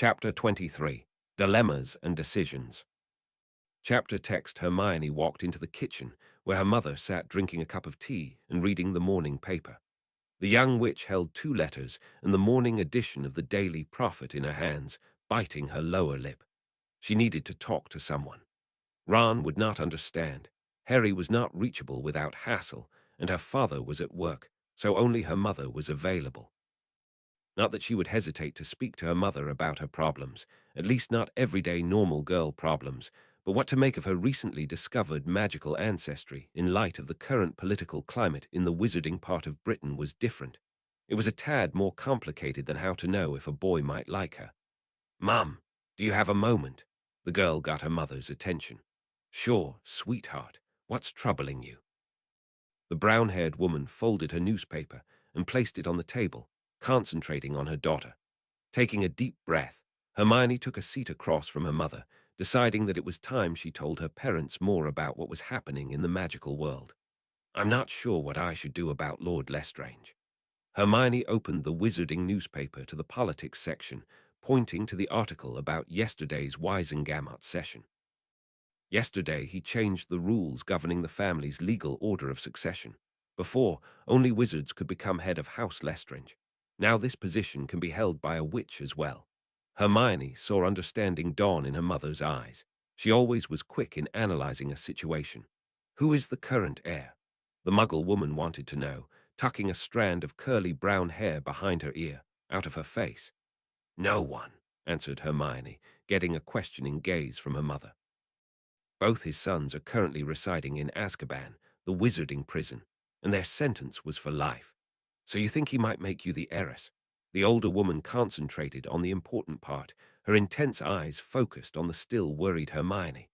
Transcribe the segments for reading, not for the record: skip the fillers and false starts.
Chapter 23. Dilemmas and Decisions. Chapter text. Hermione walked into the kitchen, where her mother sat drinking a cup of tea and reading the morning paper. The young witch held two letters and the morning edition of the Daily Prophet in her hands, biting her lower lip. She needed to talk to someone. Ron would not understand. Harry was not reachable without hassle, and her father was at work, so only her mother was available. Not that she would hesitate to speak to her mother about her problems, at least not everyday normal girl problems, but what to make of her recently discovered magical ancestry in light of the current political climate in the wizarding part of Britain was different. It was a tad more complicated than how to know if a boy might like her. "Mum, do you have a moment?" The girl got her mother's attention. "Sure, sweetheart. What's troubling you?" The brown-haired woman folded her newspaper and placed it on the table, concentrating on her daughter. Taking a deep breath, Hermione took a seat across from her mother, deciding that it was time she told her parents more about what was happening in the magical world. "I'm not sure what I should do about Lord Lestrange." Hermione opened the wizarding newspaper to the politics section, pointing to the article about yesterday's Wisengamot session. Yesterday, he changed the rules governing the family's legal order of succession. Before, only wizards could become head of House Lestrange. Now this position can be held by a witch as well. Hermione saw understanding dawn in her mother's eyes. She always was quick in analyzing a situation. "Who is the current heir?" The Muggle woman wanted to know, tucking a strand of curly brown hair behind her ear, out of her face. "No one," answered Hermione, getting a questioning gaze from her mother. "Both his sons are currently residing in Azkaban, the wizarding prison, and their sentence was for life. So you think he might make you the heiress?" The older woman concentrated on the important part, her intense eyes focused on the still worried Hermione.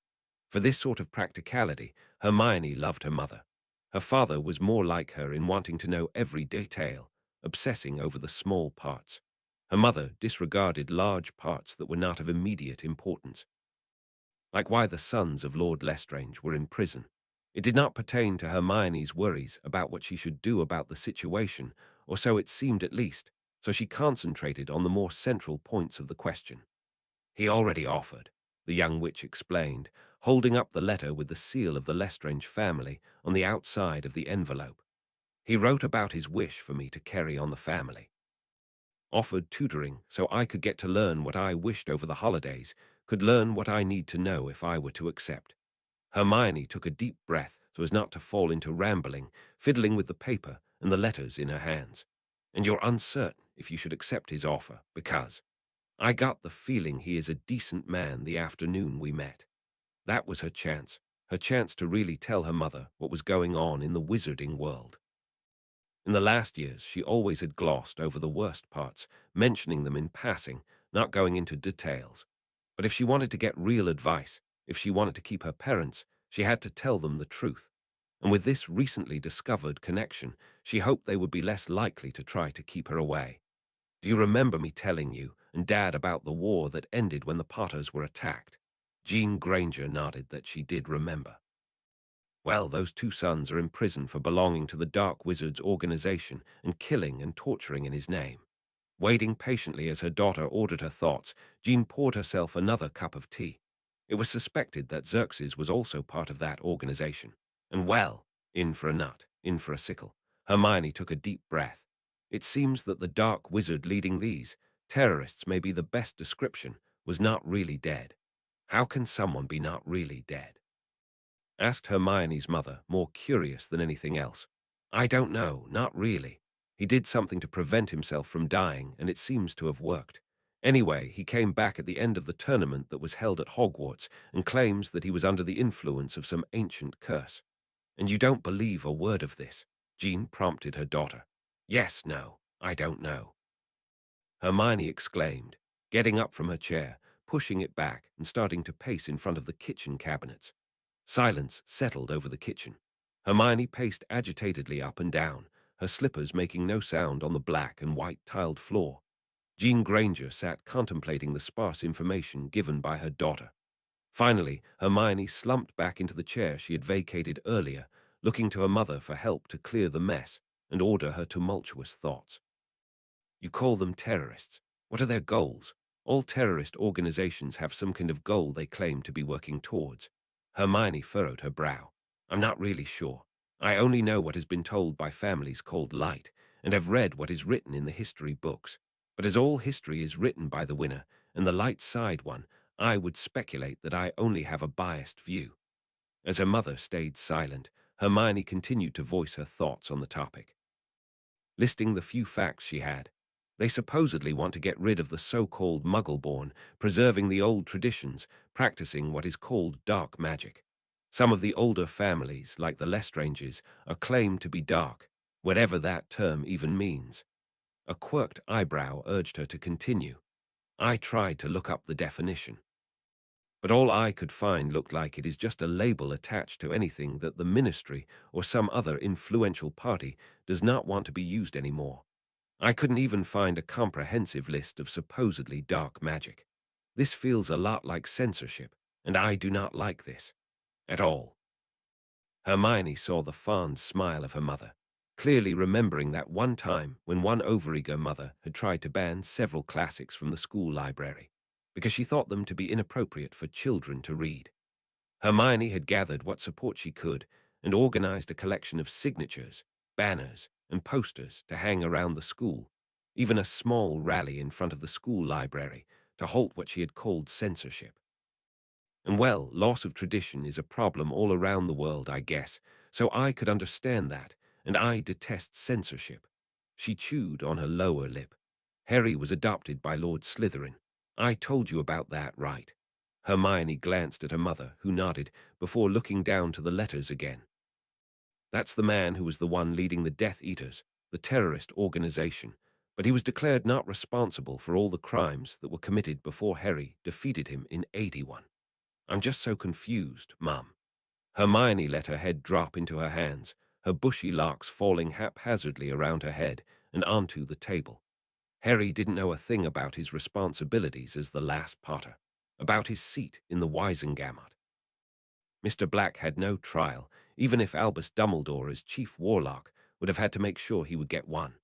For this sort of practicality, Hermione loved her mother. Her father was more like her in wanting to know every detail, obsessing over the small parts. Her mother disregarded large parts that were not of immediate importance, like why the sons of Lord Lestrange were in prison. It did not pertain to Hermione's worries about what she should do about the situation, or so it seemed at least, so she concentrated on the more central points of the question. "He already offered," the young witch explained, holding up the letter with the seal of the Lestrange family on the outside of the envelope. "He wrote about his wish for me to carry on the family. Offered tutoring so I could get to learn what I wished over the holidays, could learn what I need to know if I were to accept." Hermione took a deep breath so as not to fall into rambling, fiddling with the paper and the letters in her hands. "And you're uncertain if you should accept his offer, because I got the feeling he is a decent man the afternoon we met." That was her chance to really tell her mother what was going on in the wizarding world. In the last years, she always had glossed over the worst parts, mentioning them in passing, not going into details. But if she wanted to get real advice, if she wanted to keep her parents, she had to tell them the truth. And with this recently discovered connection, she hoped they would be less likely to try to keep her away. "Do you remember me telling you and Dad about the war that ended when the Potters were attacked?" Jean Granger nodded that she did remember. "Well, those two sons are in prison for belonging to the Dark Wizards organization and killing and torturing in his name." Waiting patiently as her daughter ordered her thoughts, Jean poured herself another cup of tea. It was suspected that Xerxes was also part of that organization. And well, in for a nut, in for a sickle. Hermione took a deep breath. It seems that the dark wizard leading these, terrorists may be the best description, was not really dead. How can someone be not really dead? Asked Hermione's mother, more curious than anything else. "I don't know, not really. He did something to prevent himself from dying, and it seems to have worked. Anyway, he came back at the end of the tournament that was held at Hogwarts and claims that he was under the influence of some ancient curse." "And you don't believe a word of this?" Jean prompted her daughter. "Yes, no, I don't know," Hermione exclaimed, getting up from her chair, pushing it back and starting to pace in front of the kitchen cabinets. Silence settled over the kitchen. Hermione paced agitatedly up and down, her slippers making no sound on the black and white tiled floor. Jean Granger sat contemplating the sparse information given by her daughter. Finally, Hermione slumped back into the chair she had vacated earlier, looking to her mother for help to clear the mess and order her tumultuous thoughts. "You call them terrorists. What are their goals? All terrorist organizations have some kind of goal they claim to be working towards. Hermione furrowed her brow. I'm not really sure. I only know what has been told by families called light, and have read what is written in the history books. But as all history is written by the winner, and the light side one, I would speculate that I only have a biased view. As her mother stayed silent, Hermione continued to voice her thoughts on the topic, listing the few facts she had. They supposedly want to get rid of the so-called Muggle-born, preserving the old traditions, practicing what is called dark magic. Some of the older families, like the Lestranges, are claimed to be dark, whatever that term even means. A quirked eyebrow urged her to continue. I tried to look up the definition, but all I could find looked like it is just a label attached to anything that the ministry or some other influential party does not want to be used anymore. I couldn't even find a comprehensive list of supposedly dark magic. This feels a lot like censorship, and I do not like this at all. Hermione saw the fond smile of her mother, clearly remembering that one time when one overeager mother had tried to ban several classics from the school library because she thought them to be inappropriate for children to read. Hermione had gathered what support she could and organized a collection of signatures, banners, and posters to hang around the school, even a small rally in front of the school library to halt what she had called censorship. And well, loss of tradition is a problem all around the world, I guess, so I could understand that, and I detest censorship. She chewed on her lower lip. Harry was adopted by Lord Slytherin. I told you about that, right? Hermione glanced at her mother, who nodded, before looking down to the letters again. That's the man who was the one leading the Death Eaters, the terrorist organization, but he was declared not responsible for all the crimes that were committed before Harry defeated him in 81. I'm just so confused, Mum. Hermione let her head drop into her hands, her bushy locks falling haphazardly around her head and onto the table. Harry didn't know a thing about his responsibilities as the last Potter, about his seat in the Wisengamot. Mr. Black had no trial, even if Albus Dumbledore as Chief Warlock would have had to make sure he would get one.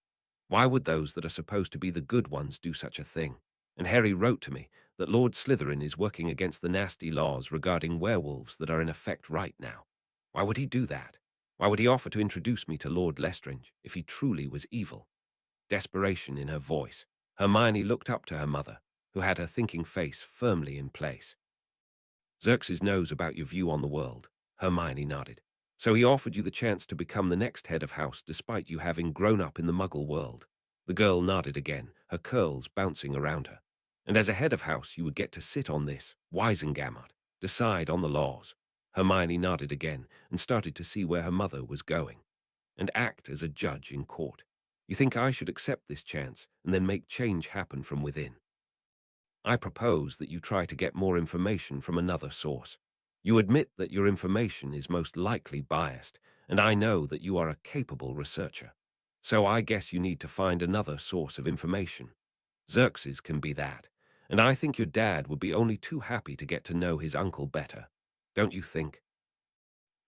Why would those that are supposed to be the good ones do such a thing? And Harry wrote to me that Lord Slytherin is working against the nasty laws regarding werewolves that are in effect right now. Why would he do that? Why would he offer to introduce me to Lord Lestrange if he truly was evil? Desperation in her voice, Hermione looked up to her mother, who had her thinking face firmly in place. Xerxes knows about your view on the world, Hermione nodded. So he offered you the chance to become the next head of house despite you having grown up in the Muggle world. The girl nodded again, her curls bouncing around her. And as a head of house you would get to sit on this, Wisengamot, decide on the laws. Hermione nodded again and started to see where her mother was going. And act as a judge in court. You think I should accept this chance and then make change happen from within? I propose that you try to get more information from another source. You admit that your information is most likely biased, and I know that you are a capable researcher. So I guess you need to find another source of information. Xerxes can be that, and I think your dad would be only too happy to get to know his uncle better. Don't you think?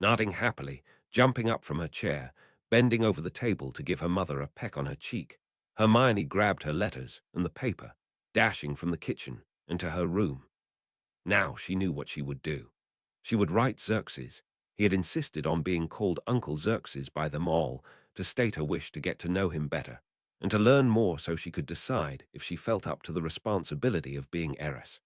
Nodding happily, jumping up from her chair, bending over the table to give her mother a peck on her cheek, Hermione grabbed her letters and the paper, dashing from the kitchen into her room. Now she knew what she would do. She would write Xerxes. He had insisted on being called Uncle Xerxes by them all to state her wish to get to know him better and to learn more so she could decide if she felt up to the responsibility of being heiress.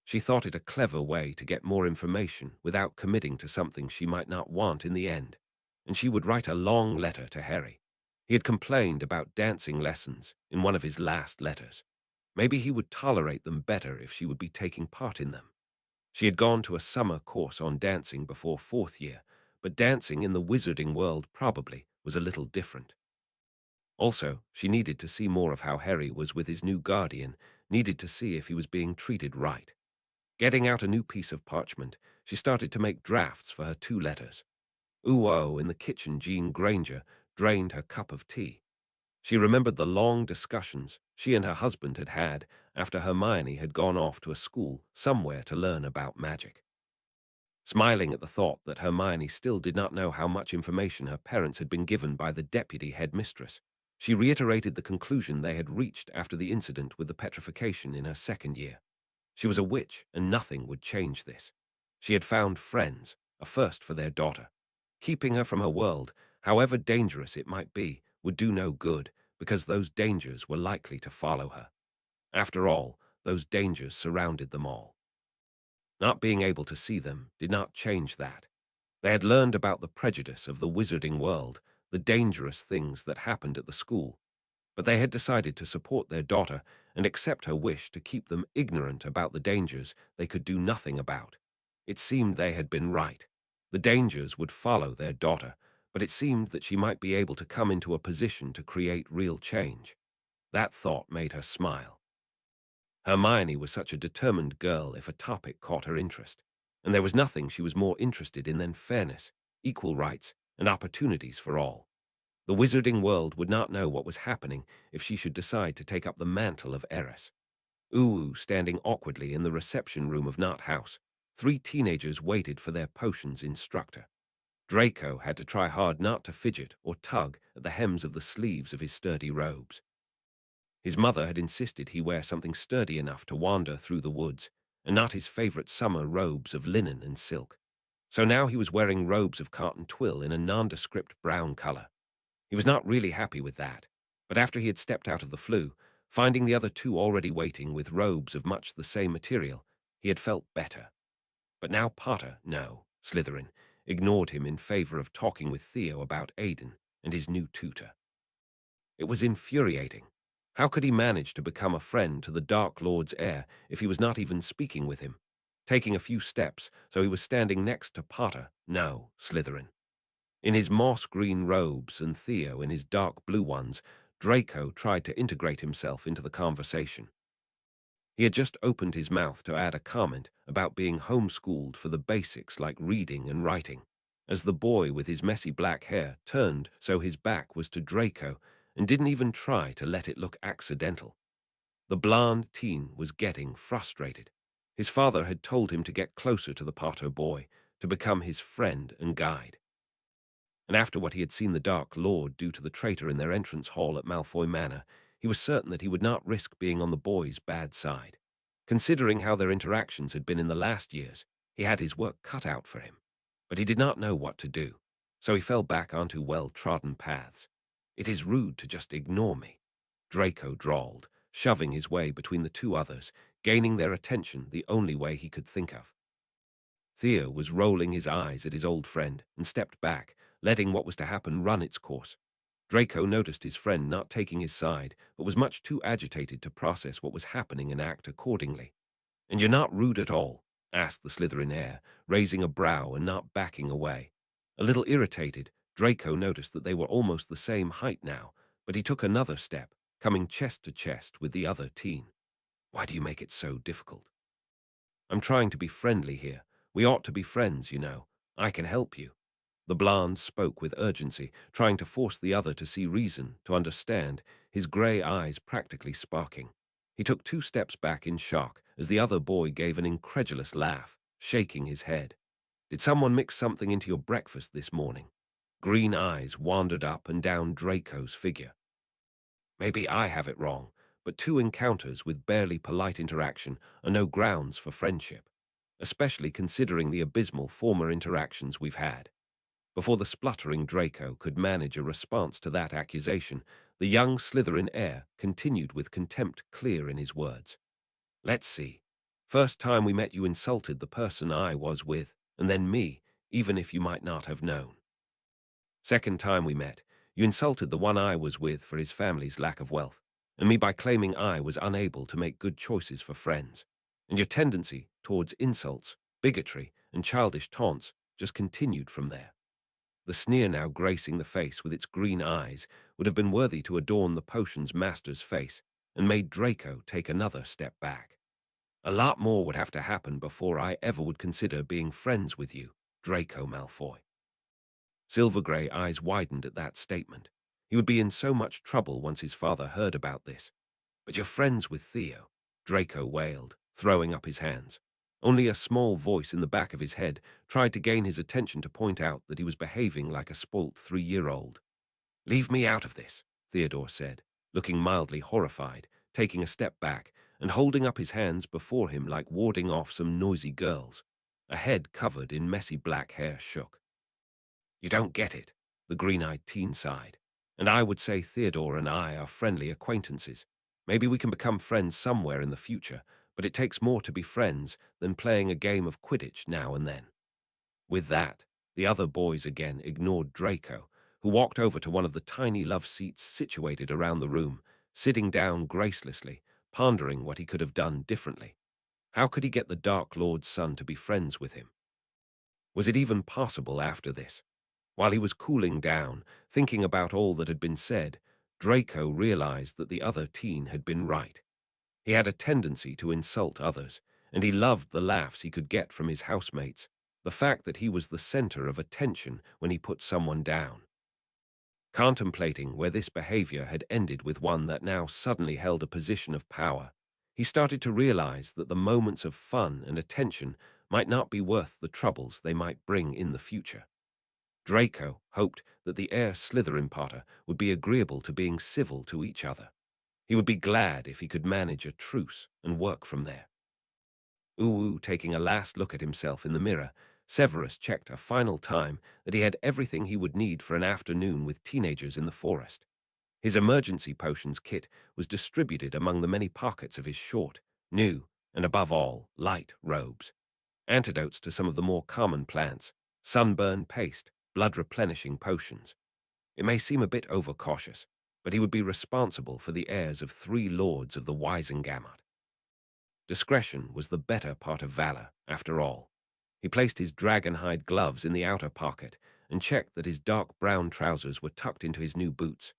She thought it a clever way to get more information without committing to something she might not want in the end, and she would write a long letter to Harry. He had complained about dancing lessons in one of his last letters. Maybe he would tolerate them better if she would be taking part in them. She had gone to a summer course on dancing before fourth year, but dancing in the wizarding world probably was a little different. Also, she needed to see more of how Harry was with his new guardian, needed to see if he was being treated right. Getting out a new piece of parchment, she started to make drafts for her 2 letters. Ooh-oh, in the kitchen, Jean Granger drained her cup of tea. She remembered the long discussions she and her husband had had after Hermione had gone off to a school somewhere to learn about magic. Smiling at the thought that Hermione still did not know how much information her parents had been given by the deputy headmistress, She reiterated the conclusion they had reached after the incident with the petrification in her second year. She was a witch, and nothing would change this. She had found friends, a first for their daughter. Keeping her from her world, however dangerous it might be, would do no good, because those dangers were likely to follow her. After all, those dangers surrounded them all. Not being able to see them did not change that. They had learned about the prejudice of the wizarding world, the dangerous things that happened at the school, but they had decided to support their daughter and accept her wish to keep them ignorant about the dangers they could do nothing about. It seemed they had been right. The dangers would follow their daughter, but it seemed that she might be able to come into a position to create real change. That thought made her smile. Hermione was such a determined girl if a topic caught her interest, and there was nothing she was more interested in than fairness, equal rights, and opportunities for all. The wizarding world would not know what was happening if she should decide to take up the mantle of heiress. Uwu standing awkwardly in the reception room of Knot House, 3 teenagers waited for their potions instructor. Draco had to try hard not to fidget or tug at the hems of the sleeves of his sturdy robes. His mother had insisted he wear something sturdy enough to wander through the woods, and not his favorite summer robes of linen and silk. So now he was wearing robes of cotton twill in a nondescript brown color. He was not really happy with that, but after he had stepped out of the flue, finding the other 2 already waiting with robes of much the same material, he had felt better. But now Potter, no, Slytherin, ignored him in favor of talking with Theo about Aiden and his new tutor. It was infuriating. How could he manage to become a friend to the Dark Lord's heir if he was not even speaking with him? Taking a few steps, so he was standing next to Potter, no, Slytherin. In his moss-green robes and Theo in his dark blue ones, Draco tried to integrate himself into the conversation. He had just opened his mouth to add a comment about being homeschooled for the basics like reading and writing, as the boy with his messy black hair turned so his back was to Draco and didn't even try to let it look accidental. The blonde teen was getting frustrated. His father had told him to get closer to the Potter boy, to become his friend and guide. And after what he had seen the Dark Lord do to the traitor in their entrance hall at Malfoy Manor, he was certain that he would not risk being on the boy's bad side. Considering how their interactions had been in the last years, he had his work cut out for him. But he did not know what to do, so he fell back onto well-trodden paths. "It is rude to just ignore me," Draco drawled, shoving his way between the 2 others, gaining their attention the only way he could think of. Theo was rolling his eyes at his old friend and stepped back, letting what was to happen run its course. Draco noticed his friend not taking his side, but was much too agitated to process what was happening and act accordingly. "And you're not rude at all?" asked the Slytherin heir, raising a brow and not backing away. A little irritated, Draco noticed that they were almost the same height now, but he took another step, coming chest to chest with the other teen. "Why do you make it so difficult?" "I'm trying to be friendly here. We ought to be friends, you know. I can help you." The blonde spoke with urgency, trying to force the other to see reason, to understand, his grey eyes practically sparking. He took 2 steps back in shock as the other boy gave an incredulous laugh, shaking his head. "Did someone mix something into your breakfast this morning?" Green eyes wandered up and down Draco's figure. "Maybe I have it wrong, but 2 encounters with barely polite interaction are no grounds for friendship, especially considering the abysmal former interactions we've had." Before the spluttering Draco could manage a response to that accusation, the young Slytherin heir continued with contempt clear in his words. "Let's see. First time we met you insulted the person I was with, and then me, even if you might not have known. Second time we met, you insulted the one I was with for his family's lack of wealth, and me by claiming I was unable to make good choices for friends. And your tendency towards insults, bigotry, and childish taunts just continued from there." The sneer now gracing the face with its green eyes would have been worthy to adorn the potion's master's face, and made Draco take another step back. "A lot more would have to happen before I ever would consider being friends with you, Draco Malfoy." Silver-grey eyes widened at that statement. He would be in so much trouble once his father heard about this. "But you're friends with Theo," Draco wailed, throwing up his hands. Only a small voice in the back of his head tried to gain his attention to point out that he was behaving like a spoilt 3-year-old. "Leave me out of this," Theodore said, looking mildly horrified, taking a step back and holding up his hands before him like warding off some noisy girls. A head covered in messy black hair shook. You don't get it, the green-eyed teen sighed. And I would say Theodore and I are friendly acquaintances. Maybe we can become friends somewhere in the future, but it takes more to be friends than playing a game of Quidditch now and then. With that, the other boys again ignored Draco, who walked over to one of the tiny love seats situated around the room, sitting down gracelessly, pondering what he could have done differently. How could he get the Dark Lord's son to be friends with him? Was it even possible after this? While he was cooling down, thinking about all that had been said, Draco realized that the other teen had been right. He had a tendency to insult others, and he loved the laughs he could get from his housemates, the fact that he was the center of attention when he put someone down. Contemplating where this behavior had ended with one that now suddenly held a position of power, he started to realize that the moments of fun and attention might not be worth the troubles they might bring in the future. Draco hoped that the heir Slytherin Potter would be agreeable to being civil to each other. He would be glad if he could manage a truce and work from there. Taking a last look at himself in the mirror, Severus checked a final time that he had everything he would need for an afternoon with teenagers in the forest. His emergency potions kit was distributed among the many pockets of his short, new, and above all, light robes. Antidotes to some of the more common plants, sunburn paste, blood-replenishing potions. It may seem a bit overcautious, but he would be responsible for the heirs of 3 lords of the Wisengamot. Discretion was the better part of valor, after all. He placed his dragon-hide gloves in the outer pocket and checked that his dark brown trousers were tucked into his new boots.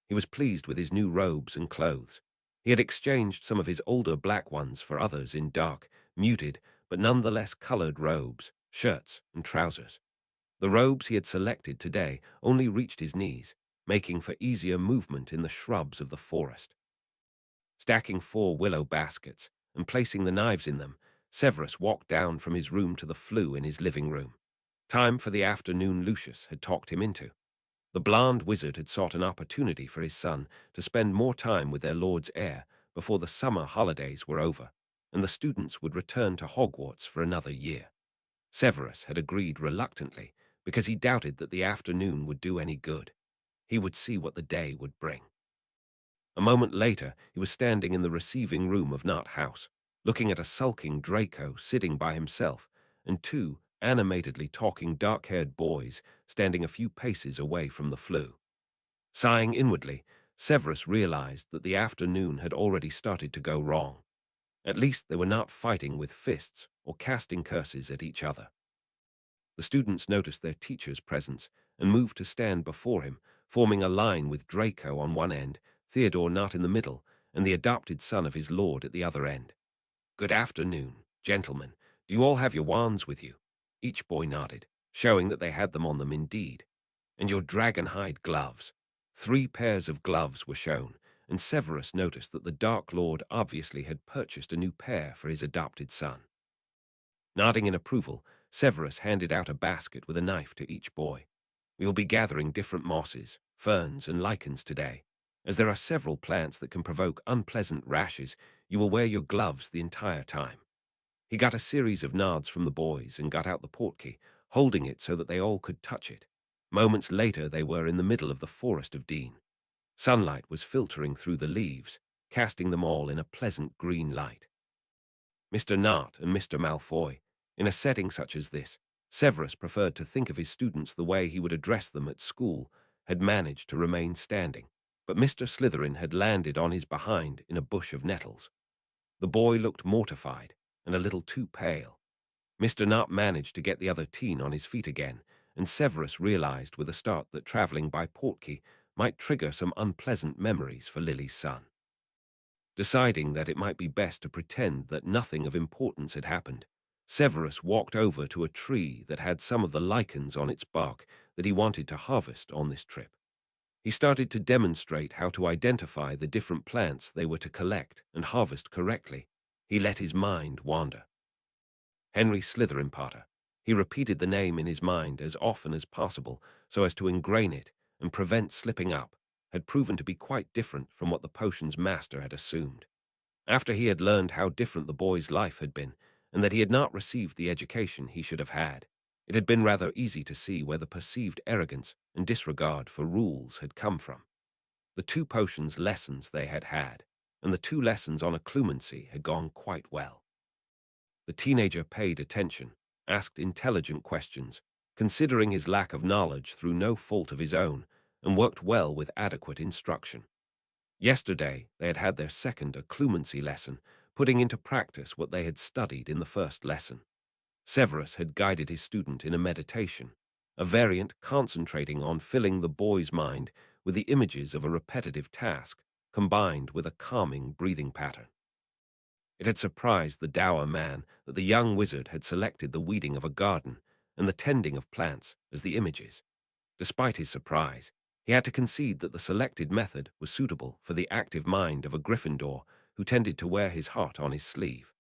He was pleased with his new robes and clothes. He had exchanged some of his older black ones for others in dark, muted, but nonetheless colored robes, shirts, and trousers. The robes he had selected today only reached his knees, making for easier movement in the shrubs of the forest. Stacking 4 willow baskets and placing the knives in them, Severus walked down from his room to the flue in his living room. Time for the afternoon Lucius had talked him into. The blonde wizard had sought an opportunity for his son to spend more time with their lord's heir before the summer holidays were over, and the students would return to Hogwarts for another year. Severus had agreed reluctantly because he doubted that the afternoon would do any good. He would see what the day would bring. A moment later, he was standing in the receiving room of Knot House, looking at a sulking Draco sitting by himself, and 2 animatedly talking dark-haired boys standing a few paces away from the flue. Sighing inwardly, Severus realized that the afternoon had already started to go wrong. At least they were not fighting with fists or casting curses at each other. The students noticed their teacher's presence and moved to stand before him, forming a line with Draco on one end, Theodore not in the middle, and the adopted son of his lord at the other end. "Good afternoon, gentlemen. Do you all have your wands with you?" Each boy nodded, showing that they had them on them indeed. "And your dragon-hide gloves." 3 pairs of gloves were shown, and Severus noticed that the Dark Lord obviously had purchased a new pair for his adopted son. Nodding in approval, Severus handed out a basket with a knife to each boy. "We will be gathering different mosses, ferns, and lichens today. As there are several plants that can provoke unpleasant rashes, you will wear your gloves the entire time." He got a series of nods from the boys and got out the portkey, holding it so that they all could touch it. Moments later, they were in the middle of the Forest of Dean. Sunlight was filtering through the leaves, casting them all in a pleasant green light. Mr. Knott and Mr. Malfoy. In a setting such as this, Severus preferred to think of his students the way he would address them at school, had managed to remain standing, but Mr. Slytherin had landed on his behind in a bush of nettles. The boy looked mortified and a little too pale. Mr. Knott managed to get the other teen on his feet again, and Severus realized with a start that traveling by portkey might trigger some unpleasant memories for Lily's son. Deciding that it might be best to pretend that nothing of importance had happened, Severus walked over to a tree that had some of the lichens on its bark that he wanted to harvest on this trip. He started to demonstrate how to identify the different plants they were to collect and harvest correctly. He let his mind wander. Henry Slytherin Potter. He repeated the name in his mind as often as possible so as to ingrain it and prevent slipping up, had proven to be quite different from what the potion's master had assumed. After he had learned how different the boy's life had been, and that he had not received the education he should have had, it had been rather easy to see where the perceived arrogance and disregard for rules had come from. The two potions lessons they had had, and the two lessons on occlumency had gone quite well. The teenager paid attention, asked intelligent questions, considering his lack of knowledge through no fault of his own, and worked well with adequate instruction. Yesterday, they had had their second occlumency lesson, putting into practice what they had studied in the first lesson. Severus had guided his student in a meditation, a variant concentrating on filling the boy's mind with the images of a repetitive task, combined with a calming breathing pattern. It had surprised the dour man that the young wizard had selected the weeding of a garden and the tending of plants as the images. Despite his surprise, he had to concede that the selected method was suitable for the active mind of a Gryffindor who tended to wear his heart on his sleeve.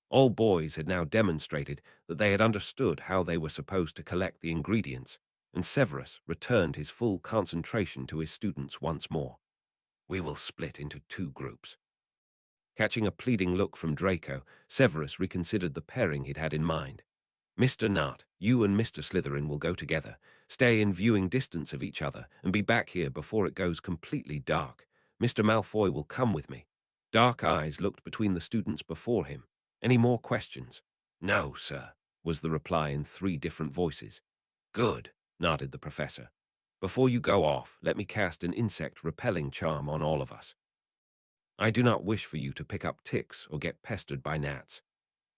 All boys had now demonstrated that they had understood how they were supposed to collect the ingredients, and Severus returned his full concentration to his students once more. We will split into two groups. Catching a pleading look from Draco, Severus reconsidered the pairing he'd had in mind. Mr. Nut, you and Mr. Slytherin will go together, stay in viewing distance of each other, and be back here before it goes completely dark. Mr. Malfoy will come with me. Dark eyes looked between the students before him. Any more questions? No, sir, was the reply in 3 different voices. Good, nodded the professor. Before you go off, let me cast an insect-repelling charm on all of us. I do not wish for you to pick up ticks or get pestered by gnats.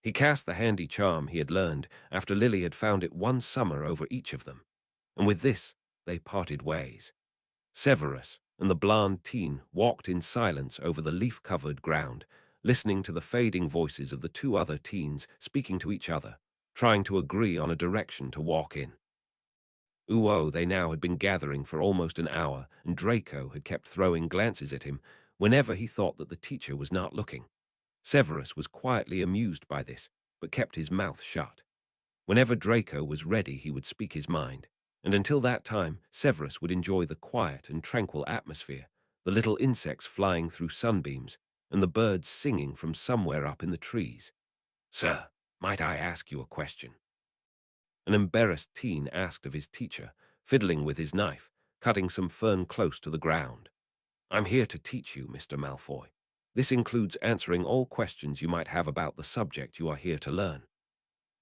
He cast the handy charm he had learned after Lily had found it one summer over each of them, and with this they parted ways. Severus and the blonde teen walked in silence over the leaf-covered ground, listening to the fading voices of the 2 other teens speaking to each other, trying to agree on a direction to walk in. They now had been gathering for almost an hour, and Draco had kept throwing glances at him whenever he thought that the teacher was not looking. Severus was quietly amused by this, but kept his mouth shut. Whenever Draco was ready, he would speak his mind, and until that time, Severus would enjoy the quiet and tranquil atmosphere, the little insects flying through sunbeams, and the birds singing from somewhere up in the trees. Sir, might I ask you a question? An embarrassed teen asked of his teacher, fiddling with his knife, cutting some fern close to the ground. I'm here to teach you, Mr. Malfoy. This includes answering all questions you might have about the subject you are here to learn.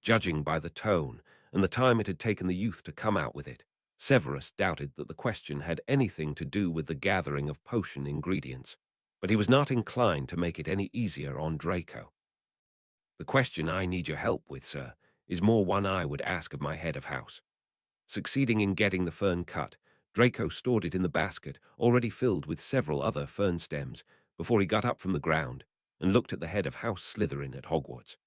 Judging by the tone and the time it had taken the youth to come out with it, Severus doubted that the question had anything to do with the gathering of potion ingredients, but he was not inclined to make it any easier on Draco. The question I need your help with, sir, is more one I would ask of my head of house. Succeeding in getting the fern cut, Draco stored it in the basket, already filled with several other fern stems, before he got up from the ground and looked at the head of House Slytherin at Hogwarts.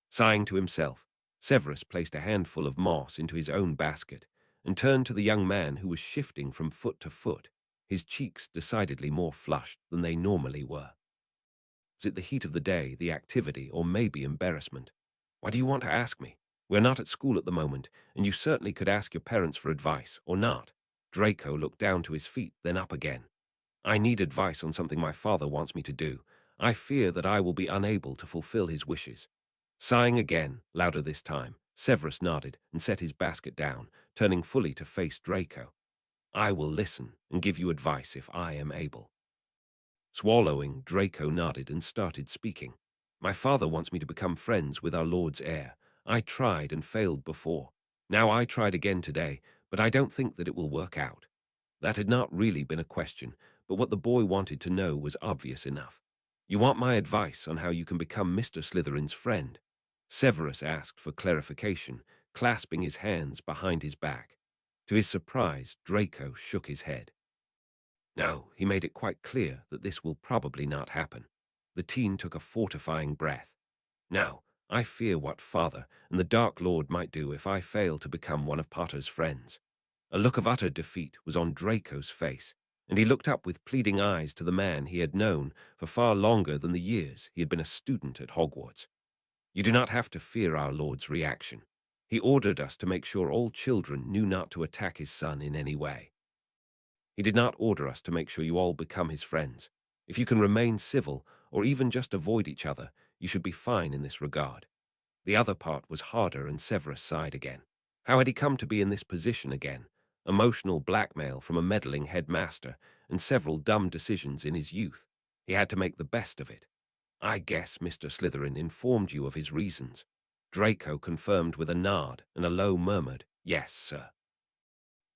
Sighing to himself, Severus placed a handful of moss into his own basket and turned to the young man who was shifting from foot to foot, his cheeks decidedly more flushed than they normally were. Was it the heat of the day, the activity, or maybe embarrassment? Why do you want to ask me? We're not at school at the moment, and you certainly could ask your parents for advice, or not. Draco looked down to his feet, then up again. I need advice on something my father wants me to do. I fear that I will be unable to fulfill his wishes. Sighing again, louder this time, Severus nodded and set his basket down, turning fully to face Draco. I will listen and give you advice if I am able. Swallowing, Draco nodded and started speaking. My father wants me to become friends with our Lord's heir. I tried and failed before. Now I tried again today, but I don't think that it will work out. That had not really been a question, but what the boy wanted to know was obvious enough. You want my advice on how you can become Mr. Slytherin's friend? Severus asked for clarification, clasping his hands behind his back. To his surprise, Draco shook his head. No, he made it quite clear that this will probably not happen. The teen took a fortifying breath. No, I fear what Father and the Dark Lord might do if I fail to become one of Potter's friends. A look of utter defeat was on Draco's face, and he looked up with pleading eyes to the man he had known for far longer than the years he had been a student at Hogwarts. You do not have to fear our Lord's reaction. He ordered us to make sure all children knew not to attack his son in any way. He did not order us to make sure you all become his friends. If you can remain civil, or even just avoid each other, you should be fine in this regard. The other part was harder, and Severus sighed again. How had he come to be in this position again? Emotional blackmail from a meddling headmaster, and several dumb decisions in his youth. He had to make the best of it. I guess Mr. Slytherin informed you of his reasons. Draco confirmed with a nod and a low murmured, "Yes, sir."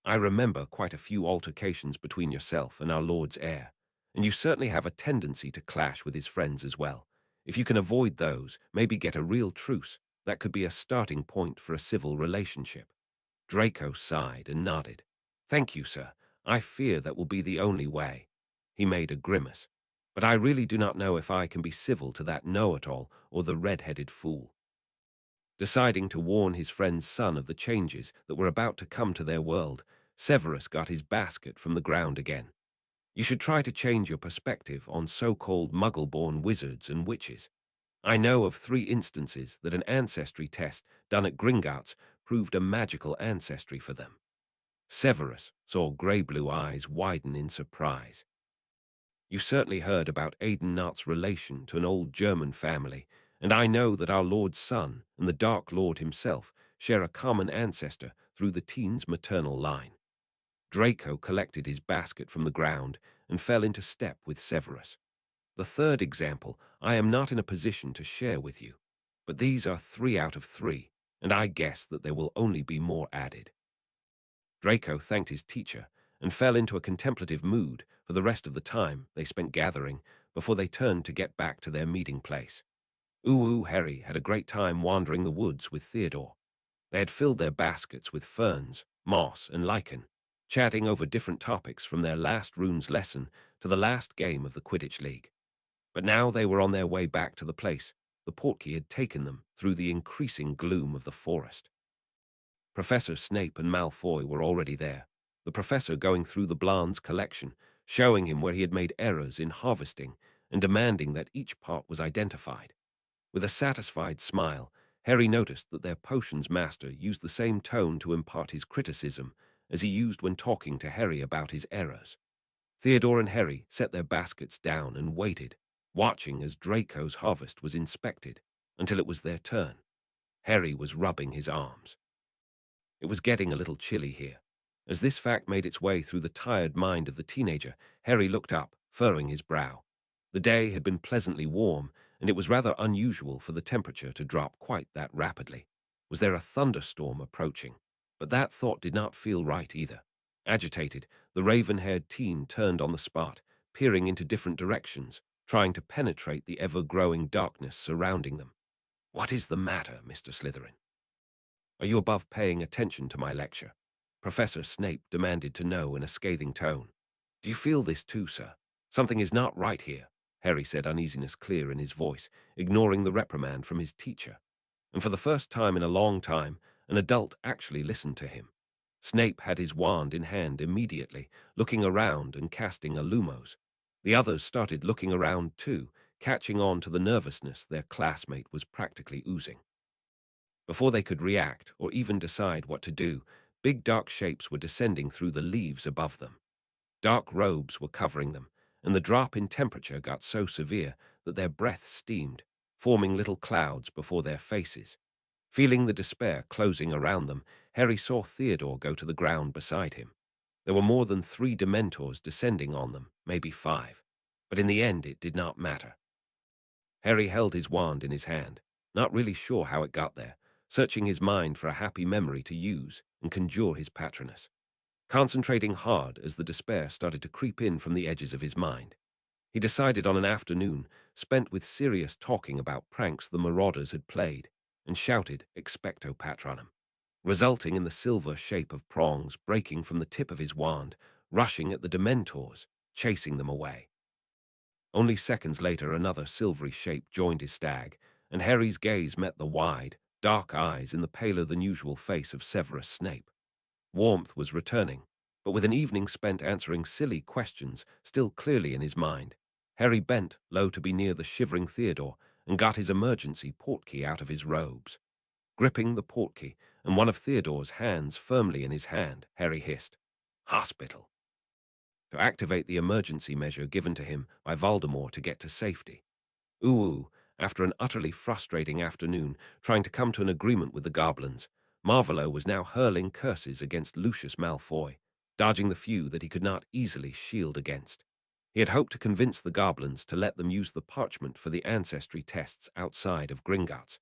I remember quite a few altercations between yourself and our Lord's heir, and you certainly have a tendency to clash with his friends as well. If you can avoid those, maybe get a real truce, that could be a starting point for a civil relationship. Draco sighed and nodded. Thank you, sir. I fear that will be the only way. He made a grimace. But I really do not know if I can be civil to that know-it-all or the red-headed fool. Deciding to warn his friend's son of the changes that were about to come to their world, Severus got his basket from the ground again. You should try to change your perspective on so-called muggle-born wizards and witches. I know of 3 instances that an ancestry test done at Gringotts proved a magical ancestry for them. Severus saw grey-blue eyes widen in surprise. You certainly heard about Aidennart's relation to an old German family, and I know that our Lord's son and the Dark Lord himself share a common ancestor through the teen's maternal line. Draco collected his basket from the ground and fell into step with Severus. The third example I am not in a position to share with you, but these are 3 out of 3, and I guess that there will only be more added. Draco thanked his teacher and fell into a contemplative mood for the rest of the time they spent gathering before they turned to get back to their meeting place. Harry had a great time wandering the woods with Theodore. They had filled their baskets with ferns, moss, and lichen, chatting over different topics from their last runes lesson to the last game of the Quidditch League. But now they were on their way back to the place the portkey had taken them through the increasing gloom of the forest. Professor Snape and Malfoy were already there, the professor going through the Blancs' collection, showing him where he had made errors in harvesting and demanding that each part was identified. With a satisfied smile, Harry noticed that their potions master used the same tone to impart his criticism as he used when talking to Harry about his errors. Theodore and Harry set their baskets down and waited, watching as Draco's harvest was inspected until it was their turn. Harry was rubbing his arms. It was getting a little chilly here. As this fact made its way through the tired mind of the teenager, Harry looked up, furrowing his brow. The day had been pleasantly warm, and it was rather unusual for the temperature to drop quite that rapidly. Was there a thunderstorm approaching? But that thought did not feel right either. Agitated, the raven-haired teen turned on the spot, peering into different directions, trying to penetrate the ever-growing darkness surrounding them. What is the matter, Mr. Slytherin? Are you above paying attention to my lecture? Professor Snape demanded to know in a scathing tone. Do you feel this too, sir? Something is not right here, Harry said, uneasiness clear in his voice, ignoring the reprimand from his teacher. And for the first time in a long time, an adult actually listened to him. Snape had his wand in hand immediately, looking around and casting a lumos. The others started looking around too, catching on to the nervousness their classmate was practically oozing. Before they could react or even decide what to do, big dark shapes were descending through the leaves above them. Dark robes were covering them, and the drop in temperature got so severe that their breath steamed, forming little clouds before their faces. Feeling the despair closing around them, Harry saw Theodore go to the ground beside him. There were more than 3 Dementors descending on them, maybe 5. But in the end it did not matter. Harry held his wand in his hand, not really sure how it got there, searching his mind for a happy memory to use and conjure his patroness. Concentrating hard as the despair started to creep in from the edges of his mind. He decided on an afternoon spent with serious talking about pranks the marauders had played, and shouted Expecto Patronum, resulting in the silver shape of prongs breaking from the tip of his wand, rushing at the Dementors, chasing them away. Only seconds later another silvery shape joined his stag, and Harry's gaze met the wide, dark eyes in the paler-than-usual face of Severus Snape. Warmth was returning, but with an evening spent answering silly questions still clearly in his mind, Harry bent low to be near the shivering Theodore and got his emergency portkey out of his robes. Gripping the portkey and one of Theodore's hands firmly in his hand, Harry hissed, "Hospital." to activate the emergency measure given to him by Voldemort to get to safety. Ooh, after an utterly frustrating afternoon trying to come to an agreement with the goblins, Marvolo was now hurling curses against Lucius Malfoy, dodging the few that he could not easily shield against. He had hoped to convince the goblins to let them use the parchment for the ancestry tests outside of Gringotts.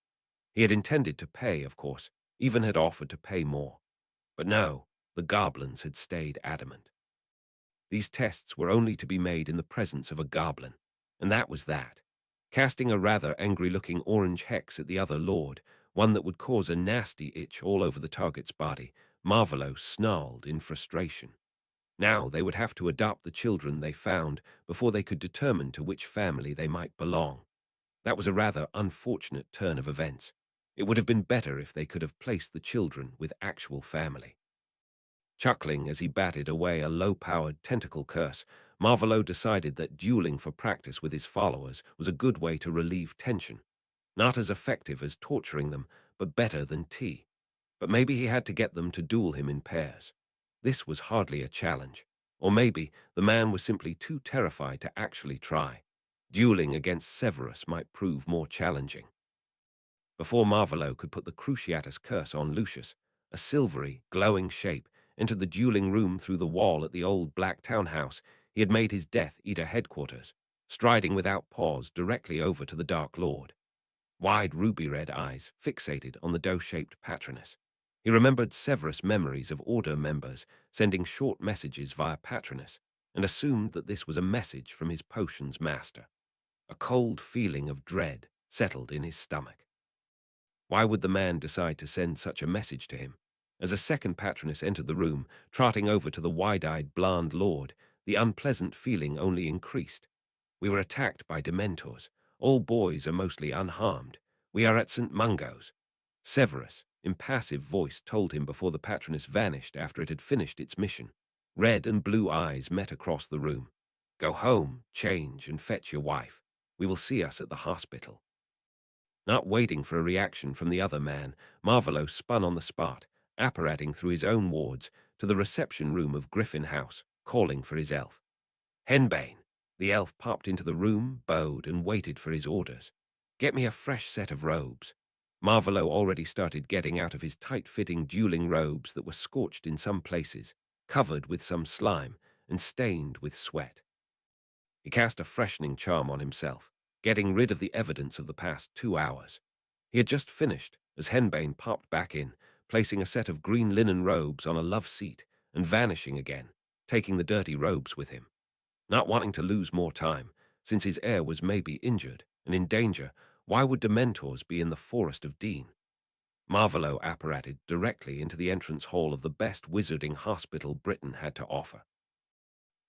He had intended to pay, of course, even had offered to pay more. But no, the goblins had stayed adamant. These tests were only to be made in the presence of a goblin, and that was that. Casting a rather angry-looking orange hex at the other lord, one that would cause a nasty itch all over the target's body, Marvolo snarled in frustration. Now they would have to adopt the children they found before they could determine to which family they might belong. That was a rather unfortunate turn of events. It would have been better if they could have placed the children with actual family. Chuckling as he batted away a low-powered tentacle curse, Marvolo decided that dueling for practice with his followers was a good way to relieve tension. Not as effective as torturing them, but better than tea. But maybe he had to get them to duel him in pairs. This was hardly a challenge. Or maybe the man was simply too terrified to actually try. Dueling against Severus might prove more challenging. Before Marvolo could put the Cruciatus curse on Lucius, a silvery, glowing shape entered the dueling room through the wall at the old black townhouse he had made his Death Eater headquarters, striding without pause directly over to the Dark Lord. Wide ruby-red eyes fixated on the dough-shaped patroness. He remembered Severus' memories of Order members sending short messages via patroness, and assumed that this was a message from his potions master. A cold feeling of dread settled in his stomach. Why would the man decide to send such a message to him? As a second patroness entered the room, trotting over to the wide-eyed blonde lord, the unpleasant feeling only increased. We were attacked by dementors. All boys are mostly unharmed. We are at St. Mungo's. Severus' impassive voice told him before the patroness vanished after it had finished its mission. Red and blue eyes met across the room. Go home, change, and fetch your wife. We will see us at the hospital. Not waiting for a reaction from the other man, Marvolo spun on the spot, apparating through his own wards to the reception room of Griffin House, calling for his elf. Henbane. The elf popped into the room, bowed, and waited for his orders. Get me a fresh set of robes. Marvolo already started getting out of his tight-fitting dueling robes that were scorched in some places, covered with some slime, and stained with sweat. He cast a freshening charm on himself, getting rid of the evidence of the past 2 hours. He had just finished as Henbane popped back in, placing a set of green linen robes on a love seat and vanishing again, taking the dirty robes with him. Not wanting to lose more time, since his heir was maybe injured and in danger, why would Dementors be in the Forest of Dean? Marvolo apparated directly into the entrance hall of the best wizarding hospital Britain had to offer.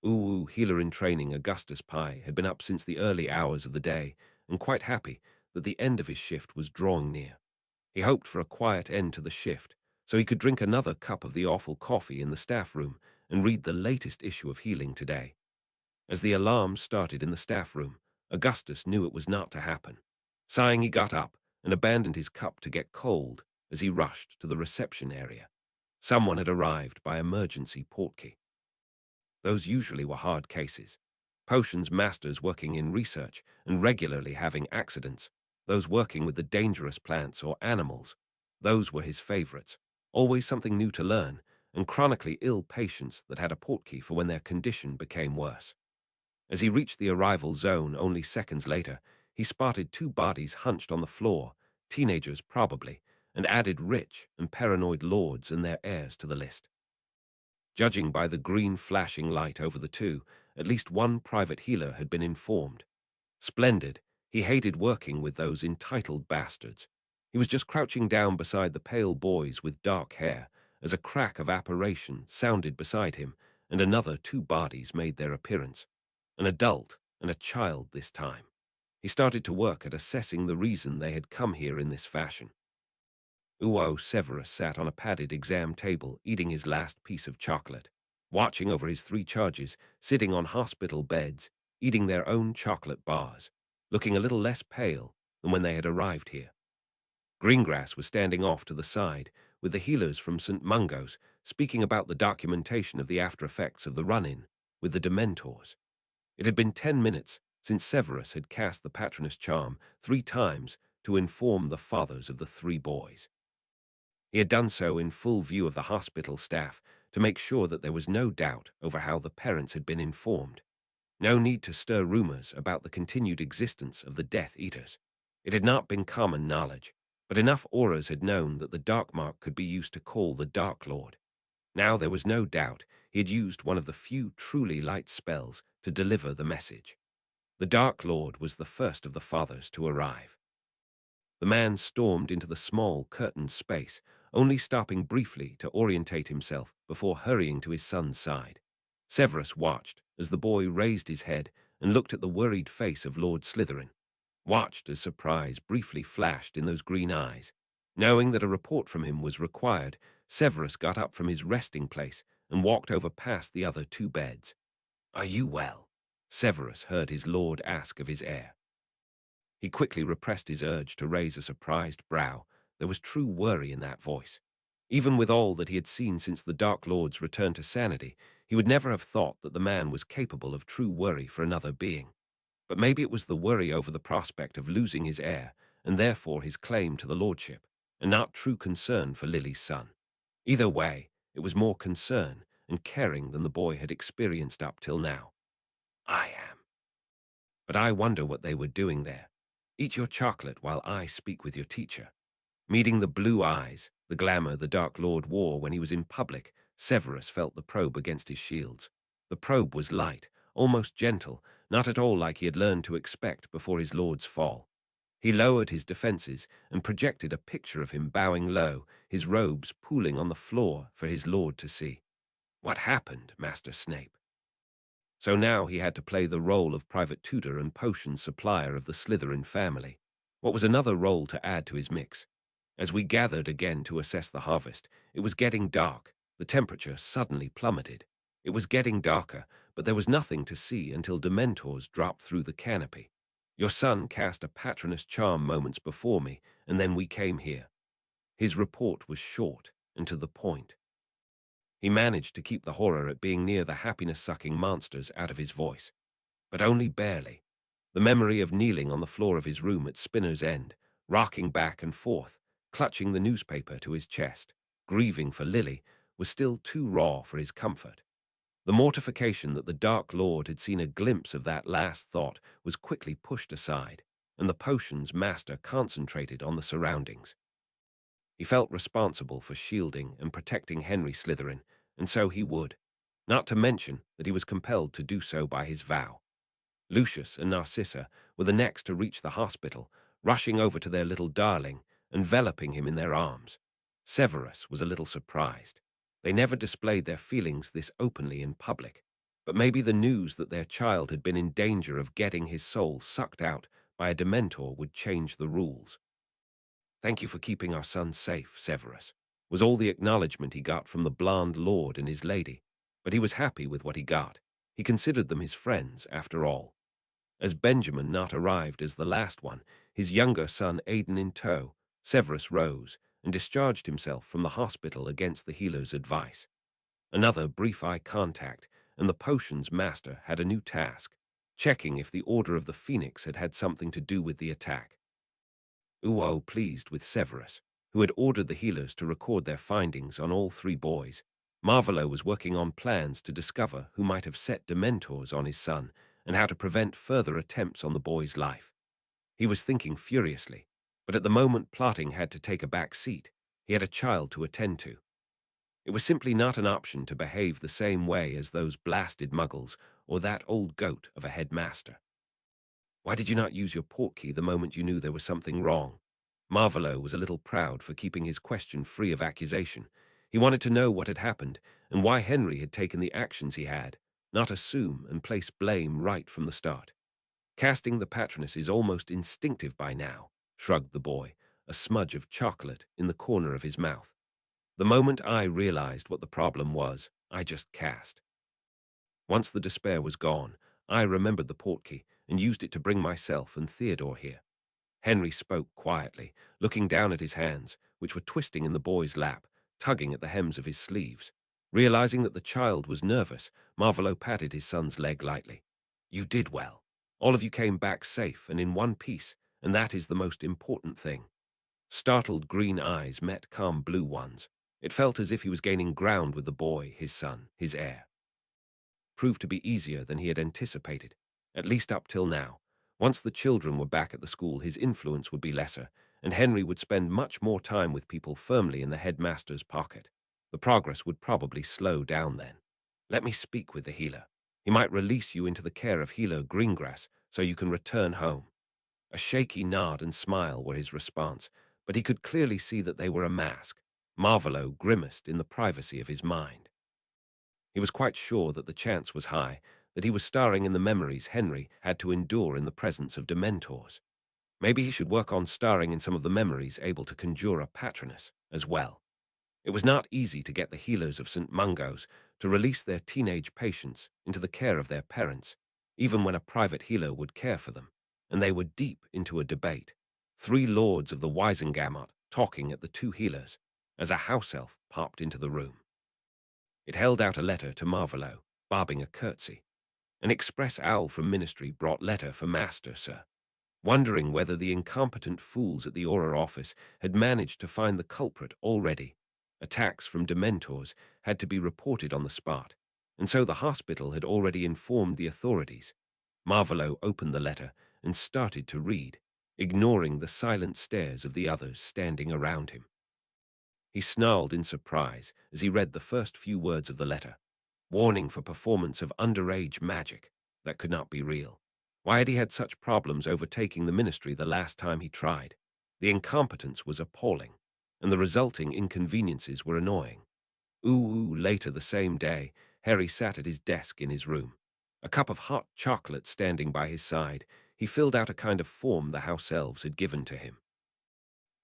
Healer in training Augustus Pye had been up since the early hours of the day and quite happy that the end of his shift was drawing near. He hoped for a quiet end to the shift so he could drink another cup of the awful coffee in the staff room and read the latest issue of Healing Today. As the alarm started in the staff room, Augustus knew it was not to happen. Sighing, he got up and abandoned his cup to get cold as he rushed to the reception area. Someone had arrived by emergency portkey. Those usually were hard cases. Potions masters working in research and regularly having accidents. Those working with the dangerous plants or animals. Those were his favorites. Always something new to learn, and chronically ill patients that had a portkey for when their condition became worse. As he reached the arrival zone only seconds later, he spotted 2 bodies hunched on the floor, teenagers probably, and added rich and paranoid lords and their heirs to the list. Judging by the green flashing light over the 2, at least one private healer had been informed. Splendid, he hated working with those entitled bastards. He was just crouching down beside the pale boys with dark hair as a crack of apparition sounded beside him, and another 2 bodies made their appearance. An adult and a child this time. He started to work at assessing the reason they had come here in this fashion. Severus sat on a padded exam table eating his last piece of chocolate, watching over his 3 charges sitting on hospital beds, eating their own chocolate bars, looking a little less pale than when they had arrived here. Greengrass was standing off to the side, with the healers from St. Mungo's speaking about the documentation of the after-effects of the run-in, with the Dementors. It had been 10 minutes since Severus had cast the Patronus charm 3 times to inform the fathers of the 3 boys. He had done so in full view of the hospital staff to make sure that there was no doubt over how the parents had been informed. No need to stir rumors about the continued existence of the Death Eaters. It had not been common knowledge, but enough Aurors had known that the Dark Mark could be used to call the Dark Lord. Now there was no doubt he had used one of the few truly light spells to deliver the message. The Dark Lord was the first of the fathers to arrive. The man stormed into the small, curtained space, only stopping briefly to orientate himself before hurrying to his son's side. Severus watched as the boy raised his head and looked at the worried face of Lord Slytherin, watched as surprise briefly flashed in those green eyes. Knowing that a report from him was required, Severus got up from his resting place and walked over past the other 2 beds. "Are you well?" Severus heard his lord ask of his heir. He quickly repressed his urge to raise a surprised brow. There was true worry in that voice. Even with all that he had seen since the Dark Lord's return to sanity, he would never have thought that the man was capable of true worry for another being. But maybe it was the worry over the prospect of losing his heir, and therefore his claim to the lordship, and not true concern for Lily's son. Either way, it was more concern and caring than the boy had experienced up till now. "I am. But I wonder what they were doing there. Eat your chocolate while I speak with your teacher." Meeting the blue eyes, the glamour the Dark Lord wore when he was in public, Severus felt the probe against his shields. The probe was light, almost gentle, not at all like he had learned to expect before his lord's fall. He lowered his defenses and projected a picture of him bowing low, his robes pooling on the floor for his lord to see. "What happened, Master Snape?" So now he had to play the role of private tutor and potion supplier of the Slytherin family. What was another role to add to his mix? As we gathered again to assess the harvest, it was getting dark. The temperature suddenly plummeted. It was getting darker, but there was nothing to see until Dementors dropped through the canopy. "Your son cast a Patronus charm moments before me, and then we came here." His report was short and to the point. He managed to keep the horror at being near the happiness-sucking monsters out of his voice, but only barely. The memory of kneeling on the floor of his room at Spinner's End, rocking back and forth, clutching the newspaper to his chest, grieving for Lily, was still too raw for his comfort. The mortification that the Dark Lord had seen a glimpse of that last thought was quickly pushed aside, and the potion's master concentrated on the surroundings. He felt responsible for shielding and protecting Henry Slytherin, and so he would, not to mention that he was compelled to do so by his vow. Lucius and Narcissa were the next to reach the hospital, rushing over to their little darling, enveloping him in their arms. Severus was a little surprised. They never displayed their feelings this openly in public, but maybe the news that their child had been in danger of getting his soul sucked out by a Dementor would change the rules. "Thank you for keeping our son safe, Severus," was all the acknowledgement he got from the blonde lord and his lady, but he was happy with what he got. He considered them his friends, after all. As Benjamin not arrived as the last one, his younger son Aidan in tow, Severus rose and discharged himself from the hospital against the healer's advice. Another brief eye contact, and the potion's master had a new task, checking if the Order of the Phoenix had had something to do with the attack. Uo pleased with Severus, who had ordered the healers to record their findings on all 3 boys. Marvolo was working on plans to discover who might have set Dementors on his son and how to prevent further attempts on the boy's life. He was thinking furiously, but at the moment plotting had to take a back seat. He had a child to attend to. It was simply not an option to behave the same way as those blasted muggles or that old goat of a headmaster. "Why did you not use your portkey the moment you knew there was something wrong?" Marvolo was a little proud for keeping his question free of accusation. He wanted to know what had happened and why Henry had taken the actions he had, not assume and place blame right from the start. "Casting the Patronus is almost instinctive by now," shrugged the boy, a smudge of chocolate in the corner of his mouth. "The moment I realized what the problem was, I just cast. Once the despair was gone, I remembered the portkey and used it to bring myself and Theodore here." Henry spoke quietly, looking down at his hands, which were twisting in the boy's lap, tugging at the hems of his sleeves. Realizing that the child was nervous, Marvolo patted his son's leg lightly. You did well. All of you came back safe and in one piece, and that is the most important thing. Startled green eyes met calm blue ones. It felt as if he was gaining ground with the boy, his son, his heir. Proved to be easier than he had anticipated, at least up till now. Once the children were back at the school, his influence would be lesser, and Henry would spend much more time with people firmly in the headmaster's pocket. The progress would probably slow down then. Let me speak with the healer. He might release you into the care of Healer Greengrass so you can return home. A shaky nod and smile were his response, but he could clearly see that they were a mask. Marvolo grimaced in the privacy of his mind. He was quite sure that the chance was high, that he was starring in the memories Henry had to endure in the presence of Dementors. Maybe he should work on starring in some of the memories able to conjure a patroness as well. It was not easy to get the healers of St. Mungo's to release their teenage patients into the care of their parents, even when a private healer would care for them, and they were deep into a debate. Three lords of the Wisengamot talking at the two healers, as a house elf popped into the room. It held out a letter to Marvolo, bobbing a curtsy. An express owl from Ministry brought letter for Master, sir. Wondering whether the incompetent fools at the Aura office had managed to find the culprit already. Attacks from Dementors had to be reported on the spot, and so the hospital had already informed the authorities. Marvolo opened the letter and started to read, ignoring the silent stares of the others standing around him. He snarled in surprise as he read the first few words of the letter. Warning for performance of underage magic. That could not be real. Why had he had such problems overtaking the ministry the last time he tried? The incompetence was appalling, and the resulting inconveniences were annoying. Later the same day, Harry sat at his desk in his room. A cup of hot chocolate standing by his side, he filled out a kind of form the house elves had given to him.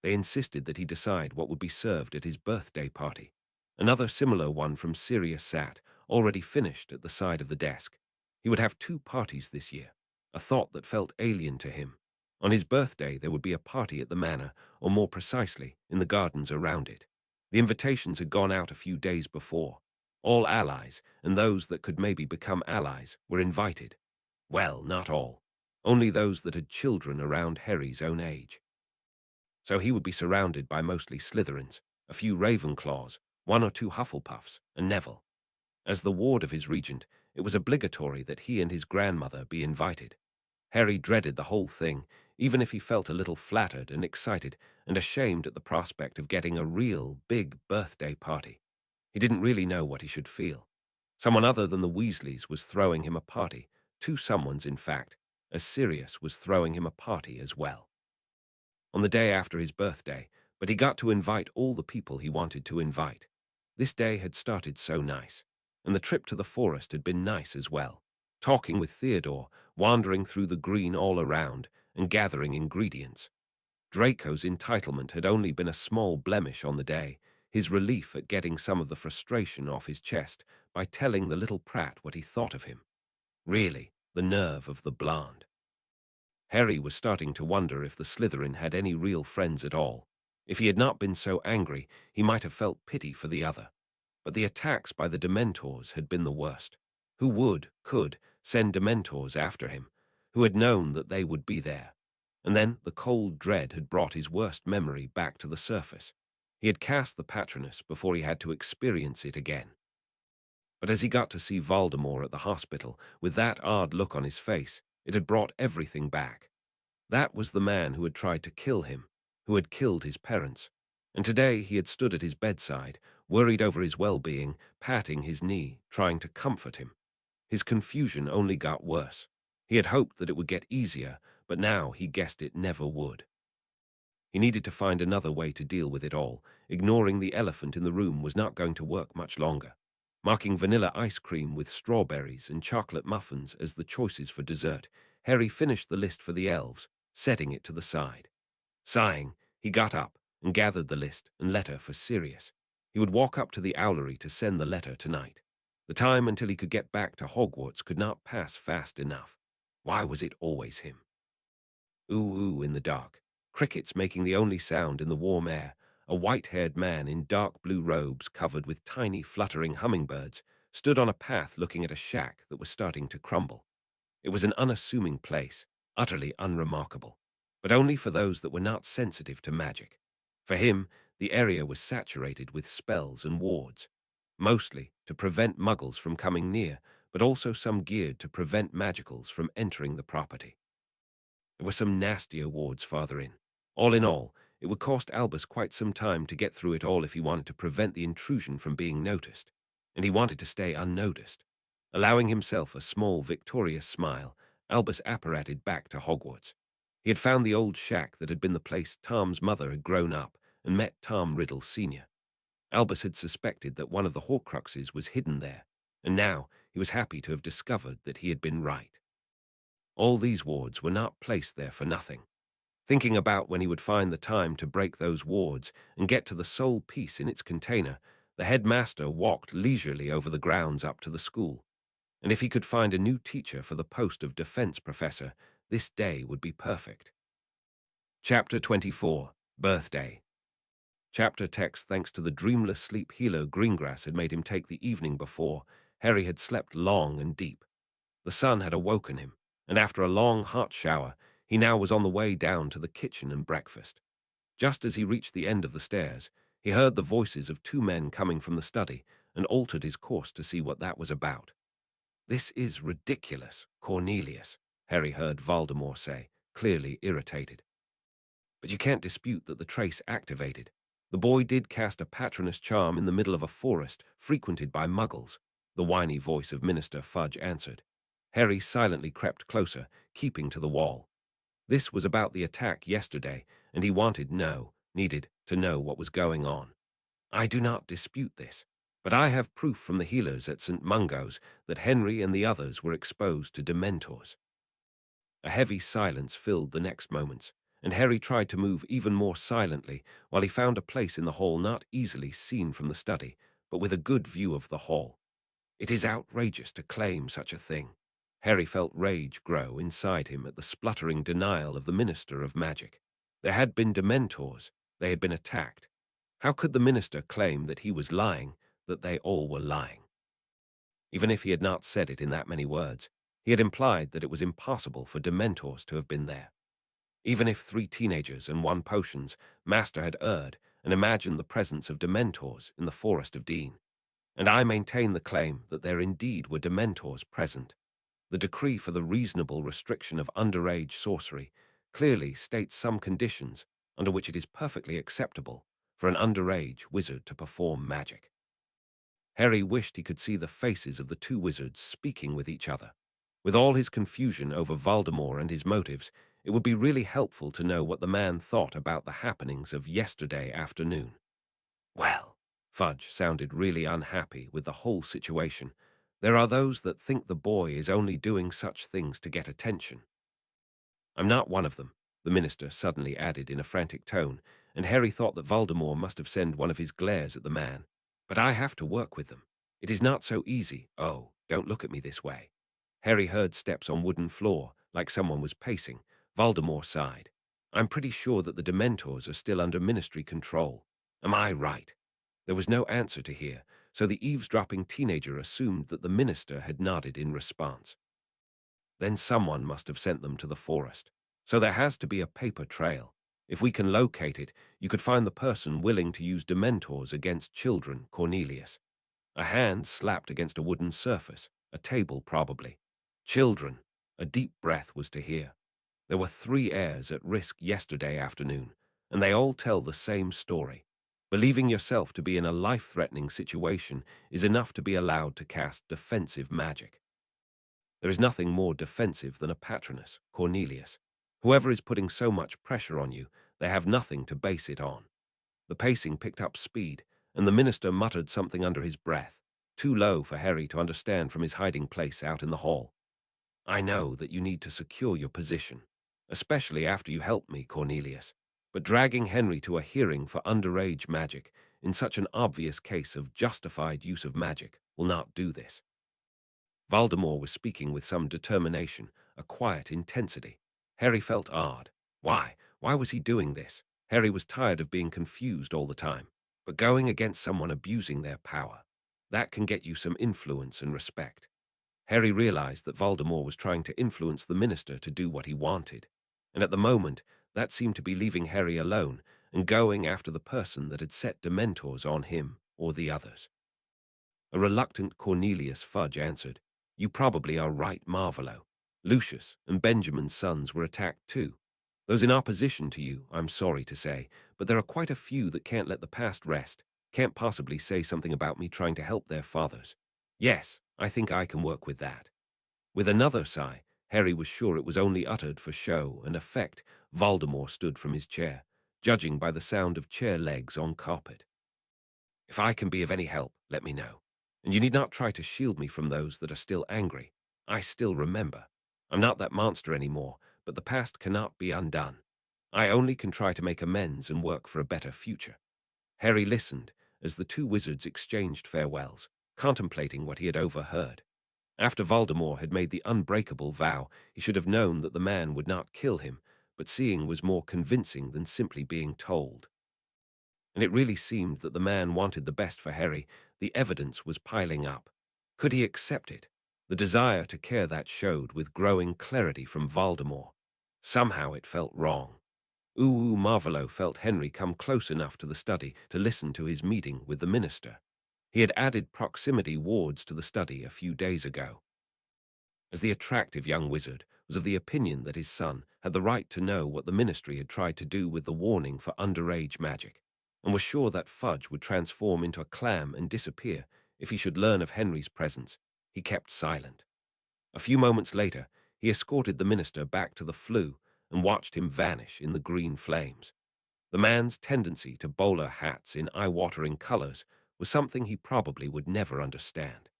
They insisted that he decide what would be served at his birthday party. Another similar one from Sirius sat, already finished, at the side of the desk. He would have two parties this year, a thought that felt alien to him. On his birthday there would be a party at the manor, or more precisely, in the gardens around it. The invitations had gone out a few days before. All allies, and those that could maybe become allies, were invited. Well, not all. Only those that had children around Harry's own age. So he would be surrounded by mostly Slytherins, a few Ravenclaws, one or two Hufflepuffs, and Neville. As the ward of his regent, it was obligatory that he and his grandmother be invited. Harry dreaded the whole thing, even if he felt a little flattered and excited and ashamed at the prospect of getting a real big birthday party. He didn't really know what he should feel. Someone other than the Weasleys was throwing him a party, two someones in fact, as Sirius was throwing him a party as well. On the day after his birthday, but he got to invite all the people he wanted to invite. This day had started so nice, and the trip to the forest had been nice as well. Talking with Theodore, wandering through the green all around, and gathering ingredients. Draco's entitlement had only been a small blemish on the day, his relief at getting some of the frustration off his chest by telling the little prat what he thought of him. Really, the nerve of the blonde. Harry was starting to wonder if the Slytherin had any real friends at all. If he had not been so angry, he might have felt pity for the other. But the attacks by the Dementors had been the worst. Who could, send Dementors after him? Who had known that they would be there? And then the cold dread had brought his worst memory back to the surface. He had cast the Patronus before he had to experience it again. But as he got to see Voldemort at the hospital, with that odd look on his face, it had brought everything back. That was the man who had tried to kill him, who had killed his parents. And today he had stood at his bedside, worried over his well-being, patting his knee, trying to comfort him. His confusion only got worse. He had hoped that it would get easier, but now he guessed it never would. He needed to find another way to deal with it all. Ignoring the elephant in the room was not going to work much longer. Marking vanilla ice cream with strawberries and chocolate muffins as the choices for dessert, Harry finished the list for the elves, setting it to the side. Sighing, he got up and gathered the list and letter for Sirius. He would walk up to the owlery to send the letter tonight. The time until he could get back to Hogwarts could not pass fast enough. Why was it always him? In the dark, crickets making the only sound in the warm air, a white-haired man in dark blue robes covered with tiny fluttering hummingbirds stood on a path looking at a shack that was starting to crumble. It was an unassuming place, utterly unremarkable, but only for those that were not sensitive to magic. For him, the area was saturated with spells and wards, mostly to prevent muggles from coming near, but also some geared to prevent magicals from entering the property. There were some nastier wards farther in. All in all, it would cost Albus quite some time to get through it all if he wanted to prevent the intrusion from being noticed, and he wanted to stay unnoticed. Allowing himself a small, victorious smile, Albus apparated back to Hogwarts. He had found the old shack that had been the place Tom's mother had grown up and met Tom Riddle Sr. Albus had suspected that one of the Horcruxes was hidden there, and now he was happy to have discovered that he had been right. All these wards were not placed there for nothing. Thinking about when he would find the time to break those wards and get to the sole piece in its container, the headmaster walked leisurely over the grounds up to the school. And if he could find a new teacher for the post of defense professor, this day would be perfect. Chapter 24, Birthday. Chapter text. Thanks to the dreamless sleep healer Greengrass had made him take the evening before, Harry had slept long and deep. The sun had awoken him, and after a long hot shower, he now was on the way down to the kitchen and breakfast. Just as he reached the end of the stairs, he heard the voices of two men coming from the study and altered his course to see what that was about. "This is ridiculous, Cornelius," Harry heard Voldemort say, clearly irritated. "But you can't dispute that the trace activated. The boy did cast a Patronus charm in the middle of a forest frequented by muggles," the whiny voice of Minister Fudge answered. Harry silently crept closer, keeping to the wall. This was about the attack yesterday, and he needed to know what was going on. "I do not dispute this, but I have proof from the healers at St. Mungo's that Henry and the others were exposed to Dementors." A heavy silence filled the next moments, and Harry tried to move even more silently while he found a place in the hall not easily seen from the study, but with a good view of the hall. It is outrageous to claim such a thing. Harry felt rage grow inside him at the spluttering denial of the Minister of Magic. There had been Dementors. They had been attacked. How could the minister claim that he was lying, that they all were lying? Even if he had not said it in that many words, he had implied that it was impossible for Dementors to have been there. Even if 3 teenagers and 1 potions, Master had erred and imagined the presence of Dementors in the Forest of Dean. And I maintain the claim that there indeed were Dementors present. The decree for the reasonable restriction of underage sorcery clearly states some conditions under which it is perfectly acceptable for an underage wizard to perform magic. Harry wished he could see the faces of the 2 wizards speaking with each other. With all his confusion over Voldemort and his motives, it would be really helpful to know what the man thought about the happenings of yesterday afternoon. "Well," Fudge sounded really unhappy with the whole situation, "there are those that think the boy is only doing such things to get attention." "I'm not one of them," the minister suddenly added in a frantic tone, and Harry thought that Voldemort must have sent one of his glares at the man. "But I have to work with them. It is not so easy. Oh, don't look at me this way." Harry heard steps on wooden floor, like someone was pacing. Voldemort sighed. "I'm pretty sure that the Dementors are still under ministry control. Am I right?" There was no answer to hear, so the eavesdropping teenager assumed that the minister had nodded in response. "Then someone must have sent them to the forest. So there has to be a paper trail. If we can locate it, you could find the person willing to use Dementors against children, Cornelius." A hand slapped against a wooden surface, a table probably. "Children." A deep breath was to hear. There were 3 heirs at risk yesterday afternoon, and they all tell the same story. Believing yourself to be in a life-threatening situation is enough to be allowed to cast defensive magic. There is nothing more defensive than a Patronus, Cornelius. Whoever is putting so much pressure on you, they have nothing to base it on. The pacing picked up speed, and the minister muttered something under his breath, too low for Harry to understand from his hiding place out in the hall. "I know that you need to secure your position, especially after you helped me, Cornelius, but dragging Henry to a hearing for underage magic in such an obvious case of justified use of magic will not do this." Voldemort was speaking with some determination, a quiet intensity. Harry felt odd. Why? Why was he doing this? Harry was tired of being confused all the time, but going against someone abusing their power, that can get you some influence and respect. Harry realized that Voldemort was trying to influence the minister to do what he wanted, and at the moment, that seemed to be leaving Harry alone and going after the person that had set Dementors on him or the others. A reluctant Cornelius Fudge answered, "You probably are right, Marvolo. Lucius and Benjamin's sons were attacked too. Those in opposition to you, I'm sorry to say, but there are quite a few that can't let the past rest, can't possibly say something about me trying to help their fathers. Yes, I think I can work with that." With another sigh, Harry was sure it was only uttered for show and effect. Voldemort stood from his chair, judging by the sound of chair legs on carpet. "If I can be of any help, let me know. And you need not try to shield me from those that are still angry. I still remember. I'm not that monster anymore, but the past cannot be undone. I only can try to make amends and work for a better future." Harry listened as the two wizards exchanged farewells, contemplating what he had overheard. After Voldemort had made the unbreakable vow, he should have known that the man would not kill him, but seeing was more convincing than simply being told. And it really seemed that the man wanted the best for Harry. The evidence was piling up. Could he accept it? The desire to care that showed with growing clarity from Voldemort. Somehow it felt wrong. Uwu Marvolo felt Henry come close enough to the study to listen to his meeting with the minister. He had added proximity wards to the study a few days ago, as the attractive young wizard was of the opinion that his son had the right to know what the ministry had tried to do with the warning for underage magic, and was sure that Fudge would transform into a clam and disappear if he should learn of Henry's presence. He kept silent. A few moments later, he escorted the minister back to the flue and watched him vanish in the green flames. The man's tendency to bowler hats in eye-watering colors was something he probably would never understand.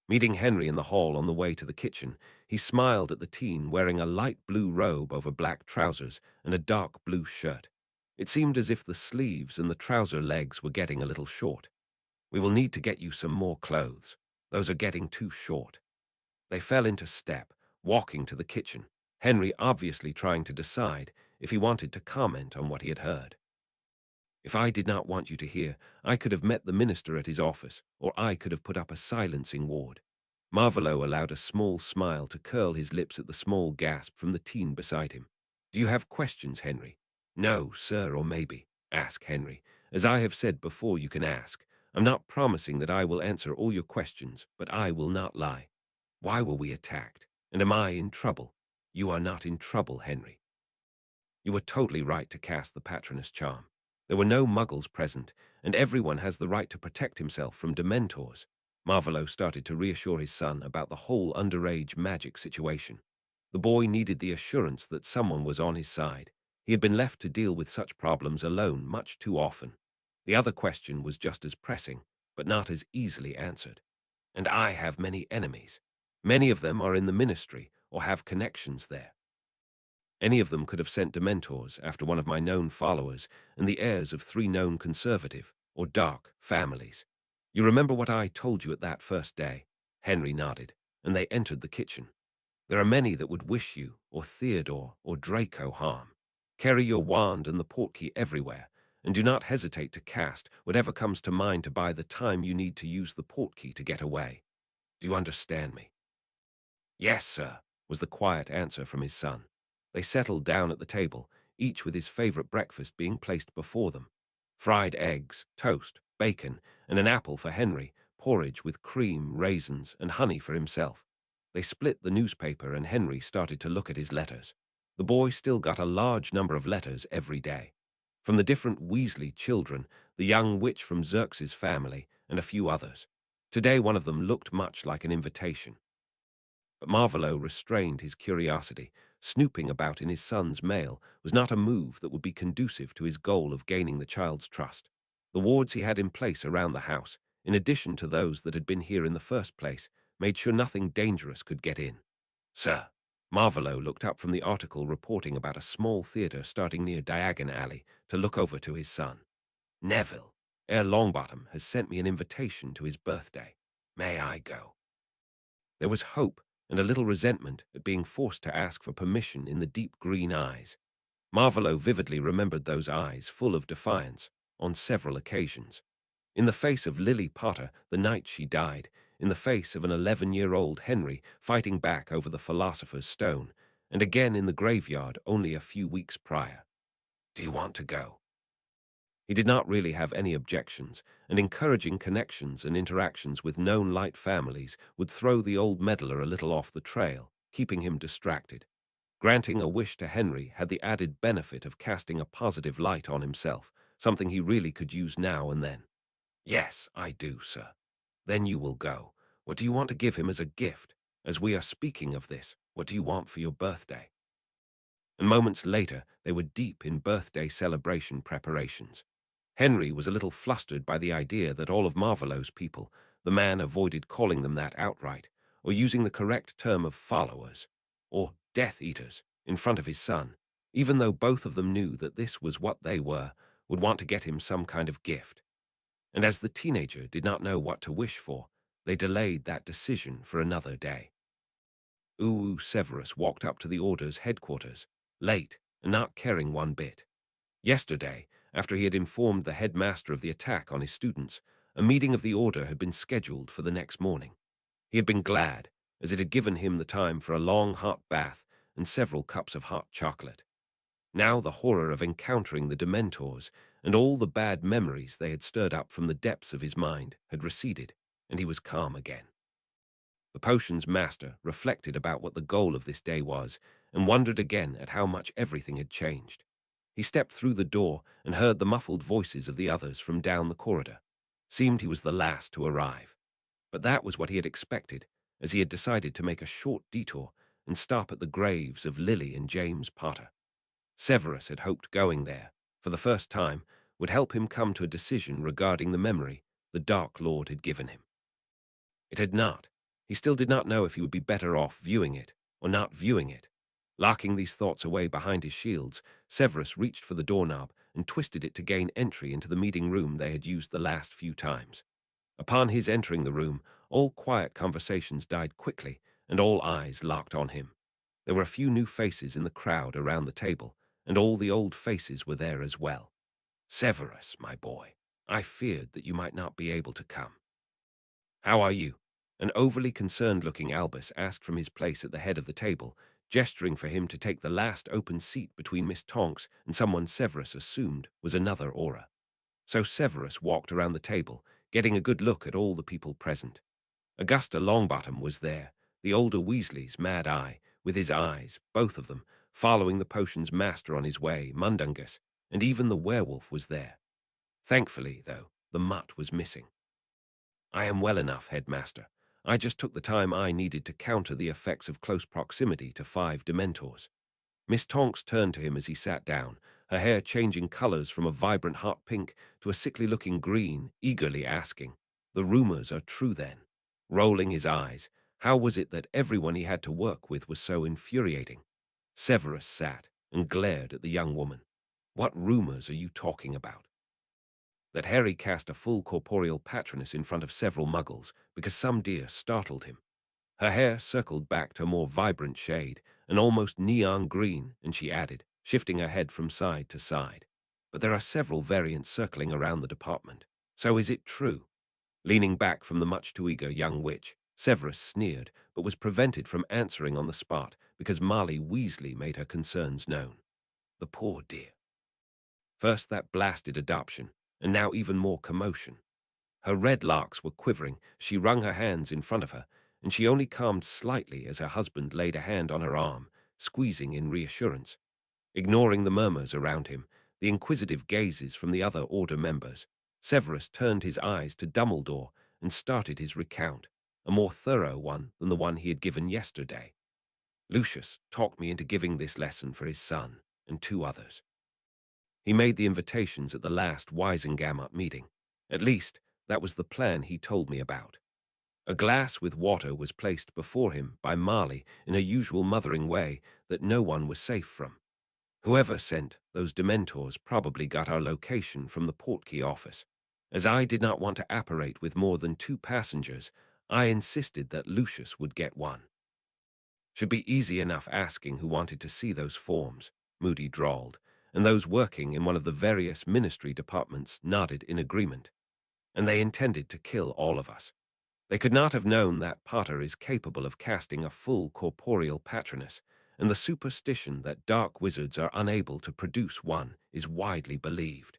Meeting Henry in the hall on the way to the kitchen, he smiled at the teen wearing a light blue robe over black trousers and a dark blue shirt. It seemed as if the sleeves and the trouser legs were getting a little short. "We will need to get you some more clothes. Those are getting too short." They fell into step, walking to the kitchen, Henry obviously trying to decide if he wanted to comment on what he had heard. "If I did not want you to hear, I could have met the minister at his office, or I could have put up a silencing ward." Marvolo allowed a small smile to curl his lips at the small gasp from the teen beside him. "Do you have questions, Henry?" "No, sir, or maybe." "Ask, Henry. As I have said before, you can ask. I'm not promising that I will answer all your questions, but I will not lie. Why were we attacked? And am I in trouble?" "You are not in trouble, Henry. You were totally right to cast the Patronus charm. There were no muggles present, and everyone has the right to protect himself from Dementors." Marvolo started to reassure his son about the whole underage magic situation. The boy needed the assurance that someone was on his side. He had been left to deal with such problems alone much too often. The other question was just as pressing, but not as easily answered. "And I have many enemies. Many of them are in the ministry or have connections there. Any of them could have sent Dementors after one of my known followers and the heirs of 3 known conservative or dark families. You remember what I told you at that first day?" Henry nodded, and they entered the kitchen. "There are many that would wish you, or Theodore, or Draco harm. Carry your wand and the portkey everywhere, and do not hesitate to cast whatever comes to mind to buy the time you need to use the portkey to get away. Do you understand me?" "Yes, sir," was the quiet answer from his son. They settled down at the table, each with his favorite breakfast being placed before them. Fried eggs, toast, bacon, and an apple for Henry, porridge with cream, raisins, and honey for himself. They split the newspaper and Henry started to look at his letters. The boy still got a large number of letters every day. From the different Weasley children, the young witch from Xerxes' family, and a few others. Today one of them looked much like an invitation. But Marvolo restrained his curiosity. Snooping about in his son's mail was not a move that would be conducive to his goal of gaining the child's trust. The wards he had in place around the house, in addition to those that had been here in the first place, made sure nothing dangerous could get in. "Sir." Marvolo looked up from the article reporting about a small theatre starting near Diagon Alley to look over to his son. "Neville, Herr Longbottom has sent me an invitation to his birthday. May I go?" There was hope and a little resentment at being forced to ask for permission in the deep green eyes. Marvolo vividly remembered those eyes full of defiance on several occasions. In the face of Lily Potter the night she died, in the face of an 11-year-old Henry fighting back over the Philosopher's Stone, and again in the graveyard only a few weeks prior. "Do you want to go?" He did not really have any objections, and encouraging connections and interactions with known light families would throw the old meddler a little off the trail, keeping him distracted. Granting a wish to Henry had the added benefit of casting a positive light on himself, something he really could use now and then. "Yes, I do, sir." "Then you will go. What do you want to give him as a gift? As we are speaking of this, what do you want for your birthday?" And moments later, they were deep in birthday celebration preparations. Henry was a little flustered by the idea that all of Marvolo's people, the man avoided calling them that outright, or using the correct term of followers, or Death Eaters, in front of his son, even though both of them knew that this was what they were, would want to get him some kind of gift. And as the teenager did not know what to wish for, they delayed that decision for another day. Severus walked up to the Order's headquarters, late and not caring one bit. Yesterday, after he had informed the headmaster of the attack on his students, a meeting of the Order had been scheduled for the next morning. He had been glad, as it had given him the time for a long hot bath and several cups of hot chocolate. Now the horror of encountering the Dementors and all the bad memories they had stirred up from the depths of his mind had receded, and he was calm again. The potion's master reflected about what the goal of this day was and wondered again at how much everything had changed. He stepped through the door and heard the muffled voices of the others from down the corridor. Seemed he was the last to arrive. But that was what he had expected, as he had decided to make a short detour and stop at the graves of Lily and James Potter. Severus had hoped going there, for the first time, would help him come to a decision regarding the memory the Dark Lord had given him. It had not. He still did not know if he would be better off viewing it or not viewing it. Locking these thoughts away behind his shields, Severus reached for the doorknob and twisted it to gain entry into the meeting room they had used the last few times. Upon his entering the room, all quiet conversations died quickly, and all eyes locked on him. There were a few new faces in the crowd around the table, and all the old faces were there as well. "Severus, my boy, I feared that you might not be able to come." "How are you?" An overly concerned-looking Albus asked from his place at the head of the table, gesturing for him to take the last open seat between Miss Tonks and someone Severus assumed was another Aura. So Severus walked around the table, getting a good look at all the people present. Augusta Longbottom was there, the older Weasley's mad eye, with his eyes, both of them, following the potion's master on his way, Mundungus, and even the werewolf was there. Thankfully, though, the mutt was missing. "I am well enough, headmaster. I just took the time I needed to counter the effects of close proximity to 5 Dementors." Miss Tonks turned to him as he sat down, her hair changing colors from a vibrant hot pink to a sickly-looking green, eagerly asking, "The rumors are true then?" Rolling his eyes, how was it that everyone he had to work with was so infuriating? Severus sat and glared at the young woman. "What rumors are you talking about?" That Harry cast a full corporeal patroness in front of several muggles because some deer startled him. Her hair circled back to a more vibrant shade, an almost neon green, and she added, shifting her head from side to side, "But there are several variants circling around the department. So is it true?" Leaning back from the much too eager young witch, Severus sneered, but was prevented from answering on the spot because Molly Weasley made her concerns known. The poor dear. First that blasted adoption, and now even more commotion. Her red locks were quivering, she wrung her hands in front of her, and she only calmed slightly as her husband laid a hand on her arm, squeezing in reassurance. Ignoring the murmurs around him, the inquisitive gazes from the other Order members, Severus turned his eyes to Dumbledore and started his recount, a more thorough one than the one he had given yesterday. "Lucius talked me into giving this lesson for his son and 2 others. He made the invitations at the last Wisengamot meeting. At least, that was the plan he told me about. A glass with water was placed before him by Marley in her usual mothering way that no one was safe from. Whoever sent those Dementors probably got our location from the portkey office. As I did not want to apparate with more than 2 passengers, I insisted that Lucius would get one. Should be easy enough asking who wanted to see those forms. Moody drawled, and those working in one of the various ministry departments nodded in agreement. And they intended to kill all of us. They could not have known that Potter is capable of casting a full corporeal patronus, and the superstition that dark wizards are unable to produce one is widely believed.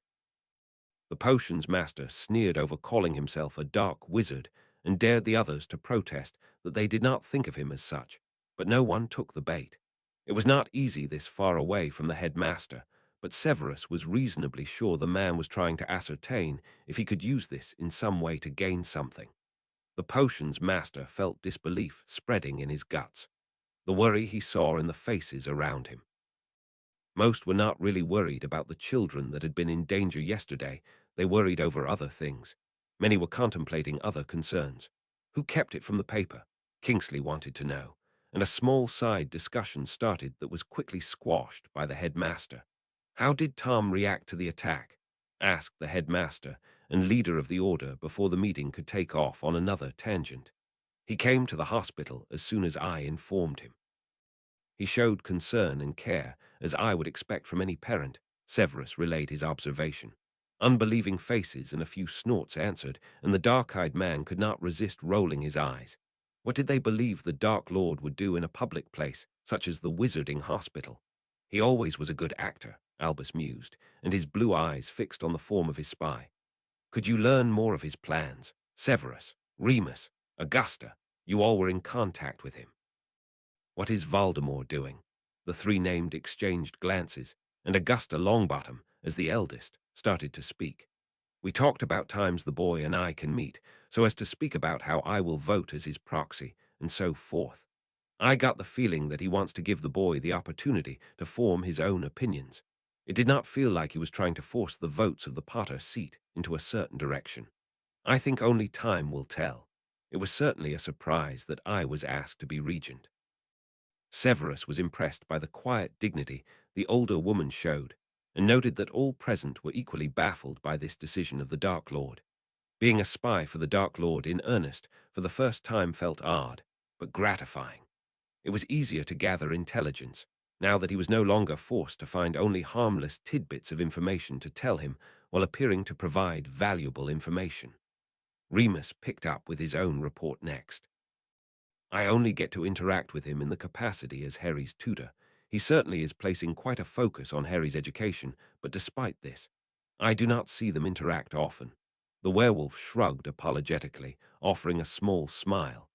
The potions master sneered over calling himself a dark wizard and dared the others to protest that they did not think of him as such, but no one took the bait. It was not easy this far away from the headmaster, but Severus was reasonably sure the man was trying to ascertain if he could use this in some way to gain something. The potions master felt disbelief spreading in his guts, the worry he saw in the faces around him. Most were not really worried about the children that had been in danger yesterday. They worried over other things. Many were contemplating other concerns. Who kept it from the paper? Kingsley wanted to know, and a small side discussion started that was quickly squashed by the headmaster. How did Tom react to the attack? Asked the headmaster and leader of the order before the meeting could take off on another tangent. He came to the hospital as soon as I informed him. He showed concern and care, as I would expect from any parent. Severus relayed his observation. Unbelieving faces and a few snorts answered, and the dark-eyed man could not resist rolling his eyes. What did they believe the Dark Lord would do in a public place, such as the Wizarding Hospital? He always was a good actor, Albus mused, and his blue eyes fixed on the form of his spy. Could you learn more of his plans? Severus, Remus, Augusta, you all were in contact with him. What is Voldemort doing? The three named exchanged glances, and Augusta Longbottom, as the eldest, started to speak. We talked about times the boy and I can meet, so as to speak about how I will vote as his proxy, and so forth. I got the feeling that he wants to give the boy the opportunity to form his own opinions. It did not feel like he was trying to force the votes of the Potter seat into a certain direction. I think only time will tell. It was certainly a surprise that I was asked to be regent. Severus was impressed by the quiet dignity the older woman showed, and noted that all present were equally baffled by this decision of the Dark Lord. Being a spy for the Dark Lord in earnest for the first time felt odd, but gratifying. It was easier to gather intelligence, now that he was no longer forced to find only harmless tidbits of information to tell him while appearing to provide valuable information. Remus picked up with his own report next. I only get to interact with him in the capacity as Harry's tutor. He certainly is placing quite a focus on Harry's education, but despite this, I do not see them interact often. The werewolf shrugged apologetically, offering a small smile.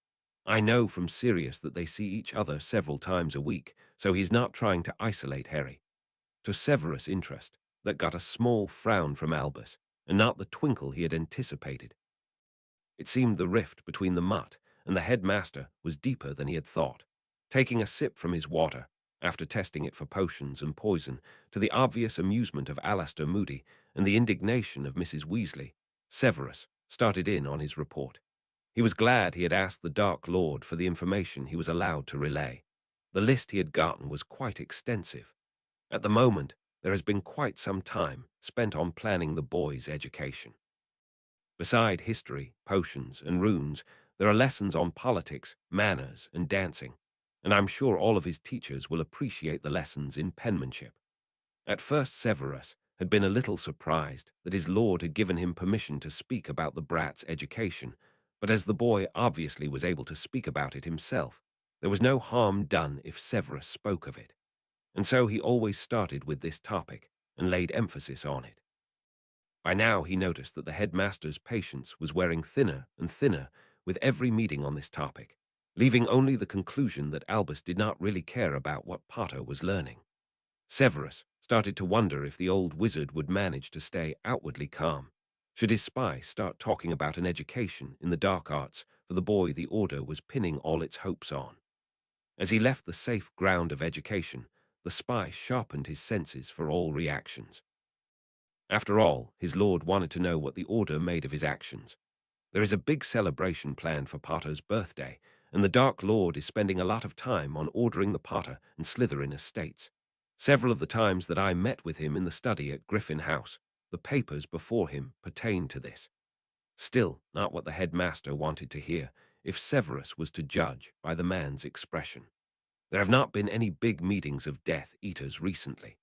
I know from Sirius that they see each other several times a week, so he's not trying to isolate Harry. To Severus' interest, that got a small frown from Albus, and not the twinkle he had anticipated. It seemed the rift between the mutt and the headmaster was deeper than he had thought. Taking a sip from his water, after testing it for potions and poison, to the obvious amusement of Alastair Moody and the indignation of Mrs. Weasley, Severus started in on his report. He was glad he had asked the Dark Lord for the information he was allowed to relay. The list he had gotten was quite extensive. At the moment, there has been quite some time spent on planning the boy's education. Beside history, potions, and runes, there are lessons on politics, manners, and dancing, and I'm sure all of his teachers will appreciate the lessons in penmanship. At first Severus had been a little surprised that his lord had given him permission to speak about the brat's education, but as the boy obviously was able to speak about it himself, there was no harm done if Severus spoke of it, and so he always started with this topic and laid emphasis on it. By now he noticed that the headmaster's patience was wearing thinner and thinner with every meeting on this topic, leaving only the conclusion that Albus did not really care about what Potter was learning. Severus started to wonder if the old wizard would manage to stay outwardly calm. Should his spy start talking about an education in the dark arts for the boy the Order was pinning all its hopes on? As he left the safe ground of education, the spy sharpened his senses for all reactions. After all, his lord wanted to know what the Order made of his actions. There is a big celebration planned for Potter's birthday, and the Dark Lord is spending a lot of time on ordering the Potter and Slytherin estates. Several of the times that I met with him in the study at Griffin House, the papers before him pertained to this. Still, not what the headmaster wanted to hear, if Severus was to judge by the man's expression. There have not been any big meetings of Death Eaters recently.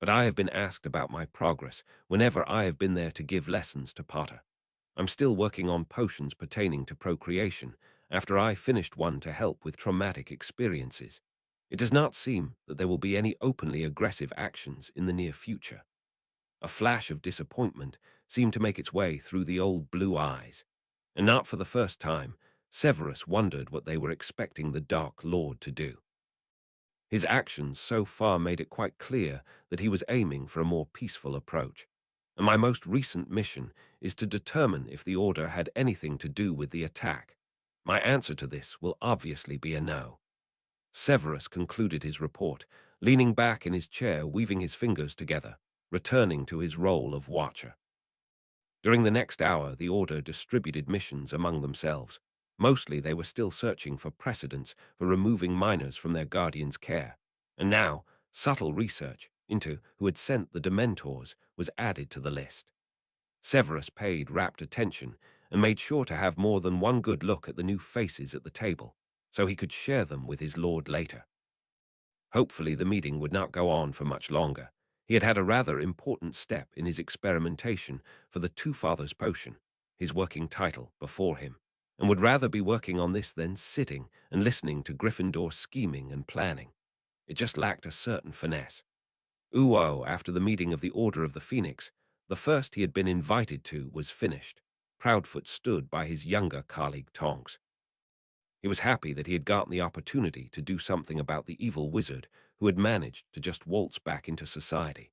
but I have been asked about my progress whenever I have been there to give lessons to Potter. I'm still working on potions pertaining to procreation after I finished one to help with traumatic experiences. It does not seem that there will be any openly aggressive actions in the near future. A flash of disappointment seemed to make its way through the old blue eyes, and not for the first time, Severus wondered what they were expecting the Dark Lord to do. His actions so far made it quite clear that he was aiming for a more peaceful approach, and my most recent mission is to determine if the Order had anything to do with the attack. My answer to this will obviously be a no. Severus concluded his report, leaning back in his chair, weaving his fingers together, returning to his role of watcher. During the next hour, the Order distributed missions among themselves. Mostly they were still searching for precedents for removing minors from their guardian's care, and now subtle research into who had sent the Dementors was added to the list. Severus paid rapt attention and made sure to have more than one good look at the new faces at the table, so he could share them with his lord later. Hopefully the meeting would not go on for much longer. He had had a rather important step in his experimentation for the Two Fathers potion, his working title, before him, and would rather be working on this than sitting and listening to Gryffindor scheming and planning. It just lacked a certain finesse. After the meeting of the Order of the Phoenix, the first he had been invited to was finished. Proudfoot stood by his younger colleague Tonks. He was happy that he had gotten the opportunity to do something about the evil wizard who had managed to just waltz back into society.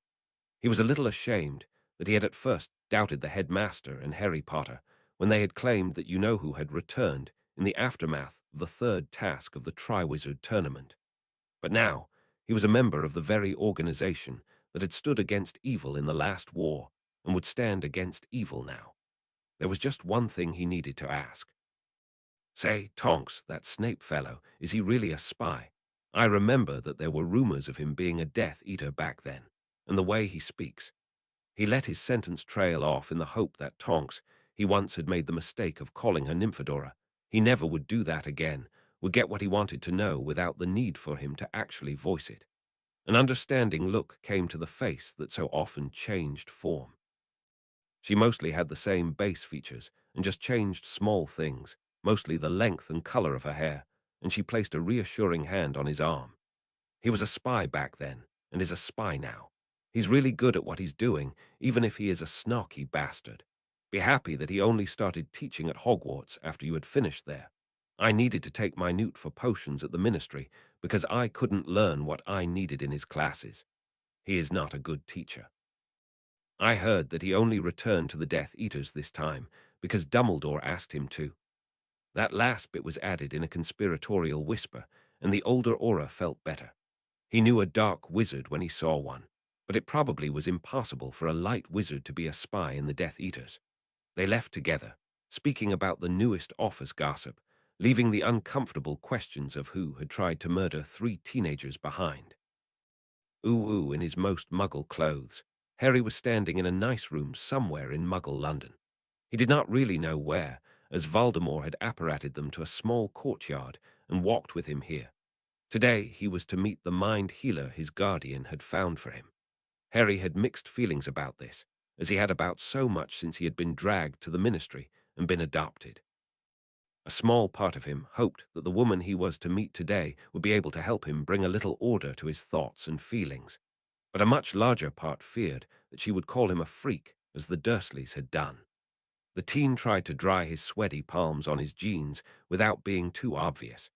He was a little ashamed that he had at first doubted the headmaster and Harry Potter when they had claimed that you-know-who had returned in the aftermath of the third task of the Triwizard Tournament. But now, he was a member of the very organization that had stood against evil in the last war and would stand against evil now. There was just one thing he needed to ask. Say, Tonks, that Snape fellow, is he really a spy? I remember that there were rumors of him being a Death Eater back then, and the way he speaks. He let his sentence trail off in the hope that Tonks, he once had made the mistake of calling her Nymphadora, he never would do that again, would get what he wanted to know without the need for him to actually voice it. An understanding look came to the face that so often changed form. She mostly had the same base features and just changed small things, mostly the length and color of her hair, and she placed a reassuring hand on his arm. He was a spy back then, and is a spy now. He's really good at what he's doing, even if he is a snarky bastard. Be happy that he only started teaching at Hogwarts after you had finished there. I needed to take my Newt for potions at the ministry because I couldn't learn what I needed in his classes. He is not a good teacher. I heard that he only returned to the Death Eaters this time because Dumbledore asked him to. That last bit was added in a conspiratorial whisper, and the older Aura felt better. He knew a dark wizard when he saw one, but it probably was impossible for a light wizard to be a spy in the Death Eaters. They left together, speaking about the newest office gossip, leaving the uncomfortable questions of who had tried to murder 3 teenagers behind. In his most Muggle clothes, Harry was standing in a nice room somewhere in Muggle London. He did not really know where, as Voldemort had apparated them to a small courtyard and walked with him here. Today he was to meet the mind healer his guardian had found for him. Harry had mixed feelings about this, as he had about so much since he had been dragged to the ministry and been adopted. A small part of him hoped that the woman he was to meet today would be able to help him bring a little order to his thoughts and feelings, but a much larger part feared that she would call him a freak, as the Dursleys had done. The teen tried to dry his sweaty palms on his jeans without being too obvious.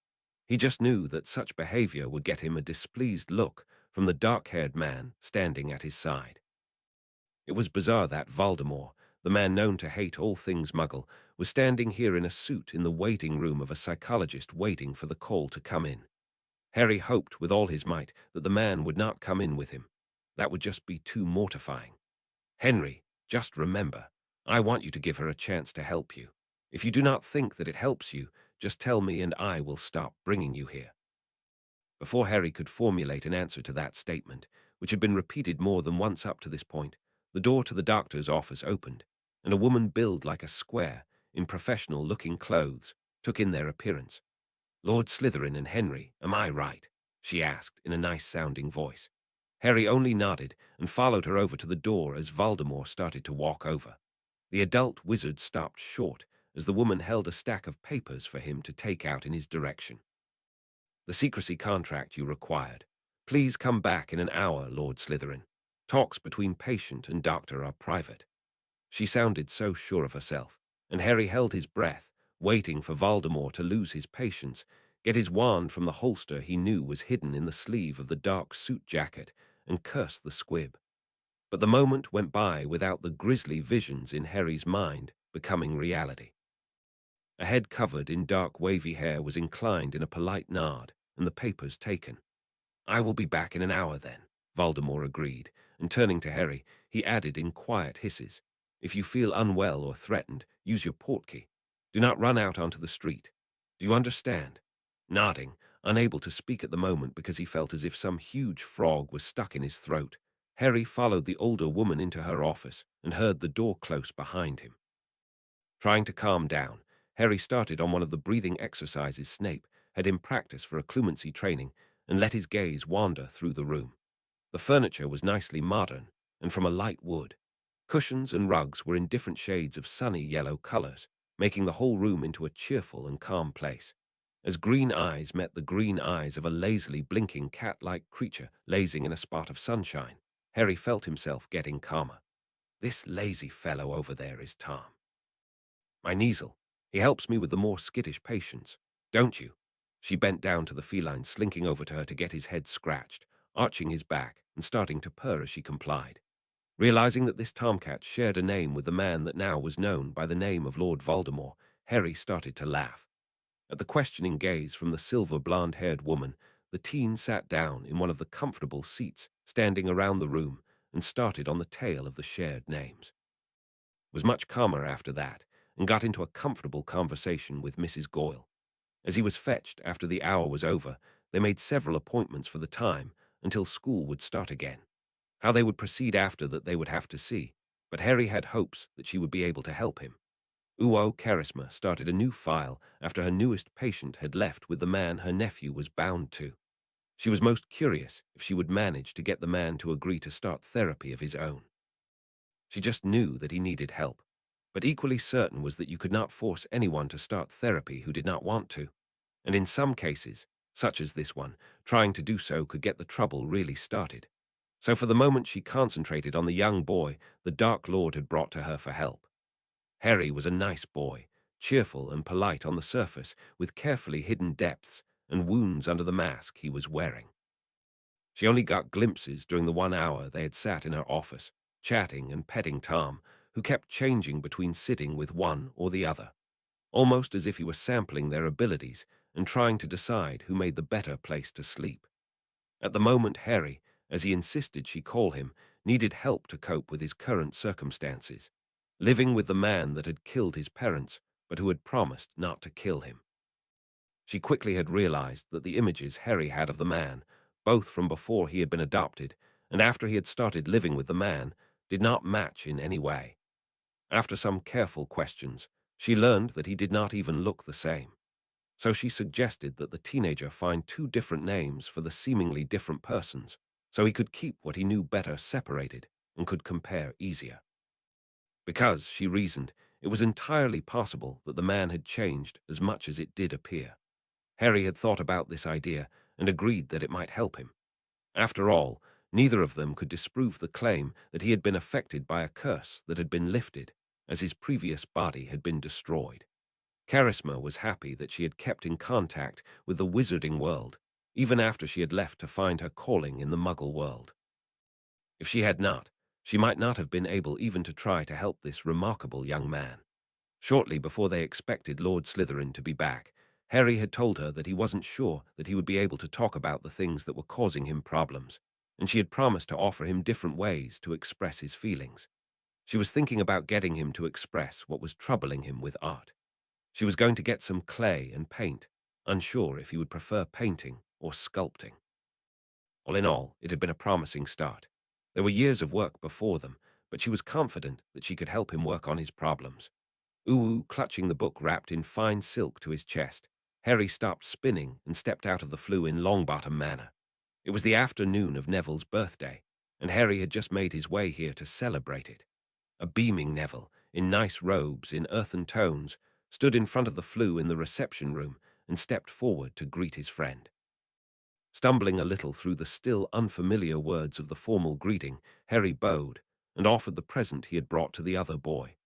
He just knew that such behavior would get him a displeased look from the dark-haired man standing at his side. It was bizarre that Voldemort, the man known to hate all things Muggle, was standing here in a suit in the waiting room of a psychologist waiting for the call to come in. Harry hoped with all his might that the man would not come in with him. That would just be too mortifying. Henry, just remember, I want you to give her a chance to help you. If you do not think that it helps you, just tell me and I will stop bringing you here. Before Harry could formulate an answer to that statement, which had been repeated more than once up to this point, the door to the doctor's office opened, and a woman billed like a square, in professional-looking clothes, took in their appearance. "Lord Slytherin and Henry, am I right?" she asked in a nice-sounding voice. Harry only nodded and followed her over to the door as Voldemort started to walk over. The adult wizard stopped short as the woman held a stack of papers for him to take out in his direction. "The secrecy contract you required. Please come back in an hour, Lord Slytherin. Talks between patient and doctor are private." She sounded so sure of herself, and Harry held his breath, waiting for Voldemort to lose his patience, get his wand from the holster he knew was hidden in the sleeve of the dark suit jacket, and curse the squib. But the moment went by without the grisly visions in Harry's mind becoming reality. A head covered in dark wavy hair was inclined in a polite nod, and the papers taken. "I will be back in an hour then," Voldemort agreed, and turning to Harry, he added in quiet hisses, "If you feel unwell or threatened, use your portkey. Do not run out onto the street. Do you understand?" Nodding, unable to speak at the moment because he felt as if some huge frog was stuck in his throat, Harry followed the older woman into her office and heard the door close behind him. Trying to calm down, Harry started on one of the breathing exercises Snape had him practice for occlumency training and let his gaze wander through the room. The furniture was nicely modern and from a light wood. Cushions and rugs were in different shades of sunny yellow colors, making the whole room into a cheerful and calm place. As green eyes met the green eyes of a lazily blinking cat-like creature lazing in a spot of sunshine, Harry felt himself getting calmer. "This lazy fellow over there is Tom. My Kneasel. He helps me with the more skittish patients. Don't you?" She bent down to the feline, slinking over to her to get his head scratched, arching his back and starting to purr as she complied. Realizing that this tomcat shared a name with the man that now was known by the name of Lord Voldemort, Harry started to laugh. At the questioning gaze from the silver blonde-haired woman, the teen sat down in one of the comfortable seats standing around the room and started on the tale of the shared names. Was much calmer after that, and got into a comfortable conversation with Mrs. Goyle. As he was fetched after the hour was over, they made several appointments for the time until school would start again. How they would proceed after that they would have to see, but Harry had hopes that she would be able to help him. Uo Charisma started a new file after her newest patient had left with the man her nephew was bound to. She was most curious if she would manage to get the man to agree to start therapy of his own. She just knew that he needed help, but equally certain was that you could not force anyone to start therapy who did not want to. And in some cases, such as this one, trying to do so could get the trouble really started. So for the moment she concentrated on the young boy the Dark Lord had brought to her for help. Harry was a nice boy, cheerful and polite on the surface, with carefully hidden depths and wounds under the mask he was wearing. She only got glimpses during the 1 hour they had sat in her office, chatting and petting Tom, who kept changing between sitting with one or the other, almost as if he were sampling their abilities and trying to decide who made the better place to sleep. At the moment, Harry, as he insisted she call him, needed help to cope with his current circumstances, living with the man that had killed his parents, but who had promised not to kill him. She quickly had realized that the images Harry had of the man, both from before he had been adopted and after he had started living with the man, did not match in any way. After some careful questions, she learned that he did not even look the same. So she suggested that the teenager find two different names for the seemingly different persons, so he could keep what he knew better separated and could compare easier. Because, she reasoned, it was entirely possible that the man had changed as much as it did appear. Harry had thought about this idea and agreed that it might help him. After all, neither of them could disprove the claim that he had been affected by a curse that had been lifted, as his previous body had been destroyed. Charisma was happy that she had kept in contact with the wizarding world, even after she had left to find her calling in the Muggle world. If she had not, she might not have been able even to try to help this remarkable young man. Shortly before they expected Lord Slytherin to be back, Harry had told her that he wasn't sure that he would be able to talk about the things that were causing him problems, and she had promised to offer him different ways to express his feelings. She was thinking about getting him to express what was troubling him with art. She was going to get some clay and paint, unsure if he would prefer painting or sculpting. All in all, it had been a promising start. There were years of work before them, but she was confident that she could help him work on his problems. Uwu clutching the book wrapped in fine silk to his chest, Harry stopped spinning and stepped out of the flue in Longbottom manner. It was the afternoon of Neville's birthday, and Harry had just made his way here to celebrate it. A beaming Neville, in nice robes in earthen tones, stood in front of the flue in the reception room and stepped forward to greet his friend. Stumbling a little through the still unfamiliar words of the formal greeting, Harry bowed and offered the present he had brought to the other boy.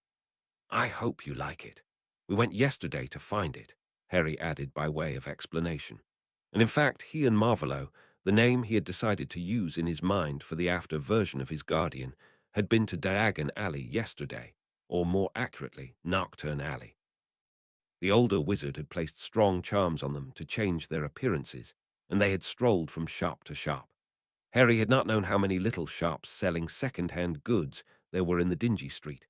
"I hope you like it. We went yesterday to find it," Harry added by way of explanation. And in fact, he and Marvolo, the name he had decided to use in his mind for the after version of his guardian, had been to Diagon Alley yesterday, or more accurately, Nocturne Alley. The older wizard had placed strong charms on them to change their appearances, and they had strolled from shop to shop. Harry had not known how many little shops selling second-hand goods there were in the dingy street.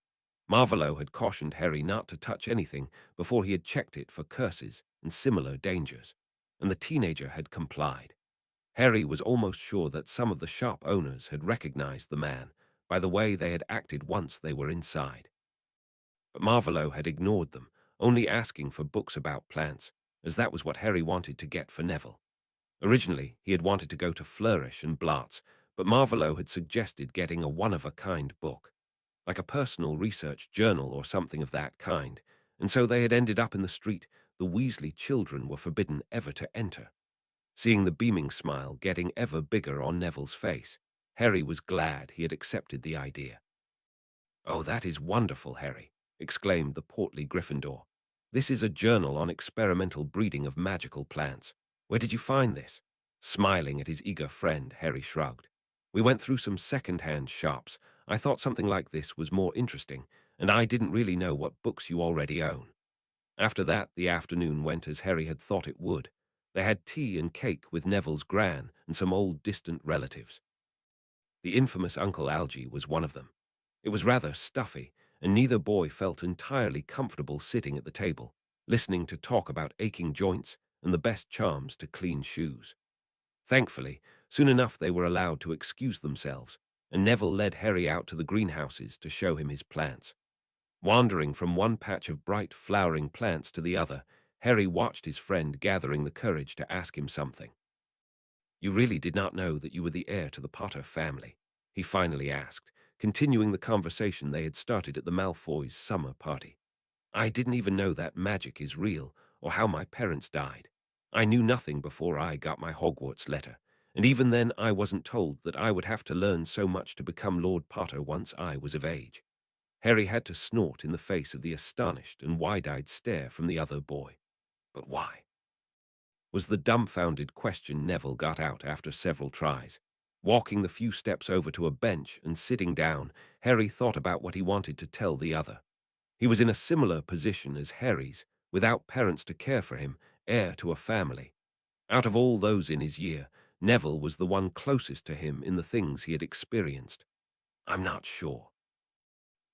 Marvolo had cautioned Harry not to touch anything before he had checked it for curses and similar dangers, and the teenager had complied. Harry was almost sure that some of the shop owners had recognized the man by the way they had acted once they were inside. But Marvolo had ignored them, only asking for books about plants, as that was what Harry wanted to get for Neville. Originally, he had wanted to go to Flourish and Blart's, but Marvolo had suggested getting a one-of-a-kind book, like a personal research journal or something of that kind, and so they had ended up in the street the Weasley children were forbidden ever to enter. Seeing the beaming smile getting ever bigger on Neville's face, Harry was glad he had accepted the idea. "Oh, that is wonderful, Harry," exclaimed the portly Gryffindor. "This is a journal on experimental breeding of magical plants. Where did you find this?" Smiling at his eager friend, Harry shrugged. "We went through some second-hand shops. I thought something like this was more interesting, and I didn't really know what books you already own." After that, the afternoon went as Harry had thought it would. They had tea and cake with Neville's gran and some old distant relatives. The infamous Uncle Algy was one of them. It was rather stuffy, and neither boy felt entirely comfortable sitting at the table, listening to talk about aching joints and the best charms to clean shoes. Thankfully, soon enough they were allowed to excuse themselves, and Neville led Harry out to the greenhouses to show him his plants. Wandering from one patch of bright flowering plants to the other, Harry watched his friend gathering the courage to ask him something. "You really did not know that you were the heir to the Potter family?" he finally asked, continuing the conversation they had started at the Malfoys' summer party. "I didn't even know that magic is real, or how my parents died. I knew nothing before I got my Hogwarts letter, and even then I wasn't told that I would have to learn so much to become Lord Potter once I was of age." Harry had to snort in the face of the astonished and wide-eyed stare from the other boy. "But why?" was the dumbfounded question Neville got out after several tries. Walking the few steps over to a bench and sitting down, Harry thought about what he wanted to tell the other. He was in a similar position as Harry's, without parents to care for him, heir to a family. Out of all those in his year, Neville was the one closest to him in the things he had experienced. "I'm not sure."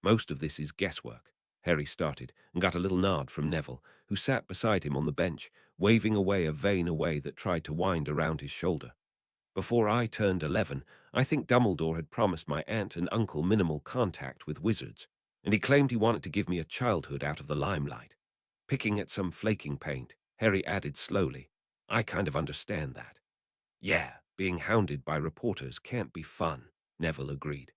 "Most of this is guesswork," Harry started, and got a little nod from Neville, who sat beside him on the bench, waving away a vein away that tried to wind around his shoulder. "Before I turned 11, I think Dumbledore had promised my aunt and uncle minimal contact with wizards, and he claimed he wanted to give me a childhood out of the limelight." Picking at some flaking paint, Harry added slowly, "I kind of understand that." "Yeah, being hounded by reporters can't be fun," Neville agreed.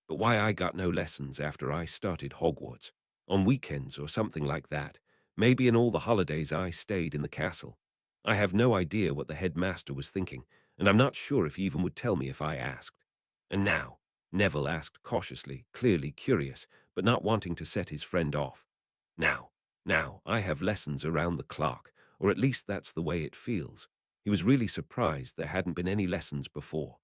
"But why I got no lessons after I started Hogwarts, on weekends or something like that, maybe in all the holidays I stayed in the castle. I have no idea what the headmaster was thinking, and I'm not sure if he even would tell me if I asked." "And now?" Neville asked cautiously, clearly curious, but not wanting to set his friend off. Now, I have lessons around the clock, or at least that's the way it feels." He was really surprised there hadn't been any lessons before.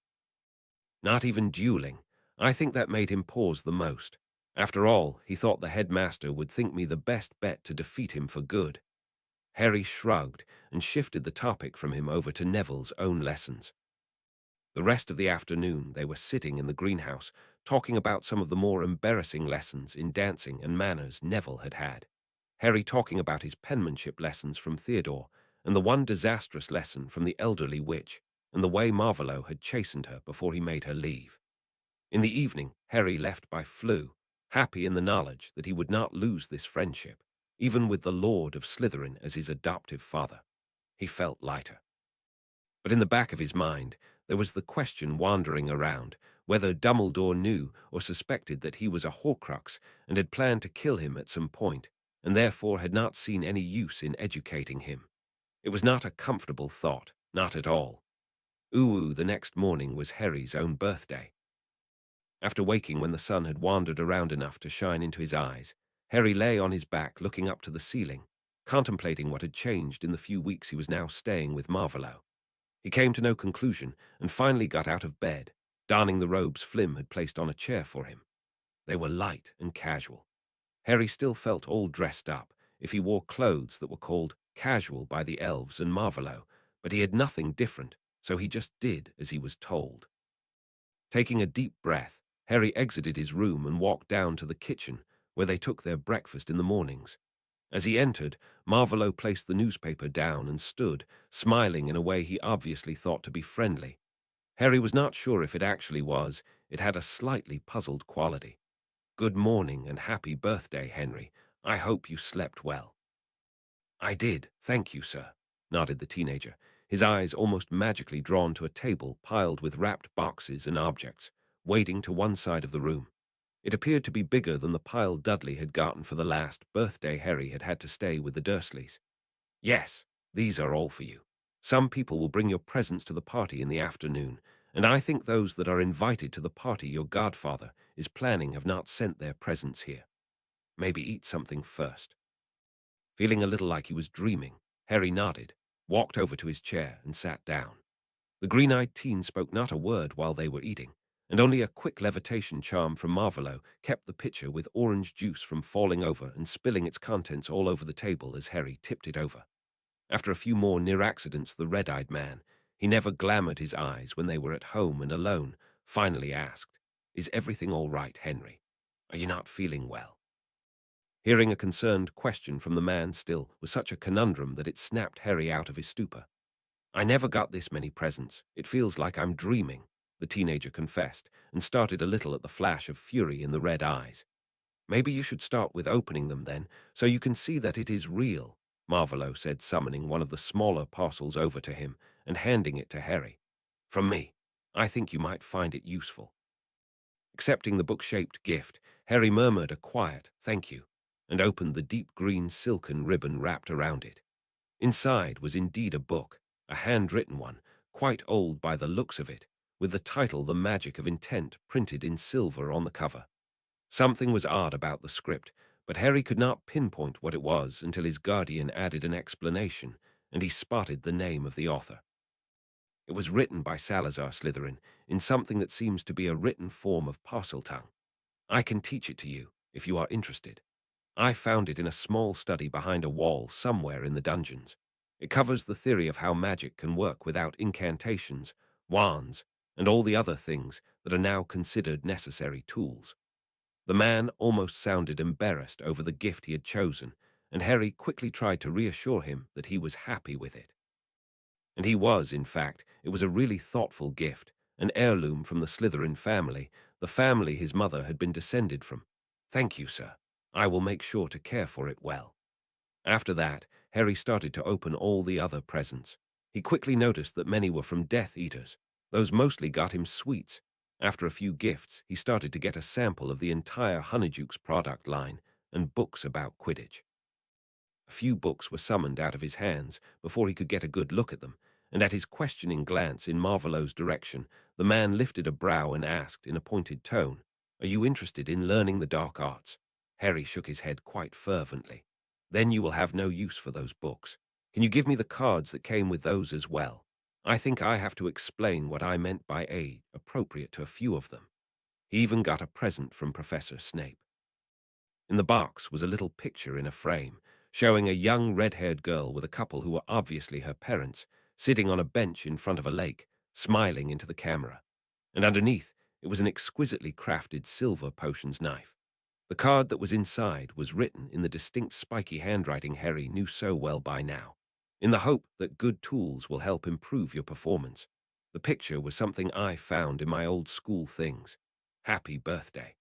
"Not even dueling. I think that made him pause the most. After all, he thought the headmaster would think me the best bet to defeat him for good." Harry shrugged and shifted the topic from him over to Neville's own lessons. The rest of the afternoon they were sitting in the greenhouse, talking about some of the more embarrassing lessons in dancing and manners Neville had had. Harry talking about his penmanship lessons from Theodore, and the one disastrous lesson from the elderly witch, and the way Marvolo had chastened her before he made her leave. In the evening, Harry left by Floo, happy in the knowledge that he would not lose this friendship, even with the Lord of Slytherin as his adoptive father. He felt lighter. But in the back of his mind, there was the question wandering around whether Dumbledore knew or suspected that he was a Horcrux and had planned to kill him at some point, and therefore had not seen any use in educating him. It was not a comfortable thought, not at all. Uwu the next morning was Harry's own birthday. After waking when the sun had wandered around enough to shine into his eyes, Harry lay on his back looking up to the ceiling, contemplating what had changed in the few weeks he was now staying with Marvolo. He came to no conclusion and finally got out of bed, donning the robes Flim had placed on a chair for him. They were light and casual. Harry still felt all dressed up if he wore clothes that were called casual by the elves and Marvolo, but he had nothing different, so he just did as he was told. Taking a deep breath, Harry exited his room and walked down to the kitchen, where they took their breakfast in the mornings. As he entered, Marvolo placed the newspaper down and stood, smiling in a way he obviously thought to be friendly. Harry was not sure if it actually was. It had a slightly puzzled quality. "Good morning and happy birthday, Henry. I hope you slept well." "I did, thank you, sir," nodded the teenager, his eyes almost magically drawn to a table piled with wrapped boxes and objects, waiting to one side of the room. It appeared to be bigger than the pile Dudley had gotten for the last birthday Harry had had to stay with the Dursleys. "Yes, these are all for you. Some people will bring your presents to the party in the afternoon, and I think those that are invited to the party your godfather is planning have not sent their presents here. Maybe eat something first." Feeling a little like he was dreaming, Harry nodded, walked over to his chair, and sat down. The green-eyed teen spoke not a word while they were eating, and only a quick levitation charm from Marvolo kept the pitcher with orange juice from falling over and spilling its contents all over the table as Harry tipped it over. After a few more near accidents, the red-eyed man, he never glamoured his eyes when they were at home and alone, finally asked, "Is everything all right, Henry? Are you not feeling well?" Hearing a concerned question from the man still was such a conundrum that it snapped Harry out of his stupor. "I never got this many presents. It feels like I'm dreaming," the teenager confessed, and started a little at the flash of fury in the red eyes. "Maybe you should start with opening them then, so you can see that it is real," Marvolo said, summoning one of the smaller parcels over to him and handing it to Harry. "From me. I think you might find it useful." Accepting the book-shaped gift, Harry murmured a quiet "thank you" and opened the deep green silken ribbon wrapped around it. Inside was indeed a book, a handwritten one, quite old by the looks of it, with the title The Magic of Intent printed in silver on the cover. Something was odd about the script, but Harry could not pinpoint what it was until his guardian added an explanation, and he spotted the name of the author. It was written by Salazar Slytherin in something that seems to be a written form of Parseltongue. "I can teach it to you, if you are interested. I found it in a small study behind a wall somewhere in the dungeons. It covers the theory of how magic can work without incantations, wands, and all the other things that are now considered necessary tools." The man almost sounded embarrassed over the gift he had chosen, and Harry quickly tried to reassure him that he was happy with it. And he was, in fact. It was a really thoughtful gift, an heirloom from the Slytherin family, the family his mother had been descended from. "Thank you, sir. I will make sure to care for it well." After that, Harry started to open all the other presents. He quickly noticed that many were from Death Eaters. Those mostly got him sweets. After a few gifts, he started to get a sample of the entire Honeydukes product line and books about Quidditch. A few books were summoned out of his hands before he could get a good look at them, and at his questioning glance in Marvolo's direction, the man lifted a brow and asked in a pointed tone, "Are you interested in learning the dark arts?" Harry shook his head quite fervently. "Then you will have no use for those books. Can you give me the cards that came with those as well? I think I have to explain what I meant by aid appropriate to a few of them." He even got a present from Professor Snape. In the box was a little picture in a frame, showing a young red-haired girl with a couple who were obviously her parents, sitting on a bench in front of a lake, smiling into the camera. And underneath, it was an exquisitely crafted silver potions knife. The card that was inside was written in the distinct spiky handwriting Harry knew so well by now, in the hope that good tools will help improve your performance. The picture was something I found in my old school things. Happy birthday.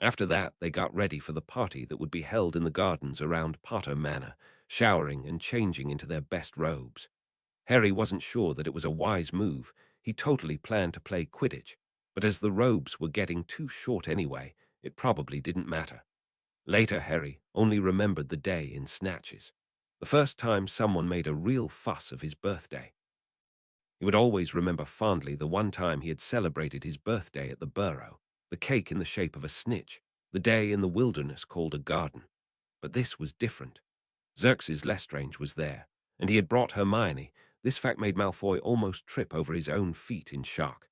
After that, they got ready for the party that would be held in the gardens around Potter Manor, showering and changing into their best robes. Harry wasn't sure that it was a wise move. He totally planned to play Quidditch, but as the robes were getting too short anyway, it probably didn't matter. Later, Harry only remembered the day in snatches. The first time someone made a real fuss of his birthday. He would always remember fondly the one time he had celebrated his birthday at the Burrow, the cake in the shape of a snitch, the day in the wilderness called a garden. But this was different. Xerxes Lestrange was there, and he had brought Hermione. This fact made Malfoy almost trip over his own feet in shock.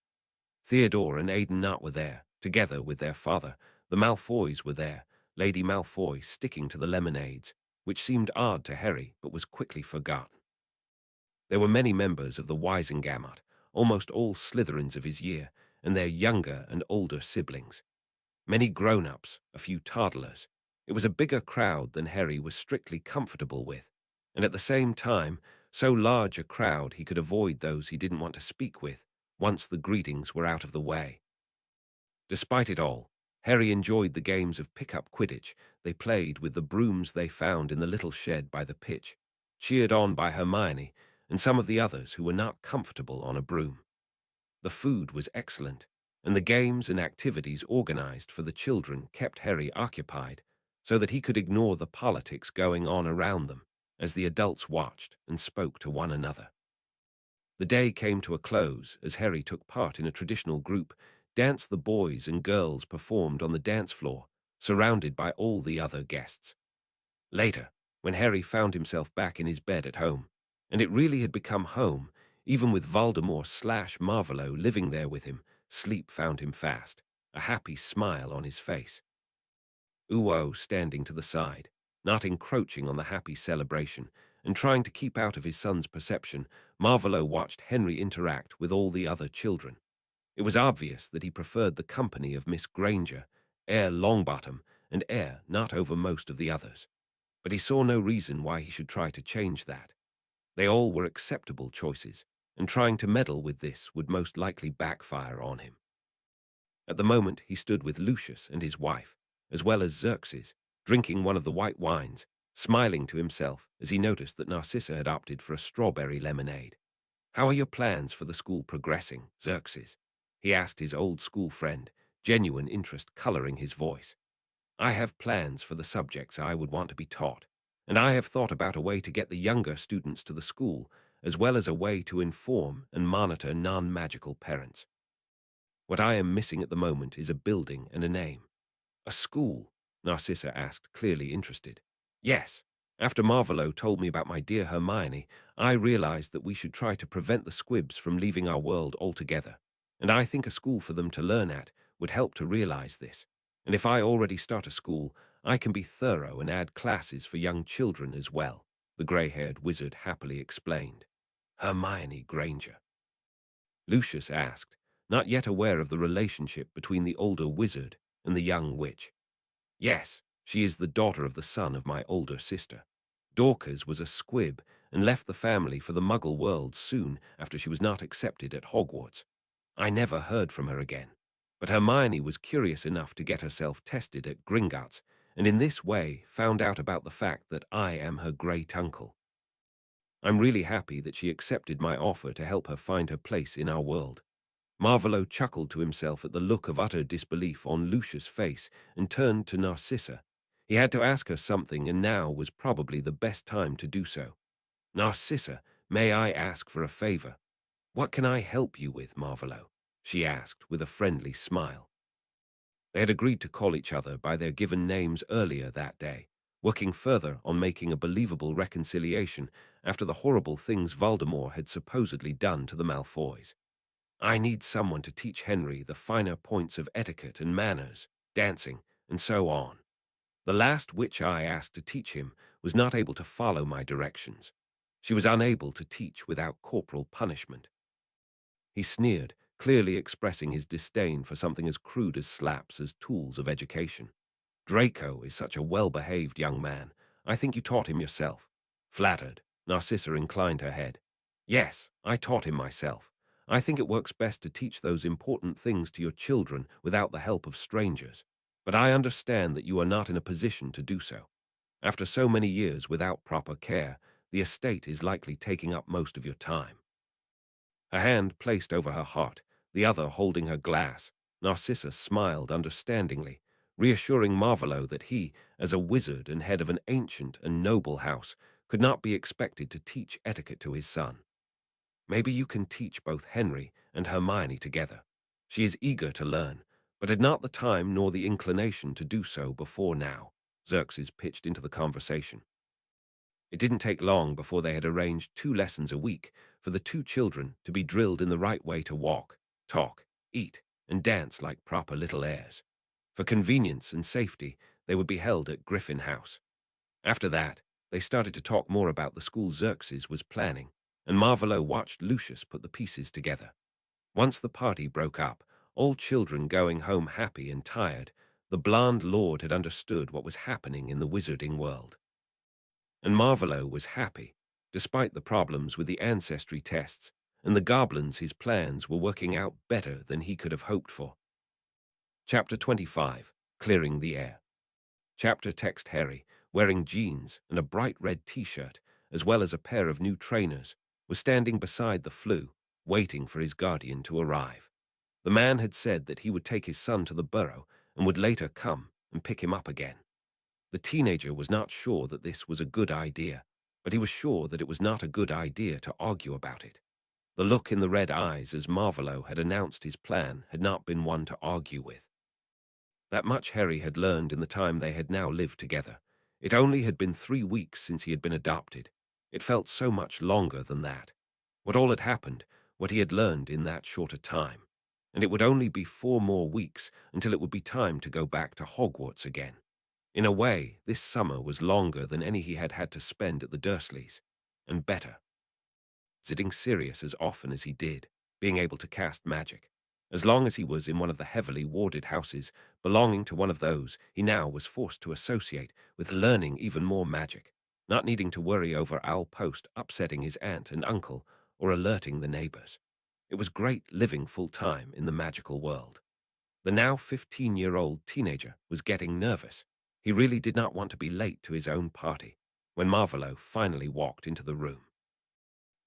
Theodore and Aidan Nutt were there, together with their father. The Malfoys were there, Lady Malfoy sticking to the lemonades, which seemed odd to Harry but was quickly forgotten. There were many members of the Wisengamot, almost all Slytherins of his year, and their younger and older siblings. Many grown-ups, a few toddlers. It was a bigger crowd than Harry was strictly comfortable with, and at the same time, so large a crowd he could avoid those he didn't want to speak with, once the greetings were out of the way. Despite it all, Harry enjoyed the games of pick-up Quidditch they played with the brooms they found in the little shed by the pitch, cheered on by Hermione and some of the others who were not comfortable on a broom. The food was excellent, and the games and activities organized for the children kept Harry occupied so that he could ignore the politics going on around them as the adults watched and spoke to one another. The day came to a close as Harry took part in a traditional group dance. The boys and girls performed on the dance floor, surrounded by all the other guests. Later, when Harry found himself back in his bed at home, and it really had become home, even with Voldemort/Marvolo living there with him, sleep found him fast, a happy smile on his face. Uo standing to the side, not encroaching on the happy celebration, and trying to keep out of his son's perception, Marvolo watched Henry interact with all the other children. It was obvious that he preferred the company of Miss Granger, Heir Longbottom, and Heir not over most of the others. But he saw no reason why he should try to change that. They all were acceptable choices, and trying to meddle with this would most likely backfire on him. At the moment, he stood with Lucius and his wife, as well as Xerxes, drinking one of the white wines, smiling to himself as he noticed that Narcissa had opted for a strawberry lemonade. "How are your plans for the school progressing, Xerxes?" he asked his old school friend, genuine interest coloring his voice. "I have plans for the subjects I would want to be taught, and I have thought about a way to get the younger students to the school, as well as a way to inform and monitor non-magical parents. What I am missing at the moment is a building and a name." "A school?" Narcissa asked, clearly interested. "Yes. After Marvolo told me about my dear Hermione, I realized that we should try to prevent the squibs from leaving our world altogether, and I think a school for them to learn at would help to realize this. And if I already start a school, I can be thorough and add classes for young children as well," the gray-haired wizard happily explained. "Hermione Granger?" Lucius asked, not yet aware of the relationship between the older wizard and the young witch. "Yes, she is the daughter of the son of my older sister. Dorcas was a squib and left the family for the Muggle world soon after she was not accepted at Hogwarts. I never heard from her again. But Hermione was curious enough to get herself tested at Gringotts, and in this way found out about the fact that I am her great-uncle. I'm really happy that she accepted my offer to help her find her place in our world." Marvolo chuckled to himself at the look of utter disbelief on Lucius' face and turned to Narcissa. He had to ask her something, and now was probably the best time to do so. "Narcissa, may I ask for a favor?" "What can I help you with, Marvolo?" she asked with a friendly smile. They had agreed to call each other by their given names earlier that day, working further on making a believable reconciliation after the horrible things Voldemort had supposedly done to the Malfoys. "I need someone to teach Henry the finer points of etiquette and manners, dancing, and so on. The last witch I asked to teach him was not able to follow my directions. She was unable to teach without corporal punishment." He sneered, clearly expressing his disdain for something as crude as slaps as tools of education. "Draco is such a well-behaved young man. I think you taught him yourself." Flattered, Narcissa inclined her head. "Yes, I taught him myself. I think it works best to teach those important things to your children without the help of strangers. But I understand that you are not in a position to do so. After so many years without proper care, the estate is likely taking up most of your time. Her hand placed over her heart, the other holding her glass, Narcissa smiled understandingly, reassuring Marvolo that he, as a wizard and head of an ancient and noble house, could not be expected to teach etiquette to his son. Maybe you can teach both Henry and Hermione together. She is eager to learn, but had not the time nor the inclination to do so before now. Xerxes pitched into the conversation. It didn't take long before they had arranged 2 lessons a week for the 2 children to be drilled in the right way to walk, talk, eat, and dance like proper little heirs. For convenience and safety, they would be held at Griffin House. After that, they started to talk more about the school Xerxes was planning, and Marvolo watched Lucius put the pieces together. Once the party broke up, all children going home happy and tired, the blonde lord had understood what was happening in the wizarding world. And Marvolo was happy, despite the problems with the ancestry tests, and the goblins his plans were working out better than he could have hoped for. Chapter 25, Clearing the Air. Chapter text Harry, wearing jeans and a bright red t-shirt, as well as a pair of new trainers, was standing beside the flue, waiting for his guardian to arrive. The man had said that he would take his son to the burrow and would later come and pick him up again. The teenager was not sure that this was a good idea, but he was sure that it was not a good idea to argue about it. The look in the red eyes as Marvolo had announced his plan had not been one to argue with. That much Harry had learned in the time they had now lived together. It only had been 3 weeks since he had been adopted. It felt so much longer than that. What all had happened, what he had learned in that shorter time. And it would only be 4 more weeks until it would be time to go back to Hogwarts again. In a way, this summer was longer than any he had had to spend at the Dursleys, and better. Sitting serious as often as he did, being able to cast magic. As long as he was in one of the heavily warded houses belonging to one of those, he now was forced to associate with learning even more magic, not needing to worry over Owl Post upsetting his aunt and uncle or alerting the neighbors. It was great living full-time in the magical world. The now 15-year-old teenager was getting nervous. He really did not want to be late to his own party, when Marvolo finally walked into the room.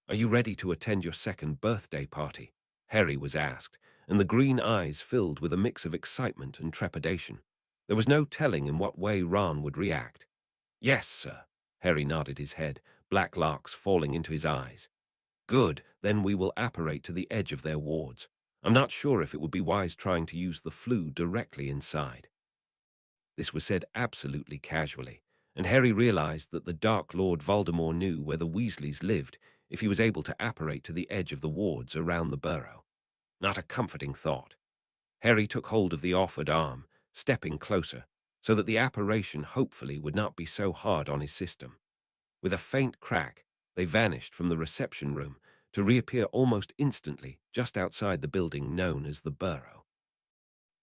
"Are you ready to attend your second birthday party?" Harry was asked, and the green eyes filled with a mix of excitement and trepidation. There was no telling in what way Ron would react. "Yes, sir." Harry nodded his head, black locks falling into his eyes. "Good, then we will apparate to the edge of their wards. I'm not sure if it would be wise trying to use the flue directly inside." This was said absolutely casually, and Harry realized that the Dark Lord Voldemort knew where the Weasleys lived if he was able to apparate to the edge of the wards around the burrow. Not a comforting thought. Harry took hold of the offered arm, stepping closer, so that the apparition hopefully would not be so hard on his system. With a faint crack, they vanished from the reception room to reappear almost instantly just outside the building known as the burrow.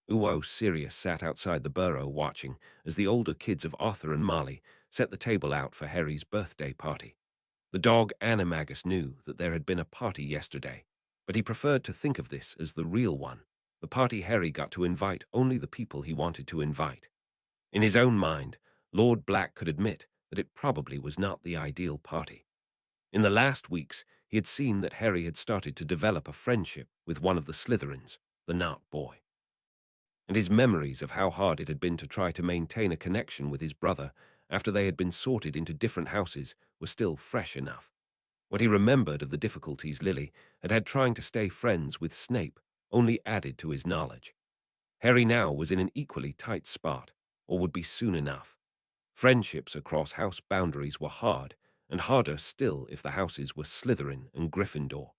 Uo Sirius sat outside the burrow watching as the older kids of Arthur and Marley set the table out for Harry's birthday party. The dog Animagus knew that there had been a party yesterday, but he preferred to think of this as the real one, the party Harry got to invite only the people he wanted to invite. In his own mind, Lord Black could admit that it probably was not the ideal party. In the last weeks, he had seen that Harry had started to develop a friendship with one of the Slytherins, the Nut Boy. And his memories of how hard it had been to try to maintain a connection with his brother after they had been sorted into different houses were still fresh enough. What he remembered of the difficulties Lily had had trying to stay friends with Snape only added to his knowledge. Harry now was in an equally tight spot, or would be soon enough. Friendships across house boundaries were hard, and harder still if the houses were Slytherin and Gryffindor.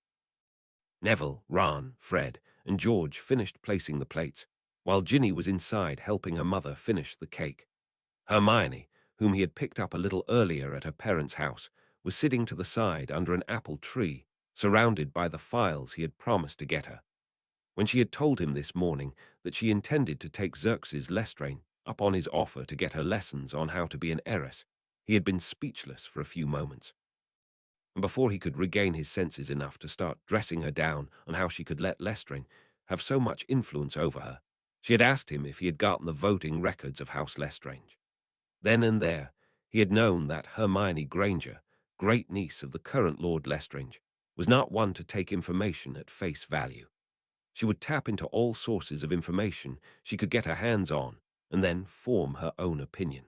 Neville, Ron, Fred, and George finished placing the plates, while Ginny was inside helping her mother finish the cake. Hermione, whom he had picked up a little earlier at her parents' house, was sitting to the side under an apple tree, surrounded by the files he had promised to get her. When she had told him this morning that she intended to take Xerxes Lestrange up on his offer to get her lessons on how to be an heiress, he had been speechless for a few moments. And before he could regain his senses enough to start dressing her down on how she could let Lestrange have so much influence over her, she had asked him if he had gotten the voting records of House Lestrange. Then and there, he had known that Hermione Granger, great-niece of the current Lord Lestrange, was not one to take information at face value. She would tap into all sources of information she could get her hands on and then form her own opinion.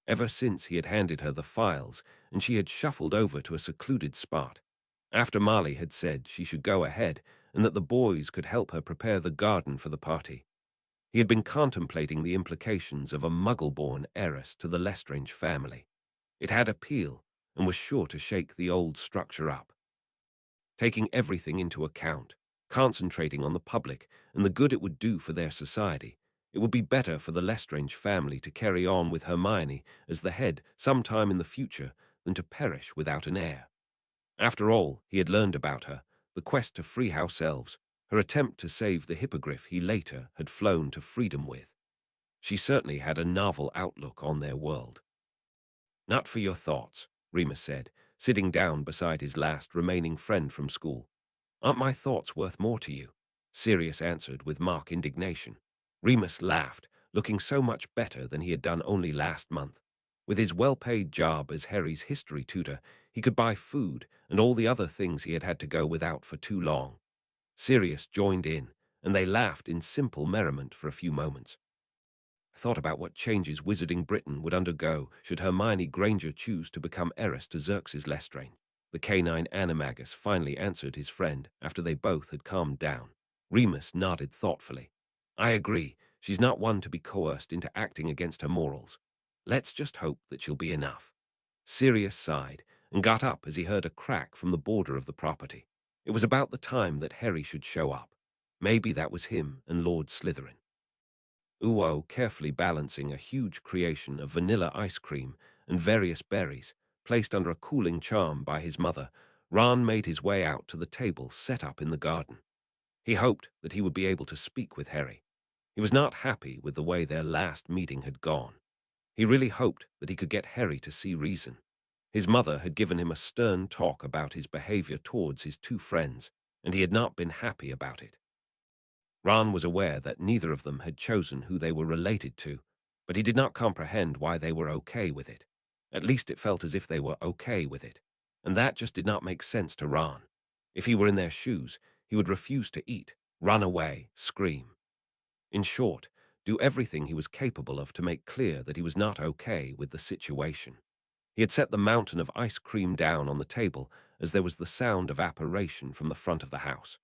Ever since he had handed her the files and she had shuffled over to a secluded spot, after Marley had said she should go ahead and that the boys could help her prepare the garden for the party, he had been contemplating the implications of a muggle-born heiress to the Lestrange family. It had appeal and was sure to shake the old structure up. Taking everything into account, concentrating on the public and the good it would do for their society, it would be better for the Lestrange family to carry on with Hermione as the head sometime in the future than to perish without an heir. After all he had learned about her, the quest to free house elves, her attempt to save the hippogriff he later had flown to freedom with. She certainly had a novel outlook on their world. "Not for your thoughts," Remus said, sitting down beside his last remaining friend from school. "Aren't my thoughts worth more to you?" Sirius answered with mock indignation. Remus laughed, looking so much better than he had done only last month. With his well-paid job as Harry's history tutor, he could buy food and all the other things he had had to go without for too long. Sirius joined in, and they laughed in simple merriment for a few moments. Thought about what changes Wizarding Britain would undergo should Hermione Granger choose to become heiress to Xerxes Lestrange. The canine animagus finally answered his friend after they both had calmed down. Remus nodded thoughtfully. "I agree. She's not one to be coerced into acting against her morals. Let's just hope that she'll be enough." Sirius sighed and got up as he heard a crack from the border of the property. It was about the time that Harry should show up. Maybe that was him and Lord Slytherin. Uo, carefully balancing a huge creation of vanilla ice cream and various berries, placed under a cooling charm by his mother, Ron made his way out to the table set up in the garden. He hoped that he would be able to speak with Harry. He was not happy with the way their last meeting had gone. He really hoped that he could get Harry to see reason. His mother had given him a stern talk about his behavior towards his two friends, and he had not been happy about it. Ron was aware that neither of them had chosen who they were related to, but he did not comprehend why they were okay with it. At least it felt as if they were okay with it, and that just did not make sense to Ron. If he were in their shoes, he would refuse to eat, run away, scream. In short, do everything he was capable of to make clear that he was not okay with the situation. He had set the mountain of ice cream down on the table as there was the sound of apparition from the front of the house.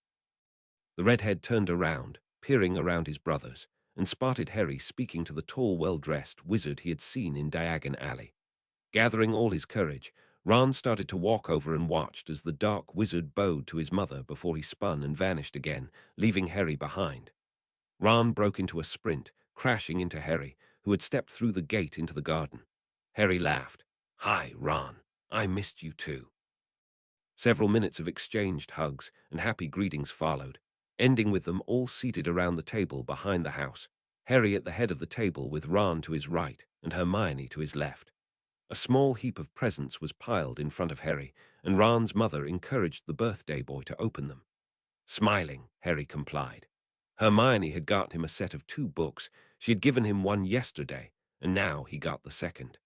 The redhead turned around, peering around his brothers, and spotted Harry speaking to the tall, well-dressed wizard he had seen in Diagon Alley. Gathering all his courage, Ron started to walk over and watched as the dark wizard bowed to his mother before he spun and vanished again, leaving Harry behind. Ron broke into a sprint, crashing into Harry, who had stepped through the gate into the garden. Harry laughed. "Hi, Ron. I missed you too." Several minutes of exchanged hugs and happy greetings followed, ending with them all seated around the table behind the house, Harry at the head of the table with Ron to his right and Hermione to his left. A small heap of presents was piled in front of Harry, and Ron's mother encouraged the birthday boy to open them. Smiling, Harry complied. Hermione had got him a set of 2 books. She had given him one yesterday, and now he got the second.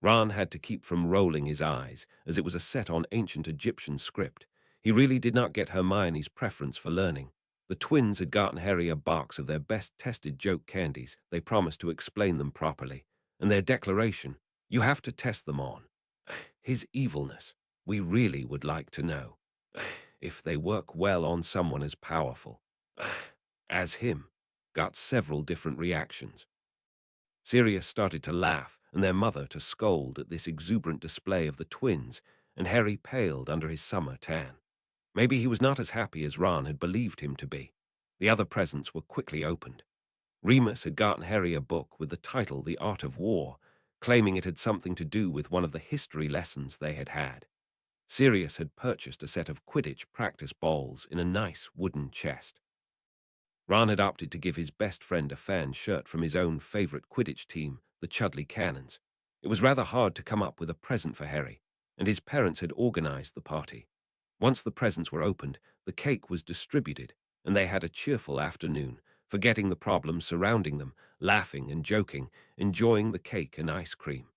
Ron had to keep from rolling his eyes, as it was a set on ancient Egyptian script. He really did not get Hermione's preference for learning. The twins had gotten Harry a box of their best-tested joke candies. They promised to explain them properly. And their declaration, "You have to test them on." His evilness. "We really would like to know if they work well on someone as powerful as him," got several different reactions. Sirius started to laugh, and their mother to scold at this exuberant display of the twins, and Harry paled under his summer tan. Maybe he was not as happy as Ron had believed him to be. The other presents were quickly opened. Remus had gotten Harry a book with the title The Art of War, claiming it had something to do with one of the history lessons they had had. Sirius had purchased a set of Quidditch practice balls in a nice wooden chest. Ron had opted to give his best friend a fan shirt from his own favorite Quidditch team, the Chudley Cannons. It was rather hard to come up with a present for Harry, and his parents had organized the party. Once the presents were opened, the cake was distributed, and they had a cheerful afternoon, forgetting the problems surrounding them, laughing and joking, enjoying the cake and ice cream.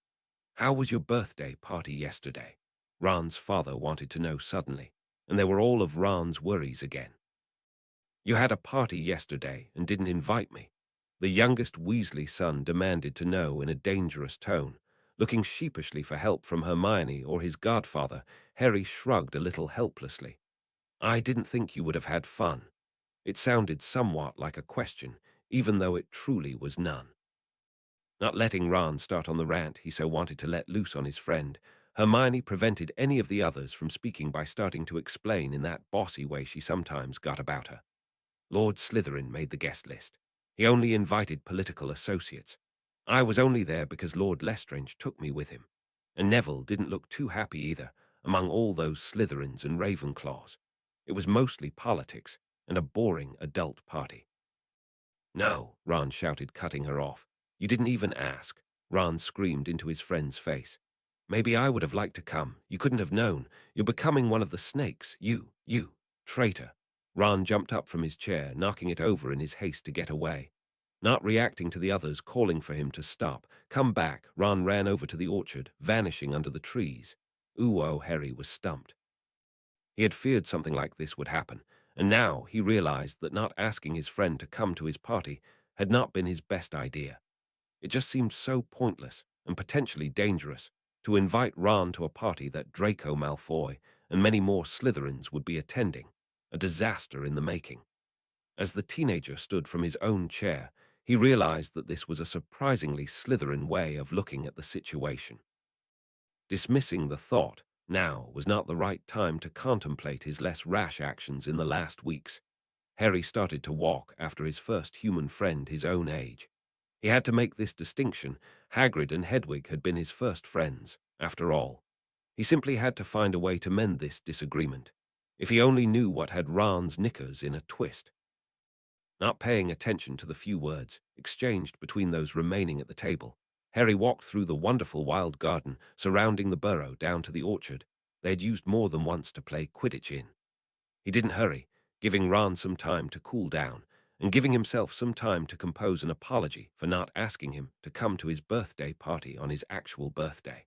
How was your birthday party yesterday? Ron's father wanted to know suddenly, and there were all of Ron's worries again. You had a party yesterday and didn't invite me. The youngest Weasley son demanded to know in a dangerous tone. Looking sheepishly for help from Hermione or his godfather, Harry shrugged a little helplessly. I didn't think you would have had fun. It sounded somewhat like a question, even though it truly was none. Not letting Ron start on the rant he so wanted to let loose on his friend, Hermione prevented any of the others from speaking by starting to explain in that bossy way she sometimes got about her. Lord Slytherin made the guest list. He only invited political associates. I was only there because Lord Lestrange took me with him. And Neville didn't look too happy either, among all those Slytherins and Ravenclaws. It was mostly politics, and a boring adult party. No, Ron shouted, cutting her off. You didn't even ask. Ron screamed into his friend's face. Maybe I would have liked to come. You couldn't have known. You're becoming one of the snakes. You, traitor. Ron jumped up from his chair, knocking it over in his haste to get away. Not reacting to the others calling for him to stop. Come back, Ron ran over to the orchard, vanishing under the trees. Ooh, Harry was stumped. He had feared something like this would happen, and now he realized that not asking his friend to come to his party had not been his best idea. It just seemed so pointless and potentially dangerous to invite Ron to a party that Draco Malfoy and many more Slytherins would be attending, a disaster in the making. As the teenager stood from his own chair, he realized that this was a surprisingly Slytherin way of looking at the situation. Dismissing the thought, now was not the right time to contemplate his less rash actions in the last weeks. Harry started to walk after his first human friend his own age. He had to make this distinction. Hagrid and Hedwig had been his first friends, after all. He simply had to find a way to mend this disagreement. If he only knew what had Ron's knickers in a twist. Not paying attention to the few words exchanged between those remaining at the table, Harry walked through the wonderful wild garden surrounding the burrow down to the orchard they had used more than once to play Quidditch in. He didn't hurry, giving Ron some time to cool down and giving himself some time to compose an apology for not asking him to come to his birthday party on his actual birthday.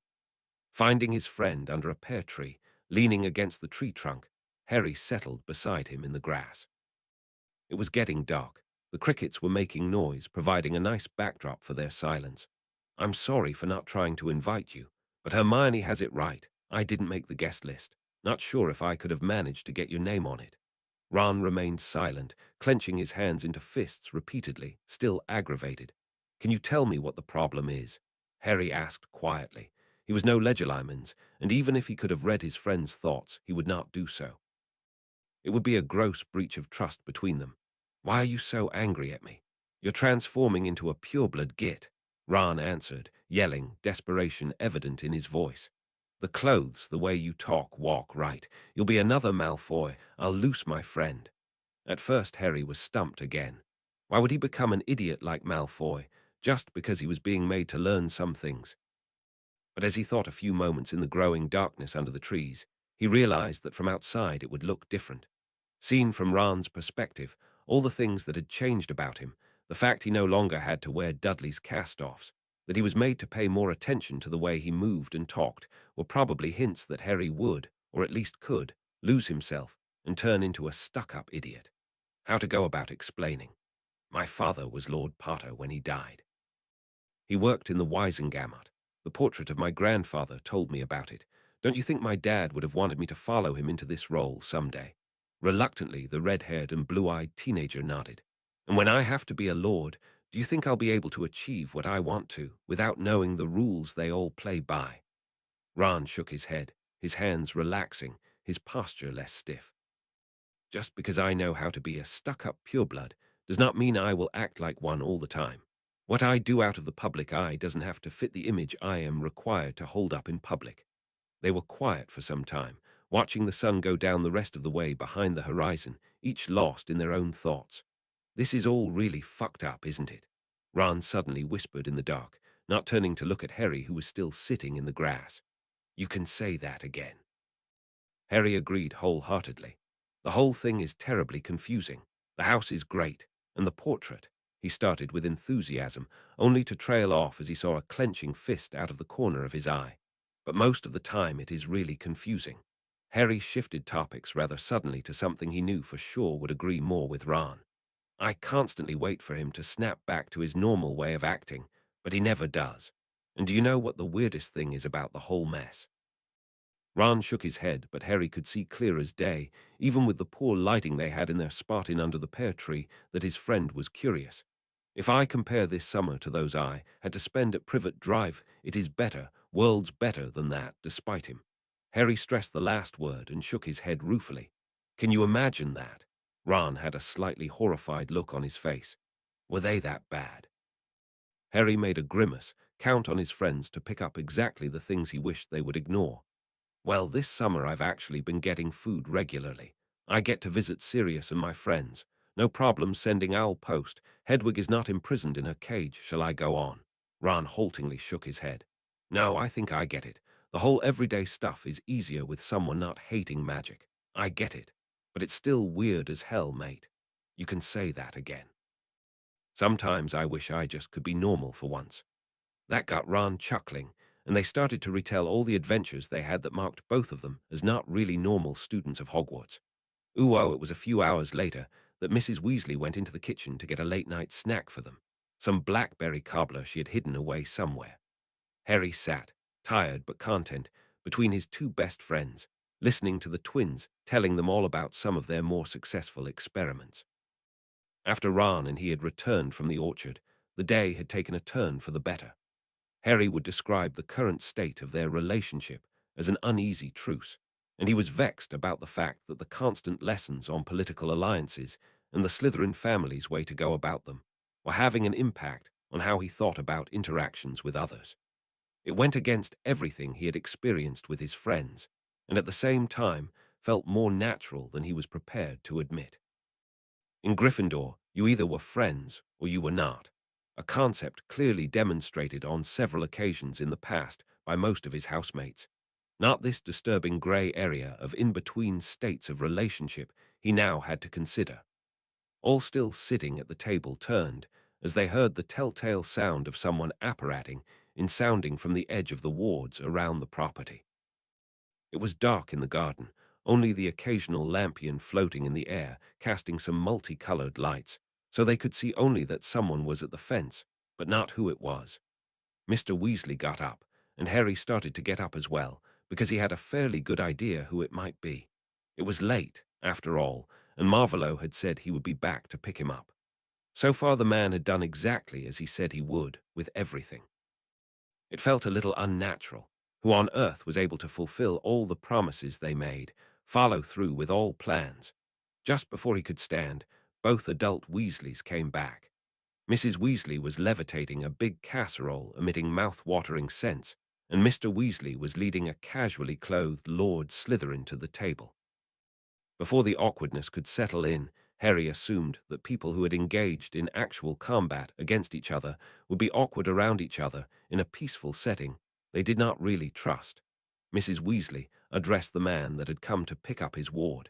Finding his friend under a pear tree, leaning against the tree trunk, Harry settled beside him in the grass. It was getting dark. The crickets were making noise, providing a nice backdrop for their silence. I'm sorry for not trying to invite you, but Hermione has it right. I didn't make the guest list. Not sure if I could have managed to get your name on it. Ron remained silent, clenching his hands into fists repeatedly, still aggravated. Can you tell me what the problem is? Harry asked quietly. He was no Legilimens, and even if he could have read his friend's thoughts, he would not do so. It would be a gross breach of trust between them. Why are you so angry at me? You're transforming into a pureblood git, Ron answered, yelling, desperation evident in his voice. The clothes, the way you talk, walk right. You'll be another Malfoy. I'll loose my friend. At first, Harry was stumped again. Why would he become an idiot like Malfoy, just because he was being made to learn some things? But as he thought a few moments in the growing darkness under the trees, he realized that from outside it would look different. Seen from Ron's perspective, all the things that had changed about him, the fact he no longer had to wear Dudley's cast-offs, that he was made to pay more attention to the way he moved and talked, were probably hints that Harry would, or at least could, lose himself and turn into a stuck-up idiot. How to go about explaining. My father was Lord Potter when he died. He worked in the Wisengamot. The portrait of my grandfather told me about it. Don't you think my dad would have wanted me to follow him into this role someday? Reluctantly, the red-haired and blue-eyed teenager nodded. And when I have to be a lord, do you think I'll be able to achieve what I want to without knowing the rules they all play by? Ron shook his head, his hands relaxing, his posture less stiff. Just because I know how to be a stuck-up pureblood does not mean I will act like one all the time. What I do out of the public eye doesn't have to fit the image I am required to hold up in public. They were quiet for some time, watching the sun go down the rest of the way behind the horizon, each lost in their own thoughts. This is all really fucked up, isn't it? Ron suddenly whispered in the dark, not turning to look at Harry, who was still sitting in the grass. You can say that again. Harry agreed wholeheartedly. The whole thing is terribly confusing. The house is great, and the portrait. He started with enthusiasm, only to trail off as he saw a clenching fist out of the corner of his eye. But most of the time it is really confusing. Harry shifted topics rather suddenly to something he knew for sure would agree more with Ron. I constantly wait for him to snap back to his normal way of acting, but he never does. And do you know what the weirdest thing is about the whole mess? Ron shook his head, but Harry could see clear as day, even with the poor lighting they had in their spot in under the pear tree, that his friend was curious. If I compare this summer to those I had to spend at Privet Drive, it is better, worlds better than that, despite him. Harry stressed the last word and shook his head ruefully. Can you imagine that? Ron had a slightly horrified look on his face. Were they that bad? Harry made a grimace, count on his friends to pick up exactly the things he wished they would ignore. Well, this summer I've actually been getting food regularly. I get to visit Sirius and my friends. No problem sending owl post. Hedwig is not imprisoned in her cage. Shall I go on? Ron haltingly shook his head. No, I think I get it. The whole everyday stuff is easier with someone not hating magic. I get it. But it's still weird as hell, mate. You can say that again. Sometimes I wish I just could be normal for once. That got Ron chuckling, and they started to retell all the adventures they had that marked both of them as not really normal students of Hogwarts. It was a few hours later that Mrs. Weasley went into the kitchen to get a late-night snack for them, some blackberry cobbler she had hidden away somewhere. Harry sat, tired but content, between his two best friends, listening to the twins telling them all about some of their more successful experiments. After Ron and he had returned from the orchard, the day had taken a turn for the better. Harry would describe the current state of their relationship as an uneasy truce, and he was vexed about the fact that the constant lessons on political alliances and the Slytherin family's way to go about them were having an impact on how he thought about interactions with others. It went against everything he had experienced with his friends, and at the same time felt more natural than he was prepared to admit. In Gryffindor, you either were friends or you were not, a concept clearly demonstrated on several occasions in the past by most of his housemates. Not this disturbing grey area of in-between states of relationship he now had to consider. All still sitting at the table turned as they heard the telltale sound of someone apparating in sounding from the edge of the wards around the property. It was dark in the garden, only the occasional lampion floating in the air, casting some multicolored lights, so they could see only that someone was at the fence, but not who it was. Mr. Weasley got up, and Harry started to get up as well, because he had a fairly good idea who it might be. It was late, after all, and Marvolo had said he would be back to pick him up. So far the man had done exactly as he said he would, with everything. It felt a little unnatural. Who on earth was able to fulfill all the promises they made, follow through with all plans? Just before he could stand, both adult Weasleys came back. Mrs. Weasley was levitating a big casserole emitting mouth-watering scents, and Mr. Weasley was leading a casually clothed Lord Slytherin to the table. Before the awkwardness could settle in, Harry assumed that people who had engaged in actual combat against each other would be awkward around each other in a peaceful setting they did not really trust. Mrs. Weasley addressed the man that had come to pick up his ward.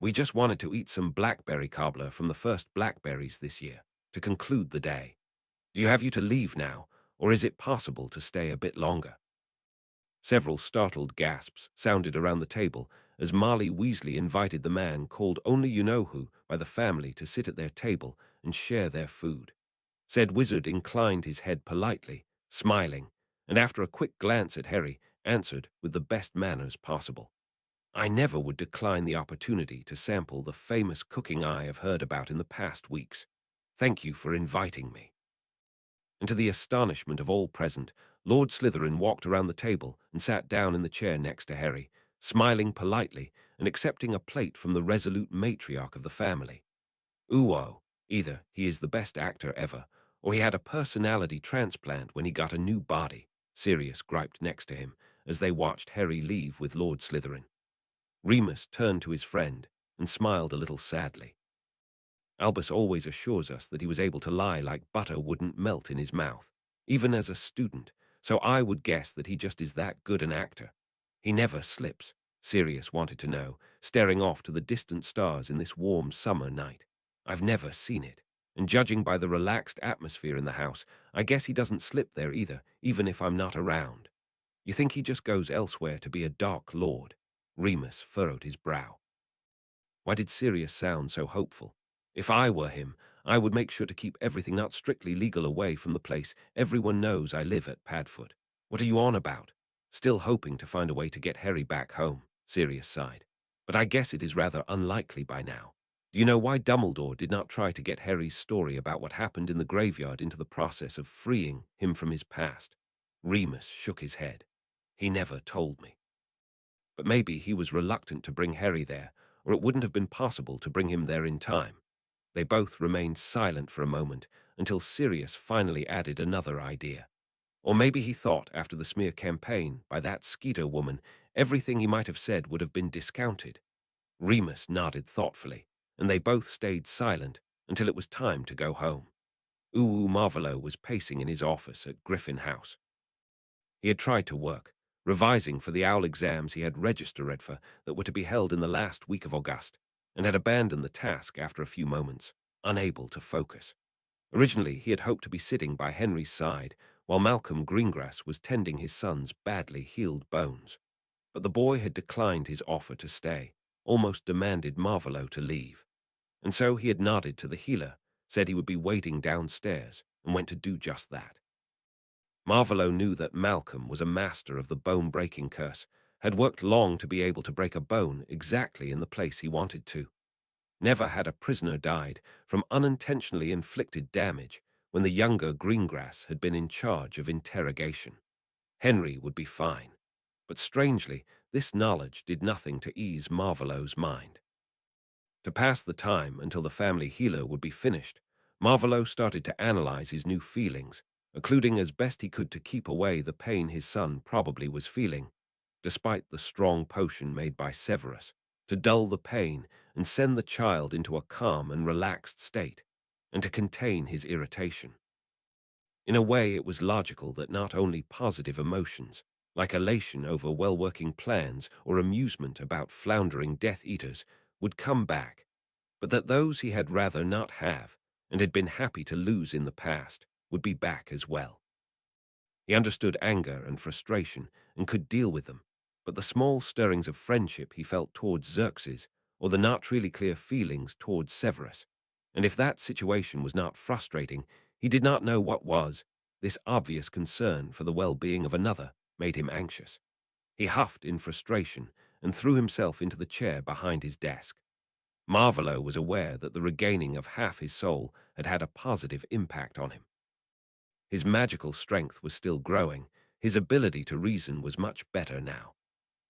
We just wanted to eat some blackberry cobbler from the first blackberries this year, to conclude the day. Do you have you to leave now, or is it possible to stay a bit longer? Several startled gasps sounded around the table as Molly Weasley invited the man called only-you-know-who by the family to sit at their table and share their food. Said wizard inclined his head politely, smiling, and after a quick glance at Harry, answered with the best manners possible. I never would decline the opportunity to sample the famous cooking I have heard about in the past weeks. Thank you for inviting me. And to the astonishment of all present, Lord Slytherin walked around the table and sat down in the chair next to Harry, smiling politely and accepting a plate from the resolute matriarch of the family. Either he is the best actor ever, or he had a personality transplant when he got a new body, Sirius griped next to him as they watched Harry leave with Lord Slytherin. Remus turned to his friend and smiled a little sadly. Albus always assures us that he was able to lie like butter wouldn't melt in his mouth, even as a student, so I would guess that he just is that good an actor. He never slips, Sirius wanted to know, staring off to the distant stars in this warm summer night. I've never seen it. And judging by the relaxed atmosphere in the house, I guess he doesn't slip there either, even if I'm not around. You think he just goes elsewhere to be a dark lord? Remus furrowed his brow. Why did Sirius sound so hopeful? If I were him, I would make sure to keep everything not strictly legal away from the place. Everyone knows I live at Padfoot. What are you on about? Still hoping to find a way to get Harry back home, Sirius sighed. But I guess it is rather unlikely by now. Do you know why Dumbledore did not try to get Harry's story about what happened in the graveyard into the process of freeing him from his past? Remus shook his head. He never told me. But maybe he was reluctant to bring Harry there, or it wouldn't have been possible to bring him there in time. They both remained silent for a moment until Sirius finally added another idea. Or maybe he thought, after the smear campaign by that Skeeter woman, everything he might have said would have been discounted. Remus nodded thoughtfully, and they both stayed silent until it was time to go home. Uwu Marvolo was pacing in his office at Griffin House. He had tried to work, revising for the OWL exams he had registered for that were to be held in the last week of August, and had abandoned the task after a few moments, unable to focus. Originally, he had hoped to be sitting by Henry's side while Malcolm Greengrass was tending his son's badly healed bones. But the boy had declined his offer to stay, almost demanded Marvolo to leave. And so he had nodded to the healer, said he would be waiting downstairs, and went to do just that. Marvolo knew that Malcolm was a master of the bone-breaking curse, had worked long to be able to break a bone exactly in the place he wanted to. Never had a prisoner died from unintentionally inflicted damage when the younger Greengrass had been in charge of interrogation. Henry would be fine, but strangely, this knowledge did nothing to ease Marvolo's mind. To pass the time until the family healer would be finished, Marvolo started to analyze his new feelings, occluding as best he could to keep away the pain his son probably was feeling, despite the strong potion made by Severus, to dull the pain and send the child into a calm and relaxed state, and to contain his irritation. In a way, it was logical that not only positive emotions, like elation over well-working plans or amusement about floundering Death Eaters, would come back, but that those he had rather not have, and had been happy to lose in the past, would be back as well. He understood anger and frustration and could deal with them, but the small stirrings of friendship he felt towards Xerxes, or the not really clear feelings towards Severus, and if that situation was not frustrating, he did not know what was. This obvious concern for the well-being of another made him anxious. He huffed in frustration and threw himself into the chair behind his desk. Marvolo was aware that the regaining of half his soul had had a positive impact on him. His magical strength was still growing. His ability to reason was much better now.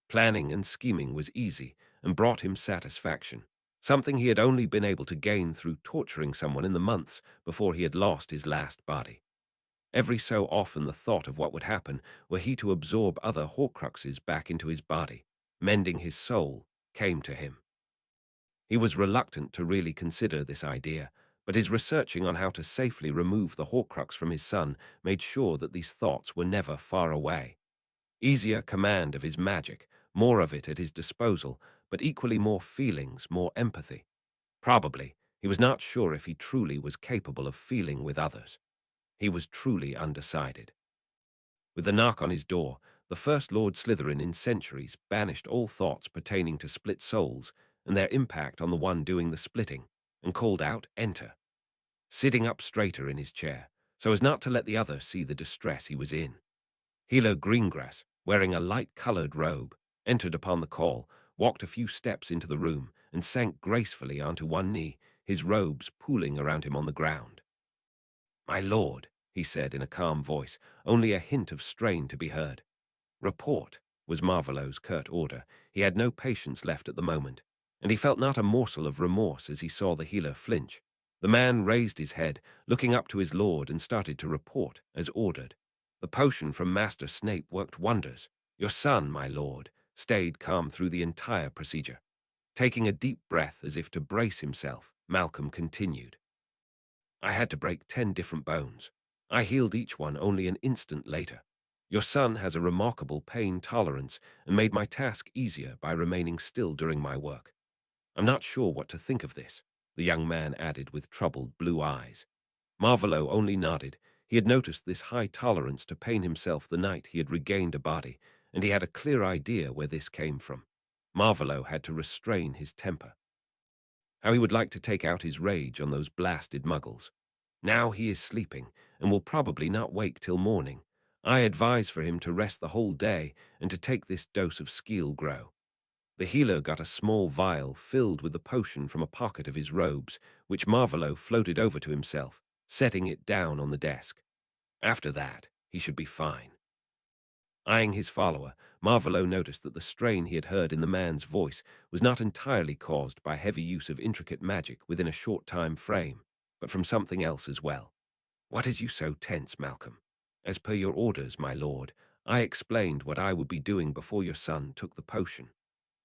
Planning and scheming was easy and brought him satisfaction, something he had only been able to gain through torturing someone in the months before he had lost his last body. Every so often the thought of what would happen were he to absorb other Horcruxes back into his body, mending his soul, came to him. He was reluctant to really consider this idea, but his researching on how to safely remove the Horcrux from his son made sure that these thoughts were never far away. Easier command of his magic, more of it at his disposal, but equally more feelings, more empathy. Probably, he was not sure if he truly was capable of feeling with others. He was truly undecided. With the knock on his door, the first Lord Slytherin in centuries banished all thoughts pertaining to split souls and their impact on the one doing the splitting, and called out, "Enter," sitting up straighter in his chair, so as not to let the other see the distress he was in. Healer Greengrass, wearing a light-colored robe, entered upon the call, walked a few steps into the room, and sank gracefully onto one knee, his robes pooling around him on the ground. "My lord," he said in a calm voice, only a hint of strain to be heard. "Report," was Marvolo's curt order. He had no patience left at the moment, and he felt not a morsel of remorse as he saw the healer flinch. The man raised his head, looking up to his lord, and started to report, as ordered. "The potion from Master Snape worked wonders. Your son, my lord," stayed calm through the entire procedure. Taking a deep breath as if to brace himself, Malcolm continued. "I had to break 10 different bones. I healed each one only an instant later. Your son has a remarkable pain tolerance and made my task easier by remaining still during my work. I'm not sure what to think of this. the young man added with troubled blue eyes. Marvolo only nodded. He had noticed this high tolerance to pain himself the night he had regained a body, and he had a clear idea where this came from. Marvolo had to restrain his temper. How he would like to take out his rage on those blasted muggles. Now he is sleeping, and will probably not wake till morning. I advise for him to rest the whole day and to take this dose of Skeel Grow. The healer got a small vial filled with the potion from a pocket of his robes, which Marvolo floated over to himself, setting it down on the desk. After that, he should be fine. Eyeing his follower, Marvolo noticed that the strain he had heard in the man's voice was not entirely caused by heavy use of intricate magic within a short time frame, but from something else as well. "What is you so tense, Malcolm?" "As per your orders, my lord, I explained what I would be doing before your son took the potion."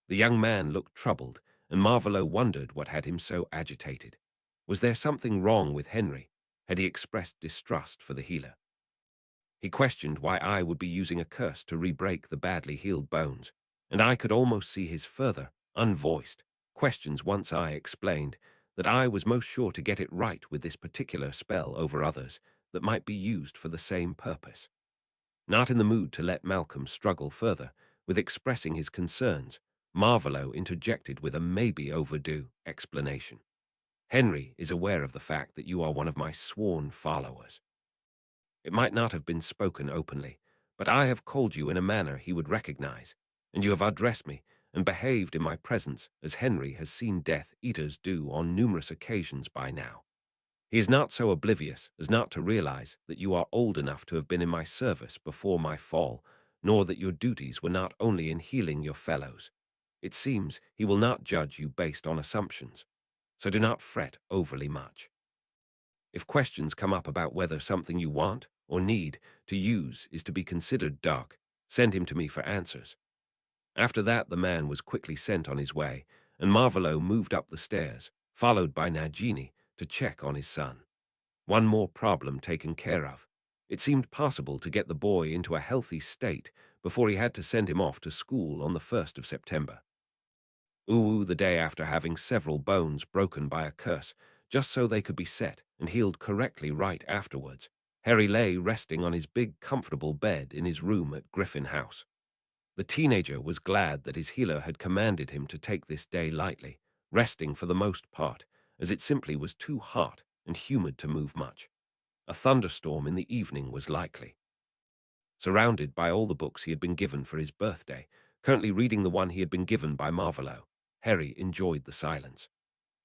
The young man looked troubled, and Marvolo wondered what had him so agitated. Was there something wrong with Henry? Had he expressed distrust for the healer? He questioned why I would be using a curse to re-break the badly healed bones, and I could almost see his further, unvoiced, questions once I explained that I was most sure to get it right with this particular spell over others that might be used for the same purpose. Not in the mood to let Malcolm struggle further with expressing his concerns, Marvolo interjected with a maybe overdue explanation. "Henry is aware of the fact that you are one of my sworn followers. It might not have been spoken openly, but I have called you in a manner he would recognize, and you have addressed me and behaved in my presence as Henry has seen Death Eaters do on numerous occasions by now. He is not so oblivious as not to realize that you are old enough to have been in my service before my fall, nor that your duties were not only in healing your fellows. It seems he will not judge you based on assumptions, so do not fret overly much. If questions come up about whether something you want or need to use is to be considered dark, send him to me for answers." After that, the man was quickly sent on his way, and Marvolo moved up the stairs, followed by Nagini, to check on his son. One more problem taken care of. It seemed possible to get the boy into a healthy state before he had to send him off to school on the 1st of September. The day after having several bones broken by a curse, just so they could be set and healed correctly right afterwards, Harry lay resting on his big, comfortable bed in his room at Griffin House. The teenager was glad that his healer had commanded him to take this day lightly, resting for the most part, as it simply was too hot and humid to move much. A thunderstorm in the evening was likely. Surrounded by all the books he had been given for his birthday, currently reading the one he had been given by Marvolo, Harry enjoyed the silence.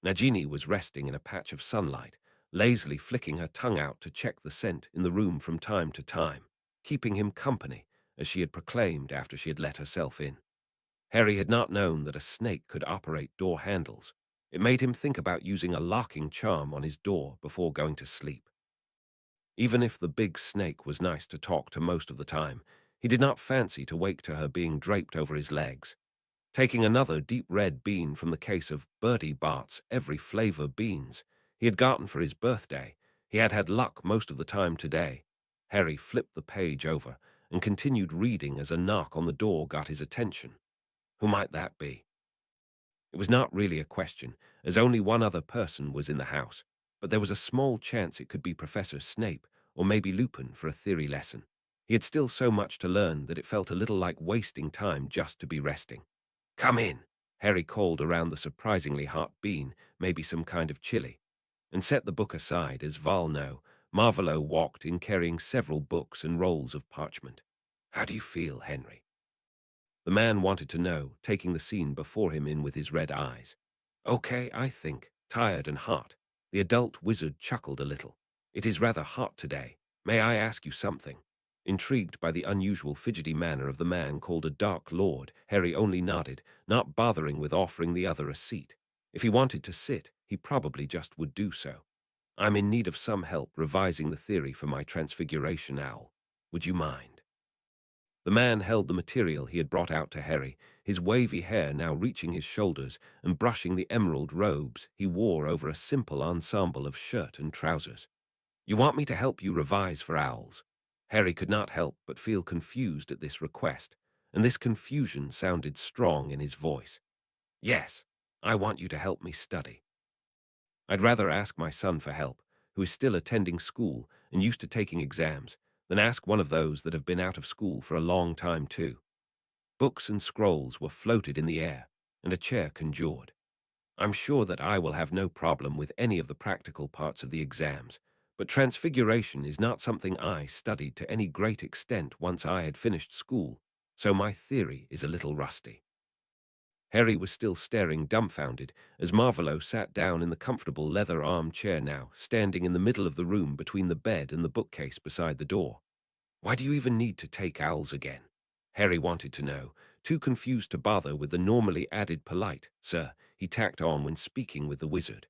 Nagini was resting in a patch of sunlight, lazily flicking her tongue out to check the scent in the room from time to time, keeping him company, as she had proclaimed after she had let herself in. Harry had not known that a snake could operate door handles. It made him think about using a locking charm on his door before going to sleep. Even if the big snake was nice to talk to most of the time, he did not fancy to wake to her being draped over his legs. Taking another deep red bean from the case of Bertie Bart's every flavor beans he had gotten for his birthday, he had had luck most of the time today. Harry flipped the page over and continued reading as a knock on the door got his attention. Who might that be? It was not really a question, as only one other person was in the house, but there was a small chance it could be Professor Snape or maybe Lupin for a theory lesson. He had still so much to learn that it felt a little like wasting time just to be resting. "Come in," Harry called around the surprisingly hot bean, maybe some kind of chili, and set the book aside as Valno, Marvolo walked in carrying several books and rolls of parchment. "How do you feel, Henry?" The man wanted to know, taking the scene before him in with his red eyes. "Okay, I think. Tired and hot." The adult wizard chuckled a little. "It is rather hot today. May I ask you something?" Intrigued by the unusual fidgety manner of the man called a Dark Lord, Harry only nodded, not bothering with offering the other a seat. If he wanted to sit, he probably just would do so. "I'm in need of some help revising the theory for my transfiguration owl. Would you mind?" The man held the material he had brought out to Harry, his wavy hair now reaching his shoulders and brushing the emerald robes he wore over a simple ensemble of shirt and trousers. "You want me to help you revise for owls?" Harry could not help but feel confused at this request, and this confusion sounded strong in his voice. "Yes, I want you to help me study." I'd rather ask my son for help, who is still attending school and used to taking exams, than ask one of those that have been out of school for a long time too. Books and scrolls were floated in the air, and a chair conjured. I'm sure that I will have no problem with any of the practical parts of the exams, but transfiguration is not something I studied to any great extent once I had finished school, so my theory is a little rusty. Harry was still staring dumbfounded as Marvolo sat down in the comfortable leather armchair now, standing in the middle of the room between the bed and the bookcase beside the door. Why do you even need to take owls again? Harry wanted to know, too confused to bother with the normally added polite, sir, he tacked on when speaking with the wizard.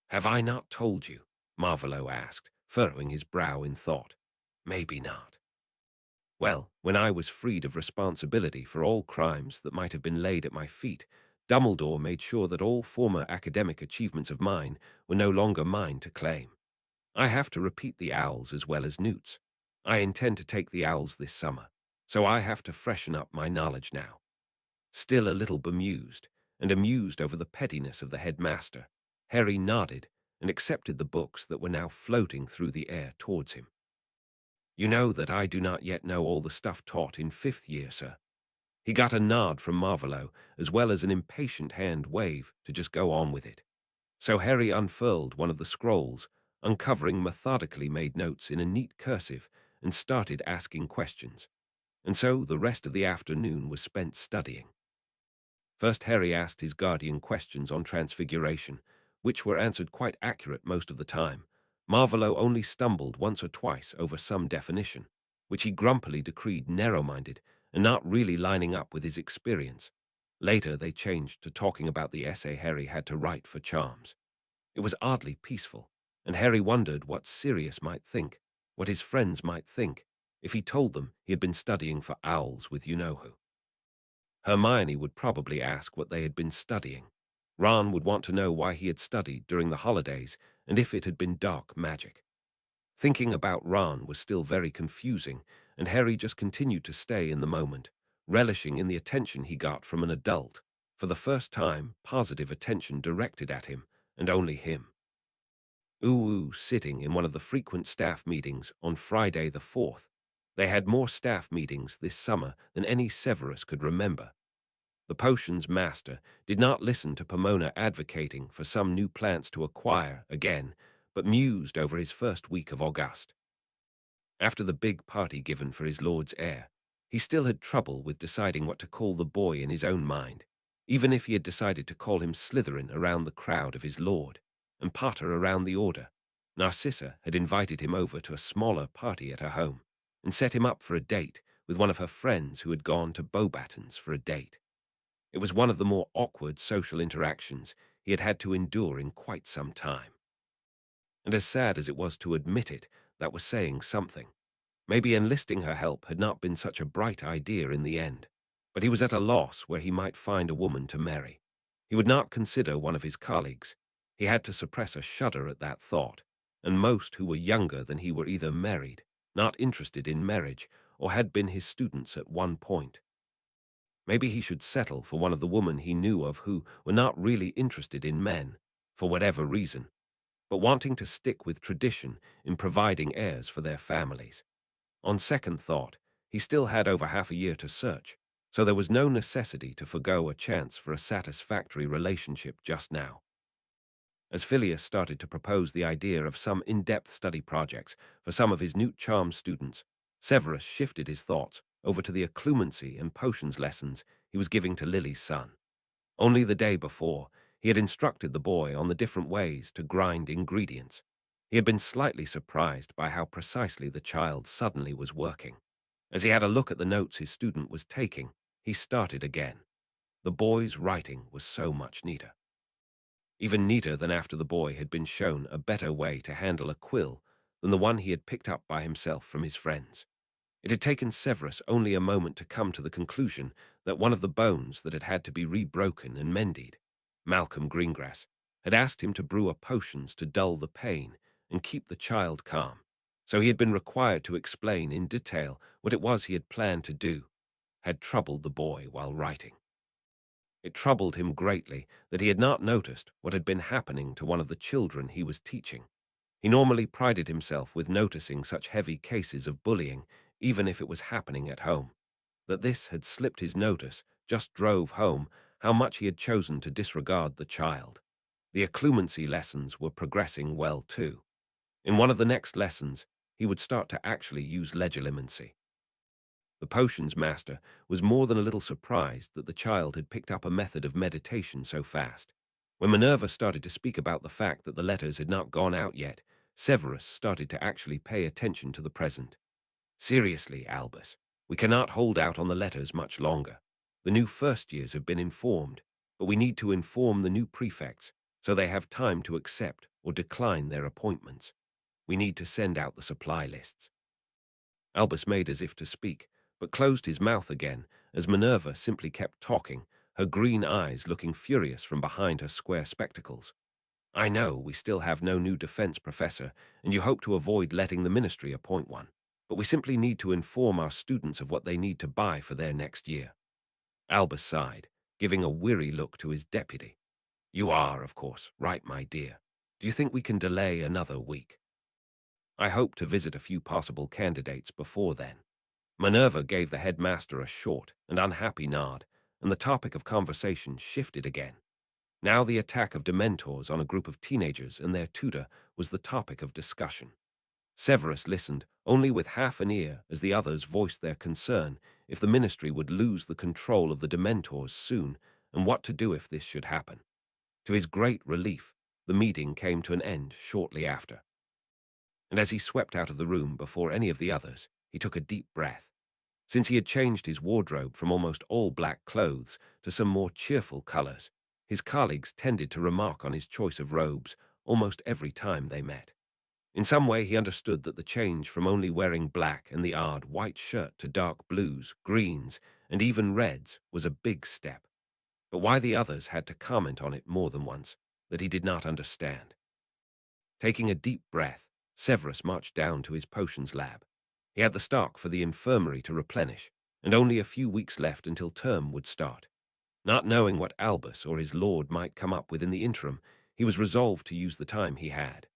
Have I not told you? Marvolo asked, furrowing his brow in thought. Maybe not. Well, when I was freed of responsibility for all crimes that might have been laid at my feet, Dumbledore made sure that all former academic achievements of mine were no longer mine to claim. I have to repeat the owls as well as newts. I intend to take the owls this summer, so I have to freshen up my knowledge now. Still a little bemused, and amused over the pettiness of the headmaster, Harry nodded and accepted the books that were now floating through the air towards him. You know that I do not yet know all the stuff taught in 5th year, sir. He got a nod from Marvolo, as well as an impatient hand wave to just go on with it. So Harry unfurled one of the scrolls, uncovering methodically made notes in a neat cursive, and started asking questions. And so the rest of the afternoon was spent studying. First, Harry asked his guardian questions on transfiguration, which were answered quite accurate most of the time. Marvolo only stumbled once or twice over some definition, which he grumpily decreed narrow-minded and not really lining up with his experience. Later, they changed to talking about the essay Harry had to write for Charms. It was oddly peaceful, and Harry wondered what Sirius might think, what his friends might think, if he told them he had been studying for owls with you-know-who. Hermione would probably ask what they had been studying. Ron would want to know why he had studied during the holidays and if it had been dark magic. Thinking about Ron was still very confusing, and Harry just continued to stay in the moment, relishing in the attention he got from an adult, for the first time positive attention directed at him, and only him. Sitting in one of the frequent staff meetings on Friday the 4th. They had more staff meetings this summer than any Severus could remember. The potions master did not listen to Pomona advocating for some new plants to acquire again, but mused over his first week of August. After the big party given for his lord's heir, he still had trouble with deciding what to call the boy in his own mind, even if he had decided to call him Slytherin around the crowd of his lord, and Potter around the order. Narcissa had invited him over to a smaller party at her home, and set him up for a date with one of her friends who had gone to Beauxbatons for a date. It was one of the more awkward social interactions he had had to endure in quite some time. And as sad as it was to admit it, that was saying something. Maybe enlisting her help had not been such a bright idea in the end, but he was at a loss where he might find a woman to marry. He would not consider one of his colleagues. He had to suppress a shudder at that thought, and most who were younger than he were either married, not interested in marriage, or had been his students at one point. Maybe he should settle for one of the women he knew of who were not really interested in men, for whatever reason, but wanting to stick with tradition in providing heirs for their families. On second thought, he still had over half a year to search, so there was no necessity to forgo a chance for a satisfactory relationship just now. As Phileas started to propose the idea of some in-depth study projects for some of his Newt Charm students, Severus shifted his thoughts over to the occlumency and potions lessons he was giving to Lily's son. Only the day before, he had instructed the boy on the different ways to grind ingredients. He had been slightly surprised by how precisely the child suddenly was working. As he had a look at the notes his student was taking, he started again. The boy's writing was so much neater. Even neater than after the boy had been shown a better way to handle a quill than the one he had picked up by himself from his friends. It had taken Severus only a moment to come to the conclusion that one of the bones that had had to be rebroken and mended, Malcolm Greengrass, had asked him to brew a potions to dull the pain and keep the child calm, so he had been required to explain in detail what it was he had planned to do, had troubled the boy while writing. It troubled him greatly that he had not noticed what had been happening to one of the children he was teaching. He normally prided himself with noticing such heavy cases of bullying, even if it was happening at home. That this had slipped his notice just drove home how much he had chosen to disregard the child. The occlumency lessons were progressing well too. In one of the next lessons, he would start to actually use legilimency. The potions master was more than a little surprised that the child had picked up a method of meditation so fast. When Minerva started to speak about the fact that the letters had not gone out yet, Severus started to actually pay attention to the present. Seriously, Albus, we cannot hold out on the letters much longer. The new first years have been informed, but we need to inform the new prefects so they have time to accept or decline their appointments. We need to send out the supply lists. Albus made as if to speak, but closed his mouth again as Minerva simply kept talking, her green eyes looking furious from behind her square spectacles. I know we still have no new defense professor, and you hope to avoid letting the ministry appoint one, but we simply need to inform our students of what they need to buy for their next year. Albus sighed, giving a weary look to his deputy. You are, of course, right, my dear. Do you think we can delay another week? I hope to visit a few possible candidates before then. Minerva gave the headmaster a short and unhappy nod, and the topic of conversation shifted again. Now the attack of Dementors on a group of teenagers and their tutor was the topic of discussion. Severus listened only with half an ear as the others voiced their concern if the ministry would lose the control of the Dementors soon, and what to do if this should happen. To his great relief, the meeting came to an end shortly after. And as he swept out of the room before any of the others, he took a deep breath. Since he had changed his wardrobe from almost all black clothes to some more cheerful colors, his colleagues tended to remark on his choice of robes almost every time they met. In some way he understood that the change from only wearing black and the odd white shirt to dark blues, greens, and even reds was a big step. But why the others had to comment on it more than once, that he did not understand. Taking a deep breath, Severus marched down to his potions lab. He had the stock for the infirmary to replenish, and only a few weeks left until term would start. Not knowing what Albus or his lord might come up with in the interim, he was resolved to use the time he had.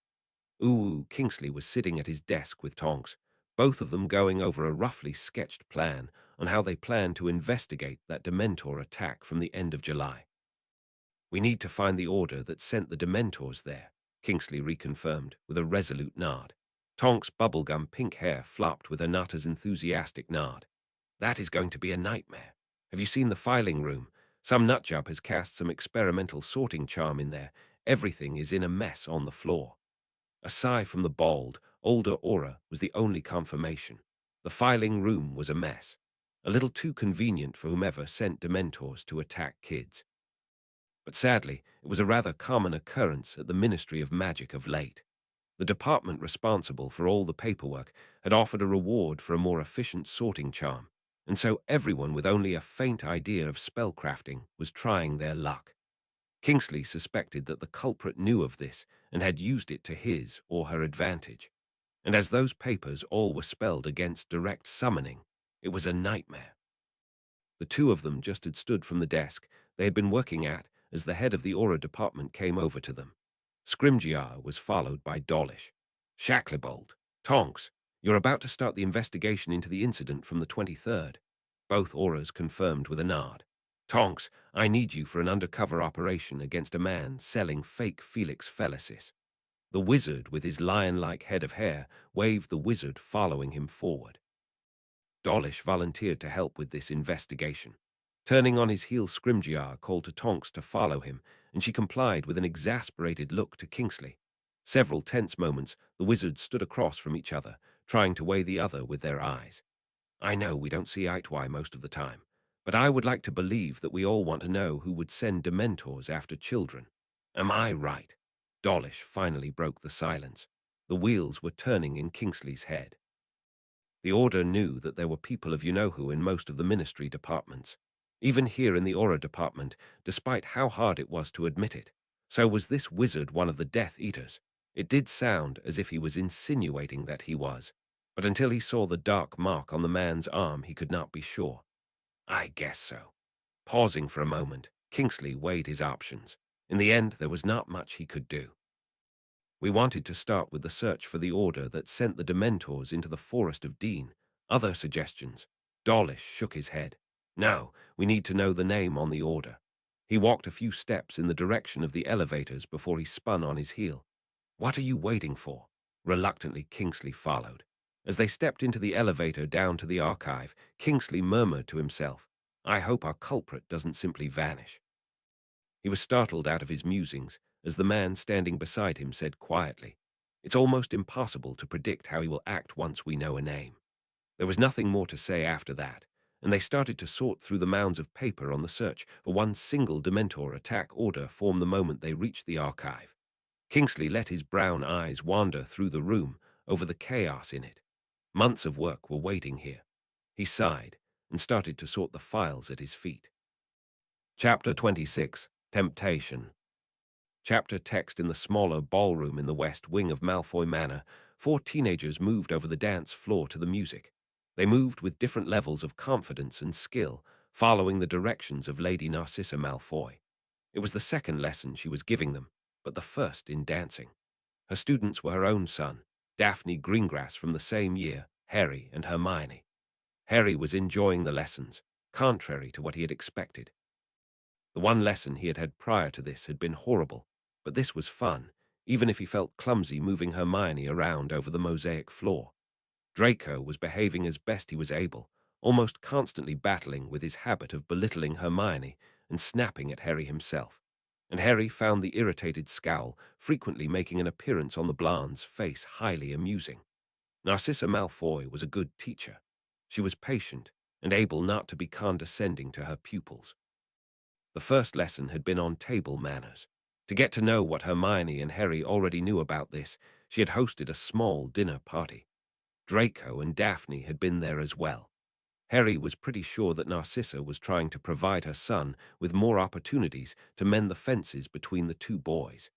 Kingsley was sitting at his desk with Tonks, both of them going over a roughly sketched plan on how they planned to investigate that Dementor attack from the end of July. We need to find the order that sent the Dementors there, Kingsley reconfirmed with a resolute nod. Tonks' bubblegum pink hair flopped with a not as enthusiastic nod. That is going to be a nightmare. Have you seen the filing room? Some nutjob has cast some experimental sorting charm in there. Everything is in a mess on the floor. A sigh from the bald, older Aura was the only confirmation. The filing room was a mess. A little too convenient for whomever sent Dementors to attack kids. But sadly, it was a rather common occurrence at the Ministry of Magic of late. The department responsible for all the paperwork had offered a reward for a more efficient sorting charm, and so everyone with only a faint idea of spellcrafting was trying their luck. Kingsley suspected that the culprit knew of this and had used it to his or her advantage. And as those papers all were spelled against direct summoning, it was a nightmare. The two of them just had stood from the desk they had been working at as the head of the Aura department came over to them. Scrimgeour was followed by Dawlish. Shacklebolt, Tonks, you're about to start the investigation into the incident from the 23rd. Both Auras confirmed with a nod. Tonks, I need you for an undercover operation against a man selling fake Felix Felicis. The wizard with his lion-like head of hair waved the wizard following him forward. Dawlish volunteered to help with this investigation. Turning on his heel, Scrimgeour called to Tonks to follow him, and she complied with an exasperated look to Kingsley. Several tense moments, the wizards stood across from each other, trying to weigh the other with their eyes. I know we don't see eye to eye most of the time, but I would like to believe that we all want to know who would send Dementors after children. Am I right? Dawlish finally broke the silence. The wheels were turning in Kingsley's head. The Order knew that there were people of you-know-who in most of the ministry departments. Even here in the Aura department, despite how hard it was to admit it. So was this wizard one of the Death Eaters? It did sound as if he was insinuating that he was, but until he saw the dark mark on the man's arm, he could not be sure. I guess so. Pausing for a moment, Kingsley weighed his options. In the end, there was not much he could do. We wanted to start with the search for the order that sent the Dementors into the Forest of Dean. Other suggestions? Dawlish shook his head. No, we need to know the name on the order. He walked a few steps in the direction of the elevators before he spun on his heel. What are you waiting for? Reluctantly, Kingsley followed. As they stepped into the elevator down to the archive, Kingsley murmured to himself, I hope our culprit doesn't simply vanish. He was startled out of his musings as the man standing beside him said quietly, It's almost impossible to predict how he will act once we know a name. There was nothing more to say after that, and they started to sort through the mounds of paper on the search for one single Dementor attack order formed the moment they reached the archive. Kingsley let his brown eyes wander through the room over the chaos in it. Months of work were waiting here. He sighed and started to sort the files at his feet. Chapter 26, Temptation. Chapter text in the smaller ballroom in the west wing of Malfoy Manor, 4 teenagers moved over the dance floor to the music. They moved with different levels of confidence and skill, following the directions of Lady Narcissa Malfoy. It was the second lesson she was giving them, but the first in dancing. Her students were her own son, Daphne Greengrass from the same year, Harry and Hermione. Harry was enjoying the lessons, contrary to what he had expected. The one lesson he had had prior to this had been horrible, but this was fun, even if he felt clumsy moving Hermione around over the mosaic floor. Draco was behaving as best he was able, almost constantly battling with his habit of belittling Hermione and snapping at Harry himself. And Harry found the irritated scowl frequently making an appearance on the blonde's face highly amusing. Narcissa Malfoy was a good teacher. She was patient and able not to be condescending to her pupils. The first lesson had been on table manners. To get to know what Hermione and Harry already knew about this, she had hosted a small dinner party. Draco and Daphne had been there as well. Harry was pretty sure that Narcissa was trying to provide her son with more opportunities to mend the fences between the two boys.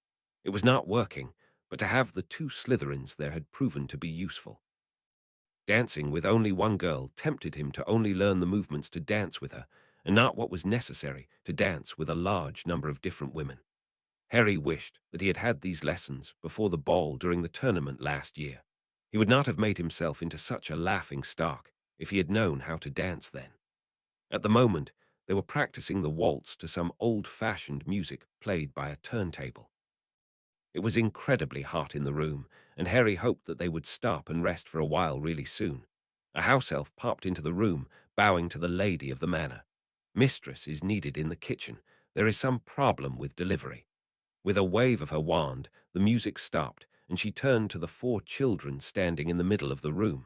It was not working, but to have the 2 Slytherins there had proven to be useful. Dancing with only one girl tempted him to only learn the movements to dance with her, and not what was necessary to dance with a large number of different women. Harry wished that he had had these lessons before the ball during the tournament last year. He would not have made himself into such a laughing stock if he had known how to dance then. At the moment, they were practicing the waltz to some old-fashioned music played by a turntable. It was incredibly hot in the room, and Harry hoped that they would stop and rest for a while really soon. A house elf popped into the room, bowing to the lady of the manor. Mistress is needed in the kitchen. There is some problem with delivery. With a wave of her wand, the music stopped, and she turned to the 4 children standing in the middle of the room.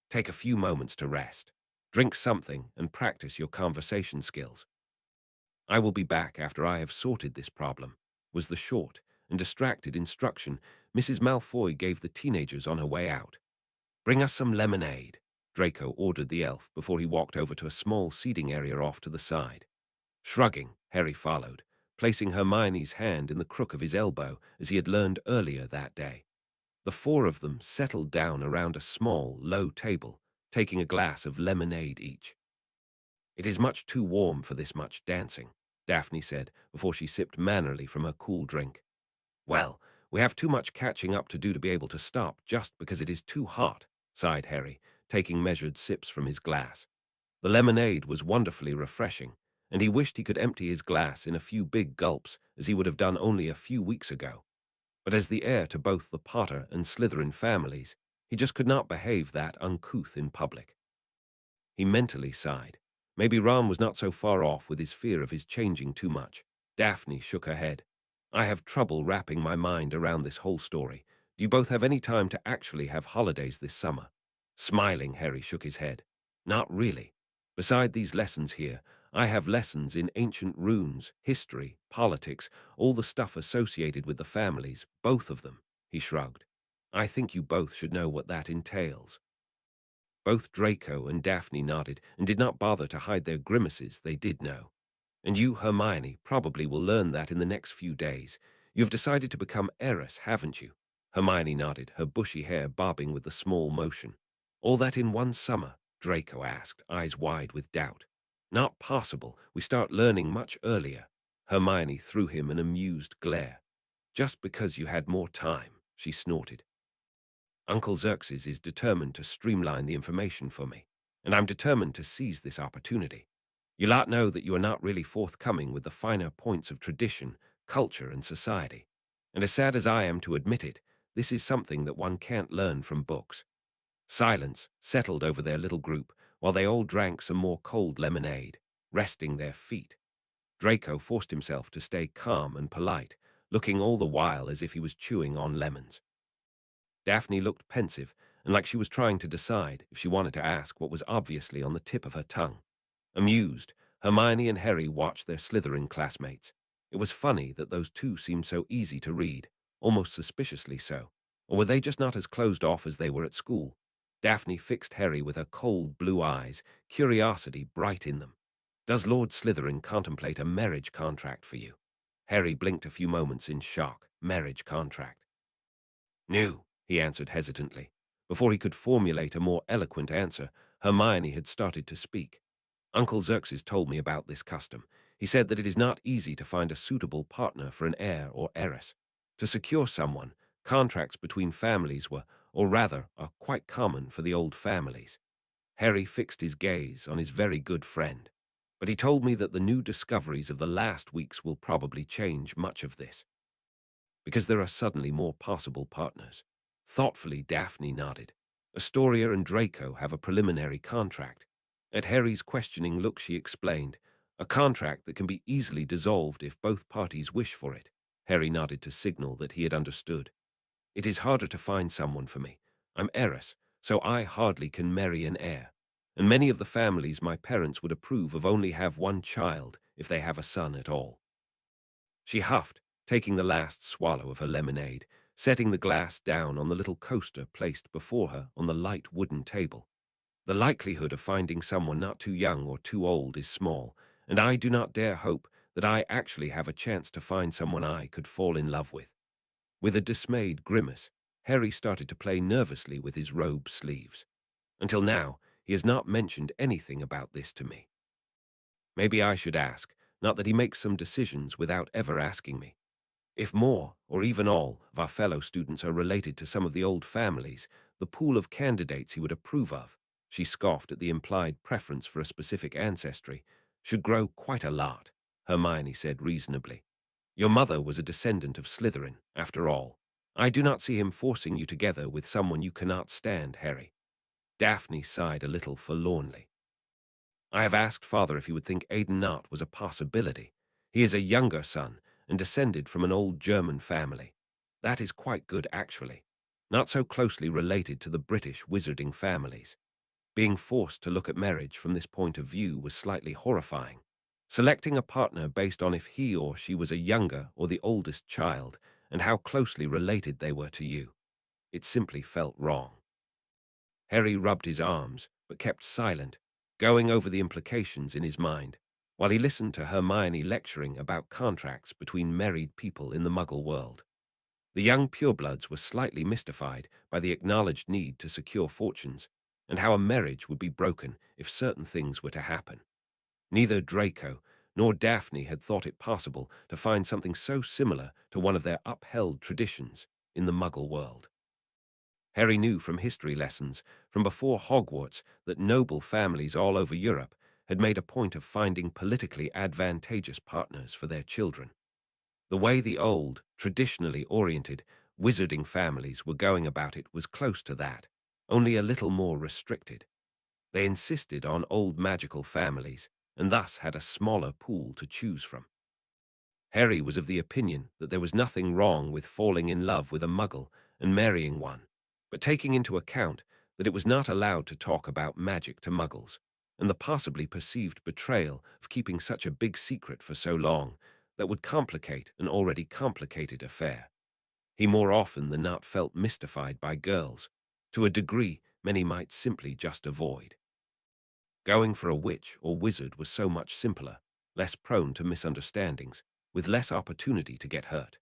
Take a few moments to rest. Drink something and practice your conversation skills. I will be back after I have sorted this problem, was the short and distracted instruction Mrs. Malfoy gave the teenagers on her way out. Bring us some lemonade, Draco ordered the elf before he walked over to a small seating area off to the side. Shrugging, Harry followed, placing Hermione's hand in the crook of his elbow as he had learned earlier that day. The 4 of them settled down around a small, low table, taking a glass of lemonade each. It is much too warm for this much dancing, Daphne said before she sipped mannerly from her cool drink. Well, we have too much catching up to do to be able to stop just because it is too hot, sighed Harry, taking measured sips from his glass. The lemonade was wonderfully refreshing, and he wished he could empty his glass in a few big gulps as he would have done only a few weeks ago. But as the heir to both the Potter and Slytherin families, he just could not behave that uncouth in public. He mentally sighed. Maybe Ron was not so far off with his fear of his changing too much. Daphne shook her head. I have trouble wrapping my mind around this whole story. Do you both have any time to actually have holidays this summer? Smiling, Harry shook his head. Not really. Beside these lessons here, I have lessons in ancient runes, history, politics, all the stuff associated with the families, both of them, he shrugged. I think you both should know what that entails. Both Draco and Daphne nodded and did not bother to hide their grimaces. They did know. And you, Hermione, probably will learn that in the next few days. You've decided to become heiress, haven't you? Hermione nodded, her bushy hair bobbing with the small motion. All that in one summer? Draco asked, eyes wide with doubt. Not possible. We start learning much earlier. Hermione threw him an amused glare. Just because you had more time, she snorted. Uncle Xerxes is determined to streamline the information for me, and I'm determined to seize this opportunity. You lot know that you are not really forthcoming with the finer points of tradition, culture, and society. And as sad as I am to admit it, this is something that one can't learn from books. Silence settled over their little group while they all drank some more cold lemonade, resting their feet. Draco forced himself to stay calm and polite, looking all the while as if he was chewing on lemons. Daphne looked pensive and like she was trying to decide if she wanted to ask what was obviously on the tip of her tongue. Amused, Hermione and Harry watched their Slytherin classmates. It was funny that those two seemed so easy to read, almost suspiciously so. Or were they just not as closed off as they were at school? Daphne fixed Harry with her cold blue eyes, curiosity bright in them. Does Lord Slytherin contemplate a marriage contract for you? Harry blinked a few moments in shock. Marriage contract. No, he answered hesitantly. Before he could formulate a more eloquent answer, Hermione had started to speak. Uncle Xerxes told me about this custom. He said that it is not easy to find a suitable partner for an heir or heiress. To secure someone, contracts between families were, or rather, are quite common for the old families. Harry fixed his gaze on his very good friend. But he told me that the new discoveries of the last weeks will probably change much of this, because there are suddenly more possible partners. Thoughtfully, Daphne nodded. Astoria and Draco have a preliminary contract. At Harry's questioning look, she explained, a contract that can be easily dissolved if both parties wish for it. Harry nodded to signal that he had understood. It is harder to find someone for me. I'm heiress, so I hardly can marry an heir. And many of the families my parents would approve of only have one child if they have a son at all. She huffed, taking the last swallow of her lemonade, setting the glass down on the little coaster placed before her on the light wooden table. The likelihood of finding someone not too young or too old is small, and I do not dare hope that I actually have a chance to find someone I could fall in love with. With a dismayed grimace, Harry started to play nervously with his robe sleeves. Until now, he has not mentioned anything about this to me. Maybe I should ask, not that he makes some decisions without ever asking me. If more, or even all, of our fellow students are related to some of the old families, the pool of candidates he would approve of, she scoffed at the implied preference for a specific ancestry, should grow quite a lot, Hermione said reasonably. Your mother was a descendant of Slytherin, after all. I do not see him forcing you together with someone you cannot stand, Harry. Daphne sighed a little forlornly. I have asked father if he would think Aidan Knott was a possibility. He is a younger son and descended from an old German family. That is quite good, actually. Not so closely related to the British wizarding families. Being forced to look at marriage from this point of view was slightly horrifying. Selecting a partner based on if he or she was a younger or the oldest child and how closely related they were to you. It simply felt wrong. Harry rubbed his arms, but kept silent, going over the implications in his mind, while he listened to Hermione lecturing about contracts between married people in the Muggle world. The young purebloods were slightly mystified by the acknowledged need to secure fortunes, and how a marriage would be broken if certain things were to happen. Neither Draco nor Daphne had thought it possible to find something so similar to one of their upheld traditions in the Muggle world. Harry knew from history lessons from before Hogwarts that noble families all over Europe had made a point of finding politically advantageous partners for their children. The way the old, traditionally oriented, wizarding families were going about it was close to that, only a little more restricted. They insisted on old magical families, and thus had a smaller pool to choose from. Harry was of the opinion that there was nothing wrong with falling in love with a Muggle and marrying one, but taking into account that it was not allowed to talk about magic to Muggles, and the possibly perceived betrayal of keeping such a big secret for so long, that would complicate an already complicated affair. He more often than not felt mystified by girls, to a degree many might simply just avoid. Going for a witch or wizard was so much simpler, less prone to misunderstandings, with less opportunity to get hurt.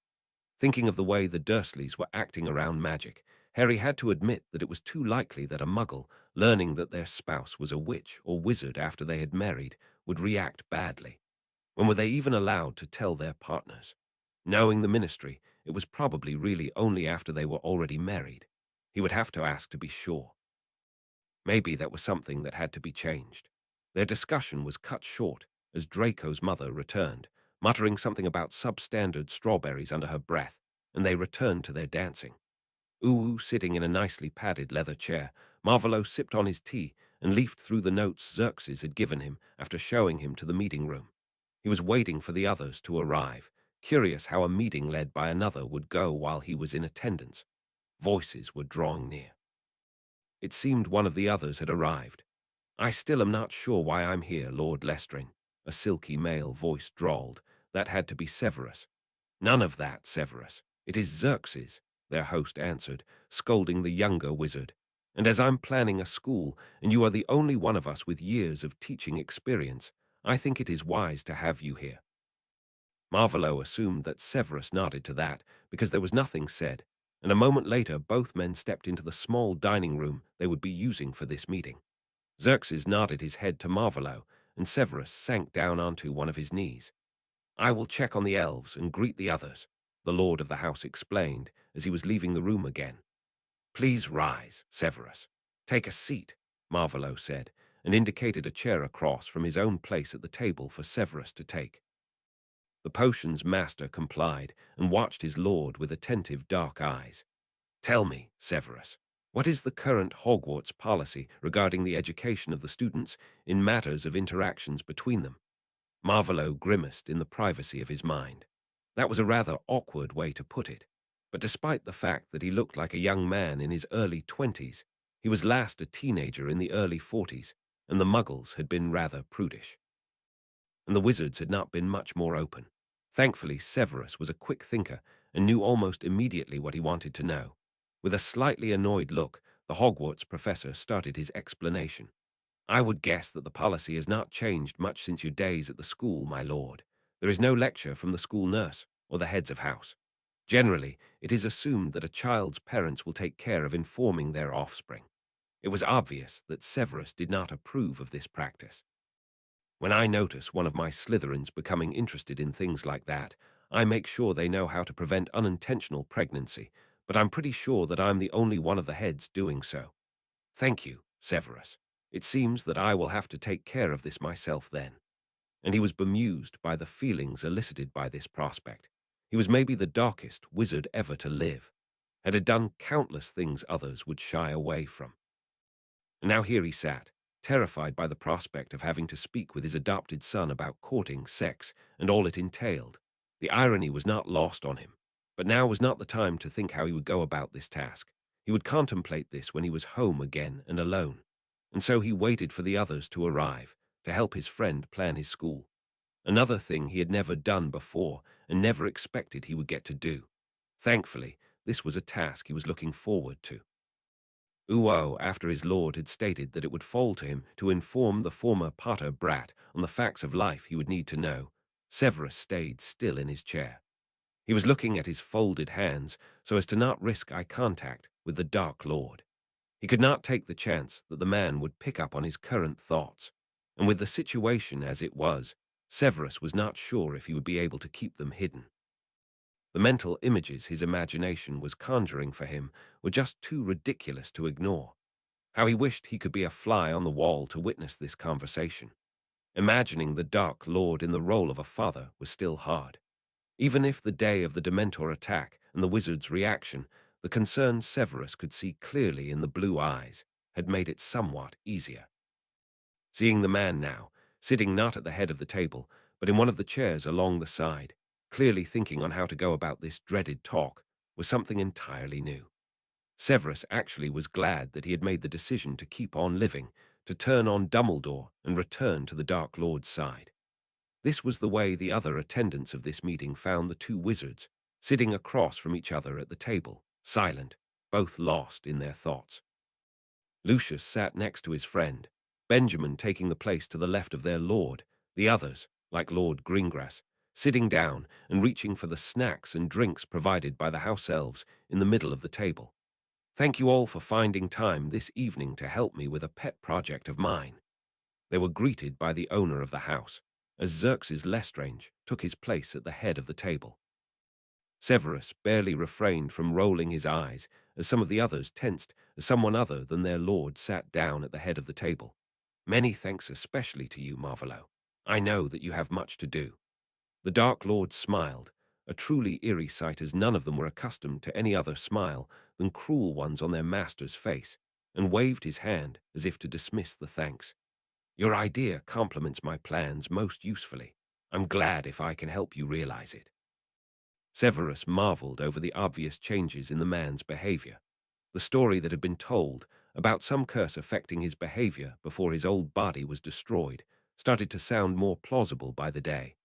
Thinking of the way the Dursleys were acting around magic, Harry had to admit that it was too likely that a Muggle, learning that their spouse was a witch or wizard after they had married, would react badly. When were they even allowed to tell their partners? Knowing the ministry, it was probably really only after they were already married. He would have to ask to be sure. Maybe that was something that had to be changed. Their discussion was cut short as Draco's mother returned, muttering something about substandard strawberries under her breath, and they returned to their dancing. Uwu sitting in a nicely padded leather chair, Marvolo sipped on his tea and leafed through the notes Xerxes had given him after showing him to the meeting room. He was waiting for the others to arrive, curious how a meeting led by another would go while he was in attendance. Voices were drawing near. It seemed one of the others had arrived. "I still am not sure why I'm here, Lord Lestrin," a silky male voice drawled. "That had to be Severus." "None of that, Severus. It is Xerxes," their host answered, scolding the younger wizard. "And as I'm planning a school, and you are the only one of us with years of teaching experience, I think it is wise to have you here." Marvolo assumed that Severus nodded to that, because there was nothing said, and a moment later both men stepped into the small dining room they would be using for this meeting. Xerxes nodded his head to Marvolo, and Severus sank down onto one of his knees. "I will check on the elves and greet the others," the lord of the house explained as he was leaving the room again. "Please rise, Severus. Take a seat," Marvolo said, and indicated a chair across from his own place at the table for Severus to take. The potion's master complied and watched his lord with attentive dark eyes. "Tell me, Severus, what is the current Hogwarts policy regarding the education of the students in matters of interactions between them?" Marvolo grimaced in the privacy of his mind. That was a rather awkward way to put it, but despite the fact that he looked like a young man in his early 20s, he was last a teenager in the early 40s, and the Muggles had been rather prudish. And the wizards had not been much more open. Thankfully, Severus was a quick thinker and knew almost immediately what he wanted to know. With a slightly annoyed look, the Hogwarts professor started his explanation. "I would guess that the policy has not changed much since your days at the school, my lord. There is no lecture from the school nurse or the heads of house. Generally, it is assumed that a child's parents will take care of informing their offspring." It was obvious that Severus did not approve of this practice. "When I notice one of my Slytherins becoming interested in things like that, I make sure they know how to prevent unintentional pregnancy, but I'm pretty sure that I'm the only one of the heads doing so." "Thank you, Severus. It seems that I will have to take care of this myself then." And he was bemused by the feelings elicited by this prospect. He was maybe the darkest wizard ever to live, had done countless things others would shy away from. And now here he sat, terrified by the prospect of having to speak with his adopted son about courting, sex, and all it entailed. The irony was not lost on him, but now was not the time to think how he would go about this task. He would contemplate this when he was home again and alone. And so he waited for the others to arrive, to help his friend plan his school. Another thing he had never done before and never expected he would get to do. Thankfully, this was a task he was looking forward to. Uo, after his lord had stated that it would fall to him to inform the former Potter brat on the facts of life he would need to know, Severus stayed still in his chair. He was looking at his folded hands so as to not risk eye contact with the Dark Lord. He could not take the chance that the man would pick up on his current thoughts, and with the situation as it was, Severus was not sure if he would be able to keep them hidden. The mental images his imagination was conjuring for him were just too ridiculous to ignore. How he wished he could be a fly on the wall to witness this conversation. Imagining the Dark Lord in the role of a father was still hard. Even if the day of the Dementor attack and the wizard's reaction, the concern Severus could see clearly in the blue eyes, had made it somewhat easier. Seeing the man now, sitting not at the head of the table, but in one of the chairs along the side, clearly thinking on how to go about this dreaded talk, was something entirely new. Severus actually was glad that he had made the decision to keep on living, to turn on Dumbledore and return to the Dark Lord's side. This was the way the other attendants of this meeting found the two wizards, sitting across from each other at the table, silent, both lost in their thoughts. Lucius sat next to his friend, Benjamin taking the place to the left of their lord, the others, like Lord Greengrass, sitting down and reaching for the snacks and drinks provided by the house elves in the middle of the table. "Thank you all for finding time this evening to help me with a pet project of mine." They were greeted by the owner of the house, as Xerxes Lestrange took his place at the head of the table. Severus barely refrained from rolling his eyes as some of the others tensed as someone other than their lord sat down at the head of the table. Many thanks especially to you, Marvolo. I know that you have much to do. The Dark Lord smiled, a truly eerie sight as none of them were accustomed to any other smile than cruel ones on their master's face, and waved his hand as if to dismiss the thanks. Your idea complements my plans most usefully. I'm glad if I can help you realize it. Severus marveled over the obvious changes in the man's behavior. The story that had been told about some curse affecting his behavior before his old body was destroyed started to sound more plausible by the day.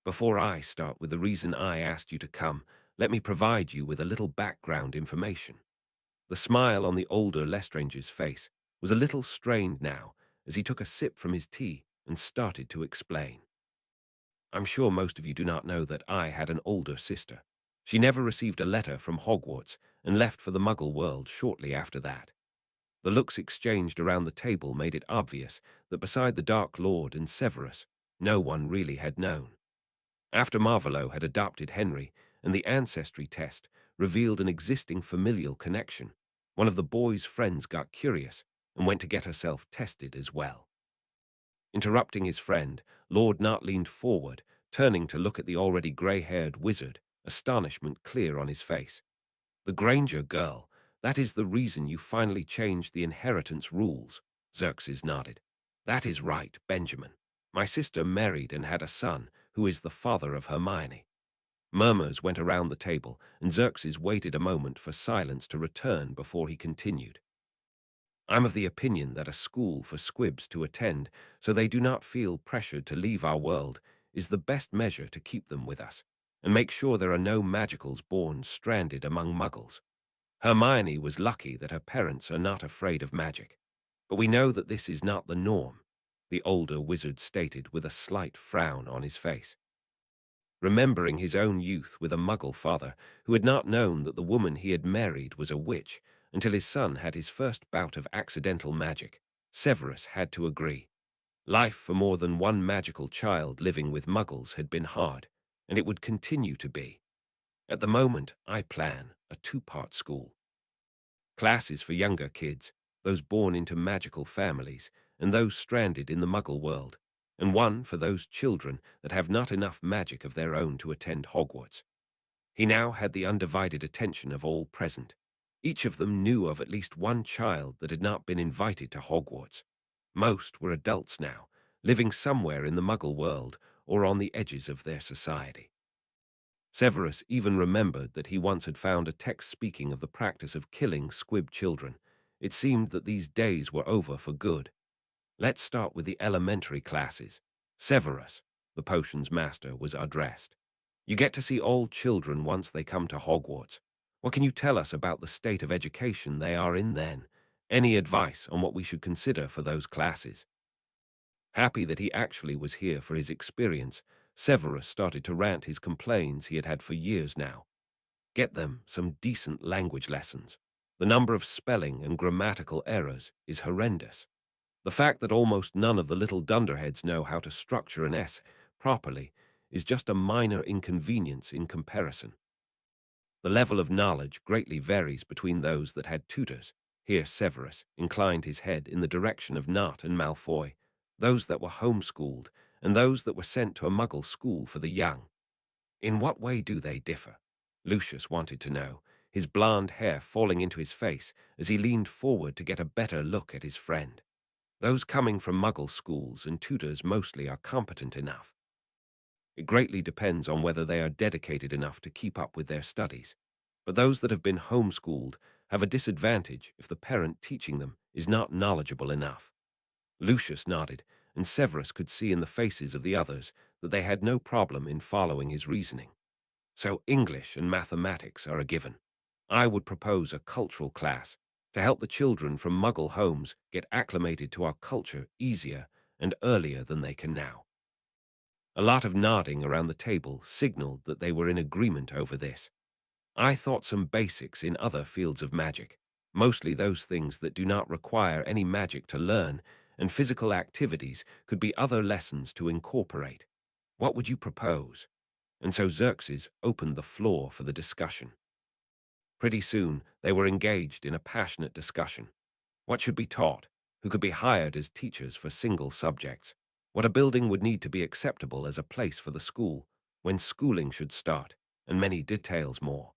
Before I start with the reason I asked you to come, let me provide you with a little background information. The smile on the older Lestrange's face was a little strained now as he took a sip from his tea and started to explain. I'm sure most of you do not know that I had an older sister. She never received a letter from Hogwarts and left for the Muggle world shortly after that. The looks exchanged around the table made it obvious that beside the Dark Lord and Severus, no one really had known. After Marvolo had adopted Henry and the ancestry test revealed an existing familial connection, one of the boy's friends got curious and went to get herself tested as well. Interrupting his friend, Lord Nott leaned forward, turning to look at the already grey-haired wizard, astonishment clear on his face. The Granger girl, that is the reason you finally changed the inheritance rules, Xerxes nodded. That is right, Benjamin. My sister married and had a son, who is the father of Hermione. Murmurs went around the table, and Xerxes waited a moment for silence to return before he continued. I'm of the opinion that a school for squibs to attend so they do not feel pressured to leave our world is the best measure to keep them with us, and make sure there are no magicals born stranded among muggles. Hermione was lucky that her parents are not afraid of magic, but we know that this is not the norm, the older wizard stated with a slight frown on his face. Remembering his own youth with a muggle father who had not known that the woman he had married was a witch until his son had his first bout of accidental magic, Severus had to agree. Life for more than one magical child living with muggles had been hard, and it would continue to be. At the moment, I plan a two-part school. Classes for younger kids, those born into magical families, and those stranded in the muggle world, and one for those children that have not enough magic of their own to attend Hogwarts. He now had the undivided attention of all present. Each of them knew of at least one child that had not been invited to Hogwarts. Most were adults now, living somewhere in the muggle world or on the edges of their society. Severus even remembered that he once had found a text speaking of the practice of killing squib children. It seemed that these days were over for good. Let's start with the elementary classes. Severus, the potions master, was addressed. You get to see all children once they come to Hogwarts. What can you tell us about the state of education they are in then? Any advice on what we should consider for those classes? Happy that he actually was here for his experience, Severus started to rant his complaints he had had for years now. Get them some decent language lessons. The number of spelling and grammatical errors is horrendous. The fact that almost none of the little dunderheads know how to structure an S properly is just a minor inconvenience in comparison. The level of knowledge greatly varies between those that had tutors. Here Severus inclined his head in the direction of Nott and Malfoy, those that were homeschooled, and those that were sent to a muggle school for the young. In what way do they differ? Lucius wanted to know, his blonde hair falling into his face as he leaned forward to get a better look at his friend. Those coming from muggle schools and tutors mostly are competent enough. It greatly depends on whether they are dedicated enough to keep up with their studies. But those that have been homeschooled have a disadvantage if the parent teaching them is not knowledgeable enough. Lucius nodded, and Severus could see in the faces of the others that they had no problem in following his reasoning. So English and mathematics are a given. I would propose a cultural class to help the children from muggle homes get acclimated to our culture easier and earlier than they can now. A lot of nodding around the table signaled that they were in agreement over this. I thought some basics in other fields of magic, mostly those things that do not require any magic to learn and physical activities could be other lessons to incorporate. What would you propose? And so Xerxes opened the floor for the discussion. Pretty soon, they were engaged in a passionate discussion. What should be taught? Who could be hired as teachers for single subjects? What a building would need to be acceptable as a place for the school, when schooling should start, and many details more.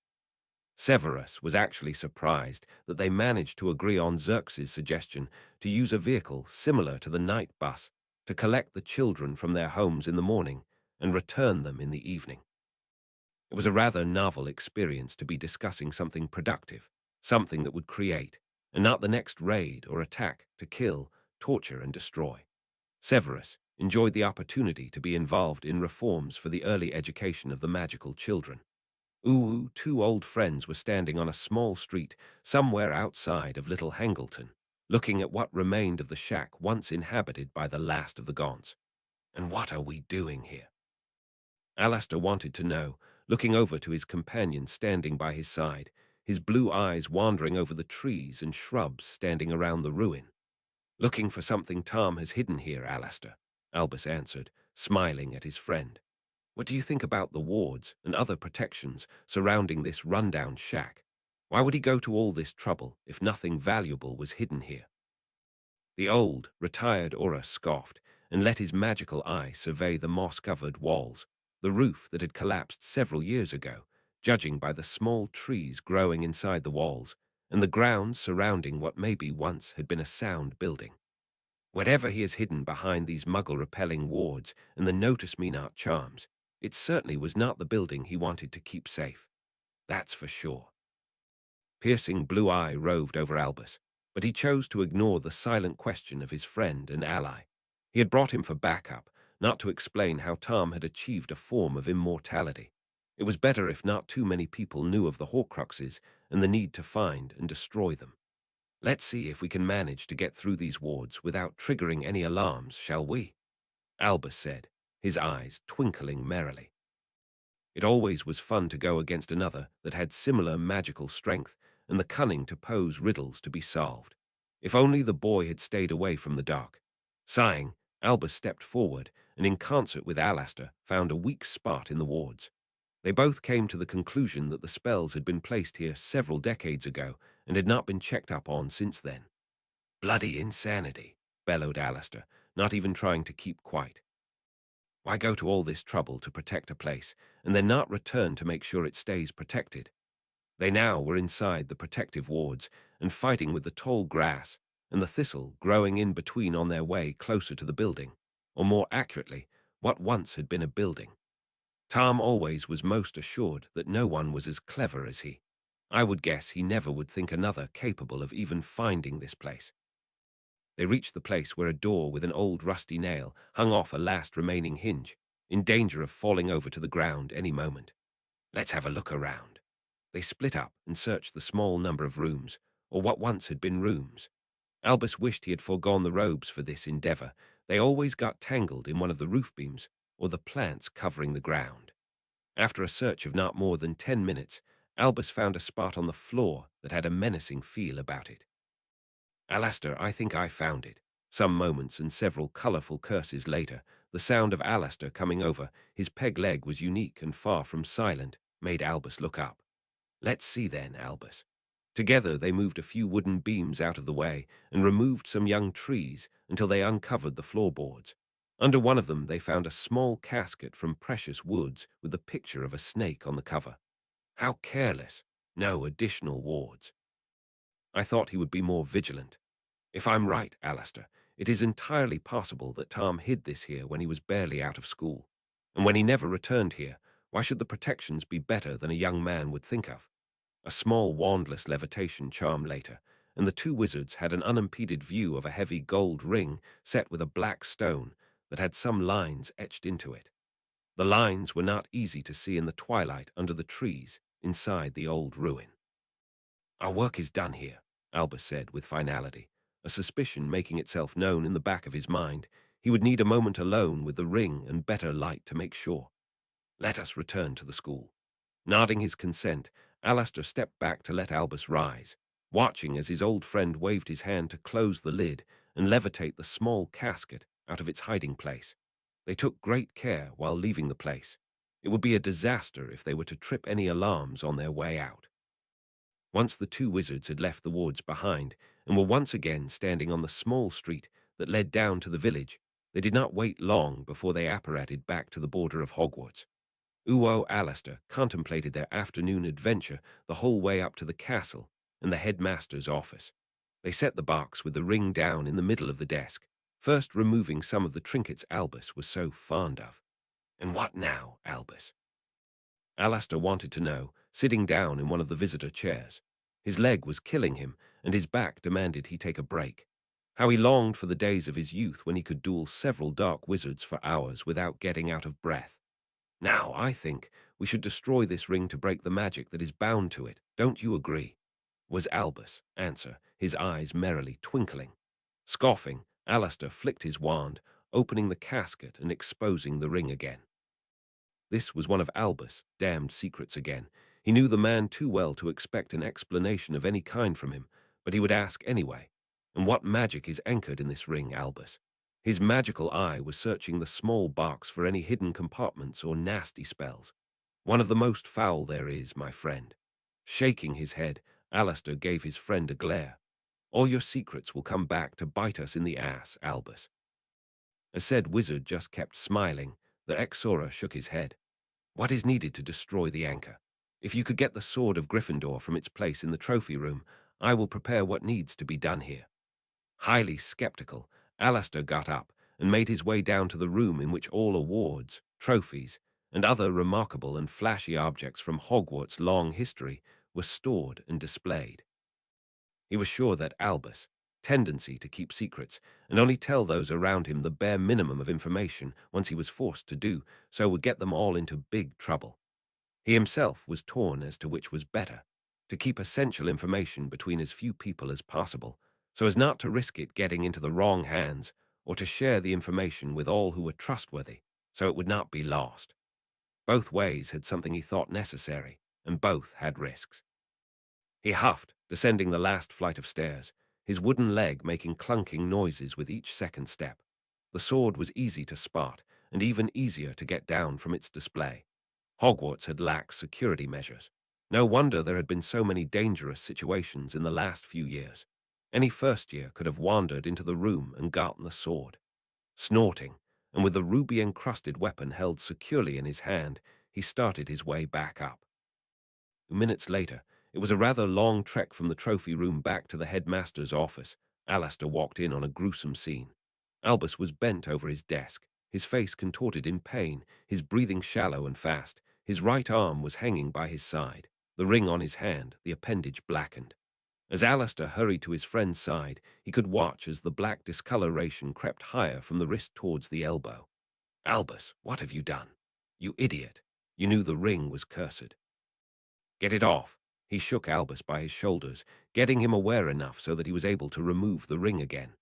Severus was actually surprised that they managed to agree on Xerxes' suggestion to use a vehicle similar to the night bus to collect the children from their homes in the morning and return them in the evening. It was a rather novel experience to be discussing something productive, something that would create, and not the next raid or attack to kill, torture, and destroy. Severus enjoyed the opportunity to be involved in reforms for the early education of the magical children. Two old friends were standing on a small street somewhere outside of Little Hangleton, looking at what remained of the shack once inhabited by the last of the Gaunts. "And what are we doing here?" Alastair wanted to know, looking over to his companion standing by his side, his blue eyes wandering over the trees and shrubs standing around the ruin. "Looking for something Tom has hidden here, Alastair," Albus answered, smiling at his friend. "What do you think about the wards and other protections surrounding this rundown shack? Why would he go to all this trouble if nothing valuable was hidden here?" The old, retired Aura scoffed and let his magical eye survey the moss-covered walls, the roof that had collapsed several years ago, judging by the small trees growing inside the walls, and the grounds surrounding what maybe once had been a sound building. "Whatever he has hidden behind these muggle-repelling wards and the notice-me-not charms, it certainly was not the building he wanted to keep safe. That's for sure." Piercing blue eye roved over Albus, but he chose to ignore the silent question of his friend and ally. He had brought him for backup, not to explain how Tom had achieved a form of immortality. It was better if not too many people knew of the Horcruxes and the need to find and destroy them. "Let's see if we can manage to get through these wards without triggering any alarms, shall we?" Albus said, his eyes twinkling merrily. It always was fun to go against another that had similar magical strength and the cunning to pose riddles to be solved. If only the boy had stayed away from the dark. Sighing, Albus stepped forward and in concert with Alastair found a weak spot in the wards. They both came to the conclusion that the spells had been placed here several decades ago and had not been checked up on since then. "Bloody insanity," bellowed Alastair, not even trying to keep quiet. "Why go to all this trouble to protect a place, and then not return to make sure it stays protected?" They now were inside the protective wards and fighting with the tall grass and the thistle growing in between on their way closer to the building, or more accurately, what once had been a building. Tom always was most assured that no one was as clever as he. I would guess he never would think another capable of even finding this place. They reached the place where a door with an old rusty nail hung off a last remaining hinge, in danger of falling over to the ground any moment. "Let's have a look around." They split up and searched the small number of rooms, or what once had been rooms. Albus wished he had foregone the robes for this endeavor. They always got tangled in one of the roof beams or the plants covering the ground. After a search of not more than 10 minutes, Albus found a spot on the floor that had a menacing feel about it. "Alastair, I think I found it." Some moments and several colorful curses later, the sound of Alastair coming over, his peg leg was unique and far from silent, made Albus look up. "Let's see then, Albus." Together they moved a few wooden beams out of the way and removed some young trees until they uncovered the floorboards. Under one of them they found a small casket from precious woods with the picture of a snake on the cover. How careless. No additional wards. I thought he would be more vigilant. If I'm right, Alastair, it is entirely possible that Tom hid this here when he was barely out of school. And when he never returned here, why should the protections be better than a young man would think of? A small wandless levitation charm later, and the two wizards had an unimpeded view of a heavy gold ring set with a black stone that had some lines etched into it. The lines were not easy to see in the twilight under the trees inside the old ruin. "Our work is done here," Albus said with finality, a suspicion making itself known in the back of his mind. He would need a moment alone with the ring and better light to make sure. "Let us return to the school." Nodding his consent, Alastair stepped back to let Albus rise, watching as his old friend waved his hand to close the lid and levitate the small casket out of its hiding place. They took great care while leaving the place. It would be a disaster if they were to trip any alarms on their way out. Once the two wizards had left the wards behind and were once again standing on the small street that led down to the village, they did not wait long before they apparated back to the border of Hogwarts. Uo Alistair contemplated their afternoon adventure the whole way up to the castle and the headmaster's office. They set the box with the ring down in the middle of the desk, first removing some of the trinkets Albus was so fond of. "And what now, Albus?" Alistair wanted to know, sitting down in one of the visitor chairs. His leg was killing him, and his back demanded he take a break. How he longed for the days of his youth when he could duel several dark wizards for hours without getting out of breath. "Now, I think we should destroy this ring to break the magic that is bound to it. Don't you agree?" was Albus' answer, his eyes merrily twinkling. Scoffing, Alistair flicked his wand, opening the casket and exposing the ring again. This was one of Albus' damned secrets again. He knew the man too well to expect an explanation of any kind from him, but he would ask anyway. "And what magic is anchored in this ring, Albus?" His magical eye was searching the small box for any hidden compartments or nasty spells. "One of the most foul there is, my friend." Shaking his head, Alistair gave his friend a glare. "All your secrets will come back to bite us in the ass, Albus." As said wizard just kept smiling, the Exora shook his head. "What is needed to destroy the anchor? If you could get the sword of Gryffindor from its place in the trophy room, I will prepare what needs to be done here." Highly skeptical, Alistair got up and made his way down to the room in which all awards, trophies, and other remarkable and flashy objects from Hogwarts' long history were stored and displayed. He was sure that Albus' tendency to keep secrets and only tell those around him the bare minimum of information once he was forced to do so would get them all into big trouble. He himself was torn as to which was better, to keep essential information between as few people as possible, so as not to risk it getting into the wrong hands, or to share the information with all who were trustworthy, so it would not be lost. Both ways had something he thought necessary, and both had risks. He huffed, descending the last flight of stairs, his wooden leg making clunking noises with each second step. The sword was easy to spot, and even easier to get down from its display. Hogwarts had lacked security measures. No wonder there had been so many dangerous situations in the last few years. Any first year could have wandered into the room and gotten the sword. Snorting, and with the ruby-encrusted weapon held securely in his hand, he started his way back up. Minutes later, it was a rather long trek from the trophy room back to the headmaster's office. Alistair walked in on a gruesome scene. Albus was bent over his desk, his face contorted in pain, his breathing shallow and fast. His right arm was hanging by his side, the ring on his hand, the appendage blackened. As Alistair hurried to his friend's side, he could watch as the black discoloration crept higher from the wrist towards the elbow. "Albus, what have you done? You idiot! You knew the ring was cursed." "Get it off." He shook Albus by his shoulders, getting him aware enough so that he was able to remove the ring again.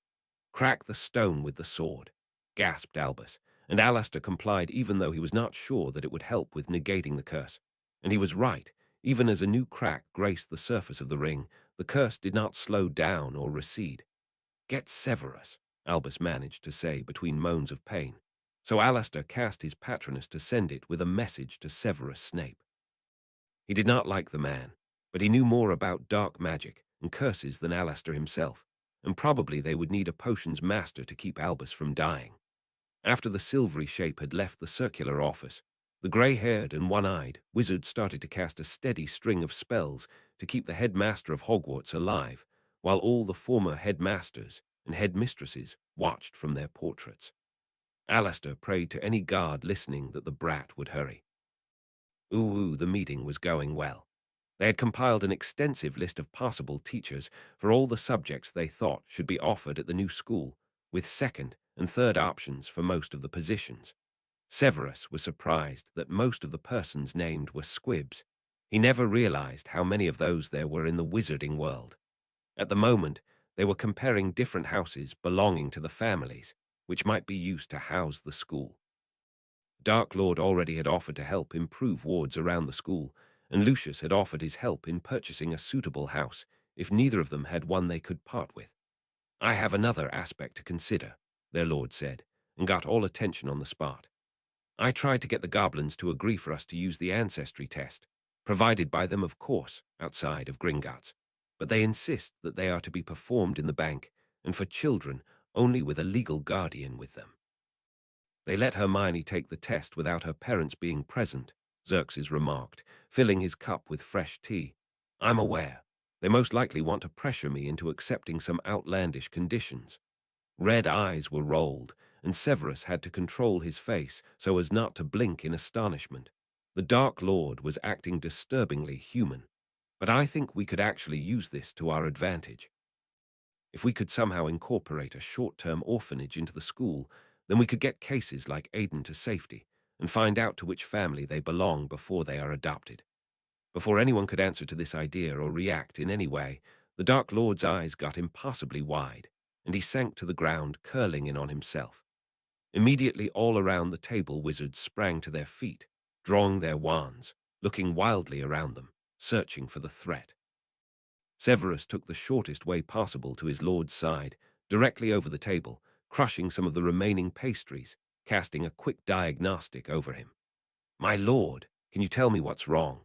"Crack the stone with the sword," gasped Albus, and Alistair complied even though he was not sure that it would help with negating the curse. And he was right. Even as a new crack graced the surface of the ring, the curse did not slow down or recede. "Get Severus," Albus managed to say between moans of pain. So Alistair cast his Patronus to send it with a message to Severus Snape. He did not like the man, but he knew more about dark magic and curses than Alistair himself, and probably they would need a potions master to keep Albus from dying. After the silvery shape had left the circular office, the grey-haired and one-eyed wizard started to cast a steady string of spells to keep the headmaster of Hogwarts alive, while all the former headmasters and headmistresses watched from their portraits. Alistair prayed to any guard listening that the brat would hurry. The meeting was going well. They had compiled an extensive list of possible teachers for all the subjects they thought should be offered at the new school, with second and third options for most of the positions. Severus was surprised that most of the persons named were squibs. He never realized how many of those there were in the wizarding world. At the moment, they were comparing different houses belonging to the families, which might be used to house the school. Dark Lord already had offered to help improve wards around the school, and Lucius had offered his help in purchasing a suitable house if neither of them had one they could part with. I have another aspect to consider, their lord said, and got all attention on the spot. I tried to get the goblins to agree for us to use the ancestry test, provided by them, of course, outside of Gringotts, but they insist that they are to be performed in the bank, and for children only with a legal guardian with them. They let Hermione take the test without her parents being present, Xerxes remarked, filling his cup with fresh tea. I'm aware. They most likely want to pressure me into accepting some outlandish conditions. Red eyes were rolled, and Severus had to control his face so as not to blink in astonishment. The Dark Lord was acting disturbingly human, but I think we could actually use this to our advantage. If we could somehow incorporate a short-term orphanage into the school, then we could get cases like Aiden to safety and find out to which family they belong before they are adopted. Before anyone could answer to this idea or react in any way, the Dark Lord's eyes got impossibly wide, and he sank to the ground, curling in on himself. Immediately all around the table wizards sprang to their feet, drawing their wands, looking wildly around them, searching for the threat. Severus took the shortest way possible to his lord's side, directly over the table, crushing some of the remaining pastries, casting a quick diagnostic over him. My lord, can you tell me what's wrong?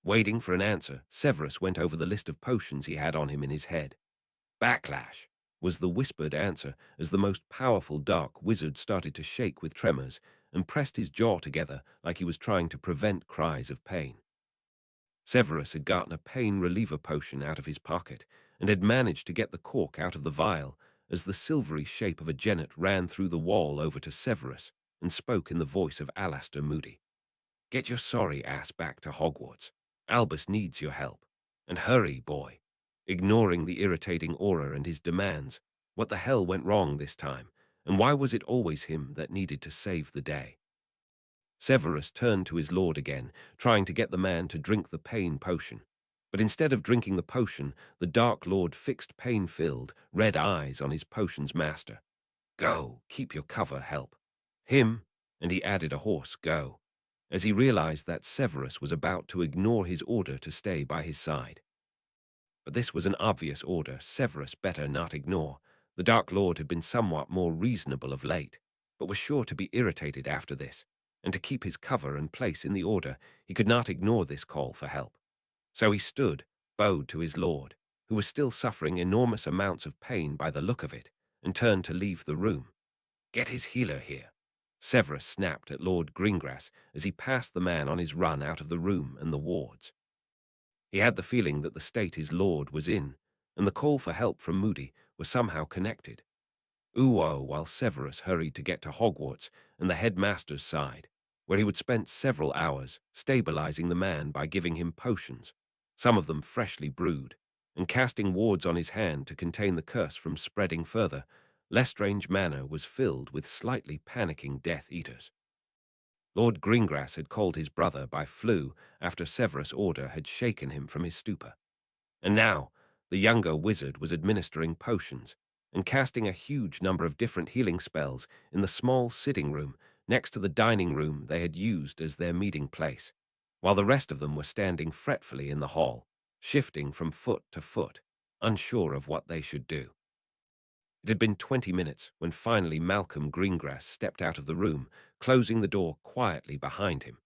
Waiting for an answer, Severus went over the list of potions he had on him in his head. Backlash was the whispered answer as the most powerful dark wizard started to shake with tremors and pressed his jaw together like he was trying to prevent cries of pain. Severus had gotten a pain reliever potion out of his pocket and had managed to get the cork out of the vial as the silvery shape of a genet ran through the wall over to Severus and spoke in the voice of Alastair Moody. Get your sorry ass back to Hogwarts. Albus needs your help. And hurry, boy. Ignoring the irritating aura and his demands, what the hell went wrong this time, and why was it always him that needed to save the day? Severus turned to his lord again, trying to get the man to drink the pain potion. But instead of drinking the potion, the Dark Lord fixed pain-filled, red eyes on his potion's master. Go, keep your cover, help. Him, and he added a hoarse go, as he realized that Severus was about to ignore his order to stay by his side. But this was an obvious order Severus better not ignore. The Dark Lord had been somewhat more reasonable of late, but was sure to be irritated after this, and to keep his cover and place in the order, he could not ignore this call for help. So he stood, bowed to his lord, who was still suffering enormous amounts of pain by the look of it, and turned to leave the room. Get his healer here. Severus snapped at Lord Greengrass as he passed the man on his run out of the room and the wards. He had the feeling that the state his lord was in, and the call for help from Moody, were somehow connected. Ooh-oh, while Severus hurried to get to Hogwarts and the headmaster's side, where he would spend several hours stabilizing the man by giving him potions, some of them freshly brewed, and casting wards on his hand to contain the curse from spreading further. Lestrange Manor was filled with slightly panicking Death Eaters. Lord Greengrass had called his brother by flu after Severus' order had shaken him from his stupor. And now, the younger wizard was administering potions and casting a huge number of different healing spells in the small sitting room next to the dining room they had used as their meeting place, while the rest of them were standing fretfully in the hall, shifting from foot to foot, unsure of what they should do. It had been 20 minutes when finally Malcolm Greengrass stepped out of the room, closing the door quietly behind him.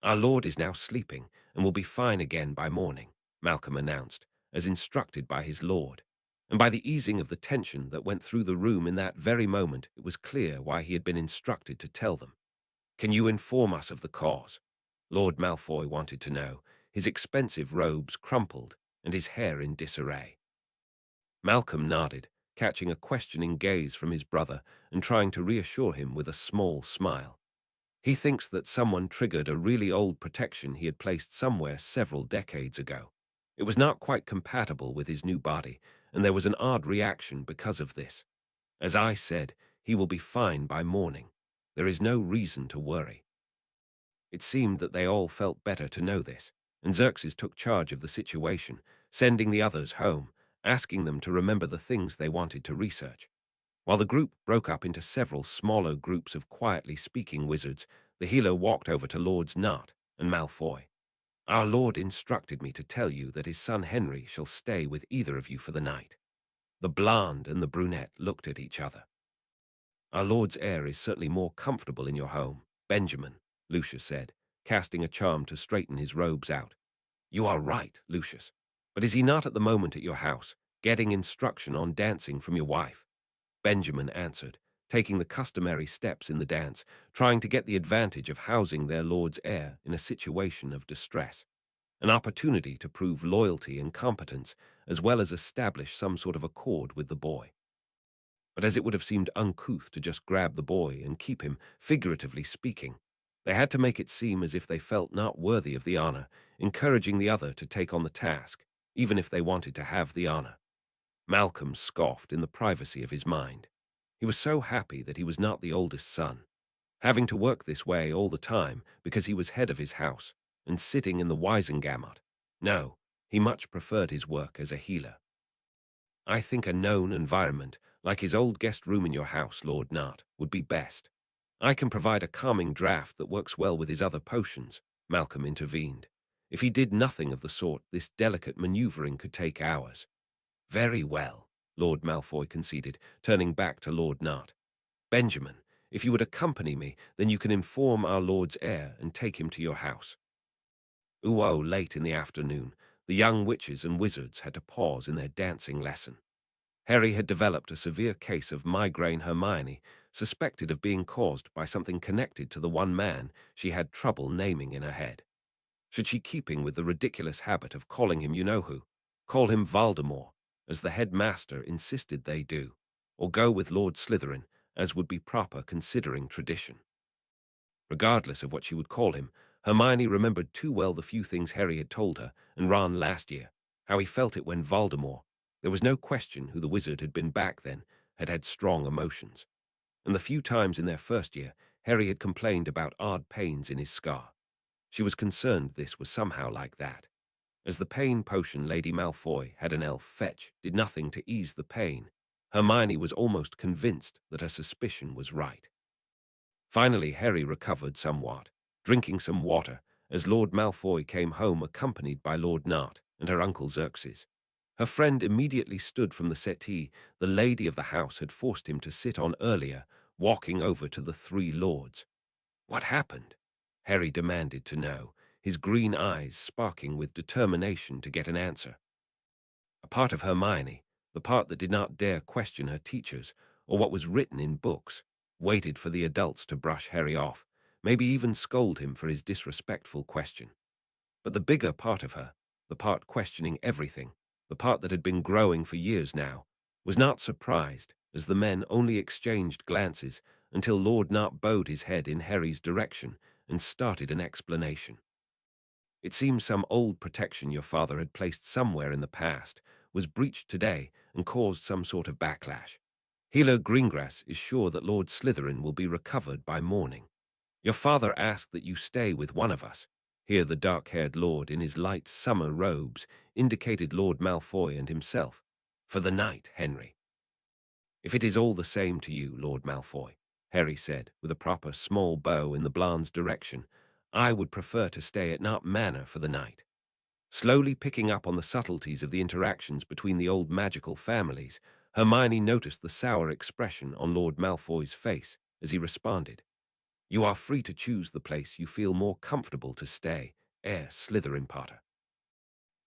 Our lord is now sleeping and will be fine again by morning, Malcolm announced, as instructed by his lord. And by the easing of the tension that went through the room in that very moment, it was clear why he had been instructed to tell them. Can you inform us of the cause? Lord Malfoy wanted to know, his expensive robes crumpled and his hair in disarray. Malcolm nodded, catching a questioning gaze from his brother and trying to reassure him with a small smile. He thinks that someone triggered a really old protection he had placed somewhere several decades ago. It was not quite compatible with his new body, and there was an odd reaction because of this. As I said, he will be fine by morning. There is no reason to worry. It seemed that they all felt better to know this, and Xerxes took charge of the situation, sending the others home, asking them to remember the things they wanted to research. While the group broke up into several smaller groups of quietly speaking wizards, the healer walked over to Lords Nott and Malfoy. Our lord instructed me to tell you that his son Henry shall stay with either of you for the night. The blonde and the brunette looked at each other. "Our lord's heir is certainly more comfortable in your home, Benjamin," Lucius said, casting a charm to straighten his robes out. "You are right, Lucius. But is he not at the moment at your house, getting instruction on dancing from your wife?" Benjamin answered, taking the customary steps in the dance, trying to get the advantage of housing their lord's heir in a situation of distress. An opportunity to prove loyalty and competence, as well as establish some sort of accord with the boy. But as it would have seemed uncouth to just grab the boy and keep him, figuratively speaking, they had to make it seem as if they felt not worthy of the honor, encouraging the other to take on the task, even if they wanted to have the honor. Malcolm scoffed in the privacy of his mind. He was so happy that he was not the oldest son, having to work this way all the time because he was head of his house and sitting in the Wisengamot. No, he much preferred his work as a healer. "I think a known environment, like his old guest room in your house, Lord Nart, would be best. I can provide a calming draught that works well with his other potions," Malcolm intervened. "If he did nothing of the sort, this delicate maneuvering could take hours." "Very well," Lord Malfoy conceded, turning back to Lord Nart. "Benjamin, if you would accompany me, then you can inform our lord's heir and take him to your house." Late in the afternoon, the young witches and wizards had to pause in their dancing lesson. Harry had developed a severe case of migraine Hermione, suspected of being caused by something connected to the one man she had trouble naming in her head. Should she, keeping with the ridiculous habit of calling him you-know-who, call him Voldemort, as the headmaster insisted they do, or go with Lord Slytherin, as would be proper considering tradition? Regardless of what she would call him, Hermione remembered too well the few things Harry had told her and Ron last year, how he felt it when Voldemort, there was no question who the wizard had been back then, had had strong emotions. And the few times in their first year, Harry had complained about odd pains in his scar. She was concerned this was somehow like that. As the pain potion Lady Malfoy had an elf fetch did nothing to ease the pain, Hermione was almost convinced that her suspicion was right. Finally, Harry recovered somewhat, drinking some water, as Lord Malfoy came home accompanied by Lord Nart and her uncle Xerxes. Her friend immediately stood from the settee the lady of the house had forced him to sit on earlier, walking over to the three lords. "What happened?" Harry demanded to know, his green eyes sparking with determination to get an answer. A part of Hermione, the part that did not dare question her teachers or what was written in books, waited for the adults to brush Harry off, maybe even scold him for his disrespectful question. But the bigger part of her, the part questioning everything, the part that had been growing for years now, was not surprised, as the men only exchanged glances until Lord Nart bowed his head in Harry's direction and started an explanation. "It seems some old protection your father had placed somewhere in the past was breached today and caused some sort of backlash. Healer Greengrass is sure that Lord Slytherin will be recovered by morning. Your father asked that you stay with one of us." Here the dark-haired lord in his light summer robes indicated Lord Malfoy and himself. "For the night, Henry." "If it is all the same to you, Lord Malfoy," Harry said, with a proper small bow in the blonde's direction, "I would prefer to stay at Nart Manor for the night." Slowly picking up on the subtleties of the interactions between the old magical families, Hermione noticed the sour expression on Lord Malfoy's face as he responded. "You are free to choose the place you feel more comfortable to stay, Heir Slytherin Potter."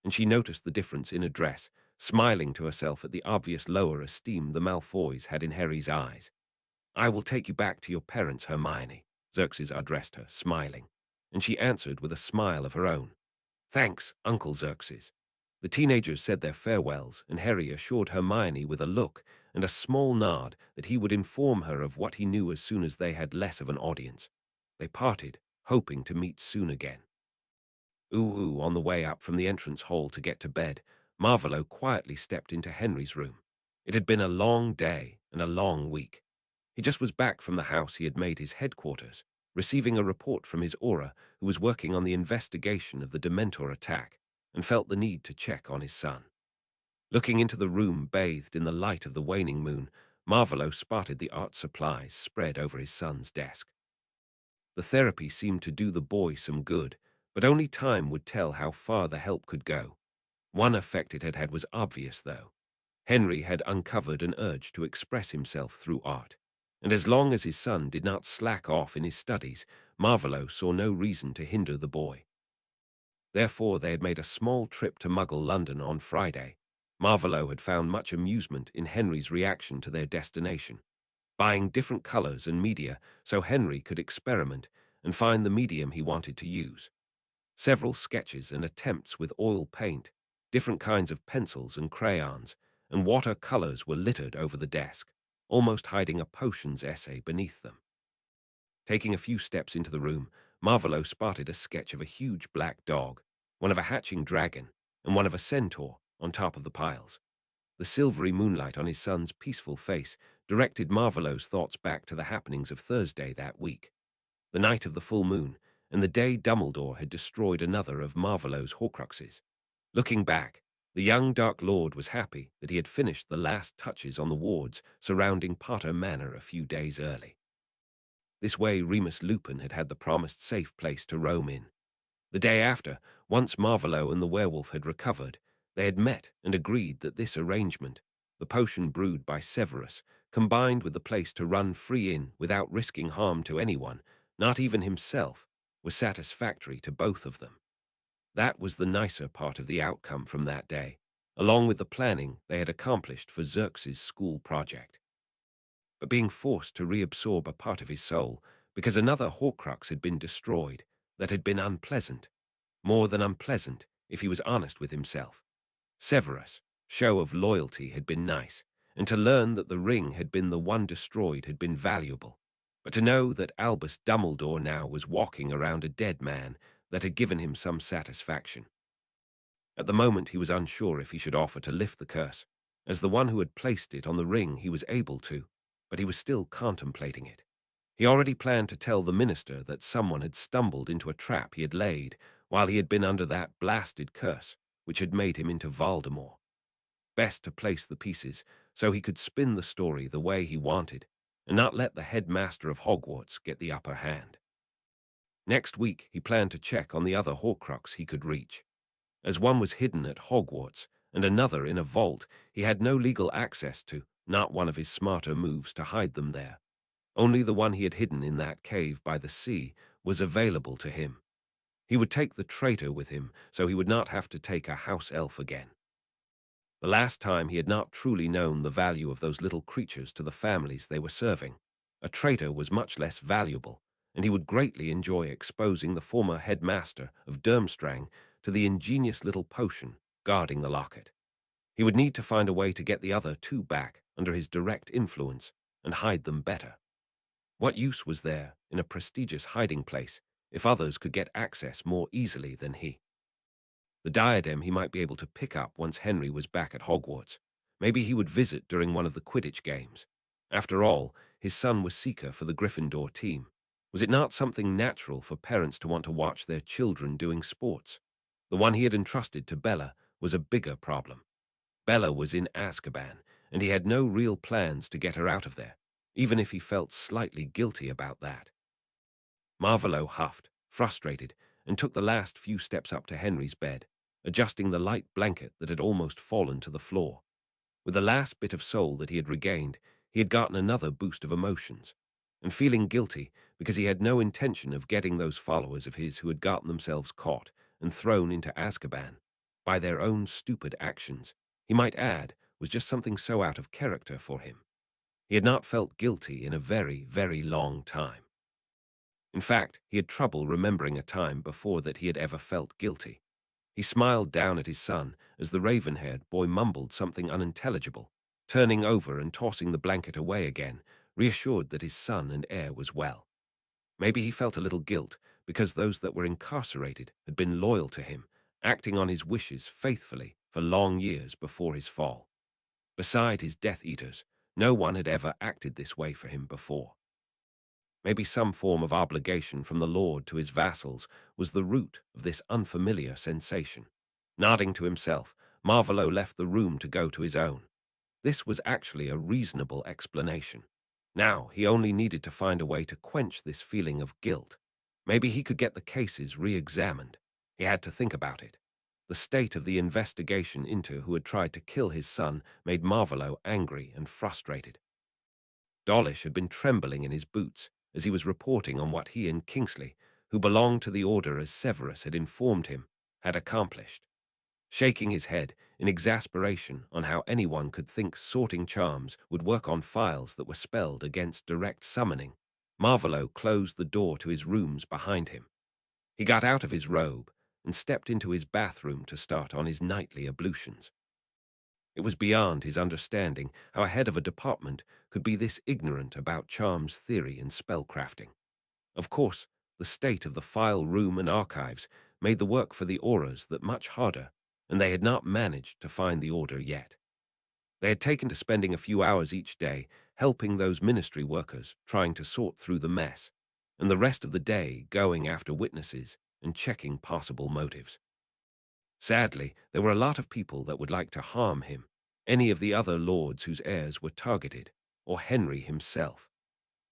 And she noticed the difference in address, smiling to herself at the obvious lower esteem the Malfoys had in Harry's eyes. "I will take you back to your parents, Hermione," Xerxes addressed her, smiling, and she answered with a smile of her own. "Thanks, Uncle Xerxes." The teenagers said their farewells, and Harry assured Hermione with a look and a small nod that he would inform her of what he knew as soon as they had less of an audience. They parted, hoping to meet soon again. On the way up from the entrance hall to get to bed, Marvolo quietly stepped into Henry's room. It had been a long day and a long week. He just was back from the house he had made his headquarters, receiving a report from his aura, who was working on the investigation of the Dementor attack, and felt the need to check on his son. Looking into the room bathed in the light of the waning moon, Marvolo spotted the art supplies spread over his son's desk. The therapy seemed to do the boy some good, but only time would tell how far the help could go. One effect it had had was obvious, though. Henry had uncovered an urge to express himself through art, and as long as his son did not slack off in his studies, Marvolo saw no reason to hinder the boy. Therefore, they had made a small trip to Muggle London on Friday. Marvolo had found much amusement in Henry's reaction to their destination, buying different colors and media so Henry could experiment and find the medium he wanted to use. Several sketches and attempts with oil paint, different kinds of pencils and crayons, and watercolors were littered over the desk, almost hiding a potions essay beneath them. Taking a few steps into the room, Marvolo spotted a sketch of a huge black dog, one of a hatching dragon, and one of a centaur on top of the piles. The silvery moonlight on his son's peaceful face directed Marvolo's thoughts back to the happenings of Thursday that week, the night of the full moon, and the day Dumbledore had destroyed another of Marvolo's Horcruxes. Looking back, the young Dark Lord was happy that he had finished the last touches on the wards surrounding Potter Manor a few days early. This way Remus Lupin had had the promised safe place to roam in. The day after, once Marvolo and the werewolf had recovered, they had met and agreed that this arrangement, the potion brewed by Severus, combined with the place to run free in without risking harm to anyone, not even himself, was satisfactory to both of them. That was the nicer part of the outcome from that day, along with the planning they had accomplished for Xerxes' school project. But being forced to reabsorb a part of his soul because another Horcrux had been destroyed, that had been unpleasant, more than unpleasant if he was honest with himself. Severus' show of loyalty had been nice, and to learn that the ring had been the one destroyed had been valuable. But to know that Albus Dumbledore now was walking around a dead man, that had given him some satisfaction. At the moment he was unsure if he should offer to lift the curse. As the one who had placed it on the ring he was able to, but he was still contemplating it. He already planned to tell the minister that someone had stumbled into a trap he had laid while he had been under that blasted curse, which had made him into Voldemort. Best to place the pieces so he could spin the story the way he wanted and not let the headmaster of Hogwarts get the upper hand. Next week he planned to check on the other Horcrux he could reach. As one was hidden at Hogwarts and another in a vault he had no legal access to, not one of his smarter moves to hide them there. Only the one he had hidden in that cave by the sea was available to him. He would take the traitor with him so he would not have to take a house elf again. The last time he had not truly known the value of those little creatures to the families they were serving. A traitor was much less valuable, and he would greatly enjoy exposing the former headmaster of Durmstrang to the ingenious little potion guarding the locket. He would need to find a way to get the other two back under his direct influence and hide them better. What use was there in a prestigious hiding place if others could get access more easily than he? The diadem he might be able to pick up once Henry was back at Hogwarts. Maybe he would visit during one of the Quidditch games. After all, his son was seeker for the Gryffindor team. Was it not something natural for parents to want to watch their children doing sports? The one he had entrusted to Bella was a bigger problem. Bella was in Azkaban, and he had no real plans to get her out of there, even if he felt slightly guilty about that. Marvolo huffed, frustrated, and took the last few steps up to Henry's bed, adjusting the light blanket that had almost fallen to the floor. With the last bit of soul that he had regained, he had gotten another boost of emotions, and feeling guilty because he had no intention of getting those followers of his who had gotten themselves caught and thrown into Azkaban by their own stupid actions, he might add, was just something so out of character for him. He had not felt guilty in a very, very long time. In fact, he had trouble remembering a time before that he had ever felt guilty. He smiled down at his son as the raven-haired boy mumbled something unintelligible, turning over and tossing the blanket away again, reassured that his son and heir was well. Maybe he felt a little guilt because those that were incarcerated had been loyal to him, acting on his wishes faithfully for long years before his fall. Beside his Death Eaters, no one had ever acted this way for him before. Maybe some form of obligation from the Lord to his vassals was the root of this unfamiliar sensation. Nodding to himself, Marvolo left the room to go to his own. This was actually a reasonable explanation. Now he only needed to find a way to quench this feeling of guilt. Maybe he could get the cases re-examined. He had to think about it. The state of the investigation into who had tried to kill his son made Marvolo angry and frustrated. Dawlish had been trembling in his boots as he was reporting on what he and Kingsley, who belonged to the order as Severus had informed him, had accomplished. Shaking his head in exasperation on how anyone could think sorting charms would work on files that were spelled against direct summoning, Marvolo closed the door to his rooms behind him. He got out of his robe and stepped into his bathroom to start on his nightly ablutions. It was beyond his understanding how a head of a department could be this ignorant about charms theory and spellcrafting. Of course, the state of the file room and archives made the work for the auras that much harder, and they had not managed to find the order yet. They had taken to spending a few hours each day helping those ministry workers trying to sort through the mess, and the rest of the day going after witnesses and checking possible motives. Sadly, there were a lot of people that would like to harm him, any of the other lords whose heirs were targeted, or Henry himself.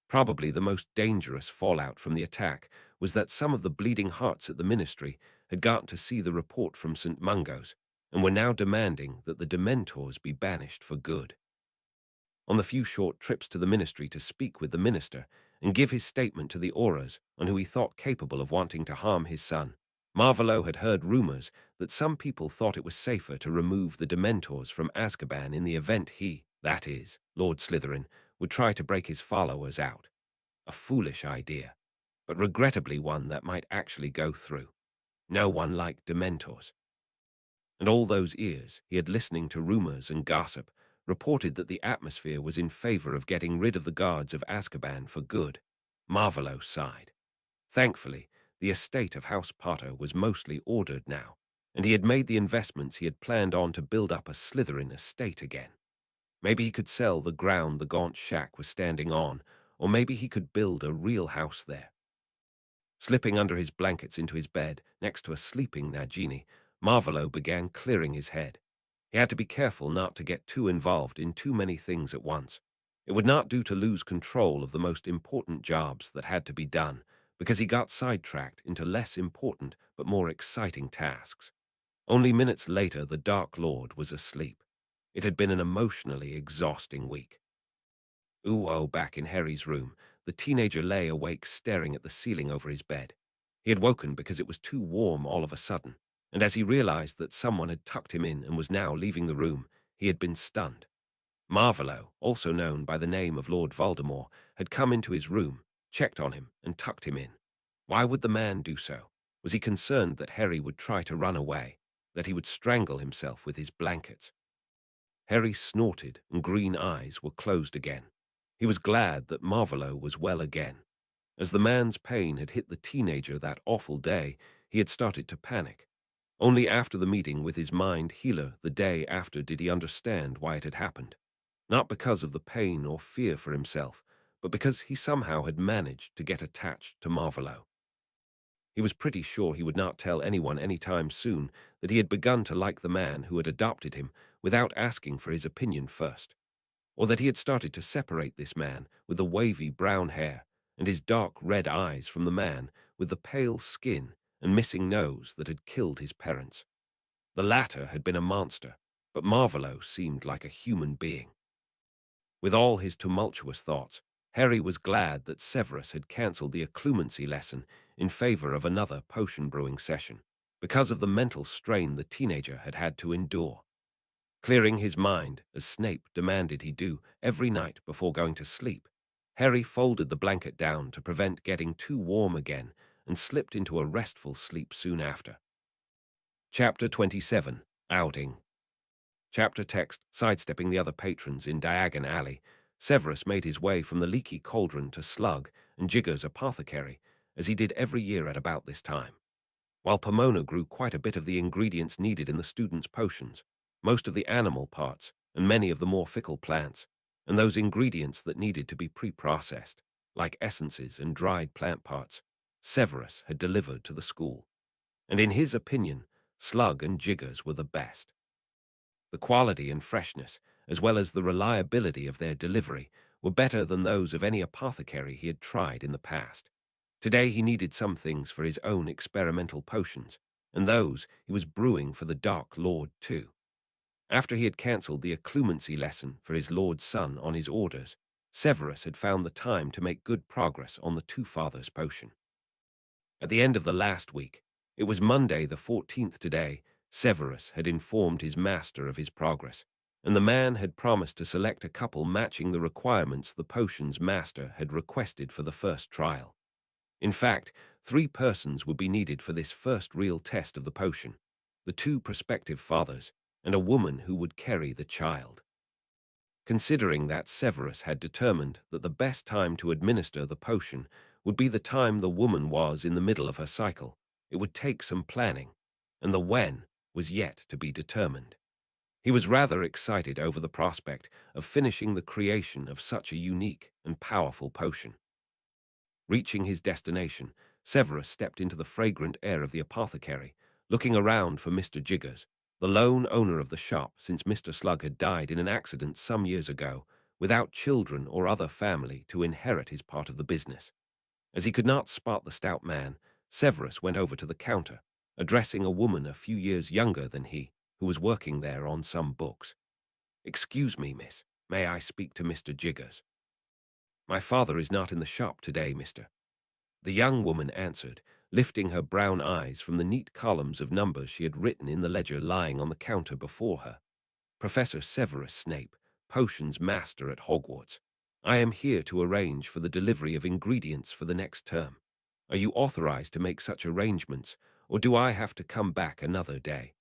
Probably the most dangerous fallout from the attack was that some of the bleeding hearts at the ministry had gotten to see the report from St. Mungo's and were now demanding that the Dementors be banished for good. On the few short trips to the ministry to speak with the minister and give his statement to the auras on who he thought capable of wanting to harm his son, Marvolo had heard rumors that some people thought it was safer to remove the Dementors from Azkaban in the event he, that is, Lord Slytherin, would try to break his followers out. A foolish idea, but regrettably one that might actually go through. No one liked Dementors. And all those ears he had listening to rumors and gossip reported that the atmosphere was in favor of getting rid of the guards of Azkaban for good. Marvolo sighed. Thankfully, the estate of House Potter was mostly ordered now, and he had made the investments he had planned on to build up a Slytherin estate again. Maybe he could sell the ground the gaunt shack was standing on, or maybe he could build a real house there. Slipping under his blankets into his bed, next to a sleeping Nagini, Marvolo began clearing his head. He had to be careful not to get too involved in too many things at once. It would not do to lose control of the most important jobs that had to be done, because he got sidetracked into less important but more exciting tasks. Only minutes later, the Dark Lord was asleep. It had been an emotionally exhausting week. Uwo back in Harry's room, the teenager lay awake staring at the ceiling over his bed. He had woken because it was too warm all of a sudden, and as he realized that someone had tucked him in and was now leaving the room, he had been stunned. Marvolo, also known by the name of Lord Voldemort, had come into his room, checked on him, and tucked him in. Why would the man do so? Was he concerned that Harry would try to run away, that he would strangle himself with his blankets? Harry snorted, and green eyes were closed again. He was glad that Marvolo was well again. As the man's pain had hit the teenager that awful day, he had started to panic. Only after the meeting with his mind healer the day after did he understand why it had happened. Not because of the pain or fear for himself, but because he somehow had managed to get attached to Marvolo. He was pretty sure he would not tell anyone any time soon that he had begun to like the man who had adopted him without asking for his opinion first, or that he had started to separate this man with the wavy brown hair and his dark red eyes from the man with the pale skin and missing nose that had killed his parents. The latter had been a monster, but Marvolo seemed like a human being. With all his tumultuous thoughts, Harry was glad that Severus had cancelled the occlumency lesson in favor of another potion brewing session, because of the mental strain the teenager had had to endure. Clearing his mind, as Snape demanded he do every night before going to sleep, Harry folded the blanket down to prevent getting too warm again and slipped into a restful sleep soon after. Chapter 27, Outing. Chapter text, sidestepping the other patrons in Diagon Alley, Severus made his way from the Leaky Cauldron to Slug and Jigger's apothecary, as he did every year at about this time. While Pomona grew quite a bit of the ingredients needed in the students' potions, most of the animal parts, and many of the more fickle plants, and those ingredients that needed to be pre-processed, like essences and dried plant parts, Severus had delivered to the school. And in his opinion, Slug and Jiggers were the best. The quality and freshness, as well as the reliability of their delivery, were better than those of any apothecary he had tried in the past. Today he needed some things for his own experimental potions, and those he was brewing for the Dark Lord too. After he had cancelled the occlumency lesson for his lord's son on his orders, Severus had found the time to make good progress on the Two Fathers potion. At the end of the last week, it was Monday the 14th today, Severus had informed his master of his progress, and the man had promised to select a couple matching the requirements the potion's master had requested for the first trial. In fact, 3 persons would be needed for this first real test of the potion: the 2 prospective fathers, and a woman who would carry the child. Considering that Severus had determined that the best time to administer the potion would be the time the woman was in the middle of her cycle, it would take some planning, and the when was yet to be determined. He was rather excited over the prospect of finishing the creation of such a unique and powerful potion. Reaching his destination, Severus stepped into the fragrant air of the apothecary, looking around for Mr. Jiggers, the lone owner of the shop since Mr. Slug had died in an accident some years ago, without children or other family to inherit his part of the business. As he could not spot the stout man, Severus went over to the counter, addressing a woman a few years younger than he, who was working there on some books. "Excuse me, miss. May I speak to Mr. Jiggers?" "My father is not in the shop today, mister," the young woman answered, lifting her brown eyes from the neat columns of numbers she had written in the ledger lying on the counter before her. "Professor Severus Snape, potions master at Hogwarts. I am here to arrange for the delivery of ingredients for the next term. Are you authorized to make such arrangements, or do I have to come back another day?"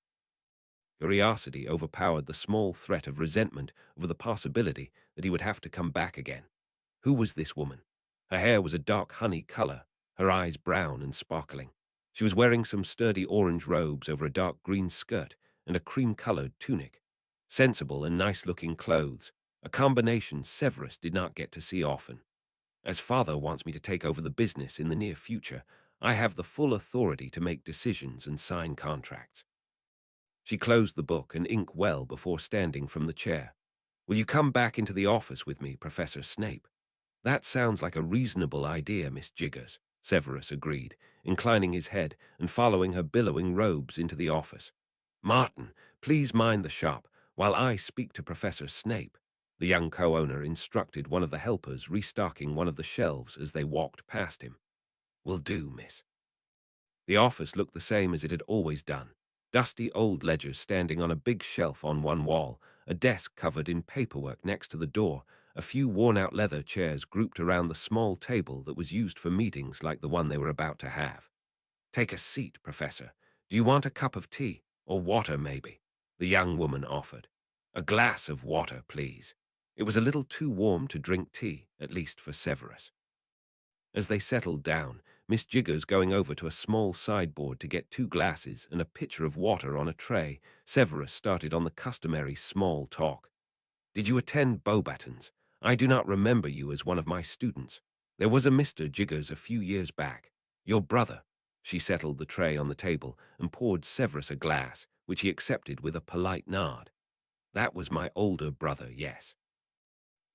Curiosity overpowered the small threat of resentment over the possibility that he would have to come back again. Who was this woman? Her hair was a dark honey color, her eyes brown and sparkling. She was wearing some sturdy orange robes over a dark green skirt and a cream-colored tunic. Sensible and nice-looking clothes, a combination Severus did not get to see often. As father wants me to take over the business in the near future, I have the full authority to make decisions and sign contracts. She closed the book and ink well before standing from the chair. "Will you come back into the office with me, Professor Snape?" "That sounds like a reasonable idea, Miss Jiggers," Severus agreed, inclining his head and following her billowing robes into the office. "Martin, please mind the shop while I speak to Professor Snape," the young co-owner instructed one of the helpers restocking one of the shelves as they walked past him. "Will do, miss." The office looked the same as it had always done. Dusty old ledgers standing on a big shelf on one wall, a desk covered in paperwork next to the door, a few worn-out leather chairs grouped around the small table that was used for meetings like the one they were about to have. "Take a seat, Professor. Do you want a cup of tea? Or water, maybe?" the young woman offered. "A glass of water, please." It was a little too warm to drink tea, at least for Severus. As they settled down, Miss Jiggers going over to a small sideboard to get 2 glasses and a pitcher of water on a tray, Severus started on the customary small talk. "Did you attend Beauxbatons? I do not remember you as one of my students. There was a Mr. Jiggers a few years back. Your brother." She settled the tray on the table and poured Severus a glass, which he accepted with a polite nod. "That was my older brother, yes.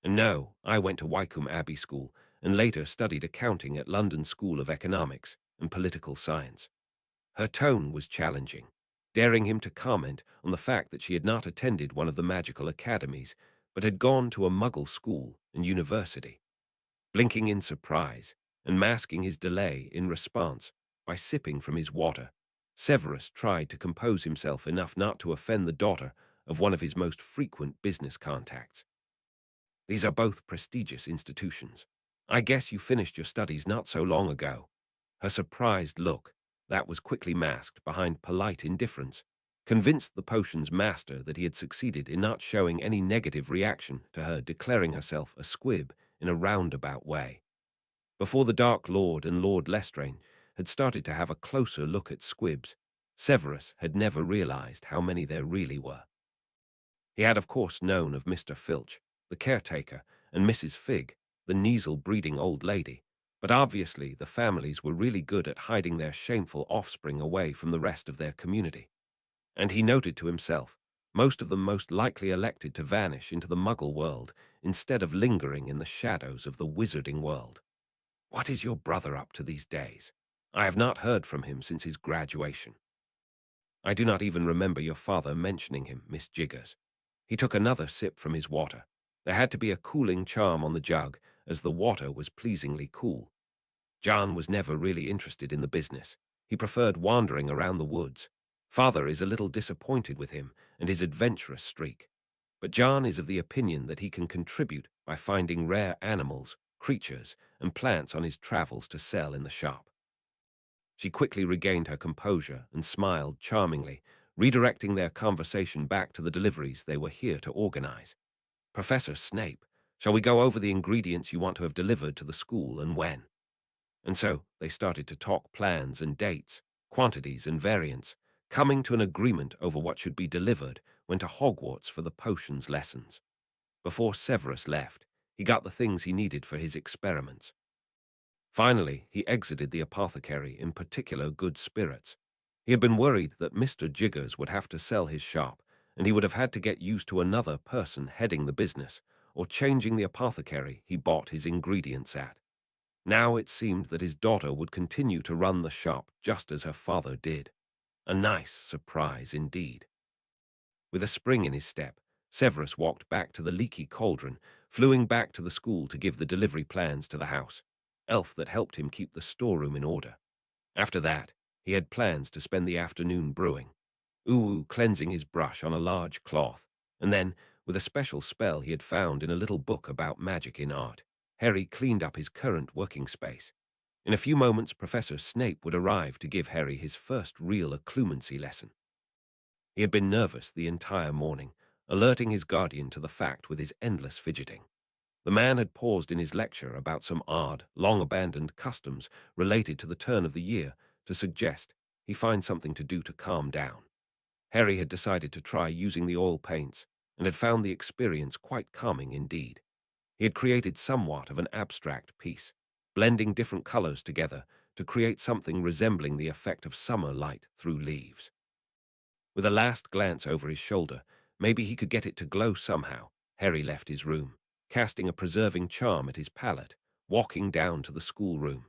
And no, I went to Wycombe Abbey School and later studied accounting at London School of Economics and Political Science." Her tone was challenging, daring him to comment on the fact that she had not attended one of the magical academies, but had gone to a Muggle school and university. Blinking in surprise and masking his delay in response by sipping from his water, Severus tried to compose himself enough not to offend the daughter of one of his most frequent business contacts. "These are both prestigious institutions. I guess you finished your studies not so long ago." Her surprised look, that was quickly masked behind polite indifference, convinced the potion's master that he had succeeded in not showing any negative reaction to her declaring herself a squib in a roundabout way. Before the Dark Lord and Lord Lestrange had started to have a closer look at squibs, Severus had never realized how many there really were. He had of course known of Mr. Filch, the caretaker, and Mrs. Figg, the Kneazle-breeding old lady, but obviously the families were really good at hiding their shameful offspring away from the rest of their community. And he noted to himself, most of them most likely elected to vanish into the Muggle world instead of lingering in the shadows of the Wizarding world. "What is your brother up to these days? I have not heard from him since his graduation." I do not even remember your father mentioning him, Miss Jiggers. He took another sip from his water. There had to be a cooling charm on the jug, as the water was pleasingly cool. John was never really interested in the business. He preferred wandering around the woods. Father is a little disappointed with him and his adventurous streak. But John is of the opinion that he can contribute by finding rare animals, creatures, and plants on his travels to sell in the shop. She quickly regained her composure and smiled charmingly, redirecting their conversation back to the deliveries they were here to organize. Professor Snape, shall we go over the ingredients you want to have delivered to the school and when? And so they started to talk plans and dates, quantities and variants, coming to an agreement over what should be delivered when to Hogwarts for the potions lessons. Before Severus left, he got the things he needed for his experiments. Finally, he exited the apothecary in particular good spirits. He had been worried that Mr. Jiggers would have to sell his shop, and he would have had to get used to another person heading the business, or changing the apothecary he bought his ingredients at. Now it seemed that his daughter would continue to run the shop just as her father did. A nice surprise indeed. With a spring in his step, Severus walked back to the leaky cauldron, flew back to the school to give the delivery plans to the house, elf that helped him keep the storeroom in order. After that, he had plans to spend the afternoon brewing, cleansing his brush on a large cloth, and then, with a special spell he had found in a little book about magic in art, Harry cleaned up his current working space. In a few moments, Professor Snape would arrive to give Harry his first real occlumency lesson. He had been nervous the entire morning, alerting his guardian to the fact with his endless fidgeting. The man had paused in his lecture about some odd, long-abandoned customs related to the turn of the year to suggest he find something to do to calm down. Harry had decided to try using the oil paints and had found the experience quite calming indeed. He had created somewhat of an abstract piece, blending different colors together to create something resembling the effect of summer light through leaves. With a last glance over his shoulder, maybe he could get it to glow somehow, Harry left his room, casting a preserving charm at his palate, walking down to the schoolroom.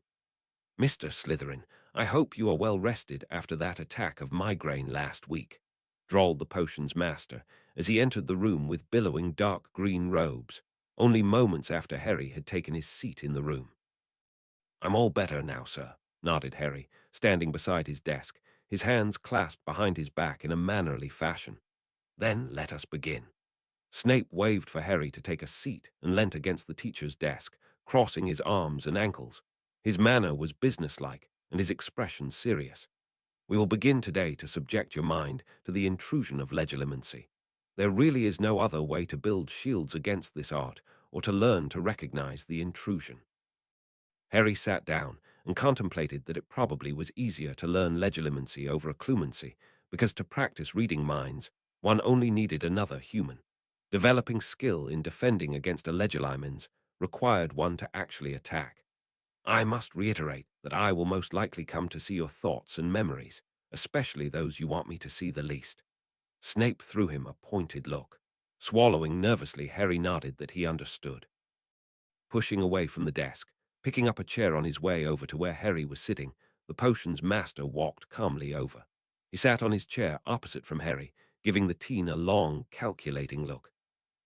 Mr. Slytherin, I hope you are well rested after that attack of migraine last week, drawled the potion's master as he entered the room with billowing dark green robes, only moments after Harry had taken his seat in the room. I'm all better now, sir, nodded Harry, standing beside his desk, his hands clasped behind his back in a mannerly fashion. Then let us begin. Snape waved for Harry to take a seat and leant against the teacher's desk, crossing his arms and ankles. His manner was businesslike and his expression serious. We will begin today to subject your mind to the intrusion of legilimency. There really is no other way to build shields against this art or to learn to recognize the intrusion. Harry sat down and contemplated that it probably was easier to learn legilimency over occlumency, because to practice reading minds, one only needed another human. Developing skill in defending against a legilimens required one to actually attack. I must reiterate that I will most likely come to see your thoughts and memories, especially those you want me to see the least. Snape threw him a pointed look. Swallowing nervously, Harry nodded that he understood. Pushing away from the desk, picking up a chair on his way over to where Harry was sitting, the potion's master walked calmly over. He sat on his chair opposite from Harry, giving the teen a long, calculating look.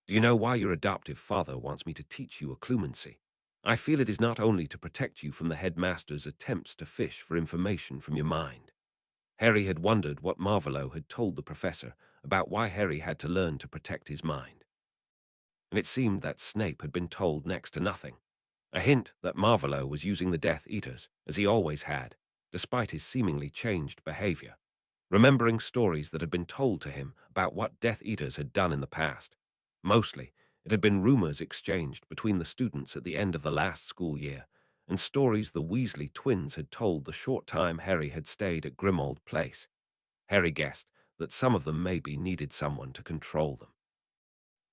Do you know why your adoptive father wants me to teach you occlumency? I feel it is not only to protect you from the headmaster's attempts to fish for information from your mind. Harry had wondered what Marvolo had told the professor about why Harry had to learn to protect his mind. And it seemed that Snape had been told next to nothing. A hint that Marvolo was using the Death Eaters, as he always had, despite his seemingly changed behavior. Remembering stories that had been told to him about what Death Eaters had done in the past. Mostly, it had been rumors exchanged between the students at the end of the last school year, and stories the Weasley twins had told the short time Harry had stayed at Grimmauld Place. Harry guessed that some of them maybe needed someone to control them.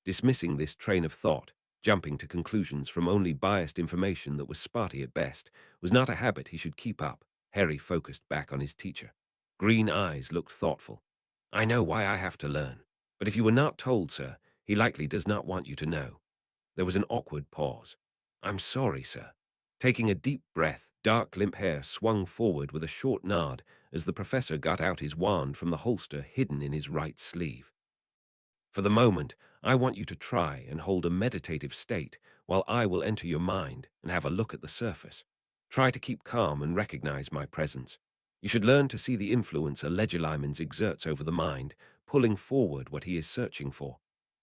Dismissing this train of thought, jumping to conclusions from only biased information that was spotty at best, was not a habit he should keep up. Harry focused back on his teacher. Green eyes looked thoughtful. I know why I have to learn, but if you were not told, sir, he likely does not want you to know. There was an awkward pause. I'm sorry, sir. Taking a deep breath, dark limp hair swung forward with a short nod as the professor got out his wand from the holster hidden in his right sleeve. For the moment, I want you to try and hold a meditative state while I will enter your mind and have a look at the surface. Try to keep calm and recognize my presence. You should learn to see the influence a Legilimens exerts over the mind, pulling forward what he is searching for.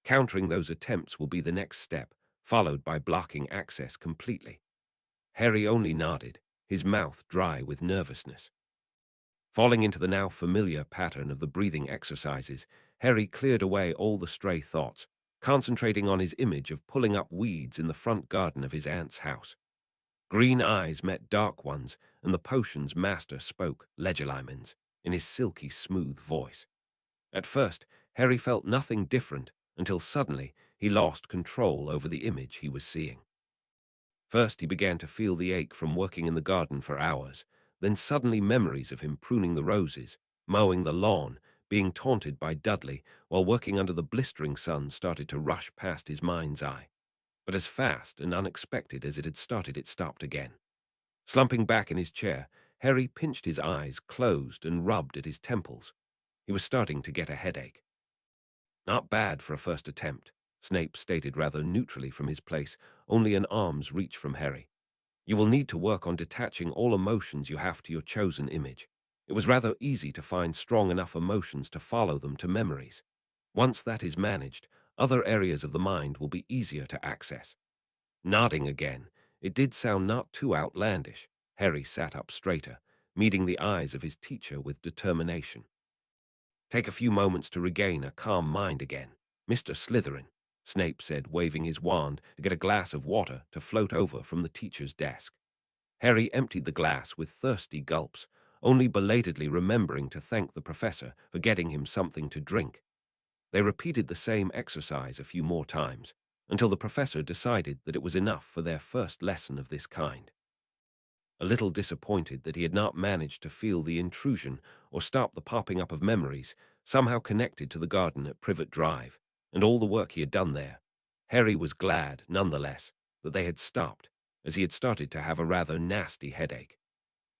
Countering those attempts will be the next step, followed by blocking access completely. Harry only nodded, his mouth dry with nervousness. Falling into the now familiar pattern of the breathing exercises, Harry cleared away all the stray thoughts, concentrating on his image of pulling up weeds in the front garden of his aunt's house. Green eyes met dark ones, and the potion's master spoke, Legilimens, in his silky, smooth voice. At first, Harry felt nothing different until suddenly he lost control over the image he was seeing. First, he began to feel the ache from working in the garden for hours, then suddenly memories of him pruning the roses, mowing the lawn, being taunted by Dudley while working under the blistering sun started to rush past his mind's eye. But as fast and unexpected as it had started, it stopped again. Slumping back in his chair, Harry pinched his eyes closed and rubbed at his temples. He was starting to get a headache. Not bad for a first attempt, Snape stated rather neutrally from his place, only an arm's reach from Harry. You will need to work on detaching all emotions you have to your chosen image. It was rather easy to find strong enough emotions to follow them to memories. Once that is managed, other areas of the mind will be easier to access. Nodding again, it did sound not too outlandish. Harry sat up straighter, meeting the eyes of his teacher with determination. Take a few moments to regain a calm mind again, Mr. Slytherin, Snape said, waving his wand to get a glass of water to float over from the teacher's desk. Harry emptied the glass with thirsty gulps, only belatedly remembering to thank the professor for getting him something to drink. They repeated the same exercise a few more times, until the professor decided that it was enough for their first lesson of this kind. A little disappointed that he had not managed to feel the intrusion or stop the popping up of memories somehow connected to the garden at Privet Drive and all the work he had done there, Harry was glad, nonetheless, that they had stopped, as he had started to have a rather nasty headache.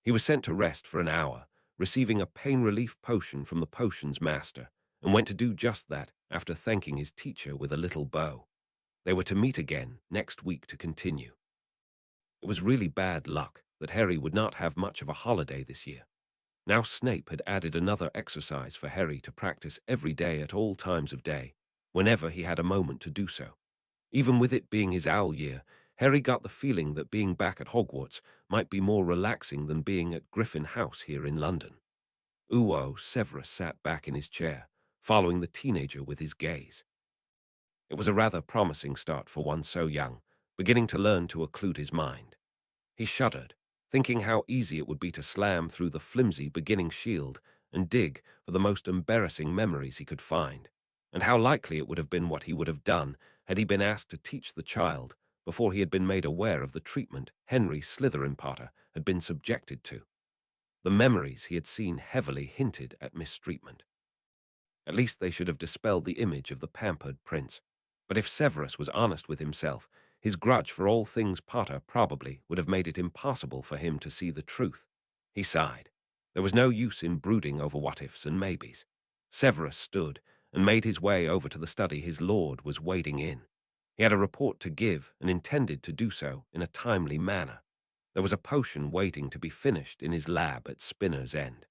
He was sent to rest for an hour, receiving a pain relief potion from the potion's master, and went to do just that after thanking his teacher with a little bow. They were to meet again next week to continue. It was really bad luck that Harry would not have much of a holiday this year. Now Snape had added another exercise for Harry to practice every day at all times of day, whenever he had a moment to do so. Even with it being his owl year, Harry got the feeling that being back at Hogwarts might be more relaxing than being at Griffin House here in London. Severus sat back in his chair, following the teenager with his gaze. It was a rather promising start for one so young, beginning to learn to occlude his mind. He shuddered, thinking how easy it would be to slam through the flimsy beginning shield and dig for the most embarrassing memories he could find, and how likely it would have been what he would have done had he been asked to teach the child before he had been made aware of the treatment Henry Slytherin Potter had been subjected to. The memories he had seen heavily hinted at mistreatment. At least they should have dispelled the image of the pampered prince. But if Severus was honest with himself, his grudge for all things Potter probably would have made it impossible for him to see the truth. He sighed. There was no use in brooding over what-ifs and maybes. Severus stood and made his way over to the study his lord was wading in. He had a report to give and intended to do so in a timely manner. There was a potion waiting to be finished in his lab at Spinner's End.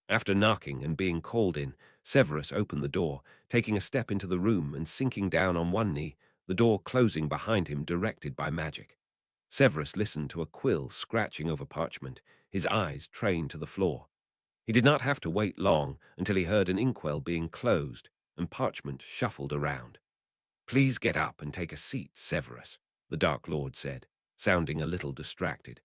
After knocking and being called in, Severus opened the door, taking a step into the room and sinking down on one knee, the door closing behind him directed by magic. Severus listened to a quill scratching over parchment, his eyes trained to the floor. He did not have to wait long until he heard an inkwell being closed and parchment shuffled around. "Please get up and take a seat, Severus," the Dark Lord said, sounding a little distracted.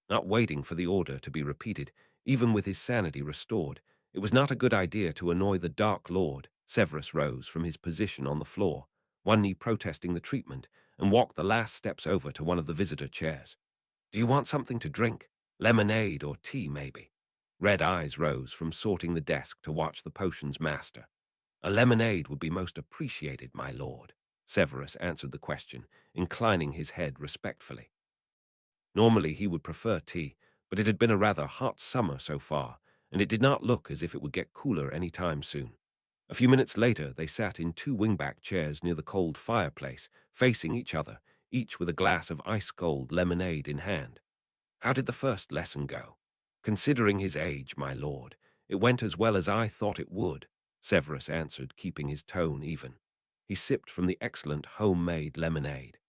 Not waiting for the order to be repeated, even with his sanity restored, it was not a good idea to annoy the Dark Lord. Severus rose from his position on the floor, one knee protesting the treatment, and walked the last steps over to one of the visitor chairs. "Do you want something to drink? Lemonade or tea, maybe?" Red eyes rose from sorting the desk to watch the potion's master. "A lemonade would be most appreciated, my lord," Severus answered the question, inclining his head respectfully. Normally he would prefer tea, but it had been a rather hot summer so far, and it did not look as if it would get cooler any time soon. A few minutes later, they sat in two wingback chairs near the cold fireplace, facing each other, each with a glass of ice-cold lemonade in hand. How did the first lesson go? Considering his age, my lord, it went as well as I thought it would, Severus answered, keeping his tone even. He sipped from the excellent homemade lemonade.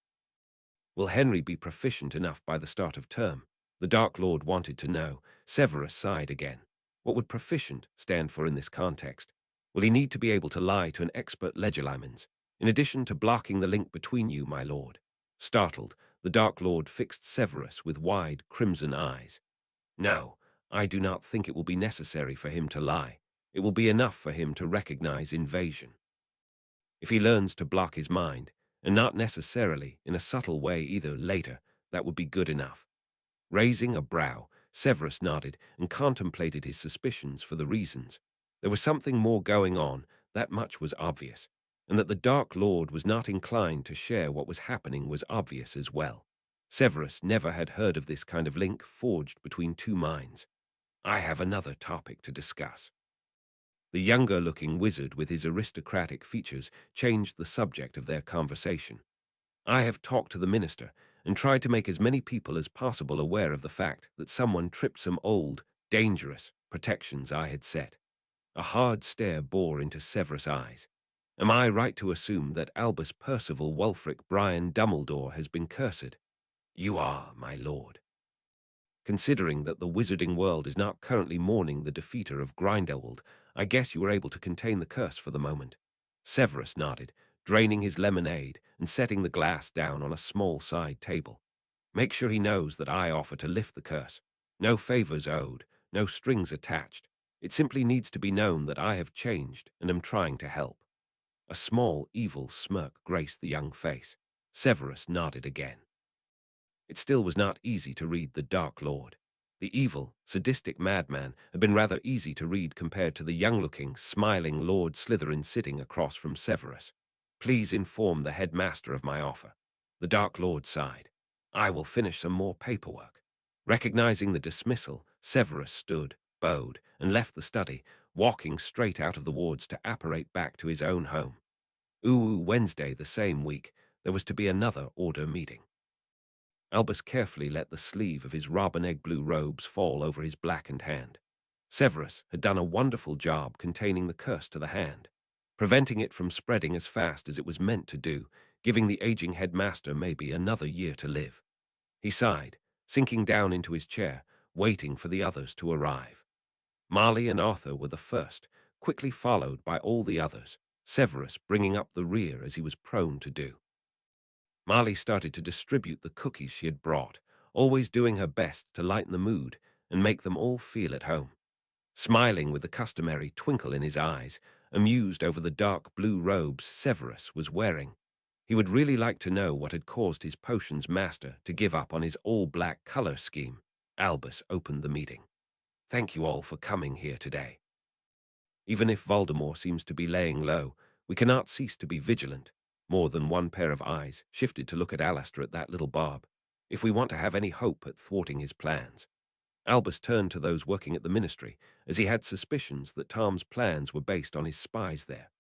Will Henry be proficient enough by the start of term? The Dark Lord wanted to know. Severus sighed again. What would proficient stand for in this context? Will he need to be able to lie to an expert legilimens, in addition to blocking the link between you, my lord? Startled, the Dark Lord fixed Severus with wide, crimson eyes. No, I do not think it will be necessary for him to lie. It will be enough for him to recognize invasion. If he learns to block his mind, and not necessarily in a subtle way either later, that would be good enough. Raising a brow, Severus nodded and contemplated his suspicions for the reasons. There was something more going on, that much was obvious, and that the Dark Lord was not inclined to share what was happening was obvious as well. Severus never had heard of this kind of link forged between two minds. I have another topic to discuss. The younger-looking wizard with his aristocratic features changed the subject of their conversation. I have talked to the minister and tried to make as many people as possible aware of the fact that someone tripped some old, dangerous protections I had set. A hard stare bore into Severus' eyes. Am I right to assume that Albus Percival Wulfric Brian Dumbledore has been cursed? You are, my lord. Considering that the wizarding world is not currently mourning the defeater of Grindelwald, I guess you were able to contain the curse for the moment. Severus nodded, draining his lemonade and setting the glass down on a small side table. Make sure he knows that I offer to lift the curse. No favors owed, no strings attached. It simply needs to be known that I have changed and am trying to help. A small, evil smirk graced the young face. Severus nodded again. It still was not easy to read the Dark Lord. The evil, sadistic madman had been rather easy to read compared to the young-looking, smiling Lord Slytherin sitting across from Severus. Please inform the headmaster of my offer. The Dark Lord sighed. I will finish some more paperwork. Recognizing the dismissal, Severus stood, bowed, and left the study, walking straight out of the wards to apparate back to his own home. Wednesday the same week, there was to be another order meeting. Albus carefully let the sleeve of his robin egg blue robes fall over his blackened hand. Severus had done a wonderful job containing the curse to the hand, preventing it from spreading as fast as it was meant to do, giving the aging headmaster maybe another year to live. He sighed, sinking down into his chair, waiting for the others to arrive. Marley and Arthur were the first, quickly followed by all the others, Severus bringing up the rear as he was prone to do. Marley started to distribute the cookies she had brought, always doing her best to lighten the mood and make them all feel at home. Smiling with the customary twinkle in his eyes, amused over the dark blue robes Severus was wearing. He would really like to know what had caused his potions master to give up on his all-black color scheme. Albus opened the meeting. Thank you all for coming here today. Even if Voldemort seems to be laying low, we cannot cease to be vigilant. More than one pair of eyes shifted to look at Alistair at that little barb, if we want to have any hope at thwarting his plans. Albus turned to those working at the ministry, as he had suspicions that Tom's plans were based on his spies there.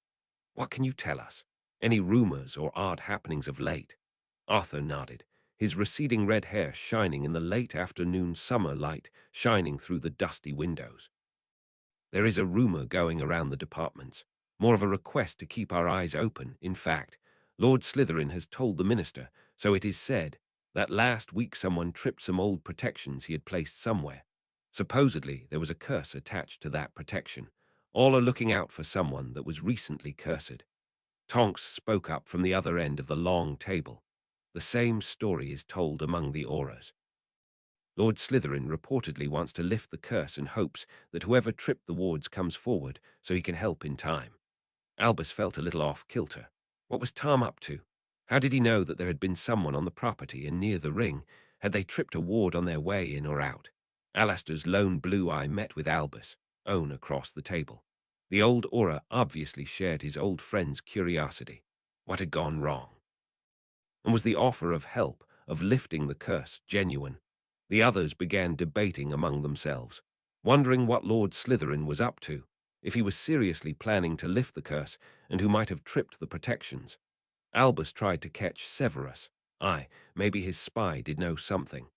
What can you tell us? Any rumors or odd happenings of late? Arthur nodded, his receding red hair shining in the late afternoon summer light shining through the dusty windows. There is a rumor going around the departments, more of a request to keep our eyes open. In fact, Lord Slytherin has told the minister, so it is said, that last week someone tripped some old protections he had placed somewhere. Supposedly, there was a curse attached to that protection. All are looking out for someone that was recently cursed. Tonks spoke up from the other end of the long table. The same story is told among the auras. Lord Slytherin reportedly wants to lift the curse in hopes that whoever tripped the wards comes forward so he can help in time. Albus felt a little off-kilter. What was Tom up to? How did he know that there had been someone on the property and near the ring? Had they tripped a ward on their way in or out? Alistair's lone blue eye met with Albus, own across the table. The old aura obviously shared his old friend's curiosity. What had gone wrong? And was the offer of help, of lifting the curse, genuine? The others began debating among themselves, wondering what Lord Slytherin was up to, if he was seriously planning to lift the curse, and who might have tripped the protections. Albus tried to catch Severus. Aye, maybe his spy did know something.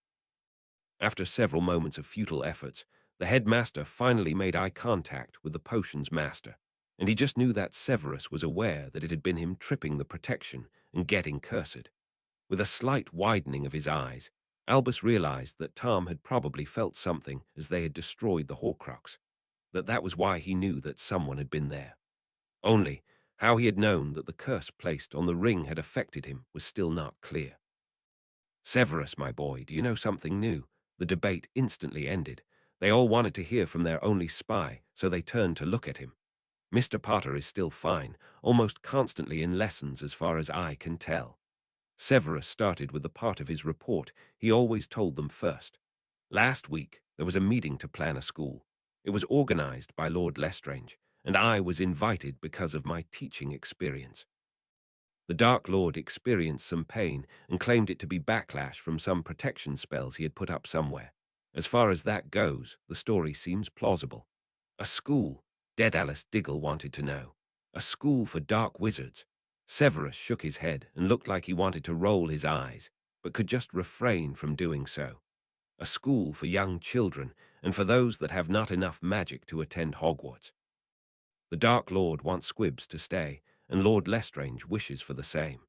After several moments of futile efforts, the headmaster finally made eye contact with the potions master, and he just knew that Severus was aware that it had been him tripping the protection and getting cursed. With a slight widening of his eyes, Albus realized that Tom had probably felt something as they had destroyed the Horcrux, that was why he knew that someone had been there. Only, how he had known that the curse placed on the ring had affected him was still not clear. "Severus, my boy, do you know something new?" The debate instantly ended. They all wanted to hear from their only spy, so they turned to look at him. "Mr. Potter is still fine, almost constantly in lessons as far as I can tell." Severus started with the part of his report he always told them first. "Last week, there was a meeting to plan a school. It was organized by Lord Lestrange, and I was invited because of my teaching experience." The Dark Lord experienced some pain and claimed it to be backlash from some protection spells he had put up somewhere. As far as that goes, the story seems plausible. A school, Daedalus Diggle wanted to know. A school for dark wizards. Severus shook his head and looked like he wanted to roll his eyes, but could just refrain from doing so. A school for young children and for those that have not enough magic to attend Hogwarts. The Dark Lord wants Squibs to stay, and Lord Lestrange wishes for the same.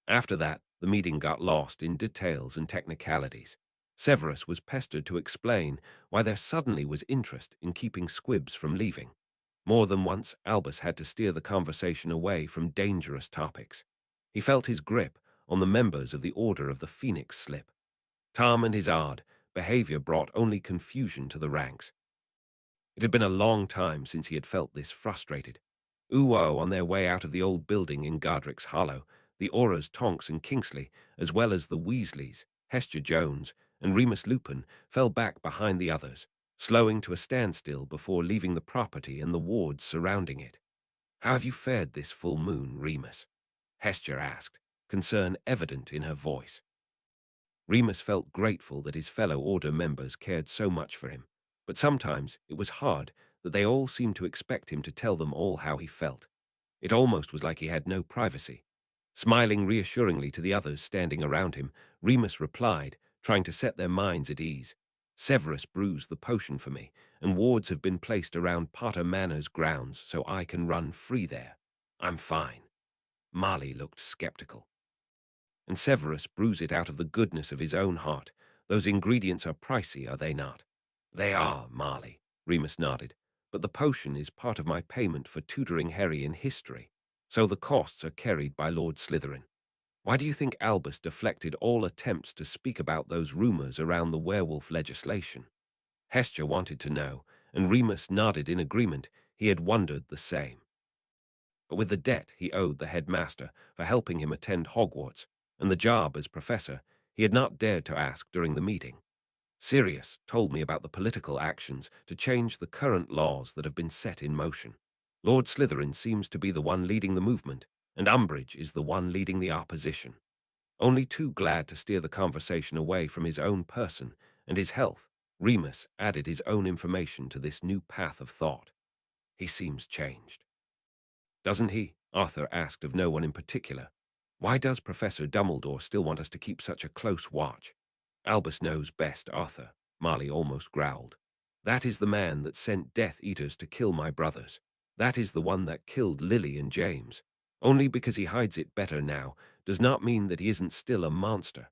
After that, the meeting got lost in details and technicalities. Severus was pestered to explain why there suddenly was interest in keeping Squibs from leaving. More than once, Albus had to steer the conversation away from dangerous topics. He felt his grip on the members of the Order of the Phoenix slip. Tom and his odd behavior brought only confusion to the ranks. It had been a long time since he had felt this frustrated. Uo, on their way out of the old building in Godric's Hollow, the Auras, Tonks, and Kingsley, as well as the Weasleys, Hester Jones, and Remus Lupin, fell back behind the others, slowing to a standstill before leaving the property and the wards surrounding it. "How have you fared this full moon, Remus?" Hester asked, concern evident in her voice. Remus felt grateful that his fellow Order members cared so much for him, but sometimes it was hard that they all seemed to expect him to tell them all how he felt. It almost was like he had no privacy. Smiling reassuringly to the others standing around him, Remus replied, trying to set their minds at ease. "Severus brews the potion for me, and wards have been placed around Potter Manor's grounds so I can run free there. I'm fine." Marley looked skeptical. "And Severus brews it out of the goodness of his own heart. Those ingredients are pricey, are they not?" "They are, Marley," Remus nodded, "but the potion is part of my payment for tutoring Harry in history, so the costs are carried by Lord Slytherin." Why do you think Albus deflected all attempts to speak about those rumors around the werewolf legislation? Hester wanted to know, and Remus nodded in agreement. He had wondered the same. But with the debt he owed the headmaster for helping him attend Hogwarts, and the job as professor, he had not dared to ask during the meeting. Sirius told me about the political actions to change the current laws that have been set in motion. Lord Slytherin seems to be the one leading the movement, and Umbridge is the one leading the opposition. Only too glad to steer the conversation away from his own person and his health, Remus added his own information to this new path of thought. "He seems changed." "Doesn't he?" Arthur asked of no one in particular. "Why does Professor Dumbledore still want us to keep such a close watch?" "Albus knows best, Arthur," Marley almost growled. "That is the man that sent Death Eaters to kill my brothers. That is the one that killed Lily and James. Only because he hides it better now does not mean that he isn't still a monster.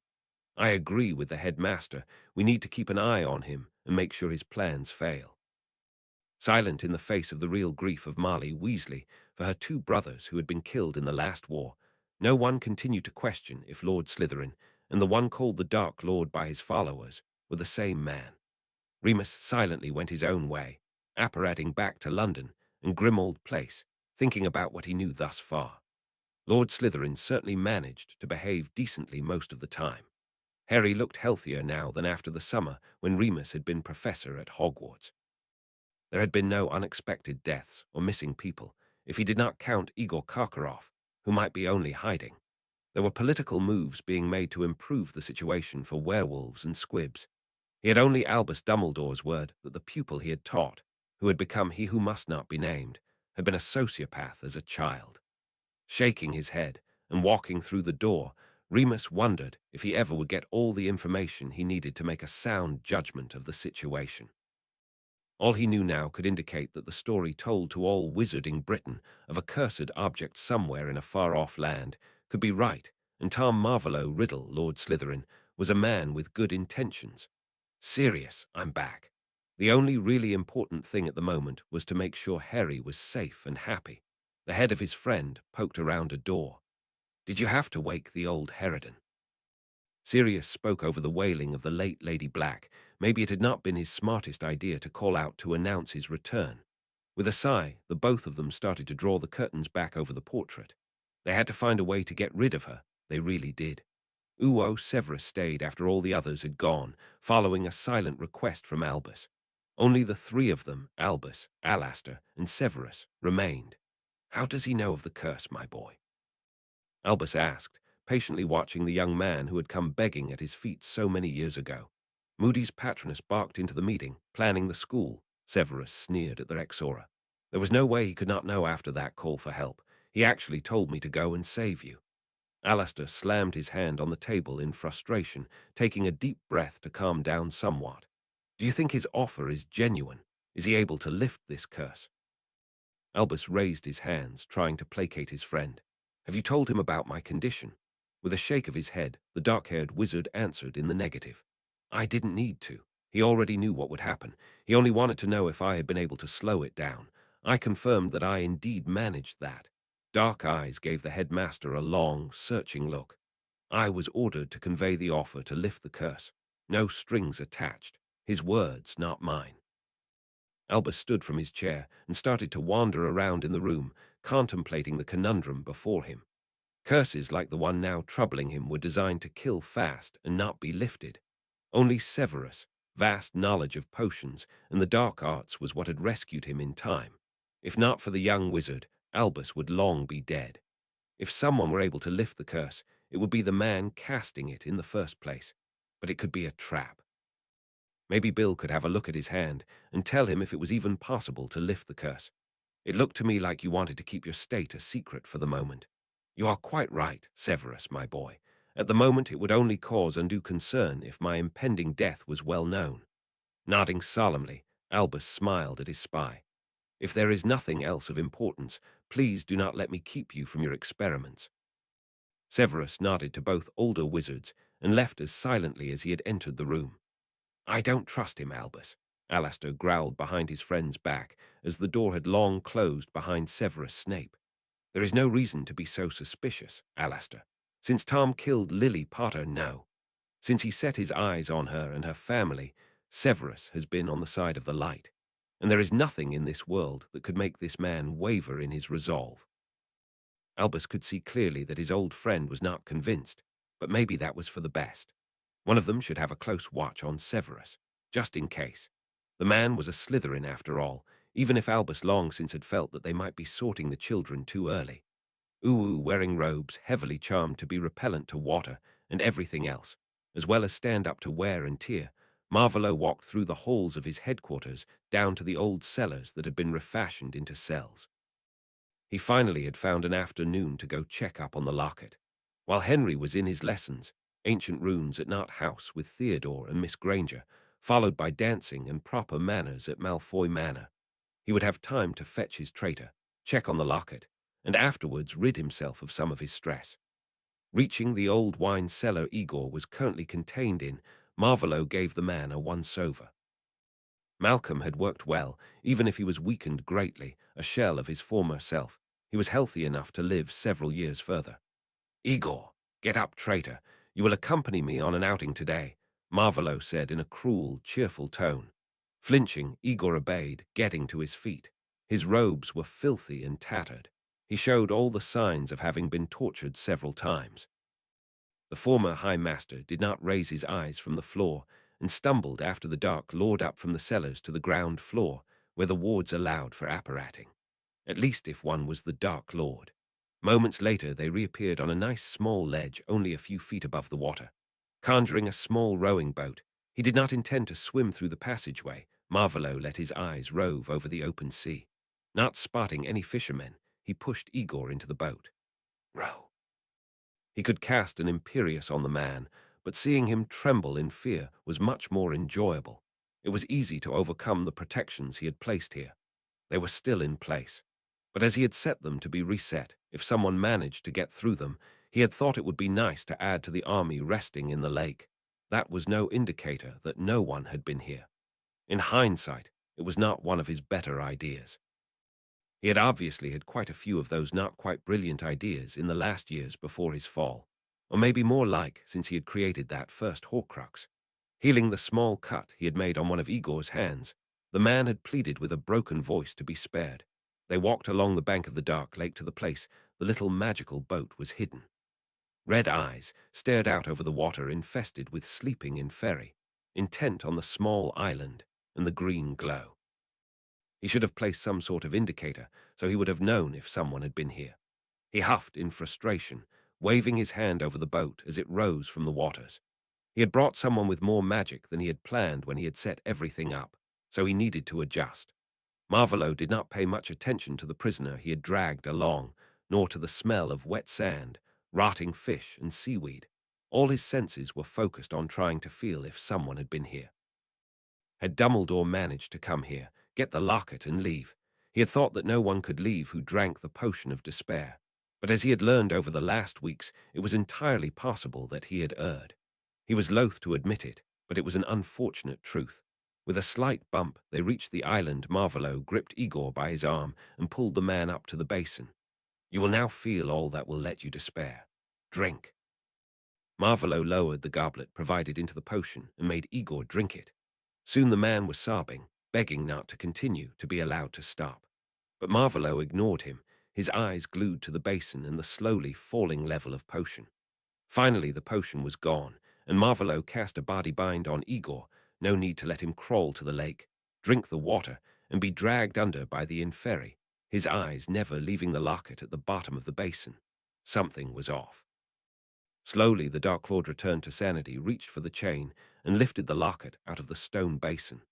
I agree with the headmaster. We need to keep an eye on him and make sure his plans fail." Silent in the face of the real grief of Marley Weasley for her two brothers who had been killed in the last war, no one continued to question if Lord Slytherin and the one called the Dark Lord by his followers were the same man. Remus silently went his own way, apparating back to London and Grimmauld Place, thinking about what he knew thus far. Lord Slytherin certainly managed to behave decently most of the time. Harry looked healthier now than after the summer when Remus had been professor at Hogwarts. There had been no unexpected deaths or missing people, if he did not count Igor Karkaroff, who might be only hiding. There were political moves being made to improve the situation for werewolves and squibs. He had only Albus Dumbledore's word that the pupil he had taught, who had become he who must not be named, had been a sociopath as a child. Shaking his head and walking through the door, Remus wondered if he ever would get all the information he needed to make a sound judgment of the situation. All he knew now could indicate that the story told to all wizarding Britain of a cursed object somewhere in a far-off land could be right, and Tom Marvolo Riddle, Lord Slytherin, was a man with good intentions. Serious, I'm back. The only really important thing at the moment was to make sure Harry was safe and happy. The head of his friend poked around a door. Did you have to wake the old Harridan? Sirius spoke over the wailing of the late Lady Black. Maybe it had not been his smartest idea to call out to announce his return. With a sigh, the both of them started to draw the curtains back over the portrait. They had to find a way to get rid of her. They really did. Severus stayed after all the others had gone, following a silent request from Albus. Only the three of them, Albus, Alastair, and Severus, remained. How does he know of the curse, my boy? Albus asked, patiently watching the young man who had come begging at his feet so many years ago. Moody's patroness barked into the meeting, planning the school. Severus sneered at the Exora. There was no way he could not know after that call for help. He actually told me to go and save you. Alastair slammed his hand on the table in frustration, taking a deep breath to calm down somewhat. Do you think his offer is genuine? Is he able to lift this curse? Albus raised his hands, trying to placate his friend. Have you told him about my condition? With a shake of his head, the dark-haired wizard answered in the negative. I didn't need to. He already knew what would happen. He only wanted to know if I had been able to slow it down. I confirmed that I indeed managed that. Dark eyes gave the headmaster a long, searching look. I was ordered to convey the offer to lift the curse. No strings attached. His words, not mine. Albus stood from his chair and started to wander around in the room, contemplating the conundrum before him. Curses like the one now troubling him were designed to kill fast and not be lifted. Only Severus' vast knowledge of potions and the dark arts was what had rescued him in time. If not for the young wizard, Albus would long be dead. If someone were able to lift the curse, it would be the man casting it in the first place. But it could be a trap. Maybe Bill could have a look at his hand and tell him if it was even possible to lift the curse. It looked to me like you wanted to keep your state a secret for the moment. You are quite right, Severus, my boy. At the moment it would only cause undue concern if my impending death was well known. Nodding solemnly, Albus smiled at his spy. If there is nothing else of importance, please do not let me keep you from your experiments. Severus nodded to both older wizards and left as silently as he had entered the room. I don't trust him, Albus, Alastair growled behind his friend's back as the door had long closed behind Severus Snape. There is no reason to be so suspicious, Alastair. Since Tom killed Lily Potter, no. Since he set his eyes on her and her family, Severus has been on the side of the light. And there is nothing in this world that could make this man waver in his resolve. Albus could see clearly that his old friend was not convinced, but maybe that was for the best. One of them should have a close watch on Severus, just in case. The man was a Slytherin after all, even if Albus long since had felt that they might be sorting the children too early. Wearing robes heavily charmed to be repellent to water and everything else, as well as stand up to wear and tear, Marvolo walked through the halls of his headquarters down to the old cellars that had been refashioned into cells. He finally had found an afternoon to go check up on the locket. While Henry was in his lessons, ancient runes at Nut House with Theodore and Miss Granger, followed by dancing and proper manners at Malfoy Manor, he would have time to fetch his traitor, check on the locket, and afterwards rid himself of some of his stress. Reaching the old wine cellar Igor was currently contained in, Marvolo gave the man a once-over. Malcolm had worked well, even if he was weakened greatly, a shell of his former self. He was healthy enough to live several years further. Igor, get up, traitor. You will accompany me on an outing today, Marvolo said in a cruel, cheerful tone. Flinching, Igor obeyed, getting to his feet. His robes were filthy and tattered. He showed all the signs of having been tortured several times. The former High Master did not raise his eyes from the floor and stumbled after the Dark Lord up from the cellars to the ground floor, where the wards allowed for apparating. At least if one was the Dark Lord. Moments later they reappeared on a nice small ledge only a few feet above the water. Conjuring a small rowing boat, He did not intend to swim through the passageway. Marvolo let his eyes rove over the open sea. Not spotting any fishermen, he pushed Igor into the boat. Row. He could cast an imperious on the man, but seeing him tremble in fear was much more enjoyable. It was easy to overcome the protections he had placed here. They were still in place. But as he had set them to be reset, if someone managed to get through them, he had thought it would be nice to add to the army resting in the lake. That was no indicator that no one had been here. In hindsight, it was not one of his better ideas. He had obviously had quite a few of those not quite brilliant ideas in the last years before his fall, or maybe more like since he had created that first Horcrux. Healing the small cut he had made on one of Igor's hands, the man had pleaded with a broken voice to be spared. They walked along the bank of the dark lake to the place the little magical boat was hidden. Red eyes stared out over the water infested with sleeping inferi, intent on the small island and the green glow. He should have placed some sort of indicator so he would have known if someone had been here. He huffed in frustration, waving his hand over the boat as it rose from the waters. He had brought someone with more magic than he had planned when he had set everything up, so he needed to adjust. Marvolo did not pay much attention to the prisoner he had dragged along, nor to the smell of wet sand, rotting fish, and seaweed. All his senses were focused on trying to feel if someone had been here. Had Dumbledore managed to come here, get the locket, and leave? He had thought that no one could leave who drank the potion of despair. But as he had learned over the last weeks, it was entirely possible that he had erred. He was loath to admit it, but it was an unfortunate truth. With a slight bump, they reached the island. Marvolo gripped Igor by his arm and pulled the man up to the basin. You will now feel all that will let you despair. Drink. Marvolo lowered the goblet provided into the potion and made Igor drink it. Soon the man was sobbing, begging not to continue, to be allowed to stop. But Marvolo ignored him, his eyes glued to the basin and the slowly falling level of potion. Finally the potion was gone, and Marvolo cast a body bind on Igor. No need to let him crawl to the lake, drink the water, and be dragged under by the inferi, his eyes never leaving the locket at the bottom of the basin. Something was off. Slowly the Dark Lord returned to sanity, reached for the chain, and lifted the locket out of the stone basin.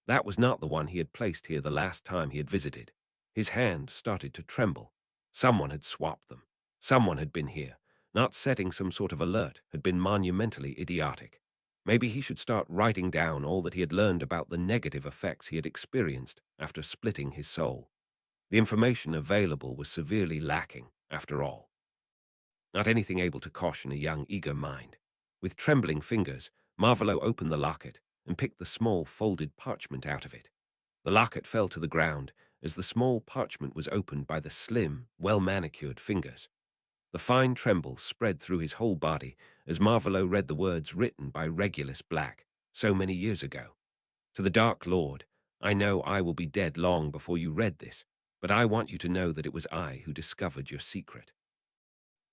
That was not the one he had placed here the last time he had visited. His hand started to tremble. Someone had swapped them. Someone had been here. Not setting some sort of alert had been monumentally idiotic. Maybe he should start writing down all that he had learned about the negative effects he had experienced after splitting his soul. The information available was severely lacking, after all. Not anything able to caution a young, eager mind. With trembling fingers, Marvolo opened the locket and picked the small folded parchment out of it. The locket fell to the ground as the small parchment was opened by the slim, well-manicured fingers. The fine tremble spread through his whole body as Marvolo read the words written by Regulus Black so many years ago. To the Dark Lord, I know I will be dead long before you read this, but I want you to know that it was I who discovered your secret.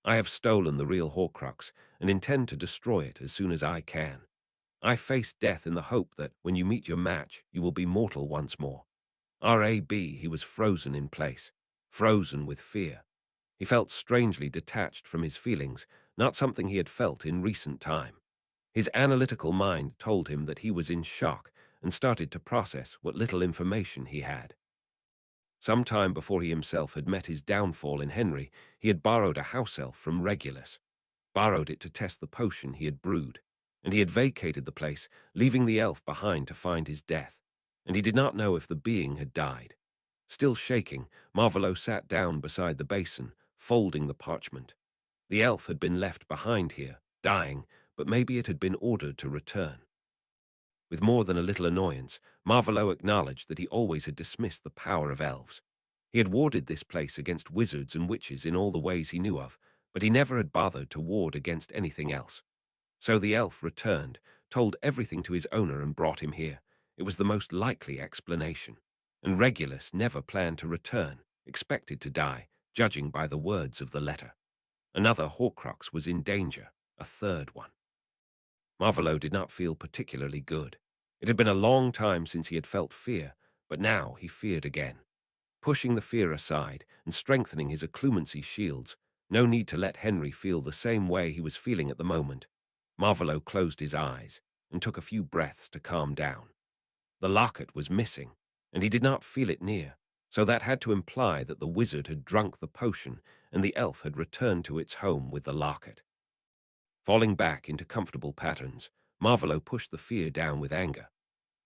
I have stolen the real Horcrux and intend to destroy it as soon as I can. I face death in the hope that, when you meet your match, you will be mortal once more. R.A.B. He was frozen in place, frozen with fear. He felt strangely detached from his feelings, not something he had felt in recent time. His analytical mind told him that he was in shock and started to process what little information he had. Some time before he himself had met his downfall in Henry, he had borrowed a house elf from Regulus, borrowed it to test the potion he had brewed, and he had vacated the place, leaving the elf behind to find his death, and he did not know if the being had died. Still shaking, Marvolo sat down beside the basin, folding the parchment. The elf had been left behind here, dying, but maybe it had been ordered to return. With more than a little annoyance, Marvolo acknowledged that he always had dismissed the power of elves. He had warded this place against wizards and witches in all the ways he knew of, but he never had bothered to ward against anything else. So the elf returned, told everything to his owner and brought him here. It was the most likely explanation. And Regulus never planned to return, expected to die, judging by the words of the letter. Another Horcrux was in danger, a third one. Marvolo did not feel particularly good. It had been a long time since he had felt fear, but now he feared again. Pushing the fear aside and strengthening his occlumency shields, no need to let Henry feel the same way he was feeling at the moment. Marvolo closed his eyes and took a few breaths to calm down. The locket was missing, and he did not feel it near, so that had to imply that the wizard had drunk the potion and the elf had returned to its home with the locket. Falling back into comfortable patterns, Marvolo pushed the fear down with anger.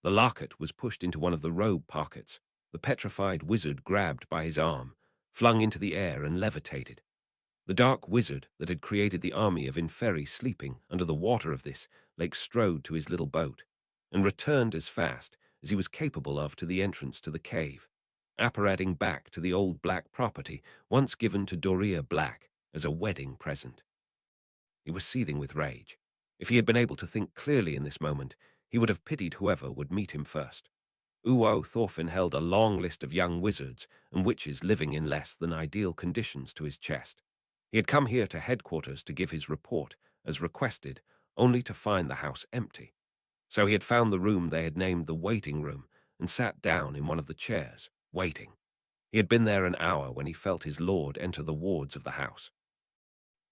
The locket was pushed into one of the robe pockets. The petrified wizard grabbed by his arm, flung into the air and levitated. The dark wizard that had created the army of Inferi sleeping under the water of this lake strode to his little boat and returned as fast as he was capable of to the entrance to the cave, apparating back to the old black property once given to Doria Black as a wedding present. He was seething with rage. If he had been able to think clearly in this moment, he would have pitied whoever would meet him first. Uo Thorfinn held a long list of young wizards and witches living in less than ideal conditions to his chest. He had come here to headquarters to give his report, as requested, only to find the house empty. So he had found the room they had named the waiting room and sat down in one of the chairs, waiting. He had been there an hour when he felt his lord enter the wards of the house.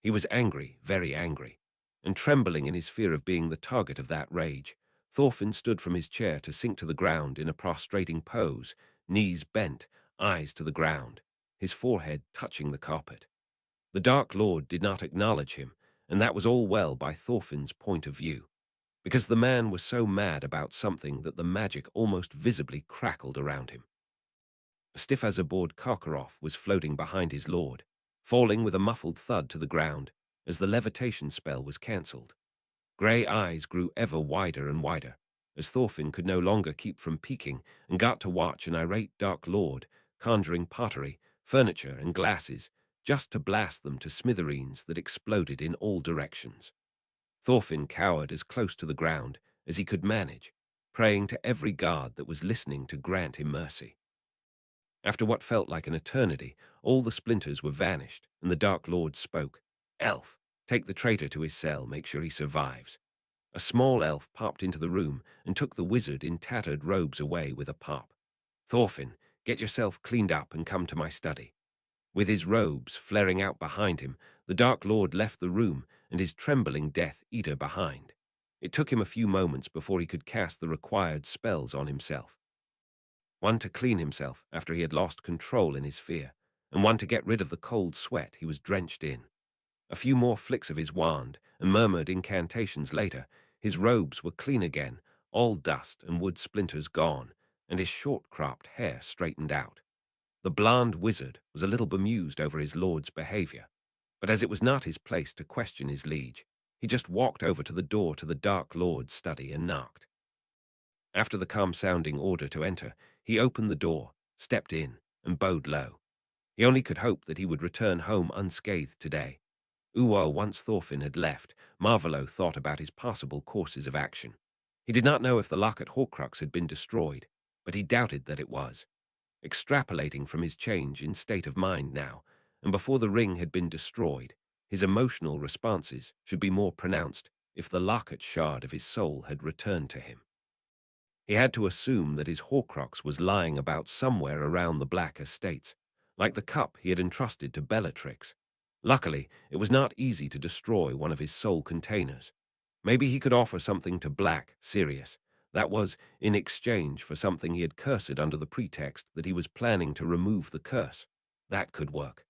He was angry, very angry, and trembling in his fear of being the target of that rage. Thorfinn stood from his chair to sink to the ground in a prostrating pose, knees bent, eyes to the ground, his forehead touching the carpet. The Dark Lord did not acknowledge him, and that was all well by Thorfinn's point of view, because the man was so mad about something that the magic almost visibly crackled around him. A stiff as a board Karkaroff was floating behind his lord, falling with a muffled thud to the ground as the levitation spell was cancelled. Grey eyes grew ever wider and wider, as Thorfinn could no longer keep from peeking and got to watch an irate Dark Lord conjuring pottery, furniture, and glasses, just to blast them to smithereens that exploded in all directions. Thorfinn cowered as close to the ground as he could manage, praying to every god that was listening to grant him mercy. After what felt like an eternity, all the splinters were vanished, and the Dark Lord spoke. "Elf, take the traitor to his cell, make sure he survives." A small elf popped into the room and took the wizard in tattered robes away with a pop. "Thorfinn, get yourself cleaned up and come to my study." With his robes flaring out behind him, the Dark Lord left the room and his trembling Death Eater behind. It took him a few moments before he could cast the required spells on himself. One to clean himself after he had lost control in his fear, and one to get rid of the cold sweat he was drenched in. A few more flicks of his wand and murmured incantations later, his robes were clean again, all dust and wood splinters gone, and his short-cropped hair straightened out. The blond wizard was a little bemused over his lord's behavior, but as it was not his place to question his liege, he just walked over to the door to the Dark Lord's study and knocked. After the calm-sounding order to enter, he opened the door, stepped in, and bowed low. He only could hope that he would return home unscathed today. Once Thorfinn had left, Marvolo thought about his possible courses of action. He did not know if the locket Horcrux had been destroyed, but he doubted that it was. Extrapolating from his change in state of mind now, and before the ring had been destroyed, his emotional responses should be more pronounced if the locket shard of his soul had returned to him. He had to assume that his Horcrux was lying about somewhere around the Black Estates, like the cup he had entrusted to Bellatrix. Luckily, it was not easy to destroy one of his soul containers. Maybe he could offer something to Black, Sirius. That was in exchange for something he had cursed under the pretext that he was planning to remove the curse. That could work.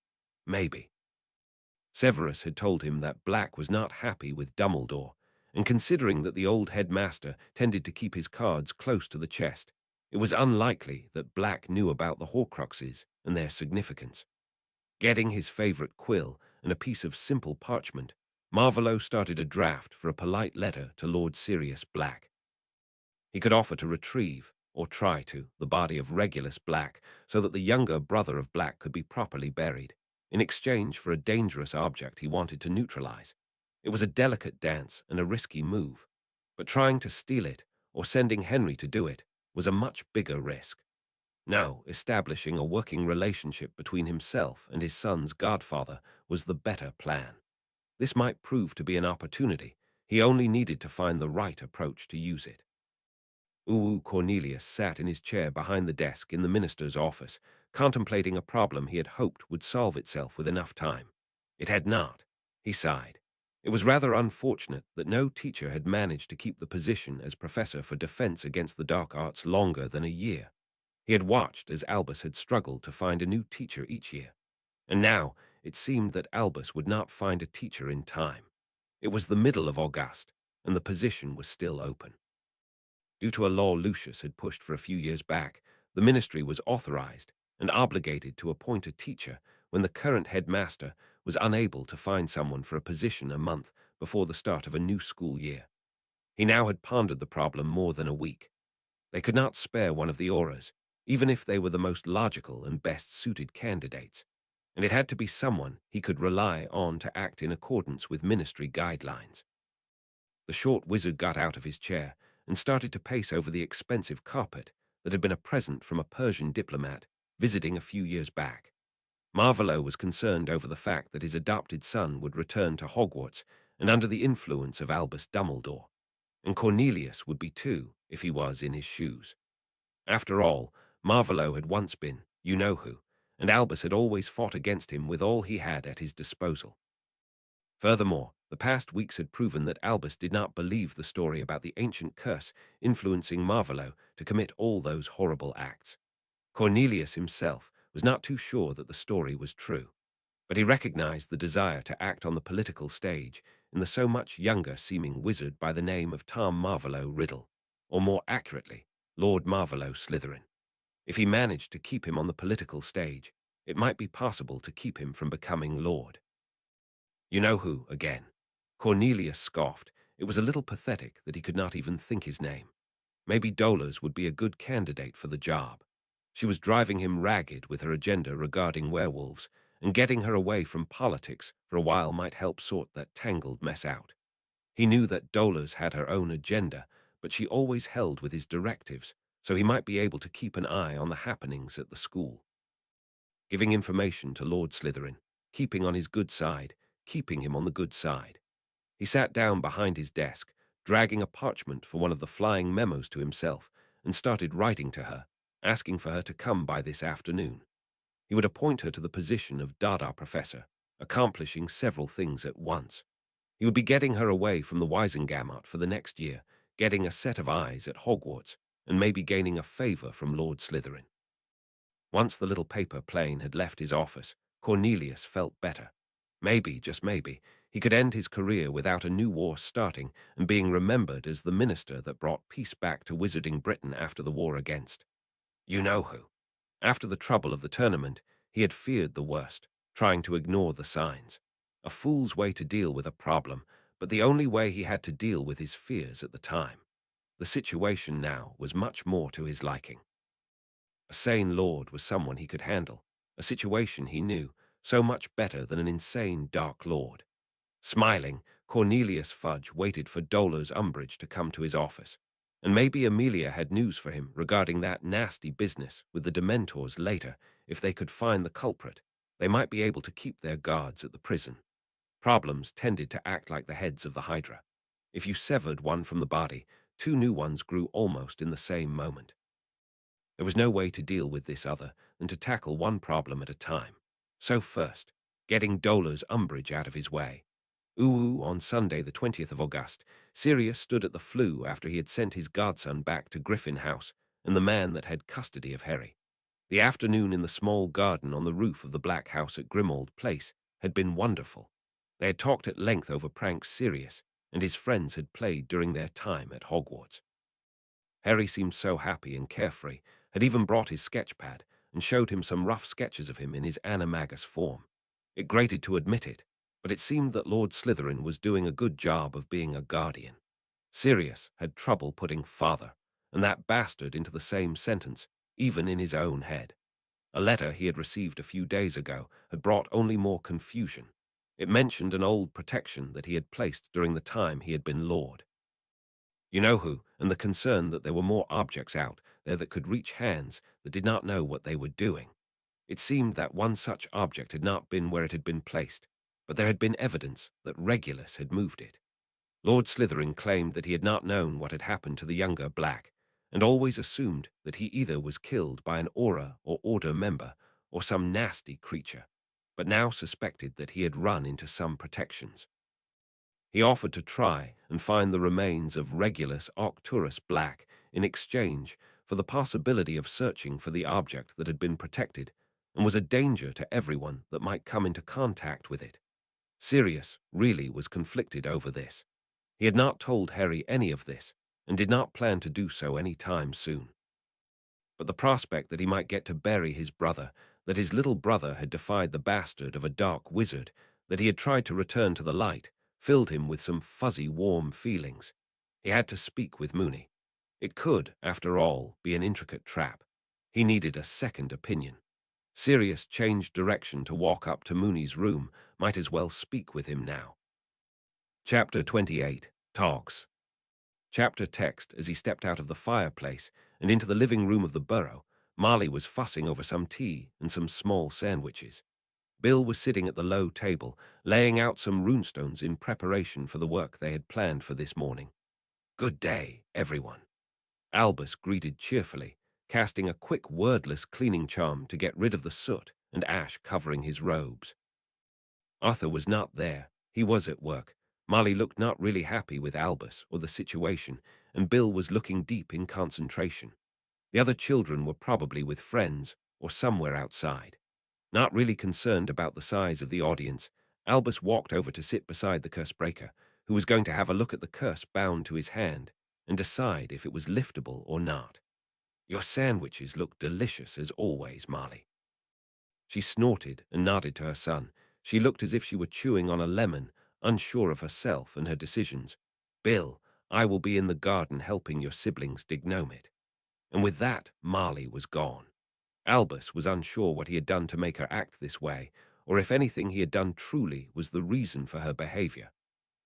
Maybe. Severus had told him that Black was not happy with Dumbledore, and considering that the old headmaster tended to keep his cards close to the chest, it was unlikely that Black knew about the Horcruxes and their significance. Getting his favorite quill and a piece of simple parchment, Marvolo started a draft for a polite letter to Lord Sirius Black. He could offer to retrieve, or try to, the body of Regulus Black so that the younger brother of Black could be properly buried, in exchange for a dangerous object he wanted to neutralize. It was a delicate dance and a risky move, but trying to steal it, or sending Henry to do it, was a much bigger risk. No, establishing a working relationship between himself and his son's godfather was the better plan. This might prove to be an opportunity. He only needed to find the right approach to use it. Cornelius sat in his chair behind the desk in the minister's office, contemplating a problem he had hoped would solve itself with enough time. It had not. He sighed. It was rather unfortunate that no teacher had managed to keep the position as professor for defense against the dark arts longer than a year. He had watched as Albus had struggled to find a new teacher each year, and now it seemed that Albus would not find a teacher in time. It was the middle of August, and the position was still open. Due to a law Lucius had pushed for a few years back, the ministry was authorized and obligated to appoint a teacher when the current headmaster was unable to find someone for a position a month before the start of a new school year. He now had pondered the problem more than a week. They could not spare one of the auras, even if they were the most logical and best-suited candidates, and it had to be someone he could rely on to act in accordance with ministry guidelines. The short wizard got out of his chair and started to pace over the expensive carpet that had been a present from a Persian diplomat visiting a few years back. Marvolo was concerned over the fact that his adopted son would return to Hogwarts and under the influence of Albus Dumbledore, and Cornelius would be too if he was in his shoes. After all, Marvolo had once been you-know-who, and Albus had always fought against him with all he had at his disposal. Furthermore, the past weeks had proven that Albus did not believe the story about the ancient curse influencing Marvolo to commit all those horrible acts. Cornelius himself was not too sure that the story was true, but he recognized the desire to act on the political stage in the so much younger-seeming wizard by the name of Tom Marvolo Riddle, or more accurately, Lord Marvolo Slytherin. If he managed to keep him on the political stage, it might be possible to keep him from becoming Lord. You know who, again? Cornelius scoffed. It was a little pathetic that he could not even think his name. Maybe Dolores would be a good candidate for the job. She was driving him ragged with her agenda regarding werewolves, and getting her away from politics for a while might help sort that tangled mess out. He knew that Dolores had her own agenda, but she always held with his directives, so he might be able to keep an eye on the happenings at the school. Giving information to Lord Slytherin, keeping on his good side, keeping him on the good side. He sat down behind his desk, dragging a parchment for one of the flying memos to himself, and started writing to her, asking for her to come by this afternoon. He would appoint her to the position of Dada Professor, accomplishing several things at once. He would be getting her away from the Wisengamot for the next year, getting a set of eyes at Hogwarts, and maybe gaining a favor from Lord Slytherin. Once the little paper plane had left his office, Cornelius felt better. Maybe, just maybe, he could end his career without a new war starting and being remembered as the minister that brought peace back to Wizarding Britain after the war against you-know-who. After the trouble of the tournament, he had feared the worst, trying to ignore the signs. A fool's way to deal with a problem, but the only way he had to deal with his fears at the time. The situation now was much more to his liking. A sane lord was someone he could handle, a situation he knew, so much better than an insane dark lord. Smiling, Cornelius Fudge waited for Dolores Umbridge to come to his office, and maybe Amelia had news for him regarding that nasty business with the Dementors later. If they could find the culprit, they might be able to keep their guards at the prison. Problems tended to act like the heads of the Hydra. If you severed one from the body, two new ones grew almost in the same moment. There was no way to deal with this other than to tackle one problem at a time. So first, getting Dolores Umbridge out of his way. On Sunday, the 20th of August, Sirius stood at the flue after he had sent his godson back to Griffin House and the man that had custody of Harry. The afternoon in the small garden on the roof of the Black House at Grimmauld Place had been wonderful. They had talked at length over pranks Sirius and his friends had played during their time at Hogwarts. Harry seemed so happy and carefree, had even brought his sketchpad and showed him some rough sketches of him in his animagus form. It grated to admit it, but it seemed that Lord Slytherin was doing a good job of being a guardian. Sirius had trouble putting father and that bastard into the same sentence, even in his own head. A letter he had received a few days ago had brought only more confusion. It mentioned an old protection that he had placed during the time he had been Lord. You-know-who, and the concern that there were more objects out there that could reach hands that did not know what they were doing. It seemed that one such object had not been where it had been placed, but there had been evidence that Regulus had moved it. Lord Slytherin claimed that he had not known what had happened to the younger Black, and always assumed that he either was killed by an Aura or Order member or some nasty creature, but now suspected that he had run into some protections. He offered to try and find the remains of Regulus Arcturus Black in exchange for the possibility of searching for the object that had been protected and was a danger to everyone that might come into contact with it. Sirius really was conflicted over this. He had not told Harry any of this and did not plan to do so any time soon. But the prospect that he might get to bury his brother, that his little brother had defied the bastard of a dark wizard, that he had tried to return to the light, filled him with some fuzzy, warm feelings. He had to speak with Moony. It could, after all, be an intricate trap. He needed a second opinion. Sirius changed direction to walk up to Moony's room, might as well speak with him now. Chapter 28. Talks. Chapter text. As he stepped out of the fireplace and into the living room of the burrow, Marley was fussing over some tea and some small sandwiches. Bill was sitting at the low table, laying out some runestones in preparation for the work they had planned for this morning. "Good day, everyone," Albus greeted cheerfully, casting a quick wordless cleaning charm to get rid of the soot and ash covering his robes. Arthur was not there. He was at work. Marley looked not really happy with Albus or the situation, and Bill was looking deep in concentration. The other children were probably with friends or somewhere outside. Not really concerned about the size of the audience, Albus walked over to sit beside the Cursebreaker, who was going to have a look at the curse bound to his hand and decide if it was liftable or not. "Your sandwiches look delicious as always, Marley." She snorted and nodded to her son. She looked as if she were chewing on a lemon, unsure of herself and her decisions. "Bill, I will be in the garden helping your siblings dig gnome it." And with that, Marley was gone. Albus was unsure what he had done to make her act this way, or if anything he had done truly was the reason for her behavior.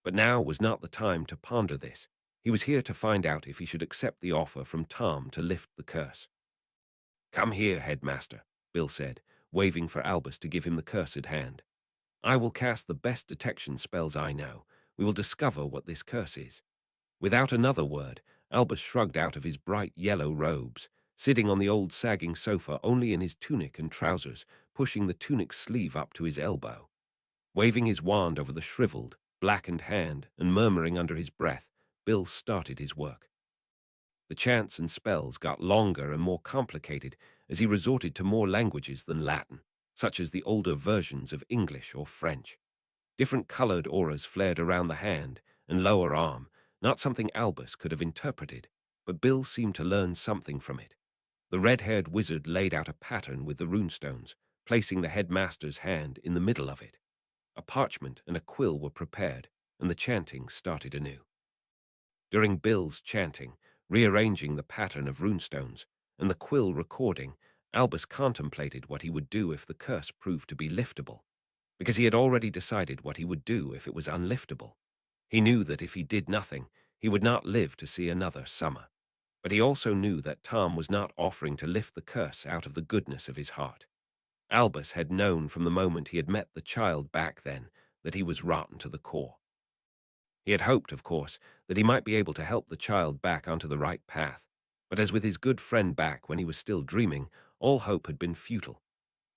But now was not the time to ponder this. He was here to find out if he should accept the offer from Tom to lift the curse. "Come here, headmaster," Bill said, waving for Albus to give him the cursed hand. "I will cast the best detection spells I know. We will discover what this curse is." Without another word, Albus shrugged out of his bright yellow robes, sitting on the old sagging sofa only in his tunic and trousers, pushing the tunic sleeve up to his elbow. Waving his wand over the shriveled, blackened hand and murmuring under his breath, Bill started his work. The chants and spells got longer and more complicated as he resorted to more languages than Latin, such as the older versions of English or French. Different colored auras flared around the hand and lower arm, not something Albus could have interpreted, but Bill seemed to learn something from it. The red-haired wizard laid out a pattern with the runestones, placing the headmaster's hand in the middle of it. A parchment and a quill were prepared, and the chanting started anew. During Bill's chanting, rearranging the pattern of runestones, and the quill recording, Albus contemplated what he would do if the curse proved to be liftable, because he had already decided what he would do if it was unliftable. He knew that if he did nothing, he would not live to see another summer. But he also knew that Tom was not offering to lift the curse out of the goodness of his heart. Albus had known from the moment he had met the child back then that he was rotten to the core. He had hoped, of course, that he might be able to help the child back onto the right path, but as with his good friend back when he was still dreaming, all hope had been futile.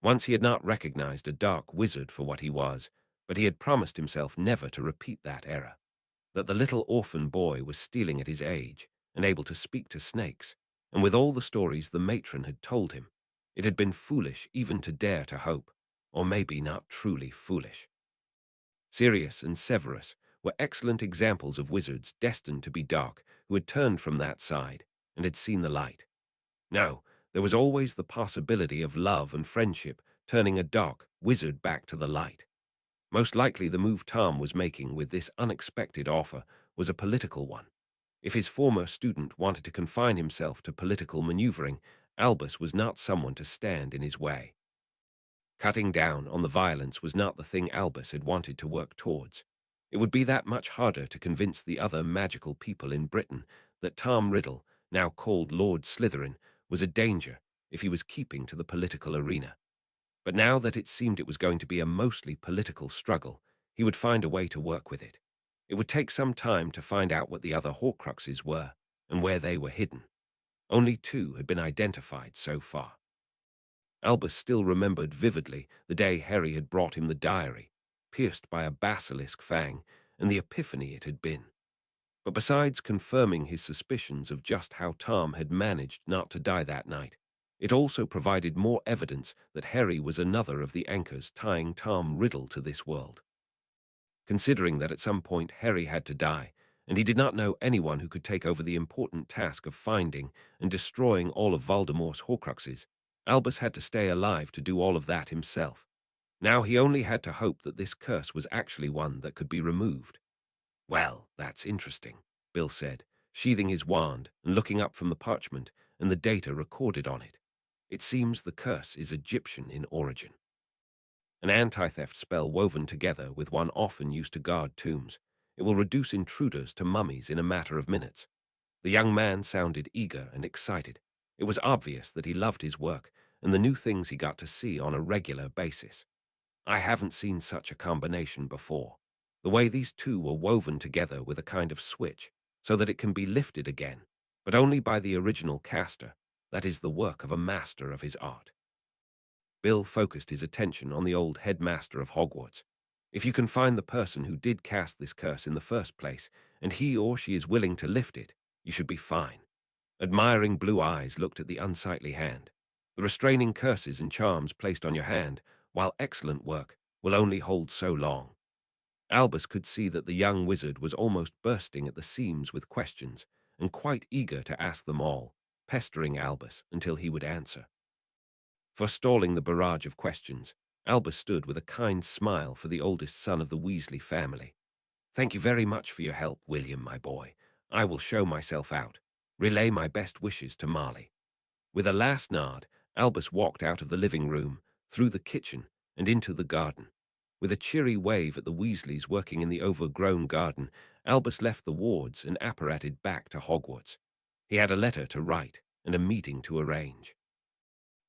Once he had not recognized a dark wizard for what he was, but he had promised himself never to repeat that error. That the little orphan boy was stealing at his age and able to speak to snakes, and with all the stories the matron had told him, it had been foolish even to dare to hope, or maybe not truly foolish. Sirius and Severus were excellent examples of wizards destined to be dark who had turned from that side and had seen the light. No, there was always the possibility of love and friendship turning a dark wizard back to the light. Most likely the move Tom was making with this unexpected offer was a political one. If his former student wanted to confine himself to political maneuvering, Albus was not someone to stand in his way. Cutting down on the violence was not the thing Albus had wanted to work towards. It would be that much harder to convince the other magical people in Britain that Tom Riddle, now called Lord Slytherin, was a danger if he was keeping to the political arena. But now that it seemed it was going to be a mostly political struggle, he would find a way to work with it. It would take some time to find out what the other Horcruxes were and where they were hidden. Only 2 had been identified so far. Albus still remembered vividly the day Harry had brought him the diary, pierced by a basilisk fang, and the epiphany it had been. But besides confirming his suspicions of just how Tom had managed not to die that night, it also provided more evidence that Harry was another of the anchors tying Tom Riddle to this world. Considering that at some point Harry had to die, and he did not know anyone who could take over the important task of finding and destroying all of Voldemort's Horcruxes, Albus had to stay alive to do all of that himself. Now he only had to hope that this curse was actually one that could be removed. "Well, that's interesting," Bill said, sheathing his wand and looking up from the parchment and the data recorded on it. "It seems the curse is Egyptian in origin. An anti-theft spell woven together with one often used to guard tombs. It will reduce intruders to mummies in a matter of minutes." The young man sounded eager and excited. It was obvious that he loved his work and the new things he got to see on a regular basis. "I haven't seen such a combination before. The way these two were woven together with a kind of switch, so that it can be lifted again, but only by the original caster. That is the work of a master of his art." Bill focused his attention on the old headmaster of Hogwarts. "If you can find the person who did cast this curse in the first place, and he or she is willing to lift it, you should be fine." Admiring blue eyes looked at the unsightly hand. "The restraining curses and charms placed on your hand, while excellent work, will only hold so long." Albus could see that the young wizard was almost bursting at the seams with questions, and quite eager to ask them all, pestering Albus until he would answer. Forestalling the barrage of questions, Albus stood with a kind smile for the oldest son of the Weasley family. "Thank you very much for your help, William, my boy. I will show myself out. Relay my best wishes to Marley." With a last nod, Albus walked out of the living room, through the kitchen, and into the garden. With a cheery wave at the Weasleys working in the overgrown garden, Albus left the wards and apparated back to Hogwarts. He had a letter to write and a meeting to arrange.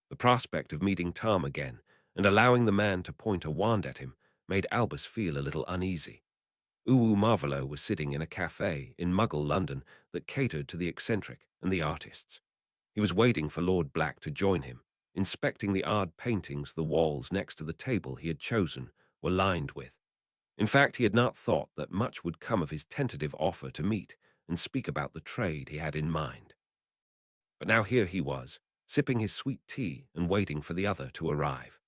The prospect of meeting Tom again and allowing the man to point a wand at him made Albus feel a little uneasy. Uwu Marvolo was sitting in a cafe in Muggle London that catered to the eccentric and the artists. He was waiting for Lord Black to join him, inspecting the odd paintings the walls next to the table he had chosen were lined with. In fact, he had not thought that much would come of his tentative offer to meet and speak about the trade he had in mind. But now here he was, sipping his sweet tea and waiting for the other to arrive.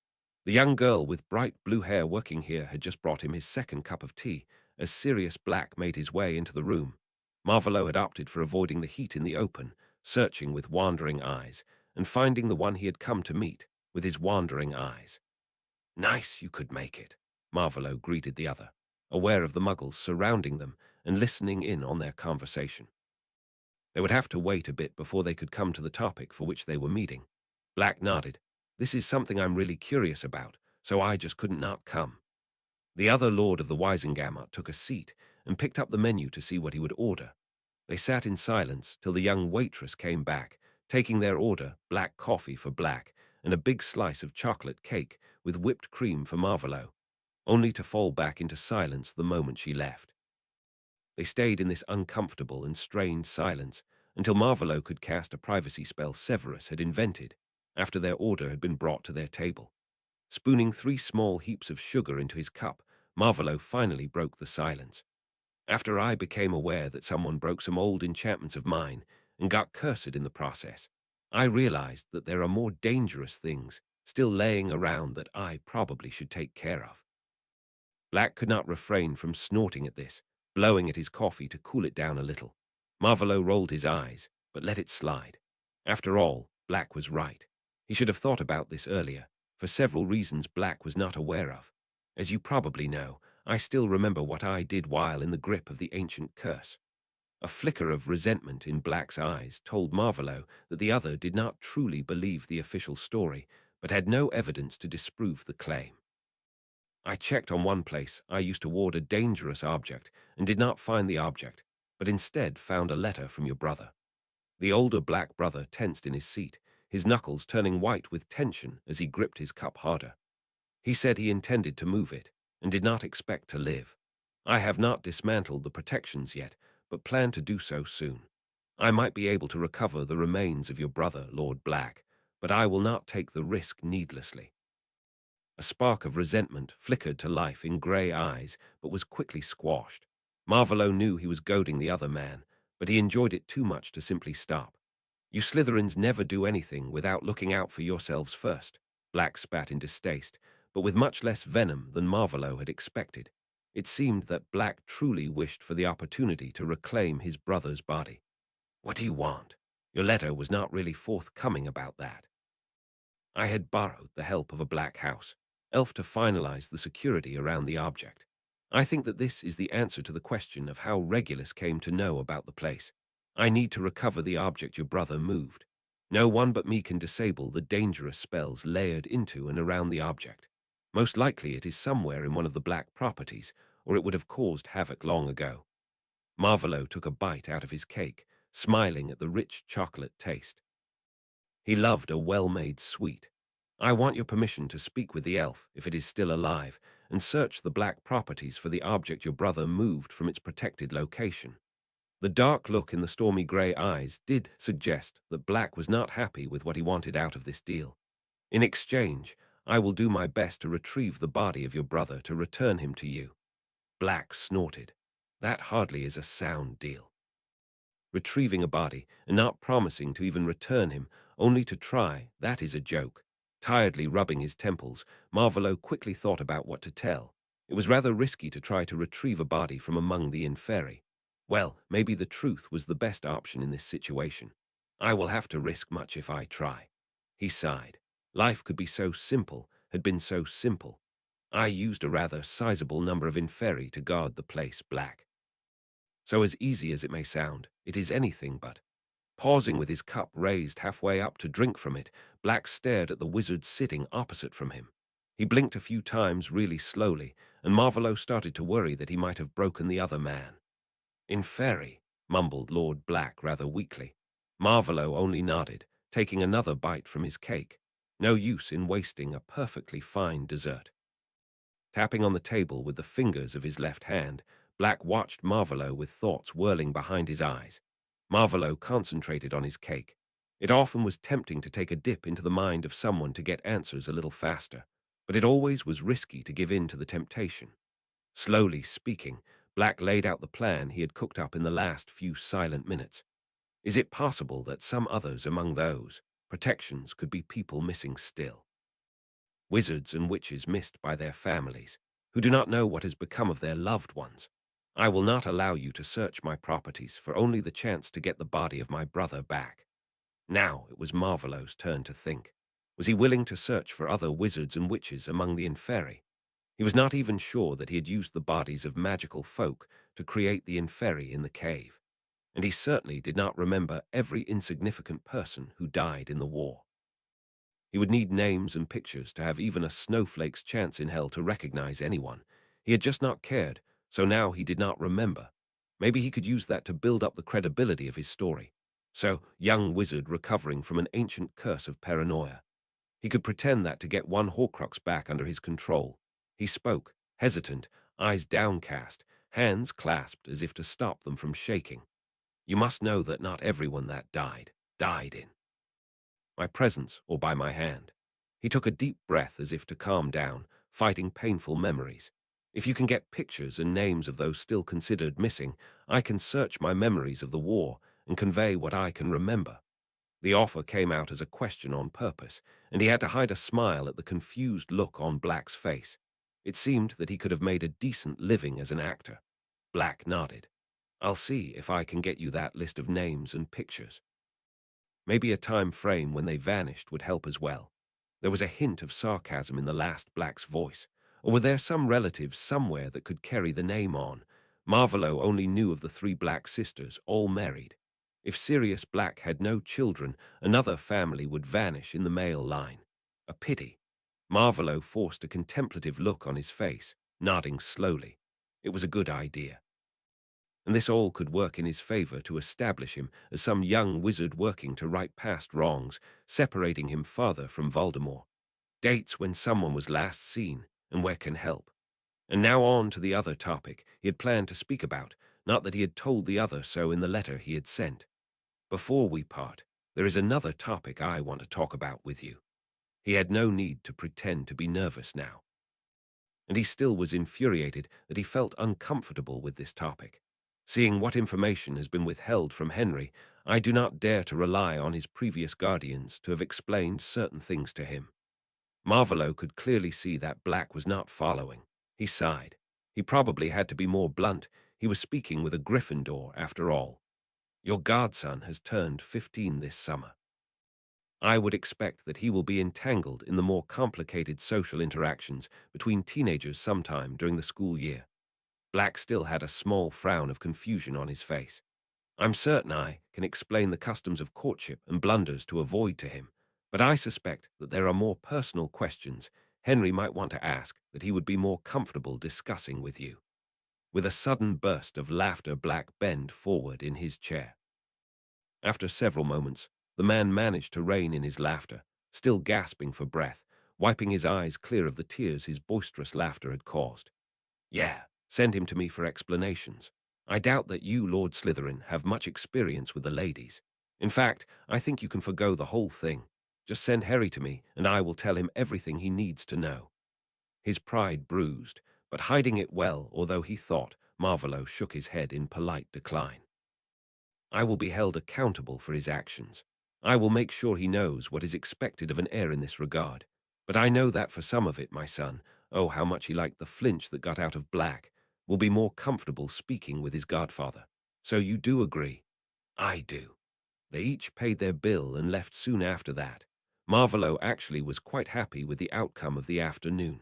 The young girl with bright blue hair working here had just brought him his second cup of tea as Sirius Black made his way into the room. Marvolo had opted for avoiding the heat in the open, searching with wandering eyes, and finding the one he had come to meet with his wandering eyes. "Nice you could make it," Marvolo greeted the other, aware of the muggles surrounding them and listening in on their conversation. They would have to wait a bit before they could come to the topic for which they were meeting. Black nodded. "This is something I'm really curious about, so I just couldn't not come." The other Lord of the Wisengamot took a seat and picked up the menu to see what he would order. They sat in silence till the young waitress came back, taking their order, black coffee for Black, and a big slice of chocolate cake with whipped cream for Marvolo, only to fall back into silence the moment she left. They stayed in this uncomfortable and strained silence until Marvolo could cast a privacy spell Severus had invented after their order had been brought to their table. Spooning 3 small heaps of sugar into his cup, Marvolo finally broke the silence. "After I became aware that someone broke some old enchantments of mine and got cursed in the process, I realized that there are more dangerous things still laying around that I probably should take care of." Black could not refrain from snorting at this, blowing at his coffee to cool it down a little. Marvolo rolled his eyes, but let it slide. After all, Black was right. He should have thought about this earlier, for several reasons Black was not aware of. As you probably know, I still remember what I did while in the grip of the ancient curse. A flicker of resentment in Black's eyes told Marvolo that the other did not truly believe the official story, but had no evidence to disprove the claim. "I checked on one place I used to ward a dangerous object and did not find the object, but instead found a letter from your brother." The older Black brother tensed in his seat, his knuckles turning white with tension as he gripped his cup harder. "He said he intended to move it and did not expect to live. I have not dismantled the protections yet, but plan to do so soon. I might be able to recover the remains of your brother, Lord Black, but I will not take the risk needlessly." A spark of resentment flickered to life in grey eyes, but was quickly squashed. Marvolo knew he was goading the other man, but he enjoyed it too much to simply stop. You Slytherins never do anything without looking out for yourselves first, Black spat in distaste, but with much less venom than Marvolo had expected. It seemed that Black truly wished for the opportunity to reclaim his brother's body. What do you want? Your letter was not really forthcoming about that. I had borrowed the help of a black house elf to finalize the security around the object. I think that this is the answer to the question of how Regulus came to know about the place. I need to recover the object your brother moved. No one but me can disable the dangerous spells layered into and around the object. Most likely it is somewhere in one of the black properties, or it would have caused havoc long ago. Marvolo took a bite out of his cake, smiling at the rich chocolate taste. He loved a well-made sweet. I want your permission to speak with the elf, if it is still alive, and search the black properties for the object your brother moved from its protected location. The dark look in the stormy grey eyes did suggest that Black was not happy with what he wanted out of this deal. In exchange, I will do my best to retrieve the body of your brother to return him to you. Black snorted. That hardly is a sound deal. Retrieving a body and not promising to even return him, only to try, that is a joke. Tiredly rubbing his temples, Marvolo quickly thought about what to tell. It was rather risky to try to retrieve a body from among the inferi. Well, maybe the truth was the best option in this situation. I will have to risk much if I try. He sighed. Life could be so simple, had been so simple. I used a rather sizable number of inferi to guard the place, Black. So as easy as it may sound, it is anything but. Pausing with his cup raised halfway up to drink from it, Black stared at the wizard sitting opposite from him. He blinked a few times really slowly, and Marvolo started to worry that he might have broken the other man. Inferi, mumbled Lord Black rather weakly. Marvolo only nodded, taking another bite from his cake. No use in wasting a perfectly fine dessert. Tapping on the table with the fingers of his left hand, Black watched Marvolo with thoughts whirling behind his eyes. Marvolo concentrated on his cake. It often was tempting to take a dip into the mind of someone to get answers a little faster, but it always was risky to give in to the temptation. Slowly speaking, Black laid out the plan he had cooked up in the last few silent minutes. Is it possible that some others among those protections could be people missing still? Wizards and witches missed by their families, who do not know what has become of their loved ones. I will not allow you to search my properties for only the chance to get the body of my brother back. Now it was Marvolo's turn to think. Was he willing to search for other wizards and witches among the inferi? He was not even sure that he had used the bodies of magical folk to create the inferi in the cave, and he certainly did not remember every insignificant person who died in the war. He would need names and pictures to have even a snowflake's chance in hell to recognize anyone. He had just not cared, so now he did not remember. Maybe he could use that to build up the credibility of his story. So, young wizard recovering from an ancient curse of paranoia. He could pretend that to get one Horcrux back under his control. He spoke, hesitant, eyes downcast, hands clasped as if to stop them from shaking. You must know that not everyone that died in my presence or by my hand. He took a deep breath as if to calm down, fighting painful memories. If you can get pictures and names of those still considered missing, I can search my memories of the war and convey what I can remember. The offer came out as a question on purpose, and he had to hide a smile at the confused look on Black's face. It seemed that he could have made a decent living as an actor. Black nodded. I'll see if I can get you that list of names and pictures. Maybe a time frame when they vanished would help as well. There was a hint of sarcasm in the last Black's voice. Or were there some relatives somewhere that could carry the name on? Marvolo only knew of the three Black sisters, all married. If Sirius Black had no children, another family would vanish in the male line. A pity. Marvolo forced a contemplative look on his face, nodding slowly. It was a good idea. And this all could work in his favor to establish him as some young wizard working to right past wrongs, separating him farther from Voldemort. Dates when someone was last seen, and where can help. And now on to the other topic he had planned to speak about, not that he had told the other so in the letter he had sent. Before we part, there is another topic I want to talk about with you. He had no need to pretend to be nervous now. and he still was infuriated that he felt uncomfortable with this topic. Seeing what information has been withheld from Henry, I do not dare to rely on his previous guardians to have explained certain things to him. Marvolo could clearly see that Black was not following. He sighed. He probably had to be more blunt. He was speaking with a Gryffindor, after all. Your godson has turned 15 this summer. I would expect that he will be entangled in the more complicated social interactions between teenagers sometime during the school year. Black still had a small frown of confusion on his face. I'm certain I can explain the customs of courtship and blunders to avoid to him, but I suspect that there are more personal questions Henry might want to ask that he would be more comfortable discussing with you. With a sudden burst of laughter, Black bent forward in his chair. After several moments, the man managed to rein in his laughter, still gasping for breath, wiping his eyes clear of the tears his boisterous laughter had caused. Yeah, send him to me for explanations. I doubt that you, Lord Slytherin, have much experience with the ladies. In fact, I think you can forgo the whole thing. Just send Harry to me, and I will tell him everything he needs to know. His pride bruised, but hiding it well, although he thought, Marvolo shook his head in polite decline. I will be held accountable for his actions. I will make sure he knows what is expected of an heir in this regard. But I know that for some of it, my son, oh, how much he liked the flinch that got out of Black, will be more comfortable speaking with his godfather. So you do agree? I do. They each paid their bill and left soon after that. Marvolo actually was quite happy with the outcome of the afternoon.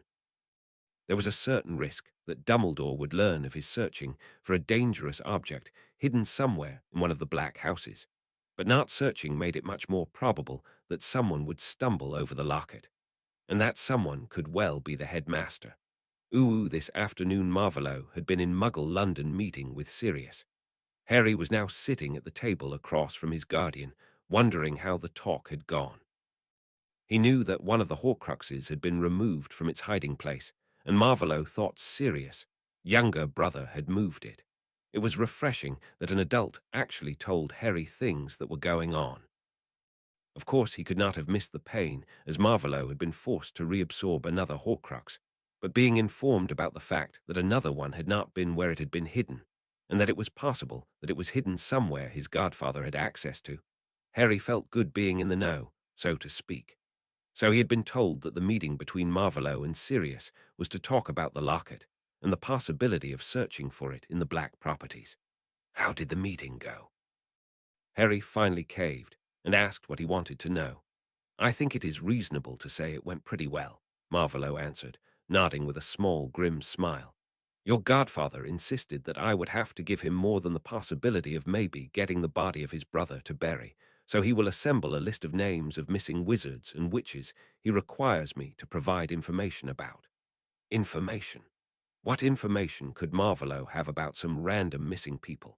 There was a certain risk that Dumbledore would learn of his searching for a dangerous object hidden somewhere in one of the Black houses, but not searching made it much more probable that someone would stumble over the locket, and that someone could well be the headmaster. This afternoon Marvolo had been in Muggle London meeting with Sirius. Harry was now sitting at the table across from his guardian, wondering how the talk had gone. He knew that one of the Horcruxes had been removed from its hiding place, and Marvolo thought Sirius' younger brother had moved it. It was refreshing that an adult actually told Harry things that were going on. Of course, he could not have missed the pain, as Marvolo had been forced to reabsorb another Horcrux, but being informed about the fact that another one had not been where it had been hidden, and that it was possible that it was hidden somewhere his godfather had access to, Harry felt good being in the know, so to speak. So he had been told that the meeting between Marvolo and Sirius was to talk about the locket and the possibility of searching for it in the Black properties. How did the meeting go? Harry finally caved and asked what he wanted to know. I think it is reasonable to say it went pretty well, Marvolo answered, nodding with a small, grim smile. Your godfather insisted that I would have to give him more than the possibility of maybe getting the body of his brother to bury, so he will assemble a list of names of missing wizards and witches he requires me to provide information about. Information? What information could Marvolo have about some random missing people?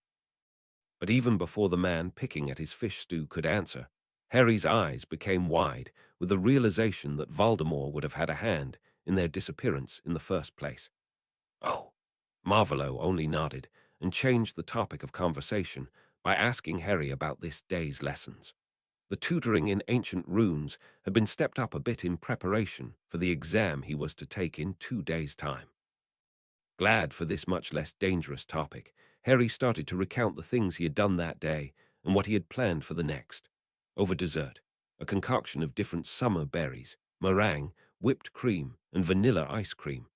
But even before the man picking at his fish stew could answer, Harry's eyes became wide with the realization that Voldemort would have had a hand in their disappearance in the first place. Oh, Marvolo only nodded and changed the topic of conversation by asking Harry about this day's lessons. The tutoring in ancient runes had been stepped up a bit in preparation for the exam he was to take in 2 days' time. Glad for this much less dangerous topic, Harry started to recount the things he had done that day and what he had planned for the next. Over dessert, a concoction of different summer berries, meringue, whipped cream, and vanilla ice cream,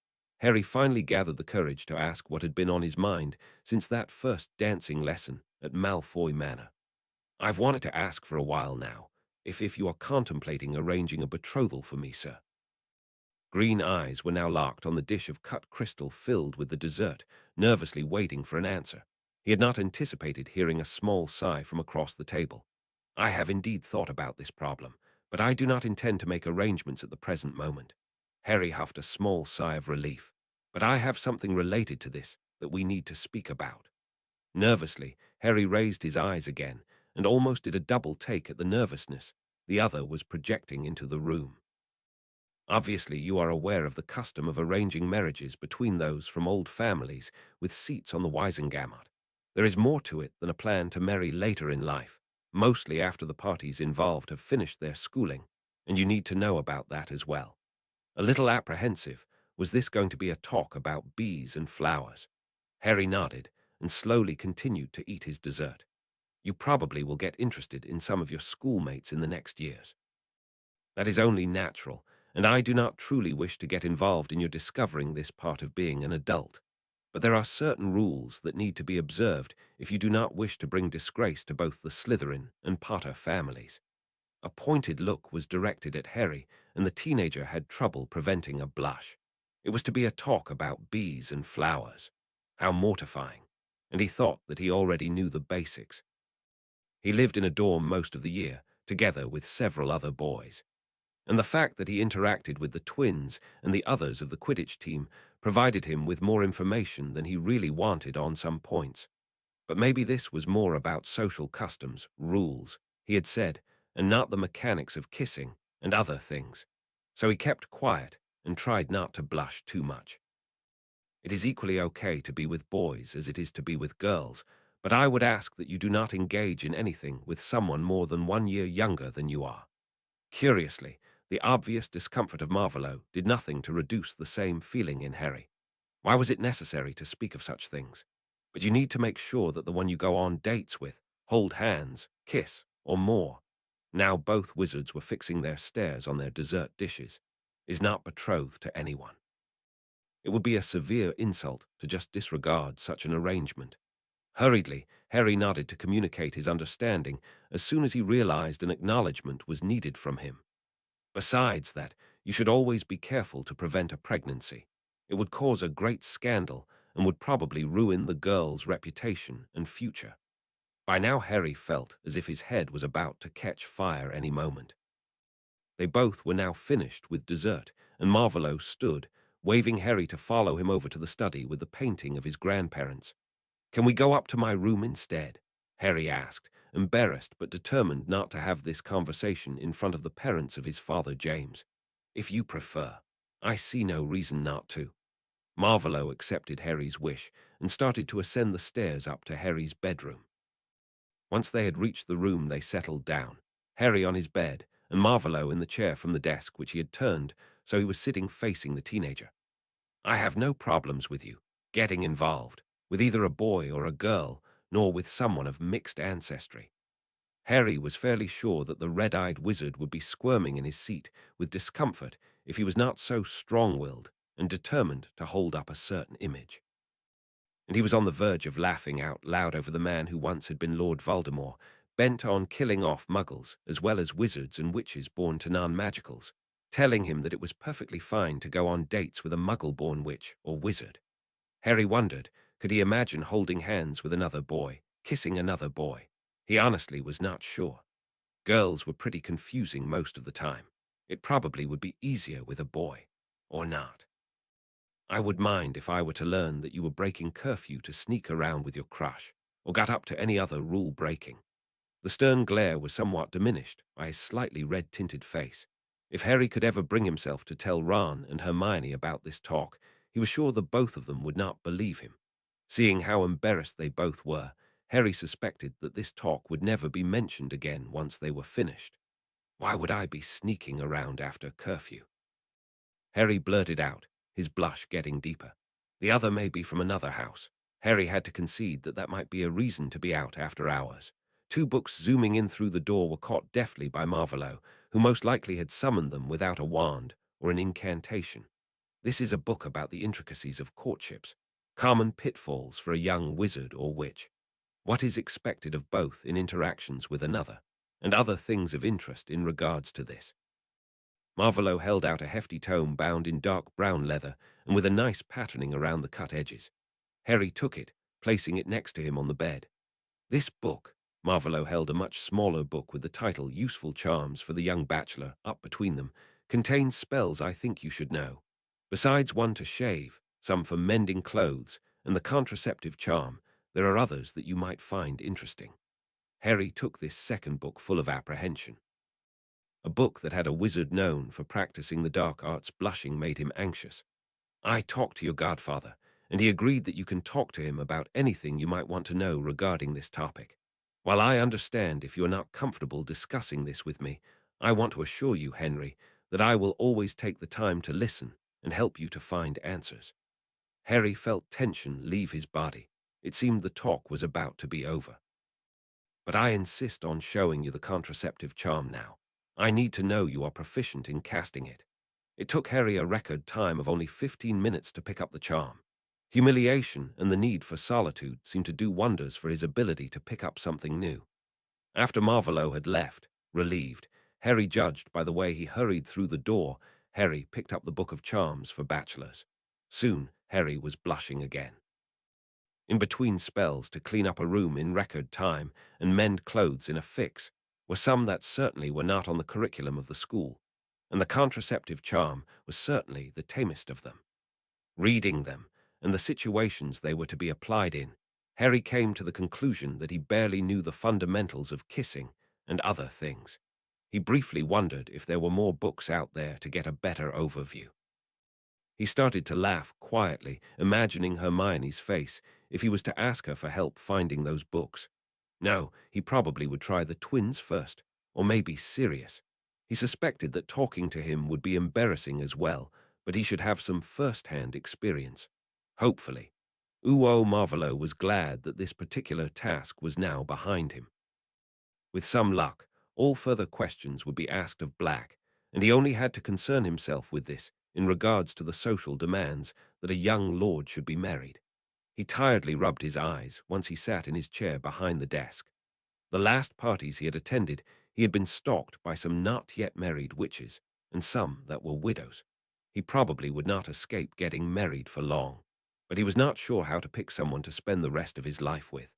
Harry finally gathered the courage to ask what had been on his mind since that first dancing lesson at Malfoy Manor. I've wanted to ask for a while now, if you are contemplating arranging a betrothal for me, sir. Green eyes were now locked on the dish of cut crystal filled with the dessert, nervously waiting for an answer. He had not anticipated hearing a small sigh from across the table. I have indeed thought about this problem, but I do not intend to make arrangements at the present moment. Harry huffed a small sigh of relief. But I have something related to this that we need to speak about. Nervously, Harry raised his eyes again and almost did a double take at the nervousness the other was projecting into the room. Obviously, you are aware of the custom of arranging marriages between those from old families with seats on the Wisengamot. There is more to it than a plan to marry later in life, mostly after the parties involved have finished their schooling, and you need to know about that as well. A little apprehensive, Was this going to be a talk about bees and flowers? Harry nodded and slowly continued to eat his dessert. You probably will get interested in some of your schoolmates in the next years. That is only natural, and I do not truly wish to get involved in your discovering this part of being an adult. But there are certain rules that need to be observed if you do not wish to bring disgrace to both the Slytherin and Potter families. A pointed look was directed at Harry, and the teenager had trouble preventing a blush. It was to be a talk about bees and flowers. How mortifying. And he thought that he already knew the basics. He lived in a dorm most of the year, together with several other boys. And the fact that he interacted with the twins and the others of the Quidditch team provided him with more information than he really wanted on some points. But maybe this was more about social customs, rules, he had said, and not the mechanics of kissing and other things. So he kept quiet and tried not to blush too much. It is equally okay to be with boys as it is to be with girls, but I would ask that you do not engage in anything with someone more than 1 year younger than you are. Curiously, the obvious discomfort of Marvolo did nothing to reduce the same feeling in Harry. Why was it necessary to speak of such things? But you need to make sure that the one you go on dates with, hold hands, kiss, or more, now both wizards were fixing their stares on their dessert dishes, is not betrothed to anyone. It would be a severe insult to just disregard such an arrangement. Hurriedly, Harry nodded to communicate his understanding as soon as he realized an acknowledgement was needed from him. Besides that, you should always be careful to prevent a pregnancy. It would cause a great scandal and would probably ruin the girl's reputation and future. By now Harry felt as if his head was about to catch fire any moment. They both were now finished with dessert, and Marvolo stood, waving Harry to follow him over to the study with the painting of his grandparents. "Can we go up to my room instead?" Harry asked, embarrassed but determined not to have this conversation in front of the parents of his father James. "If you prefer. I see no reason not to." Marvolo accepted Harry's wish and started to ascend the stairs up to Harry's bedroom. Once they had reached the room, they settled down, Harry on his bed and Marvolo in the chair from the desk which he had turned so he was sitting facing the teenager. "I have no problems with you getting involved with either a boy or a girl, nor with someone of mixed ancestry." Harry was fairly sure that the red-eyed wizard would be squirming in his seat with discomfort if he was not so strong-willed and determined to hold up a certain image. And he was on the verge of laughing out loud over the man who once had been Lord Voldemort, bent on killing off muggles as well as wizards and witches born to non-magicals, telling him that it was perfectly fine to go on dates with a muggle-born witch or wizard. Harry wondered, could he imagine holding hands with another boy, kissing another boy? He honestly was not sure. Girls were pretty confusing most of the time. It probably would be easier with a boy. Or not. "I would mind if I were to learn that you were breaking curfew to sneak around with your crush, or got up to any other rule-breaking." The stern glare was somewhat diminished by his slightly red-tinted face. If Harry could ever bring himself to tell Ron and Hermione about this talk, he was sure that both of them would not believe him. Seeing how embarrassed they both were, Harry suspected that this talk would never be mentioned again once they were finished. "Why would I be sneaking around after curfew?" Harry blurted out, his blush getting deeper. "The other may be from another house." Harry had to concede that that might be a reason to be out after hours. Two books zooming in through the door were caught deftly by Marvolo, who most likely had summoned them without a wand or an incantation. "This is a book about the intricacies of courtships, common pitfalls for a young wizard or witch, what is expected of both in interactions with another, and other things of interest in regards to this." Marvolo held out a hefty tome bound in dark brown leather and with a nice patterning around the cut edges. Harry took it, placing it next to him on the bed. "This book," Marvolo held a much smaller book with the title Useful Charms for the Young Bachelor up between them, "contains spells I think you should know. Besides one to shave, some for mending clothes, and the contraceptive charm, there are others that you might find interesting." Harry took this second book full of apprehension. A book that had a wizard known for practicing the dark arts blushing made him anxious. "I talked to your godfather, and he agreed that you can talk to him about anything you might want to know regarding this topic. While I understand if you are not comfortable discussing this with me, I want to assure you, Henry, that I will always take the time to listen and help you to find answers. Harry felt tension leave his body. It seemed the talk was about to be over. But I insist on showing you the contraceptive charm now. I need to know you are proficient in casting it. It took Harry a record time of only 15 minutes to pick up the charm. Humiliation and the need for solitude seemed to do wonders for his ability to pick up something new. After Marvolo had left, relieved, Harry judged by the way he hurried through the door, Harry picked up the Book of Charms for bachelors. Soon, Harry was blushing again. In between spells to clean up a room in record time and mend clothes in a fix were some that certainly were not on the curriculum of the school, and the contraceptive charm was certainly the tamest of them. Reading them, and the situations they were to be applied in, Harry came to the conclusion that he barely knew the fundamentals of kissing and other things. He briefly wondered if there were more books out there to get a better overview. He started to laugh quietly, imagining Hermione's face if he was to ask her for help finding those books. No, he probably would try the twins first, or maybe Sirius. He suspected that talking to him would be embarrassing as well, but he should have some first-hand experience. Hopefully. Uo Marvolo was glad that this particular task was now behind him. With some luck, all further questions would be asked of Black, and he only had to concern himself with this in regards to the social demands that a young lord should be married. He tiredly rubbed his eyes once he sat in his chair behind the desk. The last parties he had attended, he had been stalked by some not yet married witches, and some that were widows. He probably would not escape getting married for long, but he was not sure how to pick someone to spend the rest of his life with,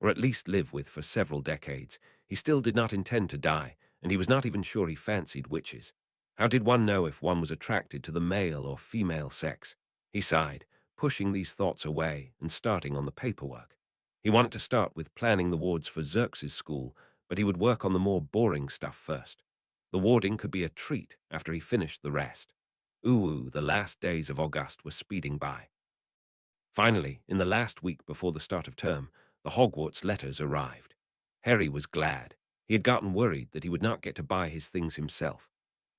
or at least live with for several decades. He still did not intend to die, and he was not even sure he fancied witches. How did one know if one was attracted to the male or female sex? He sighed, pushing these thoughts away and starting on the paperwork. He wanted to start with planning the wards for Xerxes' school, but he would work on the more boring stuff first. The warding could be a treat after he finished the rest. Ooh, the last days of August were speeding by. Finally, in the last week before the start of term, the Hogwarts letters arrived. Harry was glad. He had gotten worried that he would not get to buy his things himself.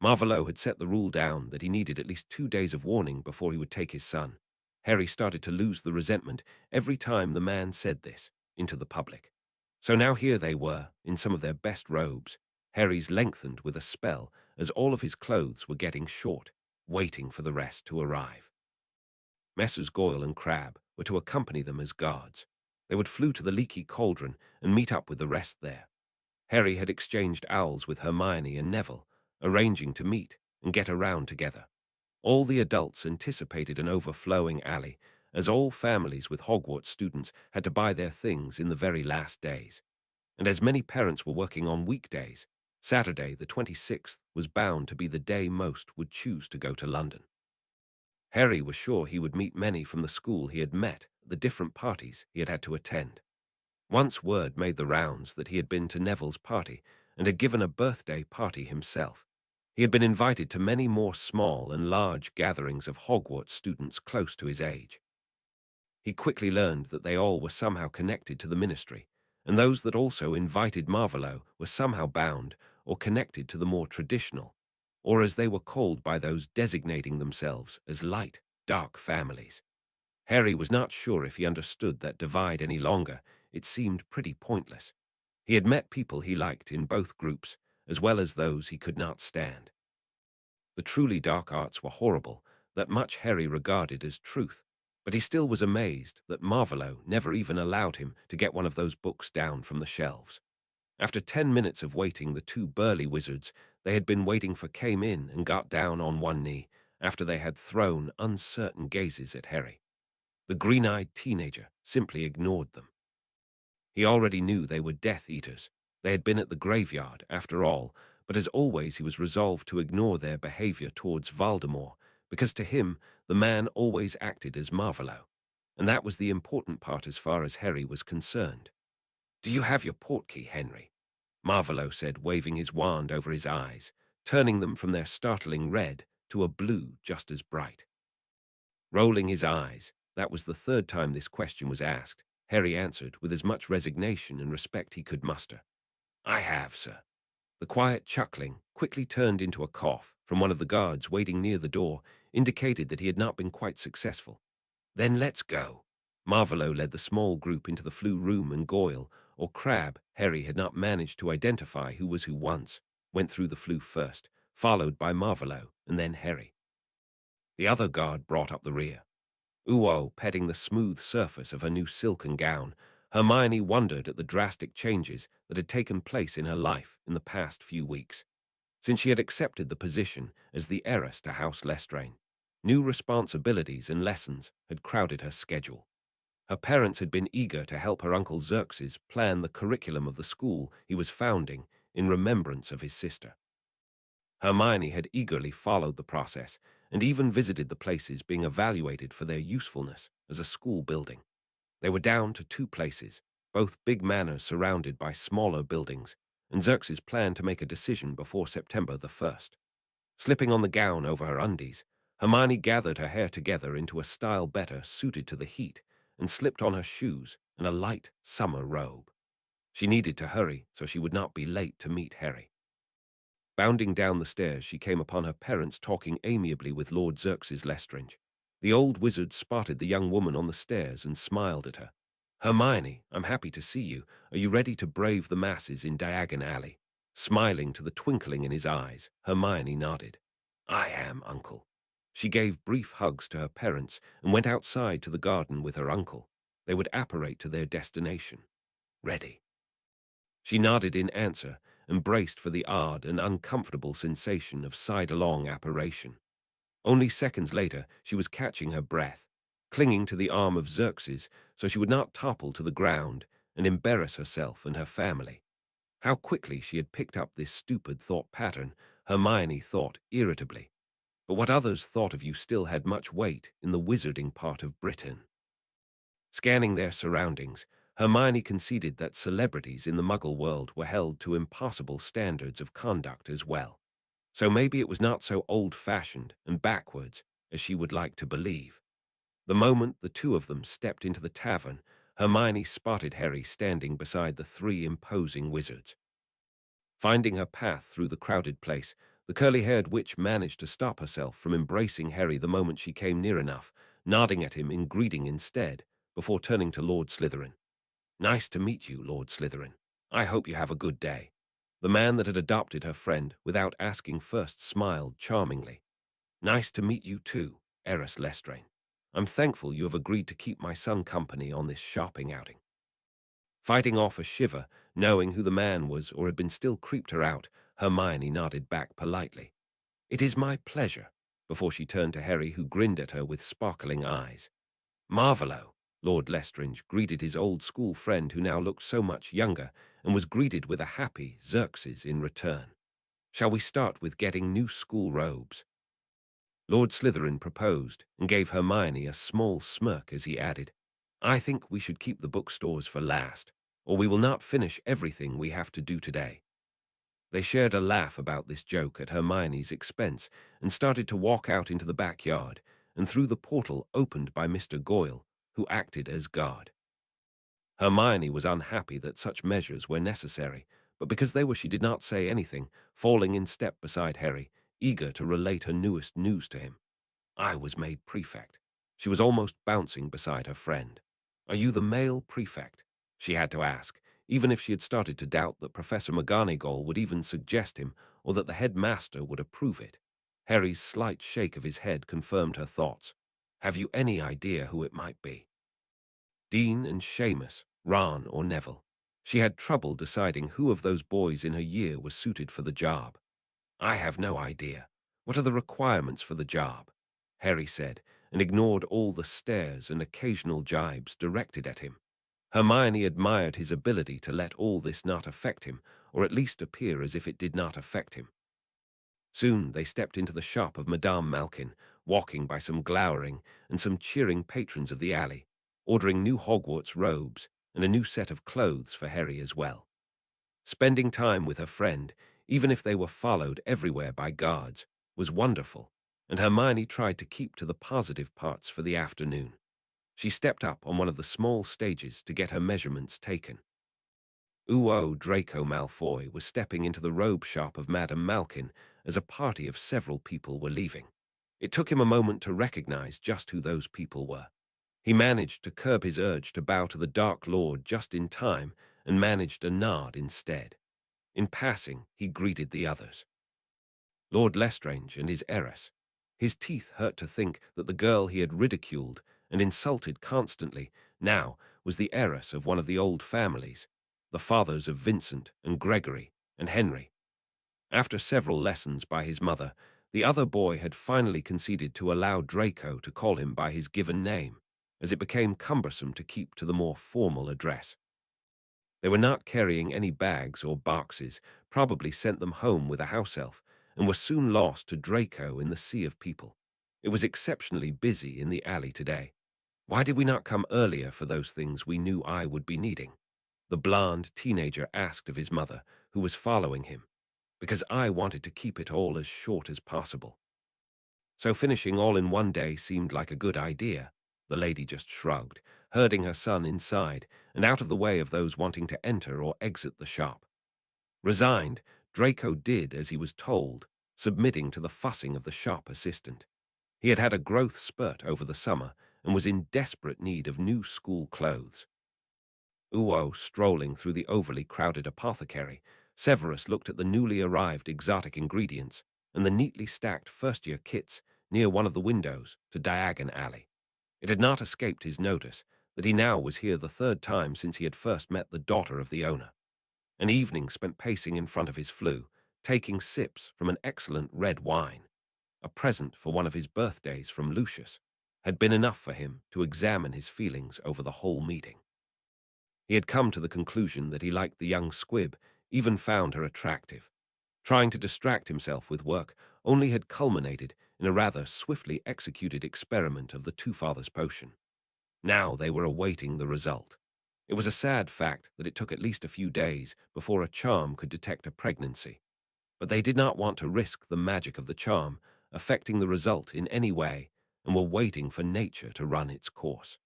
Marvolo had set the rule down that he needed at least 2 days of warning before he would take his son. Harry started to lose the resentment every time the man said this into the public. So now here they were, in some of their best robes. Harry's lengthened with a spell as all of his clothes were getting short, waiting for the rest to arrive. Messrs. Goyle and Crabbe were to accompany them as guards. They would flew to the leaky cauldron and meet up with the rest there. Harry had exchanged owls with Hermione and Neville, arranging to meet and get around together. All the adults anticipated an overflowing alley, as all families with Hogwarts students had to buy their things in the very last days. And as many parents were working on weekdays, Saturday the 26th was bound to be the day most would choose to go to London. Harry was sure he would meet many from the school he had met at the different parties he had to attend. Once word made the rounds that he had been to Neville's party and had given a birthday party himself. He had been invited to many more small and large gatherings of Hogwarts students close to his age. He quickly learned that they all were somehow connected to the ministry, and those that also invited Marvolo were somehow bound or connected to the more traditional, or as they were called by those designating themselves as light, dark families. Harry was not sure if he understood that divide any longer. It seemed pretty pointless. He had met people he liked in both groups, as well as those he could not stand. The truly dark arts were horrible, that much Harry regarded as truth, but he still was amazed that Marvolo never even allowed him to get one of those books down from the shelves. After 10 minutes of waiting, the two burly wizards they had been waiting for came in and got down on one knee after they had thrown uncertain gazes at Harry. The green-eyed teenager simply ignored them. He already knew they were Death Eaters. They had been at the graveyard, after all, but as always he was resolved to ignore their behavior towards Voldemort, because to him the man always acted as Marvolo, and that was the important part as far as Harry was concerned. "Do you have your portkey, Henry?" Marvolo said, waving his wand over his eyes, turning them from their startling red to a blue just as bright. Rolling his eyes, that was the third time this question was asked, Harry answered with as much resignation and respect he could muster. "I have, sir." The quiet chuckling quickly turned into a cough from one of the guards waiting near the door, indicated that he had not been quite successful. Then let's go. Marvolo led the small group into the flue room, and Goyle, or Crab, Harry had not managed to identify who was who once, went through the flue first, followed by Marvolo, and then Harry. The other guard brought up the rear. Uo petting the smooth surface of her new silken gown, Hermione wondered at the drastic changes that had taken place in her life in the past few weeks. Since she had accepted the position as the heiress to House Lestrain, new responsibilities and lessons had crowded her schedule. Her parents had been eager to help her Uncle Xerxes plan the curriculum of the school he was founding in remembrance of his sister. Hermione had eagerly followed the process and even visited the places being evaluated for their usefulness as a school building. They were down to 2 places, both big manors surrounded by smaller buildings, and Xerxes planned to make a decision before September the 1st. Slipping on the gown over her undies, Hermione gathered her hair together into a style better suited to the heat and slipped on her shoes and a light summer robe. She needed to hurry so she would not be late to meet Harry. Bounding down the stairs, she came upon her parents talking amiably with Lord Xerxes Lestrange. The old wizard spotted the young woman on the stairs and smiled at her. "Hermione, I'm happy to see you. Are you ready to brave the masses in Diagon Alley?" Smiling to the twinkling in his eyes, Hermione nodded. "I am, Uncle." She gave brief hugs to her parents and went outside to the garden with her uncle. They would apparate to their destination. "Ready." She nodded in answer and braced for the odd and uncomfortable sensation of side-along apparition. Only seconds later, she was catching her breath, clinging to the arm of Xerxes so she would not topple to the ground and embarrass herself and her family. How quickly she had picked up this stupid thought pattern, Hermione thought irritably. But what others thought of you still had much weight in the wizarding part of Britain. Scanning their surroundings, Hermione conceded that celebrities in the Muggle world were held to impossible standards of conduct as well. So maybe it was not so old-fashioned and backwards as she would like to believe. The moment the two of them stepped into the tavern, Hermione spotted Harry standing beside the 3 imposing wizards. Finding her path through the crowded place, the curly-haired witch managed to stop herself from embracing Harry the moment she came near enough, nodding at him in greeting instead, before turning to Lord Slytherin. "Nice to meet you, Lord Slytherin. I hope you have a good day." The man that had adopted her friend without asking first smiled charmingly. "Nice to meet you too, Heiress Lestrain. I'm thankful you have agreed to keep my son company on this shopping outing." Fighting off a shiver, knowing who the man was or had been still creeped her out, Hermione nodded back politely. "It is my pleasure," before she turned to Harry, who grinned at her with sparkling eyes. "Marvolo," Lord Lestrange greeted his old school friend who now looked so much younger and was greeted with a happy Xerxes in return. "Shall we start with getting new school robes?" Lord Slytherin proposed and gave Hermione a small smirk as he added, "I think we should keep the bookstores for last, or we will not finish everything we have to do today." They shared a laugh about this joke at Hermione's expense and started to walk out into the backyard and through the portal opened by Mr. Goyle, who acted as guard. Hermione was unhappy that such measures were necessary, but because they were she did not say anything, falling in step beside Harry, eager to relate her newest news to him. "I was made prefect." She was almost bouncing beside her friend. "Are you the male prefect?" she had to ask, even if she had started to doubt that Professor McGonagall would even suggest him or that the headmaster would approve it. Harry's slight shake of his head confirmed her thoughts. "Have you any idea who it might be?" Dean and Seamus, Ron or Neville. She had trouble deciding who of those boys in her year was suited for the job. "I have no idea. What are the requirements for the job?" Harry said, and ignored all the stares and occasional jibes directed at him. Hermione admired his ability to let all this not affect him, or at least appear as if it did not affect him. Soon they stepped into the shop of Madame Malkin, walking by some glowering and some cheering patrons of the alley, ordering new Hogwarts robes and a new set of clothes for Harry as well. Spending time with her friend, even if they were followed everywhere by guards, was wonderful, and Hermione tried to keep to the positive parts for the afternoon. She stepped up on one of the small stages to get her measurements taken. Draco Malfoy was stepping into the robe shop of Madame Malkin as a party of several people were leaving. It took him a moment to recognize just who those people were. He managed to curb his urge to bow to the Dark Lord just in time and managed a nod instead. In passing, he greeted the others. Lord Lestrange and his heiress. His teeth hurt to think that the girl he had ridiculed and insulted constantly now was the heiress of one of the old families, the fathers of Vincent and Gregory and Henry. After several lessons by his mother, the other boy had finally conceded to allow Draco to call him by his given name, as it became cumbersome to keep to the more formal address. They were not carrying any bags or boxes, probably sent them home with a house elf, and were soon lost to Draco in the sea of people. It was exceptionally busy in the alley today. Why did we not come earlier for those things we knew I would be needing? The blonde teenager asked of his mother, who was following him, because I wanted to keep it all as short as possible. So finishing all in one day seemed like a good idea. The lady just shrugged, herding her son inside and out of the way of those wanting to enter or exit the shop. Resigned, Draco did as he was told, submitting to the fussing of the shop assistant. He had had a growth spurt over the summer and was in desperate need of new school clothes. Strolling through the overly crowded apothecary, Severus looked at the newly arrived exotic ingredients and the neatly stacked first-year kits near one of the windows to Diagon Alley. It had not escaped his notice that he now was here the third time since he had first met the daughter of the owner. An evening spent pacing in front of his flue, taking sips from an excellent red wine, a present for one of his birthdays from Lucius, had been enough for him to examine his feelings over the whole meeting. He had come to the conclusion that he liked the young squib, even found her attractive. Trying to distract himself with work only had culminated in a rather swiftly executed experiment of the Two Fathers potion. Now they were awaiting the result. It was a sad fact that it took at least a few days before a charm could detect a pregnancy, but they did not want to risk the magic of the charm affecting the result in any way and were waiting for nature to run its course.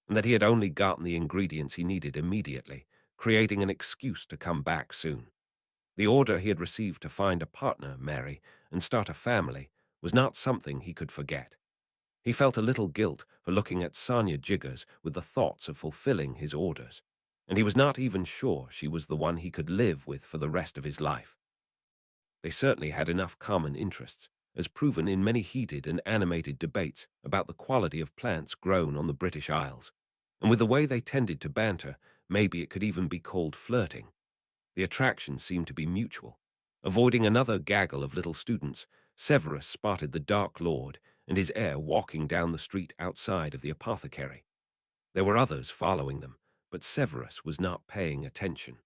And that he had only gotten the ingredients he needed immediately, creating an excuse to come back soon. The order he had received to find a partner, marry, and start a family was not something he could forget. He felt a little guilt for looking at Sonia Jiggers with the thoughts of fulfilling his orders, and he was not even sure she was the one he could live with for the rest of his life. They certainly had enough common interests, as proven in many heated and animated debates about the quality of plants grown on the British Isles, and with the way they tended to banter, maybe it could even be called flirting. The attraction seemed to be mutual. Avoiding another gaggle of little students, Severus spotted the Dark Lord and his heir walking down the street outside of the apothecary. There were others following them, but Severus was not paying attention.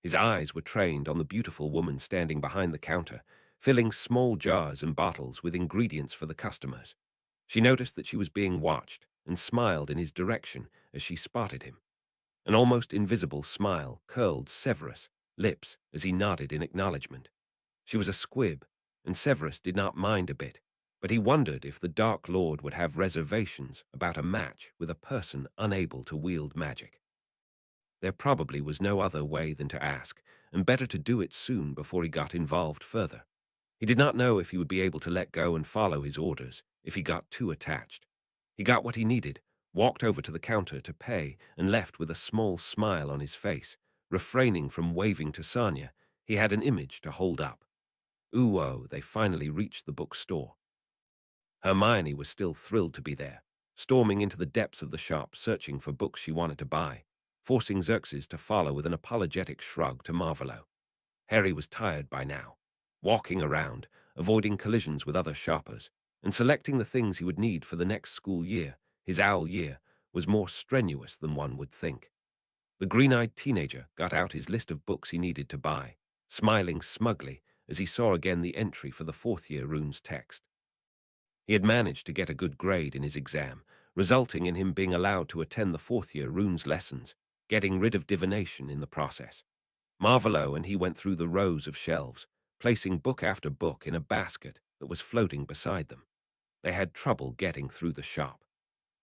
His eyes were trained on the beautiful woman standing behind the counter, filling small jars and bottles with ingredients for the customers. She noticed that she was being watched and smiled in his direction as she spotted him. An almost invisible smile curled Severus' lips as he nodded in acknowledgement. She was a squib, and Severus did not mind a bit, but he wondered if the Dark Lord would have reservations about a match with a person unable to wield magic. There probably was no other way than to ask, and better to do it soon before he got involved further. He did not know if he would be able to let go and follow his orders if he got too attached. He got what he needed, walked over to the counter to pay, and left with a small smile on his face. Refraining from waving to Sonia, he had an image to hold up. They finally reached the bookstore. Hermione was still thrilled to be there, storming into the depths of the shop searching for books she wanted to buy, forcing Xerxes to follow with an apologetic shrug to Marvolo. Harry was tired by now, walking around, avoiding collisions with other shoppers, and selecting the things he would need for the next school year. His owl year was more strenuous than one would think. The green-eyed teenager got out his list of books he needed to buy, smiling smugly as he saw again the entry for the fourth-year runes text. He had managed to get a good grade in his exam, resulting in him being allowed to attend the fourth-year runes lessons, getting rid of divination in the process. Marvolo and he went through the rows of shelves, placing book after book in a basket that was floating beside them. They had trouble getting through the shop.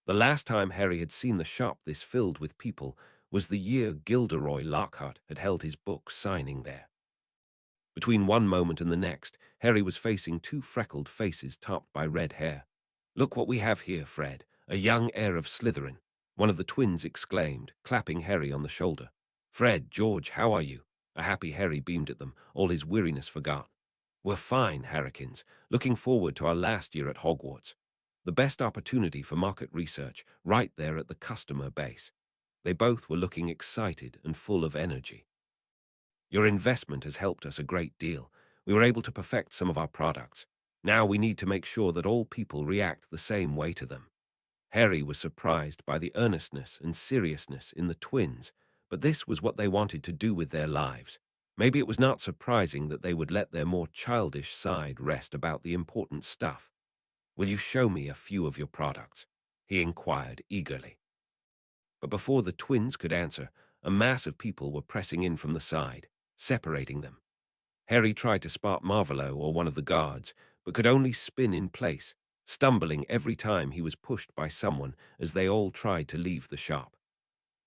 The last time Harry had seen the shop this filled with people was the year Gilderoy Lockhart had held his book signing there. Between one moment and the next, Harry was facing two freckled faces topped by red hair. "Look what we have here, Fred, a young heir of Slytherin," one of the twins exclaimed, clapping Harry on the shoulder. "Fred, George, how are you?" A happy Harry beamed at them, all his weariness forgot. "We're fine, Harrikins, looking forward to our last year at Hogwarts. The best opportunity for market research, right there at the customer base." They both were looking excited and full of energy. "Your investment has helped us a great deal. We were able to perfect some of our products. Now we need to make sure that all people react the same way to them." Harry was surprised by the earnestness and seriousness in the twins, but this was what they wanted to do with their lives. Maybe it was not surprising that they would let their more childish side rest about the important stuff. "Will you show me a few of your products?" he inquired eagerly. But before the twins could answer, a mass of people were pressing in from the side, separating them. Harry tried to spot Marvolo or one of the guards, but could only spin in place, stumbling every time he was pushed by someone as they all tried to leave the shop.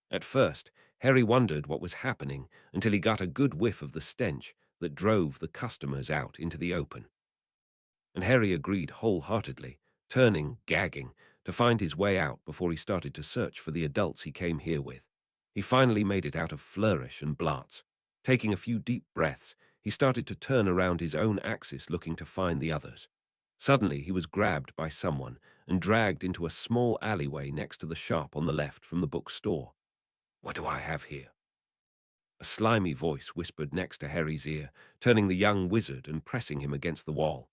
At first, Harry wondered what was happening until he got a good whiff of the stench that drove the customers out into the open. And Harry agreed wholeheartedly, turning, gagging, to find his way out before he started to search for the adults he came here with. He finally made it out of Flourish and Blots. Taking a few deep breaths, he started to turn around his own axis looking to find the others. Suddenly, he was grabbed by someone and dragged into a small alleyway next to the shop on the left from the bookstore. "What do I have here?" A slimy voice whispered next to Harry's ear, turning the young wizard and pressing him against the wall.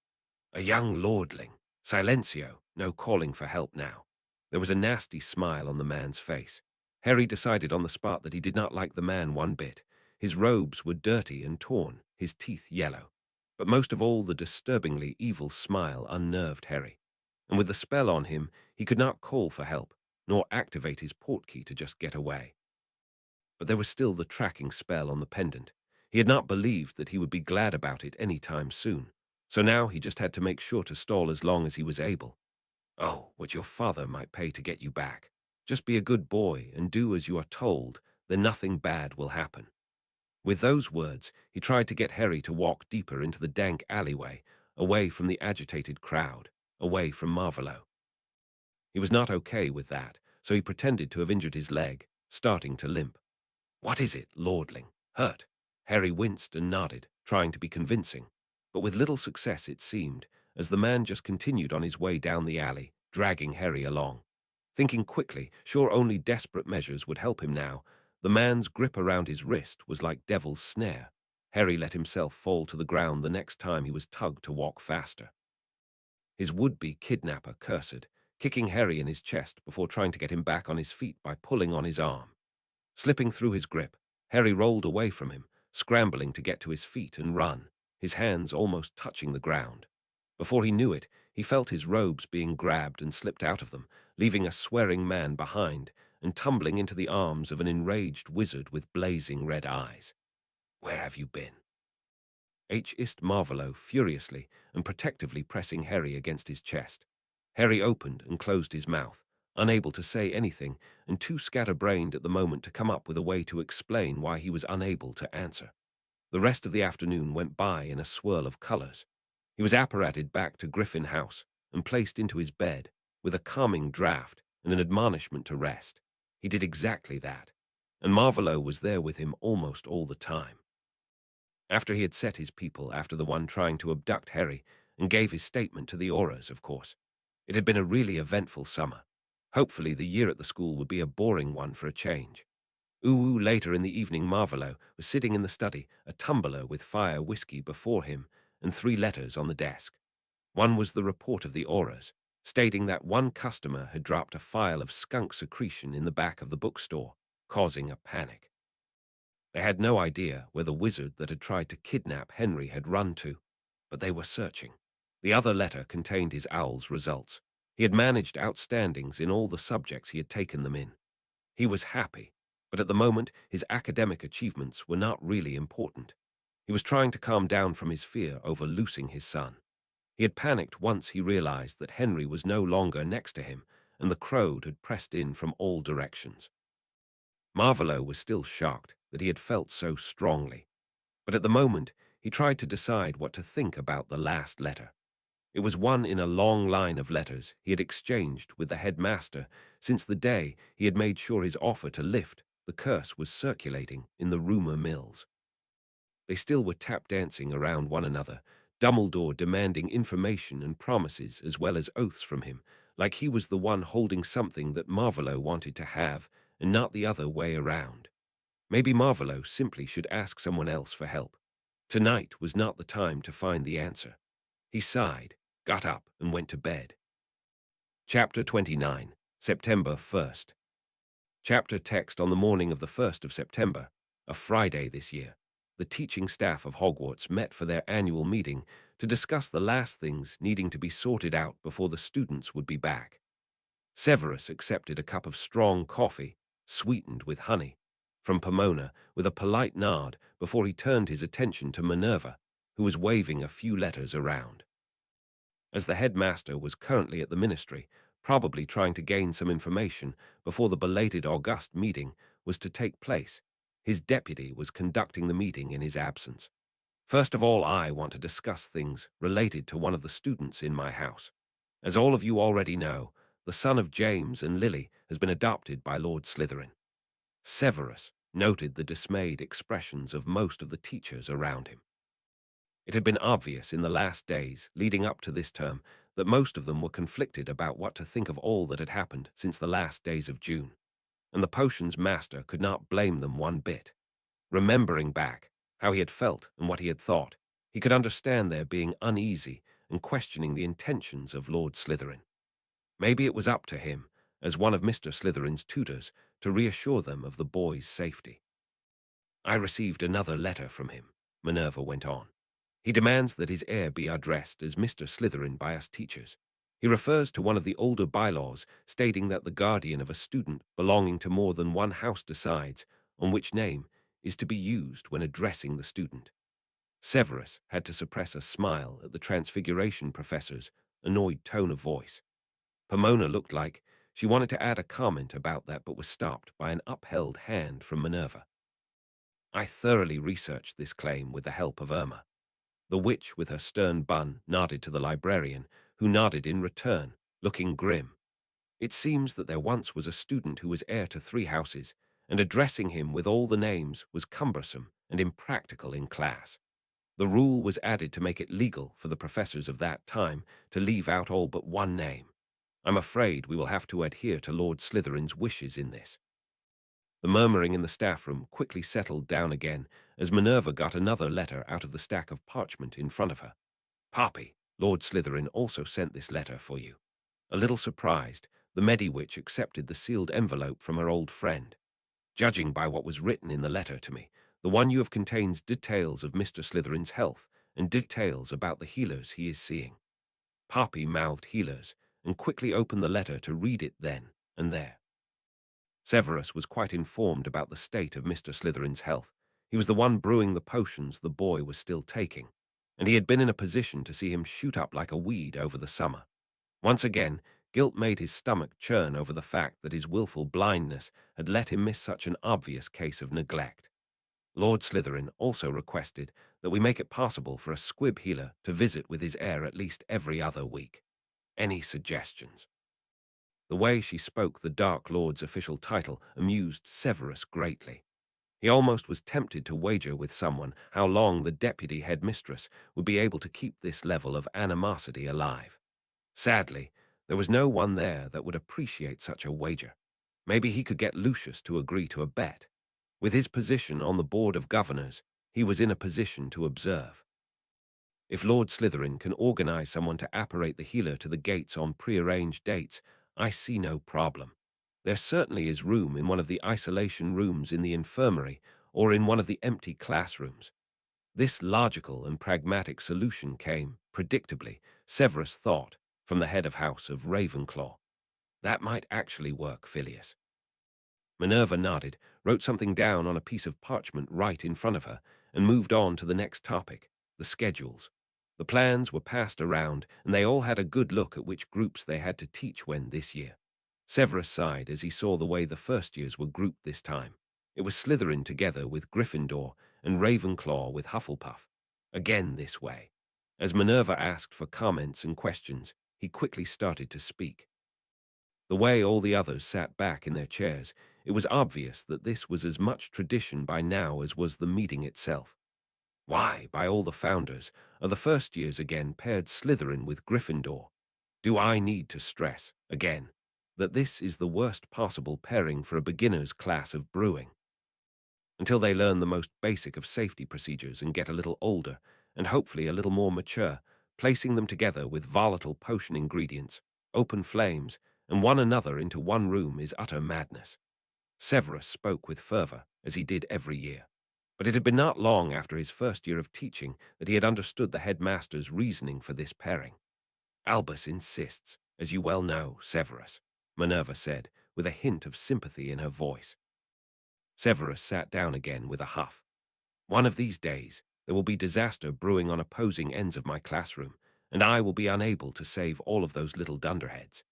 "A young lordling. Silencio. No calling for help now." There was a nasty smile on the man's face. Harry decided on the spot that he did not like the man one bit. His robes were dirty and torn, his teeth yellow. But most of all, the disturbingly evil smile unnerved Harry. And with the spell on him, he could not call for help, nor activate his portkey to just get away. But there was still the tracking spell on the pendant. He had not believed that he would be glad about it any time soon. So now he just had to make sure to stall as long as he was able. "Oh, what your father might pay to get you back. Just be a good boy and do as you are told, then nothing bad will happen." With those words, he tried to get Harry to walk deeper into the dank alleyway, away from the agitated crowd, away from Marvolo. He was not okay with that, so he pretended to have injured his leg, starting to limp. "What is it, lordling? Hurt?" Harry winced and nodded, trying to be convincing, but with little success it seemed, as the man just continued on his way down the alley, dragging Harry along. Thinking quickly, sure only desperate measures would help him now, the man's grip around his wrist was like devil's snare. Harry let himself fall to the ground the next time he was tugged to walk faster. His would-be kidnapper cursed, kicking Harry in his chest before trying to get him back on his feet by pulling on his arm. Slipping through his grip, Harry rolled away from him, scrambling to get to his feet and run, his hands almost touching the ground. Before he knew it, he felt his robes being grabbed and slipped out of them, leaving a swearing man behind and tumbling into the arms of an enraged wizard with blazing red eyes. "Where have you been?" Hissed Marvolo furiously and protectively pressing Harry against his chest. Harry opened and closed his mouth, unable to say anything and too scatterbrained at the moment to come up with a way to explain why he was unable to answer. The rest of the afternoon went by in a swirl of colors. He was apparated back to Griffin House and placed into his bed with a calming draught and an admonishment to rest. He did exactly that, and Marvolo was there with him almost all the time. After he had set his people after the one trying to abduct Harry and gave his statement to the Auras, of course. It had been a really eventful summer. Hopefully the year at the school would be a boring one for a change. Later in the evening, Marvolo was sitting in the study, a tumbler with fire whiskey before him and 3 letters on the desk. One was the report of the Auras, stating that one customer had dropped a file of skunk secretion in the back of the bookstore, causing a panic. They had no idea where the wizard that had tried to kidnap Henry had run to, but they were searching. The other letter contained his owl's results. He had managed outstandings in all the subjects he had taken them in. He was happy, but at the moment his academic achievements were not really important. He was trying to calm down from his fear over losing his son. He had panicked once he realized that Henry was no longer next to him, and the crowd had pressed in from all directions. Marvolo was still shocked that he had felt so strongly, but at the moment he tried to decide what to think about the last letter. It was one in a long line of letters he had exchanged with the headmaster since the day he had made sure his offer to lift the curse was circulating in the rumour mills. They still were tap-dancing around one another, Dumbledore demanding information and promises as well as oaths from him, like he was the one holding something that Marvolo wanted to have and not the other way around. Maybe Marvolo simply should ask someone else for help. Tonight was not the time to find the answer. He sighed, got up, and went to bed. Chapter 29, September 1st. Chapter text on the morning of the 1st of September, a Friday this year. The teaching staff of Hogwarts met for their annual meeting to discuss the last things needing to be sorted out before the students would be back. Severus accepted a cup of strong coffee, sweetened with honey, from Pomona with a polite nod before he turned his attention to Minerva, who was waving a few letters around. As the headmaster was currently at the ministry, probably trying to gain some information before the belated August meeting was to take place, his deputy was conducting the meeting in his absence. First of all, I want to discuss things related to one of the students in my house. As all of you already know, the son of James and Lily has been adopted by Lord Slytherin. Severus noted the dismayed expressions of most of the teachers around him. It had been obvious in the last days leading up to this term that most of them were conflicted about what to think of all that had happened since the last days of June, and the potion's master could not blame them one bit. Remembering back how he had felt and what he had thought, he could understand their being uneasy and questioning the intentions of Lord Slytherin. Maybe it was up to him, as one of Mr. Slytherin's tutors, to reassure them of the boy's safety. I received another letter from him, Minerva went on. He demands that his heir be addressed as Mr. Slytherin by us teachers. He refers to one of the older bylaws stating that the guardian of a student belonging to more than one house decides on which name is to be used when addressing the student. Severus had to suppress a smile at the Transfiguration professor's annoyed tone of voice. Pomona looked like she wanted to add a comment about that but was stopped by an upheld hand from Minerva. I thoroughly researched this claim with the help of Irma. The witch with her stern bun nodded to the librarian, who nodded in return, looking grim. It seems that there once was a student who was heir to 3 houses, and addressing him with all the names was cumbersome and impractical in class. The rule was added to make it legal for the professors of that time to leave out all but one name. I'm afraid we will have to adhere to Lord Slytherin's wishes in this. The murmuring in the staff room quickly settled down again as Minerva got another letter out of the stack of parchment in front of her. Poppy, Lord Slytherin also sent this letter for you. A little surprised, the Mediwitch accepted the sealed envelope from her old friend. Judging by what was written in the letter to me, the one you have contains details of Mr. Slytherin's health and details about the healers he is seeing. Poppy mouthed healers and quickly opened the letter to read it then and there. Severus was quite informed about the state of Mr. Slytherin's health. He was the one brewing the potions the boy was still taking, and he had been in a position to see him shoot up like a weed over the summer. Once again, guilt made his stomach churn over the fact that his willful blindness had let him miss such an obvious case of neglect. Lord Slytherin also requested that we make it possible for a squib healer to visit with his heir at least every other week. Any suggestions? The way she spoke the Dark Lord's official title amused Severus greatly. He almost was tempted to wager with someone how long the deputy headmistress would be able to keep this level of animosity alive. Sadly, there was no one there that would appreciate such a wager. Maybe he could get Lucius to agree to a bet. With his position on the board of governors, he was in a position to observe. If Lord Slytherin can organize someone to apparate the healer to the gates on prearranged dates, I see no problem. There certainly is room in one of the isolation rooms in the infirmary or in one of the empty classrooms. This logical and pragmatic solution came, predictably, Severus thought, from the head of house of Ravenclaw. That might actually work, Phileas. Minerva nodded, wrote something down on a piece of parchment right in front of her, and moved on to the next topic, the schedules. The plans were passed around, and they all had a good look at which groups they had to teach when this year. Severus sighed as he saw the way the first years were grouped this time. It was Slytherin together with Gryffindor and Ravenclaw with Hufflepuff. Again this way. As Minerva asked for comments and questions, he quickly started to speak. The way all the others sat back in their chairs, it was obvious that this was as much tradition by now as was the meeting itself. Why, by all the founders, are the first years again paired Slytherin with Gryffindor? Do I need to stress, again, that this is the worst possible pairing for a beginner's class of brewing? Until they learn the most basic of safety procedures and get a little older, and hopefully a little more mature, placing them together with volatile potion ingredients, open flames, and one another into one room is utter madness. Severus spoke with fervor, as he did every year. But it had been not long after his first year of teaching that he had understood the headmaster's reasoning for this pairing. Albus insists, as you well know, Severus, Minerva said, with a hint of sympathy in her voice. Severus sat down again with a huff. One of these days, there will be disaster brewing on opposing ends of my classroom, and I will be unable to save all of those little dunderheads.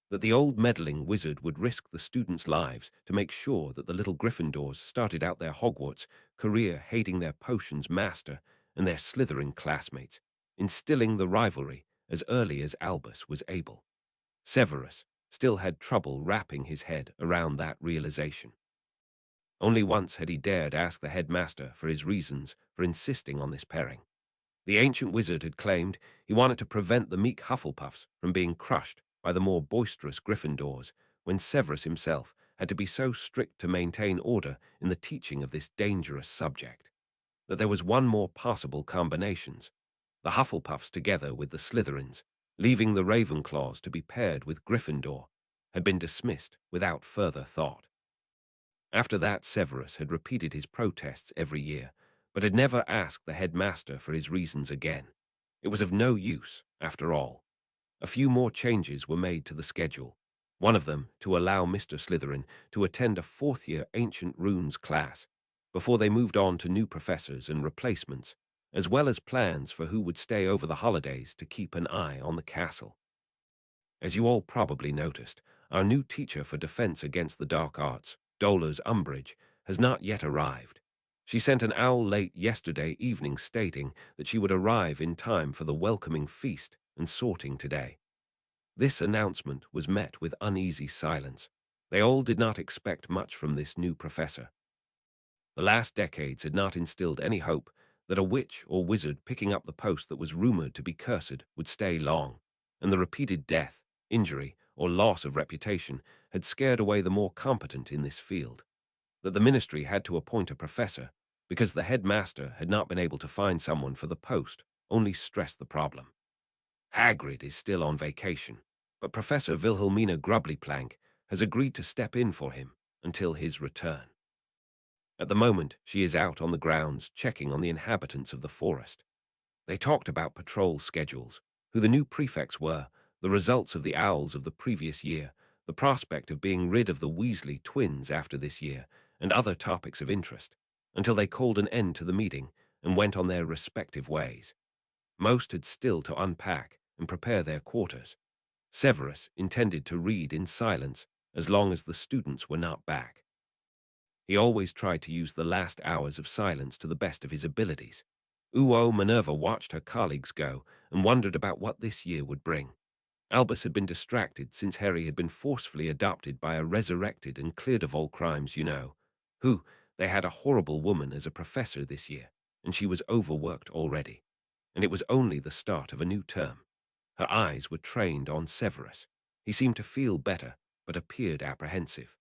That the old meddling wizard would risk the students' lives to make sure that the little Gryffindors started out their Hogwarts career hating their potions master and their Slytherin classmates, instilling the rivalry as early as Albus was able. Severus still had trouble wrapping his head around that realization. Only once had he dared ask the headmaster for his reasons for insisting on this pairing. The ancient wizard had claimed he wanted to prevent the meek Hufflepuffs from being crushed by the more boisterous Gryffindors, when Severus himself had to be so strict to maintain order in the teaching of this dangerous subject, that there was one more possible combinations, the Hufflepuffs together with the Slytherins, leaving the Ravenclaws to be paired with Gryffindor, had been dismissed without further thought. After that, Severus had repeated his protests every year, but had never asked the headmaster for his reasons again. It was of no use, after all. A few more changes were made to the schedule, one of them to allow Mr. Slytherin to attend a fourth-year Ancient Runes class, before they moved on to new professors and replacements, as well as plans for who would stay over the holidays to keep an eye on the castle. As you all probably noticed, our new teacher for defense against the dark arts, Dolores Umbridge, has not yet arrived. She sent an owl late yesterday evening stating that she would arrive in time for the welcoming feast and sorting today. This announcement was met with uneasy silence. They all did not expect much from this new professor. The last decades had not instilled any hope that a witch or wizard picking up the post that was rumored to be cursed would stay long, and the repeated death, injury, or loss of reputation had scared away the more competent in this field. That the ministry had to appoint a professor because the headmaster had not been able to find someone for the post only stressed the problem. Hagrid is still on vacation, but Professor Wilhelmina Grubblyplank has agreed to step in for him until his return. At the moment, she is out on the grounds checking on the inhabitants of the forest. They talked about patrol schedules, who the new prefects were, the results of the owls of the previous year, the prospect of being rid of the Weasley twins after this year, and other topics of interest, until they called an end to the meeting and went on their respective ways. Most had still to unpack and prepare their quarters. Severus intended to read in silence as long as the students were not back. He always tried to use the last hours of silence to the best of his abilities. Minerva watched her colleagues go and wondered about what this year would bring. Albus had been distracted since Harry had been forcefully adopted by a resurrected and cleared of all crimes, who, they had a horrible woman as a professor this year, and she was overworked already. And it was only the start of a new term. Her eyes were trained on Severus. He seemed to feel better, but appeared apprehensive.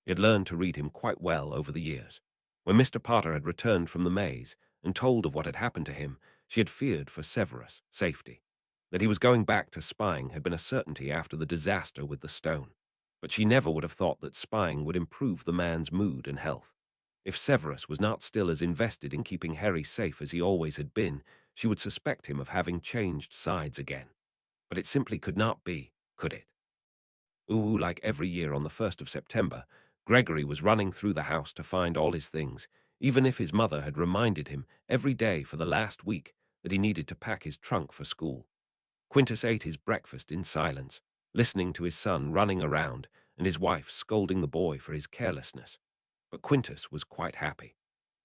He had learned to read him quite well over the years. When Mr. Potter had returned from the maze and told of what had happened to him, she had feared for Severus' safety. That he was going back to spying had been a certainty after the disaster with the stone, but she never would have thought that spying would improve the man's mood and health. If Severus was not still as invested in keeping Harry safe as he always had been, she would suspect him of having changed sides again. But it simply could not be, could it? Like every year on the 1st of September, Gregory was running through the house to find all his things, even if his mother had reminded him every day for the last week that he needed to pack his trunk for school. Quintus ate his breakfast in silence, listening to his son running around and his wife scolding the boy for his carelessness. but Quintus was quite happy.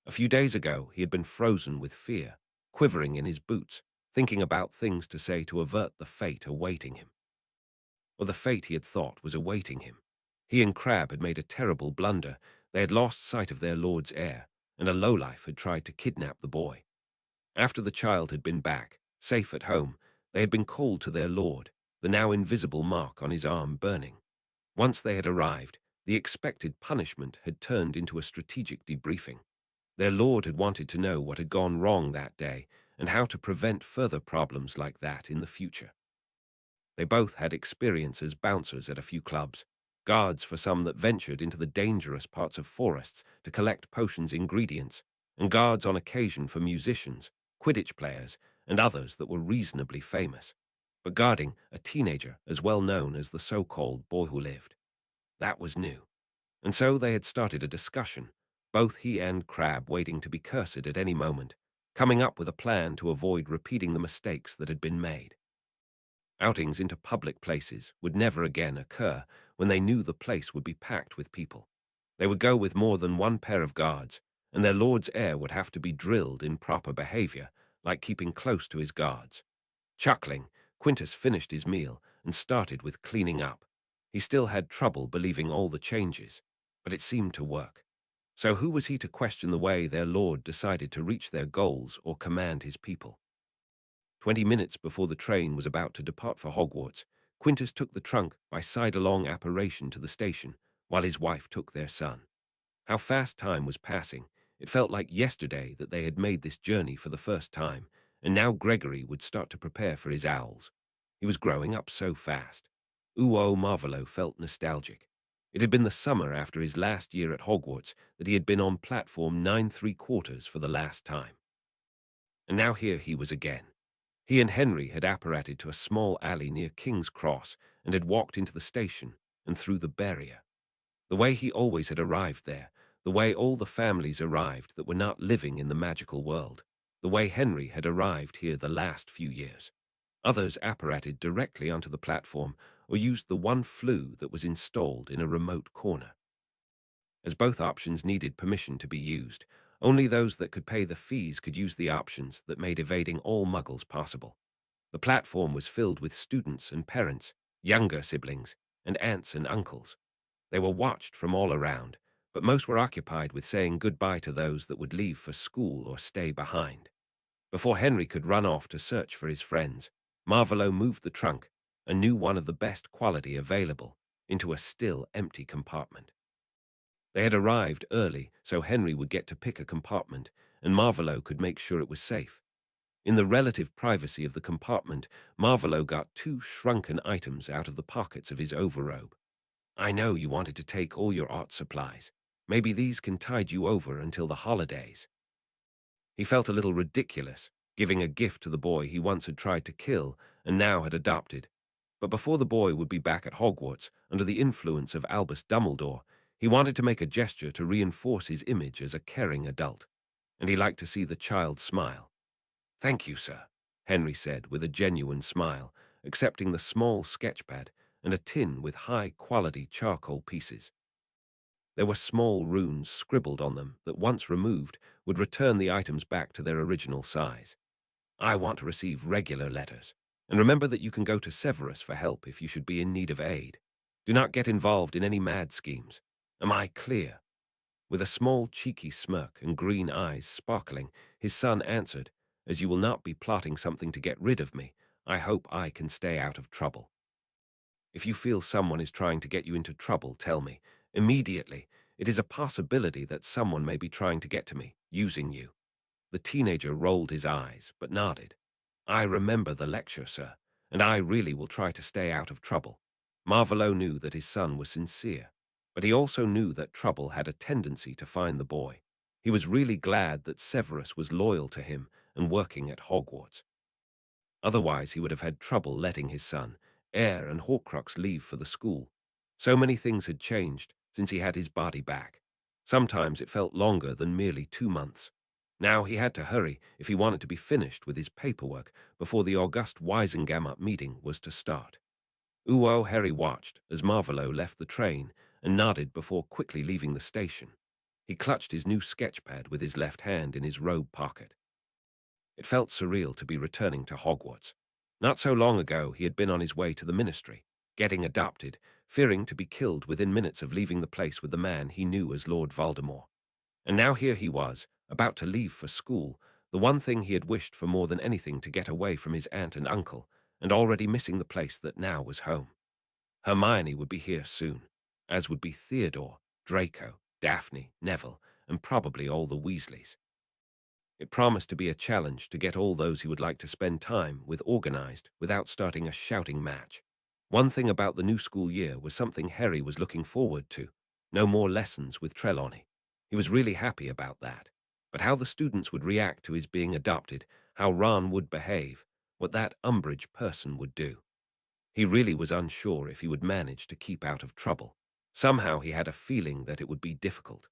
A few days ago, he had been frozen with fear, quivering in his boots, thinking about things to say to avert the fate awaiting him. Or the fate he had thought was awaiting him. He and Crabbe had made a terrible blunder. They had lost sight of their lord's heir, and a lowlife had tried to kidnap the boy. After the child had been back, safe at home, they had been called to their lord, the now invisible mark on his arm burning. Once they had arrived, the expected punishment had turned into a strategic debriefing. Their lord had wanted to know what had gone wrong that day and how to prevent further problems like that in the future. They both had experience as bouncers at a few clubs, guards for some that ventured into the dangerous parts of forests to collect potions' ingredients, and guards on occasion for musicians, Quidditch players, and others that were reasonably famous. But guarding a teenager as well known as the so-called boy who lived, that was new. And so they had started a discussion, both he and Crabbe waiting to be cursed at any moment, coming up with a plan to avoid repeating the mistakes that had been made. Outings into public places would never again occur when they knew the place would be packed with people. They would go with more than one pair of guards, and their lord's heir would have to be drilled in proper behavior, like keeping close to his guards. Chuckling, Quintus finished his meal and started with cleaning up. He still had trouble believing all the changes, but it seemed to work. So who was he to question the way their lord decided to reach their goals or command his people? 20 minutes before the train was about to depart for Hogwarts, Quintus took the trunk by side-along apparition to the station, while his wife took their son. How fast time was passing. It felt like yesterday that they had made this journey for the first time, and now Gregory would start to prepare for his owls. He was growing up so fast. Uo Marvolo felt nostalgic. It had been the summer after his last year at Hogwarts that he had been on platform 9¾ for the last time. And now here he was again. He and Henry had apparated to a small alley near King's Cross and had walked into the station and through the barrier. The way he always had arrived there, the way all the families arrived that were not living in the magical world, the way Henry had arrived here the last few years. Others apparated directly onto the platform or used the one flue that was installed in a remote corner. As both options needed permission to be used, only those that could pay the fees could use the options that made evading all muggles possible. The platform was filled with students and parents, younger siblings, and aunts and uncles. They were watched from all around, but most were occupied with saying goodbye to those that would leave for school or stay behind. Before Henry could run off to search for his friends, Marvolo moved the trunk, a new one of the best quality available, into a still empty compartment. They had arrived early, so Henry would get to pick a compartment, and Marvolo could make sure it was safe. In the relative privacy of the compartment, Marvolo got 2 shrunken items out of the pockets of his overrobe. I know you wanted to take all your art supplies. Maybe these can tide you over until the holidays. He felt a little ridiculous, giving a gift to the boy he once had tried to kill and now had adopted. But before the boy would be back at Hogwarts, under the influence of Albus Dumbledore, he wanted to make a gesture to reinforce his image as a caring adult, and he liked to see the child smile. "Thank you, sir," Henry said with a genuine smile, accepting the small sketchpad and a tin with high-quality charcoal pieces. There were small runes scribbled on them that, once removed, would return the items back to their original size. I want to receive regular letters. And remember that you can go to Severus for help if you should be in need of aid. Do not get involved in any mad schemes. Am I clear? With a small cheeky smirk and green eyes sparkling, his son answered, "As you will not be plotting something to get rid of me, I hope I can stay out of trouble. If you feel someone is trying to get you into trouble, tell me. Immediately. It is a possibility that someone may be trying to get to me, using you." The teenager rolled his eyes, but nodded. "I remember the lecture, sir, and I really will try to stay out of trouble." Marvolo knew that his son was sincere, but he also knew that trouble had a tendency to find the boy. He was really glad that Severus was loyal to him and working at Hogwarts. Otherwise, he would have had trouble letting his son, heir and Horcrux, leave for the school. So many things had changed since he had his body back. Sometimes it felt longer than merely 2 months. Now he had to hurry if he wanted to be finished with his paperwork before the august Wisengamot meeting was to start. Uo Harry watched as Marvolo left the train and nodded before quickly leaving the station. He clutched his new sketchpad with his left hand in his robe pocket. It felt surreal to be returning to Hogwarts. Not so long ago, he had been on his way to the ministry, getting adopted, fearing to be killed within minutes of leaving the place with the man he knew as Lord Voldemort. And now here he was, about to leave for school, the one thing he had wished for more than anything to get away from his aunt and uncle, and already missing the place that now was home. Hermione would be here soon, as would be Theodore, Draco, Daphne, Neville, and probably all the Weasleys. It promised to be a challenge to get all those he would like to spend time with organized without starting a shouting match. One thing about the new school year was something Harry was looking forward to. No more lessons with Trelawney. He was really happy about that. But how the students would react to his being adopted, how Ron would behave, what that Umbridge person would do. He really was unsure if he would manage to keep out of trouble. Somehow he had a feeling that it would be difficult.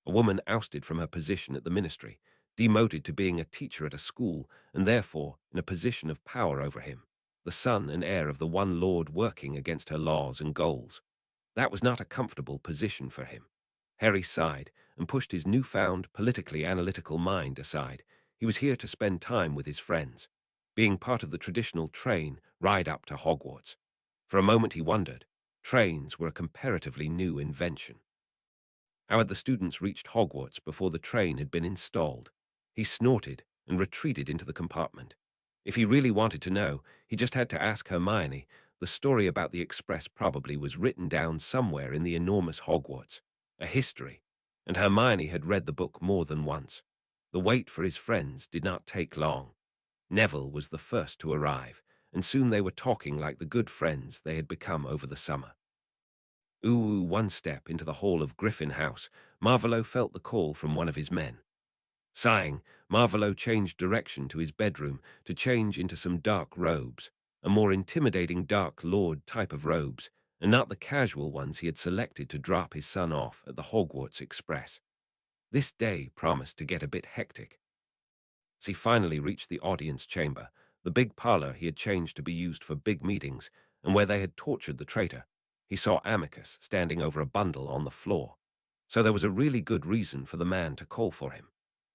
A woman ousted from her position at the ministry, demoted to being a teacher at a school, and therefore in a position of power over him, the son and heir of the one lord working against her laws and goals. That was not a comfortable position for him. Harry sighed and pushed his newfound politically analytical mind aside. He was here to spend time with his friends, being part of the traditional train ride up to Hogwarts. For a moment he wondered. Trains were a comparatively new invention. How had the students reached Hogwarts before the train had been installed? He snorted and retreated into the compartment. If he really wanted to know, he just had to ask Hermione. The story about the express probably was written down somewhere in the enormous Hogwarts, a history, and Hermione had read the book more than once. The wait for his friends did not take long. Neville was the first to arrive, and soon they were talking like the good friends they had become over the summer. One step into the hall of Griffin House, Marvolo felt the call from one of his men. Sighing, Marvolo changed direction to his bedroom to change into some dark robes, a more intimidating Dark Lord type of robes, and not the casual ones he had selected to drop his son off at the Hogwarts Express. This day promised to get a bit hectic. As he finally reached the audience chamber, the big parlor he had changed to be used for big meetings, and where they had tortured the traitor, he saw Amicus standing over a bundle on the floor. So there was a really good reason for the man to call for him.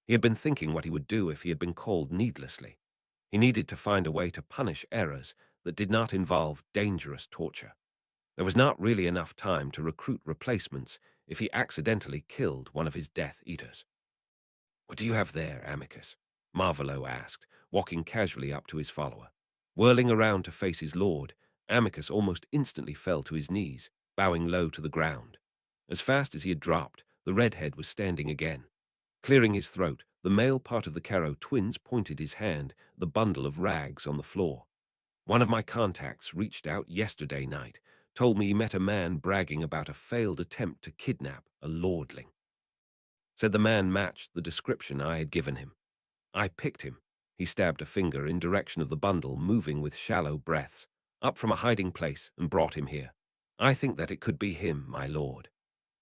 He had been thinking what he would do if he had been called needlessly. He needed to find a way to punish errors that did not involve dangerous torture. There was not really enough time to recruit replacements if he accidentally killed one of his Death Eaters. "What do you have there, Amicus?" Marvolo asked, walking casually up to his follower. Whirling around to face his lord, Amicus almost instantly fell to his knees, bowing low to the ground. As fast as he had dropped, the redhead was standing again. Clearing his throat, the male part of the Carrow twins pointed his hand at the bundle of rags on the floor. "One of my contacts reached out yesterday night, told me he met a man bragging about a failed attempt to kidnap a lordling. Said the man matched the description I had given him. I picked him." He stabbed a finger in direction of the bundle, moving with shallow breaths, "up from a hiding place and brought him here. I think that it could be him, my lord."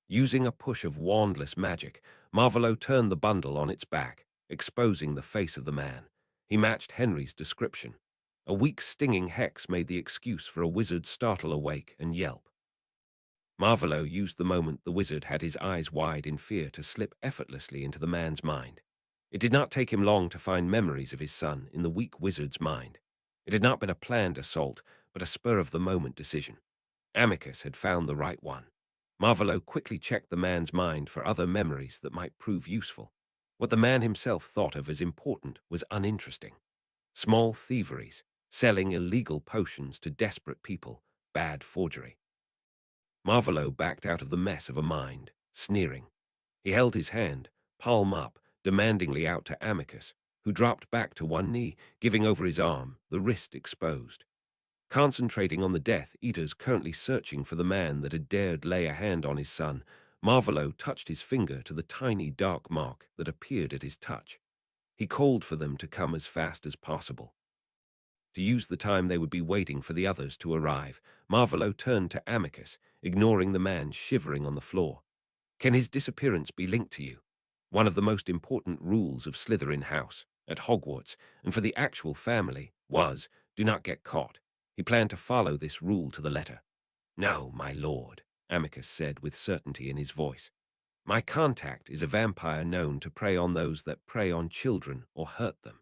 Using a push of wandless magic, Marvolo turned the bundle on its back, exposing the face of the man. He matched Henry's description. A weak stinging hex made the excuse for a wizard startle awake and yelp. Marvolo used the moment the wizard had his eyes wide in fear to slip effortlessly into the man's mind. It did not take him long to find memories of his son in the weak wizard's mind. It had not been a planned assault, but a spur-of-the-moment decision. Amicus had found the right one. Marvolo quickly checked the man's mind for other memories that might prove useful. What the man himself thought of as important was uninteresting. Small thieveries, selling illegal potions to desperate people, bad forgery. Marvolo backed out of the mess of a mind, sneering. He held his hand, palm up, demandingly out to Amicus, who dropped back to one knee, giving over his arm, the wrist exposed. Concentrating on the Death Eaters currently searching for the man that had dared lay a hand on his son, Marvolo touched his finger to the tiny dark mark that appeared at his touch. He called for them to come as fast as possible. To use the time they would be waiting for the others to arrive, Marvolo turned to Amicus, ignoring the man shivering on the floor. "Can his disappearance be linked to you? One of the most important rules of Slytherin House, at Hogwarts, and for the actual family, was, do not get caught. He planned to follow this rule to the letter." "No, my lord," Amicus said with certainty in his voice. My contact is a vampire known to prey on those that prey on children or hurt them.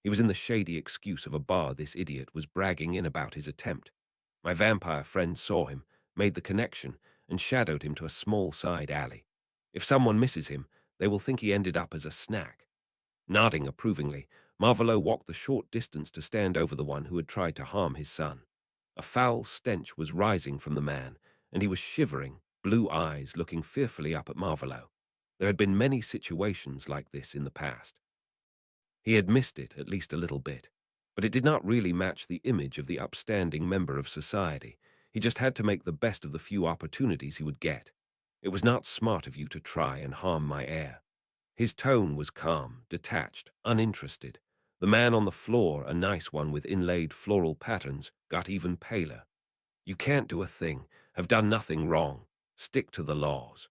He was in the shady excuse of a bar this idiot was bragging in about his attempt. My vampire friend saw him, made the connection, and shadowed him to a small side alley. If someone misses him, they will think he ended up as a snack. Nodding approvingly, Marvolo walked the short distance to stand over the one who had tried to harm his son. A foul stench was rising from the man, and he was shivering, blue eyes looking fearfully up at Marvolo. There had been many situations like this in the past. He had missed it at least a little bit, but it did not really match the image of the upstanding member of society. He just had to make the best of the few opportunities he would get. It was not smart of you to try and harm my heir. His tone was calm, detached, uninterested. The man on the floor, a nice one with inlaid floral patterns, got even paler. You can't do a thing, have done nothing wrong. Stick to the laws.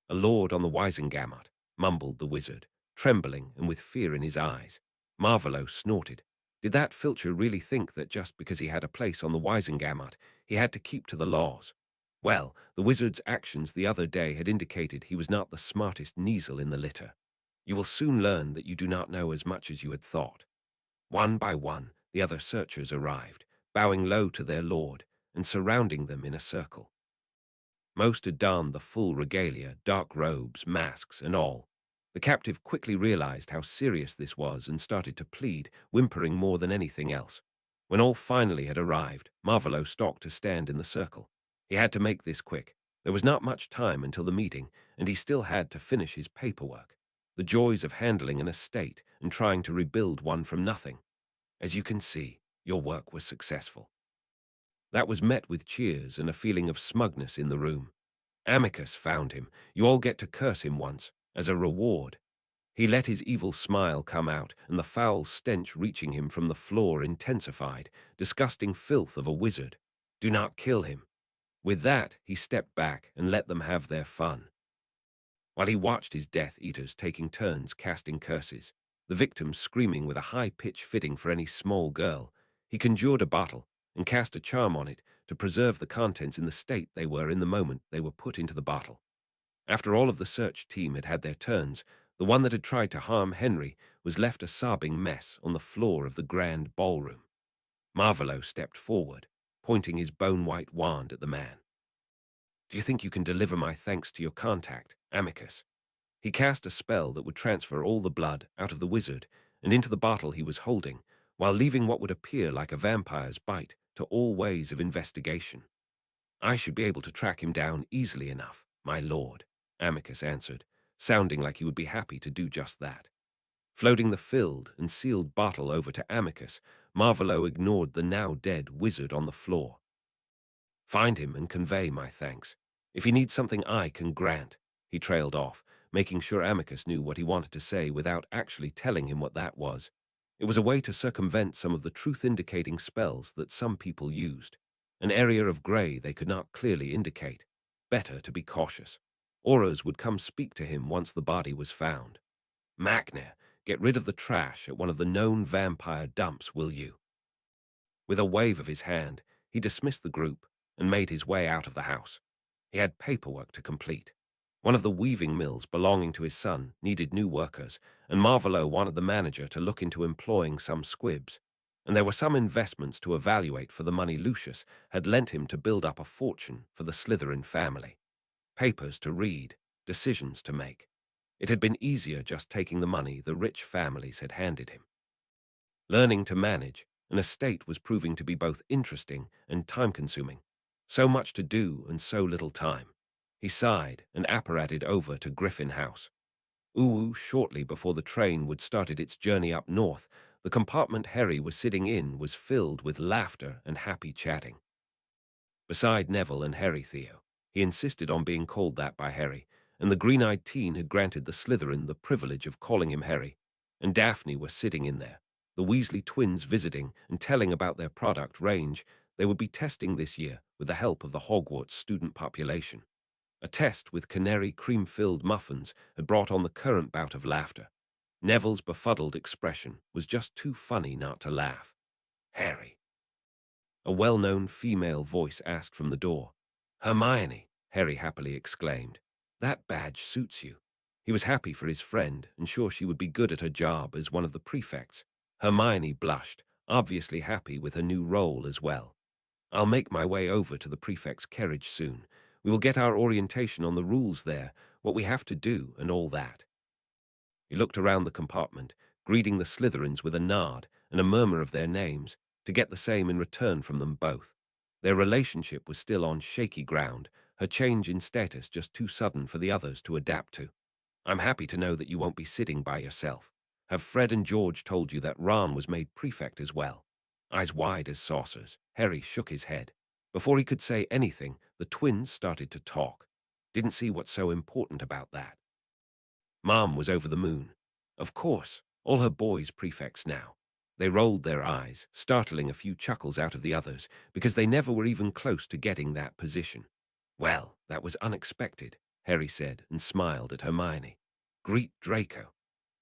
A lord on the Wisengamot, mumbled the wizard, trembling and with fear in his eyes. Marvolo snorted. Did that Filcher really think that just because he had a place on the Wisengamot, he had to keep to the laws? Well, the wizard's actions the other day had indicated he was not the smartest Kneazle in the litter. You will soon learn that you do not know as much as you had thought. One by one, the other searchers arrived, bowing low to their lord and surrounding them in a circle. Most had donned the full regalia, dark robes, masks, and all. The captive quickly realized how serious this was and started to plead, whimpering more than anything else. When all finally had arrived, Marvolo stalked to stand in the circle. He had to make this quick. There was not much time until the meeting, and he still had to finish his paperwork. The joys of handling an estate and trying to rebuild one from nothing. As you can see, your work was successful. That was met with cheers and a feeling of smugness in the room. Amicus found him. You all get to curse him once, as a reward. He let his evil smile come out, and the foul stench reaching him from the floor intensified, disgusting filth of a wizard. Do not kill him. With that, he stepped back and let them have their fun. While he watched his Death Eaters taking turns casting curses, the victims screaming with a high pitch fitting for any small girl, he conjured a bottle and cast a charm on it to preserve the contents in the state they were in the moment they were put into the bottle. After all of the search team had had their turns, the one that had tried to harm Henry was left a sobbing mess on the floor of the grand ballroom. Marvolo stepped forward, pointing his bone-white wand at the man. Do you think you can deliver my thanks to your contact, Amicus? He cast a spell that would transfer all the blood out of the wizard and into the bottle he was holding, while leaving what would appear like a vampire's bite to all ways of investigation. I should be able to track him down easily enough, my lord, Amicus answered, sounding like he would be happy to do just that. Floating the filled and sealed bottle over to Amicus, Marvolo ignored the now dead wizard on the floor. Find him and convey my thanks. If he needs something I can grant, he trailed off, making sure Amicus knew what he wanted to say without actually telling him what that was. It was a way to circumvent some of the truth-indicating spells that some people used. An area of grey they could not clearly indicate. Better to be cautious. Auras would come speak to him once the body was found. Macnair, get rid of the trash at one of the known vampire dumps, will you? With a wave of his hand, he dismissed the group and made his way out of the house. He had paperwork to complete. One of the weaving mills belonging to his son needed new workers, and Marvolo wanted the manager to look into employing some squibs. And there were some investments to evaluate for the money Lucius had lent him to build up a fortune for the Slytherin family. Papers to read, decisions to make. It had been easier just taking the money the rich families had handed him. Learning to manage an estate was proving to be both interesting and time-consuming. So much to do and so little time. He sighed and apparated over to Griffin House. Shortly before the train would started its journey up north, the compartment Harry was sitting in was filled with laughter and happy chatting. Beside Neville and Harry Theo, he insisted on being called that by Harry, and the green-eyed teen had granted the Slytherin the privilege of calling him Harry, and Daphne were sitting in there, the Weasley twins visiting and telling about their product range they would be testing this year with the help of the Hogwarts student population. A test with canary cream-filled muffins had brought on the current bout of laughter. Neville's befuddled expression was just too funny not to laugh. Harry. A well-known female voice asked from the door. Hermione, Harry happily exclaimed. That badge suits you. He was happy for his friend and sure she would be good at her job as one of the prefects. Hermione blushed, obviously happy with her new role as well. I'll make my way over to the prefect's carriage soon. We will get our orientation on the rules there, what we have to do, and all that. He looked around the compartment, greeting the Slytherins with a nod and a murmur of their names, to get the same in return from them both. Their relationship was still on shaky ground, her change in status just too sudden for the others to adapt to. I'm happy to know that you won't be sitting by yourself. Have Fred and George told you that Ron was made prefect as well? Eyes wide as saucers, Harry shook his head. Before he could say anything, the twins started to talk. Didn't see what's so important about that. Mom was over the moon. Of course, all her boys prefects now. They rolled their eyes, startling a few chuckles out of the others, because they never were even close to getting that position. Well, that was unexpected, Harry said, and smiled at Hermione. Greet Draco.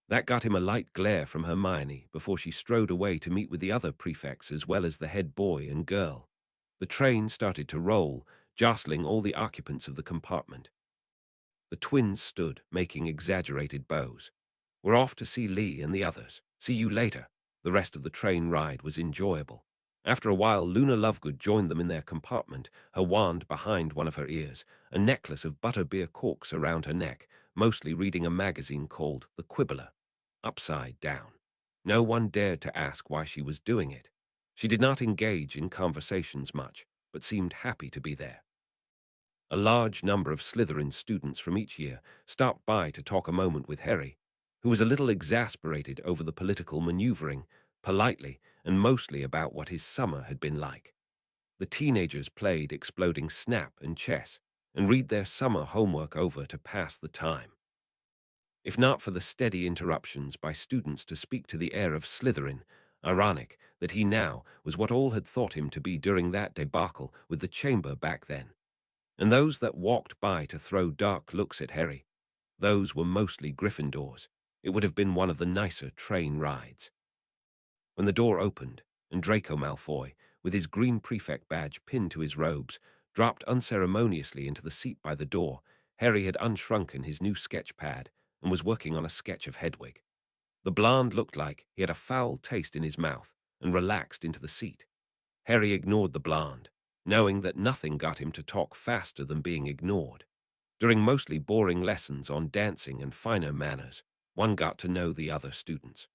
That got him a light glare from Hermione before she strode away to meet with the other prefects as well as the head boy and girl. The train started to roll, jostling all the occupants of the compartment. The twins stood, making exaggerated bows. We're off to see Lee and the others. See you later. The rest of the train ride was enjoyable. After a while, Luna Lovegood joined them in their compartment, her wand behind one of her ears, a necklace of butterbeer corks around her neck, mostly reading a magazine called The Quibbler, upside down. No one dared to ask why she was doing it. She did not engage in conversations much, but seemed happy to be there. A large number of Slytherin students from each year stopped by to talk a moment with Harry, who was a little exasperated over the political maneuvering, politely and mostly about what his summer had been like. The teenagers played exploding snap and chess and read their summer homework over to pass the time. If not for the steady interruptions by students to speak to the heir of Slytherin, ironic that he now was what all had thought him to be during that debacle with the chamber back then. And those that walked by to throw dark looks at Harry, those were mostly Gryffindors. It would have been one of the nicer train rides. When the door opened, and Draco Malfoy, with his green prefect badge pinned to his robes, dropped unceremoniously into the seat by the door, Harry had unshrunken his new sketch pad and was working on a sketch of Hedwig. The blonde looked like he had a foul taste in his mouth and relaxed into the seat. Harry ignored the blonde, knowing that nothing got him to talk faster than being ignored. During mostly boring lessons on dancing and finer manners, one got to know the other students.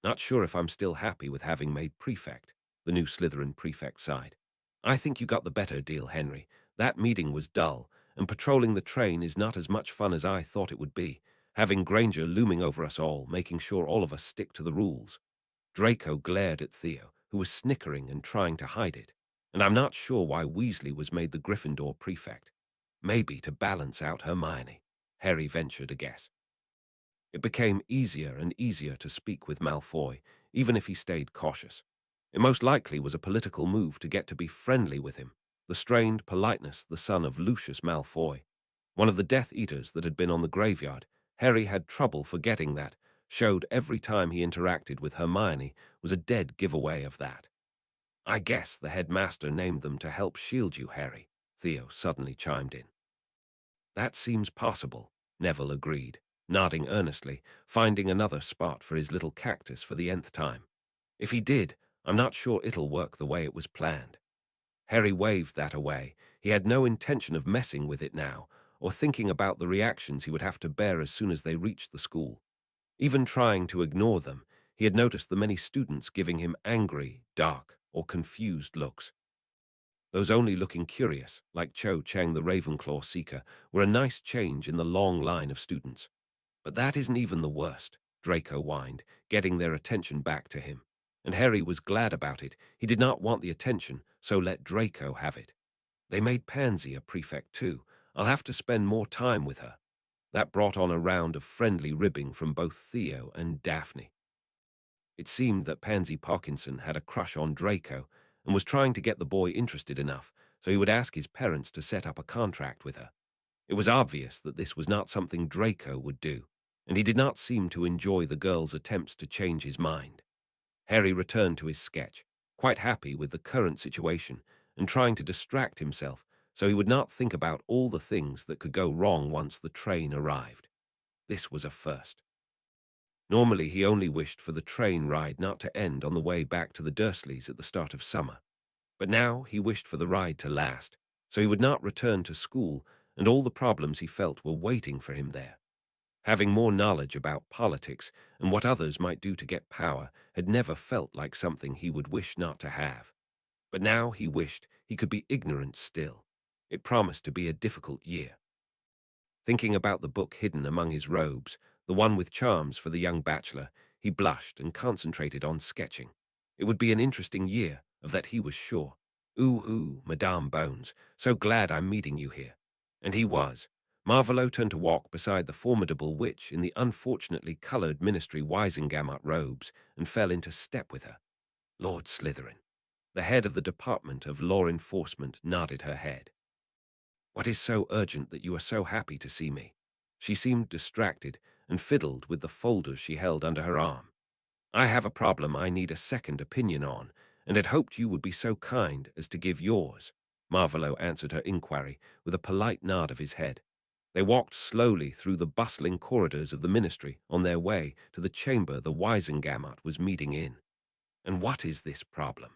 Not sure if I'm still happy with having made prefect, the new Slytherin prefect sighed. I think you got the better deal, Henry. That meeting was dull, and patrolling the train is not as much fun as I thought it would be, having Granger looming over us all, making sure all of us stick to the rules. Draco glared at Theo, who was snickering and trying to hide it, and I'm not sure why Weasley was made the Gryffindor prefect. Maybe to balance out Hermione, Harry ventured a guess. It became easier and easier to speak with Malfoy, even if he stayed cautious. It most likely was a political move to get to be friendly with him, the strained politeness the son of Lucius Malfoy. One of the Death Eaters that had been on the graveyard, Harry had trouble forgetting that, showed every time he interacted with Hermione was a dead giveaway of that. I guess the headmaster named them to help shield you, Harry, Theo suddenly chimed in. That seems possible, Neville agreed, nodding earnestly, finding another spot for his little cactus for the nth time. If he did, I'm not sure it'll work the way it was planned. Harry waved that away. He had no intention of messing with it now, or thinking about the reactions he would have to bear as soon as they reached the school. Even trying to ignore them, he had noticed the many students giving him angry, dark, or confused looks. Those only looking curious, like Cho Chang the Ravenclaw Seeker, were a nice change in the long line of students. But that isn't even the worst, Draco whined, getting their attention back to him. And Harry was glad about it. He did not want the attention, so let Draco have it. They made Pansy a prefect too. I'll have to spend more time with her. That brought on a round of friendly ribbing from both Theo and Daphne. It seemed that Pansy Parkinson had a crush on Draco and was trying to get the boy interested enough so he would ask his parents to set up a contract with her. It was obvious that this was not something Draco would do, and he did not seem to enjoy the girl's attempts to change his mind. Harry returned to his sketch, quite happy with the current situation and trying to distract himself so he would not think about all the things that could go wrong once the train arrived. This was a first. Normally, he only wished for the train ride not to end on the way back to the Dursleys at the start of summer. But now he wished for the ride to last, so he would not return to school, and all the problems he felt were waiting for him there. Having more knowledge about politics and what others might do to get power had never felt like something he would wish not to have. But now he wished he could be ignorant still. It promised to be a difficult year. Thinking about the book hidden among his robes, the one with charms for the young bachelor, he blushed and concentrated on sketching. It would be an interesting year, of that he was sure. Ooh, Madame Bones, so glad I'm meeting you here. And he was. Marvolo turned to walk beside the formidable witch in the unfortunately colored ministry Wisengamot robes and fell into step with her. Lord Slytherin. The head of the Department of Law Enforcement nodded her head. What is so urgent that you are so happy to see me? She seemed distracted and fiddled with the folders she held under her arm. I have a problem I need a second opinion on, and had hoped you would be so kind as to give yours. Marvolo answered her inquiry with a polite nod of his head. They walked slowly through the bustling corridors of the ministry on their way to the chamber the Wisengamot was meeting in. And what is this problem?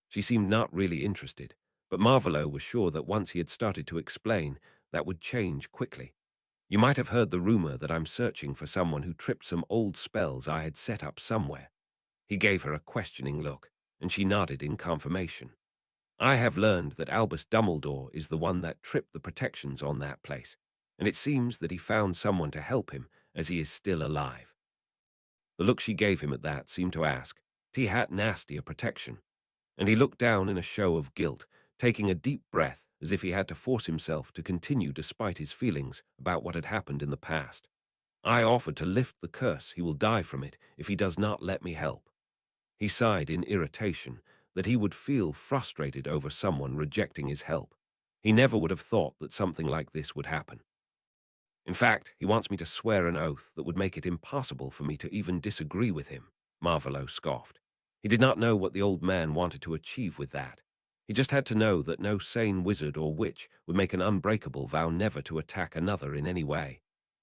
She seemed not really interested, but Marvolo was sure that once he had started to explain, that would change quickly. You might have heard the rumor that I'm searching for someone who tripped some old spells I had set up somewhere. He gave her a questioning look, and she nodded in confirmation. I have learned that Albus Dumbledore is the one that tripped the protections on that place, and it seems that he found someone to help him as he is still alive. The look she gave him at that seemed to ask, "T-hat nasty a protection?" And he looked down in a show of guilt, taking a deep breath as if he had to force himself to continue despite his feelings about what had happened in the past. I offered to lift the curse. He will die from it if he does not let me help. He sighed in irritation that he would feel frustrated over someone rejecting his help. He never would have thought that something like this would happen. In fact, he wants me to swear an oath that would make it impossible for me to even disagree with him, Marvolo scoffed. He did not know what the old man wanted to achieve with that. He just had to know that no sane wizard or witch would make an unbreakable vow never to attack another in any way.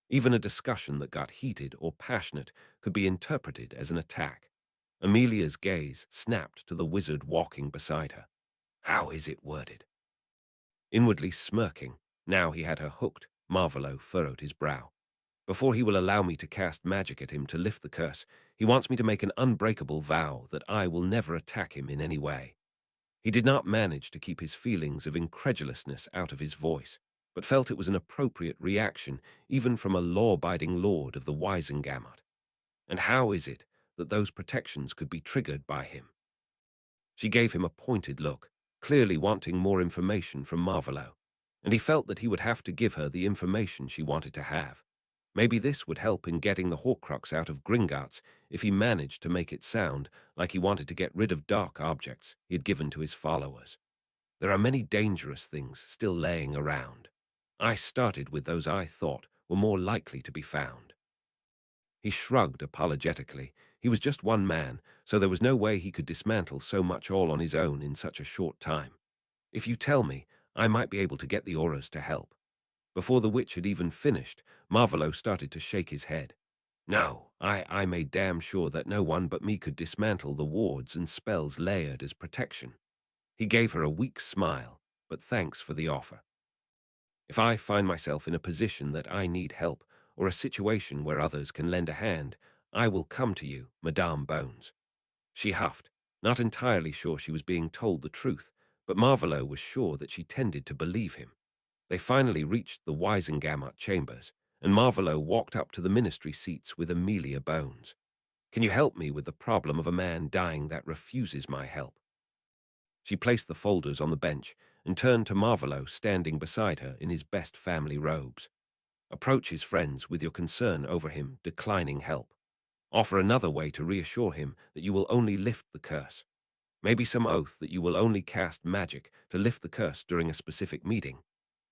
Even a discussion that got heated or passionate could be interpreted as an attack. Amelia's gaze snapped to the wizard walking beside her. How is it worded? Inwardly smirking, now he had her hooked, Marvolo furrowed his brow. Before he will allow me to cast magic at him to lift the curse, he wants me to make an unbreakable vow that I will never attack him in any way. He did not manage to keep his feelings of incredulousness out of his voice, but felt it was an appropriate reaction even from a law-abiding lord of the Wisengamot. And how is it that those protections could be triggered by him? She gave him a pointed look, clearly wanting more information from Marvolo, and he felt that he would have to give her the information she wanted to have. Maybe this would help in getting the Horcrux out of Gringotts if he managed to make it sound like he wanted to get rid of dark objects he had given to his followers. There are many dangerous things still laying around. I started with those I thought were more likely to be found. He shrugged apologetically. He was just one man, so there was no way he could dismantle so much all on his own in such a short time. If you tell me, I might be able to get the Auras to help. Before the witch had even finished, Marvolo started to shake his head. No, I made damn sure that no one but me could dismantle the wards and spells layered as protection. He gave her a weak smile, but thanks for the offer. If I find myself in a position that I need help, or a situation where others can lend a hand, I will come to you, Madame Bones. She huffed, not entirely sure she was being told the truth, but Marvolo was sure that she tended to believe him. They finally reached the Wisengamot chambers, and Marvolo walked up to the ministry seats with Amelia Bones. Can you help me with the problem of a man dying that refuses my help? She placed the folders on the bench and turned to Marvolo standing beside her in his best family robes. Approach his friends with your concern over him declining help. Offer another way to reassure him that you will only lift the curse. Maybe some oath that you will only cast magic to lift the curse during a specific meeting.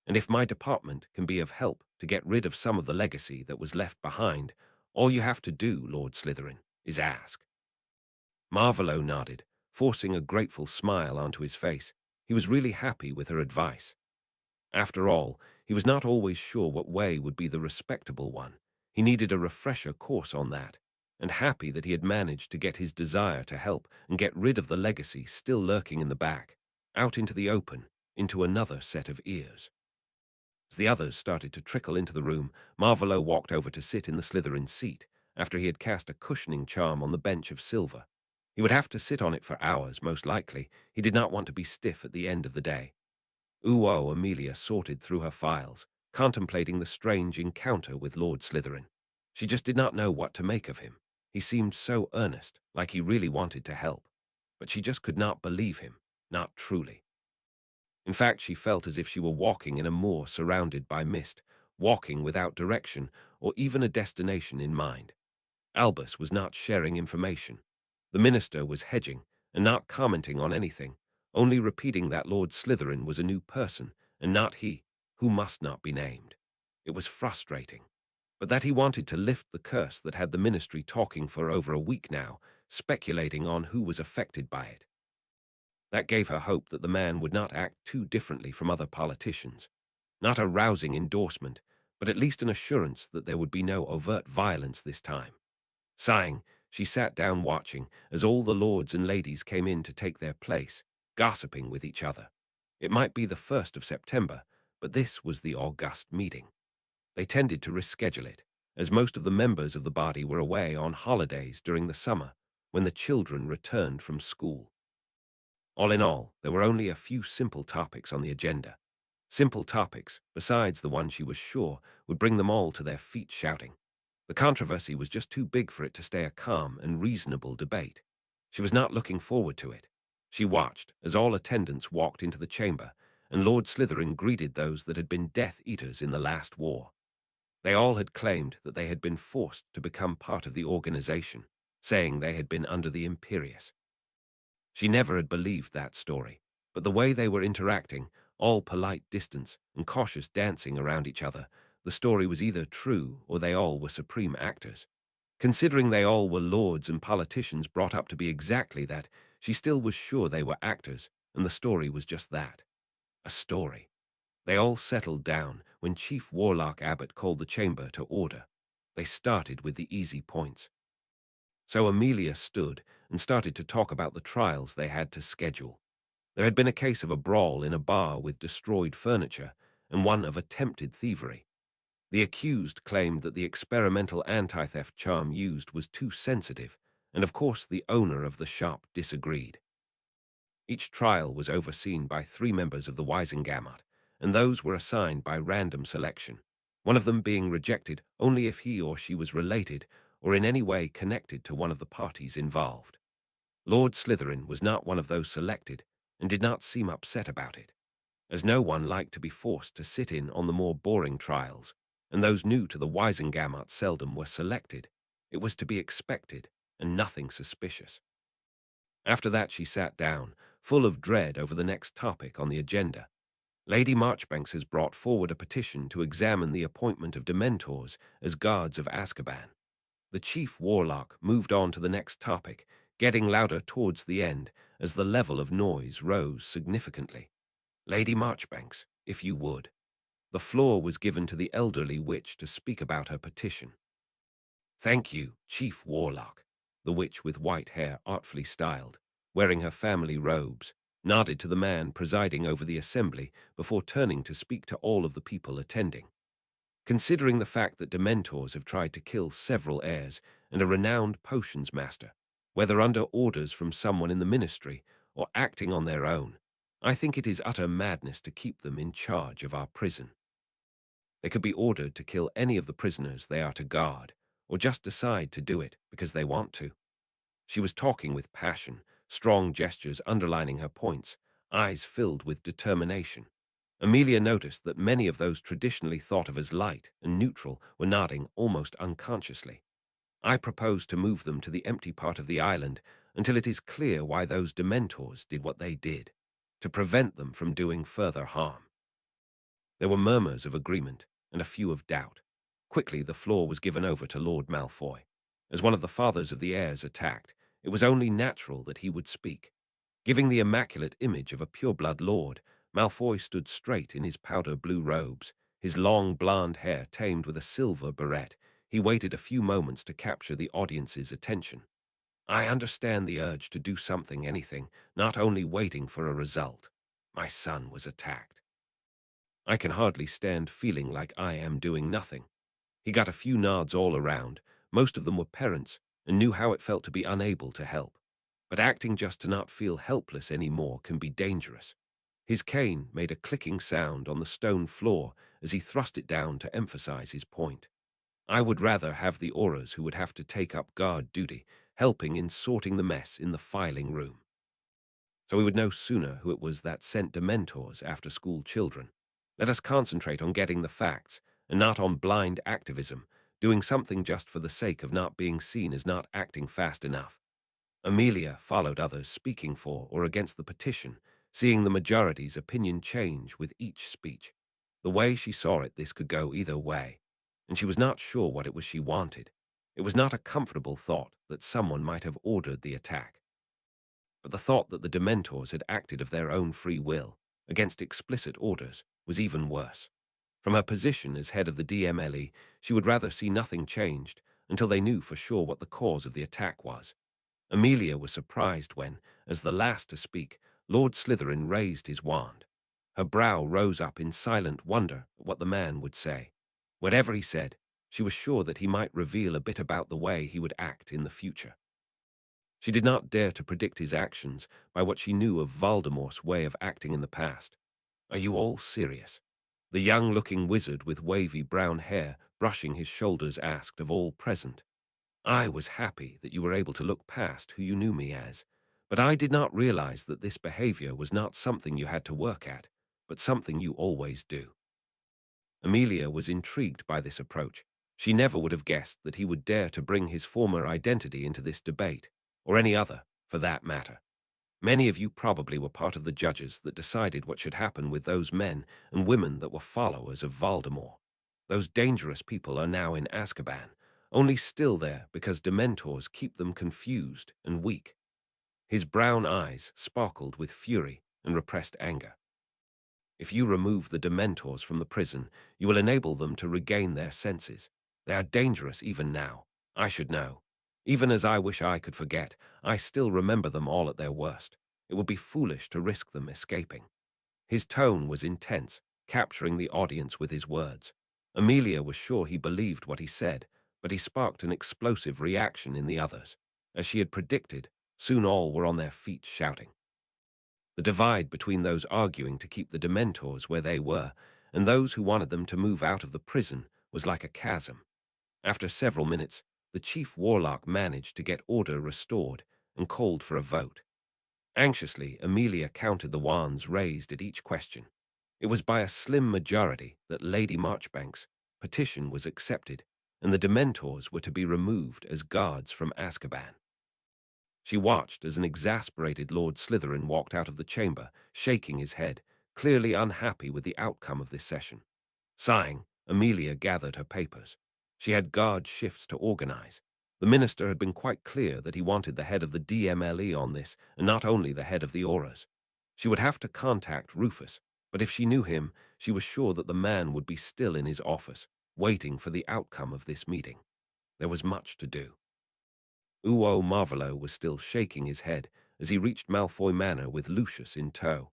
And if my department can be of help to get rid of some of the legacy that was left behind, all you have to do, Lord Slytherin, is ask. Marvolo nodded, forcing a grateful smile onto his face. He was really happy with her advice. After all, he was not always sure what way would be the respectable one. He needed a refresher course on that, and happy that he had managed to get his desire to help and get rid of the legacy still lurking in the back, out into the open, into another set of ears. As the others started to trickle into the room, Marvolo walked over to sit in the Slytherin seat, after he had cast a cushioning charm on the bench of silver. He would have to sit on it for hours, most likely. He did not want to be stiff at the end of the day. Amelia sorted through her files, contemplating the strange encounter with Lord Slytherin. She just did not know what to make of him. He seemed so earnest, like he really wanted to help. But she just could not believe him, not truly. In fact, she felt as if she were walking in a moor surrounded by mist, walking without direction or even a destination in mind. Albus was not sharing information. The minister was hedging and not commenting on anything, only repeating that Lord Slytherin was a new person and not he, who must not be named. It was frustrating, but that he wanted to lift the curse that had the ministry talking for over a week now, speculating on who was affected by it. That gave her hope that the man would not act too differently from other politicians. Not a rousing endorsement, but at least an assurance that there would be no overt violence this time. Sighing, she sat down watching as all the lords and ladies came in to take their place, gossiping with each other. It might be the 1st of September, but this was the August meeting. They tended to reschedule it, as most of the members of the body were away on holidays during the summer, when the children returned from school. All in all, there were only a few simple topics on the agenda. Simple topics, besides the one she was sure would bring them all to their feet shouting. The controversy was just too big for it to stay a calm and reasonable debate. She was not looking forward to it. She watched as all attendants walked into the chamber, and Lord Slytherin greeted those that had been Death Eaters in the last war. They all had claimed that they had been forced to become part of the organization, saying they had been under the Imperius. She never had believed that story, but the way they were interacting, all polite distance and cautious dancing around each other, the story was either true or they all were supreme actors. Considering they all were lords and politicians brought up to be exactly that, she still was sure they were actors, and the story was just that. A story. They all settled down when Chief Warlock Abbot called the chamber to order. They started with the easy points. So Amelia stood and started to talk about the trials they had to schedule. There had been a case of a brawl in a bar with destroyed furniture and one of attempted thievery. The accused claimed that the experimental anti-theft charm used was too sensitive, and of course the owner of the shop disagreed. Each trial was overseen by 3 members of the Wisengamot, and those were assigned by random selection, one of them being rejected only if he or she was related or in any way connected to one of the parties involved. Lord Slytherin was not one of those selected and did not seem upset about it, as no one liked to be forced to sit in on the more boring trials, and those new to the Wisengamot seldom were selected. It was to be expected, and nothing suspicious. After that she sat down, full of dread over the next topic on the agenda. Lady Marchbanks has brought forward a petition to examine the appointment of Dementors as guards of Azkaban. The chief warlock moved on to the next topic, getting louder towards the end as the level of noise rose significantly. Lady Marchbanks, if you would. The floor was given to the elderly witch to speak about her petition. Thank you, Chief Warlock, the witch with white hair artfully styled, wearing her family robes, nodded to the man presiding over the assembly before turning to speak to all of the people attending. Considering the fact that Dementors have tried to kill several heirs and a renowned potions master, whether under orders from someone in the ministry or acting on their own, I think it is utter madness to keep them in charge of our prison. They could be ordered to kill any of the prisoners they are to guard, or just decide to do it because they want to. She was talking with passion, strong gestures underlining her points, eyes filled with determination. Amelia noticed that many of those traditionally thought of as light and neutral were nodding almost unconsciously. I propose to move them to the empty part of the island until it is clear why those Dementors did what they did, to prevent them from doing further harm. There were murmurs of agreement and a few of doubt. Quickly the floor was given over to Lord Malfoy. As one of the fathers of the heirs attacked, it was only natural that he would speak. Giving the immaculate image of a pureblood lord, Malfoy stood straight in his powder-blue robes, his long blonde hair tamed with a silver beret. He waited a few moments to capture the audience's attention. I understand the urge to do something, anything, not only waiting for a result. My son was attacked. I can hardly stand feeling like I am doing nothing. He got a few nods all around. Most of them were parents and knew how it felt to be unable to help. But acting just to not feel helpless anymore can be dangerous. His cane made a clicking sound on the stone floor as he thrust it down to emphasize his point. I would rather have the Auras who would have to take up guard duty, helping in sorting the mess in the filing room. So we would know sooner who it was that sent Dementors after school children. Let us concentrate on getting the facts, and not on blind activism, doing something just for the sake of not being seen as not acting fast enough. Amelia followed others speaking for or against the petition, seeing the majority's opinion change with each speech. The way she saw it, this could go either way, and she was not sure what it was she wanted. It was not a comfortable thought that someone might have ordered the attack. But the thought that the Dementors had acted of their own free will, against explicit orders, was even worse. From her position as head of the DMLE, she would rather see nothing changed until they knew for sure what the cause of the attack was. Amelia was surprised when, as the last to speak, Lord Slytherin raised his wand. Her brow rose up in silent wonder at what the man would say. Whatever he said, she was sure that he might reveal a bit about the way he would act in the future. She did not dare to predict his actions by what she knew of Voldemort's way of acting in the past. Are you all serious? The young-looking wizard with wavy brown hair brushing his shoulders asked of all present. I was happy that you were able to look past who you knew me as, but I did not realize that this behavior was not something you had to work at, but something you always do. Amelia was intrigued by this approach. She never would have guessed that he would dare to bring his former identity into this debate, or any other, for that matter. Many of you probably were part of the judges that decided what should happen with those men and women that were followers of Voldemort. Those dangerous people are now in Azkaban, only still there because Dementors keep them confused and weak. His brown eyes sparkled with fury and repressed anger. If you remove the Dementors from the prison, you will enable them to regain their senses. They are dangerous even now. I should know. Even as I wish I could forget, I still remember them all at their worst. It would be foolish to risk them escaping. His tone was intense, capturing the audience with his words. Amelia was sure he believed what he said, but he sparked an explosive reaction in the others. As she had predicted, soon all were on their feet shouting. The divide between those arguing to keep the Dementors where they were and those who wanted them to move out of the prison was like a chasm. After several minutes, the chief warlock managed to get order restored and called for a vote. Anxiously, Amelia counted the wands raised at each question. It was by a slim majority that Lady Marchbank's petition was accepted, and the Dementors were to be removed as guards from Azkaban. She watched as an exasperated Lord Slytherin walked out of the chamber, shaking his head, clearly unhappy with the outcome of this session. Sighing, Amelia gathered her papers. She had guard shifts to organize. The minister had been quite clear that he wanted the head of the DMLE on this, and not only the head of the Auras. She would have to contact Rufus, but if she knew him, she was sure that the man would be still in his office, waiting for the outcome of this meeting. There was much to do. Uo Marvolo was still shaking his head as he reached Malfoy Manor with Lucius in tow.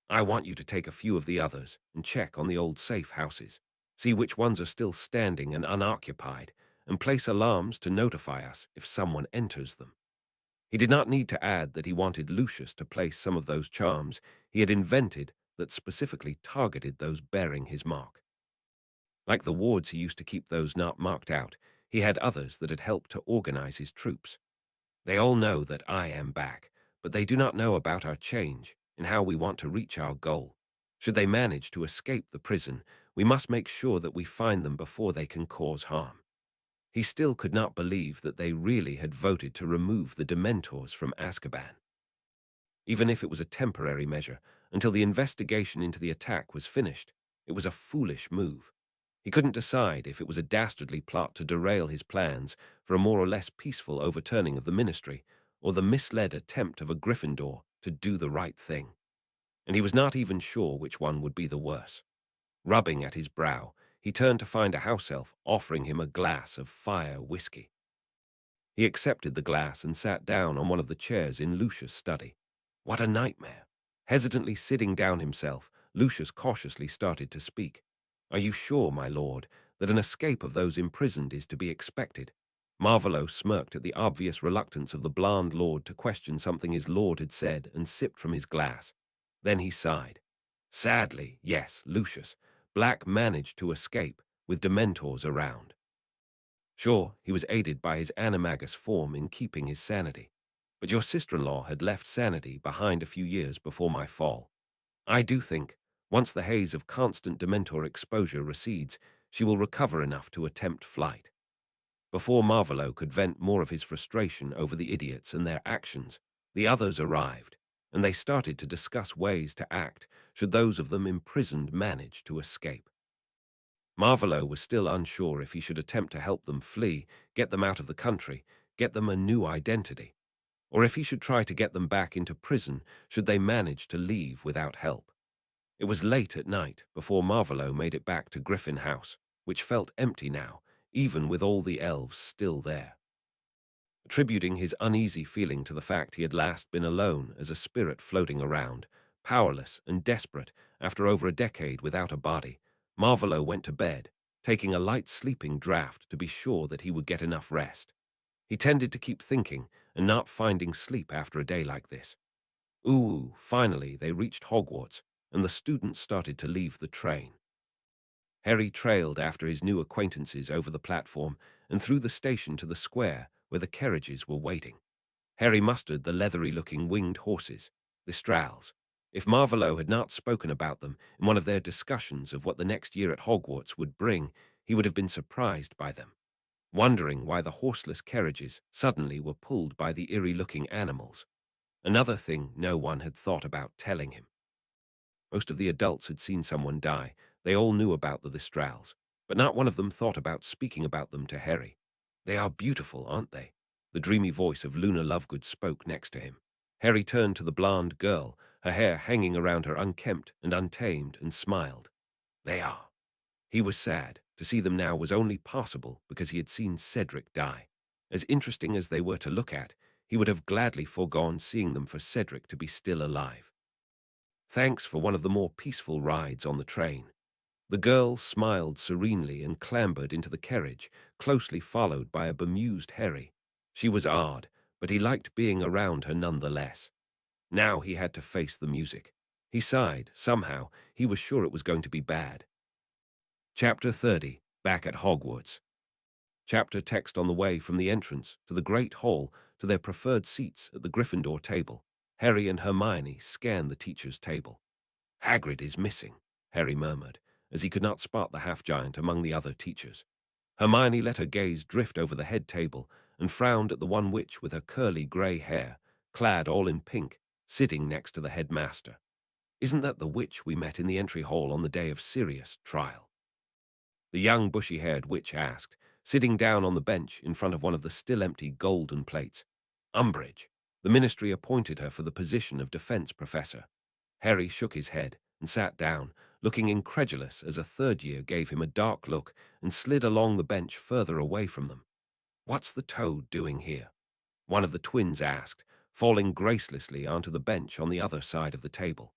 I want you to take a few of the others and check on the old safe houses. See which ones are still standing and unoccupied, and place alarms to notify us if someone enters them. He did not need to add that he wanted Lucius to place some of those charms he had invented that specifically targeted those bearing his mark. Like the wards he used to keep those not marked out, he had others that had helped to organize his troops. They all know that I am back, but they do not know about our change and how we want to reach our goal. Should they manage to escape the prison, we must make sure that we find them before they can cause harm. He still could not believe that they really had voted to remove the Dementors from Azkaban. Even if it was a temporary measure, until the investigation into the attack was finished, it was a foolish move. He couldn't decide if it was a dastardly plot to derail his plans for a more or less peaceful overturning of the ministry, or the misled attempt of a Gryffindor to do the right thing. and he was not even sure which one would be the worse. Rubbing at his brow, he turned to find a house elf offering him a glass of fire whiskey. He accepted the glass and sat down on one of the chairs in Lucius' study. What a nightmare! Hesitantly sitting down himself, Lucius cautiously started to speak. "Are you sure, my lord, that an escape of those imprisoned is to be expected?" Marvolo smirked at the obvious reluctance of the blonde lord to question something his lord had said and sipped from his glass. Then he sighed. "Sadly, yes, Lucius. Black managed to escape, with Dementors around. Sure, he was aided by his animagus form in keeping his sanity. But your sister-in-law had left sanity behind a few years before my fall. I do think, once the haze of constant Dementor exposure recedes, she will recover enough to attempt flight." Before Marvolo could vent more of his frustration over the idiots and their actions, the others arrived, and they started to discuss ways to act should those of them imprisoned manage to escape. Marvolo was still unsure if he should attempt to help them flee, get them out of the country, get them a new identity, or if he should try to get them back into prison should they manage to leave without help. It was late at night before Marvolo made it back to Griffin House, which felt empty now, even with all the elves still there. Attributing his uneasy feeling to the fact he had last been alone as a spirit floating around, powerless and desperate after over a decade without a body, Marvolo went to bed, taking a light sleeping draught to be sure that he would get enough rest. He tended to keep thinking and not finding sleep after a day like this. Ooh, finally they reached Hogwarts, and the students started to leave the train. Harry trailed after his new acquaintances over the platform and through the station to the square where the carriages were waiting. Harry mustered the leathery-looking winged horses, the Strals. If Marvolo had not spoken about them in one of their discussions of what the next year at Hogwarts would bring, he would have been surprised by them, wondering why the horseless carriages suddenly were pulled by the eerie-looking animals. Another thing no one had thought about telling him. Most of the adults had seen someone die. They all knew about the Lestrals, but not one of them thought about speaking about them to Harry. "They are beautiful, aren't they?" The dreamy voice of Luna Lovegood spoke next to him. Harry turned to the blonde girl, her hair hanging around her unkempt and untamed, and smiled. "They are." He was sad. To see them now was only possible because he had seen Cedric die. As interesting as they were to look at, he would have gladly foregone seeing them for Cedric to be still alive. "Thanks for one of the more peaceful rides on the train." The girl smiled serenely and clambered into the carriage, closely followed by a bemused Harry. She was odd, but he liked being around her nonetheless. Now he had to face the music. He sighed. Somehow, he was sure it was going to be bad. Chapter 30. Back at Hogwarts. Chapter text on the way from the entrance to the Great Hall to their preferred seats at the Gryffindor table. Harry and Hermione scanned the teacher's table. "Hagrid is missing," Harry murmured, as he could not spot the half-giant among the other teachers. Hermione let her gaze drift over the head table and frowned at the one witch with her curly grey hair, clad all in pink, sitting next to the headmaster. "Isn't that the witch we met in the entry hall on the day of Sirius' trial?" The young bushy-haired witch asked, sitting down on the bench in front of one of the still-empty golden plates. "Umbridge. The ministry appointed her for the position of defense professor." Harry shook his head and sat down, looking incredulous as a third year gave him a dark look and slid along the bench further away from them. "What's the toad doing here?" one of the twins asked, falling gracelessly onto the bench on the other side of the table.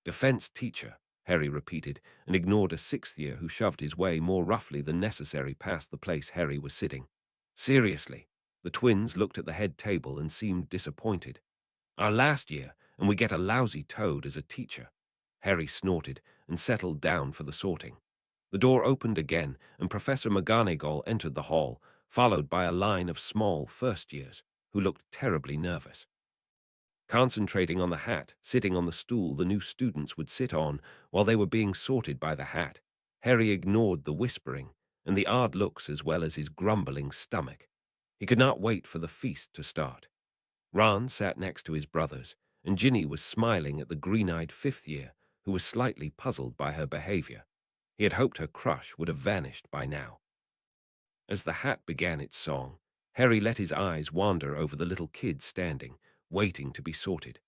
"Defense teacher," Harry repeated, and ignored a sixth year who shoved his way more roughly than necessary past the place Harry was sitting. "Seriously?" The twins looked at the head table and seemed disappointed. "Our last year, and we get a lousy toad as a teacher." Harry snorted and settled down for the sorting. The door opened again, and Professor McGonagall entered the hall, followed by a line of small first-years, who looked terribly nervous. Concentrating on the hat sitting on the stool the new students would sit on while they were being sorted by the hat, Harry ignored the whispering and the odd looks as well as his grumbling stomach. He could not wait for the feast to start. Ron sat next to his brothers, and Ginny was smiling at the green-eyed fifth year, who was slightly puzzled by her behavior. He had hoped her crush would have vanished by now. As the hat began its song, Harry let his eyes wander over the little kids standing, waiting to be sorted.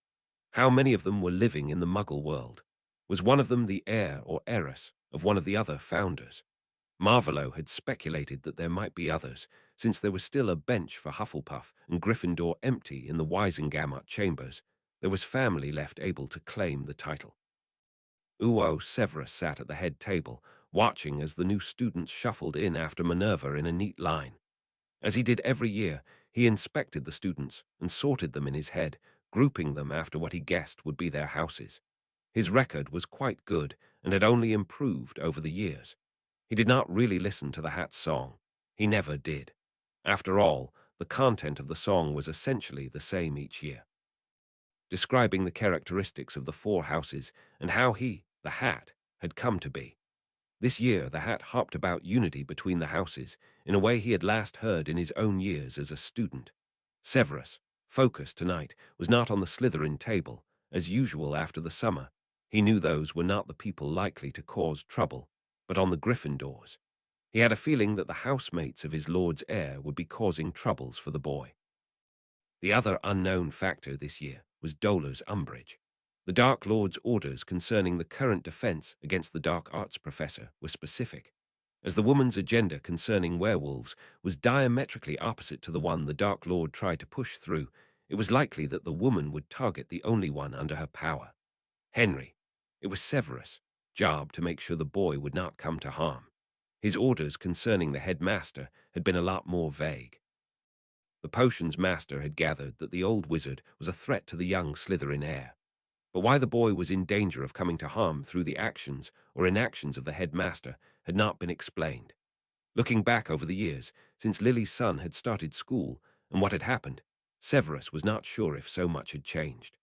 How many of them were living in the Muggle world? Was one of them the heir or heiress of one of the other founders? Marvolo had speculated that there might be others, since there was still a bench for Hufflepuff and Gryffindor empty in the Wisengamot chambers. There was family left able to claim the title. Uo Severus sat at the head table, watching as the new students shuffled in after Minerva in a neat line. As he did every year, he inspected the students and sorted them in his head, grouping them after what he guessed would be their houses. His record was quite good and had only improved over the years. He did not really listen to the Hat's song. He never did. After all, the content of the song was essentially the same each year, describing the characteristics of the four houses and how he, the Hat, had come to be. This year the Hat hopped about unity between the houses in a way he had last heard in his own years as a student. Severus, focused tonight, was not on the Slytherin table. As usual after the summer, he knew those were not the people likely to cause trouble, but on the Gryffindors. He had a feeling that the housemates of his lord's heir would be causing troubles for the boy. The other unknown factor this year was Dolar's umbrage. The Dark Lord's orders concerning the current defense against the Dark Arts professor were specific, as the woman's agenda concerning werewolves was diametrically opposite to the one the Dark Lord tried to push through. It was likely that the woman would target the only one under her power, Henry. It was Severus' job to make sure the boy would not come to harm. His orders concerning the headmaster had been a lot more vague. The potions master had gathered that the old wizard was a threat to the young Slytherin heir, but why the boy was in danger of coming to harm through the actions or inactions of the headmaster had not been explained. Looking back over the years, since Lily's son had started school and what had happened, Severus was not sure if so much had changed.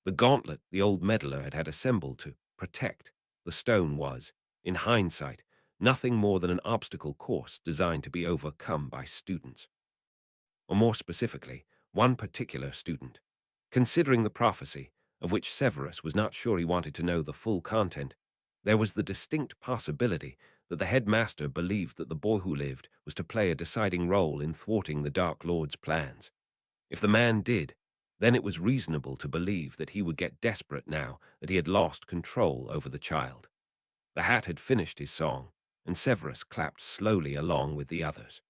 The gauntlet the old meddler had assembled to protect the stone was, in hindsight, nothing more than an obstacle course designed to be overcome by students. Or more specifically, one particular student. Considering the prophecy, of which Severus was not sure he wanted to know the full content, there was the distinct possibility that the headmaster believed that the boy who lived was to play a deciding role in thwarting the Dark Lord's plans. If the man did, then it was reasonable to believe that he would get desperate now that he had lost control over the child. The Hat had finished his song, and Severus clapped slowly along with the others.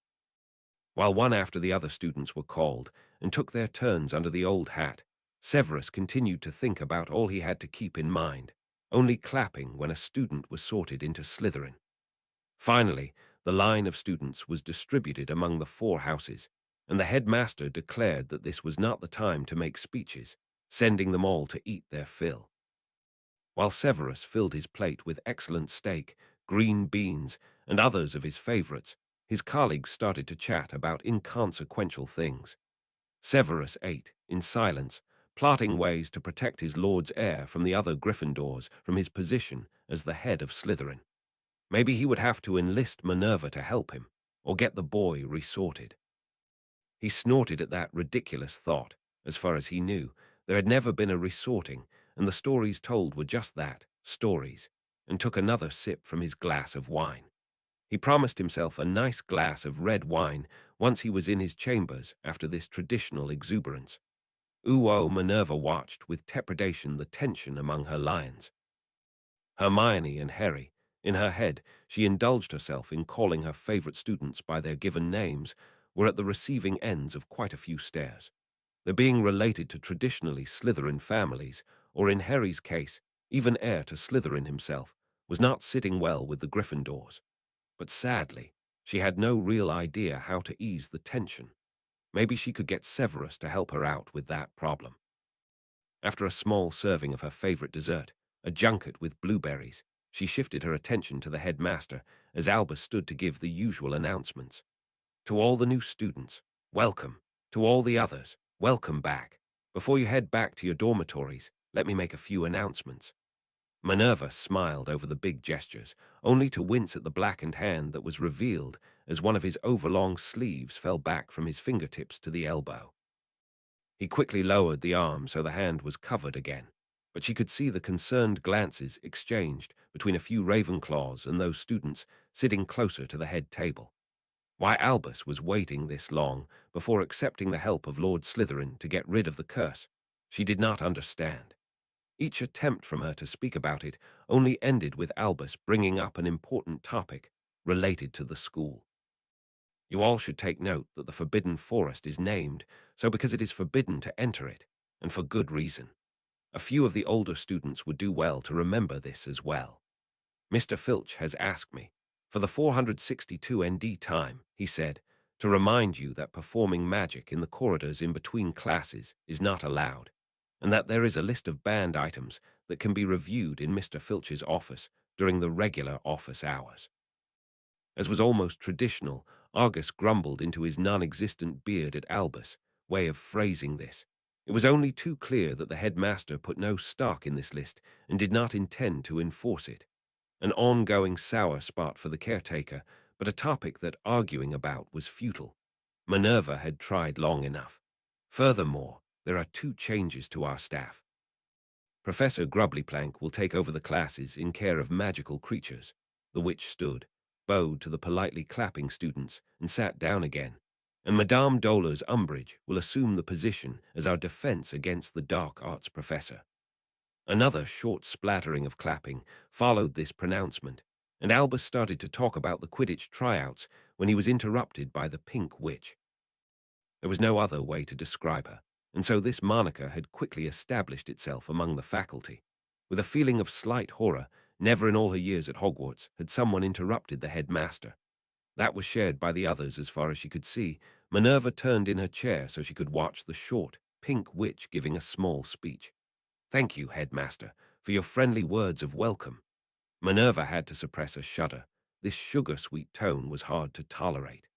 While one after the other students were called and took their turns under the old Hat, Severus continued to think about all he had to keep in mind, only clapping when a student was sorted into Slytherin. Finally, the line of students was distributed among the four houses, and the headmaster declared that this was not the time to make speeches, sending them all to eat their fill. While Severus filled his plate with excellent steak, green beans, and others of his favorites, his colleagues started to chat about inconsequential things. Severus ate, in silence, plotting ways to protect his lord's heir from the other Gryffindors from his position as the head of Slytherin. Maybe he would have to enlist Minerva to help him, or get the boy resorted. He snorted at that ridiculous thought. As far as he knew, there had never been a resorting, and the stories told were just that, stories, and took another sip from his glass of wine. He promised himself a nice glass of red wine once he was in his chambers after this traditional exuberance. Uo Minerva watched with trepidation the tension among her lions. Hermione and Harry. In her head, she indulged herself in calling her favorite students by their given names, were at the receiving ends of quite a few stares. Their being related to traditionally Slytherin families, or in Harry's case, even heir to Slytherin himself, was not sitting well with the Gryffindors. But sadly, she had no real idea how to ease the tension. Maybe she could get Severus to help her out with that problem. After a small serving of her favorite dessert, a junket with blueberries, she shifted her attention to the headmaster as Albus stood to give the usual announcements. To all the new students, welcome. To all the others, welcome back. Before you head back to your dormitories, let me make a few announcements. Minerva smiled over the big gestures, only to wince at the blackened hand that was revealed as one of his overlong sleeves fell back from his fingertips to the elbow. He quickly lowered the arm so the hand was covered again, but she could see the concerned glances exchanged between a few Ravenclaws and those students sitting closer to the head table. Why Albus was waiting this long before accepting the help of Lord Slytherin to get rid of the curse, she did not understand. Each attempt from her to speak about it only ended with Albus bringing up an important topic related to the school. You all should take note that the Forbidden Forest is named so because it is forbidden to enter it, and for good reason. A few of the older students would do well to remember this as well. Mr. Filch has asked me, for the 462 ND time, he said, to remind you that performing magic in the corridors in between classes is not allowed, and that there is a list of banned items that can be reviewed in Mr. Filch's office during the regular office hours. As was almost traditional, Argus grumbled into his non-existent beard at Albus' way of phrasing this. It was only too clear that the headmaster put no stock in this list and did not intend to enforce it. An ongoing sour spot for the caretaker, but a topic that arguing about was futile. Minerva had tried long enough. Furthermore, there are two changes to our staff. Professor Grubblyplank will take over the classes in care of magical creatures. The witch stood, bowed to the politely clapping students, and sat down again. And Madame Dolar's Umbridge will assume the position as our defense against the dark arts professor. Another short splattering of clapping followed this pronouncement, and Albus started to talk about the Quidditch tryouts when he was interrupted by the Pink Witch. There was no other way to describe her, and so this moniker had quickly established itself among the faculty. With a feeling of slight horror, never in all her years at Hogwarts had someone interrupted the headmaster. That was shared by the others as far as she could see. Minerva turned in her chair so she could watch the short, Pink Witch giving a small speech. "Thank you, headmaster, for your friendly words of welcome." Minerva had to suppress a shudder. This sugar-sweet tone was hard to tolerate.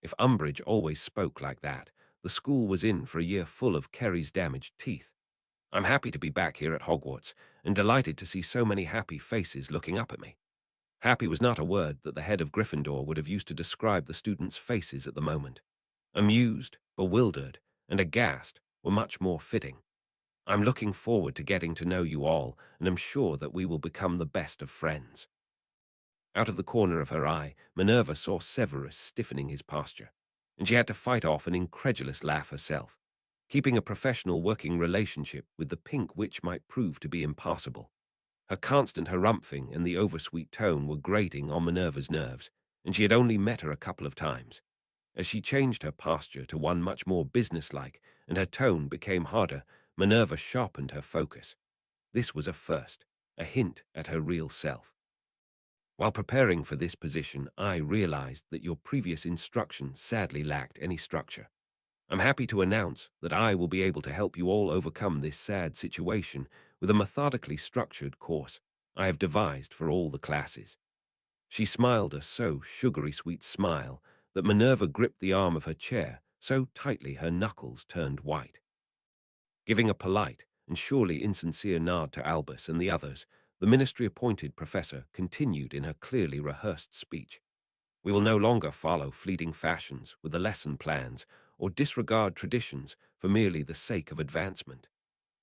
If Umbridge always spoke like that, the school was in for a year full of Kerry's damaged teeth. I'm happy to be back here at Hogwarts, and delighted to see so many happy faces looking up at me. Happy was not a word that the head of Gryffindor would have used to describe the students' faces at the moment. Amused, bewildered, and aghast were much more fitting. I'm looking forward to getting to know you all, and am sure that we will become the best of friends. Out of the corner of her eye, Minerva saw Severus stiffening his posture, and she had to fight off an incredulous laugh herself. Keeping a professional working relationship with the Pink Witch might prove to be impossible. Her constant harumphing and the oversweet tone were grating on Minerva's nerves, and she had only met her a couple of times. As she changed her posture to one much more businesslike, and her tone became harder, Minerva sharpened her focus. This was a first, a hint at her real self. While preparing for this position, I realized that your previous instruction sadly lacked any structure. I'm happy to announce that I will be able to help you all overcome this sad situation with a methodically structured course I have devised for all the classes. She smiled a so sugary sweet smile that Minerva gripped the arm of her chair so tightly her knuckles turned white. Giving a polite and surely insincere nod to Albus and the others, the ministry-appointed professor continued in her clearly rehearsed speech. We will no longer follow fleeting fashions with the lesson plans or disregard traditions for merely the sake of advancement.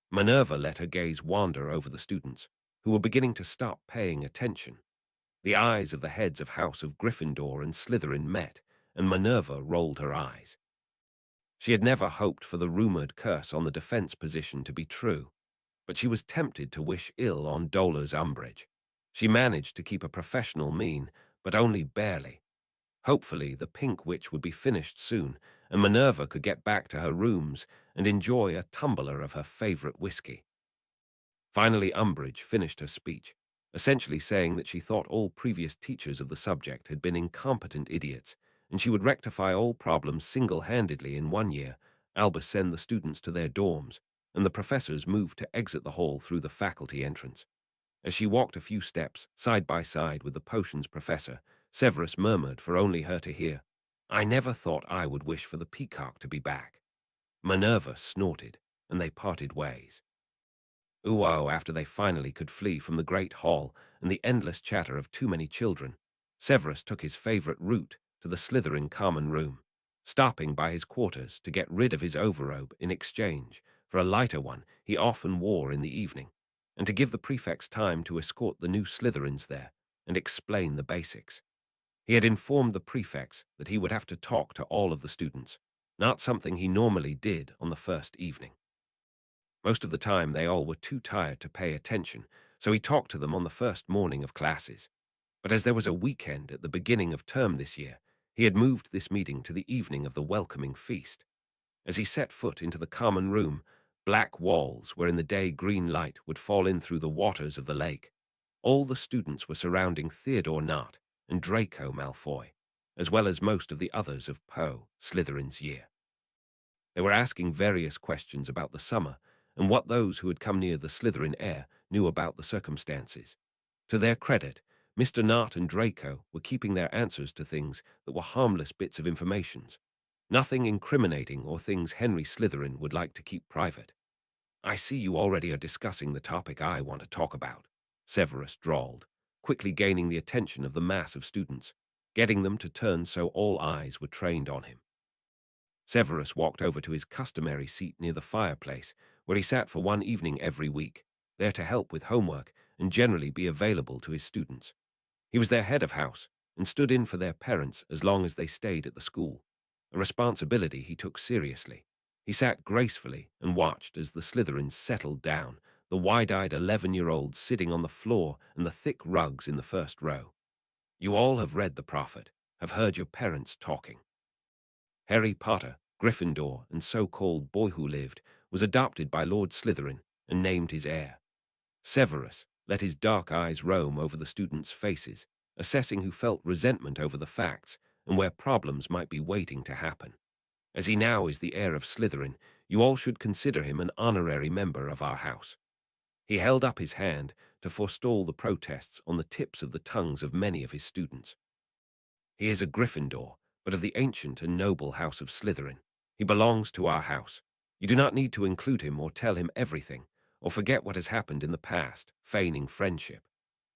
Minerva let her gaze wander over the students, who were beginning to stop paying attention. The eyes of the heads of House of Gryffindor and Slytherin met, and Minerva rolled her eyes. She had never hoped for the rumored curse on the defense position to be true, but she was tempted to wish ill on Dolar's Umbridge. She managed to keep a professional mien, but only barely. Hopefully, the Pink Witch would be finished soon, and Minerva could get back to her rooms and enjoy a tumbler of her favorite whiskey. Finally, Umbridge finished her speech, essentially saying that she thought all previous teachers of the subject had been incompetent idiots, and she would rectify all problems single-handedly in 1 year. Albus send the students to their dorms, and the professors moved to exit the hall through the faculty entrance. As she walked a few steps, side by side with the potions professor, Severus murmured for only her to hear, "I never thought I would wish for the peacock to be back." Minerva snorted, and they parted ways. Ooh, after they finally could flee from the great hall and the endless chatter of too many children, Severus took his favorite route to the Slytherin common room, stopping by his quarters to get rid of his overrobe in exchange for a lighter one he often wore in the evening, and to give the prefects time to escort the new Slytherins there and explain the basics. He had informed the prefects that he would have to talk to all of the students, not something he normally did on the first evening. Most of the time, they all were too tired to pay attention, so he talked to them on the first morning of classes. But as there was a weekend at the beginning of term this year, he had moved this meeting to the evening of the welcoming feast. As he set foot into the common room, black walls where in the day green light would fall in through the waters of the lake, all the students were surrounding Theodore Nott and Draco Malfoy, as well as most of the others of Poe, Slytherin's year. They were asking various questions about the summer and what those who had come near the Slytherin heir knew about the circumstances. To their credit, Mr. Nott and Draco were keeping their answers to things that were harmless bits of information, nothing incriminating or things Henry Slytherin would like to keep private. "I see you already are discussing the topic I want to talk about," Severus drawled, quickly gaining the attention of the mass of students, getting them to turn so all eyes were trained on him. Severus walked over to his customary seat near the fireplace, where he sat for one evening every week, there to help with homework and generally be available to his students. He was their head of house and stood in for their parents as long as they stayed at the school, a responsibility he took seriously. He sat gracefully and watched as the Slytherins settled down, the wide-eyed 11-year-olds sitting on the floor and the thick rugs in the first row. You all have read The Prophet, have heard your parents talking. Harry Potter, Gryffindor, and so-called Boy Who Lived, was adopted by Lord Slytherin and named his heir. Severus let his dark eyes roam over the students' faces, assessing who felt resentment over the facts and where problems might be waiting to happen. As he now is the heir of Slytherin, you all should consider him an honorary member of our house. He held up his hand to forestall the protests on the tips of the tongues of many of his students. He is a Gryffindor, but of the ancient and noble house of Slytherin. He belongs to our house. You do not need to include him or tell him everything, or forget what has happened in the past, feigning friendship.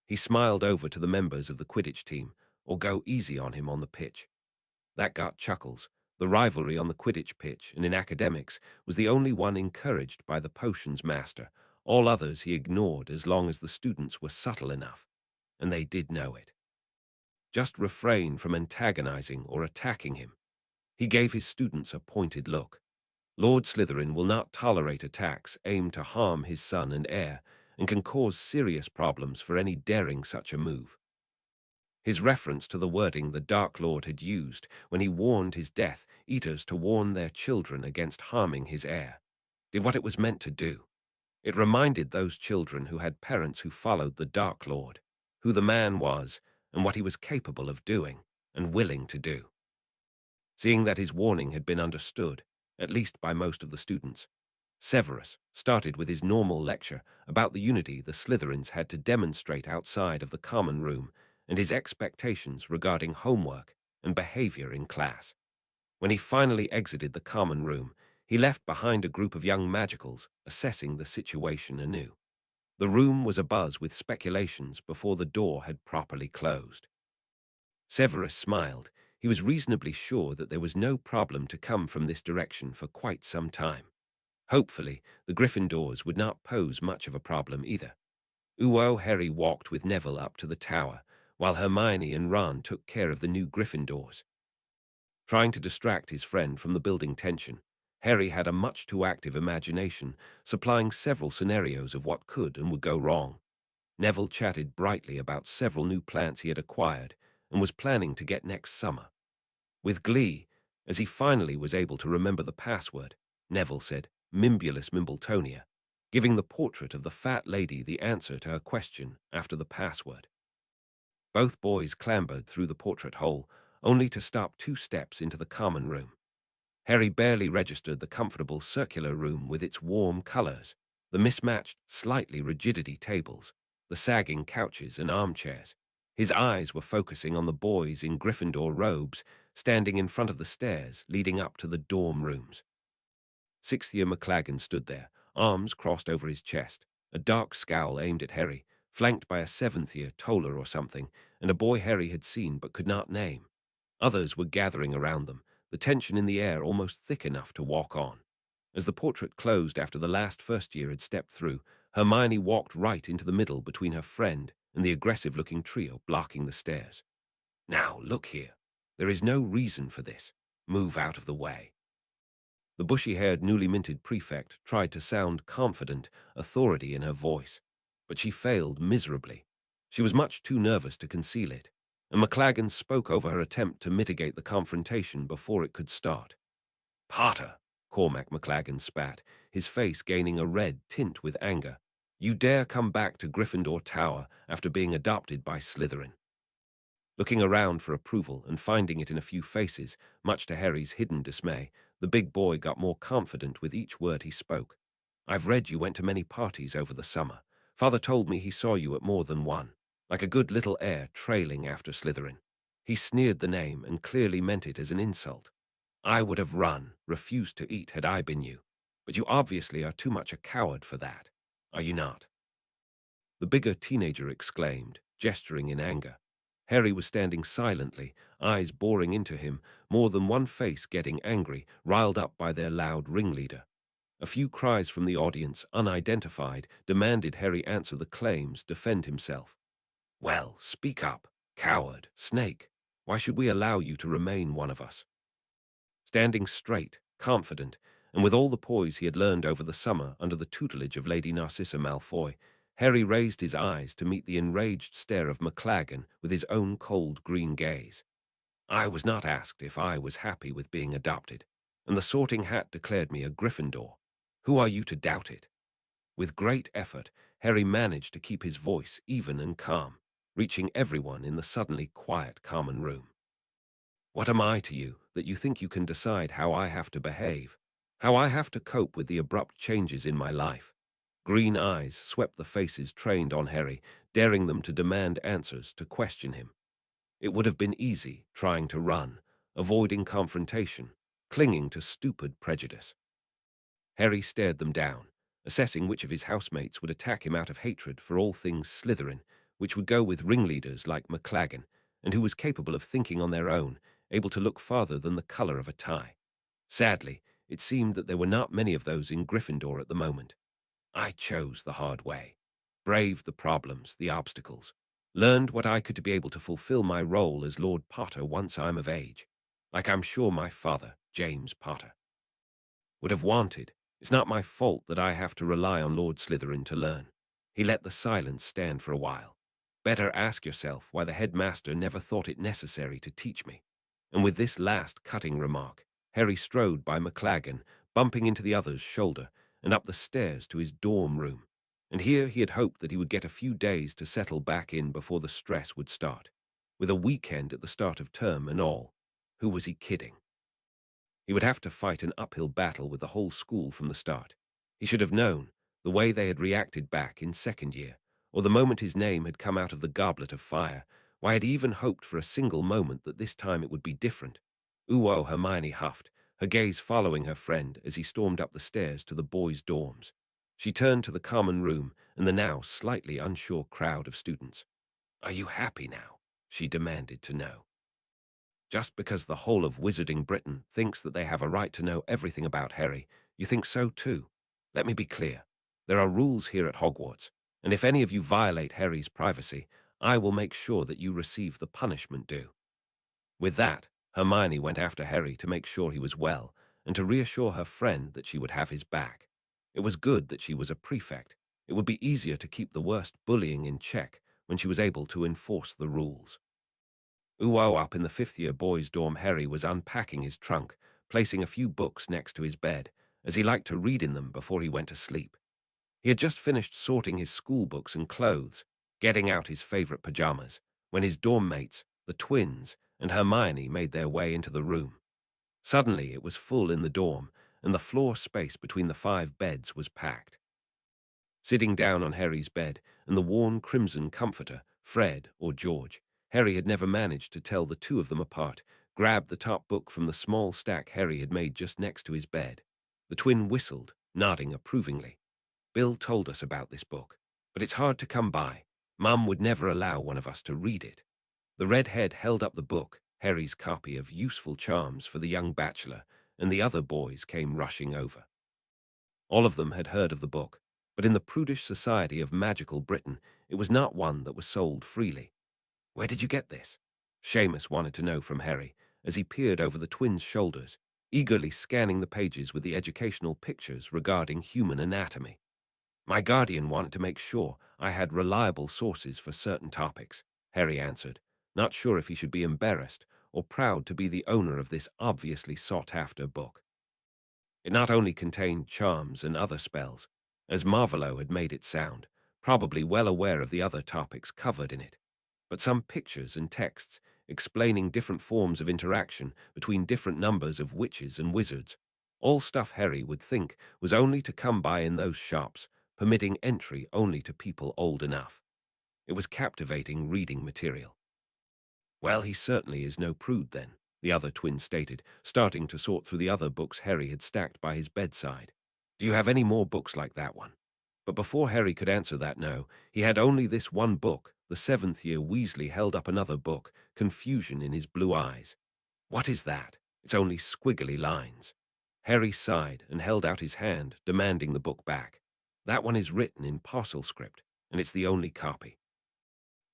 He smiled over to the members of the Quidditch team, or go easy on him on the pitch. That got chuckles. The rivalry on the Quidditch pitch and in academics was the only one encouraged by the potions master. All others he ignored as long as the students were subtle enough, and they did know it. Just refrain from antagonizing or attacking him. He gave his students a pointed look. Lord Slytherin will not tolerate attacks aimed to harm his son and heir, and can cause serious problems for any daring such a move. His reference to the wording the Dark Lord had used when he warned his Death Eaters to warn their children against harming his heir did what it was meant to do. It reminded those children who had parents who followed the Dark Lord, who the man was and what he was capable of doing and willing to do. Seeing that his warning had been understood, at least by most of the students, Severus started with his normal lecture about the unity the Slytherins had to demonstrate outside of the common room and his expectations regarding homework and behavior in class. When he finally exited the common room, he left behind a group of young magicals assessing the situation anew. The room was abuzz with speculations before the door had properly closed. Severus smiled. He was reasonably sure that there was no problem to come from this direction for quite some time. Hopefully, the Gryffindors would not pose much of a problem either. Harry walked with Neville up to the tower, while Hermione and Ron took care of the new Gryffindors. Trying to distract his friend from the building tension, Harry had a much too active imagination, supplying several scenarios of what could and would go wrong. Neville chatted brightly about several new plants he had acquired and was planning to get next summer. With glee, as he finally was able to remember the password, Neville said, Mimbulus Mimbletonia, giving the portrait of the fat lady the answer to her question after the password. Both boys clambered through the portrait hole, only to stop 2 steps into the common room. Harry barely registered the comfortable circular room with its warm colors, the mismatched, slightly rigidity tables, the sagging couches and armchairs. His eyes were focusing on the boys in Gryffindor robes standing in front of the stairs leading up to the dorm rooms. 6th-year McLaggen stood there, arms crossed over his chest, a dark scowl aimed at Harry, flanked by a 7th-year Toller or something, and a boy Harry had seen but could not name. Others were gathering around them, the tension in the air almost thick enough to walk on. As the portrait closed after the last first year had stepped through, Hermione walked right into the middle between her friend and the aggressive-looking trio blocking the stairs. Now, look here. There is no reason for this. Move out of the way. The bushy-haired, newly minted prefect tried to sound confident, authority in her voice, but she failed miserably. She was much too nervous to conceal it, and McLagan spoke over her attempt to mitigate the confrontation before it could start. "Potter," Cormac McLagan spat, his face gaining a red tint with anger. "You dare come back to Gryffindor Tower after being adopted by Slytherin?" Looking around for approval and finding it in a few faces, much to Harry's hidden dismay, the big boy got more confident with each word he spoke. "I've read you went to many parties over the summer. Father told me he saw you at more than one, like a good little heir trailing after Slytherin." He sneered the name and clearly meant it as an insult. "I would have run, refused to eat had I been you. But you obviously are too much a coward for that. Are you not?" The bigger teenager exclaimed, gesturing in anger. Harry was standing silently, eyes boring into him, more than one face getting angry, riled up by their loud ringleader. A few cries from the audience, unidentified, demanded Harry answer the claims, defend himself. "Well, speak up, coward, snake. Why should we allow you to remain one of us?" Standing straight, confident, and with all the poise he had learned over the summer under the tutelage of Lady Narcissa Malfoy, Harry raised his eyes to meet the enraged stare of McLagan with his own cold green gaze. "I was not asked if I was happy with being adopted, and the Sorting Hat declared me a Gryffindor. Who are you to doubt it?" With great effort, Harry managed to keep his voice even and calm, reaching everyone in the suddenly quiet common room. "What am I to you that you think you can decide how I have to behave, how I have to cope with the abrupt changes in my life?" Green eyes swept the faces trained on Harry, daring them to demand answers, to question him. It would have been easy trying to run, avoiding confrontation, clinging to stupid prejudice. Harry stared them down, assessing which of his housemates would attack him out of hatred for all things Slytherin, which would go with ringleaders like McLagan, and who was capable of thinking on their own, able to look farther than the color of a tie. Sadly, it seemed that there were not many of those in Gryffindor at the moment. I chose the hard way, braved the problems, the obstacles, learned what I could to be able to fulfill my role as Lord Potter once I'm of age, like I'm sure my father, James Potter, would have wanted. It's not my fault that I have to rely on Lord Slytherin to learn." He let the silence stand for a while. "Better ask yourself why the headmaster never thought it necessary to teach me." And with this last cutting remark, Harry strode by McLagan, bumping into the other's shoulder, and up the stairs to his dorm room. And here he had hoped that he would get a few days to settle back in before the stress would start. With a weekend at the start of term and all, who was he kidding? He would have to fight an uphill battle with the whole school from the start. He should have known, the way they had reacted back in second year, or the moment his name had come out of the goblet of fire. Why had he even hoped for a single moment that this time it would be different? "Ooh-oh," Hermione huffed, her gaze following her friend as he stormed up the stairs to the boys' dorms. She turned to the common room and the now slightly unsure crowd of students. "Are you happy now?" she demanded to know. "Just because the whole of Wizarding Britain thinks that they have a right to know everything about Harry, you think so too? Let me be clear. There are rules here at Hogwarts, and if any of you violate Harry's privacy, I will make sure that you receive the punishment due." With that, Hermione went after Harry to make sure he was well, and to reassure her friend that she would have his back. It was good that she was a prefect. It would be easier to keep the worst bullying in check when she was able to enforce the rules. Ooh-oh, up in the fifth-year boys' dorm, Harry was unpacking his trunk, placing a few books next to his bed, as he liked to read in them before he went to sleep. He had just finished sorting his school books and clothes, getting out his favorite pajamas, when his dorm mates, the twins, and Hermione made their way into the room. Suddenly it was full in the dorm, and the floor space between the 5 beds was packed. Sitting down on Harry's bed and the worn crimson comforter, Fred or George, Harry had never managed to tell the two of them apart, grabbed the top book from the small stack Harry had made just next to his bed. The twin whistled, nodding approvingly. "Bill told us about this book, but it's hard to come by. Mum would never allow one of us to read it." The redhead held up the book, Harry's copy of Useful Charms for the Young Bachelor, and the other boys came rushing over. All of them had heard of the book, but in the prudish society of magical Britain, it was not one that was sold freely. "Where did you get this?" Seamus wanted to know from Harry, as he peered over the twins' shoulders. eagerly scanning the pages with the educational pictures regarding human anatomy. My guardian wanted to make sure I had reliable sources for certain topics, Harry answered, not sure if he should be embarrassed or proud to be the owner of this obviously sought-after book. It not only contained charms and other spells, as Marvolo had made it sound, probably well aware of the other topics covered in it, but some pictures and texts explaining different forms of interaction between different numbers of witches and wizards, all stuff Harry would think was only to come by in those shops, permitting entry only to people old enough. It was captivating reading material. Well, he certainly is no prude then, the other twin stated, starting to sort through the other books Harry had stacked by his bedside. Do you have any more books like that one? But before Harry could answer that no, he had only this one book. The seventh year Weasley held up another book, confusion in his blue eyes. What is that? It's only squiggly lines. Harry sighed and held out his hand, demanding the book back. That one is written in parcel script, and it's the only copy.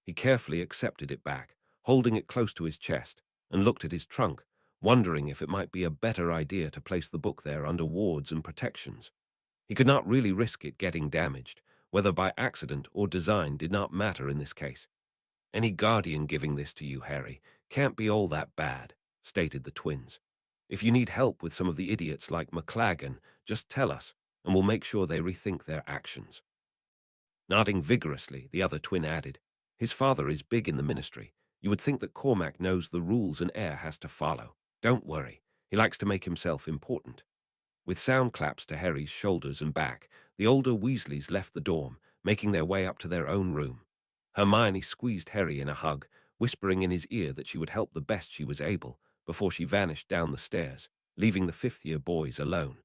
He carefully accepted it back, holding it close to his chest, and looked at his trunk, wondering if it might be a better idea to place the book there under wards and protections. He could not really risk it getting damaged, whether by accident or design did not matter in this case. Any guardian giving this to you, Harry, can't be all that bad, stated the twins. If you need help with some of the idiots like McLagan, just tell us, and we'll make sure they rethink their actions. Nodding vigorously, the other twin added, his father is big in the ministry. You would think that Cormac knows the rules an heir has to follow. Don't worry, he likes to make himself important. With sound claps to Harry's shoulders and back, the older Weasleys left the dorm, making their way up to their own room. Hermione squeezed Harry in a hug, whispering in his ear that she would help the best she was able, before she vanished down the stairs, leaving the fifth-year boys alone.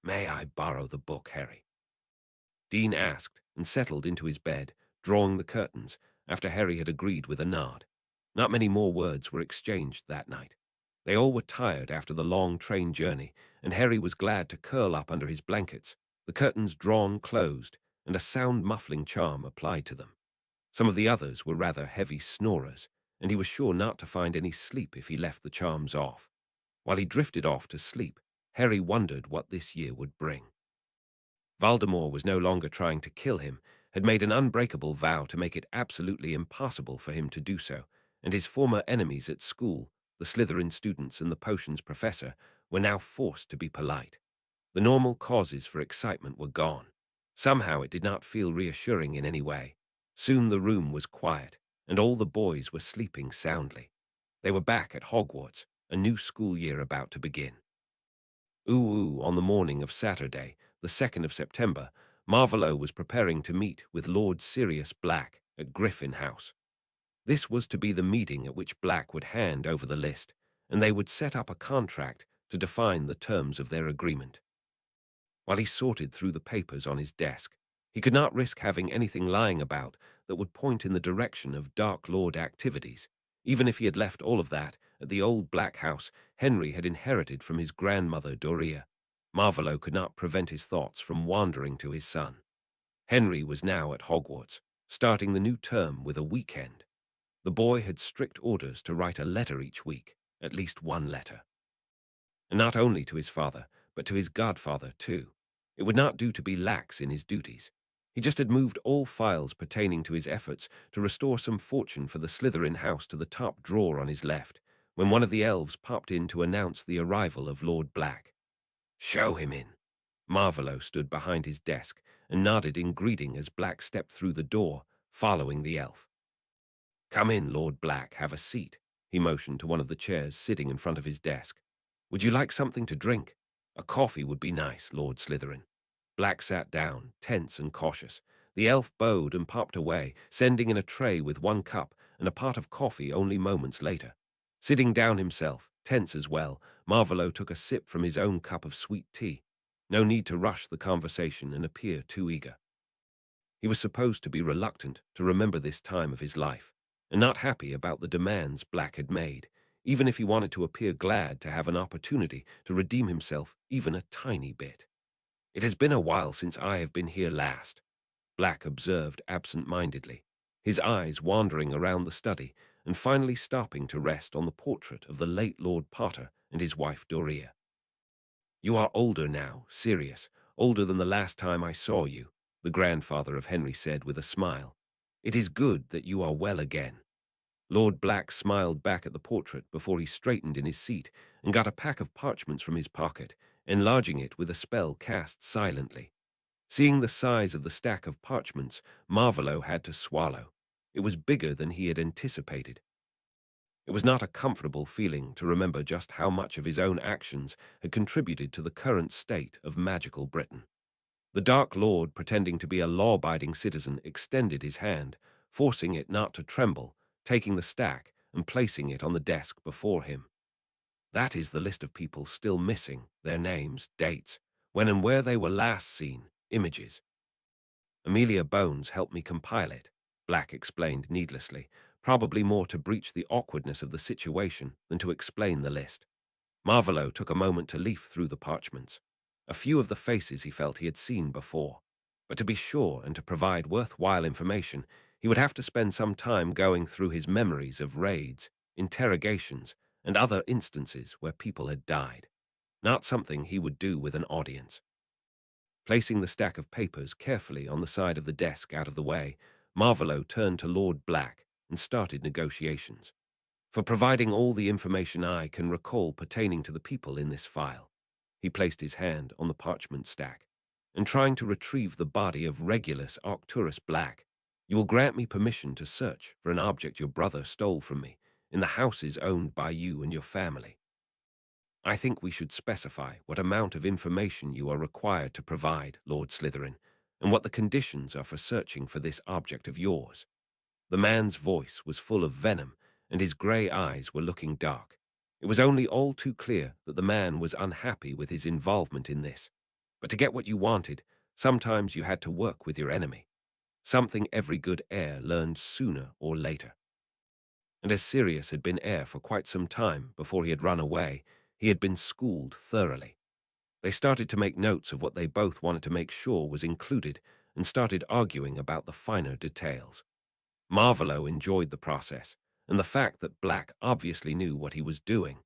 May I borrow the book, Harry? Dean asked, and settled into his bed, drawing the curtains, after Harry had agreed with a nod. Not many more words were exchanged that night. They all were tired after the long train journey, and Harry was glad to curl up under his blankets, the curtains drawn closed, and a sound-muffling charm applied to them. Some of the others were rather heavy snorers, and he was sure not to find any sleep if he left the charms off. While he drifted off to sleep, Harry wondered what this year would bring. Voldemort was no longer trying to kill him, had made an unbreakable vow to make it absolutely impossible for him to do so, and his former enemies at school, the Slytherin students and the potions professor, were now forced to be polite. The normal causes for excitement were gone. Somehow it did not feel reassuring in any way. Soon the room was quiet, and all the boys were sleeping soundly. They were back at Hogwarts, a new school year about to begin. On the morning of Saturday, the 2nd of September, Marvolo was preparing to meet with Lord Sirius Black at Griffin House. This was to be the meeting at which Black would hand over the list, and they would set up a contract to define the terms of their agreement. While he sorted through the papers on his desk, he could not risk having anything lying about that would point in the direction of Dark Lord activities, even if he had left all of that at the old Black House Henry had inherited from his grandmother Doria. Marvolo could not prevent his thoughts from wandering to his son. Henry was now at Hogwarts, starting the new term with a weekend. The boy had strict orders to write a letter each week, at least one letter. And not only to his father, but to his godfather too. It would not do to be lax in his duties. He just had moved all files pertaining to his efforts to restore some fortune for the Slytherin house to the top drawer on his left, when one of the elves popped in to announce the arrival of Lord Black. Show him in. Marvolo stood behind his desk and nodded in greeting as Black stepped through the door, following the elf. Come in, Lord Black, have a seat. He motioned to one of the chairs sitting in front of his desk. Would you like something to drink? A coffee would be nice, Lord Slytherin. Black sat down, tense and cautious. The elf bowed and popped away, sending in a tray with one cup and a pot of coffee only moments later. Sitting down himself, tense as well, Marvolo took a sip from his own cup of sweet tea. No need to rush the conversation and appear too eager. He was supposed to be reluctant to remember this time of his life, and not happy about the demands Black had made, even if he wanted to appear glad to have an opportunity to redeem himself even a tiny bit. It has been a while since I have been here last, Black observed absent-mindedly, his eyes wandering around the study and finally stopping to rest on the portrait of the late Lord Potter and his wife Doria. You are older now, serious, older than the last time I saw you, the grandfather of Henry said with a smile. It is good that you are well again. Lord Black smiled back at the portrait before he straightened in his seat and got a pack of parchments from his pocket, enlarging it with a spell cast silently. Seeing the size of the stack of parchments, Marvolo had to swallow. It was bigger than he had anticipated. It was not a comfortable feeling to remember just how much of his own actions had contributed to the current state of magical Britain. The Dark Lord, pretending to be a law-abiding citizen, extended his hand, forcing it not to tremble, taking the stack and placing it on the desk before him. That is the list of people still missing, their names, dates, when and where they were last seen, images. Amelia Bones helped me compile it, Black explained needlessly, probably more to breach the awkwardness of the situation than to explain the list. Marvolo took a moment to leaf through the parchments. A few of the faces he felt he had seen before. But to be sure and to provide worthwhile information, he would have to spend some time going through his memories of raids, interrogations, and other instances where people had died. Not something he would do with an audience. Placing the stack of papers carefully on the side of the desk out of the way, Marvolo turned to Lord Black and started negotiations. For providing all the information I can recall pertaining to the people in this file. He placed his hand on the parchment stack, and trying to retrieve the body of Regulus Arcturus Black, you will grant me permission to search for an object your brother stole from me in the houses owned by you and your family. I think we should specify what amount of information you are required to provide, Lord Slytherin, and what the conditions are for searching for this object of yours. The man's voice was full of venom, and his grey eyes were looking dark. It was only all too clear that the man was unhappy with his involvement in this. But to get what you wanted, sometimes you had to work with your enemy. Something every good heir learned sooner or later. And as Sirius had been heir for quite some time before he had run away, he had been schooled thoroughly. They started to make notes of what they both wanted to make sure was included and started arguing about the finer details. Marvolo enjoyed the process, and the fact that Black obviously knew what he was doing,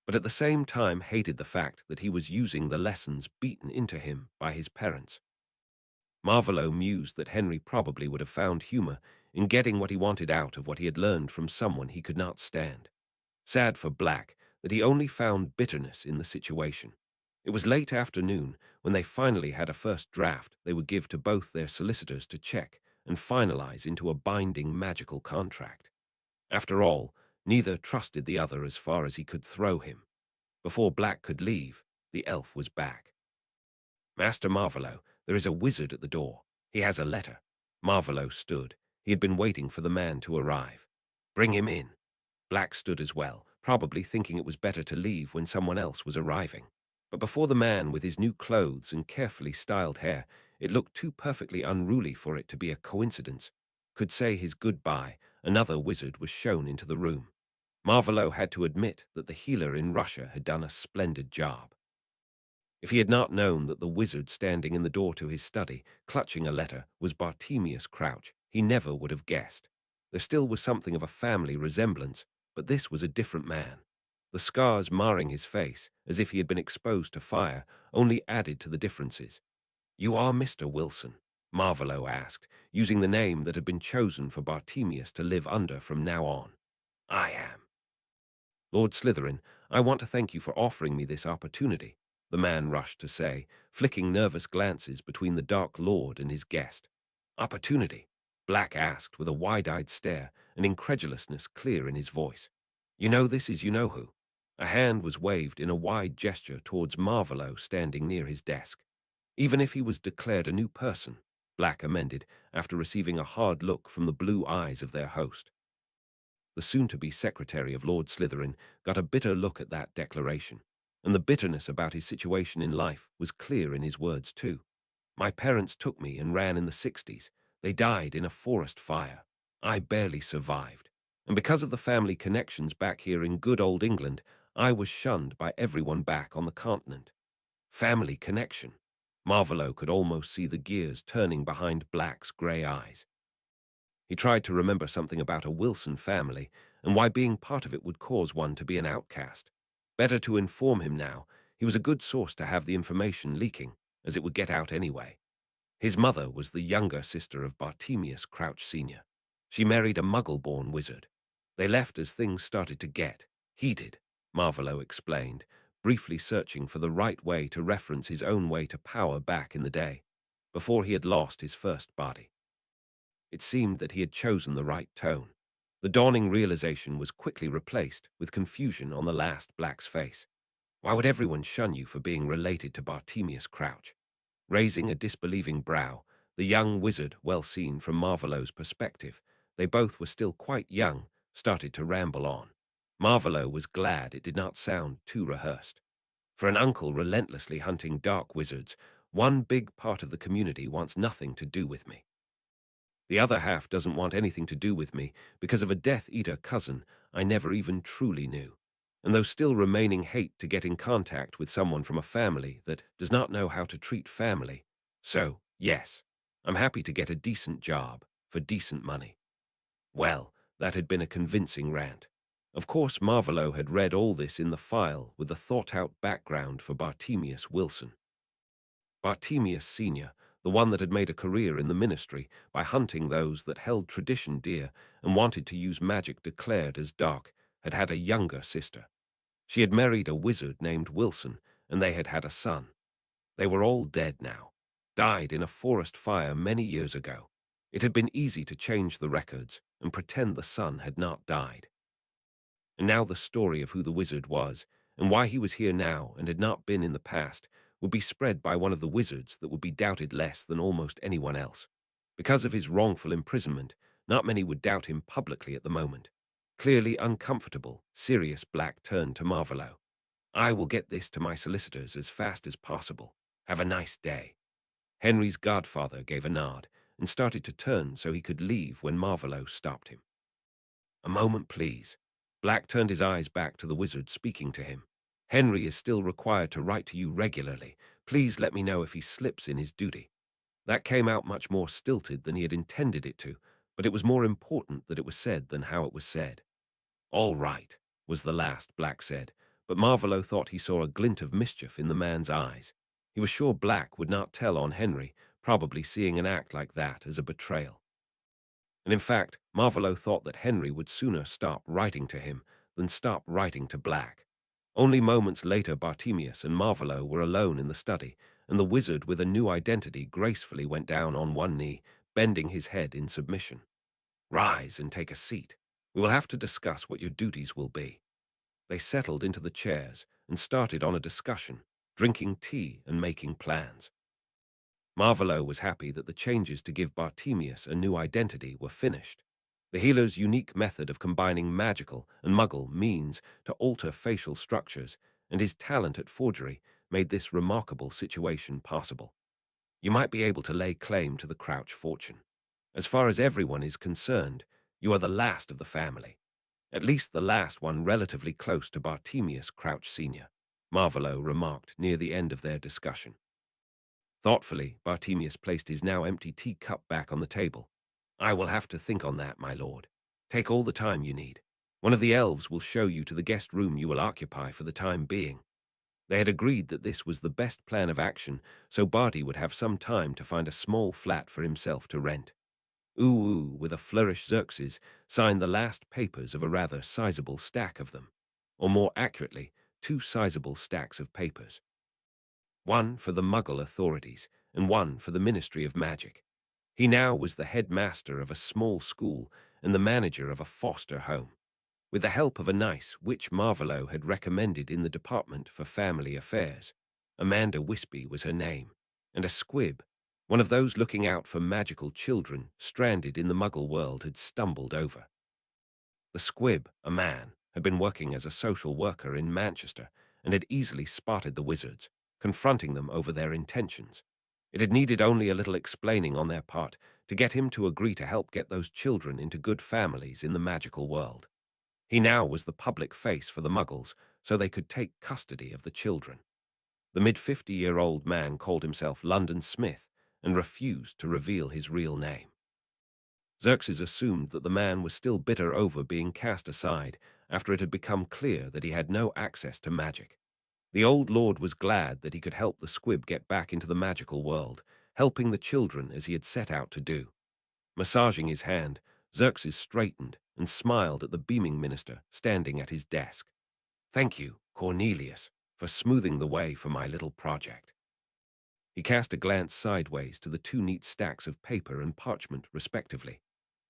but at the same time hated the fact that he was using the lessons beaten into him by his parents. Marvolo mused that Henry probably would have found humor in getting what he wanted out of what he had learned from someone he could not stand. Sad for Black that he only found bitterness in the situation. It was late afternoon when they finally had a first draft they would give to both their solicitors to check and finalize into a binding magical contract. After all, neither trusted the other as far as he could throw him. Before Black could leave, the elf was back. Master Marvolo, there is a wizard at the door. He has a letter. Marvolo stood. He had been waiting for the man to arrive. Bring him in. Black stood as well, probably thinking it was better to leave when someone else was arriving. But before the man with his new clothes and carefully styled hair, it looked too perfectly unruly for it to be a coincidence, could say his goodbye, another wizard was shown into the room. Marvolo had to admit that the healer in Russia had done a splendid job. If he had not known that the wizard standing in the door to his study, clutching a letter, was Bartemius Crouch, he never would have guessed. There still was something of a family resemblance, but this was a different man. The scars marring his face, as if he had been exposed to fire, only added to the differences. You are Mr. Wilson? Marvolo asked, using the name that had been chosen for Bartemius to live under from now on. I am. Lord Slytherin, I want to thank you for offering me this opportunity, the man rushed to say, flicking nervous glances between the Dark Lord and his guest. Opportunity? Black asked with a wide-eyed stare, and incredulousness clear in his voice. You know this is you-know-who. A hand was waved in a wide gesture towards Marvolo standing near his desk. Even if he was declared a new person, Black amended, after receiving a hard look from the blue eyes of their host. The soon-to-be secretary of Lord Slytherin got a bitter look at that declaration, and the bitterness about his situation in life was clear in his words too. My parents took me and ran in the 60s. They died in a forest fire. I barely survived. And because of the family connections back here in good old England, I was shunned by everyone back on the continent. Family connection. Marvolo could almost see the gears turning behind Black's grey eyes. He tried to remember something about a Wilson family and why being part of it would cause one to be an outcast. Better to inform him now. He was a good source to have the information leaking, as it would get out anyway. His mother was the younger sister of Bartemius Crouch Sr. She married a Muggle-born wizard. They left as things started to get heated, Marvolo explained, briefly searching for the right way to reference his own way to power back in the day, before he had lost his first body. It seemed that he had chosen the right tone. The dawning realization was quickly replaced with confusion on the last Black's face. Why would everyone shun you for being related to Bartemius Crouch? Raising a disbelieving brow, the young wizard, well seen from Marvolo's perspective, they both were still quite young, started to ramble on. Marvolo was glad it did not sound too rehearsed. For an uncle relentlessly hunting dark wizards, one big part of the community wants nothing to do with me. The other half doesn't want anything to do with me because of a Death Eater cousin I never even truly knew, and those still remaining hate to get in contact with someone from a family that does not know how to treat family. So, yes, I'm happy to get a decent job for decent money. Well, that had been a convincing rant. Of course, Marvolo had read all this in the file with a thought-out background for Bartemius Wilson. Bartemius Sr., the one that had made a career in the ministry by hunting those that held tradition dear and wanted to use magic declared as dark, had had a younger sister. She had married a wizard named Wilson, and they had had a son. They were all dead now, died in a forest fire many years ago. It had been easy to change the records and pretend the son had not died. And now the story of who the wizard was, and why he was here now and had not been in the past, would be spread by one of the wizards that would be doubted less than almost anyone else. Because of his wrongful imprisonment, not many would doubt him publicly at the moment. Clearly uncomfortable, Sirius Black turned to Marvolo. I will get this to my solicitors as fast as possible. Have a nice day. Henry's godfather gave a nod and started to turn so he could leave when Marvolo stopped him. A moment, please. Black turned his eyes back to the wizard speaking to him. Henry is still required to write to you regularly. Please let me know if he slips in his duty. That came out much more stilted than he had intended it to, but it was more important that it was said than how it was said. All right, was the last Black said, but Marvolo thought he saw a glint of mischief in the man's eyes. He was sure Black would not tell on Henry, probably seeing an act like that as a betrayal. And in fact, Marvolo thought that Henry would sooner stop writing to him than stop writing to Black. Only moments later, Bartemius and Marvolo were alone in the study, and the wizard with a new identity gracefully went down on one knee, bending his head in submission. Rise and take a seat. We will have to discuss what your duties will be. They settled into the chairs and started on a discussion, drinking tea and making plans. Marvolo was happy that the changes to give Bartemius a new identity were finished. The healer's unique method of combining magical and muggle means to alter facial structures, and his talent at forgery made this remarkable situation possible. You might be able to lay claim to the Crouch fortune. As far as everyone is concerned, you are the last of the family. At least the last one relatively close to Bartemius Crouch Sr., Marvolo remarked near the end of their discussion. Thoughtfully, Bartemius placed his now empty teacup back on the table. I will have to think on that, my lord. Take all the time you need. One of the elves will show you to the guest room you will occupy for the time being. They had agreed that this was the best plan of action, so Barty would have some time to find a small flat for himself to rent. Ooh, with a flourish, Xerxes signed the last papers of a rather sizable stack of them. Or more accurately, two sizable stacks of papers. One for the Muggle authorities, and one for the Ministry of Magic. He now was the headmaster of a small school and the manager of a foster home. With the help of a nice witch Marvolo had recommended in the Department for Family Affairs. Amanda Wispy was her name, and a squib, one of those looking out for magical children stranded in the Muggle world, had stumbled over. The squib, a man, had been working as a social worker in Manchester and had easily spotted the wizards, confronting them over their intentions. It had needed only a little explaining on their part to get him to agree to help get those children into good families in the magical world. He now was the public face for the Muggles, so they could take custody of the children. The mid-50-year-old man called himself London Smith and refused to reveal his real name. Xerxes assumed that the man was still bitter over being cast aside after it had become clear that he had no access to magic. The old lord was glad that he could help the squib get back into the magical world, helping the children as he had set out to do. Massaging his hand, Xerxes straightened and smiled at the beaming minister standing at his desk. "Thank you, Cornelius, for smoothing the way for my little project." He cast a glance sideways to the two neat stacks of paper and parchment, respectively.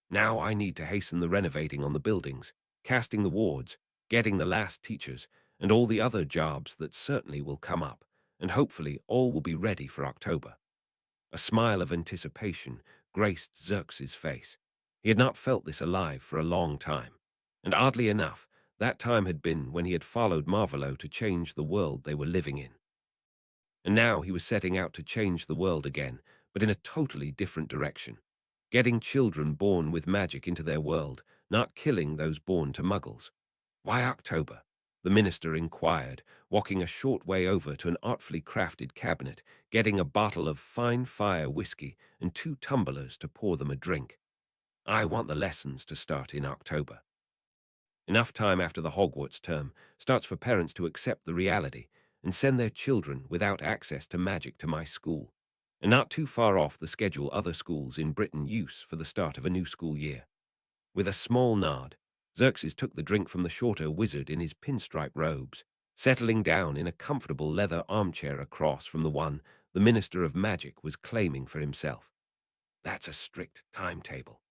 "Now I need to hasten the renovating on the buildings, casting the wards, getting the last teachers, and all the other jobs that certainly will come up, and hopefully all will be ready for October." A smile of anticipation graced Xerxes' face. He had not felt this alive for a long time, and oddly enough, that time had been when he had followed Marvolo to change the world they were living in. And now he was setting out to change the world again, but in a totally different direction. Getting children born with magic into their world, not killing those born to muggles. "Why October?" the minister inquired, walking a short way over to an artfully crafted cabinet, getting a bottle of fine fire whiskey and 2 tumblers to pour them a drink. "I want the lessons to start in October. Enough time after the Hogwarts term starts for parents to accept the reality and send their children without access to magic to my school, and not too far off the schedule other schools in Britain use for the start of a new school year." With a small nod, Xerxes took the drink from the shorter wizard in his pinstripe robes, settling down in a comfortable leather armchair across from the one the Minister of Magic was claiming for himself. "That's a strict timetable."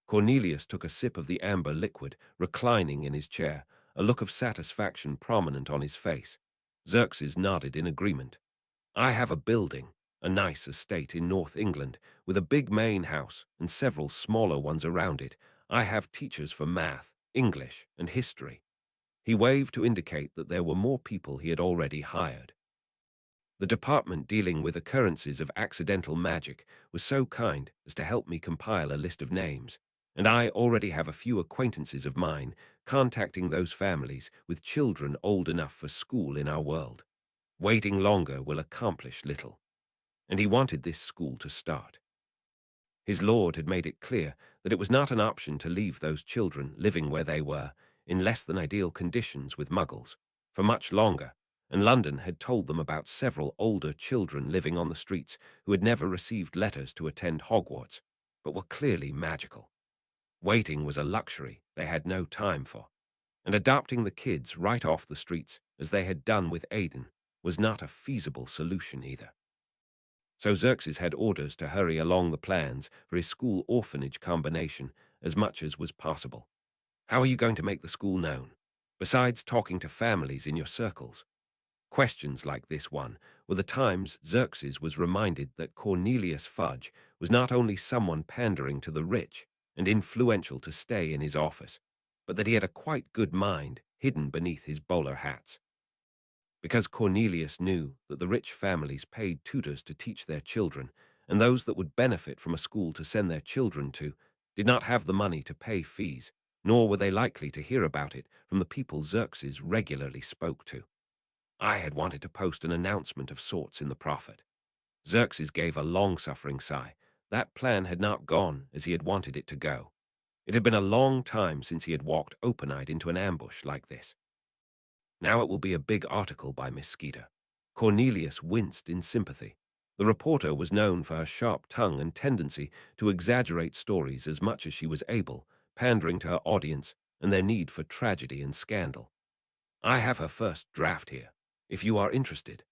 Cornelius took a sip of the amber liquid, reclining in his chair, a look of satisfaction prominent on his face. Xerxes nodded in agreement. "I have a building, a nice estate in North England, with a big main house and several smaller ones around it. I have teachers for math, English, and history." He waved to indicate that there were more people he had already hired. "The department dealing with occurrences of accidental magic was so kind as to help me compile a list of names, and I already have a few acquaintances of mine contacting those families with children old enough for school in our world. Waiting longer will accomplish little." And he wanted this school to start. His lord had made it clear that it was not an option to leave those children living where they were, in less than ideal conditions with muggles, for much longer, and London had told them about several older children living on the streets who had never received letters to attend Hogwarts, but were clearly magical. Waiting was a luxury they had no time for, and adopting the kids right off the streets, as they had done with Aiden, was not a feasible solution either. So Xerxes had orders to hurry along the plans for his school-orphanage combination as much as was possible. "How are you going to make the school known, besides talking to families in your circles?" Questions like this one were the times Xerxes was reminded that Cornelius Fudge was not only someone pandering to the rich and influential to stay in his office, but that he had a quite good mind hidden beneath his bowler hats. Because Cornelius knew that the rich families paid tutors to teach their children, and those that would benefit from a school to send their children to did not have the money to pay fees, nor were they likely to hear about it from the people Xerxes regularly spoke to. I had wanted to post an announcement of sorts in the Prophet. Xerxes gave a long-suffering sigh. That plan had not gone as he had wanted it to go. It had been a long time since he had walked open-eyed into an ambush like this. Now it will be a big article by Miss Skeeter. Cornelius winced in sympathy. The reporter was known for her sharp tongue and tendency to exaggerate stories as much as she was able, pandering to her audience and their need for tragedy and scandal. "I have her first draft here, if you are interested,"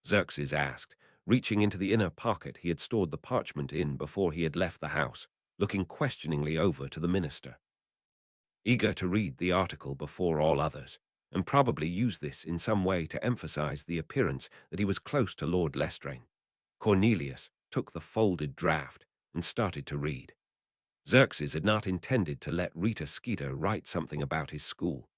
Xerxes asked, reaching into the inner pocket he had stored the parchment in before he had left the house, looking questioningly over to the minister. Eager to read the article before all others, and probably use this in some way to emphasize the appearance that he was close to Lord Lestrade, Cornelius took the folded draft and started to read. Xerxes had not intended to let Rita Skeeter write something about his school,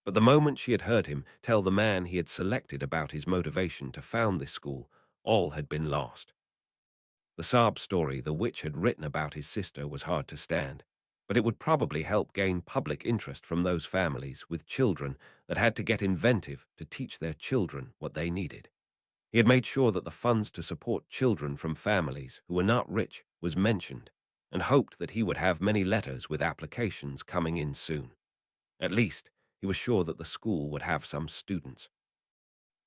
but the moment she had heard him tell the man he had selected about his motivation to found this school, all had been lost. The sob story the witch had written about his sister was hard to stand, but it would probably help gain public interest from those families with children that had to get inventive to teach their children what they needed. He had made sure that the funds to support children from families who were not rich was mentioned, and hoped that he would have many letters with applications coming in soon. At least, he was sure that the school would have some students.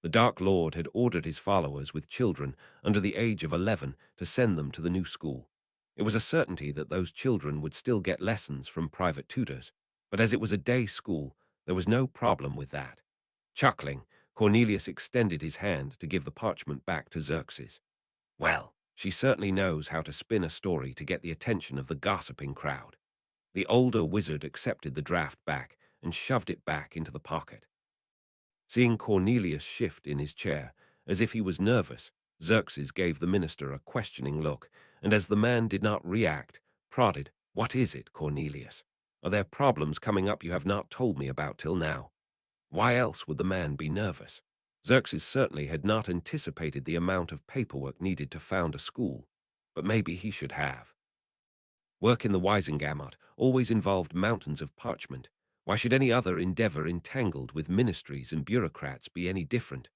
The Dark Lord had ordered his followers with children under the age of 11 to send them to the new school. It was a certainty that those children would still get lessons from private tutors, but as it was a day school, there was no problem with that. Chuckling, Cornelius extended his hand to give the parchment back to Xerxes. Well, she certainly knows how to spin a story to get the attention of the gossiping crowd. The older wizard accepted the draft back and shoved it back into the pocket. Seeing Cornelius shift in his chair, as if he was nervous, Xerxes gave the minister a questioning look, and as the man did not react, prodded, "What is it, Cornelius? Are there problems coming up you have not told me about till now?" Why else would the man be nervous? Xerxes certainly had not anticipated the amount of paperwork needed to found a school, but maybe he should have. Work in the Wisengamot always involved mountains of parchment. Why should any other endeavor entangled with ministries and bureaucrats be any different?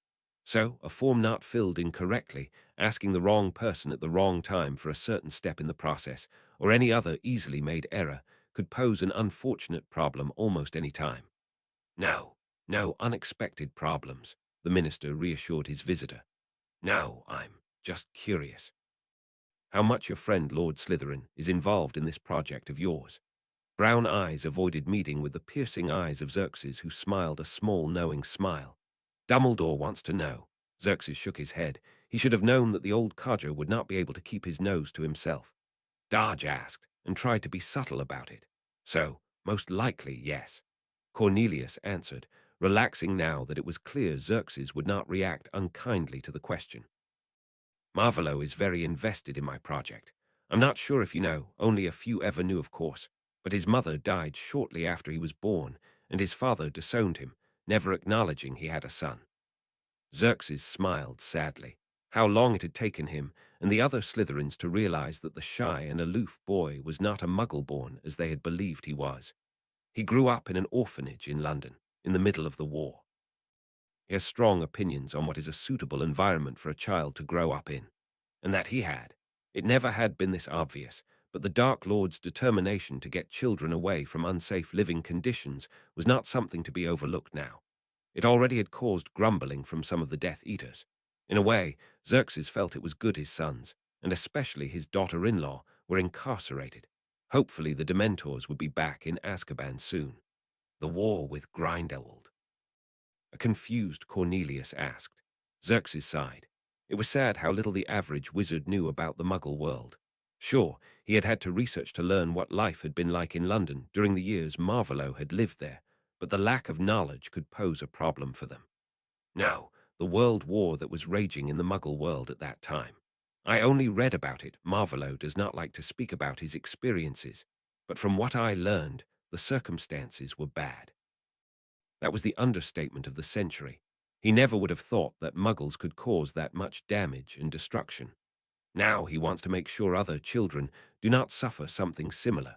So, a form not filled incorrectly, asking the wrong person at the wrong time for a certain step in the process, or any other easily made error, could pose an unfortunate problem almost any time. No, no unexpected problems, the minister reassured his visitor. No, I'm just curious. How much your friend Lord Slytherin is involved in this project of yours? Brown eyes avoided meeting with the piercing eyes of Xerxes, who smiled a small, knowing smile. Dumbledore wants to know. Xerxes shook his head. He should have known that the old codger would not be able to keep his nose to himself. Darge asked, and tried to be subtle about it. So, most likely, yes. Cornelius answered, relaxing now that it was clear Xerxes would not react unkindly to the question. Marvolo is very invested in my project. I'm not sure if you know, only a few ever knew, of course, but his mother died shortly after he was born, and his father disowned him, never acknowledging he had a son. Xerxes smiled sadly. How long it had taken him and the other Slytherins to realize that the shy and aloof boy was not a muggle-born as they had believed he was. He grew up in an orphanage in London, in the middle of the war. He has strong opinions on what is a suitable environment for a child to grow up in, and that he had. It never had been this obvious, but the Dark Lord's determination to get children away from unsafe living conditions was not something to be overlooked now. It already had caused grumbling from some of the Death Eaters. In a way, Xerxes felt it was good his sons, and especially his daughter-in-law, were incarcerated. Hopefully the Dementors would be back in Azkaban soon. The war with Grindelwald. A confused Cornelius asked. Xerxes sighed. It was sad how little the average wizard knew about the Muggle world. Sure, he had had to research to learn what life had been like in London during the years Marvolo had lived there, but the lack of knowledge could pose a problem for them. No, the world war that was raging in the Muggle world at that time. I only read about it. Marvolo does not like to speak about his experiences, but from what I learned, the circumstances were bad. That was the understatement of the century. He never would have thought that Muggles could cause that much damage and destruction. Now he wants to make sure other children do not suffer something similar.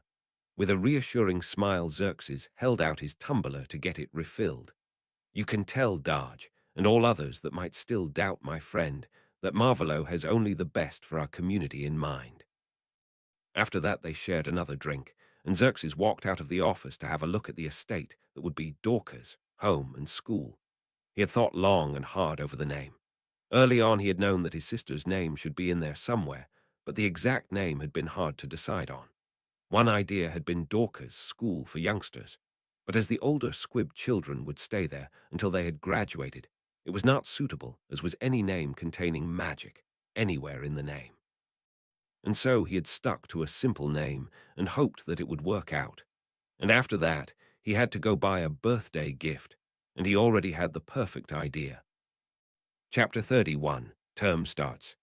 With a reassuring smile, Xerxes held out his tumbler to get it refilled. You can tell Darge, and all others that might still doubt my friend, that Marvolo has only the best for our community in mind. After that they shared another drink, and Xerxes walked out of the office to have a look at the estate that would be Dorca's home and school. He had thought long and hard over the name. Early on he had known that his sister's name should be in there somewhere, but the exact name had been hard to decide on. One idea had been Dorca's School for Youngsters, but as the older squib children would stay there until they had graduated, it was not suitable, as was any name containing magic anywhere in the name. And so he had stuck to a simple name and hoped that it would work out. And after that, he had to go buy a birthday gift, and he already had the perfect idea. Chapter 31, Term Starts.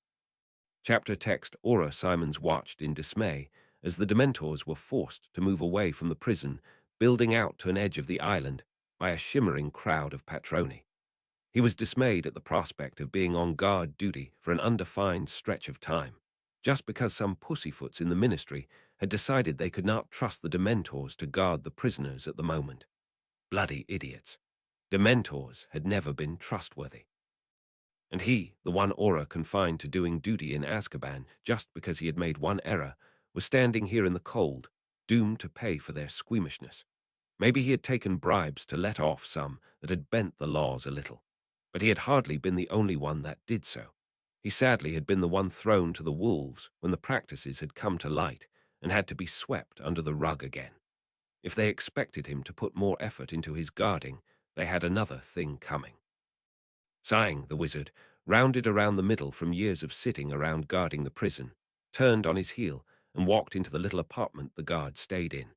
Chapter text. Aura Simons watched in dismay as the Dementors were forced to move away from the prison, building out to an edge of the island by a shimmering crowd of Patroni. He was dismayed at the prospect of being on guard duty for an undefined stretch of time, just because some pussyfoots in the ministry had decided they could not trust the Dementors to guard the prisoners at the moment. Bloody idiots. Dementors had never been trustworthy. And he, the one Aura confined to doing duty in Azkaban just because he had made one error, was standing here in the cold, doomed to pay for their squeamishness. Maybe he had taken bribes to let off some that had bent the laws a little. but he had hardly been the only one that did so. He sadly had been the one thrown to the wolves when the practices had come to light and had to be swept under the rug again. If they expected him to put more effort into his guarding, they had another thing coming. Sighing, the wizard, rounded around the middle from years of sitting around guarding the prison, turned on his heel and walked into the little apartment the guard stayed in.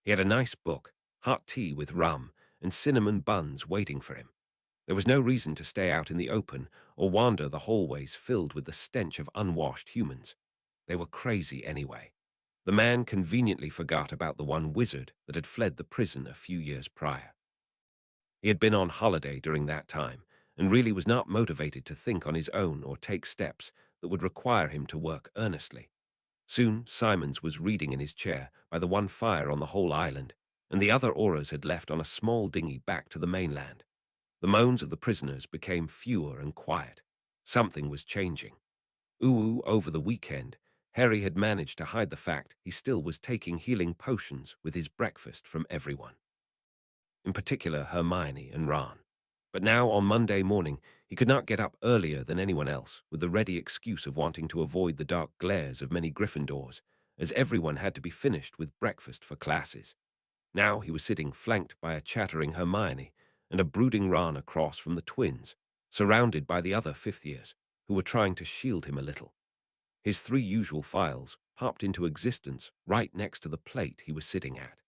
He had a nice book, hot tea with rum, and cinnamon buns waiting for him. There was no reason to stay out in the open or wander the hallways filled with the stench of unwashed humans. They were crazy anyway. The man conveniently forgot about the one wizard that had fled the prison a few years prior. He had been on holiday during that time and really was not motivated to think on his own or take steps that would require him to work earnestly. Soon Simons was reading in his chair by the one fire on the whole island, and the other oarers had left on a small dinghy back to the mainland. The moans of the prisoners became fewer and quiet. Something was changing. Over the weekend, Harry had managed to hide the fact he still was taking healing potions with his breakfast from everyone. In particular Hermione and Ron. But now, on Monday morning, he could not get up earlier than anyone else, with the ready excuse of wanting to avoid the dark glares of many Gryffindors, as everyone had to be finished with breakfast for classes. Now he was sitting flanked by a chattering Hermione and a brooding Ron across from the twins, surrounded by the other fifth years, who were trying to shield him a little. His three usual files popped into existence right next to the plate he was sitting at.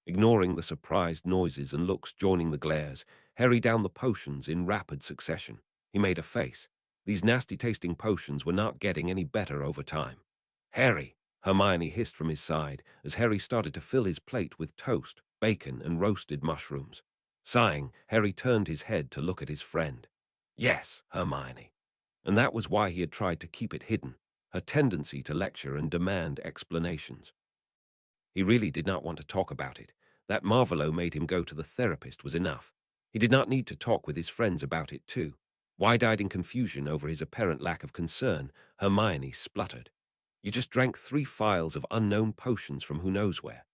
Ignoring the surprised noises and looks joining the glares, Harry downed the potions in rapid succession. He made a face. These nasty-tasting potions were not getting any better over time. "Harry!" Hermione hissed from his side as Harry started to fill his plate with toast, bacon, and roasted mushrooms. Sighing, Harry turned his head to look at his friend. Yes, Hermione. And that was why he had tried to keep it hidden, her tendency to lecture and demand explanations. He really did not want to talk about it. That Marvolo made him go to the therapist was enough. He did not need to talk with his friends about it too. Wide-eyed in confusion over his apparent lack of concern, Hermione spluttered. "You just drank 3 phials of unknown potions from who knows where."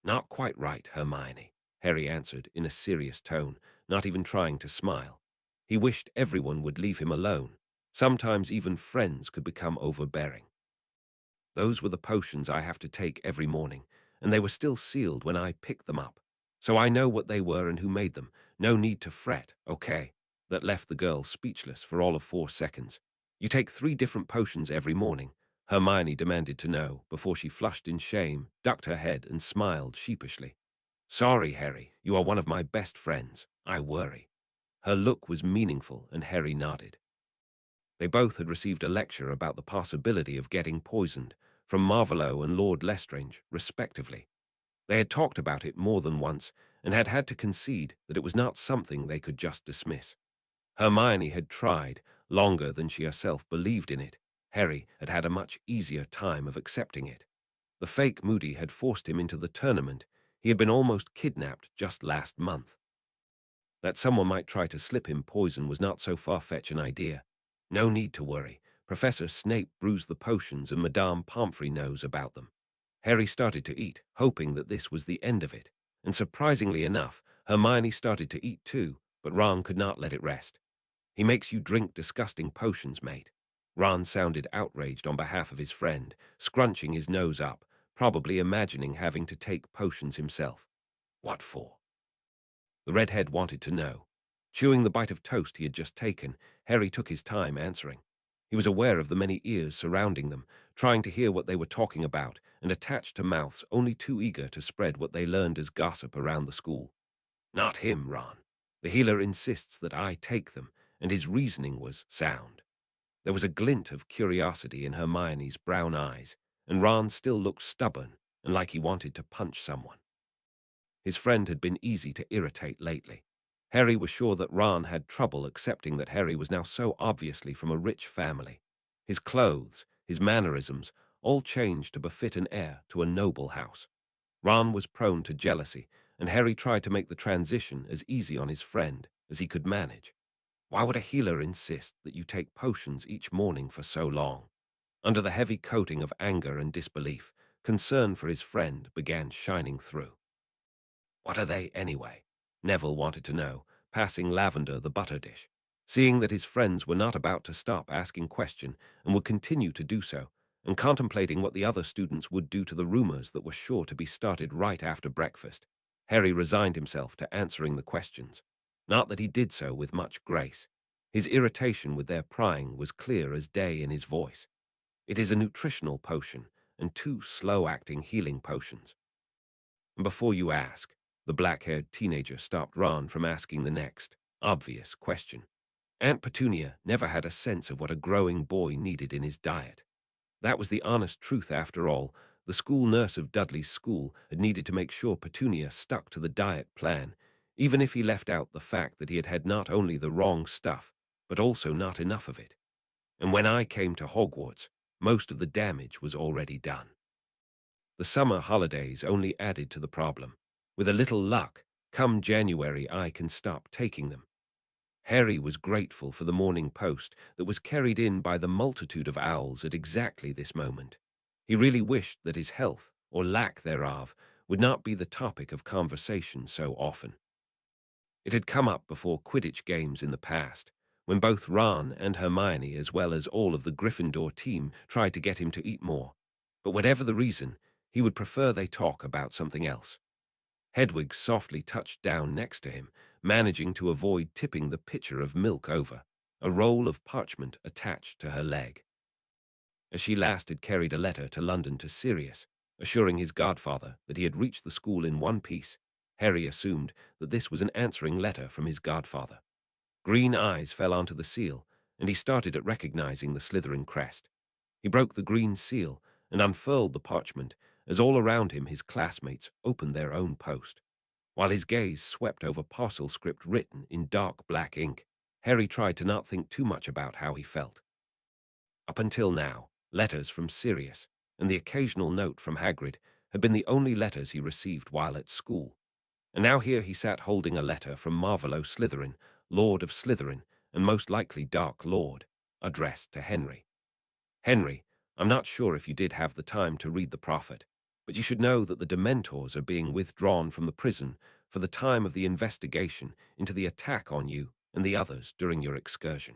"Not quite right, Hermione," Harry answered in a serious tone, not even trying to smile. He wished everyone would leave him alone. Sometimes even friends could become overbearing. "Those were the potions I have to take every morning, and they were still sealed when I picked them up. So I know what they were and who made them. No need to fret, okay?" That left the girl speechless for all of 4 seconds. "You take 3 different potions every morning?" Hermione demanded to know, before she flushed in shame, ducked her head, and smiled sheepishly. "Sorry, Harry, you are one of my best friends. I worry." Her look was meaningful, and Harry nodded. They both had received a lecture about the possibility of getting poisoned from Marvolo and Lord Lestrange, respectively. They had talked about it more than once and had had to concede that it was not something they could just dismiss. Hermione had tried longer than she herself believed in it. Harry had had a much easier time of accepting it. The fake Moody had forced him into the tournament. He had been almost kidnapped just last month. That someone might try to slip him poison was not so far-fetched an idea. No need to worry. Professor Snape brews the potions and Madame Pomfrey knows about them. Harry started to eat, hoping that this was the end of it. And surprisingly enough, Hermione started to eat too, but Ron could not let it rest. "He makes you drink disgusting potions, mate." Ron sounded outraged on behalf of his friend, scrunching his nose up, probably imagining having to take potions himself. "What for?" The redhead wanted to know. Chewing the bite of toast he had just taken, Harry took his time answering. He was aware of the many ears surrounding them, trying to hear what they were talking about, and attached to mouths only too eager to spread what they learned as gossip around the school. "Not him, Ron. The healer insists that I take them, and his reasoning was sound." There was a glint of curiosity in Hermione's brown eyes, and Ron still looked stubborn and like he wanted to punch someone. His friend had been easy to irritate lately. Harry was sure that Ron had trouble accepting that Harry was now so obviously from a rich family. His clothes, his mannerisms, all changed to befit an heir to a noble house. Ron was prone to jealousy, and Harry tried to make the transition as easy on his friend as he could manage. Why would a healer insist that you take potions each morning for so long? Under the heavy coating of anger and disbelief, concern for his friend began shining through. "What are they, anyway?" Neville wanted to know, passing Lavender the butter dish. Seeing that his friends were not about to stop asking questions and would continue to do so, and contemplating what the other students would do to the rumors that were sure to be started right after breakfast, Harry resigned himself to answering the questions. Not that he did so with much grace. His irritation with their prying was clear as day in his voice. It is a nutritional potion and two slow-acting healing potions. And before you ask, the black-haired teenager stopped Ron from asking the next, obvious question. Aunt Petunia never had a sense of what a growing boy needed in his diet. That was the honest truth after all. The school nurse of Dudley's school had needed to make sure Petunia stuck to the diet plan, even if he left out the fact that he had had not only the wrong stuff, but also not enough of it. And when I came to Hogwarts, most of the damage was already done. The summer holidays only added to the problem. With a little luck, come January I can stop taking them. Harry was grateful for the Morning Post that was carried in by the multitude of owls at exactly this moment. He really wished that his health, or lack thereof, would not be the topic of conversation so often. It had come up before Quidditch games in the past, when both Ron and Hermione, as well as all of the Gryffindor team, tried to get him to eat more. But whatever the reason, he would prefer they talk about something else. Hedwig softly touched down next to him, managing to avoid tipping the pitcher of milk over, a roll of parchment attached to her leg. As she last had carried a letter to London to Sirius, assuring his godfather that he had reached the school in one piece, Harry assumed that this was an answering letter from his godfather. Green eyes fell onto the seal, and he started at recognizing the Slytherin crest. He broke the green seal and unfurled the parchment as all around him his classmates opened their own post. While his gaze swept over parcel script written in dark black ink, Harry tried to not think too much about how he felt. Up until now, letters from Sirius and the occasional note from Hagrid had been the only letters he received while at school. And now here he sat holding a letter from Marvolo Slytherin, Lord of Slytherin, and most likely Dark Lord, addressed to Henry. Henry, I'm not sure if you did have the time to read the prophet, but you should know that the Dementors are being withdrawn from the prison for the time of the investigation into the attack on you and the others during your excursion.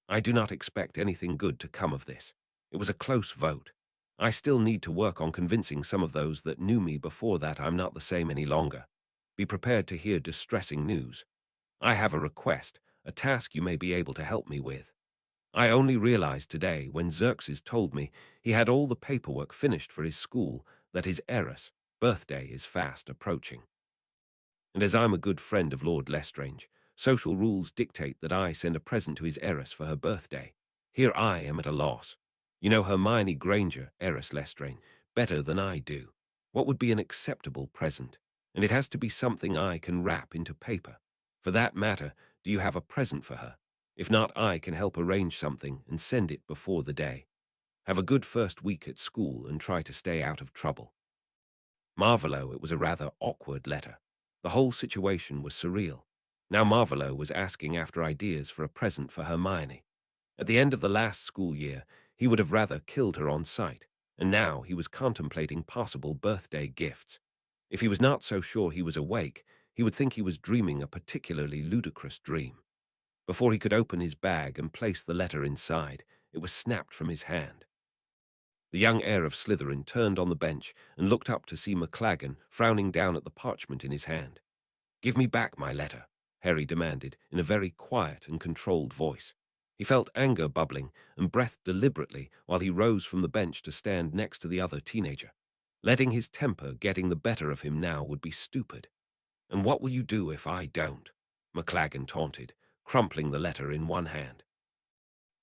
I do not expect anything good to come of this. It was a close vote. I still need to work on convincing some of those that knew me before that I'm not the same any longer. Be prepared to hear distressing news. I have a request, a task you may be able to help me with. I only realized today, when Xerxes told me he had all the paperwork finished for his school, that his heiress' birthday is fast approaching. And as I'm a good friend of Lord Lestrange, social rules dictate that I send a present to his heiress for her birthday. Here I am at a loss. You know Hermione Granger, heiress Lestrange, better than I do. What would be an acceptable present? And it has to be something I can wrap into paper. For that matter, do you have a present for her? If not, I can help arrange something and send it before the day. Have a good first week at school and try to stay out of trouble. Marvolo, it was a rather awkward letter. The whole situation was surreal. Now Marvolo was asking after ideas for a present for Hermione. At the end of the last school year, he would have rather killed her on sight, and now he was contemplating possible birthday gifts. If he was not so sure he was awake, he would think he was dreaming a particularly ludicrous dream. Before he could open his bag and place the letter inside, it was snapped from his hand. The young heir of Slytherin turned on the bench and looked up to see McLaggen frowning down at the parchment in his hand. "Give me back my letter," Harry demanded in a very quiet and controlled voice. He felt anger bubbling and breathed deliberately while he rose from the bench to stand next to the other teenager. Letting his temper getting the better of him now would be stupid. "And what will you do if I don't?" McLaggen taunted, crumpling the letter in one hand.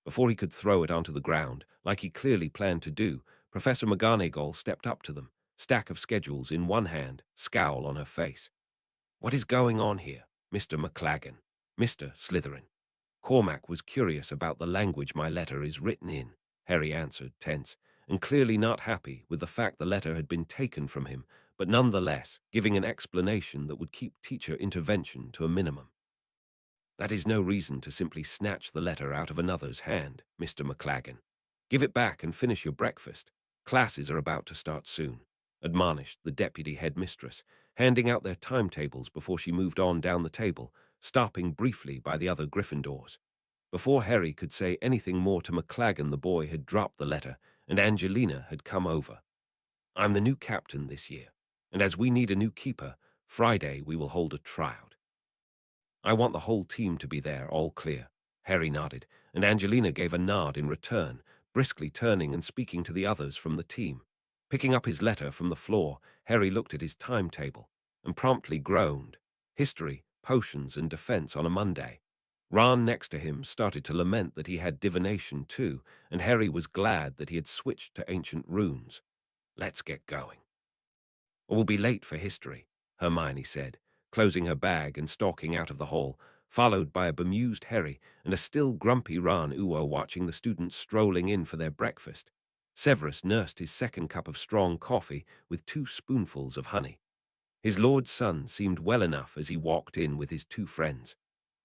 Before he could throw it onto the ground, like he clearly planned to do, Professor McGonagall stepped up to them, stack of schedules in one hand, scowl on her face. "What is going on here, Mr. McLaggen? Mr. Slytherin?" "Cormac was curious about the language my letter is written in," Harry answered, tense, and clearly not happy with the fact the letter had been taken from him, but nonetheless giving an explanation that would keep teacher intervention to a minimum. "That is no reason to simply snatch the letter out of another's hand, Mr. McLaggen. Give it back and finish your breakfast. Classes are about to start soon," admonished the deputy headmistress, handing out their timetables before she moved on down the table, stopping briefly by the other Gryffindors. Before Harry could say anything more to McLaggen, the boy had dropped the letter, and Angelina had come over. "I'm the new captain this year, and as we need a new keeper, Friday we will hold a tryout. I want the whole team to be there, all clear." Harry nodded, and Angelina gave a nod in return, briskly turning and speaking to the others from the team. Picking up his letter from the floor, Harry looked at his timetable and promptly groaned. History, potions, and defense on a Monday. Ron next to him started to lament that he had divination too, and Harry was glad that he had switched to ancient runes. "Let's get going." "Or we'll be late for history," Hermione said, closing her bag and stalking out of the hall, followed by a bemused Harry and a still grumpy Ron Uwo watching the students strolling in for their breakfast. Severus nursed his second cup of strong coffee with 2 spoonfuls of honey. His lord's son seemed well enough as he walked in with his 2 friends.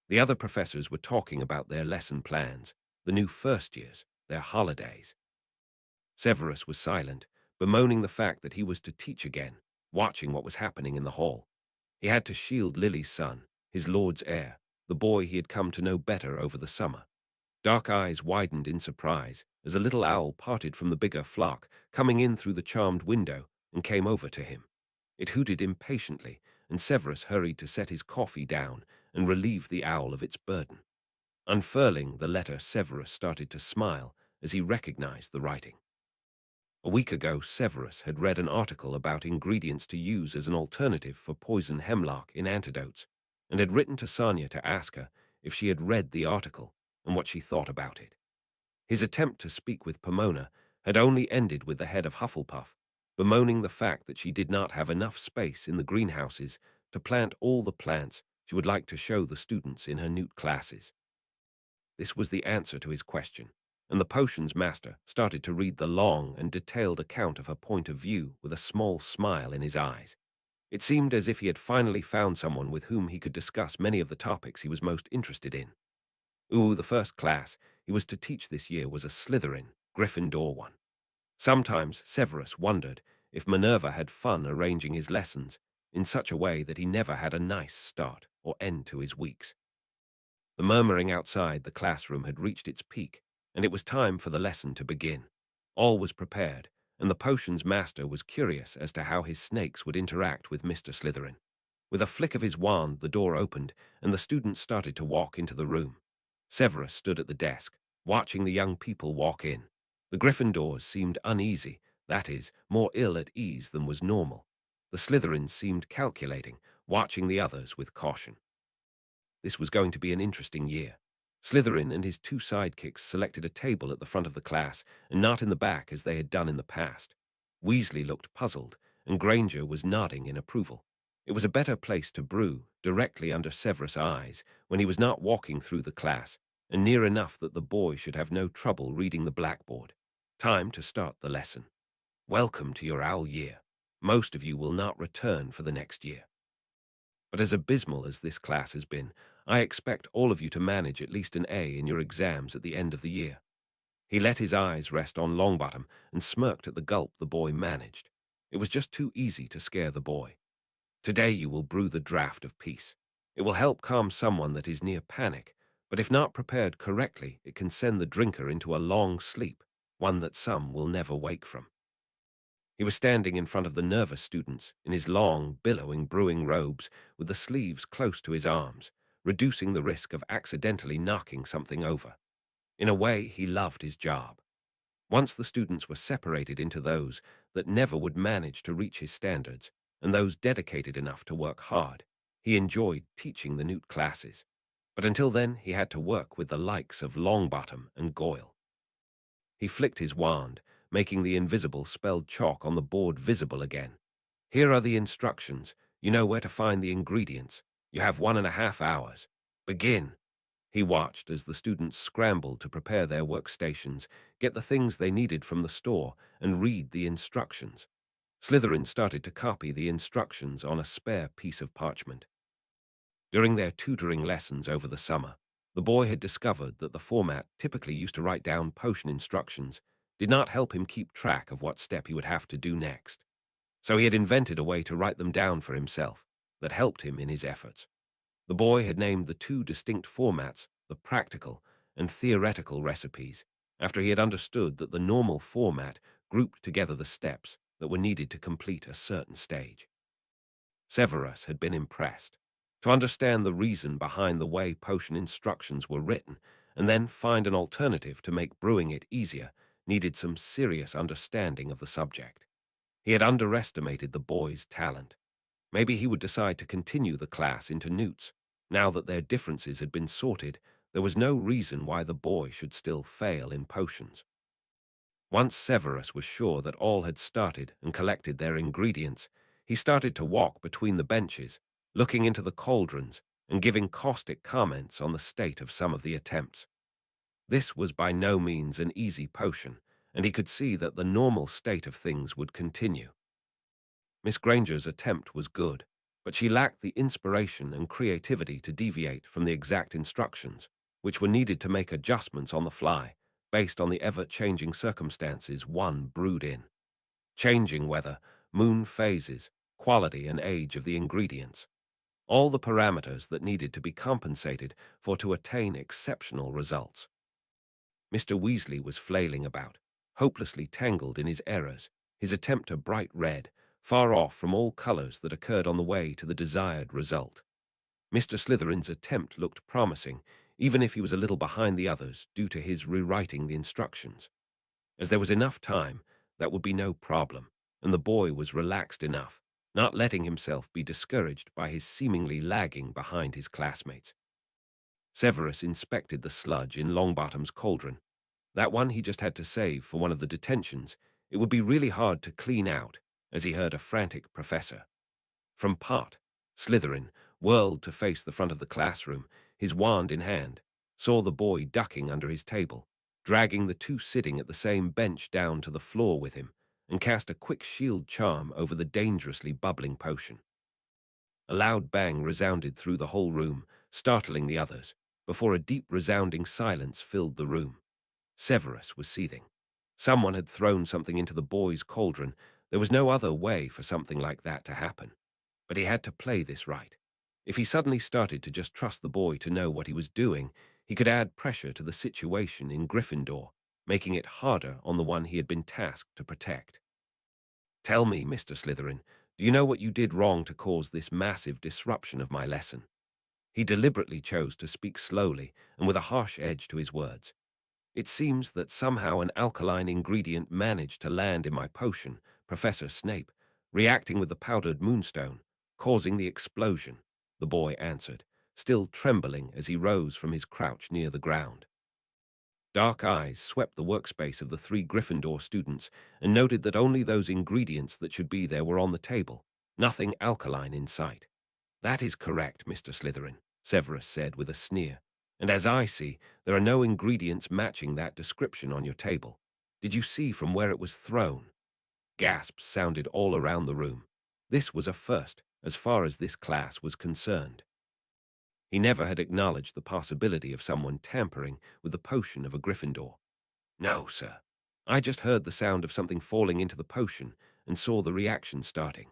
The other professors were talking about their lesson plans, the new first years, their holidays. Severus was silent, bemoaning the fact that he was to teach again, watching what was happening in the hall. He had to shield Lily's son, his lord's heir, the boy he had come to know better over the summer. Dark eyes widened in surprise as a little owl parted from the bigger flock, coming in through the charmed window, and came over to him. It hooted impatiently, and Severus hurried to set his coffee down and relieve the owl of its burden. Unfurling the letter, Severus started to smile as he recognized the writing. A week ago, Severus had read an article about ingredients to use as an alternative for poison hemlock in antidotes, and had written to Sonia to ask her if she had read the article and what she thought about it. His attempt to speak with Pomona had only ended with the head of Hufflepuff, bemoaning the fact that she did not have enough space in the greenhouses to plant all the plants she would like to show the students in her newt classes. This was the answer to his question, and the potions master started to read the long and detailed account of her point of view with a small smile in his eyes. It seemed as if he had finally found someone with whom he could discuss many of the topics he was most interested in. The first class he was to teach this year was a Slytherin, Gryffindor one. Sometimes Severus wondered if Minerva had fun arranging his lessons in such a way that he never had a nice start or end to his weeks. The murmuring outside the classroom had reached its peak, and it was time for the lesson to begin. All was prepared, and the potions master was curious as to how his snakes would interact with Mr. Slytherin. With a flick of his wand, the door opened, and the students started to walk into the room. Severus stood at the desk, watching the young people walk in. The Gryffindors seemed uneasy, that is, more ill at ease than was normal. The Slytherins seemed calculating, watching the others with caution. This was going to be an interesting year. Slytherin and his 2 sidekicks selected a table at the front of the class, and not in the back as they had done in the past. Weasley looked puzzled, and Granger was nodding in approval. It was a better place to brew, directly under Severus' eyes, when he was not walking through the class, and near enough that the boy should have no trouble reading the blackboard. Time to start the lesson. Welcome to your owl year. Most of you will not return for the next year. But as abysmal as this class has been, I expect all of you to manage at least an A in your exams at the end of the year. He let his eyes rest on Longbottom and smirked at the gulp the boy managed. It was just too easy to scare the boy. Today you will brew the draught of peace. It will help calm someone that is near panic, but if not prepared correctly, it can send the drinker into a long sleep, one that some will never wake from. He was standing in front of the nervous students in his long, billowing brewing robes with the sleeves close to his arms, reducing the risk of accidentally knocking something over. In a way, he loved his job. Once the students were separated into those that never would manage to reach his standards and those dedicated enough to work hard, he enjoyed teaching the newt classes. But until then, he had to work with the likes of Longbottom and Goyle. He flicked his wand, making the invisible spelled chalk on the board visible again. Here are the instructions. You know where to find the ingredients. You have 1.5 hours. Begin. He watched as the students scrambled to prepare their workstations, get the things they needed from the store, and read the instructions. Slytherin started to copy the instructions on a spare piece of parchment. During their tutoring lessons over the summer, the boy had discovered that the format typically used to write down potion instructions did not help him keep track of what step he would have to do next. So he had invented a way to write them down for himself that helped him in his efforts. The boy had named the two distinct formats, the practical and theoretical recipes, after he had understood that the normal format grouped together the steps that were needed to complete a certain stage. Severus had been impressed. To understand the reason behind the way potion instructions were written, and then find an alternative to make brewing it easier, needed some serious understanding of the subject. He had underestimated the boy's talent. Maybe he would decide to continue the class into newts. Now that their differences had been sorted, there was no reason why the boy should still fail in potions. Once Severus was sure that all had started and collected their ingredients, he started to walk between the benches, looking into the cauldrons and giving caustic comments on the state of some of the attempts. This was by no means an easy potion, and he could see that the normal state of things would continue. Miss Granger's attempt was good, but she lacked the inspiration and creativity to deviate from the exact instructions, which were needed to make adjustments on the fly, based on the ever-changing circumstances one brewed in. Changing weather, moon phases, quality and age of the ingredients. All the parameters that needed to be compensated for to attain exceptional results. Mr. Weasley was flailing about, hopelessly tangled in his errors, his attempt a bright red, far off from all colors that occurred on the way to the desired result. Mr. Slytherin's attempt looked promising, even if he was a little behind the others due to his rewriting the instructions. As there was enough time, that would be no problem, and the boy was relaxed enough, not letting himself be discouraged by his seemingly lagging behind his classmates. Severus inspected the sludge in Longbottom's cauldron. That one he just had to save for one of the detentions. It would be really hard to clean out, as he heard a frantic professor. From Pot, Slytherin whirled to face the front of the classroom, his wand in hand, saw the boy ducking under his table, dragging the two sitting at the same bench down to the floor with him, and cast a quick shield charm over the dangerously bubbling potion. A loud bang resounded through the whole room, startling the others, before a deep resounding silence filled the room. Severus was seething. Someone had thrown something into the boy's cauldron. There was no other way for something like that to happen. But he had to play this right. If he suddenly started to just trust the boy to know what he was doing, he could add pressure to the situation in Gryffindor, making it harder on the one he had been tasked to protect. "Tell me, Mr. Slytherin, do you know what you did wrong to cause this massive disruption of my lesson?" He deliberately chose to speak slowly and with a harsh edge to his words. "It seems that somehow an alkaline ingredient managed to land in my potion, Professor Snape, reacting with the powdered moonstone, causing the explosion," the boy answered, still trembling as he rose from his crouch near the ground. Dark eyes swept the workspace of the three Gryffindor students and noted that only those ingredients that should be there were on the table, nothing alkaline in sight. "That is correct, Mr. Slytherin," Severus said with a sneer. "And as I see, there are no ingredients matching that description on your table. Did you see from where it was thrown?" Gasps sounded all around the room. This was a first, as far as this class was concerned. He never had acknowledged the possibility of someone tampering with the potion of a Gryffindor. "No, sir. I just heard the sound of something falling into the potion and saw the reaction starting."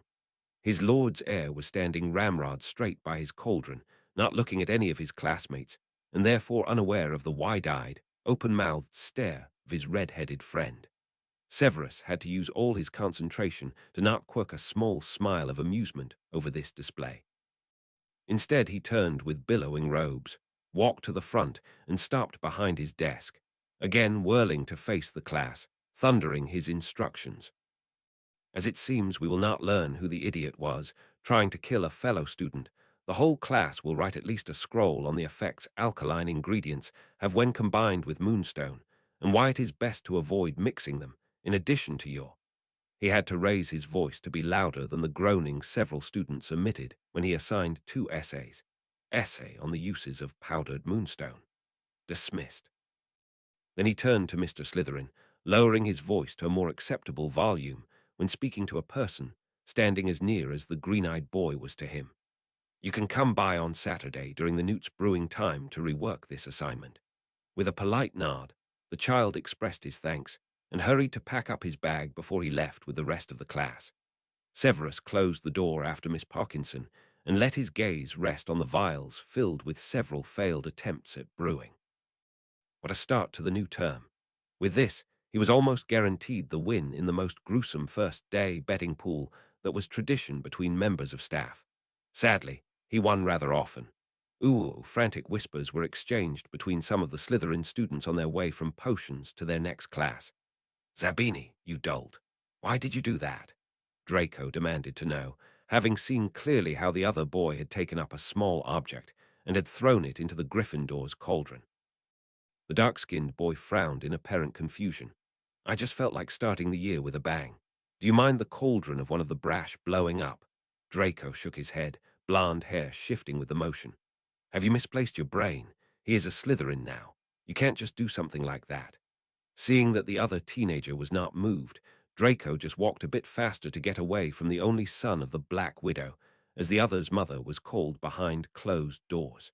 His lord's heir was standing ramrod straight by his cauldron, not looking at any of his classmates, and therefore unaware of the wide-eyed, open-mouthed stare of his red-headed friend. Severus had to use all his concentration to not quirk a small smile of amusement over this display. Instead, he turned with billowing robes, walked to the front, and stopped behind his desk, again whirling to face the class, thundering his instructions. "As it seems we will not learn who the idiot was trying to kill a fellow student, the whole class will write at least a scroll on the effects alkaline ingredients have when combined with moonstone, and why it is best to avoid mixing them, in addition to your—" He had to raise his voice to be louder than the groaning several students emitted when he assigned two essays. Essay on the uses of powdered moonstone. Dismissed. Then he turned to Mr. Slytherin, lowering his voice to a more acceptable volume when speaking to a person standing as near as the green-eyed boy was to him. "You can come by on Saturday during the Newt's brewing time to rework this assignment." With a polite nod, the child expressed his thanks and hurried to pack up his bag before he left with the rest of the class. Severus closed the door after Miss Parkinson and let his gaze rest on the vials filled with several failed attempts at brewing. What a start to the new term. With this, he was almost guaranteed the win in the most gruesome first-day betting pool that was tradition between members of staff. Sadly, he won rather often. Ooh, frantic whispers were exchanged between some of the Slytherin students on their way from potions to their next class. "Zabini, you dolt. Why did you do that?" Draco demanded to know, having seen clearly how the other boy had taken up a small object and had thrown it into the Gryffindor's cauldron. The dark-skinned boy frowned in apparent confusion. "I just felt like starting the year with a bang. Do you mind the cauldron of one of the brash blowing up?" Draco shook his head, blonde hair shifting with the motion. "Have you misplaced your brain? He is a Slytherin now. You can't just do something like that." Seeing that the other teenager was not moved, Draco just walked a bit faster to get away from the only son of the Black Widow, as the other's mother was called behind closed doors.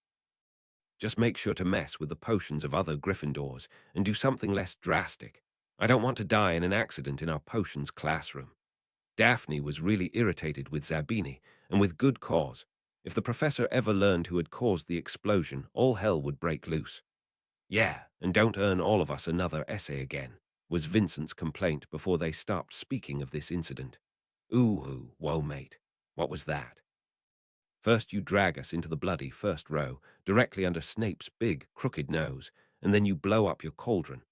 "Just make sure to mess with the potions of other Gryffindors and do something less drastic. I don't want to die in an accident in our potions classroom." Daphne was really irritated with Zabini, and with good cause. If the professor ever learned who had caused the explosion, all hell would break loose. "Yeah, and don't earn all of us another essay again," was Vincent's complaint before they stopped speaking of this incident. "Ooh, whoa, mate. What was that?" "First you drag us into the bloody first row, directly under Snape's big, crooked nose, and then you blow up your cauldron."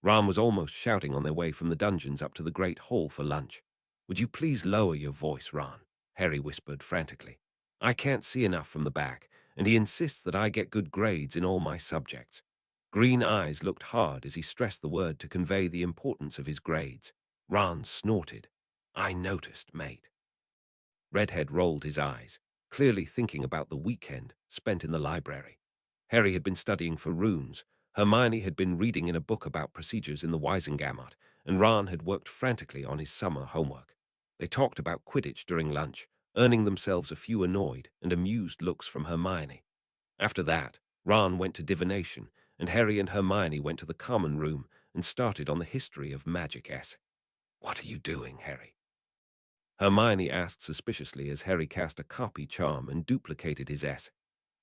Ron was almost shouting on their way from the dungeons up to the great hall for lunch. "Would you please lower your voice, Ron?" Harry whispered frantically. "I can't see enough from the back, and he insists that I get good grades in all my subjects." Green eyes looked hard as he stressed the word to convey the importance of his grades. Ron snorted. "I noticed, mate." Redhead rolled his eyes, clearly thinking about the weekend spent in the library. Harry had been studying for runes, Hermione had been reading in a book about procedures in the Wisengamot, and Ron had worked frantically on his summer homework. They talked about Quidditch during lunch, earning themselves a few annoyed and amused looks from Hermione. After that, Ron went to divination, and Harry and Hermione went to the common room and started on the history of magic S. "What are you doing, Harry?" Hermione asked suspiciously as Harry cast a copy charm and duplicated his S.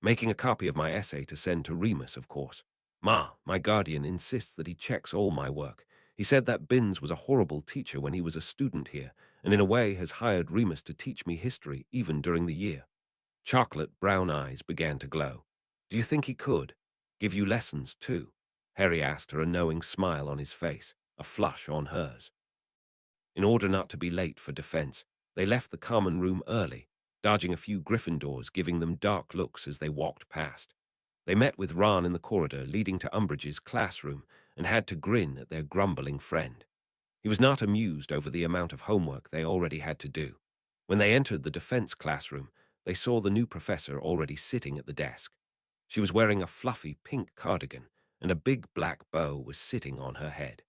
"Making a copy of my essay to send to Remus, of course. Ma, my guardian insists that he checks all my work. He said that Binns was a horrible teacher when he was a student here, and in a way has hired Remus to teach me history even during the year." Chocolate brown eyes began to glow. "Do you think he could give you lessons, too?" Harry asked her, a knowing smile on his face, a flush on hers. In order not to be late for defense, they left the common room early, dodging a few Gryffindors giving them dark looks as they walked past. They met with Ron in the corridor leading to Umbridge's classroom and had to grin at their grumbling friend. He was not amused over the amount of homework they already had to do. When they entered the defense classroom, they saw the new professor already sitting at the desk. She was wearing a fluffy pink cardigan, and a big black bow was sitting on her head.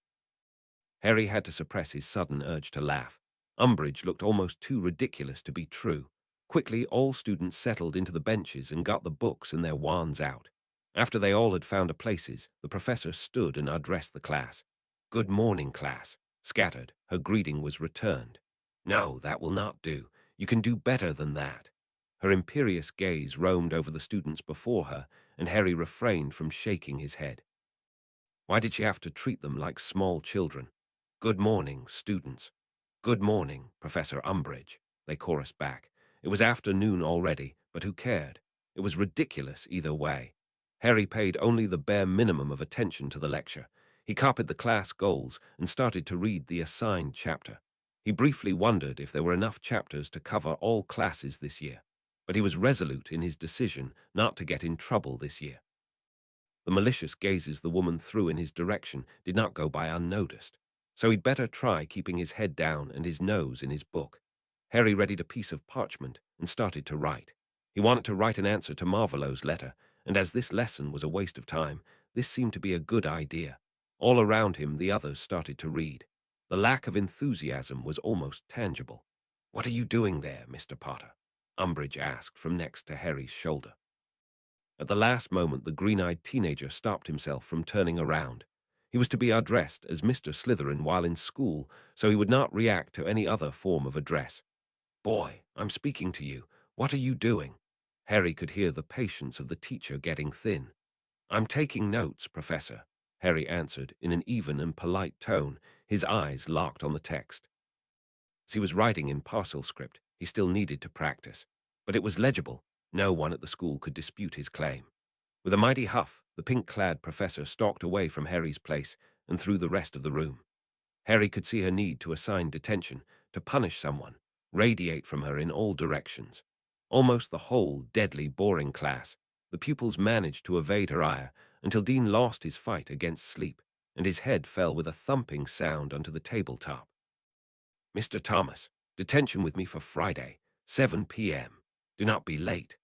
Harry had to suppress his sudden urge to laugh. Umbridge looked almost too ridiculous to be true. Quickly, all students settled into the benches and got the books and their wands out. After they all had found their places, the professor stood and addressed the class. "Good morning, class." Scattered, her greeting was returned. "No, that will not do. You can do better than that." Her imperious gaze roamed over the students before her, and Harry refrained from shaking his head. Why did she have to treat them like small children? "Good morning, students." "Good morning, Professor Umbridge," they chorused back. It was afternoon already, but who cared? It was ridiculous either way. Harry paid only the bare minimum of attention to the lecture. He copied the class goals and started to read the assigned chapter. He briefly wondered if there were enough chapters to cover all classes this year, but he was resolute in his decision not to get in trouble this year. The malicious gazes the woman threw in his direction did not go by unnoticed, so he'd better try keeping his head down and his nose in his book. Harry readied a piece of parchment and started to write. He wanted to write an answer to Marvolo's letter, and as this lesson was a waste of time, this seemed to be a good idea. All around him, the others started to read. The lack of enthusiasm was almost tangible. "What are you doing there, Mr. Potter?" Umbridge asked from next to Harry's shoulder. At the last moment, the green-eyed teenager stopped himself from turning around. He was to be addressed as Mr. Slytherin while in school, so he would not react to any other form of address. "Boy, I'm speaking to you. What are you doing?" Harry could hear the patience of the teacher getting thin. "I'm taking notes, Professor," Harry answered in an even and polite tone, his eyes locked on the text. As he was writing in parcel script, he still needed to practice. But it was legible. No one at the school could dispute his claim. With a mighty huff, the pink-clad professor stalked away from Harry's place and through the rest of the room. Harry could see her need to assign detention, to punish someone, radiate from her in all directions. Almost the whole deadly, boring class, the pupils managed to evade her ire until Dean lost his fight against sleep, and his head fell with a thumping sound onto the tabletop. "Mr. Thomas, detention with me for Friday, 7 p.m. Do not be late."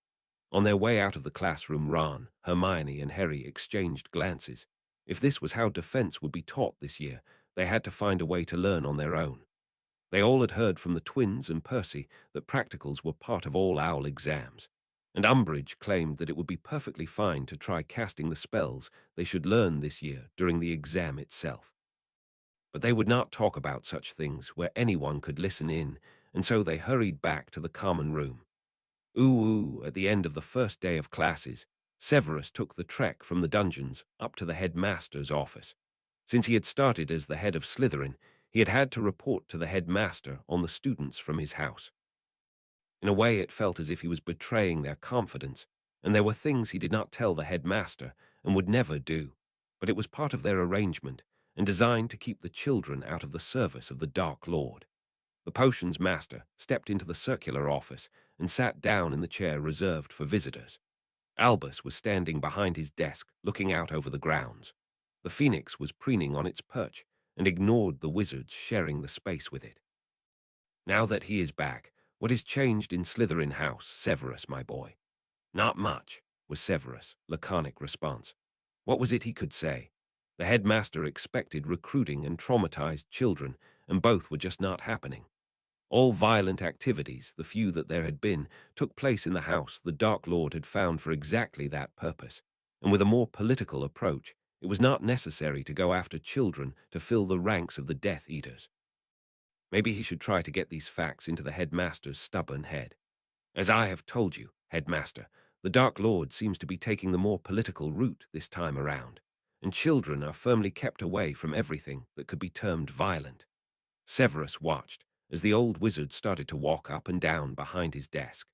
On their way out of the classroom, Ron, Hermione, and Harry exchanged glances. If this was how defense would be taught this year, they had to find a way to learn on their own. They all had heard from the twins and Percy that practicals were part of all OWL exams, and Umbridge claimed that it would be perfectly fine to try casting the spells they should learn this year during the exam itself. But they would not talk about such things where anyone could listen in, and so they hurried back to the common room. At the end of the first day of classes, Severus took the trek from the dungeons up to the headmaster's office. Since he had started as the head of Slytherin, he had had to report to the headmaster on the students from his house. In a way, it felt as if he was betraying their confidence, and there were things he did not tell the headmaster and would never do, but it was part of their arrangement and designed to keep the children out of the service of the Dark Lord. The potions master stepped into the circular office and sat down in the chair reserved for visitors. Albus was standing behind his desk, looking out over the grounds. The phoenix was preening on its perch and ignored the wizards sharing the space with it. "Now that he is back, what is changed in Slytherin House, Severus, my boy?" "Not much," was Severus' laconic response. What was it he could say? The headmaster expected recruiting and traumatized children, and both were just not happening. All violent activities, the few that there had been, took place in the house the Dark Lord had found for exactly that purpose, and with a more political approach, it was not necessary to go after children to fill the ranks of the Death Eaters. Maybe he should try to get these facts into the headmaster's stubborn head. "As I have told you, headmaster, the Dark Lord seems to be taking the more political route this time around, and children are firmly kept away from everything that could be termed violent." Severus watched as the old wizard started to walk up and down behind his desk.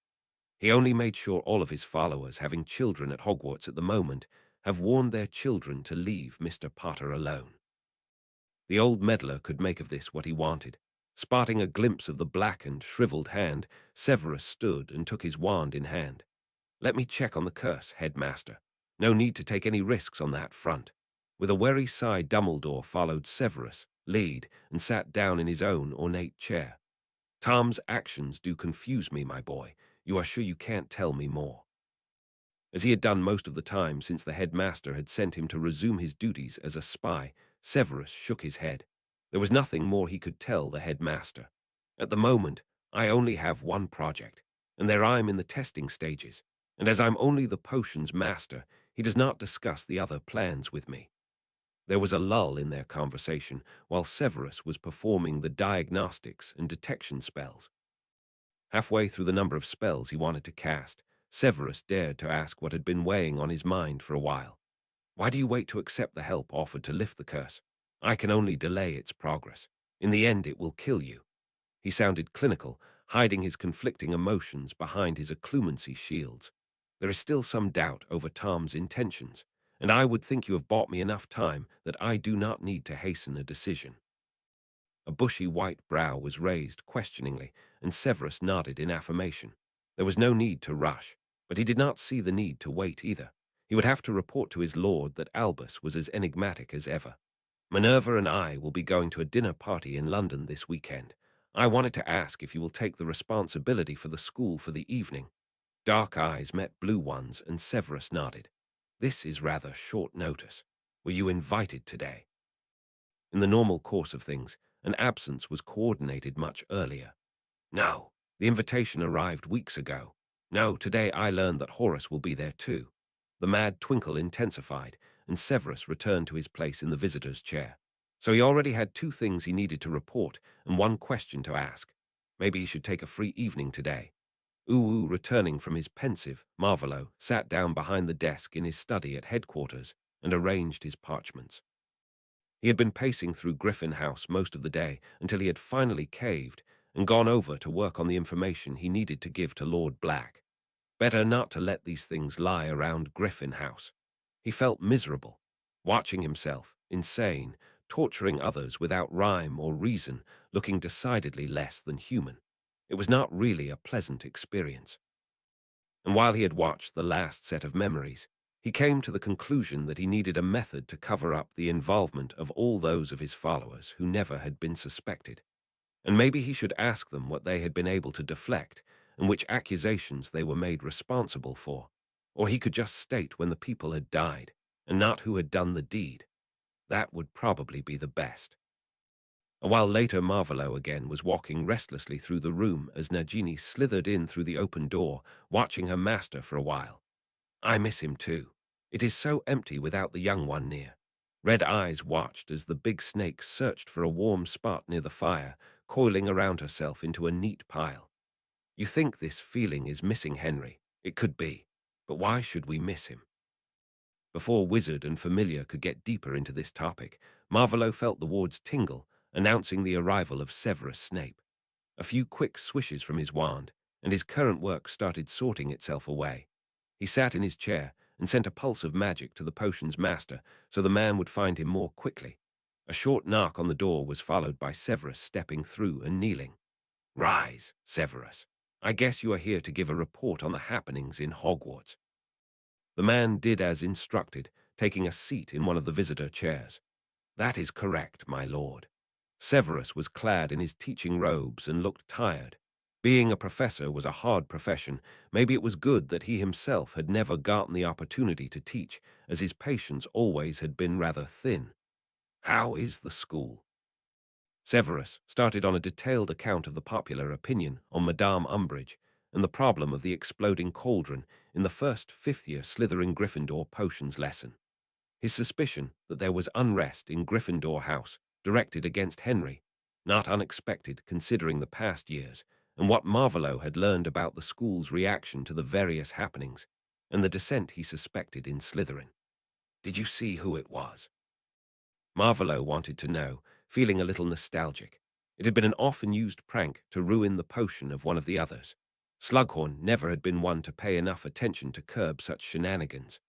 He only made sure all of his followers having children at Hogwarts at the moment have warned their children to leave Mr. Potter alone. The old meddler could make of this what he wanted. Spotting a glimpse of the blackened, shriveled hand, Severus stood and took his wand in hand. "Let me check on the curse, headmaster. No need to take any risks on that front." With a wary sigh, Dumbledore followed Severus' lead and sat down in his own ornate chair. "Tom's actions do confuse me, my boy. You are sure you can't tell me more?" As he had done most of the time since the headmaster had sent him to resume his duties as a spy, Severus shook his head. There was nothing more he could tell the headmaster. "At the moment, I only have one project, and there I'm in the testing stages, and as I'm only the potions master, he does not discuss the other plans with me." There was a lull in their conversation while Severus was performing the diagnostics and detection spells. Halfway through the number of spells he wanted to cast, Severus dared to ask what had been weighing on his mind for a while. "Why do you wait to accept the help offered to lift the curse? I can only delay its progress. In the end, it will kill you." He sounded clinical, hiding his conflicting emotions behind his occlumency shields. "There is still some doubt over Tom's intentions, and I would think you have bought me enough time that I do not need to hasten a decision." A bushy white brow was raised questioningly, and Severus nodded in affirmation. There was no need to rush, but he did not see the need to wait either. He would have to report to his lord that Albus was as enigmatic as ever. "Minerva and I will be going to a dinner party in London this weekend. I wanted to ask if you will take the responsibility for the school for the evening." Dark eyes met blue ones, and Severus nodded. "This is rather short notice. Were you invited today?" In the normal course of things, an absence was coordinated much earlier. "No, the invitation arrived weeks ago. No, today I learned that Horace will be there too." The mad twinkle intensified, and Severus returned to his place in the visitor's chair. So he already had two things he needed to report and one question to ask. Maybe he should take a free evening today. Uwu, returning from his pensive, Marvolo sat down behind the desk in his study at headquarters and arranged his parchments. He had been pacing through Griffin House most of the day until he had finally caved and gone over to work on the information he needed to give to Lord Black. Better not to let these things lie around Griffin House. He felt miserable, watching himself, insane, torturing others without rhyme or reason, looking decidedly less than human. It was not really a pleasant experience. And while he had watched the last set of memories, he came to the conclusion that he needed a method to cover up the involvement of all those of his followers who never had been suspected. And maybe he should ask them what they had been able to deflect and which accusations they were made responsible for. Or he could just state when the people had died and not who had done the deed. That would probably be the best. A while later, Marvolo again was walking restlessly through the room as Nagini slithered in through the open door, watching her master for a while. I miss him too. It is so empty without the young one near. Red Eyes watched as the big snake searched for a warm spot near the fire, coiling around herself into a neat pile. You think this feeling is missing Henry. It could be. But why should we miss him? Before Wizard and Familiar could get deeper into this topic, Marvolo felt the wards tingle, announcing the arrival of Severus Snape. A few quick swishes from his wand, and his current work started sorting itself away. He sat in his chair and sent a pulse of magic to the potion's master so the man would find him more quickly. A short knock on the door was followed by Severus stepping through and kneeling. Rise, Severus. I guess you are here to give a report on the happenings in Hogwarts. The man did as instructed, taking a seat in one of the visitor chairs. That is correct, my lord. Severus was clad in his teaching robes and looked tired. Being a professor was a hard profession. Maybe it was good that he himself had never gotten the opportunity to teach, as his patience always had been rather thin. How is the school? Severus started on a detailed account of the popular opinion on Madame Umbridge and the problem of the exploding cauldron in the first fifth-year Slytherin Gryffindor potions lesson. His suspicion that there was unrest in Gryffindor House directed against Henry, not unexpected considering the past years, and what Marvolo had learned about the school's reaction to the various happenings, and the dissent he suspected in Slytherin. Did you see who it was? Marvolo wanted to know, feeling a little nostalgic. It had been an often-used prank to ruin the potion of one of the others. Slughorn never had been one to pay enough attention to curb such shenanigans.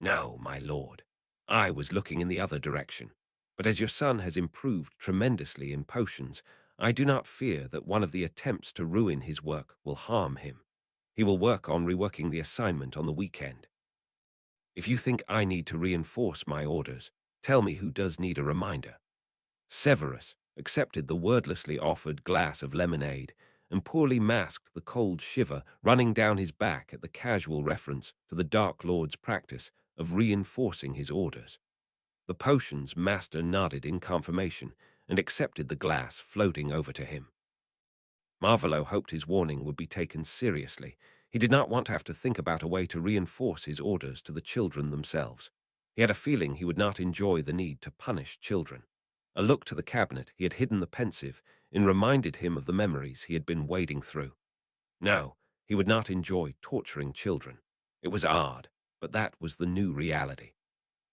No, my lord. I was looking in the other direction. But as your son has improved tremendously in potions, I do not fear that one of the attempts to ruin his work will harm him. He will work on reworking the assignment on the weekend. If you think I need to reinforce my orders, tell me who does need a reminder. Severus accepted the wordlessly offered glass of lemonade and poorly masked the cold shiver running down his back at the casual reference to the Dark Lord's practice of reinforcing his orders. The potion's master nodded in confirmation and accepted the glass floating over to him. Marvolo hoped his warning would be taken seriously. He did not want to have to think about a way to reinforce his orders to the children themselves. He had a feeling he would not enjoy the need to punish children. A look to the cabinet he had hidden the pensive in reminded him of the memories he had been wading through. No, he would not enjoy torturing children. It was odd, but that was the new reality.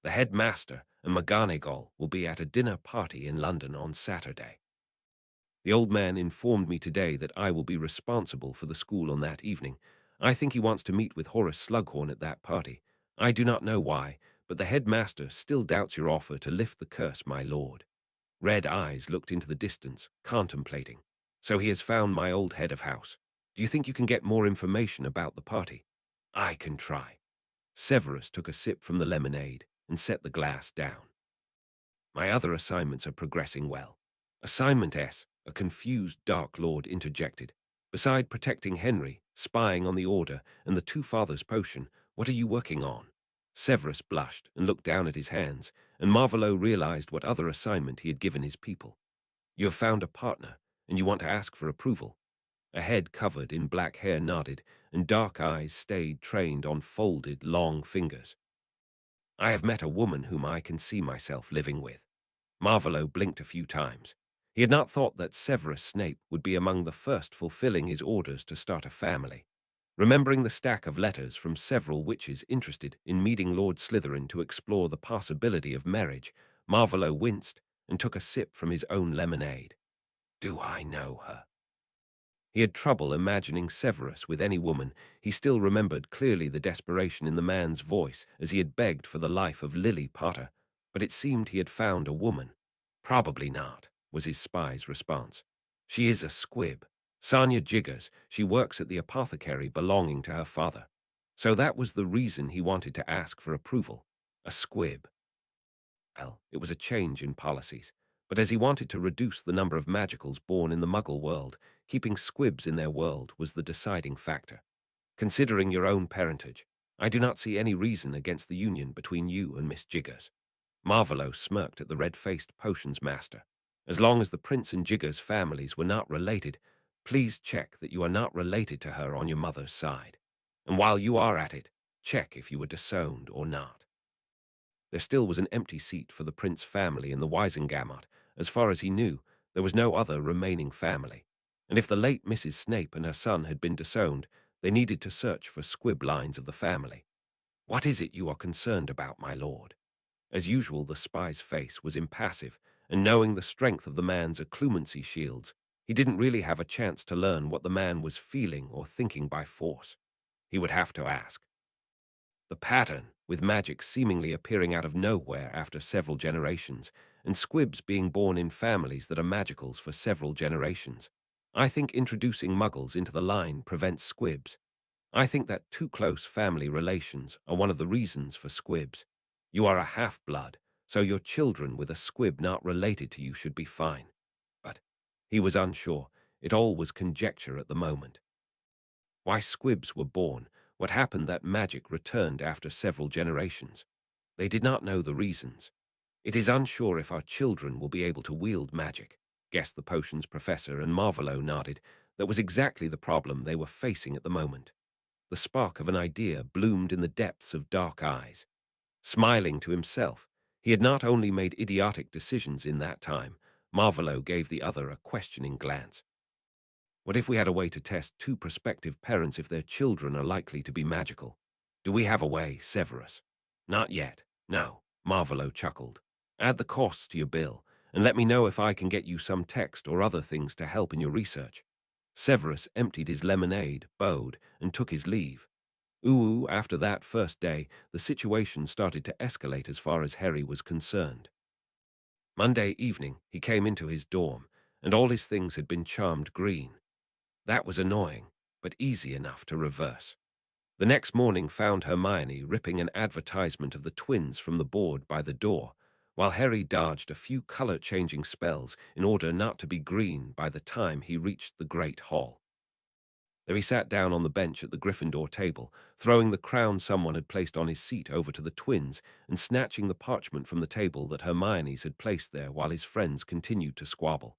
The headmaster and McGonagall will be at a dinner party in London on Saturday. The old man informed me today that I will be responsible for the school on that evening. I think he wants to meet with Horace Slughorn at that party. I do not know why, but the headmaster still doubts your offer to lift the curse, my lord. Red Eyes looked into the distance, contemplating. So he has found my old head of house. Do you think you can get more information about the party? I can try. Severus took a sip from the lemonade and set the glass down. My other assignments are progressing well. Assignment S, a confused Dark Lord interjected. Beside protecting Henry, spying on the Order, and the Two Fathers potion, what are you working on? Severus blushed and looked down at his hands, and Marvolo realized what other assignment he had given his people. You have found a partner, and you want to ask for approval. A head covered in black hair nodded, and dark eyes stayed trained on folded, long fingers. I have met a woman whom I can see myself living with. Marvolo blinked a few times. He had not thought that Severus Snape would be among the first fulfilling his orders to start a family. Remembering the stack of letters from several witches interested in meeting Lord Slytherin to explore the possibility of marriage, Marvolo winced and took a sip from his own lemonade. Do I know her? He had trouble imagining Severus with any woman. He still remembered clearly the desperation in the man's voice as he had begged for the life of Lily Potter, but it seemed he had found a woman. Probably not, was his spy's response. She is a squib. Sonia Jiggers. She works at the apothecary belonging to her father. So that was the reason he wanted to ask for approval. A squib. Well, it was a change in policies, but as he wanted to reduce the number of magicals born in the Muggle world, keeping squibs in their world was the deciding factor. Considering your own parentage, I do not see any reason against the union between you and Miss Jiggers. Marvolo smirked at the red-faced potions master. As long as the Prince and Jiggers families were not related, please check that you are not related to her on your mother's side. And while you are at it, check if you were disowned or not. There still was an empty seat for the Prince family in the Wisengamot. As far as he knew, there was no other remaining family. And if the late Mrs. Snape and her son had been disowned, they needed to search for squib lines of the family. What is it you are concerned about, my lord? As usual, the spy's face was impassive, and knowing the strength of the man's occlumency shields, he didn't really have a chance to learn what the man was feeling or thinking by force. He would have to ask. The pattern, with magic seemingly appearing out of nowhere after several generations, and squibs being born in families that are magicals for several generations. I think introducing muggles into the line prevents squibs. I think that too close family relations are one of the reasons for squibs. You are a half-blood, so your children with a squib not related to you should be fine. But he was unsure. It all was conjecture at the moment. Why squibs were born, what happened that magic returned after several generations. They did not know the reasons. It is unsure if our children will be able to wield magic, guessed the potions professor, and Marvolo nodded. That was exactly the problem they were facing at the moment. The spark of an idea bloomed in the depths of dark eyes. Smiling to himself, he had not only made idiotic decisions in that time. Marvolo gave the other a questioning glance. What if we had a way to test two prospective parents if their children are likely to be magical? Do we have a way, Severus? Not yet. No, Marvolo chuckled. Add the costs to your bill, and let me know if I can get you some text or other things to help in your research. Severus emptied his lemonade, bowed, and took his leave. After that first day, the situation started to escalate as far as Harry was concerned. Monday evening, he came into his dorm, and all his things had been charmed green. That was annoying, but easy enough to reverse. The next morning found Hermione ripping an advertisement of the twins from the board by the door, while Harry dodged a few color-changing spells in order not to be green by the time he reached the Great Hall. There he sat down on the bench at the Gryffindor table, throwing the crown someone had placed on his seat over to the twins and snatching the parchment from the table that Hermione's had placed there while his friends continued to squabble.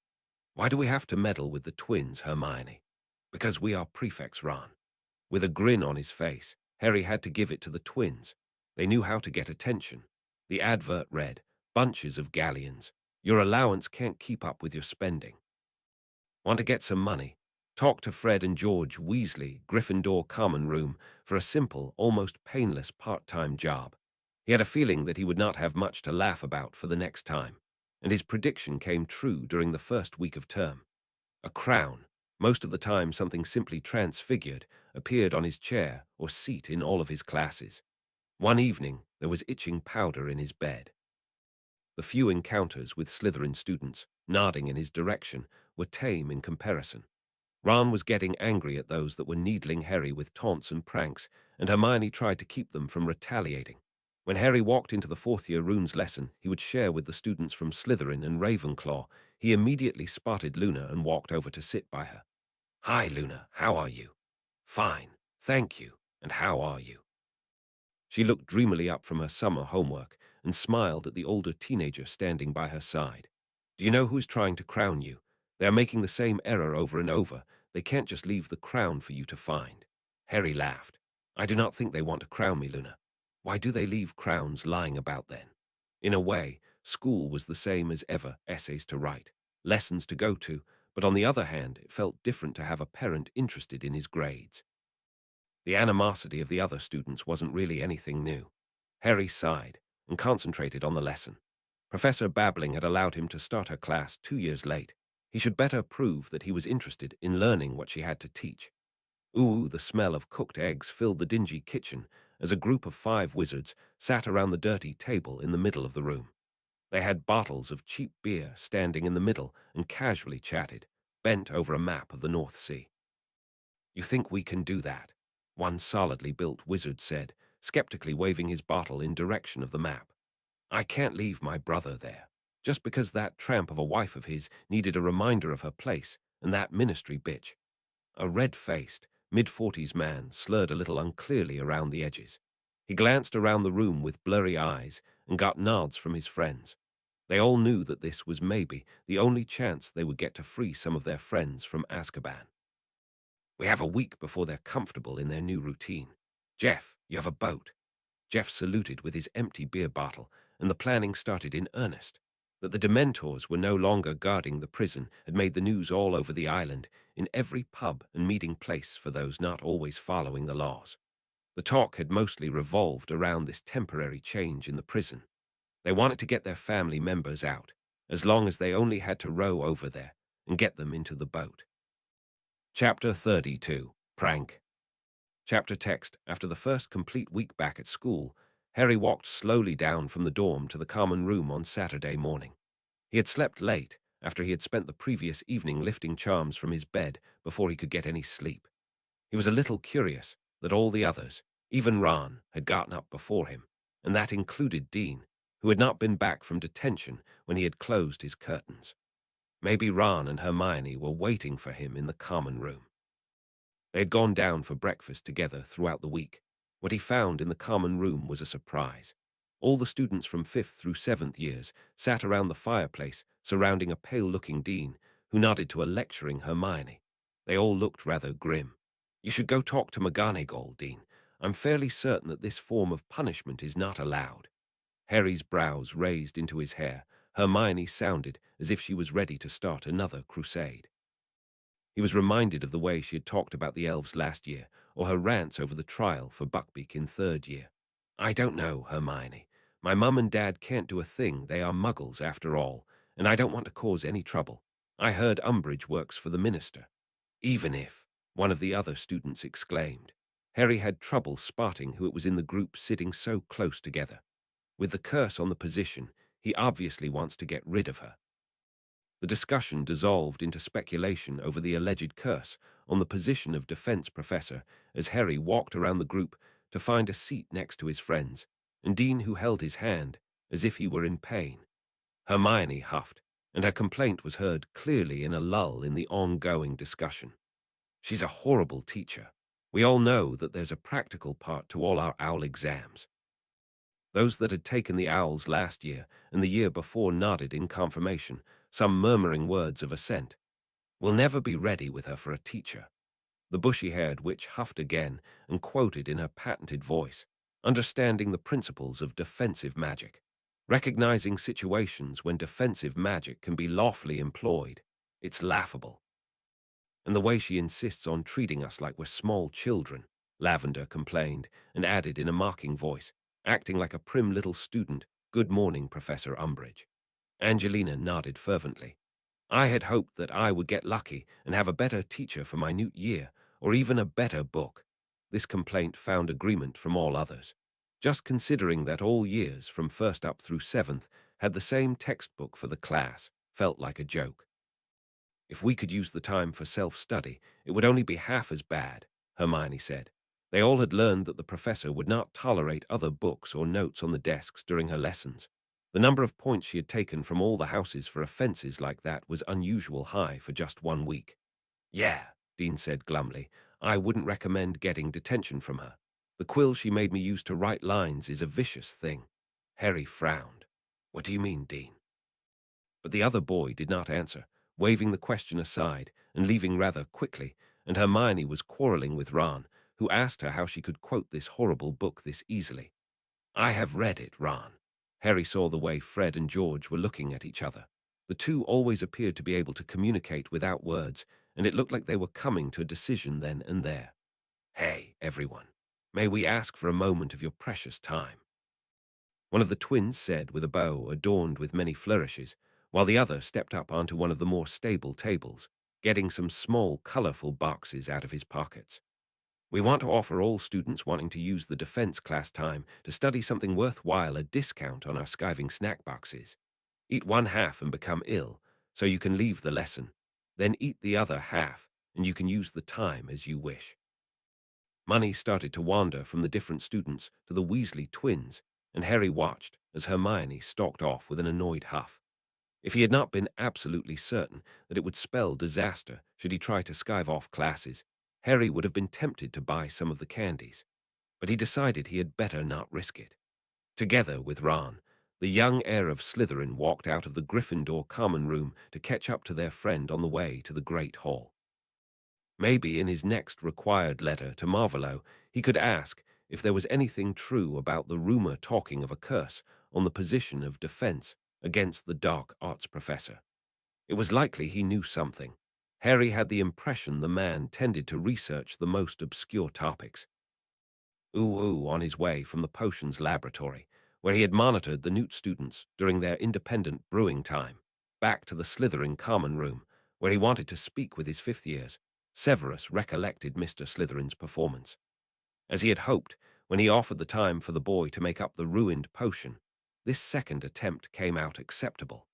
Why do we have to meddle with the twins, Hermione? Because we are prefects, Ron. With a grin on his face, Harry had to give it to the twins. They knew how to get attention. The advert read, "Bunches of galleons. Your allowance can't keep up with your spending. Want to get some money? Talk to Fred and George Weasley, Gryffindor Common Room, for a simple, almost painless part-time job." He had a feeling that he would not have much to laugh about for the next time, and his prediction came true during the first week of term. A crown, most of the time something simply transfigured, appeared on his chair or seat in all of his classes. One evening, there was itching powder in his bed. The few encounters with Slytherin students, nodding in his direction, were tame in comparison. Ron was getting angry at those that were needling Harry with taunts and pranks, and Hermione tried to keep them from retaliating. When Harry walked into the fourth-year runes lesson he would share with the students from Slytherin and Ravenclaw, he immediately spotted Luna and walked over to sit by her. "Hi, Luna. How are you?" "Fine. Thank you. And how are you?" She looked dreamily up from her summer homework and smiled at the older teenager standing by her side. "Do you know who's trying to crown you? They are making the same error over and over. They can't just leave the crown for you to find." Harry laughed. "I do not think they want to crown me, Luna. Why do they leave crowns lying about then?" In a way, school was the same as ever, essays to write, lessons to go to, but on the other hand, it felt different to have a parent interested in his grades. The animosity of the other students wasn't really anything new. Harry sighed and concentrated on the lesson. Professor Babbling had allowed him to start her class 2 years late. He should better prove that he was interested in learning what she had to teach. Ooh, the smell of cooked eggs filled the dingy kitchen as a group of 5 wizards sat around the dirty table in the middle of the room. They had bottles of cheap beer standing in the middle and casually chatted, bent over a map of the North Sea. "You think we can do that?" one solidly built wizard said, skeptically waving his bottle in direction of the map. "I can't leave my brother there, just because that tramp of a wife of his needed a reminder of her place, and that ministry bitch." A red-faced, mid-40s man slurred a little unclearly around the edges. He glanced around the room with blurry eyes and got nods from his friends. They all knew that this was maybe the only chance they would get to free some of their friends from Azkaban. "We have a week before they're comfortable in their new routine. Jeff, you have a boat." Jeff saluted with his empty beer bottle, and the planning started in earnest. That the Dementors were no longer guarding the prison had made the news all over the island, in every pub and meeting place for those not always following the laws. The talk had mostly revolved around this temporary change in the prison. They wanted to get their family members out, as long as they only had to row over there and get them into the boat. Chapter 32. Prank. Chapter text. After the first complete week back at school, Harry walked slowly down from the dorm to the common room on Saturday morning. He had slept late, after he had spent the previous evening lifting charms from his bed before he could get any sleep. He was a little curious that all the others, even Ron, had gotten up before him, and that included Dean, who had not been back from detention when he had closed his curtains. Maybe Ron and Hermione were waiting for him in the common room. They had gone down for breakfast together throughout the week. What he found in the common room was a surprise. All the students from 5th through 7th years sat around the fireplace, surrounding a pale-looking Dean, who nodded to a lecturing Hermione. They all looked rather grim. "You should go talk to McGonagall, Dean. I'm fairly certain that this form of punishment is not allowed." Harry's brows raised into his hair. Hermione sounded as if she was ready to start another crusade. He was reminded of the way she had talked about the elves last year, or her rants over the trial for Buckbeak in 3rd year. "I don't know, Hermione. My mum and dad can't do a thing. They are muggles, after all, and I don't want to cause any trouble. I heard Umbridge works for the minister." "Even if," one of the other students exclaimed. Harry had trouble spotting who it was in the group sitting so close together. With the curse on the position, he obviously wants to get rid of her. The discussion dissolved into speculation over the alleged curse on the position of defense professor as Harry walked around the group to find a seat next to his friends, and Dean who held his hand as if he were in pain. Hermione huffed, and her complaint was heard clearly in a lull in the ongoing discussion. "She's a horrible teacher. We all know that there's a practical part to all our owl exams." Those that had taken the owls last year and the year before nodded in confirmation, some murmuring words of assent. "We'll never be ready with her for a teacher." The bushy-haired witch huffed again and quoted in her patented voice, understanding the principles of defensive magic, recognizing situations when defensive magic can be lawfully employed. "It's laughable. And the way she insists on treating us like we're small children," Lavender complained and added in a mocking voice, acting like a prim little student, "Good morning, Professor Umbridge." Angelina nodded fervently. "I had hoped that I would get lucky and have a better teacher for my new year, or even a better book." This complaint found agreement from all others. Just considering that all years, from 1st up through 7th, had the same textbook for the class, felt like a joke. "If we could use the time for self-study, it would only be half as bad," Hermione said. They all had learned that the professor would not tolerate other books or notes on the desks during her lessons. The number of points she had taken from all the houses for offenses like that was unusual high for just 1 week. "Yeah," Dean said glumly, "I wouldn't recommend getting detention from her. The quill she made me use to write lines is a vicious thing." Harry frowned. "What do you mean, Dean?" But the other boy did not answer, waving the question aside and leaving rather quickly, and Hermione was quarreling with Ron, who asked her how she could quote this horrible book this easily. "I have read it, Ron." Harry saw the way Fred and George were looking at each other. The two always appeared to be able to communicate without words, and it looked like they were coming to a decision then and there. Hey, everyone. May we ask for a moment of your precious time? One of the twins said with a bow adorned with many flourishes, while the other stepped up onto one of the more stable tables, getting some small, colorful boxes out of his pockets. We want to offer all students wanting to use the defense class time to study something worthwhile a discount on our skiving snack boxes. Eat one half and become ill, so you can leave the lesson. Then eat the other half, and you can use the time as you wish. Money started to wander from the different students to the Weasley twins, and Harry watched as Hermione stalked off with an annoyed huff. If he had not been absolutely certain that it would spell disaster should he try to skive off classes, Harry would have been tempted to buy some of the candies. But he decided he had better not risk it. Together with Ron, the young heir of Slytherin walked out of the Gryffindor common room to catch up to their friend on the way to the Great Hall. Maybe in his next required letter to Marvolo, he could ask if there was anything true about the rumor talking of a curse on the position of defense against the dark arts professor. It was likely he knew something. Harry had the impression the man tended to research the most obscure topics. On his way from the potions laboratory, where he had monitored the Newt students during their independent brewing time, back to the Slytherin common room, where he wanted to speak with his fifth years, Severus recollected Mr. Slytherin's performance. As he had hoped, when he offered the time for the boy to make up the ruined potion, this second attempt came out acceptable.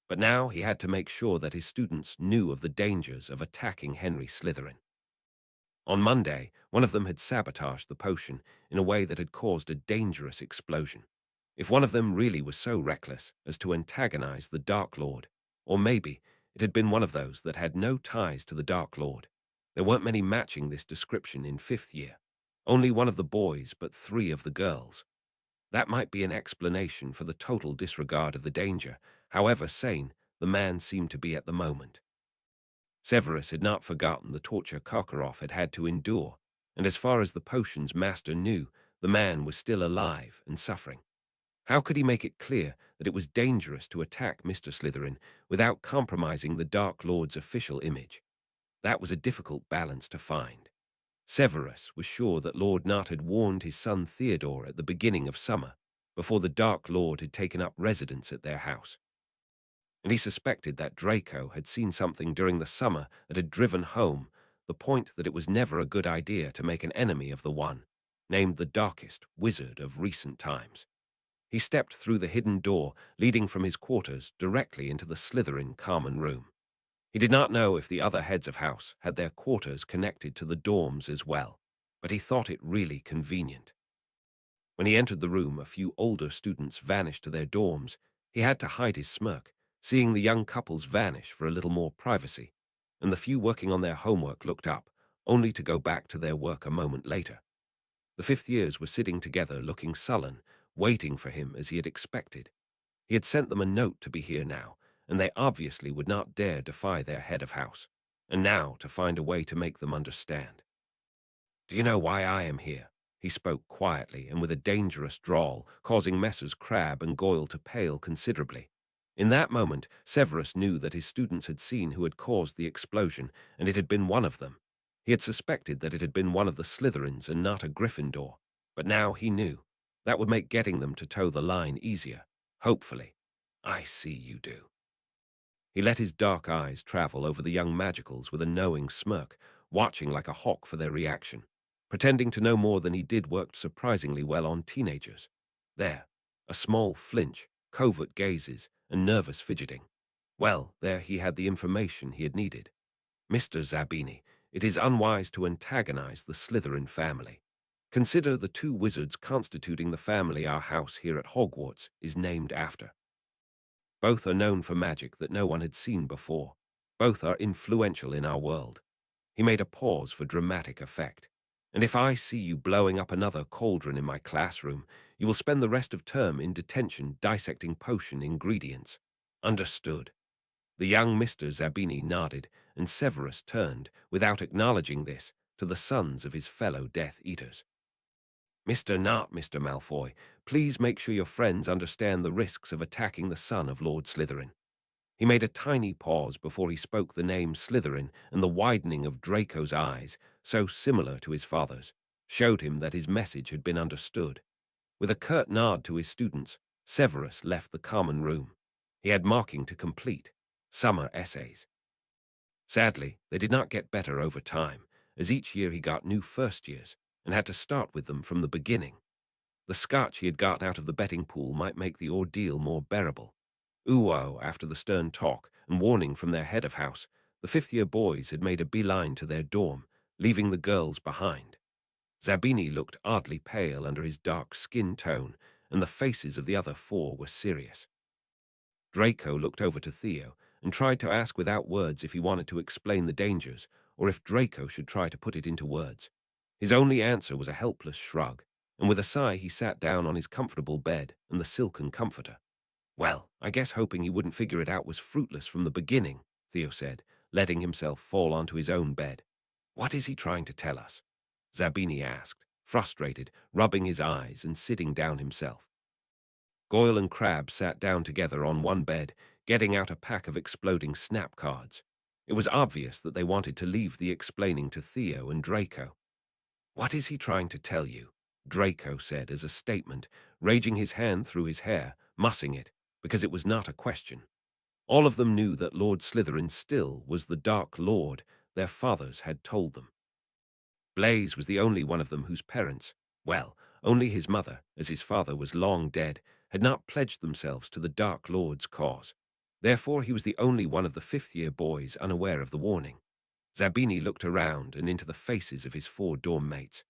But now he had to make sure that his students knew of the dangers of attacking Henry Slytherin. On Monday, one of them had sabotaged the potion in a way that had caused a dangerous explosion. If one of them really was so reckless as to antagonize the Dark Lord, or maybe it had been one of those that had no ties to the Dark Lord. There weren't many matching this description in fifth year. Only one of the boys, but three of the girls. That might be an explanation for the total disregard of the danger, however sane the man seemed to be at the moment. Severus had not forgotten the torture Karkaroff had had to endure, and as far as the potion's master knew, the man was still alive and suffering. How could he make it clear that it was dangerous to attack Mr. Slytherin without compromising the Dark Lord's official image? That was a difficult balance to find. Severus was sure that Lord Nut had warned his son Theodore at the beginning of summer, before the Dark Lord had taken up residence at their house. And he suspected that Draco had seen something during the summer that had driven home the point that it was never a good idea to make an enemy of the one, named the darkest wizard of recent times. He stepped through the hidden door leading from his quarters directly into the Slytherin common room. He did not know if the other heads of house had their quarters connected to the dorms as well, but he thought it really convenient. When he entered the room, a few older students vanished to their dorms. He had to hide his smirk, seeing the young couples vanish for a little more privacy, and the few working on their homework looked up, only to go back to their work a moment later. The fifth years were sitting together looking sullen, waiting for him as he had expected. He had sent them a note to be here now, and they obviously would not dare defy their head of house, and now to find a way to make them understand. "Do you know why I am here?" He spoke quietly and with a dangerous drawl, causing Messrs. Crabbe and Goyle to pale considerably. In that moment, Severus knew that his students had seen who had caused the explosion, and it had been one of them. He had suspected that it had been one of the Slytherins and not a Gryffindor, but now he knew. That would make getting them to toe the line easier, hopefully. "I see you do." He let his dark eyes travel over the young magicals with a knowing smirk, watching like a hawk for their reaction. Pretending to know more than he did worked surprisingly well on teenagers. There, a small flinch, covert gazes, and nervous fidgeting. Well, there he had the information he had needed. "Mr. Zabini, it is unwise to antagonize the Slytherin family. Consider the two wizards constituting the family our house here at Hogwarts is named after. Both are known for magic that no one had seen before. Both are influential in our world." He made a pause for dramatic effect. "And if I see you blowing up another cauldron in my classroom, you will spend the rest of term in detention dissecting potion ingredients. Understood?" The young Mr. Zabini nodded, and Severus turned, without acknowledging this, to the sons of his fellow Death Eaters. Mr. Malfoy, please make sure your friends understand the risks of attacking the son of Lord Slytherin." He made a tiny pause before he spoke the name Slytherin, and the widening of Draco's eyes, so similar to his father's, showed him that his message had been understood. With a curt nod to his students, Severus left the common room. He had marking to complete, summer essays. Sadly, they did not get better over time, as each year he got new first years and had to start with them from the beginning. The scotch he had got out of the betting pool might make the ordeal more bearable. Ooh, after the stern talk and warning from their head of house, the fifth-year boys had made a beeline to their dorm, leaving the girls behind. Zabini looked oddly pale under his dark skin tone, and the faces of the other four were serious. Draco looked over to Theo and tried to ask without words if he wanted to explain the dangers, or if Draco should try to put it into words. His only answer was a helpless shrug, and with a sigh he sat down on his comfortable bed and the silken comforter. Well, I guess hoping he wouldn't figure it out was fruitless from the beginning, Theo said, letting himself fall onto his own bed. What is he trying to tell us? Zabini asked, frustrated, rubbing his eyes and sitting down himself. Goyle and Crabbe sat down together on one bed, getting out a pack of exploding snap cards. It was obvious that they wanted to leave the explaining to Theo and Draco. What is he trying to tell you? Draco said as a statement, raging his hand through his hair, mussing it, because it was not a question. All of them knew that Lord Slytherin still was the Dark Lord their fathers had told them. Blaise was the only one of them whose parents, well, only his mother, as his father was long dead, had not pledged themselves to the Dark Lord's cause. Therefore he was the only one of the fifth-year boys unaware of the warning. Zabini looked around and into the faces of his four dorm mates.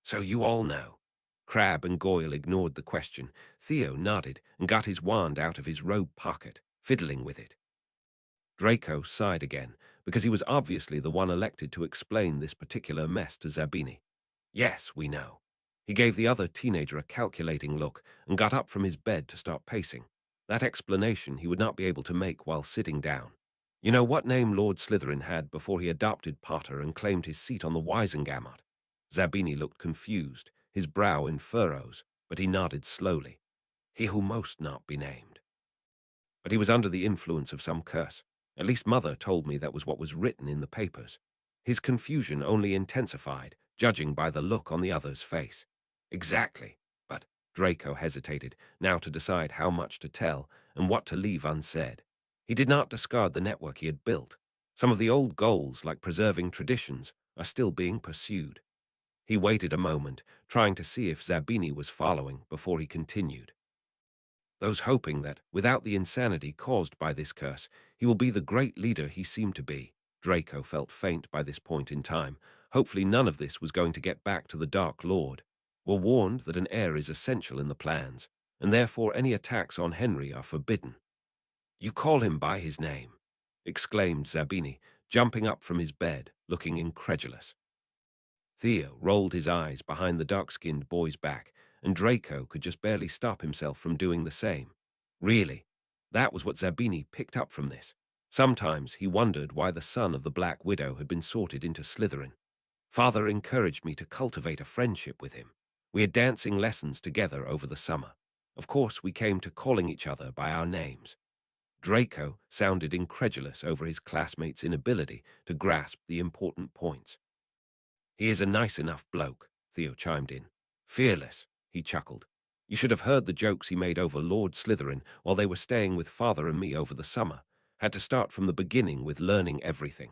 So you all know. Crabbe and Goyle ignored the question. Theo nodded and got his wand out of his robe pocket, fiddling with it. Draco sighed again, because he was obviously the one elected to explain this particular mess to Zabini. Yes, we know. He gave the other teenager a calculating look and got up from his bed to start pacing. That explanation he would not be able to make while sitting down. You know what name Lord Slytherin had before he adopted Potter and claimed his seat on the Wisengamot? Zabini looked confused, his brow in furrows, but he nodded slowly. He who most not be named. But he was under the influence of some curse. At least Mother told me that was what was written in the papers. His confusion only intensified, judging by the look on the other's face. Exactly. But Draco hesitated, now to decide how much to tell and what to leave unsaid. He did not discard the network he had built. Some of the old goals, like preserving traditions, are still being pursued. He waited a moment, trying to see if Zabini was following before he continued. Those hoping that, without the insanity caused by this curse, he will be the great leader he seemed to be. Draco felt faint by this point in time. Hopefully none of this was going to get back to the Dark Lord. Were warned that an heir is essential in the plans, and therefore any attacks on Henry are forbidden. You call him by his name, exclaimed Zabini, jumping up from his bed, looking incredulous. Theo rolled his eyes behind the dark-skinned boy's back, and Draco could just barely stop himself from doing the same. Really, that was what Zabini picked up from this. Sometimes he wondered why the son of the Black Widow had been sorted into Slytherin. Father encouraged me to cultivate a friendship with him. We had dancing lessons together over the summer. Of course, we came to calling each other by our names. Draco sounded incredulous over his classmates' inability to grasp the important points. He is a nice enough bloke, Theo chimed in. Fearless, he chuckled. You should have heard the jokes he made over Lord Slytherin while they were staying with Father and me over the summer. Had to start from the beginning with learning everything.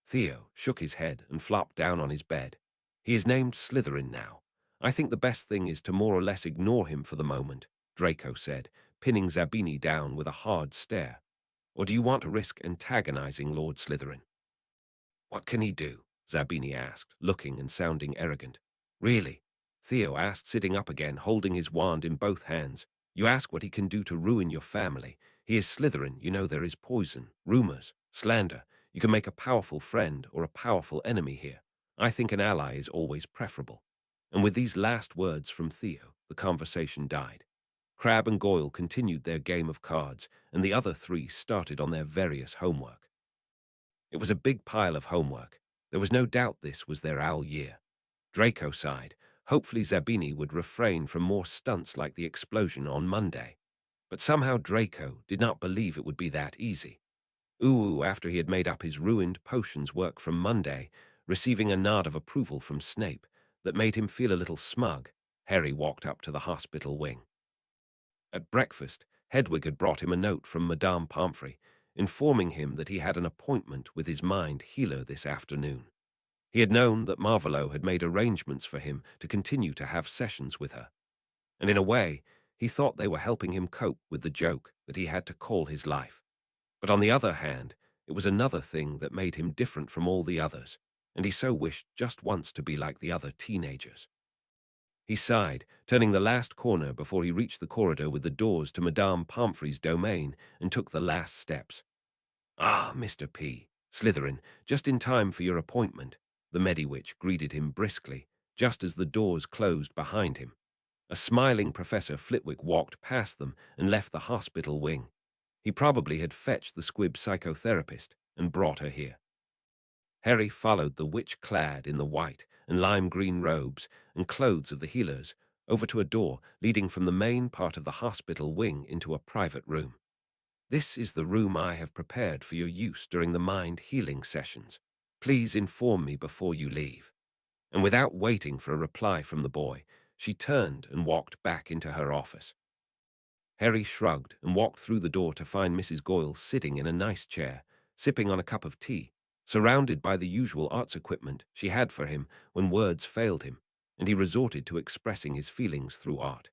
Theo shook his head and flopped down on his bed. He is named Slytherin now. I think the best thing is to more or less ignore him for the moment, Draco said, pinning Zabini down with a hard stare. Or do you want to risk antagonizing Lord Slytherin? What can he do? Zabini asked, looking and sounding arrogant. Really? Theo asked, sitting up again, holding his wand in both hands. You ask what he can do to ruin your family. He is Slytherin, you know there is poison, rumors, slander. You can make a powerful friend or a powerful enemy here. I think an ally is always preferable. And with these last words from Theo, the conversation died. Crabbe and Goyle continued their game of cards, and the other three started on their various homework. It was a big pile of homework. There was no doubt this was their owl year. Draco sighed. Hopefully Zabini would refrain from more stunts like the explosion on Monday. But somehow Draco did not believe it would be that easy. Ooh, after he had made up his ruined potions work from Monday, receiving a nod of approval from Snape that made him feel a little smug, Harry walked up to the hospital wing. At breakfast, Hedwig had brought him a note from Madame Pomfrey, informing him that he had an appointment with his mind healer this afternoon. He had known that Marvolo had made arrangements for him to continue to have sessions with her, and in a way, he thought they were helping him cope with the joke that he had to call his life. But on the other hand, it was another thing that made him different from all the others, and he so wished just once to be like the other teenagers. He sighed, turning the last corner before he reached the corridor with the doors to Madame Pomfrey's domain and took the last steps. "Ah, Mr. P. Slytherin, just in time for your appointment," the Mediwitch greeted him briskly, just as the doors closed behind him. A smiling Professor Flitwick walked past them and left the hospital wing. He probably had fetched the squib psychotherapist and brought her here. Harry followed the witch clad in the white and lime green robes and clothes of the healers over to a door leading from the main part of the hospital wing into a private room. "This is the room I have prepared for your use during the mind healing sessions. Please inform me before you leave." And without waiting for a reply from the boy, she turned and walked back into her office. Harry shrugged and walked through the door to find Mrs. Goyle sitting in a nice chair, sipping on a cup of tea, surrounded by the usual arts equipment she had for him when words failed him, and he resorted to expressing his feelings through art.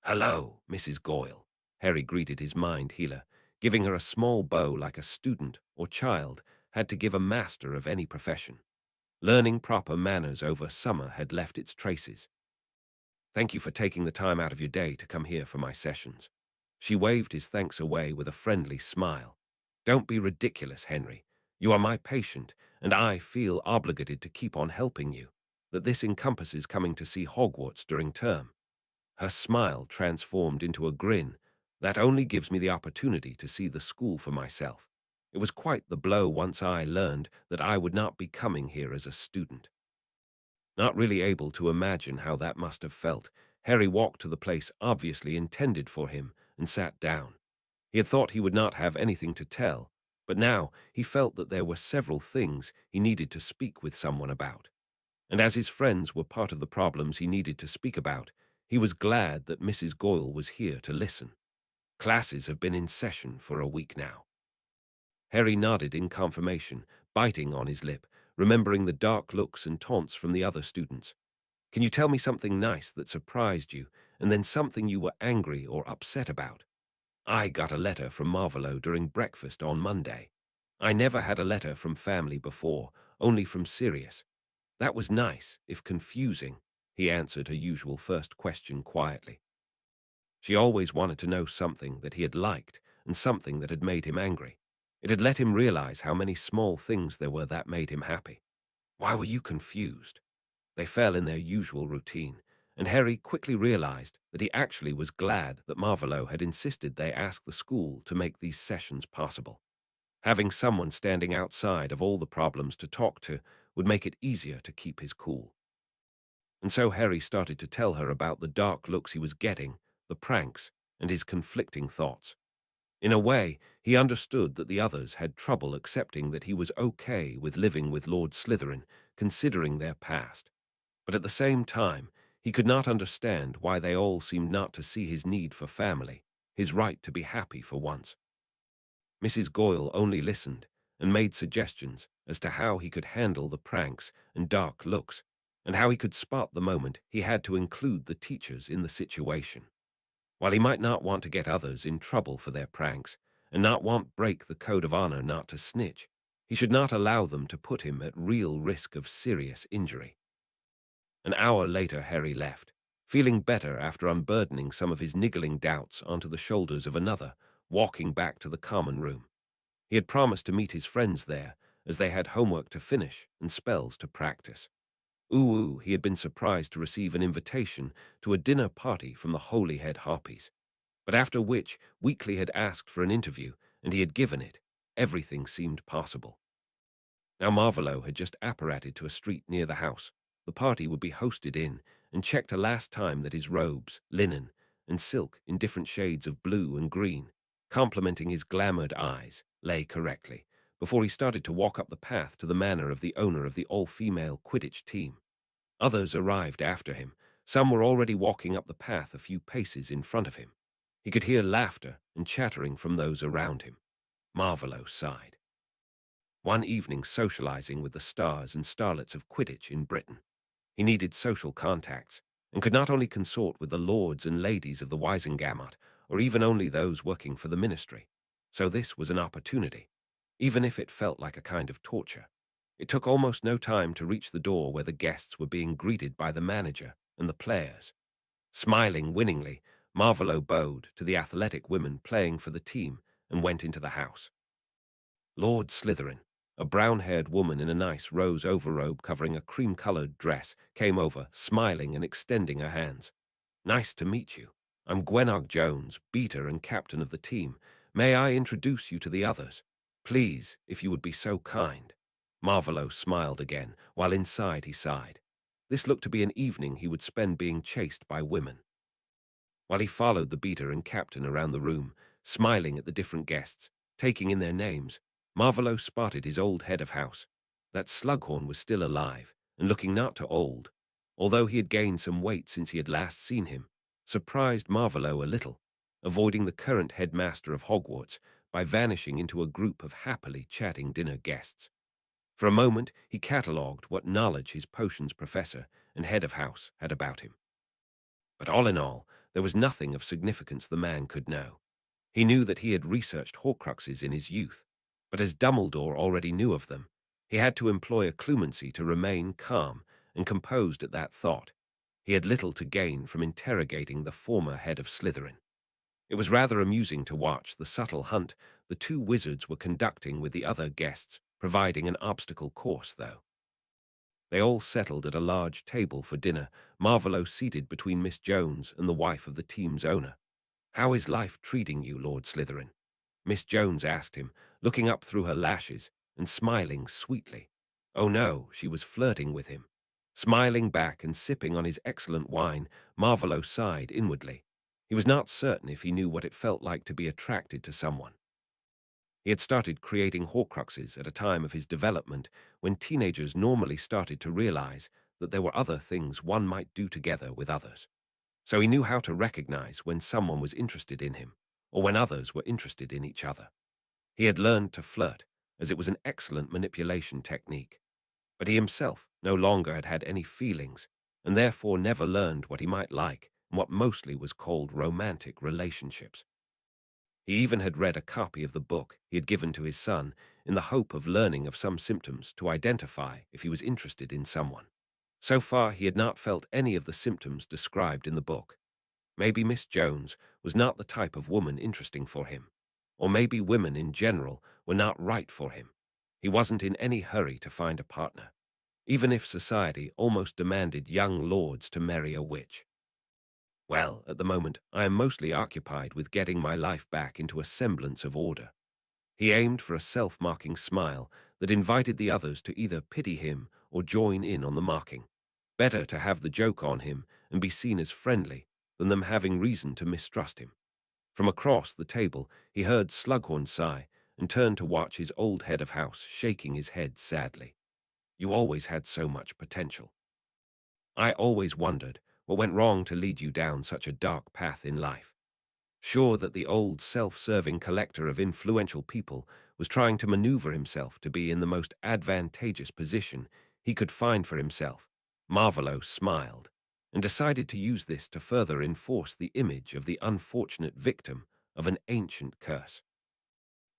"Hello, Mrs. Goyle," Harry greeted his mind healer, giving her a small bow like a student or child had to give a master of any profession. Learning proper manners over summer had left its traces. "Thank you for taking the time out of your day to come here for my sessions." She waved his thanks away with a friendly smile. "Don't be ridiculous, Henry. You are my patient, and I feel obligated to keep on helping you. That this encompasses coming to see Hogwarts during term." Her smile transformed into a grin. "That only gives me the opportunity to see the school for myself. It was quite the blow once I learned that I would not be coming here as a student." Not really able to imagine how that must have felt, Harry walked to the place obviously intended for him and sat down. He had thought he would not have anything to tell, but now he felt that there were several things he needed to speak with someone about. And as his friends were part of the problems he needed to speak about, he was glad that Mrs. Goyle was here to listen. "Classes have been in session for a week now." Harry nodded in confirmation, biting on his lip, remembering the dark looks and taunts from the other students. "Can you tell me something nice that surprised you, and then something you were angry or upset about?" "I got a letter from Marvolo during breakfast on Monday. I never had a letter from family before, only from Sirius. That was nice, if confusing," he answered her usual first question quietly. She always wanted to know something that he had liked and something that had made him angry. It had let him realize how many small things there were that made him happy. "Why were you confused?" They fell in their usual routine, and Harry quickly realized that he actually was glad that Marvolo had insisted they ask the school to make these sessions possible. Having someone standing outside of all the problems to talk to would make it easier to keep his cool. And so Harry started to tell her about the dark looks he was getting, the pranks, and his conflicting thoughts. In a way, he understood that the others had trouble accepting that he was okay with living with Lord Slytherin, considering their past. But at the same time, he could not understand why they all seemed not to see his need for family, his right to be happy for once. Mrs. Goyle only listened and made suggestions as to how he could handle the pranks and dark looks, and how he could spot the moment he had to include the teachers in the situation. While he might not want to get others in trouble for their pranks, and not want break the code of honor not to snitch, he should not allow them to put him at real risk of serious injury. An hour later Harry left, feeling better after unburdening some of his niggling doubts onto the shoulders of another, walking back to the common room. He had promised to meet his friends there, as they had homework to finish and spells to practice. He had been surprised to receive an invitation to a dinner party from the Holyhead Harpies. But after which, Weekly had asked for an interview, and he had given it. Everything seemed possible. Now Marvolo had just apparated to a street near the house. The party would be hosted in, and checked a last time that his robes, linen, and silk in different shades of blue and green, complementing his glamoured eyes, lay correctly, before he started to walk up the path to the manor of the owner of the all-female Quidditch team. Others arrived after him. Some were already walking up the path a few paces in front of him. He could hear laughter and chattering from those around him. Marvolo sighed. One evening socializing with the stars and starlets of Quidditch in Britain. He needed social contacts, and could not only consort with the lords and ladies of the Wisengamot, or even only those working for the ministry. So this was an opportunity, even if it felt like a kind of torture. It took almost no time to reach the door where the guests were being greeted by the manager and the players. Smiling winningly, Marvolo bowed to the athletic women playing for the team and went into the house. Lord Slytherin, a brown-haired woman in a nice rose overrobe covering a cream-colored dress, came over, smiling and extending her hands. "Nice to meet you. I'm Gwenog Jones, beater and captain of the team. May I introduce you to the others? Please, if you would be so kind." Marvolo smiled again, while inside he sighed. This looked to be an evening he would spend being chased by women. While he followed the beater and captain around the room, smiling at the different guests, taking in their names, Marvolo spotted his old head of house. That Slughorn was still alive, and looking not too old, although he had gained some weight since he had last seen him, surprised Marvolo a little, avoiding the current headmaster of Hogwarts by vanishing into a group of happily chatting dinner guests. For a moment he catalogued what knowledge his potions professor and head of house had about him. But all in all, there was nothing of significance the man could know. He knew that he had researched Horcruxes in his youth, but as Dumbledore already knew of them, he had to employ a clumency to remain calm and composed at that thought. He had little to gain from interrogating the former head of Slytherin. It was rather amusing to watch the subtle hunt the two wizards were conducting with the other guests, providing an obstacle course, though. They all settled at a large table for dinner, Marvolo seated between Miss Jones and the wife of the team's owner. "How is life treating you, Lord Slytherin?" Miss Jones asked him, looking up through her lashes and smiling sweetly. Oh no, she was flirting with him. Smiling back and sipping on his excellent wine, Marvolo sighed inwardly. He was not certain if he knew what it felt like to be attracted to someone. He had started creating Horcruxes at a time of his development when teenagers normally started to realize that there were other things one might do together with others. So he knew how to recognize when someone was interested in him, or when others were interested in each other. He had learned to flirt, as it was an excellent manipulation technique. But he himself no longer had any feelings, and therefore never learned what he might like and what mostly was called romantic relationships. He even had read a copy of the book he had given to his son in the hope of learning of some symptoms to identify if he was interested in someone. So far, he had not felt any of the symptoms described in the book. Maybe Miss Jones was not the type of woman interesting for him, or maybe women in general were not right for him. He wasn't in any hurry to find a partner, even if society almost demanded young lords to marry a witch. "Well, at the moment, I am mostly occupied with getting my life back into a semblance of order." He aimed for a self-marking smile that invited the others to either pity him or join in on the mocking. Better to have the joke on him and be seen as friendly than them having reason to mistrust him. From across the table, he heard Slughorn sigh and turned to watch his old head of house shaking his head sadly. "You always had so much potential. I always wondered what went wrong to lead you down such a dark path in life." Sure that the old self-serving collector of influential people was trying to maneuver himself to be in the most advantageous position he could find for himself, Marvolo smiled and decided to use this to further enforce the image of the unfortunate victim of an ancient curse.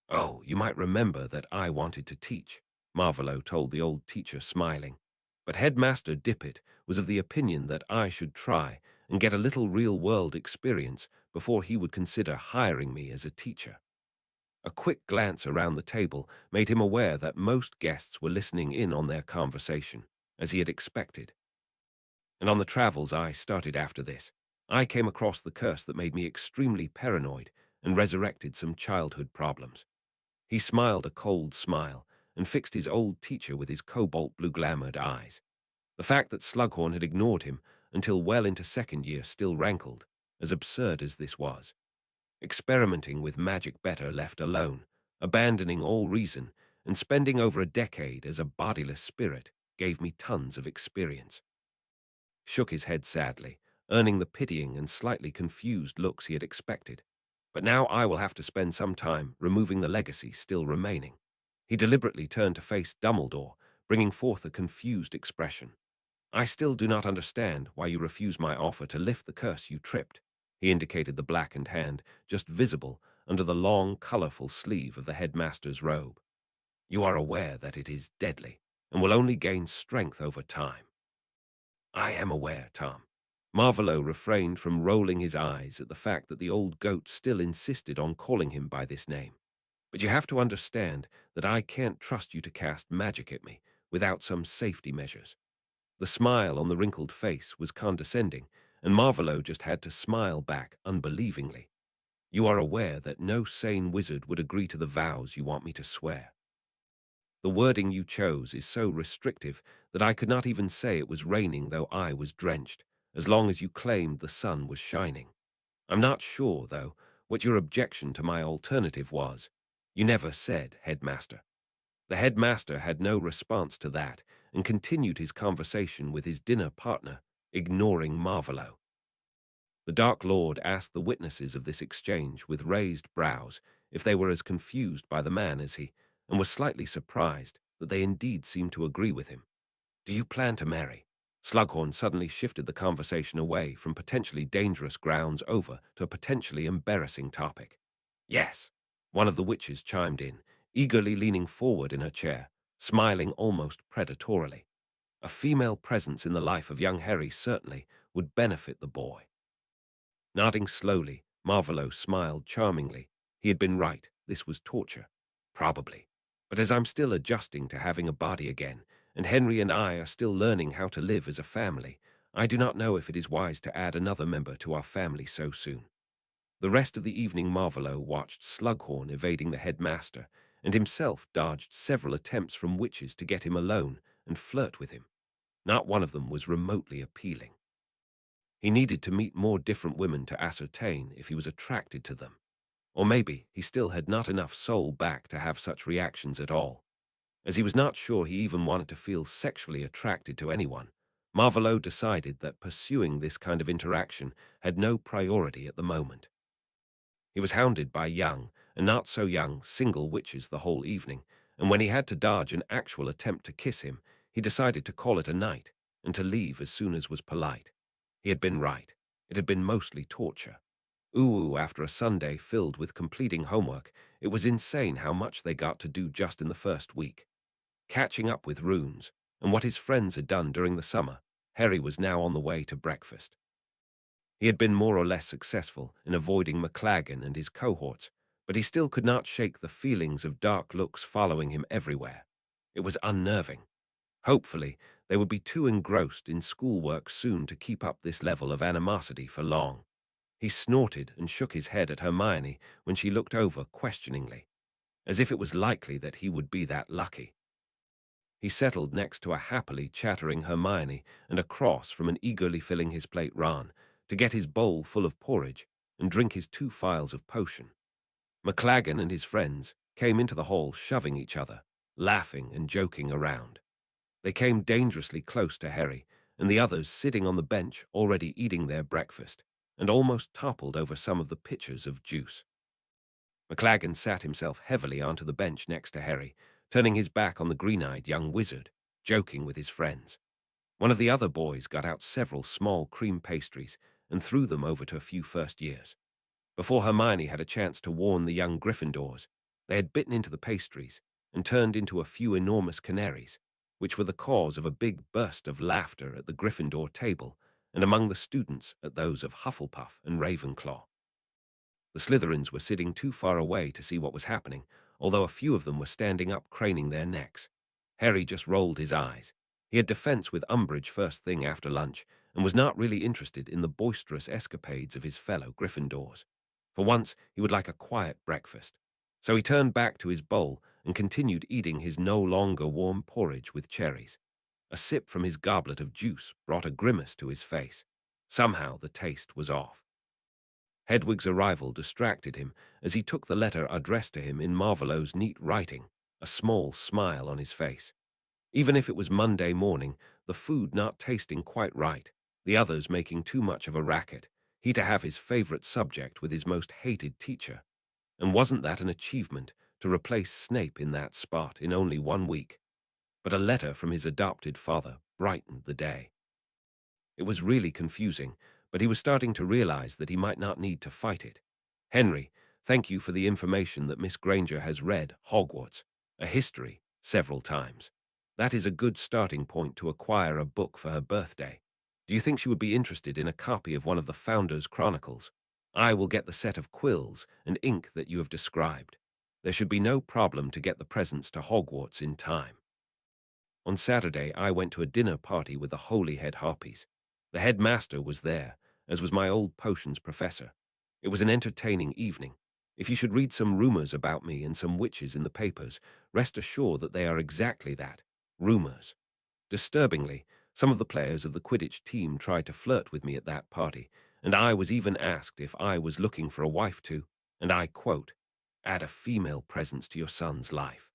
"Oh, you might remember that I wanted to teach," Marvolo told the old teacher, smiling. "But Headmaster Dippet was of the opinion that I should try and get a little real-world experience before he would consider hiring me as a teacher." A quick glance around the table made him aware that most guests were listening in on their conversation, as he had expected. "And on the travels I started after this, I came across the curse that made me extremely paranoid and resurrected some childhood problems." He smiled a cold smile and fixed his old teacher with his cobalt blue glamored eyes. The fact that Slughorn had ignored him until well into second year still rankled, as absurd as this was. Experimenting with magic better left alone, Abandoning all reason and spending over a decade as a bodiless spirit gave me tons of experience. Shook his head sadly, earning the pitying and slightly confused looks he had expected. But now I will have to spend some time removing the legacy still remaining. He deliberately turned to face Dumbledore, bringing forth a confused expression. I still do not understand why you refuse my offer to lift the curse you tripped. He indicated the blackened hand, just visible under the long, colorful sleeve of the headmaster's robe. You are aware that it is deadly, and will only gain strength over time. I am aware, Tom. Marvolo refrained from rolling his eyes at the fact that the old goat still insisted on calling him by this name. But you have to understand that I can't trust you to cast magic at me without some safety measures. The smile on the wrinkled face was condescending, and Marvolo just had to smile back unbelievingly. You are aware that no sane wizard would agree to the vows you want me to swear. The wording you chose is so restrictive that I could not even say it was raining though I was drenched, as long as you claimed the sun was shining. I'm not sure, though, what your objection to my alternative was. You never said, headmaster. The headmaster had no response to that and continued his conversation with his dinner partner, ignoring Marvolo. The Dark Lord asked the witnesses of this exchange with raised brows if they were as confused by the man as he, and was slightly surprised that they indeed seemed to agree with him. Do you plan to marry? Slughorn suddenly shifted the conversation away from potentially dangerous grounds over to a potentially embarrassing topic. Yes, one of the witches chimed in, eagerly leaning forward in her chair, smiling almost predatorily. A female presence in the life of young Harry certainly would benefit the boy. Nodding slowly, Marvolo smiled charmingly. He had been right. This was torture. Probably. But as I'm still adjusting to having a body again, and Henry and I are still learning how to live as a family, I do not know if it is wise to add another member to our family so soon. The rest of the evening Marvolo watched Slughorn evading the headmaster, and himself dodged several attempts from witches to get him alone and flirt with him. Not one of them was remotely appealing. He needed to meet more different women to ascertain if he was attracted to them. Or maybe he still had not enough soul back to have such reactions at all. As he was not sure he even wanted to feel sexually attracted to anyone, Marvolo decided that pursuing this kind of interaction had no priority at the moment. He was hounded by young, and not so young, single witches the whole evening, and when he had to dodge an actual attempt to kiss him, he decided to call it a night, and to leave as soon as was polite. He had been right. It had been mostly torture. Ooh, after a Sunday filled with completing homework, it was insane how much they got to do just in the first week. Catching up with runes, and what his friends had done during the summer, Harry was now on the way to breakfast. He had been more or less successful in avoiding McLaggen and his cohorts, but he still could not shake the feelings of dark looks following him everywhere. It was unnerving. Hopefully, they would be too engrossed in schoolwork soon to keep up this level of animosity for long. He snorted and shook his head at Hermione when she looked over questioningly, as if it was likely that he would be that lucky. He settled next to a happily chattering Hermione and across from an eagerly filling his plate Ron to get his bowl full of porridge and drink his 2 phials of potion. McLaggen and his friends came into the hall shoving each other, laughing and joking around. They came dangerously close to Harry and the others sitting on the bench already eating their breakfast, and almost toppled over some of the pitchers of juice. McLaggen sat himself heavily onto the bench next to Harry, turning his back on the green-eyed young wizard, joking with his friends. One of the other boys got out several small cream pastries and threw them over to a few first years. Before Hermione had a chance to warn the young Gryffindors, they had bitten into the pastries and turned into a few enormous canaries, which were the cause of a big burst of laughter at the Gryffindor table and among the students at those of Hufflepuff and Ravenclaw. The Slytherins were sitting too far away to see what was happening, although a few of them were standing up craning their necks. Harry just rolled his eyes. He had defense with Umbridge first thing after lunch, and was not really interested in the boisterous escapades of his fellow Gryffindors. For once, he would like a quiet breakfast. So he turned back to his bowl and continued eating his no longer warm porridge with cherries. A sip from his goblet of juice brought a grimace to his face. Somehow the taste was off. Hedwig's arrival distracted him as he took the letter addressed to him in Marvellow's neat writing, a small smile on his face. Even if it was Monday morning, the food not tasting quite right, the others making too much of a racket, he to have his favorite subject with his most hated teacher. And wasn't that an achievement, to replace Snape in that spot in only 1 week? But a letter from his adopted father brightened the day. It was really confusing, but he was starting to realize that he might not need to fight it. Henry, thank you for the information that Miss Granger has read Hogwarts, a history, several times. That is a good starting point to acquire a book for her birthday. Do you think she would be interested in a copy of one of the Founders' Chronicles? I will get the set of quills and ink that you have described. There should be no problem to get the presents to Hogwarts in time. On Saturday, I went to a dinner party with the Holyhead Harpies. The headmaster was there, as was my old potions professor. It was an entertaining evening. If you should read some rumors about me and some witches in the papers, rest assured that they are exactly that, rumors. Disturbingly, some of the players of the Quidditch team tried to flirt with me at that party, and I was even asked if I was looking for a wife to, and I quote, add a female presence to your son's life.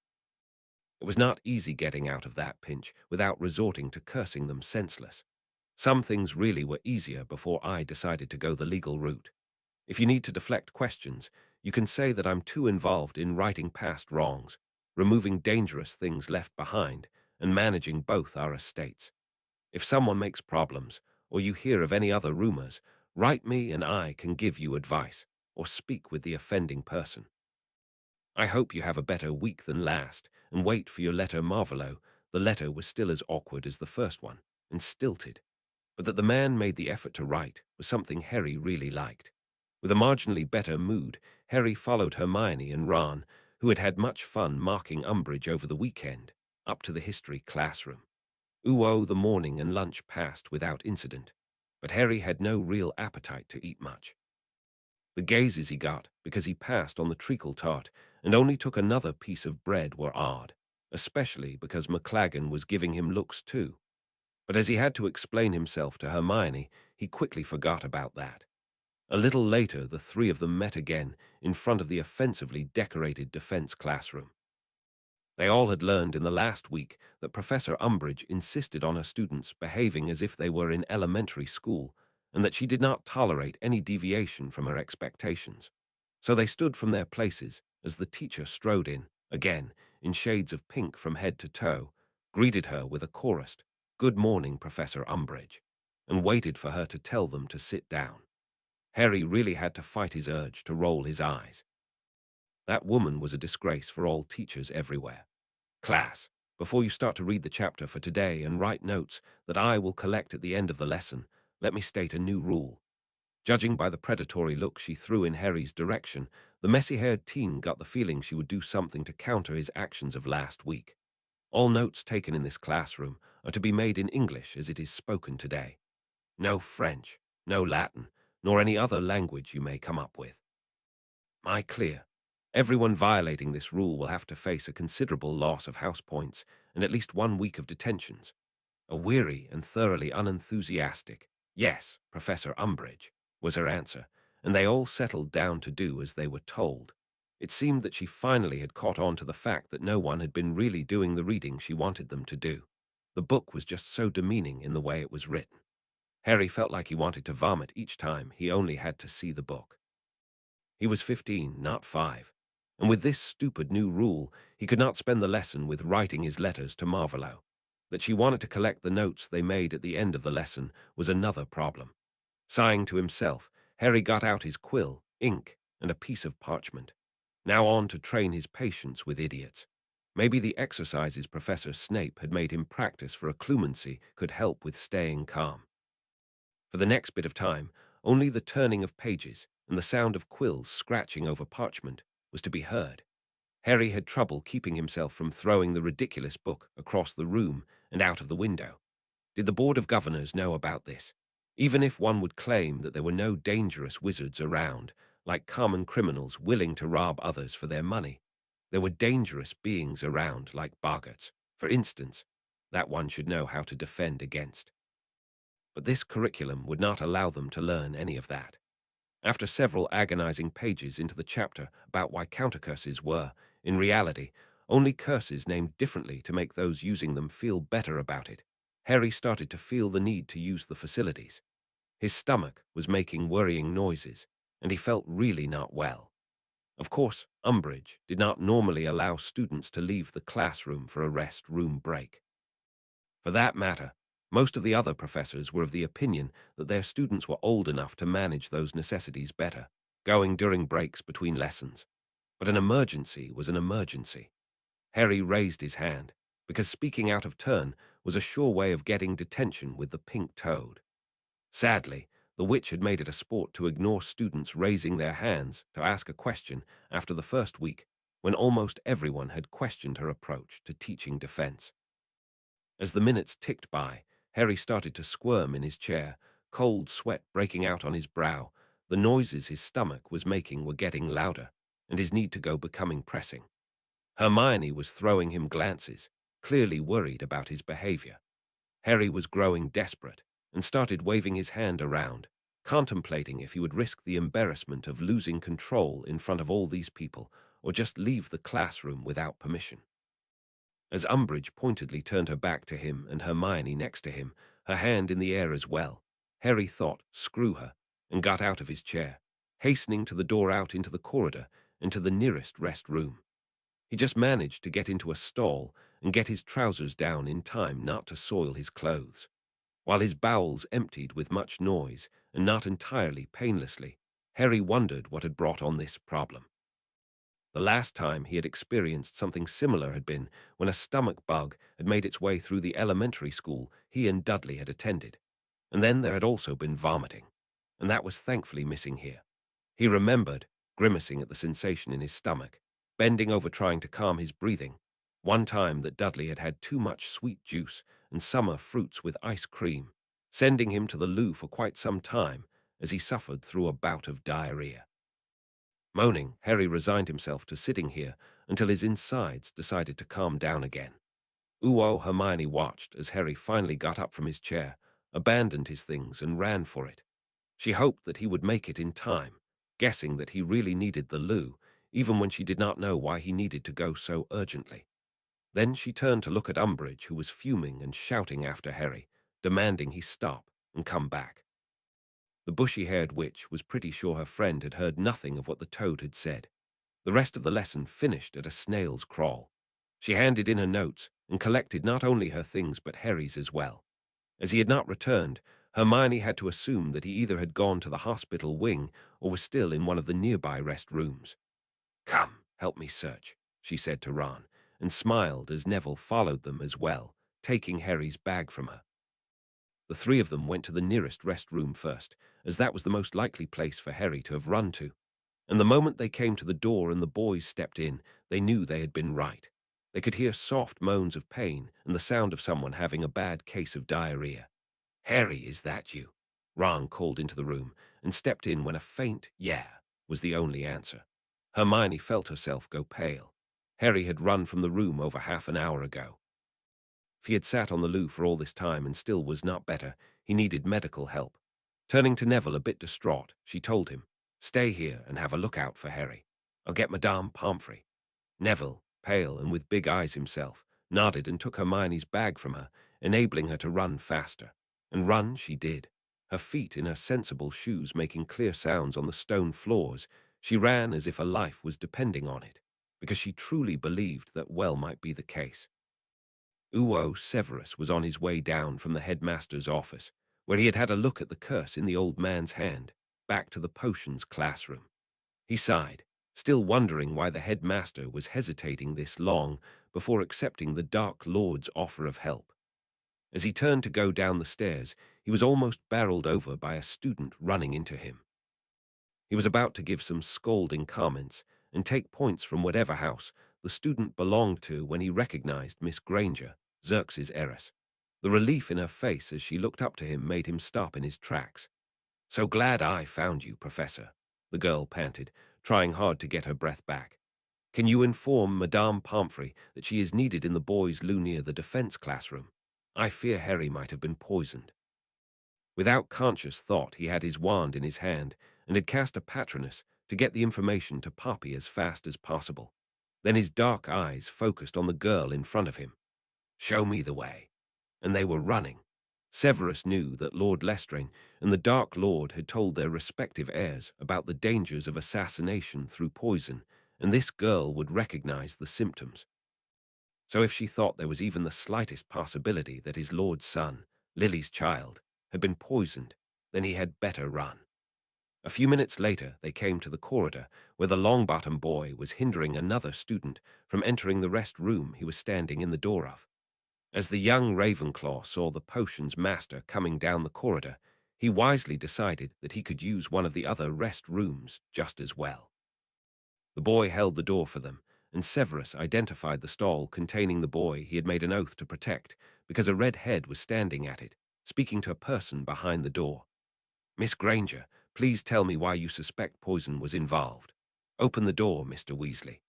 It was not easy getting out of that pinch without resorting to cursing them senseless. Some things really were easier before I decided to go the legal route. If you need to deflect questions, you can say that I'm too involved in righting past wrongs, removing dangerous things left behind, and managing both our estates. If someone makes problems, or you hear of any other rumors, write me and I can give you advice, or speak with the offending person. I hope you have a better week than last, and wait for your letter, Marvolo. The letter was still as awkward as the first one, and stilted, but that the man made the effort to write was something Harry really liked. With a marginally better mood, Harry followed Hermione and Ron, who had had much fun marking Umbridge over the weekend, up to the history classroom. The morning and lunch passed without incident, but Harry had no real appetite to eat much. The gazes he got, because he passed on the treacle tart and only took another piece of bread, were odd, especially because McLaggen was giving him looks too. But as he had to explain himself to Hermione, he quickly forgot about that. A little later, the three of them met again in front of the offensively decorated defense classroom. They all had learned in the last week that Professor Umbridge insisted on her students behaving as if they were in elementary school, and that she did not tolerate any deviation from her expectations. So they stood from their places as the teacher strode in, again, in shades of pink from head to toe, greeted her with a chorused, "Good morning, Professor Umbridge," and waited for her to tell them to sit down. Harry really had to fight his urge to roll his eyes. That woman was a disgrace for all teachers everywhere. Class, before you start to read the chapter for today and write notes that I will collect at the end of the lesson, let me state a new rule. Judging by the predatory look she threw in Harry's direction, the messy-haired teen got the feeling she would do something to counter his actions of last week. All notes taken in this classroom are to be made in English as it is spoken today. No French, no Latin, nor any other language you may come up with. Am I clear? Everyone violating this rule will have to face a considerable loss of house points and at least 1 week of detentions. A weary and thoroughly unenthusiastic, "Yes, Professor Umbridge," was her answer, and they all settled down to do as they were told. It seemed that she finally had caught on to the fact that no one had been really doing the reading she wanted them to do. The book was just so demeaning in the way it was written. Harry felt like he wanted to vomit each time he only had to see the book. He was 15, not 5, and with this stupid new rule, he could not spend the lesson with writing his letters to Marvolo. That she wanted to collect the notes they made at the end of the lesson was another problem. Sighing to himself, Harry got out his quill, ink, and a piece of parchment. Now on to train his patience with idiots. Maybe the exercises Professor Snape had made him practice for occlumency could help with staying calm. For the next bit of time, only the turning of pages and the sound of quills scratching over parchment was to be heard. Harry had trouble keeping himself from throwing the ridiculous book across the room and out of the window. Did the Board of Governors know about this? Even if one would claim that there were no dangerous wizards around, like common criminals willing to rob others for their money, there were dangerous beings around, like boggarts, for instance, that one should know how to defend against. But this curriculum would not allow them to learn any of that. After several agonizing pages into the chapter about why countercurses were, in reality, only curses named differently to make those using them feel better about it, Harry started to feel the need to use the facilities. His stomach was making worrying noises, and he felt really not well. Of course, Umbridge did not normally allow students to leave the classroom for a rest room break. For that matter, most of the other professors were of the opinion that their students were old enough to manage those necessities better, going during breaks between lessons. But an emergency was an emergency. Harry raised his hand, because speaking out of turn was a sure way of getting detention with the pink toad. Sadly, the witch had made it a sport to ignore students raising their hands to ask a question after the first week, when almost everyone had questioned her approach to teaching defense. As the minutes ticked by, Harry started to squirm in his chair, cold sweat breaking out on his brow. The noises his stomach was making were getting louder, and his need to go becoming pressing. Hermione was throwing him glances, clearly worried about his behavior. Harry was growing desperate and started waving his hand around, contemplating if he would risk the embarrassment of losing control in front of all these people or just leave the classroom without permission. As Umbridge pointedly turned her back to him and Hermione next to him, her hand in the air as well, Harry thought, screw her, and got out of his chair, hastening to the door out into the corridor and to the nearest rest room. He just managed to get into a stall and get his trousers down in time not to soil his clothes. While his bowels emptied with much noise and not entirely painlessly, Harry wondered what had brought on this problem. The last time he had experienced something similar had been when a stomach bug had made its way through the elementary school he and Dudley had attended. And then there had also been vomiting, and that was thankfully missing here. He remembered, grimacing at the sensation in his stomach, bending over trying to calm his breathing, one time that Dudley had had too much sweet juice and summer fruits with ice cream, sending him to the loo for quite some time as he suffered through a bout of diarrhea. Moaning, Harry resigned himself to sitting here until his insides decided to calm down again. Hermione watched as Harry finally got up from his chair, abandoned his things, and ran for it. She hoped that he would make it in time, guessing that he really needed the loo, even when she did not know why he needed to go so urgently. Then she turned to look at Umbridge, who was fuming and shouting after Harry, demanding he stop and come back. The bushy-haired witch was pretty sure her friend had heard nothing of what the toad had said. The rest of the lesson finished at a snail's crawl. She handed in her notes and collected not only her things but Harry's as well. As he had not returned, Hermione had to assume that he either had gone to the hospital wing or was still in one of the nearby rest rooms. "Come, help me search," she said to Ron, and smiled as Neville followed them as well, taking Harry's bag from her. The three of them went to the nearest rest room first, as that was the most likely place for Harry to have run to. And the moment they came to the door and the boys stepped in, they knew they had been right. They could hear soft moans of pain and the sound of someone having a bad case of diarrhea. "Harry, is that you?" Ron called into the room and stepped in when a faint "yeah" was the only answer. Hermione felt herself go pale. Harry had run from the room over half an hour ago. If he had sat on the loo for all this time and still was not better, he needed medical help. Turning to Neville a bit distraught, she told him, "Stay here and have a look out for Harry. I'll get Madame Pomfrey." Neville, pale and with big eyes himself, nodded and took Hermione's bag from her, enabling her to run faster. And run she did, her feet in her sensible shoes making clear sounds on the stone floors. She ran as if her life was depending on it, because she truly believed that well might be the case. Severus was on his way down from the headmaster's office, where he had had a look at the curse in the old man's hand, back to the potions classroom. He sighed, still wondering why the headmaster was hesitating this long before accepting the Dark Lord's offer of help. As he turned to go down the stairs, he was almost barreled over by a student running into him. He was about to give some scolding comments and take points from whatever house the student belonged to when he recognized Miss Granger, Xerxes' heiress. The relief in her face as she looked up to him made him stop in his tracks. "So glad I found you, Professor," the girl panted, trying hard to get her breath back. "Can you inform Madame Pomfrey that she is needed in the boys' loo near the defense classroom? I fear Harry might have been poisoned." Without conscious thought, he had his wand in his hand and had cast a patronus to get the information to Poppy as fast as possible. Then his dark eyes focused on the girl in front of him. "Show me the way." And they were running. Severus knew that Lord Lestrade and the Dark Lord had told their respective heirs about the dangers of assassination through poison, and this girl would recognize the symptoms. So if she thought there was even the slightest possibility that his lord's son, Lily's child, had been poisoned, then he had better run. A few minutes later, they came to the corridor where the long-bottom boy was hindering another student from entering the rest room he was standing in the door of. As the young Ravenclaw saw the potion's master coming down the corridor, he wisely decided that he could use one of the other rest rooms just as well. The boy held the door for them, and Severus identified the stall containing the boy he had made an oath to protect, because a red head was standing at it, speaking to a person behind the door. "Miss Granger, please tell me why you suspect poison was involved. Open the door, Mr. Weasley."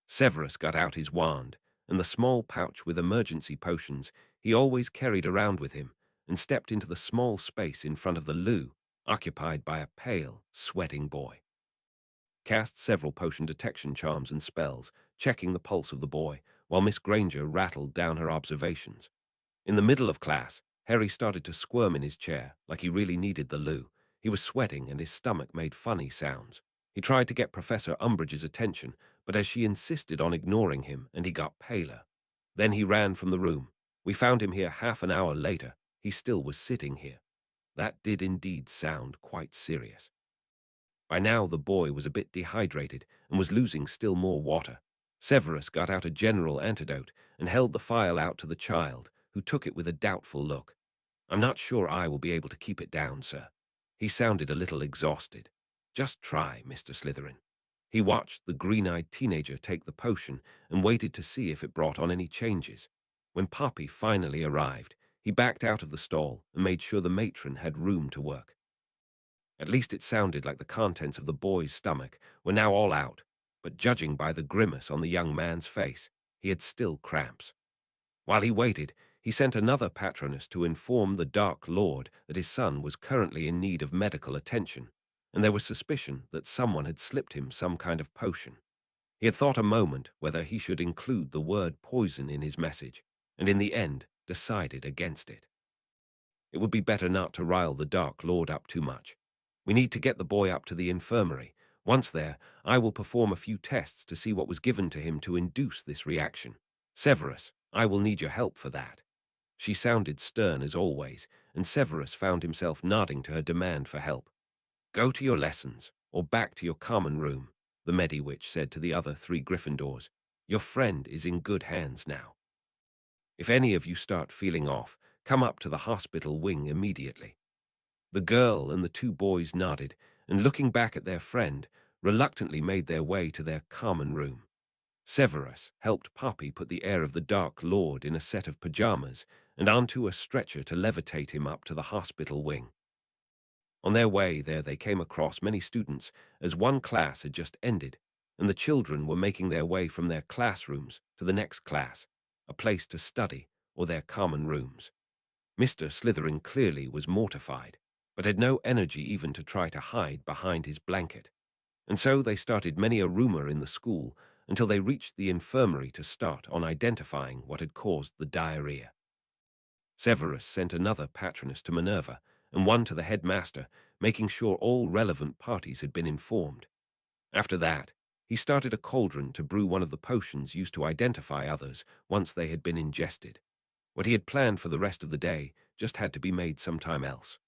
Severus got out his wand, and the small pouch with emergency potions he always carried around with him, and stepped into the small space in front of the loo, occupied by a pale, sweating boy. Cast several potion detection charms and spells, checking the pulse of the boy, while Miss Granger rattled down her observations. In the middle of class, Harry started to squirm in his chair, like he really needed the loo. He was sweating and his stomach made funny sounds. He tried to get Professor Umbridge's attention, but as she insisted on ignoring him, and he got paler. Then he ran from the room. We found him here half an hour later. He still was sitting here. That did indeed sound quite serious. By now the boy was a bit dehydrated and was losing still more water. Severus got out a general antidote and held the phial out to the child, who took it with a doubtful look. "I'm not sure I will be able to keep it down, sir." He sounded a little exhausted. "Just try, Mr. Slytherin." He watched the green-eyed teenager take the potion and waited to see if it brought on any changes. When Poppy finally arrived, he backed out of the stall and made sure the matron had room to work. At least it sounded like the contents of the boy's stomach were now all out, but judging by the grimace on the young man's face, he had still cramps. While he waited, he sent another patronus to inform the Dark Lord that his son was currently in need of medical attention, and there was suspicion that someone had slipped him some kind of potion. He had thought a moment whether he should include the word poison in his message, and in the end decided against it. It would be better not to rile the Dark Lord up too much. We need to get the boy up to the infirmary. Once there, I will perform a few tests to see what was given to him to induce this reaction. Severus, I will need your help for that." She sounded stern as always, and Severus found himself nodding to her demand for help. "Go to your lessons, or back to your common room," the Mediwitch said to the other 3 Gryffindors. "Your friend is in good hands now. If any of you start feeling off, come up to the hospital wing immediately." The girl and the 2 boys nodded, and looking back at their friend, reluctantly made their way to their common room. Severus helped Poppy put the heir of the Dark Lord in a set of pajamas and onto a stretcher to levitate him up to the hospital wing. On their way there they came across many students, as one class had just ended, and the children were making their way from their classrooms to the next class, a place to study, or their common rooms. Mr. Slytherin clearly was mortified, but had no energy even to try to hide behind his blanket. And so they started many a rumor in the school until they reached the infirmary to start on identifying what had caused the diarrhea. Severus sent another patronus to Minerva and one to the headmaster, making sure all relevant parties had been informed. After that, he started a cauldron to brew one of the potions used to identify others once they had been ingested. What he had planned for the rest of the day just had to be made sometime else.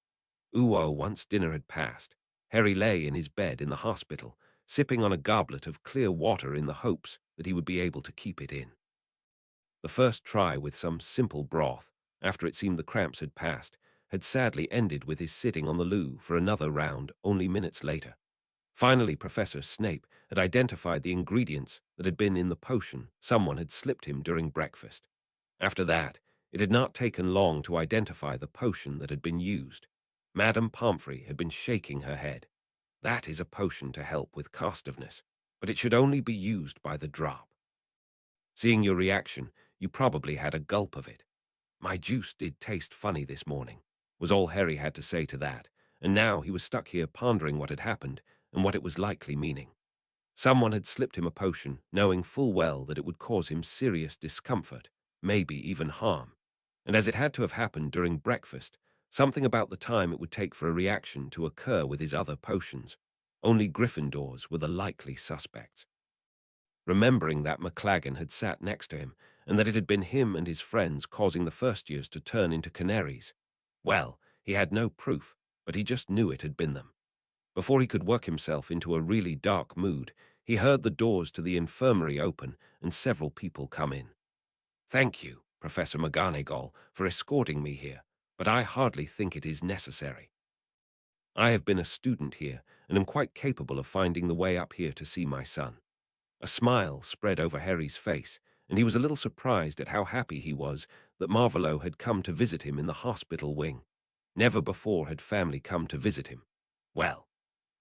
Once dinner had passed, Harry lay in his bed in the hospital, sipping on a goblet of clear water in the hopes that he would be able to keep it in. The first try with some simple broth, after it seemed the cramps had passed, had sadly ended with his sitting on the loo for another round only minutes later. Finally, Professor Snape had identified the ingredients that had been in the potion someone had slipped him during breakfast. After that, it had not taken long to identify the potion that had been used. Madame Pomfrey had been shaking her head. "That is a potion to help with costiveness, but it should only be used by the drop. Seeing your reaction, you probably had a gulp of it." "My juice did taste funny this morning," was all Harry had to say to that, and now he was stuck here pondering what had happened and what it was likely meaning. Someone had slipped him a potion, knowing full well that it would cause him serious discomfort, maybe even harm. And as it had to have happened during breakfast, something about the time it would take for a reaction to occur with his other potions. Only Gryffindors were the likely suspects. Remembering that McLaggen had sat next to him, and that it had been him and his friends causing the first years to turn into canaries. Well, he had no proof, but he just knew it had been them. Before he could work himself into a really dark mood, he heard the doors to the infirmary open and several people come in. "Thank you, Professor McGonagall, for escorting me here, but I hardly think it is necessary. I have been a student here and am quite capable of finding the way up here to see my son." A smile spread over Harry's face, and he was a little surprised at how happy he was that Marvolo had come to visit him in the hospital wing. Never before had family come to visit him. Well,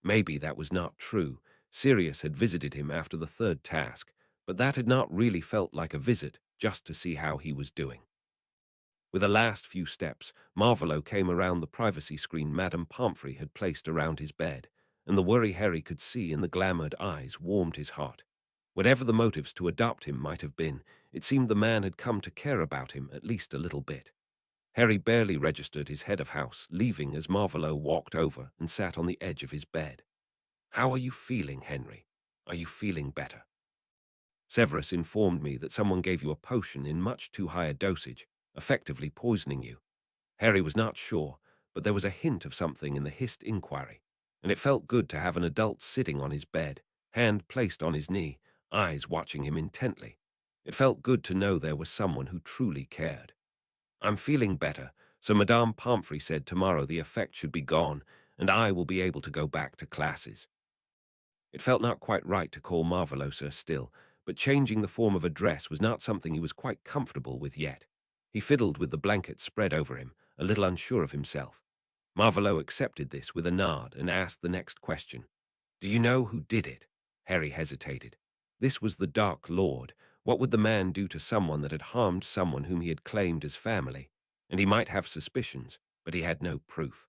maybe that was not true. Sirius had visited him after the third task, but that had not really felt like a visit, just to see how he was doing. With the last few steps, Marvolo came around the privacy screen Madame Pomfrey had placed around his bed, and the worry Harry could see in the glamoured eyes warmed his heart. Whatever the motives to adopt him might have been, it seemed the man had come to care about him at least a little bit. Harry barely registered his head of house, leaving as Marvolo walked over and sat on the edge of his bed. "How are you feeling, Henry? Are you feeling better?" "Severus informed me that someone gave you a potion in much too high a dosage, effectively poisoning you." Harry was not sure, but there was a hint of something in the hissed inquiry, and it felt good to have an adult sitting on his bed, hand placed on his knee, eyes watching him intently. It felt good to know there was someone who truly cared. "I'm feeling better, so Madame Pomfrey said tomorrow the effect should be gone, and I will be able to go back to classes." It felt not quite right to call Marvolo Sir still, but changing the form of address was not something he was quite comfortable with yet. He fiddled with the blanket spread over him, a little unsure of himself. Marvolo accepted this with a nod and asked the next question. "Do you know who did it?" Harry hesitated. This was the Dark Lord. What would the man do to someone that had harmed someone whom he had claimed as family? And he might have suspicions, but he had no proof.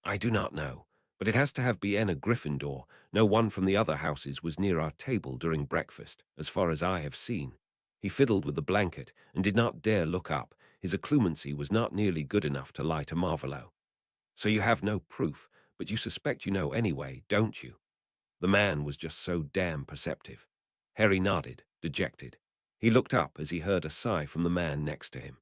"I do not know, but it has to have been a Gryffindor. No one from the other houses was near our table during breakfast, as far as I have seen." He fiddled with the blanket and did not dare look up. His occlumency was not nearly good enough to lie to Marvolo. "So you have no proof, but you suspect you know anyway, don't you?" The man was just so damn perceptive. Harry nodded, dejected. He looked up as he heard a sigh from the man next to him.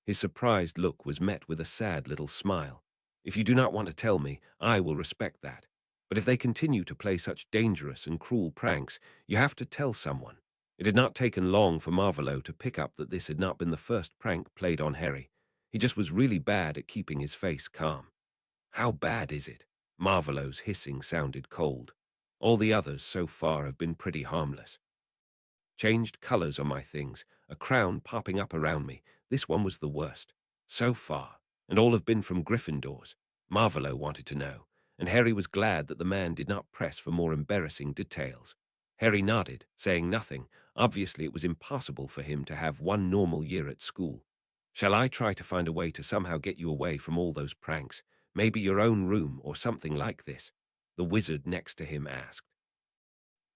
His surprised look was met with a sad little smile. "If you do not want to tell me, I will respect that. But if they continue to play such dangerous and cruel pranks, you have to tell someone." It had not taken long for Marvolo to pick up that this had not been the first prank played on Harry. He just was really bad at keeping his face calm. "How bad is it?" Marvolo's hissing sounded cold. "All the others so far have been pretty harmless. Changed colors on my things, a crown popping up around me. This one was the worst. So far, and all have been from Gryffindors." Marvolo wanted to know, and Harry was glad that the man did not press for more embarrassing details. Harry nodded, saying nothing. Obviously it was impossible for him to have one normal year at school. "Shall I try to find a way to somehow get you away from all those pranks? Maybe your own room or something like this?" the wizard next to him asked.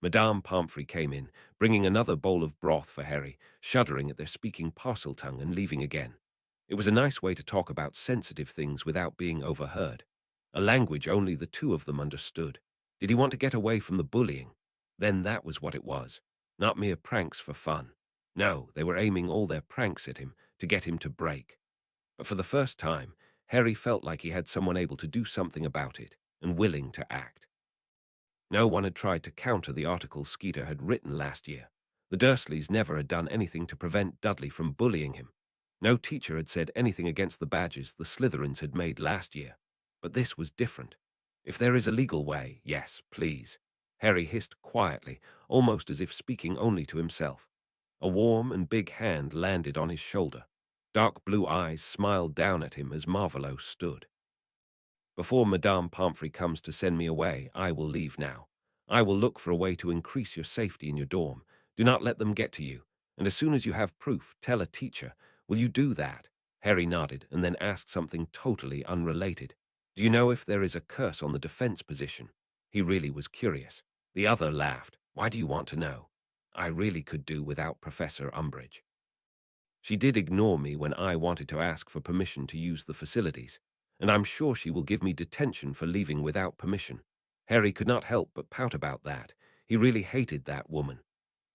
Madame Pomfrey came in, bringing another bowl of broth for Harry, shuddering at their speaking Parseltongue and leaving again. It was a nice way to talk about sensitive things without being overheard. A language only the two of them understood. Did he want to get away from the bullying? Then that was what it was. Not mere pranks for fun. No, they were aiming all their pranks at him to get him to break. But for the first time, Harry felt like he had someone able to do something about it and willing to act. No one had tried to counter the article Skeeter had written last year. The Dursleys never had done anything to prevent Dudley from bullying him. No teacher had said anything against the badges the Slytherins had made last year. But this was different. "If there is a legal way, yes, please," Harry hissed quietly, almost as if speaking only to himself. A warm and big hand landed on his shoulder. Dark blue eyes smiled down at him as Marvolo stood. "Before Madame Pomfrey comes to send me away, I will leave now. I will look for a way to increase your safety in your dorm. Do not let them get to you. And as soon as you have proof, tell a teacher. Will you do that?" Harry nodded and then asked something totally unrelated. Do you know if there is a curse on the defense position? He really was curious. The other laughed. Why do you want to know? I really could do without Professor Umbridge. She did ignore me when I wanted to ask for permission to use the facilities, and I'm sure she will give me detention for leaving without permission. Harry could not help but pout about that. He really hated that woman.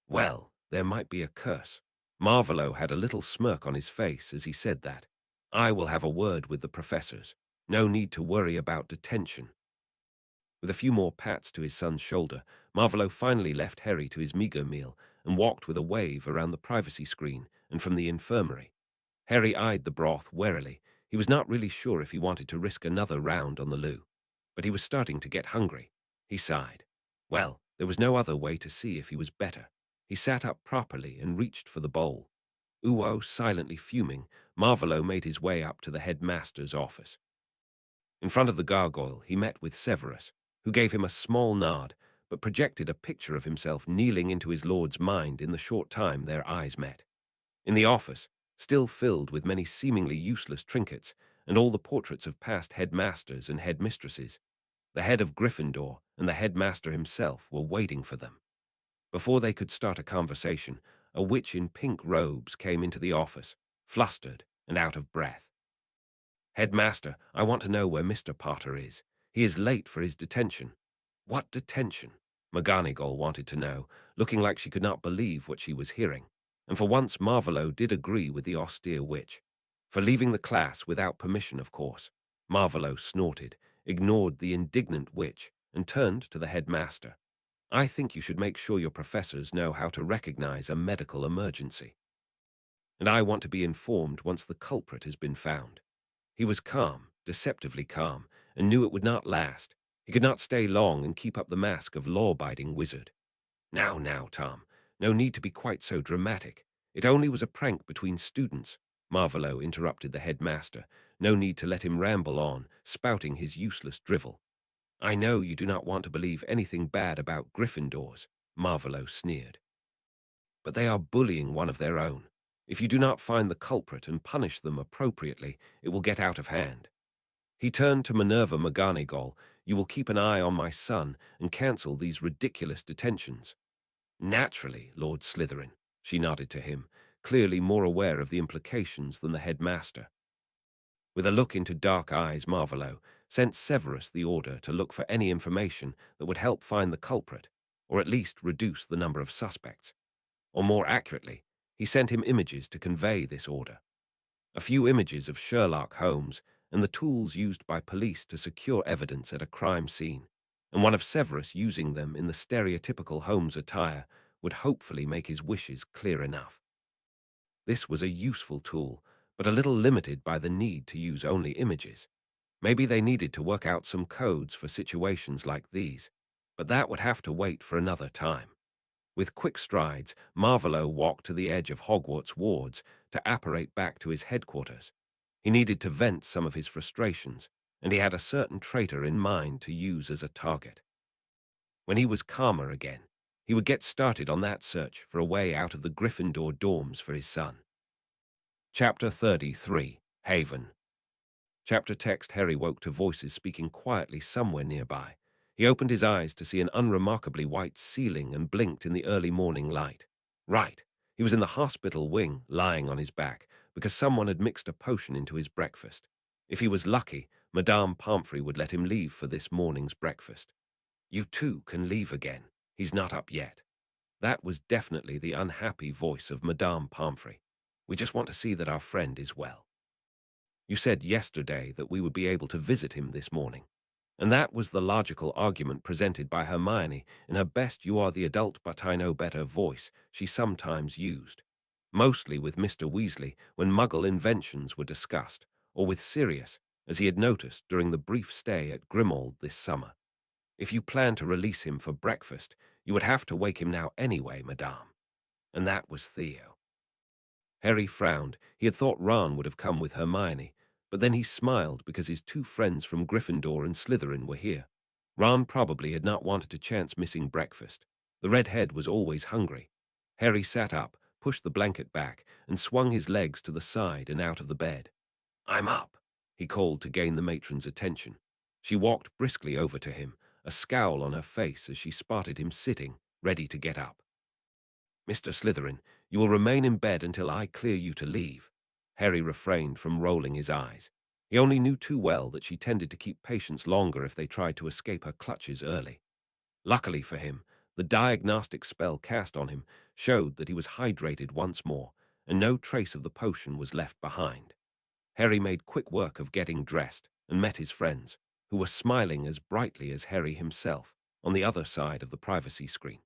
Well, there might be a curse. Marvolo had a little smirk on his face as he said that. I will have a word with the professors. No need to worry about detention. With a few more pats to his son's shoulder, Marvolo finally left Harry to his meager meal and walked with a wave around the privacy screen and from the infirmary. Harry eyed the broth warily. He was not really sure if he wanted to risk another round on the loo, but he was starting to get hungry. He sighed. Well, there was no other way to see if he was better. He sat up properly and reached for the bowl. Uo silently fuming, Marvolo made his way up to the headmaster's office. In front of the gargoyle, he met with Severus, who gave him a small nod, but projected a picture of himself kneeling into his lord's mind in the short time their eyes met. In the office, still filled with many seemingly useless trinkets and all the portraits of past headmasters and headmistresses, the head of Gryffindor and the headmaster himself were waiting for them. Before they could start a conversation, a witch in pink robes came into the office, flustered and out of breath. Headmaster, I want to know where Mr. Potter is. He is late for his detention. What detention? McGonagall wanted to know, looking like she could not believe what she was hearing. And for once Marvolo did agree with the austere witch. For leaving the class without permission, of course. Marvolo snorted, ignored the indignant witch, and turned to the headmaster. I think you should make sure your professors know how to recognize a medical emergency. And I want to be informed once the culprit has been found. He was calm, deceptively calm, and knew it would not last. He could not stay long and keep up the mask of law-abiding wizard. Now, Tom, no need to be quite so dramatic. It only was a prank between students. Marvolo interrupted the headmaster. No need to let him ramble on, spouting his useless drivel. I know you do not want to believe anything bad about Gryffindors, Marvolo sneered. But they are bullying one of their own. If you do not find the culprit and punish them appropriately, it will get out of hand. He turned to Minerva McGonagall. You will keep an eye on my son and cancel these ridiculous detentions. Naturally, Lord Slytherin, she nodded to him, clearly more aware of the implications than the headmaster. With a look into dark eyes, Marvolo sent Severus the order to look for any information that would help find the culprit, or at least reduce the number of suspects. Or more accurately, he sent him images to convey this order. A few images of Sherlock Holmes and the tools used by police to secure evidence at a crime scene, and one of Severus using them in the stereotypical Holmes attire would hopefully make his wishes clear enough. This was a useful tool, but a little limited by the need to use only images. Maybe they needed to work out some codes for situations like these, but that would have to wait for another time. With quick strides, Marvolo walked to the edge of Hogwarts wards to apparate back to his headquarters. He needed to vent some of his frustrations, and he had a certain traitor in mind to use as a target. When he was calmer again, he would get started on that search for a way out of the Gryffindor dorms for his son. Chapter 33, Haven. Chapter text. Harry woke to voices speaking quietly somewhere nearby. He opened his eyes to see an unremarkably white ceiling and blinked in the early morning light. Right. He was in the hospital wing, lying on his back, because someone had mixed a potion into his breakfast. If he was lucky, Madame Pomfrey would let him leave for this morning's breakfast. You too can leave again. He's not up yet. That was definitely the unhappy voice of Madame Pomfrey. We just want to see that our friend is well. You said yesterday that we would be able to visit him this morning. And that was the logical argument presented by Hermione in her best "you are the adult but I know better" voice she sometimes used. Mostly with Mr. Weasley when Muggle inventions were discussed, or with Sirius, as he had noticed during the brief stay at Grimmauld this summer. If you plan to release him for breakfast, you would have to wake him now anyway, Madame. And that was Theo. Harry frowned. He had thought Ron would have come with Hermione, but then he smiled because his two friends from Gryffindor and Slytherin were here. Ron probably had not wanted to chance missing breakfast. The redhead was always hungry. Harry sat up, pushed the blanket back, and swung his legs to the side and out of the bed. I'm up, he called to gain the matron's attention. She walked briskly over to him, a scowl on her face as she spotted him sitting, ready to get up. "Mr. Slytherin, you will remain in bed until I clear you to leave." Harry refrained from rolling his eyes. He only knew too well that she tended to keep patients longer if they tried to escape her clutches early. Luckily for him, the diagnostic spell cast on him showed that he was hydrated once more, and no trace of the potion was left behind. Harry made quick work of getting dressed and met his friends, who were smiling as brightly as Harry himself, on the other side of the privacy screen.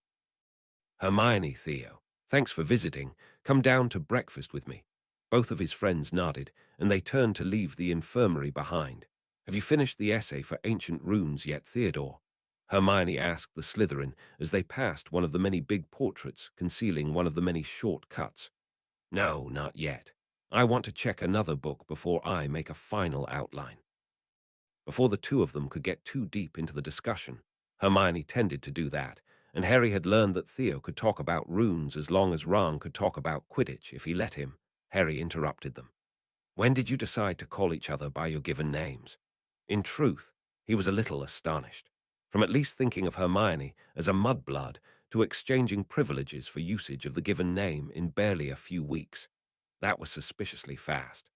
"Hermione, Theo, thanks for visiting. Come down to breakfast with me." Both of his friends nodded, and they turned to leave the infirmary behind. "Have you finished the essay for ancient runes yet, Theodore?" Hermione asked the Slytherin as they passed one of the many big portraits concealing one of the many short cuts. "No, not yet. I want to check another book before I make a final outline." Before the two of them could get too deep into the discussion, Hermione tended to do that, and Harry had learned that Theo could talk about runes as long as Ron could talk about Quidditch if he let him. Harry interrupted them. "When did you decide to call each other by your given names?" In truth, he was a little astonished, from at least thinking of Hermione as a mudblood to exchanging privileges for usage of the given name in barely a few weeks. That was suspiciously fast.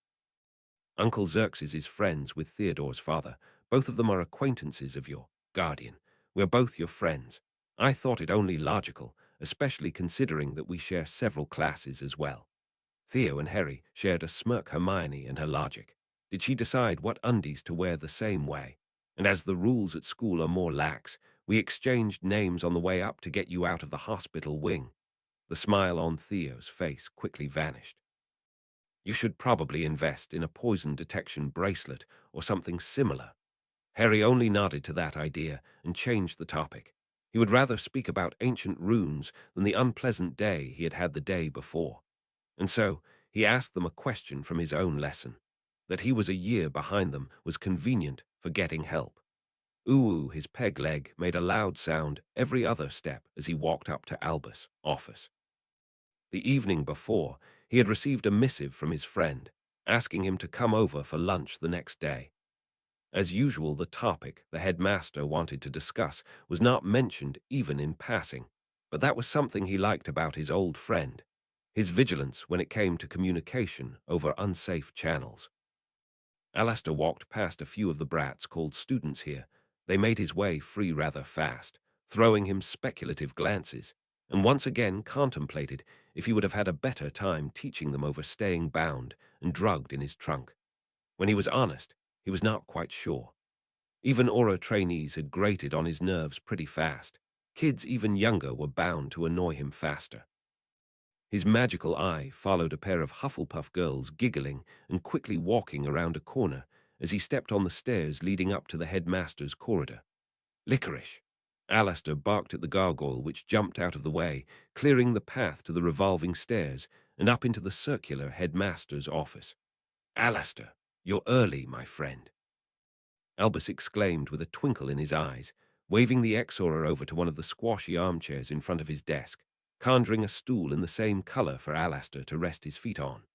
"Uncle Xerxes is friends with Theodore's father. Both of them are acquaintances of your guardian. We're both your friends. I thought it only logical, especially considering that we share several classes as well." Theo and Harry shared a smirk Hermione and her logic. Did she decide what undies to wear the same way? And as the rules at school are more lax, we exchanged names on the way up to get you out of the hospital wing. The smile on Theo's face quickly vanished. "You should probably invest in a poison detection bracelet or something similar." Harry only nodded to that idea and changed the topic. He would rather speak about ancient runes than the unpleasant day he had had the day before. And so he asked them a question from his own lesson. That he was a year behind them was convenient for getting help. Ooh, his peg leg made a loud sound every other step as he walked up to Albus' office. The evening before, he had received a missive from his friend, asking him to come over for lunch the next day. As usual, the topic the headmaster wanted to discuss was not mentioned even in passing, but that was something he liked about his old friend, his vigilance when it came to communication over unsafe channels. Alastor walked past a few of the brats called students here. They made his way free rather fast, throwing him speculative glances, and once again contemplated if he would have had a better time teaching them over staying bound and drugged in his trunk. When he was honest, he was not quite sure. Even Aura trainees had grated on his nerves pretty fast. Kids even younger were bound to annoy him faster. His magical eye followed a pair of Hufflepuff girls giggling and quickly walking around a corner as he stepped on the stairs leading up to the headmaster's corridor. "Licorice!" Alastor barked at the gargoyle which jumped out of the way, clearing the path to the revolving stairs and up into the circular headmaster's office. "Alastor, you're early, my friend." Albus exclaimed with a twinkle in his eyes, waving the Exora over to one of the squashy armchairs in front of his desk, conjuring a stool in the same color for Alastor to rest his feet on.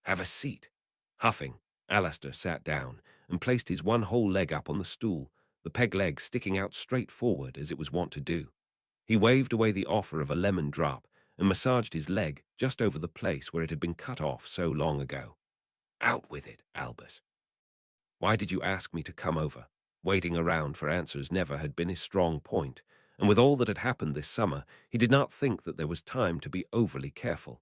"Have a seat." Huffing, Alastor sat down and placed his one whole leg up on the stool, the peg leg sticking out straight forward as it was wont to do. He waved away the offer of a lemon drop and massaged his leg just over the place where it had been cut off so long ago. "Out with it, Albus. Why did you ask me to come over?" Waiting around for answers never had been his strong point, and with all that had happened this summer, he did not think that there was time to be overly careful.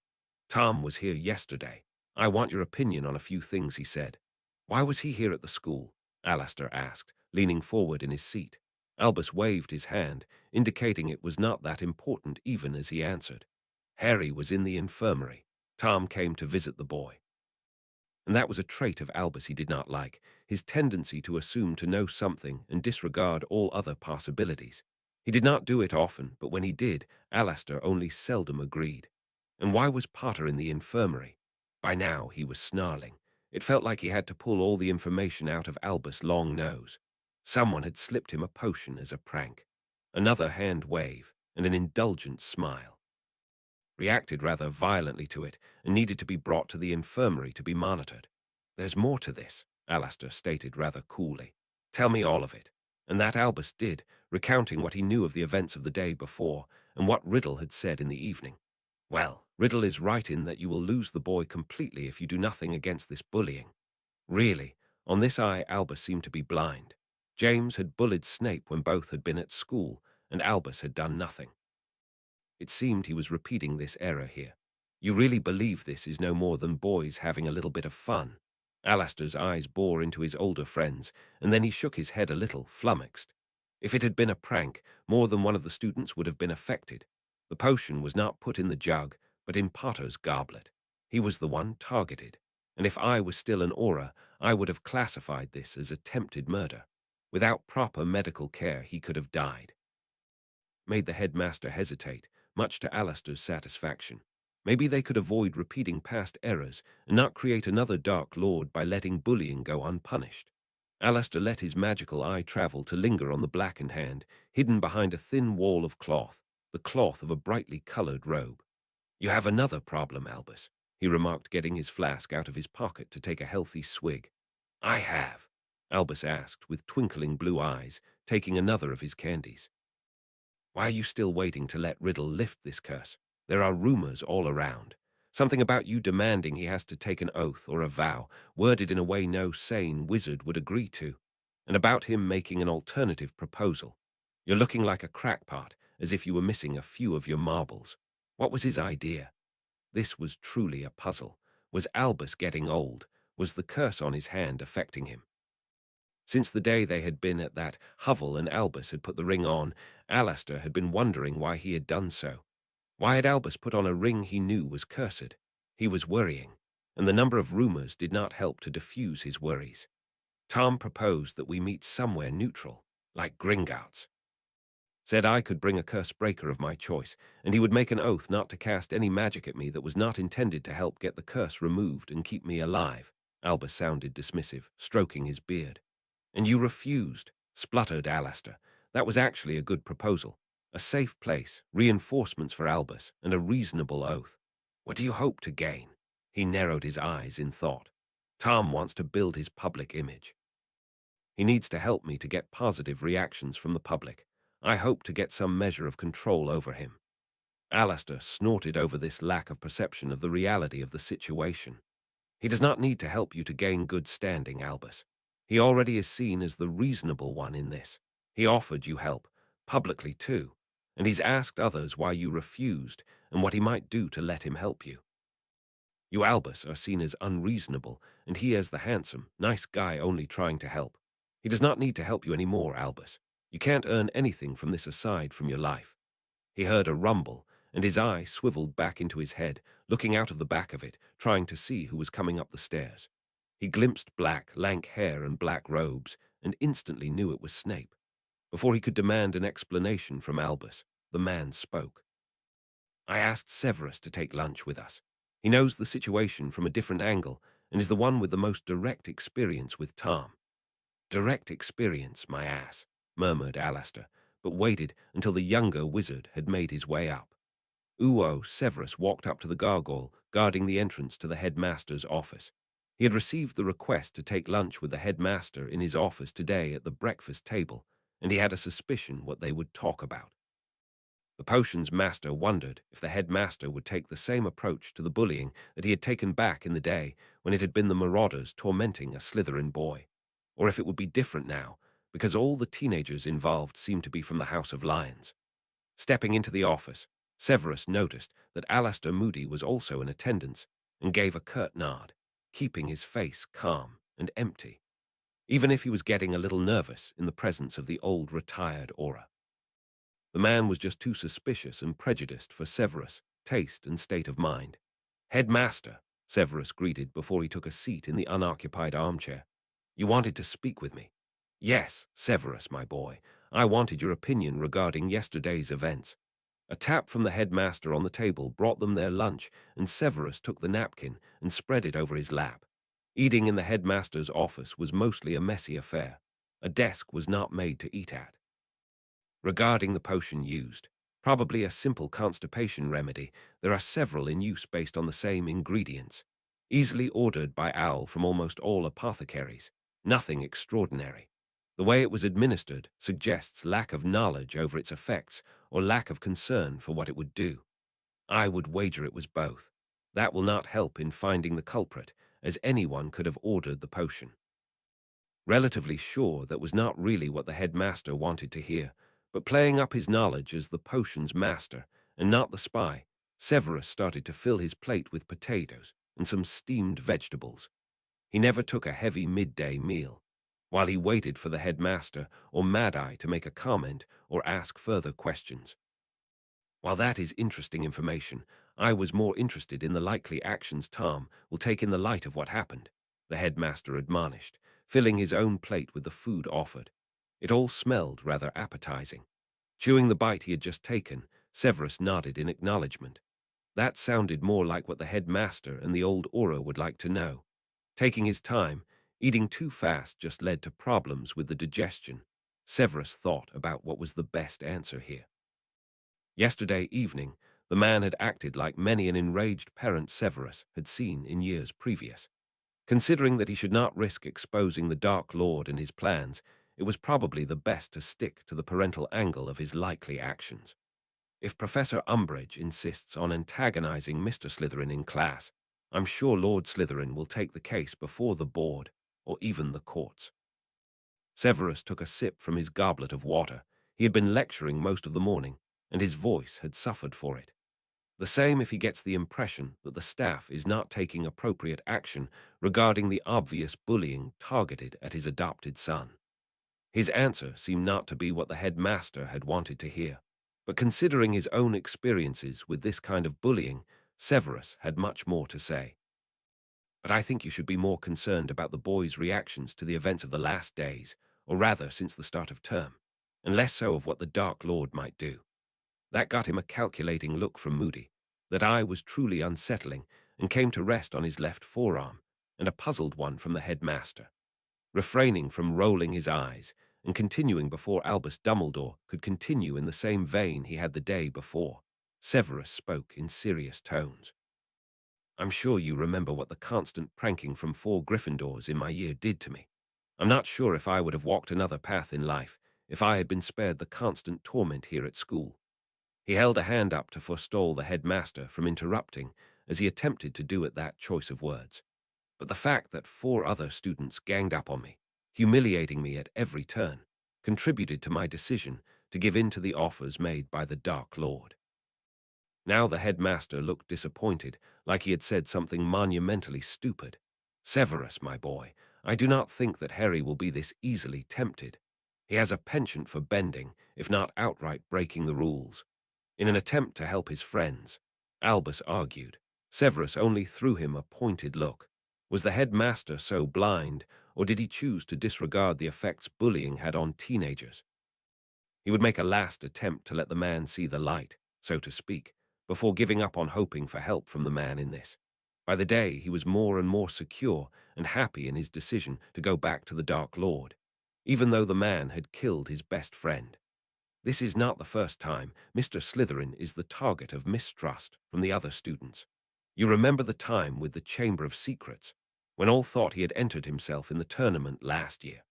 "Tom was here yesterday. I want your opinion on a few things," he said. "Why was he here at the school?" Alastor asked, leaning forward in his seat. Albus waved his hand, indicating it was not that important even as he answered. "Harry was in the infirmary. Tom came to visit the boy." And that was a trait of Albus he did not like, his tendency to assume to know something and disregard all other possibilities. He did not do it often, but when he did, Alastor only seldom agreed. And why was Potter in the infirmary? By now he was snarling. It felt like he had to pull all the information out of Albus' long nose. Someone had slipped him a potion as a prank. Another hand wave and an indulgent smile. Reacted rather violently to it and needed to be brought to the infirmary to be monitored. "There's more to this," Alastor stated rather coolly. Tell me all of it. And that Albus did, recounting what he knew of the events of the day before and what Riddle had said in the evening. Well, Riddle is right in that you will lose the boy completely if you do nothing against this bullying. Really, on this eye Albus seemed to be blind. James had bullied Snape when both had been at school, and Albus had done nothing. It seemed he was repeating this error here. You really believe this is no more than boys having a little bit of fun? Alistair's eyes bore into his older friends, and then he shook his head a little, flummoxed. If it had been a prank, more than one of the students would have been affected. The potion was not put in the jug, but in Potter's goblet. He was the one targeted, and if I was still an aura, I would have classified this as attempted murder. Without proper medical care, he could have died. Made the headmaster hesitate, much to Alistair's satisfaction. Maybe they could avoid repeating past errors and not create another Dark Lord by letting bullying go unpunished. Alistair let his magical eye travel to linger on the blackened hand, hidden behind a thin wall of cloth, the cloth of a brightly colored robe. You have another problem, Albus, he remarked, getting his flask out of his pocket to take a healthy swig. I have, Albus asked with twinkling blue eyes, taking another of his candies. Why are you still waiting to let Riddle lift this curse? There are rumors all around. Something about you demanding he has to take an oath or a vow, worded in a way no sane wizard would agree to, and about him making an alternative proposal. You're looking like a crackpot, as if you were missing a few of your marbles. What was his idea? This was truly a puzzle. Was Albus getting old? Was the curse on his hand affecting him? Since the day they had been at that hovel and Albus had put the ring on, Alistair had been wondering why he had done so. Why had Albus put on a ring he knew was cursed? He was worrying, and the number of rumors did not help to diffuse his worries. Tom proposed that we meet somewhere neutral, like Gringotts. Said I could bring a curse breaker of my choice, and he would make an oath not to cast any magic at me that was not intended to help get the curse removed and keep me alive. Albus sounded dismissive, stroking his beard. And you refused, spluttered Alistair. That was actually a good proposal. A safe place, reinforcements for Albus, and a reasonable oath. What do you hope to gain? He narrowed his eyes in thought. Tom wants to build his public image. He needs to help me to get positive reactions from the public. I hope to get some measure of control over him. Alistair snorted over this lack of perception of the reality of the situation. He does not need to help you to gain good standing, Albus. He already is seen as the reasonable one in this. He offered you help, publicly too, and he's asked others why you refused and what he might do to let him help you. You, Albus, are seen as unreasonable, and he as the handsome, nice guy only trying to help. He does not need to help you any more, Albus. You can't earn anything from this aside from your life. He heard a rumble, and his eye swiveled back into his head, looking out of the back of it, trying to see who was coming up the stairs. He glimpsed black, lank hair and black robes, and instantly knew it was Snape. Before he could demand an explanation from Albus, the man spoke. I asked Severus to take lunch with us. He knows the situation from a different angle, and is the one with the most direct experience with Tom. Direct experience, my ass, murmured Alistair, but waited until the younger wizard had made his way up. Severus walked up to the gargoyle, guarding the entrance to the headmaster's office. He had received the request to take lunch with the headmaster in his office today at the breakfast table, and he had a suspicion what they would talk about. The potions master wondered if the headmaster would take the same approach to the bullying that he had taken back in the day when it had been the marauders tormenting a Slytherin boy, or if it would be different now, because all the teenagers involved seemed to be from the House of Lions. Stepping into the office, Severus noticed that Alistair Moody was also in attendance and gave a curt nod, keeping his face calm and empty, even if he was getting a little nervous in the presence of the old retired aura. The man was just too suspicious and prejudiced for Severus' taste and state of mind. Headmaster, Severus greeted before he took a seat in the unoccupied armchair. You wanted to speak with me? Yes, Severus, my boy. I wanted your opinion regarding yesterday's events. A tap from the headmaster on the table brought them their lunch, and Severus took the napkin and spread it over his lap. Eating in the headmaster's office was mostly a messy affair. A desk was not made to eat at. Regarding the potion used, probably a simple constipation remedy, there are several in use based on the same ingredients. Easily ordered by Owl from almost all apothecaries. Nothing extraordinary. The way it was administered suggests lack of knowledge over its effects or lack of concern for what it would do. I would wager it was both. That will not help in finding the culprit, as anyone could have ordered the potion. Relatively sure that was not really what the headmaster wanted to hear, but playing up his knowledge as the potion's master and not the spy, Severus started to fill his plate with potatoes and some steamed vegetables. He never took a heavy midday meal. While he waited for the headmaster or Mad-Eye to make a comment or ask further questions. While that is interesting information, I was more interested in the likely actions Tom will take in the light of what happened, the headmaster admonished, filling his own plate with the food offered. It all smelled rather appetizing. Chewing the bite he had just taken, Severus nodded in acknowledgement. That sounded more like what the headmaster and the old Aura would like to know. Taking his time, eating too fast just led to problems with the digestion. Severus thought about what was the best answer here. Yesterday evening, the man had acted like many an enraged parent Severus had seen in years previous. Considering that he should not risk exposing the Dark Lord and his plans, it was probably the best to stick to the parental angle of his likely actions. If Professor Umbridge insists on antagonizing Mr. Slytherin in class, I'm sure Lord Slytherin will take the case before the board or even the courts. Severus took a sip from his goblet of water. He had been lecturing most of the morning, and his voice had suffered for it. The same if he gets the impression that the staff is not taking appropriate action regarding the obvious bullying targeted at his adopted son. His answer seemed not to be what the headmaster had wanted to hear, but considering his own experiences with this kind of bullying, Severus had much more to say. But I think you should be more concerned about the boys' reactions to the events of the last days, or rather since the start of term, and less so of what the Dark Lord might do. That got him a calculating look from Moody. That eye was truly unsettling and came to rest on his left forearm, and a puzzled one from the headmaster. Refraining from rolling his eyes and continuing before Albus Dumbledore could continue in the same vein he had the day before, Severus spoke in serious tones. I'm sure you remember what the constant pranking from 4 Gryffindors in my year did to me. I'm not sure if I would have walked another path in life if I had been spared the constant torment here at school. He held a hand up to forestall the headmaster from interrupting as he attempted to do at that choice of words. But the fact that 4 other students ganged up on me, humiliating me at every turn, contributed to my decision to give in to the offers made by the Dark Lord. Now the headmaster looked disappointed, like he had said something monumentally stupid. Severus, my boy, I do not think that Harry will be this easily tempted. He has a penchant for bending, if not outright breaking the rules. In an attempt to help his friends, Albus argued. Severus only threw him a pointed look. Was the headmaster so blind, or did he choose to disregard the effects bullying had on teenagers? He would make a last attempt to let the man see the light, so to speak, before giving up on hoping for help from the man in this. By the day, he was more and more secure and happy in his decision to go back to the Dark Lord, even though the man had killed his best friend. This is not the first time Mr. Slytherin is the target of mistrust from the other students. You remember the time with the Chamber of Secrets, when all thought he had entered himself in the tournament last year.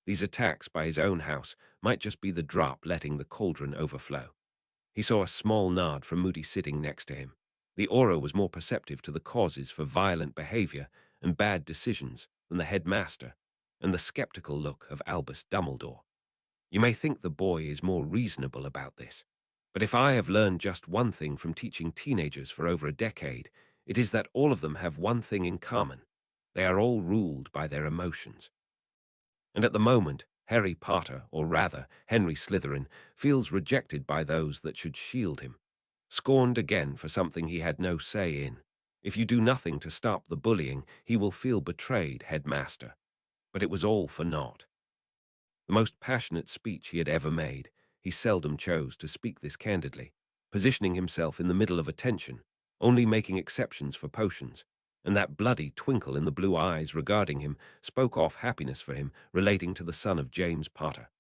These attacks by his own house might just be the drop letting the cauldron overflow. He saw a small nod from Moody sitting next to him. The aura was more perceptive to the causes for violent behavior and bad decisions than the headmaster, and the skeptical look of Albus Dumbledore. You may think the boy is more reasonable about this, but if I have learned just one thing from teaching teenagers for over a decade, it is that all of them have one thing in common. They are all ruled by their emotions. And at the moment, Harry Potter, or rather, Henry Slytherin, feels rejected by those that should shield him, scorned again for something he had no say in. If you do nothing to stop the bullying, he will feel betrayed, headmaster. But it was all for naught. The most passionate speech he had ever made, he seldom chose to speak this candidly, positioning himself in the middle of attention, only making exceptions for potions, and that bloody twinkle in the blue eyes regarding him spoke off happiness for him relating to the son of James Potter.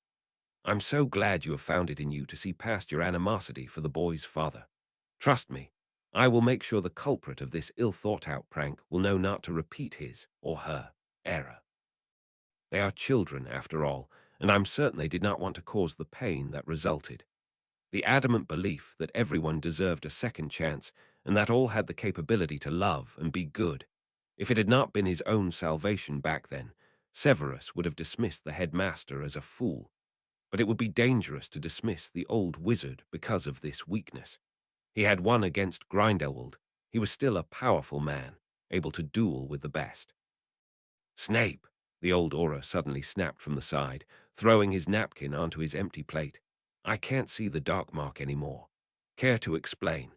I'm so glad you have found it in you to see past your animosity for the boy's father. Trust me, I will make sure the culprit of this ill-thought-out prank will know not to repeat his or her error. They are children, after all, and I'm certain they did not want to cause the pain that resulted. The adamant belief that everyone deserved a second chance and that all had the capability to love and be good. If it had not been his own salvation back then, Severus would have dismissed the headmaster as a fool. But it would be dangerous to dismiss the old wizard because of this weakness. He had won against Grindelwald. He was still a powerful man, able to duel with the best. Snape! The old aura suddenly snapped from the side, throwing his napkin onto his empty plate. I can't see the dark mark anymore. Care to explain?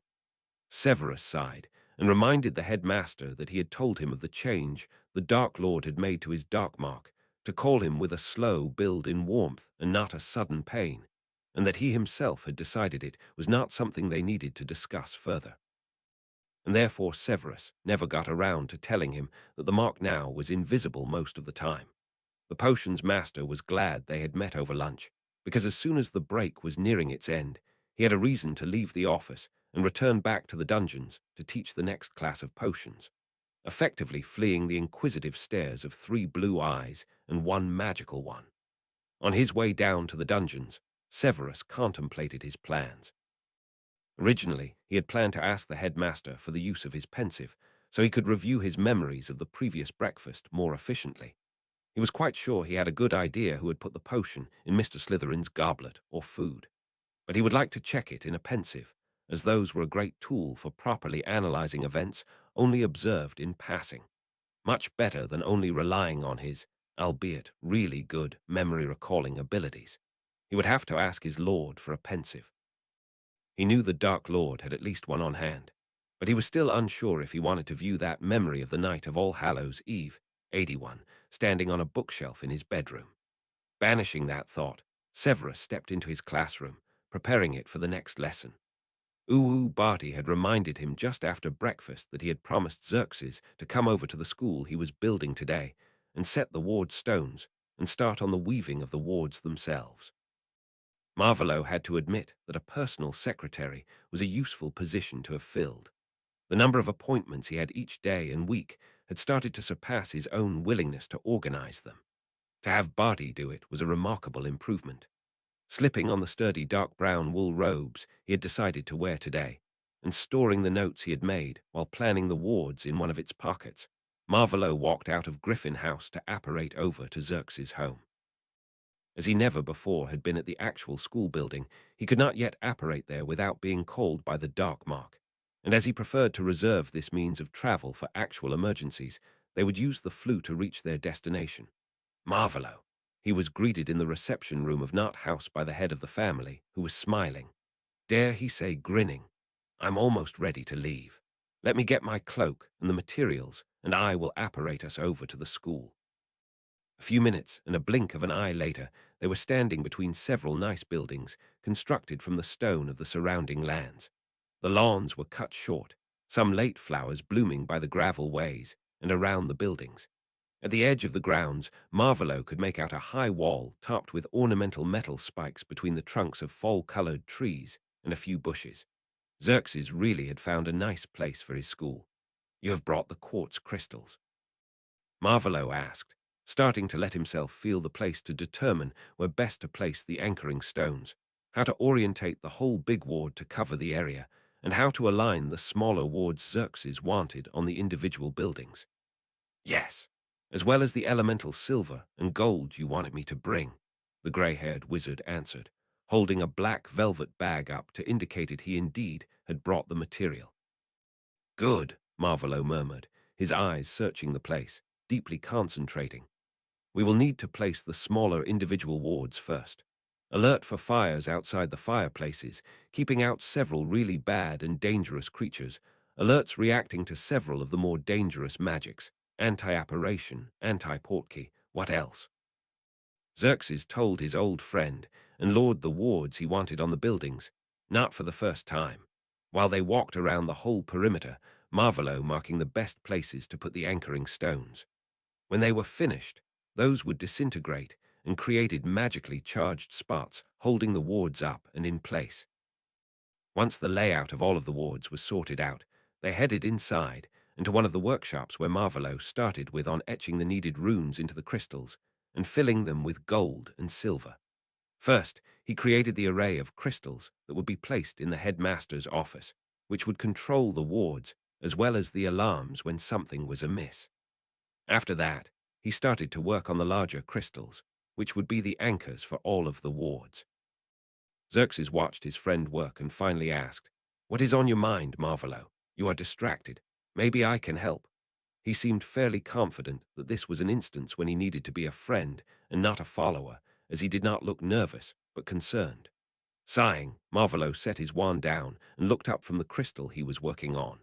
Severus sighed, and reminded the headmaster that he had told him of the change the Dark Lord had made to his dark mark, to call him with a slow build in warmth and not a sudden pain, and that he himself had decided it was not something they needed to discuss further. And therefore Severus never got around to telling him that the mark now was invisible most of the time. The potion's master was glad they had met over lunch, because as soon as the break was nearing its end, he had a reason to leave the office and return back to the dungeons to teach the next class of potions, effectively fleeing the inquisitive stares of 3 blue eyes and 1 magical one. On his way down to the dungeons, Severus contemplated his plans. Originally, he had planned to ask the headmaster for the use of his pensieve, so he could review his memories of the previous breakfast more efficiently. He was quite sure he had a good idea who had put the potion in Mr. Slytherin's goblet or food, but he would like to check it in a pensieve, as those were a great tool for properly analyzing events only observed in passing. Much better than only relying on his, albeit really good, memory-recalling abilities. He would have to ask his lord for a pensieve. He knew the Dark Lord had at least one on hand, but he was still unsure if he wanted to view that memory of the night of All Hallows' Eve, 81, standing on a bookshelf in his bedroom. Banishing that thought, Severus stepped into his classroom, preparing it for the next lesson. Uwu Barty had reminded him just after breakfast that he had promised Xerxes to come over to the school he was building today and set the ward stones and start on the weaving of the wards themselves. Marvolo had to admit that a personal secretary was a useful position to have filled. The number of appointments he had each day and week had started to surpass his own willingness to organize them. To have Barty do it was a remarkable improvement. Slipping on the sturdy dark brown wool robes he had decided to wear today, and storing the notes he had made while planning the wards in one of its pockets, Marvolo walked out of Griffin House to apparate over to Xerxes' home. As he never before had been at the actual school building, he could not yet apparate there without being called by the dark mark, and as he preferred to reserve this means of travel for actual emergencies, they would use the flue to reach their destination. Marvolo! He was greeted in the reception room of Knot House by the head of the family, who was smiling. Dare he say grinning, I'm almost ready to leave. Let me get my cloak and the materials, and I will apparate us over to the school. A few minutes and a blink of an eye later, they were standing between several nice buildings constructed from the stone of the surrounding lands. The lawns were cut short, some late flowers blooming by the gravel ways and around the buildings. At the edge of the grounds, Marvolo could make out a high wall topped with ornamental metal spikes between the trunks of fall-colored trees and a few bushes. Xerxes really had found a nice place for his school. You have brought the quartz crystals? Marvolo asked, starting to let himself feel the place to determine where best to place the anchoring stones, how to orientate the whole big ward to cover the area, and how to align the smaller wards Xerxes wanted on the individual buildings. Yes, as well as the elemental silver and gold you wanted me to bring, the gray-haired wizard answered, holding a black velvet bag up to indicate he indeed had brought the material. Good, Marvolo murmured, his eyes searching the place, deeply concentrating. We will need to place the smaller individual wards first. Alert for fires outside the fireplaces, keeping out several really bad and dangerous creatures, alerts reacting to several of the more dangerous magics, anti-apparition, anti-portkey, what else? Xerxes told his old friend and lord the wards he wanted on the buildings, not for the first time, while they walked around the whole perimeter, Marvolo marking the best places to put the anchoring stones. When they were finished, those would disintegrate and created magically charged spots holding the wards up and in place. Once the layout of all of the wards was sorted out, they headed inside into one of the workshops where Marvolo started with on etching the needed runes into the crystals and filling them with gold and silver. First, he created the array of crystals that would be placed in the headmaster's office, which would control the wards as well as the alarms when something was amiss. After that, he started to work on the larger crystals, which would be the anchors for all of the wards. Xerxes watched his friend work and finally asked, "What is on your mind, Marvolo? You are distracted. Maybe I can help." He seemed fairly confident that this was an instance when he needed to be a friend and not a follower, as he did not look nervous, but concerned. Sighing, Marvolo set his wand down and looked up from the crystal he was working on.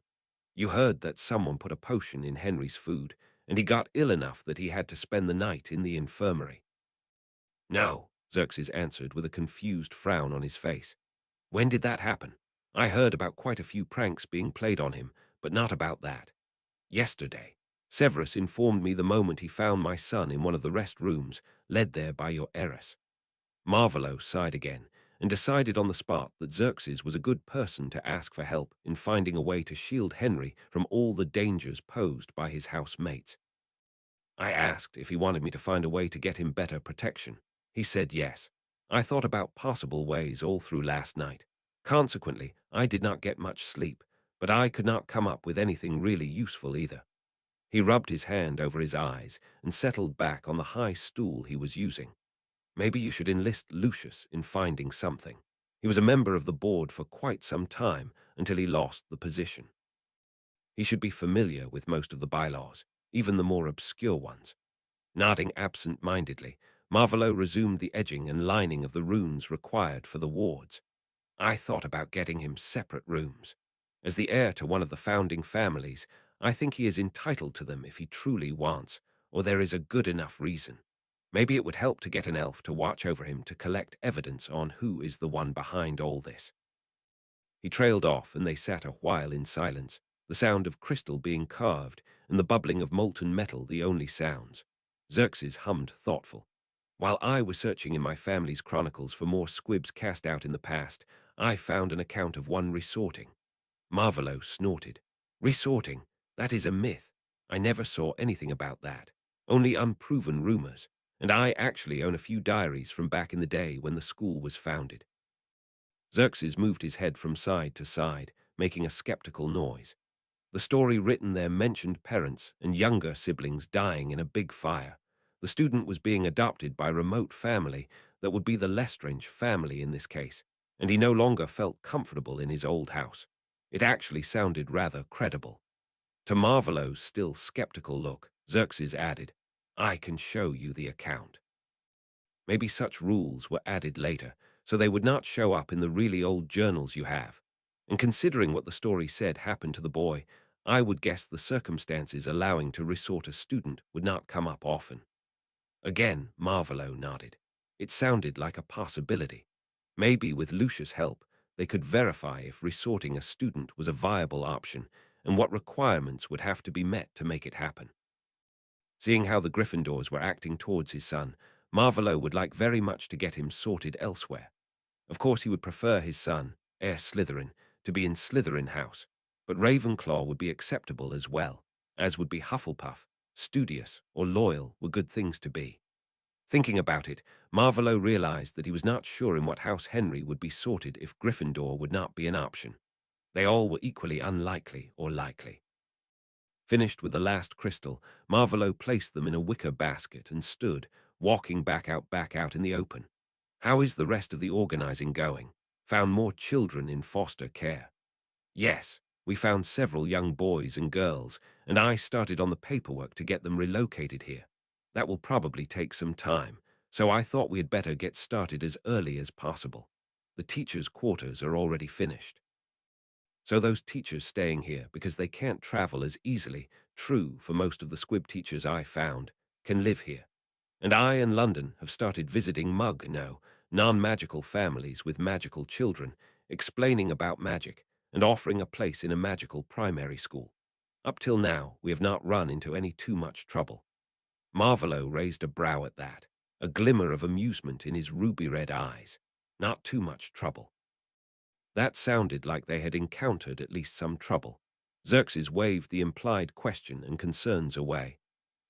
"You heard that someone put a potion in Henry's food, and he got ill enough that he had to spend the night in the infirmary." "No," Xerxes answered with a confused frown on his face. "When did that happen? I heard about quite a few pranks being played on him, but not about that. Yesterday, Severus informed me the moment he found my son in one of the rest rooms, led there by your heiress." Marvolo sighed again and decided on the spot that Xerxes was a good person to ask for help in finding a way to shield Henry from all the dangers posed by his housemates. "I asked if he wanted me to find a way to get him better protection. He said yes. I thought about possible ways all through last night. Consequently, I did not get much sleep, but I could not come up with anything really useful either." He rubbed his hand over his eyes and settled back on the high stool he was using. "Maybe you should enlist Lucius in finding something. He was a member of the board for quite some time until he lost the position. He should be familiar with most of the bylaws, even the more obscure ones." Nodding absent-mindedly, Marvolo resumed the edging and lining of the runes required for the wards. "I thought about getting him separate rooms. As the heir to one of the founding families, I think he is entitled to them if he truly wants, or there is a good enough reason. Maybe it would help to get an elf to watch over him to collect evidence on who is the one behind all this." He trailed off, and they sat a while in silence, the sound of crystal being carved and the bubbling of molten metal the only sounds. Xerxes hummed thoughtful. "While I was searching in my family's chronicles for more squibs cast out in the past, I found an account of one resorting." Marvolo snorted. "Resorting? That is a myth. I never saw anything about that. Only unproven rumors. And I actually own a few diaries from back in the day when the school was founded." Xerxes moved his head from side to side, making a skeptical noise. The story written there mentioned parents and younger siblings dying in a big fire. The student was being adopted by a remote family that would be the Lestrange family in this case, and he no longer felt comfortable in his old house. It actually sounded rather credible. To Marvolo's still skeptical look, Xerxes added, "I can show you the account." Maybe such rules were added later, so they would not show up in the really old journals you have. And considering what the story said happened to the boy, I would guess the circumstances allowing to resort a student would not come up often. Again, Marvolo nodded. It sounded like a possibility. Maybe with Lucius' help, they could verify if resorting a student was a viable option and what requirements would have to be met to make it happen. Seeing how the Gryffindors were acting towards his son, Marvolo would like very much to get him sorted elsewhere. Of course, he would prefer his son, heir Slytherin, to be in Slytherin House, but Ravenclaw would be acceptable as well, as would be Hufflepuff. Studious or loyal were good things to be. Thinking about it, Marvolo realized that he was not sure in what house Henry would be sorted if Gryffindor would not be an option. They all were equally unlikely or likely. Finished with the last crystal, Marvolo placed them in a wicker basket and stood, walking back out in the open. "How is the rest of the organizing going? Found more children in foster care?" "Yes, we found several young boys and girls, and I started on the paperwork to get them relocated here. That will probably take some time, so I thought we had better get started as early as possible. The teachers' quarters are already finished." So those teachers staying here because they can't travel as easily, true for most of the squib teachers I found, can live here. And I in London have started visiting non-magical families with magical children, explaining about magic and offering a place in a magical primary school. Up till now, we have not run into any too much trouble. Marvolo raised a brow at that, a glimmer of amusement in his ruby-red eyes. Not too much trouble. That sounded like they had encountered at least some trouble. Xerxes waved the implied question and concerns away.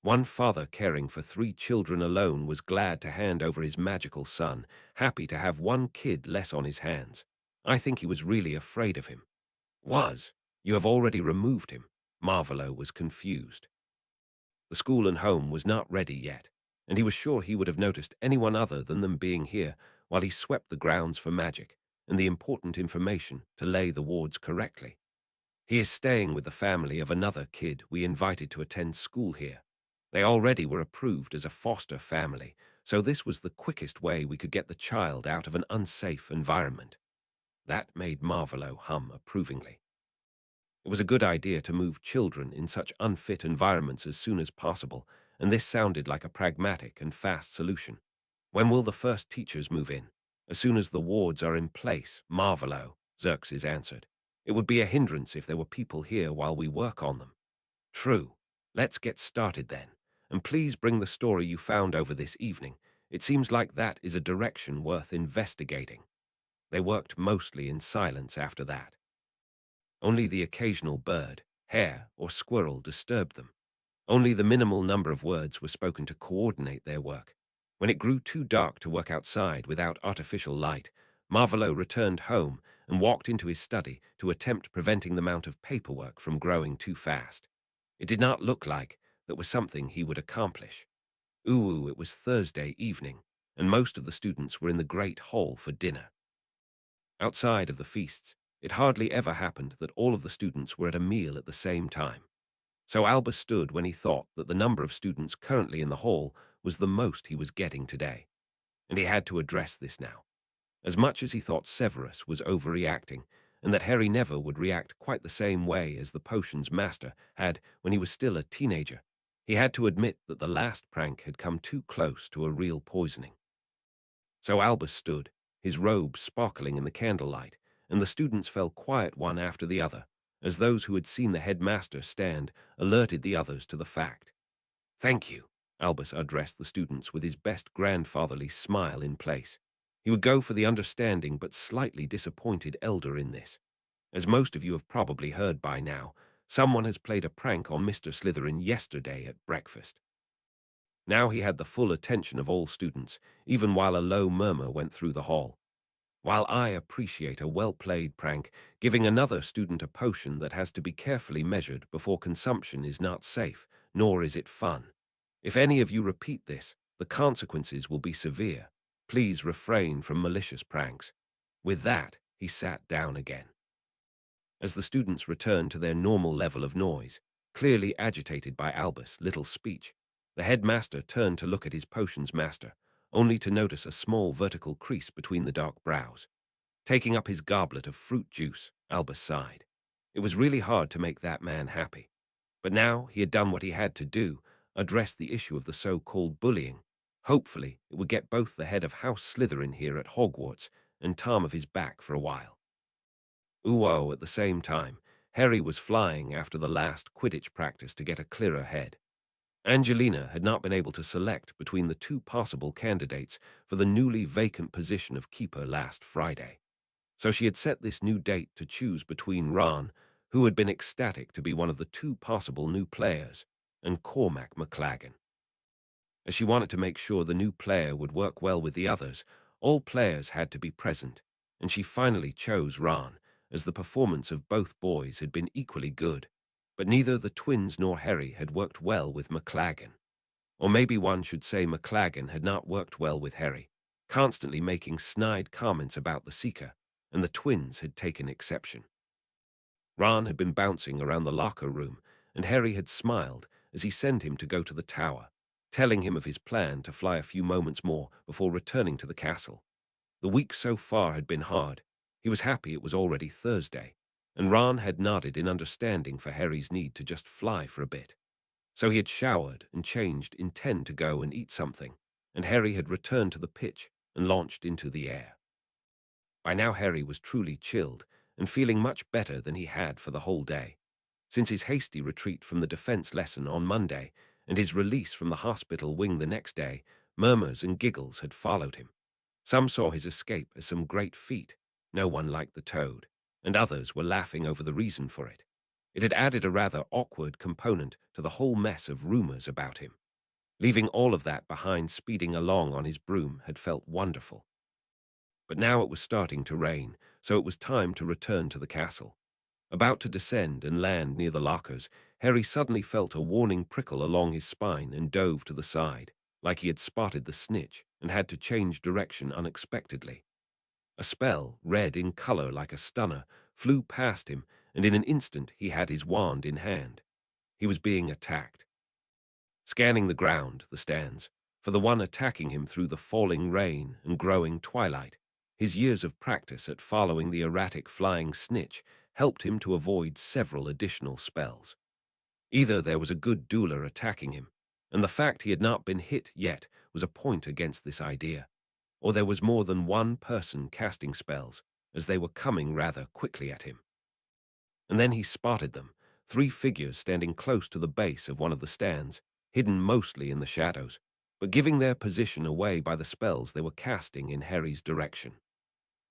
One father caring for 3 children alone was glad to hand over his magical son, happy to have one kid less on his hands. I think he was really afraid of him. Was? You have already removed him. Marvolo was confused. The school and home was not ready yet, and he was sure he would have noticed anyone other than them being here while he swept the grounds for magic and the important information to lay the wards correctly. He is staying with the family of another kid we invited to attend school here. They already were approved as a foster family, so this was the quickest way we could get the child out of an unsafe environment. That made Marvolo hum approvingly. It was a good idea to move children in such unfit environments as soon as possible, and this sounded like a pragmatic and fast solution. When will the first teachers move in? As soon as the wards are in place, Marvolo, Xerxes answered. It would be a hindrance if there were people here while we work on them. True. Let's get started then. And please bring the story you found over this evening. It seems like that is a direction worth investigating. They worked mostly in silence after that. Only the occasional bird, hare, or squirrel disturbed them. Only the minimal number of words were spoken to coordinate their work. When it grew too dark to work outside without artificial light, Marvolo returned home and walked into his study to attempt preventing the amount of paperwork from growing too fast. It did not look like that was something he would accomplish. Ooh, it was Thursday evening, and most of the students were in the great hall for dinner. Outside of the feasts, it hardly ever happened that all of the students were at a meal at the same time. So Albus stood when he thought that the number of students currently in the hall was the most he was getting today. And he had to address this now. As much as he thought Severus was overreacting, and that Harry never would react quite the same way as the potions master had when he was still a teenager, he had to admit that the last prank had come too close to a real poisoning. So Albus stood, his robe sparkling in the candlelight, and the students fell quiet one after the other, as those who had seen the headmaster stand alerted the others to the fact. Thank you, Albus addressed the students with his best grandfatherly smile in place. He would go for the understanding but slightly disappointed elder in this. As most of you have probably heard by now, someone has played a prank on Mr. Slytherin yesterday at breakfast. Now he had the full attention of all students, even while a low murmur went through the hall. While I appreciate a well-played prank, giving another student a potion that has to be carefully measured before consumption is not safe, nor is it fun. If any of you repeat this, the consequences will be severe. Please refrain from malicious pranks. With that, he sat down again. As the students returned to their normal level of noise, clearly agitated by Albus' little speech, the headmaster turned to look at his potions master, only to notice a small vertical crease between the dark brows. Taking up his goblet of fruit juice, Albus sighed. It was really hard to make that man happy. But now he had done what he had to do, address the issue of the so-called bullying. Hopefully, it would get both the head of House Slytherin here at Hogwarts and Tom of his back for a while. Ooh, at the same time, Harry was flying after the last Quidditch practice to get a clearer head. Angelina had not been able to select between the 2 possible candidates for the newly vacant position of keeper last Friday. So she had set this new date to choose between Ron, who had been ecstatic to be one of the 2 possible new players, and Cormac McLaggen. As she wanted to make sure the new player would work well with the others, all players had to be present, and she finally chose Ron, as the performance of both boys had been equally good, but neither the twins nor Harry had worked well with McLaggen. Or maybe one should say McLaggen had not worked well with Harry, constantly making snide comments about the Seeker, and the twins had taken exception. Ron had been bouncing around the locker room, and Harry had smiled as he sent him to go to the tower, telling him of his plan to fly a few moments more before returning to the castle. The week so far had been hard. He was happy it was already Thursday, and Ron had nodded in understanding for Harry's need to just fly for a bit. So he had showered and changed in 10 to go and eat something, and Harry had returned to the pitch and launched into the air. By now Harry was truly chilled and feeling much better than he had for the whole day. Since his hasty retreat from the defense lesson on Monday and his release from the hospital wing the next day, murmurs and giggles had followed him. Some saw his escape as some great feat. No one liked the toad, and others were laughing over the reason for it. It had added a rather awkward component to the whole mess of rumors about him. Leaving all of that behind, speeding along on his broom had felt wonderful. But now it was starting to rain, so it was time to return to the castle. About to descend and land near the lockers, Harry suddenly felt a warning prickle along his spine and dove to the side, like he had spotted the snitch and had to change direction unexpectedly. A spell, red in color like a stunner, flew past him, and in an instant he had his wand in hand. He was being attacked. Scanning the ground, the stands, for the one attacking him through the falling rain and growing twilight, his years of practice at following the erratic flying snitch helped him to avoid several additional spells. Either there was a good dueler attacking him, and the fact he had not been hit yet was a point against this idea, or there was more than one person casting spells, as they were coming rather quickly at him. And then he spotted them, three figures standing close to the base of one of the stands, hidden mostly in the shadows, but giving their position away by the spells they were casting in Harry's direction.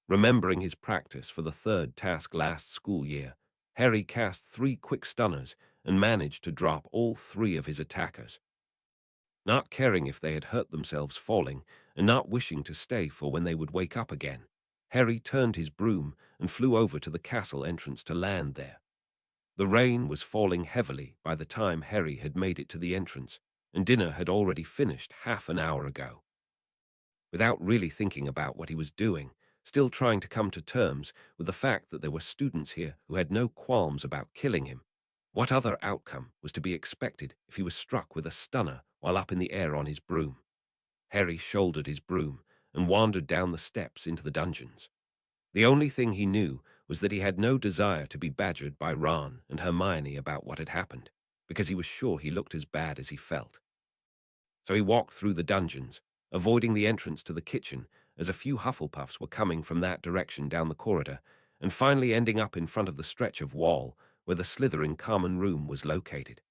Remembering his practice for the third task last school year, Harry cast three quick stunners and managed to drop all three of his attackers. Not caring if they had hurt themselves falling, and not wishing to stay for when they would wake up again, Harry turned his broom and flew over to the castle entrance to land there. The rain was falling heavily by the time Harry had made it to the entrance, and dinner had already finished half an hour ago. Without really thinking about what he was doing, still trying to come to terms with the fact that there were students here who had no qualms about killing him, what other outcome was to be expected if he was struck with a stunner while up in the air on his broom? Harry shouldered his broom and wandered down the steps into the dungeons. The only thing he knew was that he had no desire to be badgered by Ron and Hermione about what had happened, because he was sure he looked as bad as he felt. So he walked through the dungeons, avoiding the entrance to the kitchen as a few Hufflepuffs were coming from that direction down the corridor, and finally ending up in front of the stretch of wall where the Slytherin common room was located.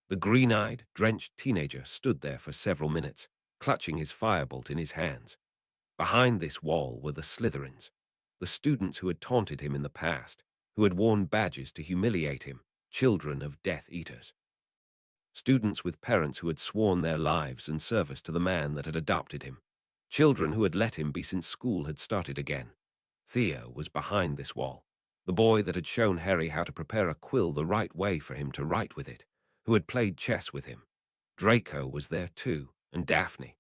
The green-eyed, drenched teenager stood there for several minutes, clutching his firebolt in his hands. Behind this wall were the Slytherins, the students who had taunted him in the past, who had worn badges to humiliate him, children of Death Eaters. Students with parents who had sworn their lives in service to the man that had adopted him. Children who had let him be since school had started again. Theo was behind this wall, the boy that had shown Harry how to prepare a quill the right way for him to write with it, who had played chess with him. Draco was there too, and Daphne.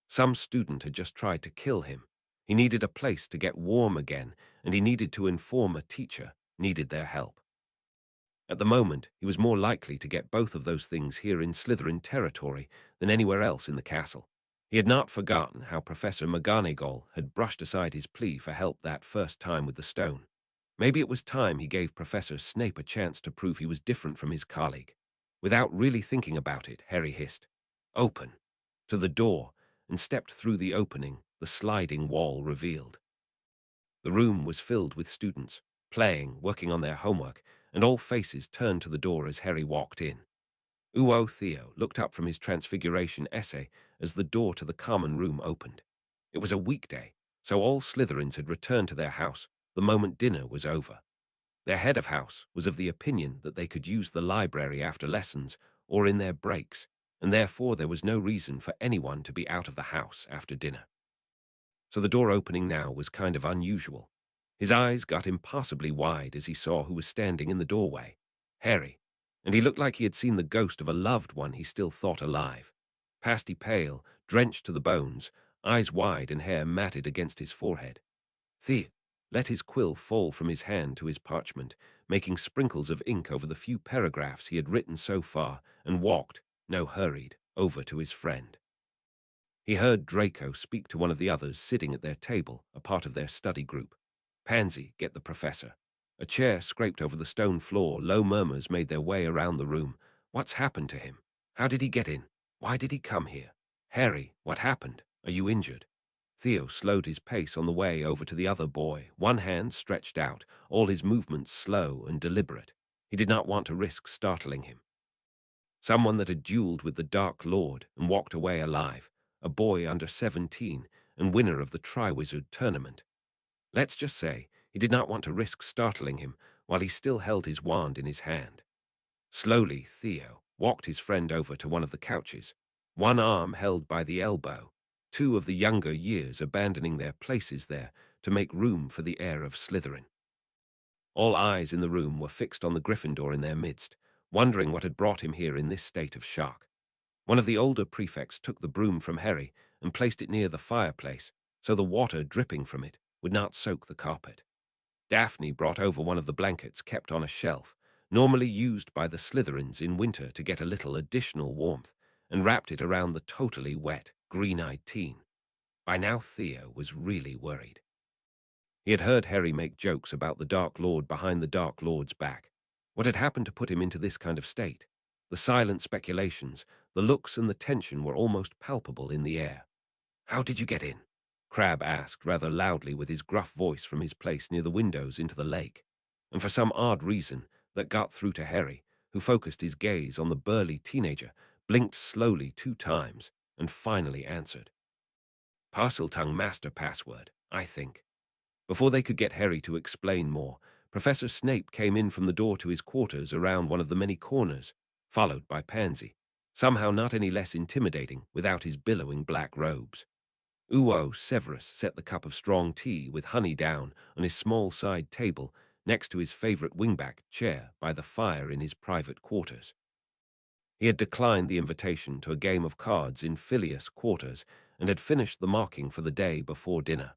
Some student had just tried to kill him. He needed a place to get warm again, and he needed to inform a teacher, needed their help. At the moment, he was more likely to get both of those things here in Slytherin territory than anywhere else in the castle. He had not forgotten how Professor McGonagall had brushed aside his plea for help that first time with the stone. Maybe it was time he gave Professor Snape a chance to prove he was different from his colleague. Without really thinking about it, Harry hissed, "Open!" to the door, and stepped through the opening the sliding wall revealed. The room was filled with students, playing, working on their homework, and all faces turned to the door as Harry walked in. Uo Theo looked up from his transfiguration essay as the door to the common room opened. It was a weekday, so all Slytherins had returned to their house the moment dinner was over. Their head of house was of the opinion that they could use the library after lessons or in their breaks, and therefore there was no reason for anyone to be out of the house after dinner. So the door opening now was kind of unusual. His eyes got impossibly wide as he saw who was standing in the doorway. Harry. And he looked like he had seen the ghost of a loved one he still thought alive. Pasty pale, drenched to the bones, eyes wide and hair matted against his forehead. Theo let his quill fall from his hand to his parchment, making sprinkles of ink over the few paragraphs he had written so far, and walked, no hurried, over to his friend. He heard Draco speak to one of the others sitting at their table, a part of their study group. Pansy, get the professor. A chair scraped over the stone floor. Low murmurs made their way around the room. What's happened to him? How did he get in? Why did he come here? Harry, what happened? Are you injured? Theo slowed his pace on the way over to the other boy, one hand stretched out, all his movements slow and deliberate. He did not want to risk startling him. Someone that had dueled with the Dark Lord and walked away alive, a boy under 17 and winner of the Triwizard tournament. Let's just say he did not want to risk startling him while he still held his wand in his hand. Slowly, Theo walked his friend over to one of the couches, one arm held by the elbow, two of the younger years abandoning their places there to make room for the heir of Slytherin. All eyes in the room were fixed on the Gryffindor in their midst, wondering what had brought him here in this state of shock. One of the older prefects took the broom from Harry and placed it near the fireplace, so the water dripping from it would not soak the carpet. Daphne brought over one of the blankets kept on a shelf, normally used by the Slytherins in winter to get a little additional warmth, and wrapped it around the totally wet, green-eyed teen. By now Theo was really worried. He had heard Harry make jokes about the Dark Lord behind the Dark Lord's back. What had happened to put him into this kind of state? The silent speculations, the looks and the tension were almost palpable in the air. "How did you get in?" Crabbe asked rather loudly with his gruff voice from his place near the windows into the lake. And for some odd reason that got through to Harry, who focused his gaze on the burly teenager, blinked slowly 2 times, and finally answered. "Parseltongue master password, I think." Before they could get Harry to explain more, Professor Snape came in from the door to his quarters around one of the many corners, followed by Pansy, somehow not any less intimidating without his billowing black robes. Uo Severus set the cup of strong tea with honey down on his small side table next to his favorite wingback chair by the fire in his private quarters. He had declined the invitation to a game of cards in Phileas quarters and had finished the marking for the day before dinner.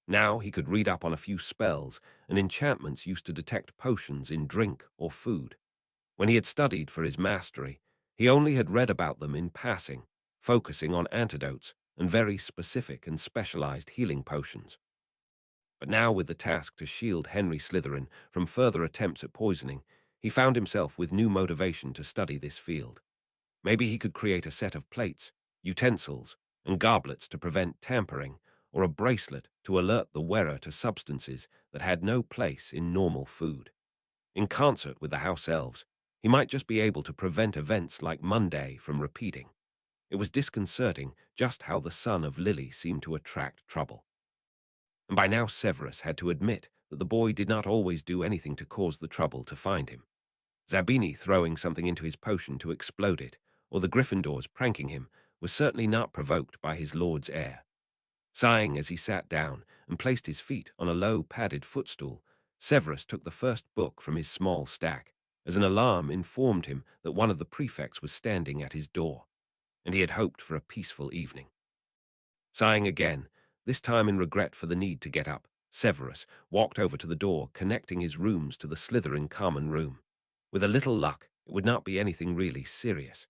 Now he could read up on a few spells and enchantments used to detect potions in drink or food. When he had studied for his mastery, he only had read about them in passing, focusing on antidotes and very specific and specialized healing potions. But now, with the task to shield Henry Slytherin from further attempts at poisoning, he found himself with new motivation to study this field. Maybe he could create a set of plates, utensils, and goblets to prevent tampering, or a bracelet to alert the wearer to substances that had no place in normal food. In concert with the house elves, he might just be able to prevent events like Monday from repeating. It was disconcerting just how the son of Lily seemed to attract trouble. And by now Severus had to admit that the boy did not always do anything to cause the trouble to find him. Zabini throwing something into his potion to explode it, or the Gryffindors pranking him, was certainly not provoked by his lord's heir. Sighing as he sat down and placed his feet on a low padded footstool, Severus took the first book from his small stack, as an alarm informed him that one of the prefects was standing at his door, and he had hoped for a peaceful evening. Sighing again, this time in regret for the need to get up, Severus walked over to the door connecting his rooms to the Slytherin common room. With a little luck, it would not be anything really serious.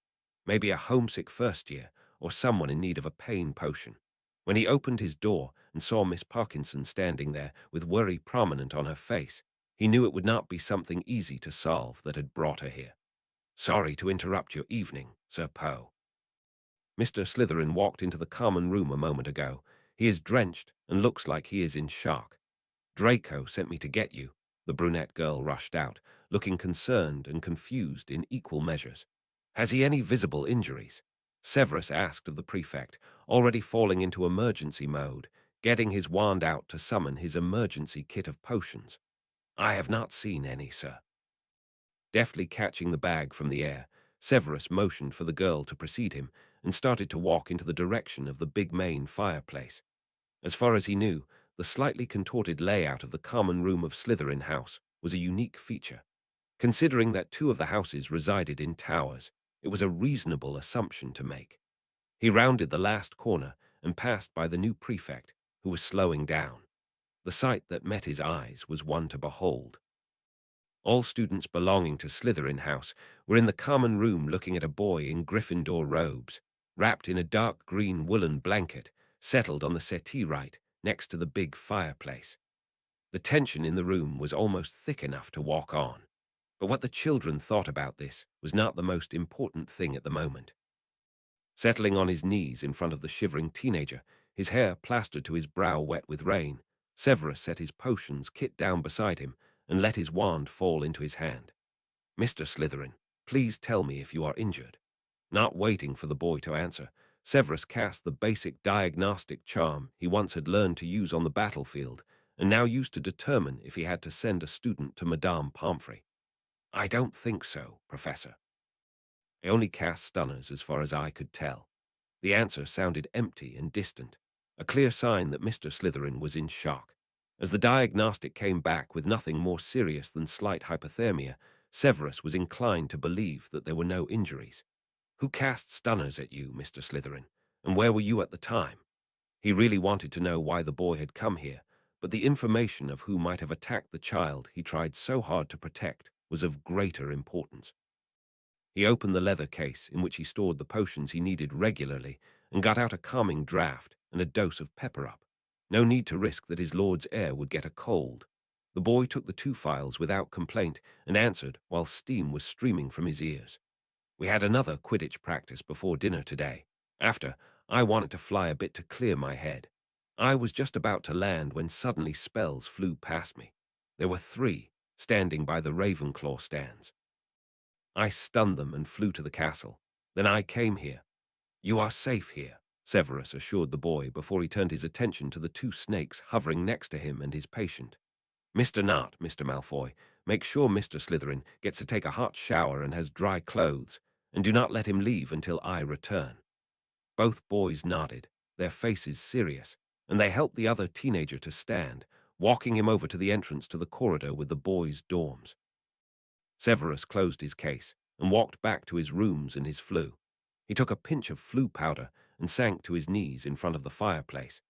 Maybe a homesick first year, or someone in need of a pain potion. When he opened his door and saw Miss Parkinson standing there with worry prominent on her face, he knew it would not be something easy to solve that had brought her here. "Sorry to interrupt your evening, Sir Poe." Mr. Slytherin walked into the common room a moment ago. He is drenched and looks like he is in shock. "Draco sent me to get you," the brunette girl rushed out, looking concerned and confused in equal measures. "Has he any visible injuries?" Severus asked of the prefect, already falling into emergency mode, getting his wand out to summon his emergency kit of potions. "I have not seen any, sir." Deftly catching the bag from the air, Severus motioned for the girl to precede him and started to walk into the direction of the big main fireplace. As far as he knew, the slightly contorted layout of the common room of Slytherin House was a unique feature. Considering that 2 of the houses resided in towers, it was a reasonable assumption to make. He rounded the last corner and passed by the new prefect, who was slowing down. The sight that met his eyes was one to behold. All students belonging to Slytherin House were in the common room looking at a boy in Gryffindor robes, wrapped in a dark green woolen blanket, settled on the settee right next to the big fireplace. The tension in the room was almost thick enough to walk on. But what the children thought about this was not the most important thing at the moment. Settling on his knees in front of the shivering teenager, his hair plastered to his brow wet with rain, Severus set his potions kit down beside him and let his wand fall into his hand. "Mr. Slytherin, please tell me if you are injured." Not waiting for the boy to answer, Severus cast the basic diagnostic charm he once had learned to use on the battlefield and now used to determine if he had to send a student to Madame Pomfrey. I don't think so, Professor. I only cast stunners as far as I could tell. The answer sounded empty and distant, a clear sign that Mr. Slytherin was in shock. As the diagnostic came back with nothing more serious than slight hypothermia, Severus was inclined to believe that there were no injuries. Who cast stunners at you, Mr. Slytherin, and where were you at the time? He really wanted to know why the boy had come here, but the information of who might have attacked the child he tried so hard to protect was of greater importance. He opened the leather case in which he stored the potions he needed regularly and got out a calming draught and a dose of pepper-up. No need to risk that his lord's heir would get a cold. The boy took the 2 phials without complaint and answered while steam was streaming from his ears. We had another Quidditch practice before dinner today. After, I wanted to fly a bit to clear my head. I was just about to land when suddenly spells flew past me. There were 3, standing by the Ravenclaw stands. I stunned them and flew to the castle. Then I came here. You are safe here, Severus assured the boy before he turned his attention to the 2 snakes hovering next to him and his patient. Mr. Nart, Mr. Malfoy, make sure Mr. Slytherin gets to take a hot shower and has dry clothes, and do not let him leave until I return. Both boys nodded, their faces serious, and they helped the other teenager to stand, walking him over to the entrance to the corridor with the boys' dorms. Severus closed his case and walked back to his rooms and his flu. He took a pinch of flu powder and sank to his knees in front of the fireplace.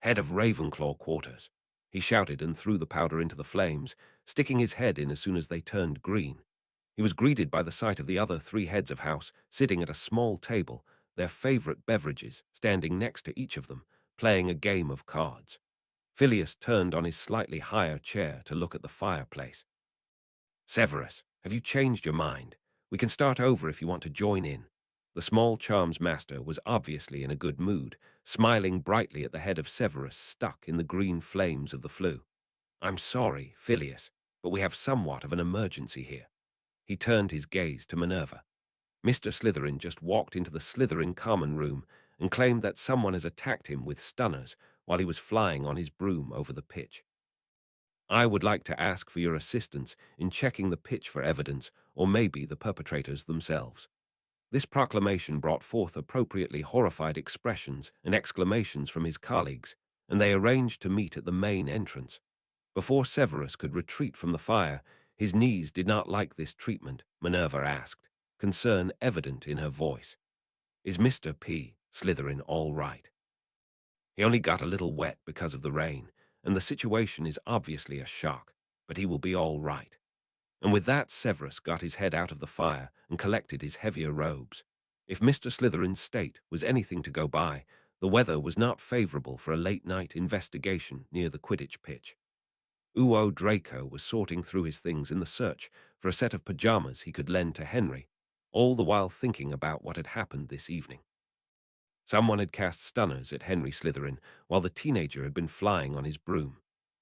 Head of Ravenclaw quarters. He shouted and threw the powder into the flames, sticking his head in as soon as they turned green. He was greeted by the sight of the other 3 heads of house sitting at a small table, their favorite beverages standing next to each of them, playing a game of cards. Phileas turned on his slightly higher chair to look at the fireplace. Severus, have you changed your mind? We can start over if you want to join in. The small charms master was obviously in a good mood, smiling brightly at the head of Severus stuck in the green flames of the flue. I'm sorry, Phileas, but we have somewhat of an emergency here. He turned his gaze to Minerva. Mr. Slytherin just walked into the Slytherin common room and claimed that someone has attacked him with stunners while he was flying on his broom over the pitch. I would like to ask for your assistance in checking the pitch for evidence, or maybe the perpetrators themselves. This proclamation brought forth appropriately horrified expressions and exclamations from his colleagues, and they arranged to meet at the main entrance. Before Severus could retreat from the fire, his knees did not like this treatment, Minerva asked, concern evident in her voice. Is Mr. P. Slytherin all right? He only got a little wet because of the rain, and the situation is obviously a shock, but he will be all right. And with that, Severus got his head out of the fire and collected his heavier robes. If Mr. Slytherin's state was anything to go by, the weather was not favorable for a late-night investigation near the Quidditch pitch. Uo Draco was sorting through his things in the search for a set of pajamas he could lend to Henry, all the while thinking about what had happened this evening. Someone had cast stunners at Henry Slytherin while the teenager had been flying on his broom.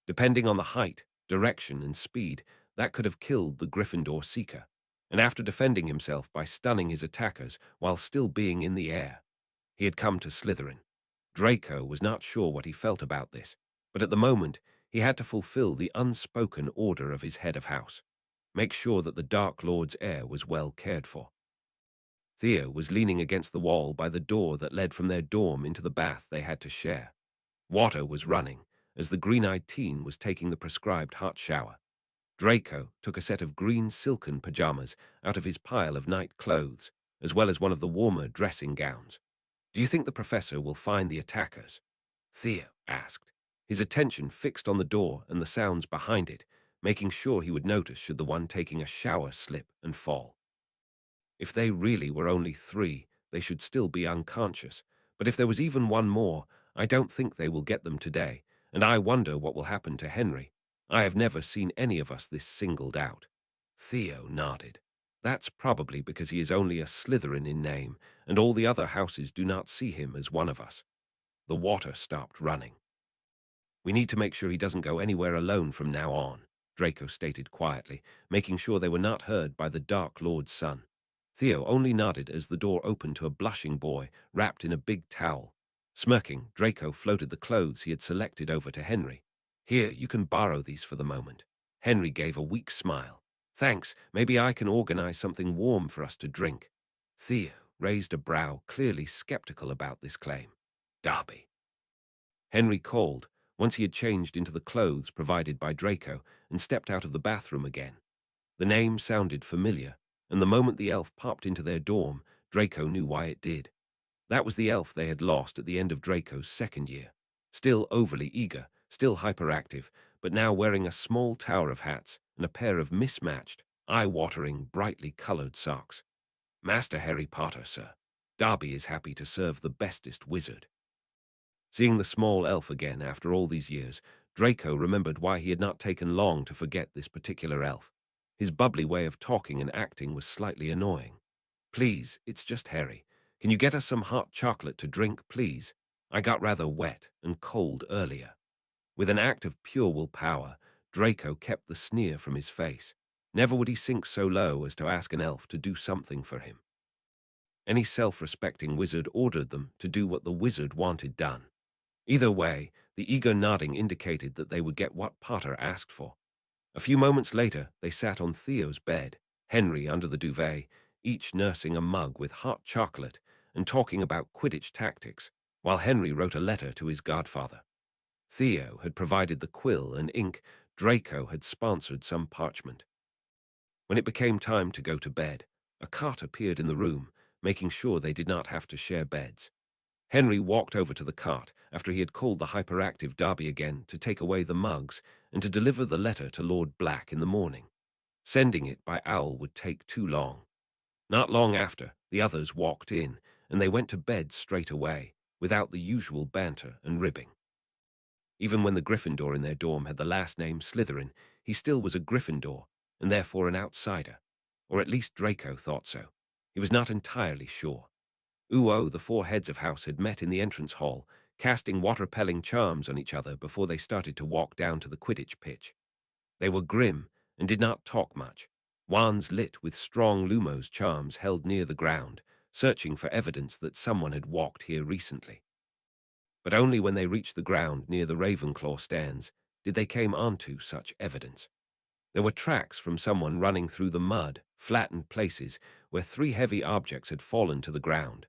Depending on the height, direction, and speed, that could have killed the Gryffindor seeker. And after defending himself by stunning his attackers while still being in the air, he had come to Slytherin. Draco was not sure what he felt about this, but at the moment he had to fulfill the unspoken order of his head of house. Make sure that the Dark Lord's heir was well cared for. Theo was leaning against the wall by the door that led from their dorm into the bath they had to share. Water was running, as the green-eyed teen was taking the prescribed hot shower. Draco took a set of green silken pajamas out of his pile of night clothes, as well as one of the warmer dressing gowns. Do you think the professor will find the attackers? Theo asked, his attention fixed on the door and the sounds behind it, making sure he would notice should the one taking a shower slip and fall. If they really were only 3, they should still be unconscious, but if there was even one more, I don't think they will get them today, and I wonder what will happen to Henry. I have never seen any of us this singled out. Theo nodded. That's probably because he is only a Slytherin in name, and all the other houses do not see him as one of us. The water stopped running. We need to make sure he doesn't go anywhere alone from now on, Draco stated quietly, making sure they were not heard by the Dark Lord's son. Theo only nodded as the door opened to a blushing boy wrapped in a big towel. Smirking, Draco floated the clothes he had selected over to Henry. Here, you can borrow these for the moment. Henry gave a weak smile. Thanks, maybe I can organize something warm for us to drink. Theo raised a brow, clearly skeptical about this claim. Darby. Henry called, once he had changed into the clothes provided by Draco and stepped out of the bathroom again. The name sounded familiar, and the moment the elf popped into their dorm, Draco knew why it did. That was the elf they had lost at the end of Draco's second year. Still overly eager, still hyperactive, but now wearing a small tower of hats and a pair of mismatched, eye-watering, brightly colored socks. Master Harry Potter, sir. Darby is happy to serve the bestest wizard. Seeing the small elf again after all these years, Draco remembered why he had not taken long to forget this particular elf. His bubbly way of talking and acting was slightly annoying. Please, it's just Harry. Can you get us some hot chocolate to drink, please? I got rather wet and cold earlier. With an act of pure willpower, Draco kept the sneer from his face. Never would he sink so low as to ask an elf to do something for him. Any self-respecting wizard ordered them to do what the wizard wanted done. Either way, the eager nodding indicated that they would get what Potter asked for. A few moments later, they sat on Theo's bed, Henry under the duvet, each nursing a mug with hot chocolate and talking about Quidditch tactics, while Henry wrote a letter to his godfather. Theo had provided the quill and ink, Draco had sponsored some parchment. When it became time to go to bed, a cot appeared in the room, making sure they did not have to share beds. Henry walked over to the cot after he had called the hyperactive Darby again to take away the mugs and to deliver the letter to Lord Black in the morning. Sending it by owl would take too long. Not long after, the others walked in, and they went to bed straight away, without the usual banter and ribbing. Even when the Gryffindor in their dorm had the last name Slytherin, he still was a Gryffindor, and therefore an outsider. Or at least Draco thought so. He was not entirely sure. The four heads of house had met in the entrance hall, casting water-repelling charms on each other before they started to walk down to the Quidditch pitch. They were grim and did not talk much, wands lit with strong Lumos charms held near the ground, searching for evidence that someone had walked here recently. But only when they reached the ground near the Ravenclaw stands did they came onto such evidence. There were tracks from someone running through the mud, flattened places where three heavy objects had fallen to the ground,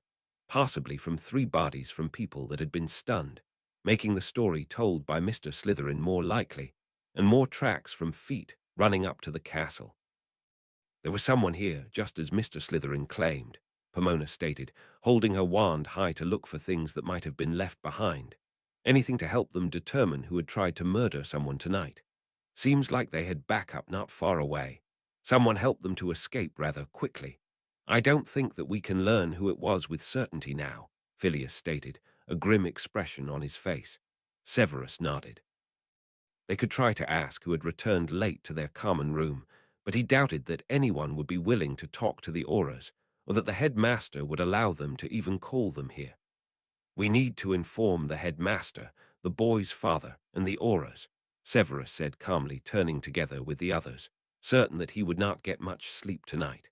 possibly from three bodies from people that had been stunned, making the story told by Mr. Slytherin more likely, and more tracks from feet running up to the castle. There was someone here, just as Mr. Slytherin claimed, Pomona stated, holding her wand high to look for things that might have been left behind, anything to help them determine who had tried to murder someone tonight. Seems like they had backup not far away. Someone helped them to escape rather quickly. I don't think that we can learn who it was with certainty now, Phileas stated, a grim expression on his face. Severus nodded. They could try to ask who had returned late to their common room, but he doubted that anyone would be willing to talk to the Auras, or that the headmaster would allow them to even call them here. We need to inform the headmaster, the boy's father, and the Auras, Severus said calmly, turning together with the others, certain that he would not get much sleep tonight.